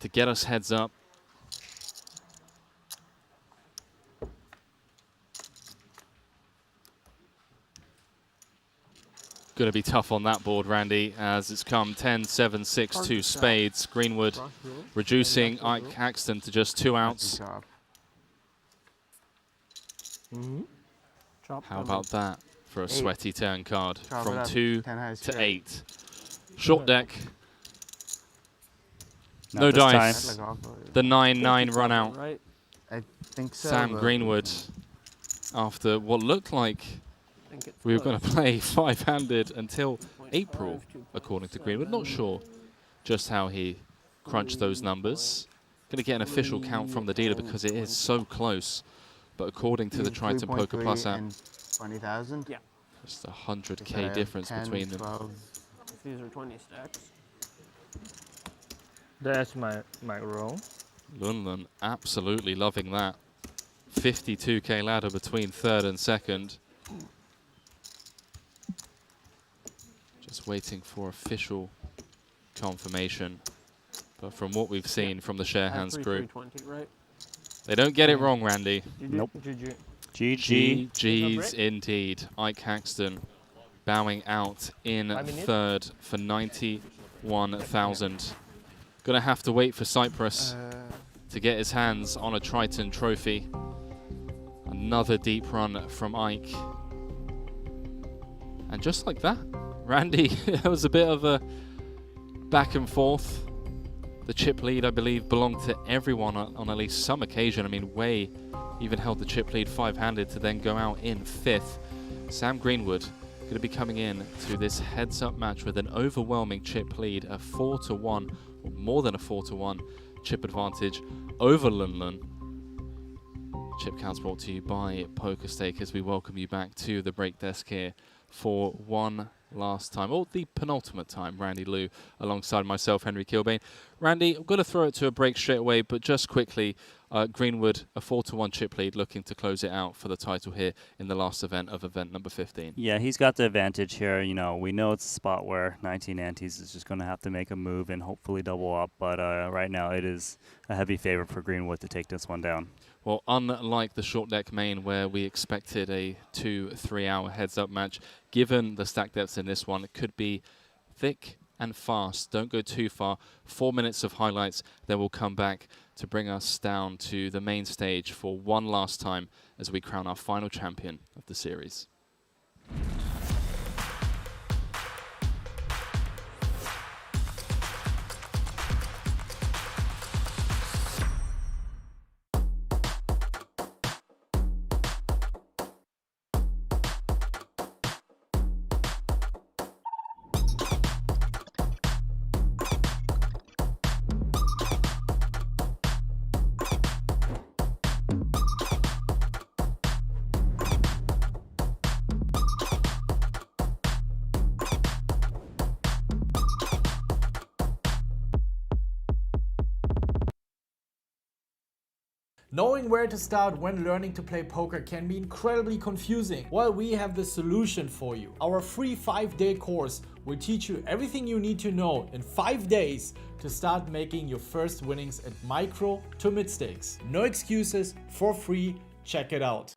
to get us heads up. Going to be tough on that board, Randy, as it's come 10, 7, 6, 2 spades. Greenwood reducing Ike Haxton to just 2 outs. How about that for a sweaty turn card from 2 to 8? Short deck. No dice. The 9-9 run out. Right? I think so. Sam Greenwood, after what looked like we were going to play 5-handed until April, according to Greenwood. Not sure just how he crunched those numbers. Going to get an official count from the dealer because it is so close. But according to the Triton Poker Plus app, 20,000? Yeah. just a 100k difference 10, between them. 12. These are 20 stacks. That's my roll. Lunlun absolutely loving that. 52k ladder between third and second. Just waiting for official confirmation. But from what we've seen from the share hands group, 320, right? they don't get it wrong, Randy. Nope. GG. GG. GG's indeed. Ike Haxton bowing out in third for 91,000. Gonna have to wait for Cyprus to get his hands on a Triton trophy. Another deep run from Ike. And just like that, Randy, it was a bit of a back and forth. The chip lead, I believe, belonged to everyone on at least some occasion. I mean, Wei even held the chip lead 5-handed to then go out in 5th. Sam Greenwood going to be coming in to this heads-up match with an overwhelming chip lead, a 4-1, or more than a 4-1 chip advantage over Lunlun. Chip counts brought to you by PokerStake as we welcome you back to the break desk here for one last time, or the penultimate time. Randy Liu alongside myself, Henry Kilbane. Randy, I'm going to throw it to a break straight away, but just quickly, Greenwood, a 4-1 chip lead, looking to close it out for the title here in the last event of event number 15. Yeah, he's got the advantage here. You know, we know it's a spot where 19 Antes is just going to have to make a move and hopefully double up. But right now, it is a heavy favorite for Greenwood to take this one down. Well, unlike the short deck main where we expected a 2-3 hour heads-up match, given the stack depths in this one, it could be thick and fast. Don't go too far. 4 minutes of highlights, then we'll come back to bring us down to the main stage for one last time as we crown our final champion of the series. Knowing where to start when learning to play poker can be incredibly confusing. Well, we have the solution for you. Our free 5-day course will teach you everything you need to know in 5 days to start making your first winnings at micro to mid stakes. No excuses, for free, check it out.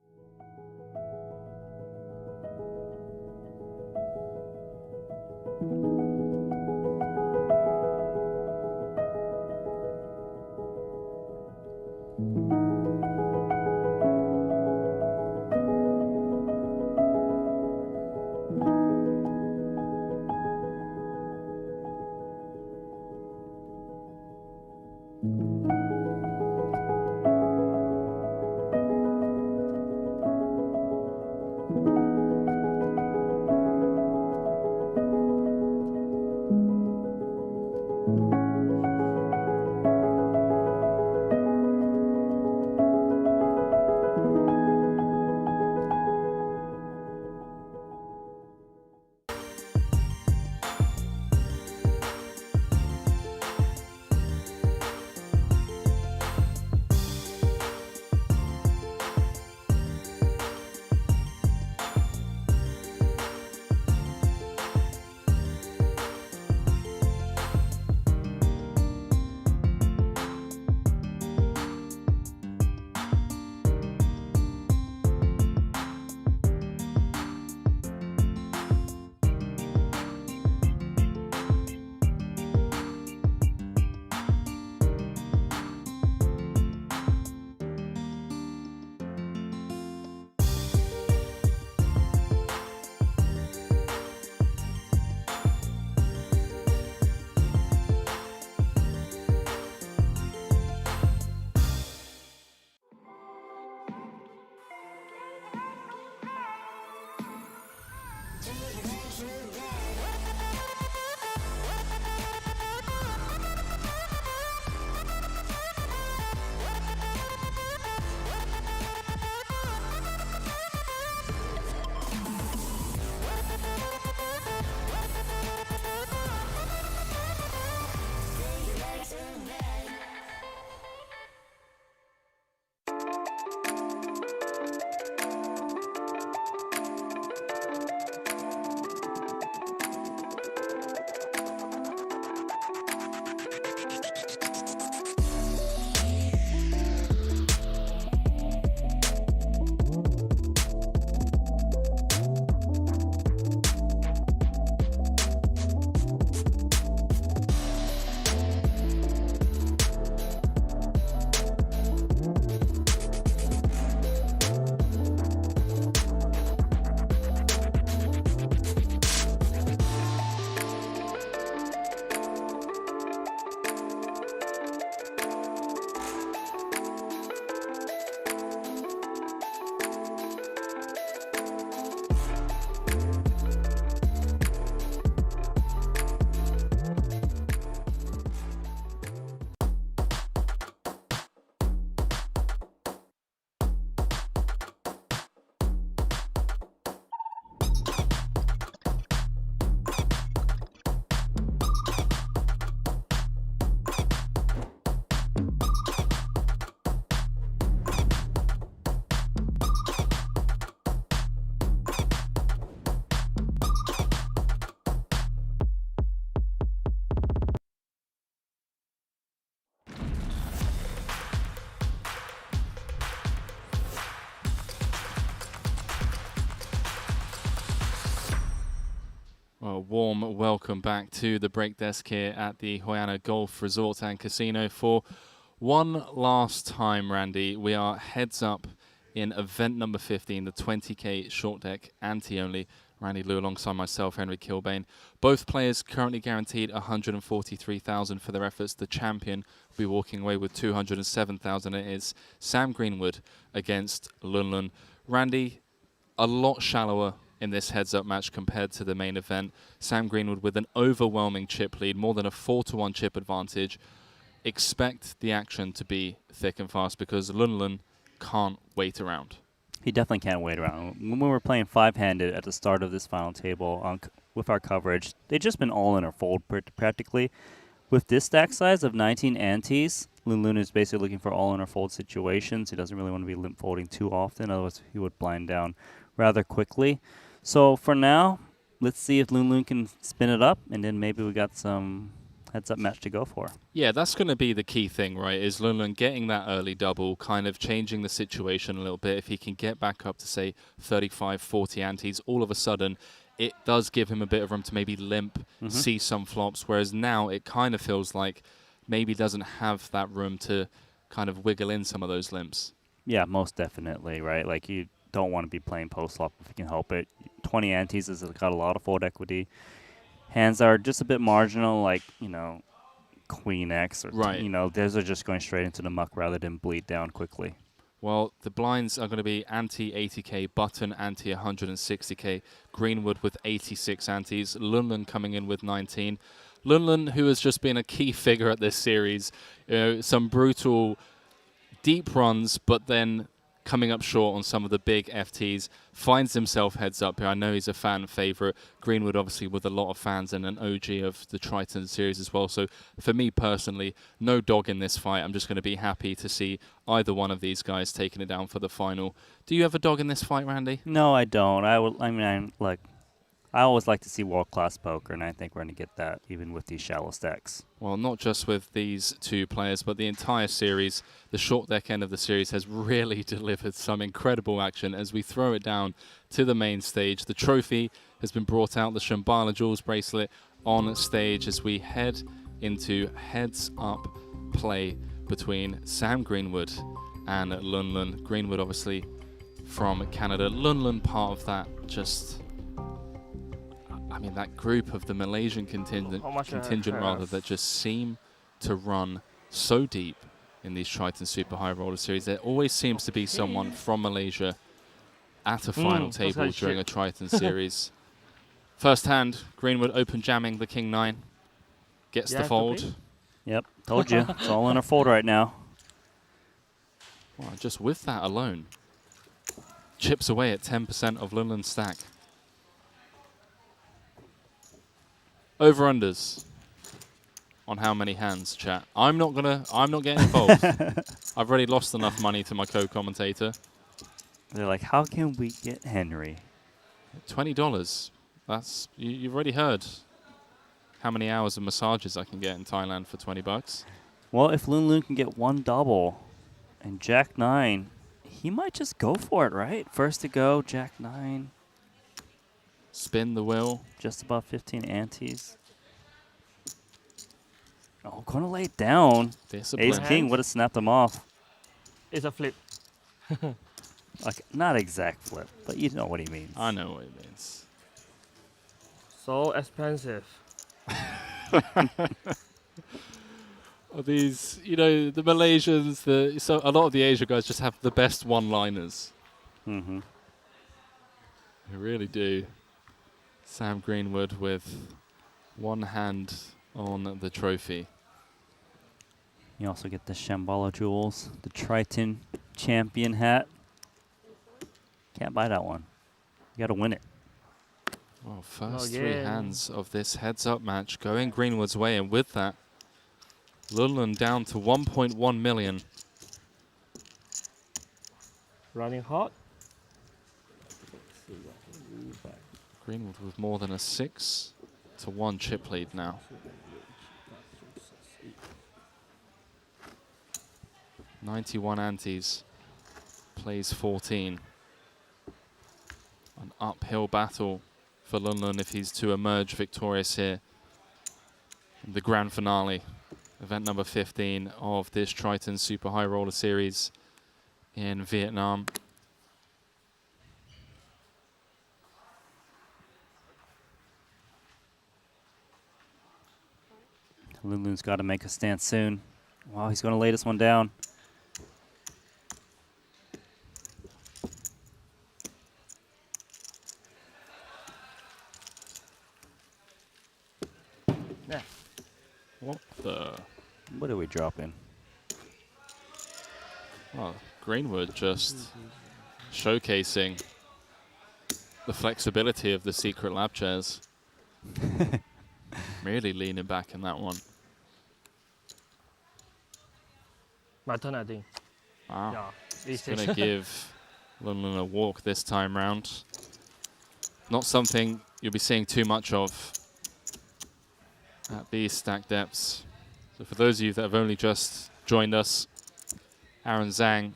warm welcome back to the break desk here at the Hoiana Golf Resort and Casino for one last time, Randy. We are heads up in event number 15, the 20k short deck ante-only. Randy Liu alongside myself, Henry Kilbane. Both players currently guaranteed 143,000 for their efforts. The champion will be walking away with 207,000. It is Sam Greenwood against Lunlun. Randy, a lot shallower in this heads-up match compared to the main event. Sam Greenwood with an overwhelming chip lead, more than a 4-to-1 chip advantage. Expect the action to be thick and fast because Lunlun can't wait around. He definitely can't wait around. When we were playing five-handed at the start of this final table with our coverage, they've just been all in or fold practically. With this stack size of 19 antes, Lunlun is basically looking for all in or fold situations. He doesn't really want to be limp folding too often, otherwise he would blind down rather quickly. So for now, let's see if Lunlun can spin it up, and then maybe we got some heads-up match to go for. Yeah, that's going to be the key thing, right, is Lunlun getting that early double, kind of changing the situation a little bit. If he can get back up to, say, 35, 40 antes, all of a sudden, it does give him a bit of room to maybe limp, see some flops, whereas now it kind of feels like maybe doesn't have that room to kind of wiggle in some of those limps. Yeah, most definitely, right? Like, you don't want to be playing post-flop if you can help it. 20 antes has got a lot of fold equity. Hands are just a bit marginal, like, you know, Queen X, or, right. you know, those are just going straight into the muck rather than bleed down quickly. Well, the blinds are going to be anti-80k, button anti-160k, Greenwood with 86 antes, Lunlun coming in with 19. Lunlun, who has just been a key figure at this series, you know, some brutal deep runs, but then coming up short on some of the big FTs, finds himself heads up here. I know he's a fan favorite. Greenwood, obviously, with a lot of fans and an OG of the Triton series as well. So for me personally, no dog in this fight. I'm just going to be happy to see either one of these guys taking it down for the final. Do you have a dog in this fight, Randy? No, I don't. I always like to see world-class poker, and I think we're going to get that even with these shallow stacks. Well, not just with these two players, but the entire series. The short deck end of the series has really delivered some incredible action as we throw it down to the main stage. The trophy has been brought out, the Shambhala Jewels bracelet on stage as we head into heads-up play between Sam Greenwood and Lunlun. Greenwood, obviously, from Canada. Lunlun, part of that that group of the Malaysian contingent that just seem to run so deep in these Triton Super High Roller Series. There always seems to be someone from Malaysia at a final table during a Triton Series. First hand, Greenwood open jamming the King 9. Gets the fold. Yep, told you. It's all in or fold right now. Well, just with that alone, chips away at 10% of Lunlun's stack. Over-unders on how many hands, chat. I'm not getting involved. I've already lost enough money to my co-commentator. They're like, how can we get Henry? $20. That's you've already heard how many hours of massages I can get in Thailand for $20. Well, if Lunlun can get one double and Jack 9, he might just go for it, right? First to go, Jack 9. Spin the wheel. Just about 15 antes. Oh, gonna lay it down. Discipline. Ace King would have snapped him off. It's a flip. Like, not exact flip, but you know what he means. I know what he means. So expensive. These, you know, the Malaysians, so a lot of the Asia guys just have the best one-liners. Mm-hmm. They really do. Sam Greenwood with one hand on the trophy. You also get the Shambhala Jewels, the Triton champion hat. Can't buy that one. You got to win it. Well, first three hands of this heads-up match going Greenwood's way, and with that, Lunlun down to 1.1 million. Running hot. Greenwood with more than a 6-1 chip lead now. $91 antes, plays 14. An uphill battle for Lunlun if he's to emerge victorious here in the grand finale, event number 15 of this Triton Super High Roller Series in Vietnam. Lunlun's got to make a stance soon. Wow, he's going to lay this one down. Yeah. What the? What are we dropping? Well, Greenwood just showcasing the flexibility of the secret lab chairs. Really leaning back in that one. My turn, I think. Wow. Yeah. He's going to give Lunlun a walk this time round. Not something you'll be seeing too much of at these stack depths. So for those of you that have only just joined us, Aaron Zhang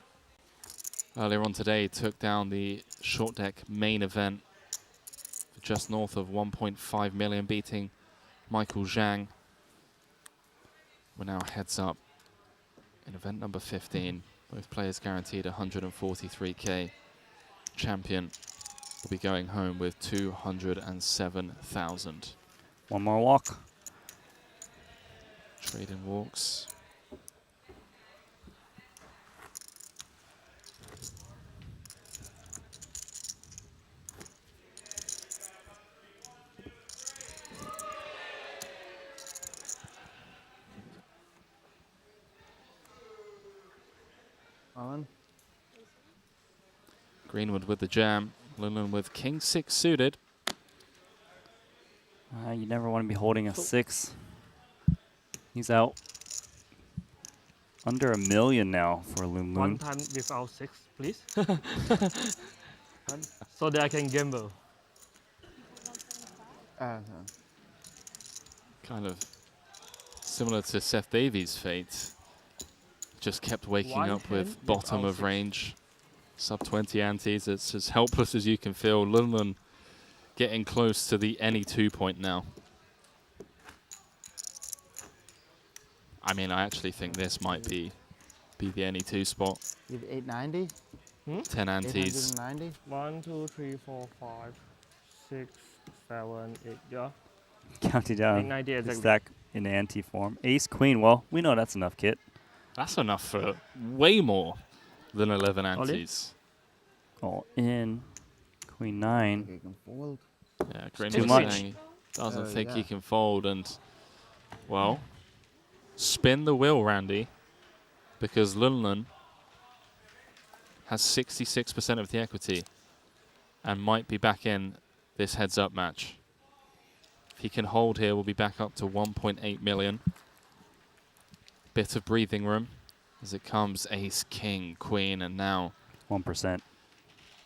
earlier on today took down the short deck main event for just north of 1.5 million, beating Michael Zhang. We're now heads up in event number 15. Both players guaranteed 143k. Champion will be going home with 207,000. One more walk. Trading walks. On. Greenwood with the jam. Lunlun with king 6 suited. You never want to be holding a 6. He's out. Under $1 million now for Lunlun. One time without 6, please. So that I can gamble. Kind of similar to Seth Davies' fate. Just kept waking up with bottom of range, sub 20 antes. It's as helpless as you can feel. Lunlun getting close to the any 2 point now. I mean, I actually think this might be the any 2 spot. You have 890? 10 antes. 890? 1, 2, 3, 4, 5, 6, 7, 8. Yeah. Counting down 890 the exactly. stack in ante form. Ace, queen. Well, we know that's enough, Kit. That's enough for way more than 11 antes. All in. Queen 9. You can fold. Yeah, Too Greenwood much. saying he doesn't think yeah. he can fold, and well, spin the wheel, Randy, because Lunlun has 66% of the equity and might be back in this heads-up match. If he can hold here, we'll be back up to 1.8 million. Bit of breathing room as it comes ace, king, queen, and now 1%.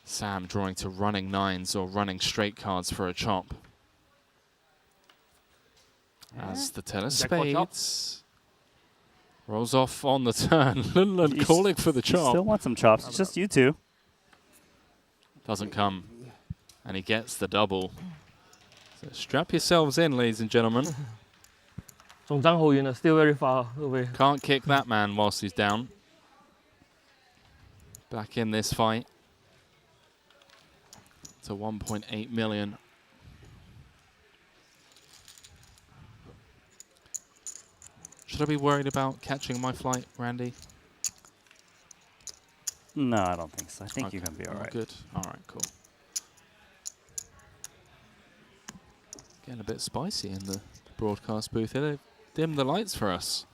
Sam drawing to running 9s or running straight cards for a chop. As the ten of spades rolls off on the turn. Lunlun calling for the chop. Still want some chops. It's just you two. Doesn't come. And he gets the double. So strap yourselves in, ladies and gentlemen. From Zhang Hoiana, still very far away. Can't kick that man whilst he's down. Back in this fight. To 1.8 million. Should I be worried about catching my flight, Randy? No, I don't think so. I think Okay. you can be all right. Good. All right, cool. Getting a bit spicy in the broadcast booth here. They've dimmed the lights for us.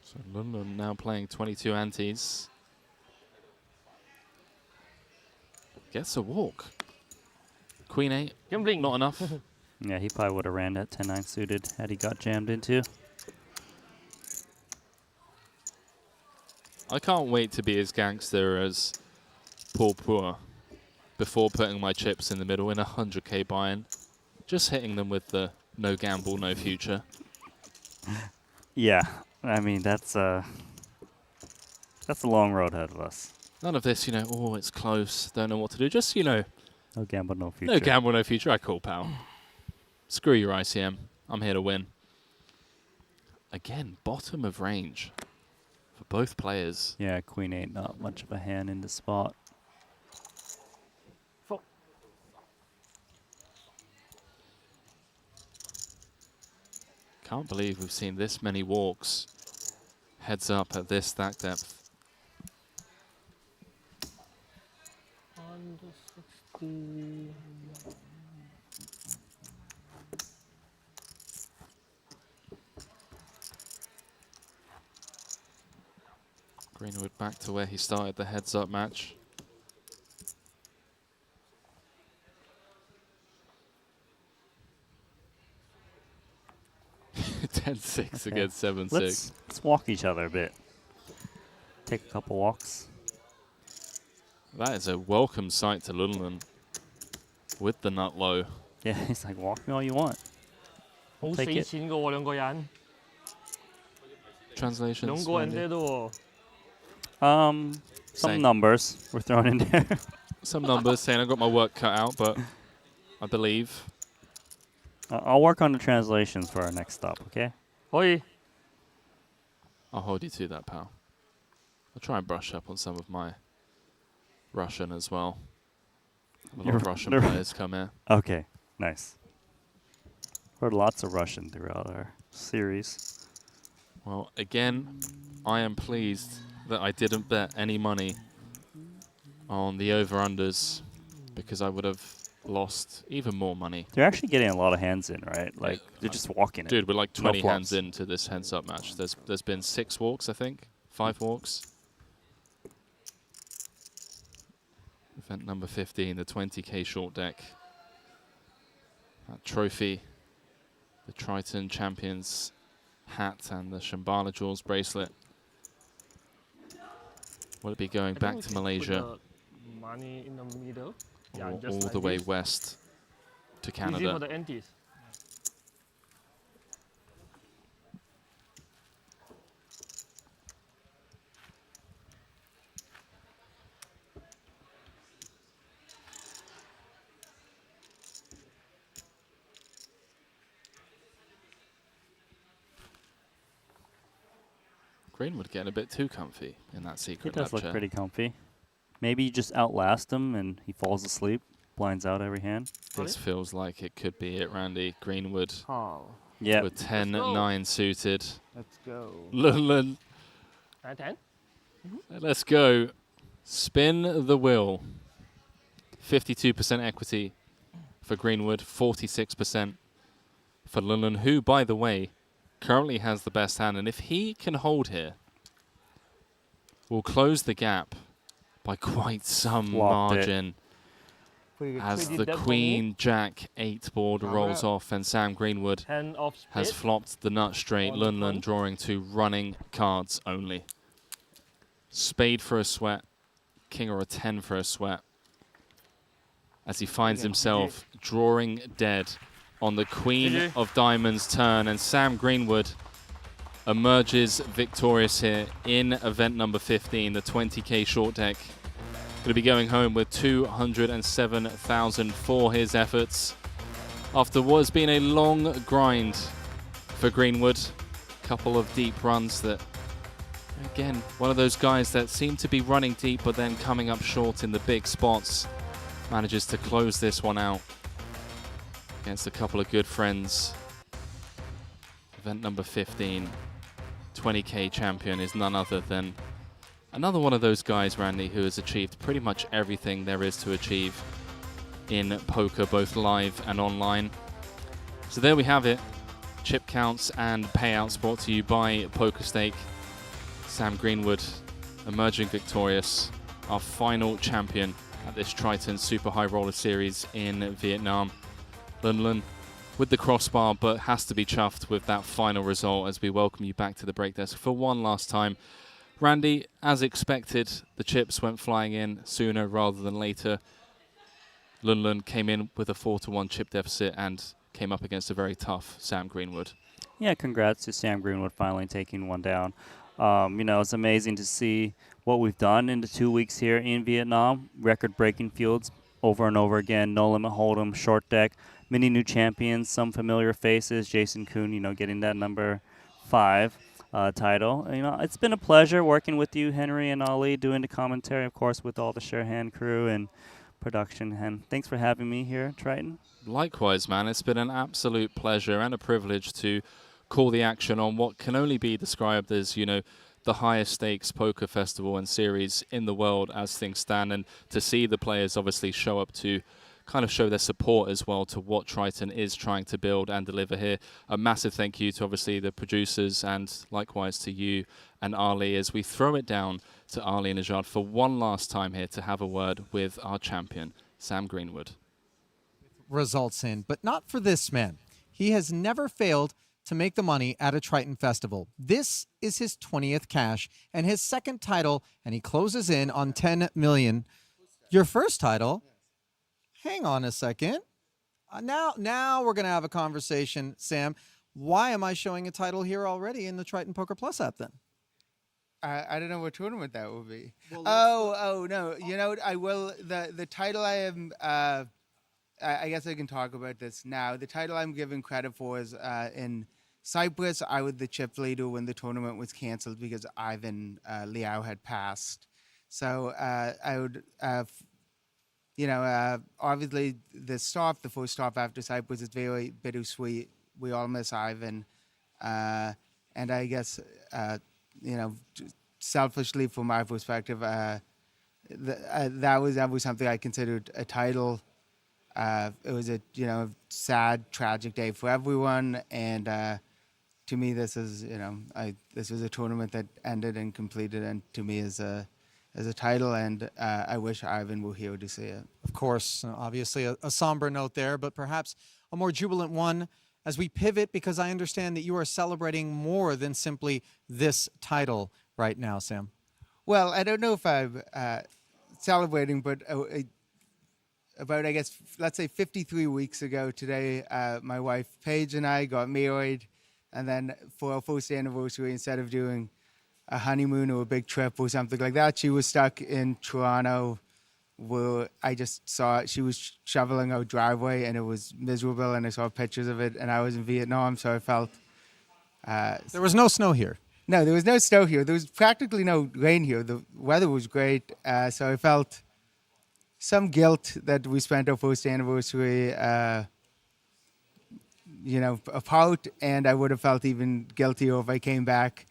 So Lunlun now playing 22 antes. Gets a walk. Queen 8. Gambling. Not enough. Yeah, he probably would have ran that 10-9 suited had he got jammed into. I can't wait to be as gangster as Paul Poor before putting my chips in the middle in a 100k buy-in. Just hitting them with the no gamble, no future. Yeah, I mean that's a long road ahead of us. None of this, oh, it's close, don't know what to do. Just, No gamble, no future. no gamble, no future. I call, pal. Screw your ICM. I'm here to win. Again, bottom of range for both players. Yeah, queen 8, not much of a hand in the spot. Can't believe we've seen this many walks heads up at this stack depth. 160. Greenwood back to where he started the heads up match. (10-6) against 7-6. Let's walk each other a bit. Take a couple walks. That is a welcome sight to Lunlun with the nut low. Yeah, he's like, walk me all you want. 好 Take 死 it. 錢㗎喎，兩個人。 Translations. 兩個人啫都喎。Some Saying- numbers were thrown in there. Some numbers saying I got my work cut out, but I believe. I'll work on the translations for our next stop, okay? 可以。 I'll hold you to that, pal. I'll try and brush up on some of my Russian as well. A lot of Russian players come here. Okay, nice. Heard lots of Russian throughout our series. Well, again, I am pleased that I didn't bet any money on the over-unders because I would have lost even more money. They're actually getting a lot of hands in, right? Like, they're just walking it. Dude, we're like 20 No hands flops. into this heads-up match. There's been 6 walks, I think. 5 walks. Event number 15, the 20k short deck. That trophy, the Triton Champions hat and the Shambhala Jewels bracelet. Will it be going I think back we to should put Malaysia the money in the middle. Yeah, or just all like the way this. west to Easy for Canada? the antis. Greenwood getting a bit too comfy in that He secret does lap look chair. pretty comfy. Maybe you just outlast him and he falls asleep, blinds out every hand. This feels like it could be it, Randy. Greenwood Yeah. with 10-9 suited. Let's go. Lunlun, 10? let's go. Spin the wheel. 52% equity for Greenwood, 46% for Lunlun, who, by the way, currently has the best hand. And if he can hold here, will close the gap by quite some Flopped it. margin. As Pretty the dead for Queen Jack 8 board Alright. rolls off and Sam Greenwood Hand of has spade. flopped the nut straight. On Lunlun front. drawing to running cards only. Spade for a sweat. King or a 10 for a sweat. As he finds himself drawing dead on the Queen GG. of Diamonds turn. And Sam Greenwood emerges victorious here in event number 15, the 20k short deck. Going to be going home with 207,000 for his efforts. After what has been a long grind for Greenwood. Couple of deep runs that, again, one of those guys that seem to be running deep but then coming up short in the big spots. Manages to close this one out against a couple of good friends. Event number 15, 20k champion is none other than another one of those guys, Randy, who has achieved pretty much everything there is to achieve in poker, both live and online. So there we have it. Chip counts and payouts brought to you by PokerStake. Sam Greenwood emerging victorious, our final champion at this Triton Super High Roller Series in Vietnam. Lunlun with the crossbar, but has to be chuffed with that final result as we welcome you back to the break desk for one last time. Randy, as expected, the chips went flying in sooner rather than later. Lunlun came in with a 4-1 chip deficit and came up against a very tough Sam Greenwood. Yeah, congrats to Sam Greenwood finally taking one down. It's amazing to see what we've done in the 2 weeks here in Vietnam. Record-breaking fields over and over again. No limit hold'em, short deck, many new champions, some familiar faces. Jason Kuhn, getting that number 5 title. It's been a pleasure working with you, Henry and Ali, doing the commentary, of course, with all the Sharehan crew and production. And thanks for having me here, Triton. Likewise, man. It's been an absolute pleasure and a privilege to call the action on what can only be described as, the highest stakes poker festival and series in the world as things stand, and to see the players obviously show up to kind of show their support as well to what Triton is trying to build and deliver here. A massive thank you to obviously the producers and likewise to you and Ali as we throw it down to Ali and Najad for one last time here to have a word with our champion, Sam Greenwood. Results in, but not for this man. He has never failed to make the money at a Triton festival. This is his 20th cash and his second title, and he closes in on 10 million. Your first title? Hang on a second. Now we're going to have a conversation, Sam. Why am I showing a title here already in the Triton Poker Plus app then? I don't know what tournament that will be. Well, No. You know what? I will. The title I am. I guess I can talk about this now. The title I'm giving credit for is in Cyprus. I was the chip leader when the tournament was canceled because Ivan Liao had passed. So I would, obviously the first stop after Cyprus is very bittersweet. We all miss Ivan, and I guess selfishly from my perspective, that was something I considered a title. It was a sad, tragic day for everyone, and to me, this is this was a tournament that ended and completed, and to me is a title, and I wish Ivan were here to see it. Of course, obviously a somber note there, but perhaps a more jubilant one as we pivot, because I understand that you are celebrating more than simply this title right now, Sam. Well, I don't know if I'm celebrating, but about, I guess, let's say 53 weeks ago today, my wife Paige and I got married, and then for our first anniversary, instead of doing a honeymoon or a big trip or something like that, she was stuck in Toronto, where I just saw she was shoveling our driveway, and it was miserable, and I saw pictures of it, and I was in Vietnam, so I felt... there was no snow here. No, there was no snow here. There was practically no rain here. The weather was great, so I felt some guilt that we spent our first anniversary, apart, and I would have felt even guiltier if I came back,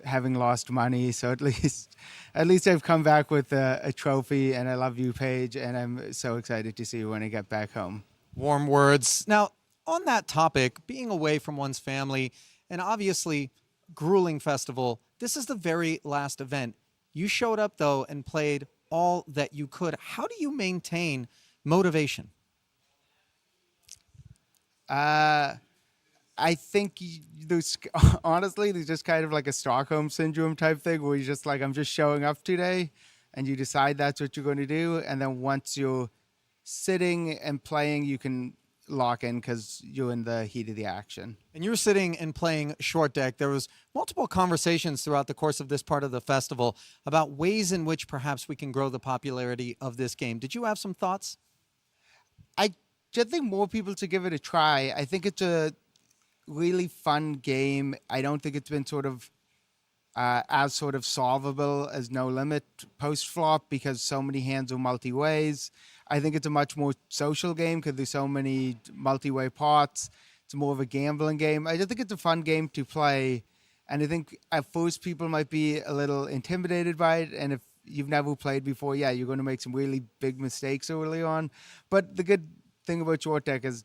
having lost money. So at least I've come back with a trophy, and I love you, Paige, and I'm so excited to see you when I get back home. Warm words. Now, on that topic, being away from one's family, and obviously grueling festival, this is the very last event. You showed up, though, and played all that you could. How do you maintain motivation? I think there's just kind of like a Stockholm syndrome type thing where you're just like, I'm just showing up today, and you decide that's what you're going to do. And then once you're sitting and playing, you can lock in because you're in the heat of the action. And you were sitting and playing short deck. There was multiple conversations throughout the course of this part of the festival about ways in which perhaps we can grow the popularity of this game. Did you have some thoughts? I just think more people to give it a try. I think it's a really fun game. I don't think it's been as solvable as No Limit post flop because so many hands are multi-ways. I think it's a much more social game because there's so many multi-way pots. It's more of a gambling game. I just think it's a fun game to play. And I think at first people might be a little intimidated by it. And if you've never played before, yeah, you're going to make some really big mistakes early on. But the good thing about short deck is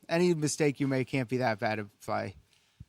any mistake you make can't be that bad of play.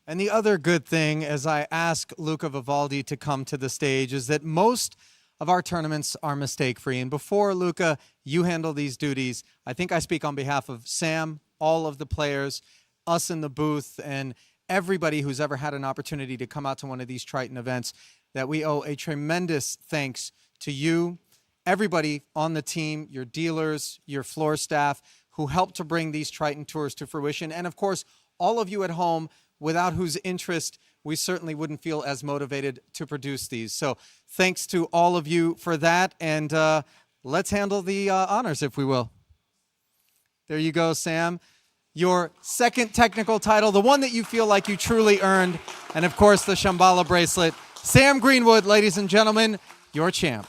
And the other good thing, as I ask Luca Vivaldi to come to the stage, is that most of our tournaments are mistake-free. And before, Luca, you handle these duties, I think I speak on behalf of Sam, all of the players, us in the booth, and everybody who's ever had an opportunity to come out to one of these Triton events, that we owe a tremendous thanks to you, everybody on the team, your dealers, your floor staff, who helped to bring these Triton tours to fruition, and of course, all of you at home, without whose interest we certainly wouldn't feel as motivated to produce these. So thanks to all of you for that, and let's handle the honors, if we will. There you go, Sam. Your second technical title, the one that you feel like you truly earned, and of course the Shambhala bracelet. Sam Greenwood, ladies and gentlemen, your champ.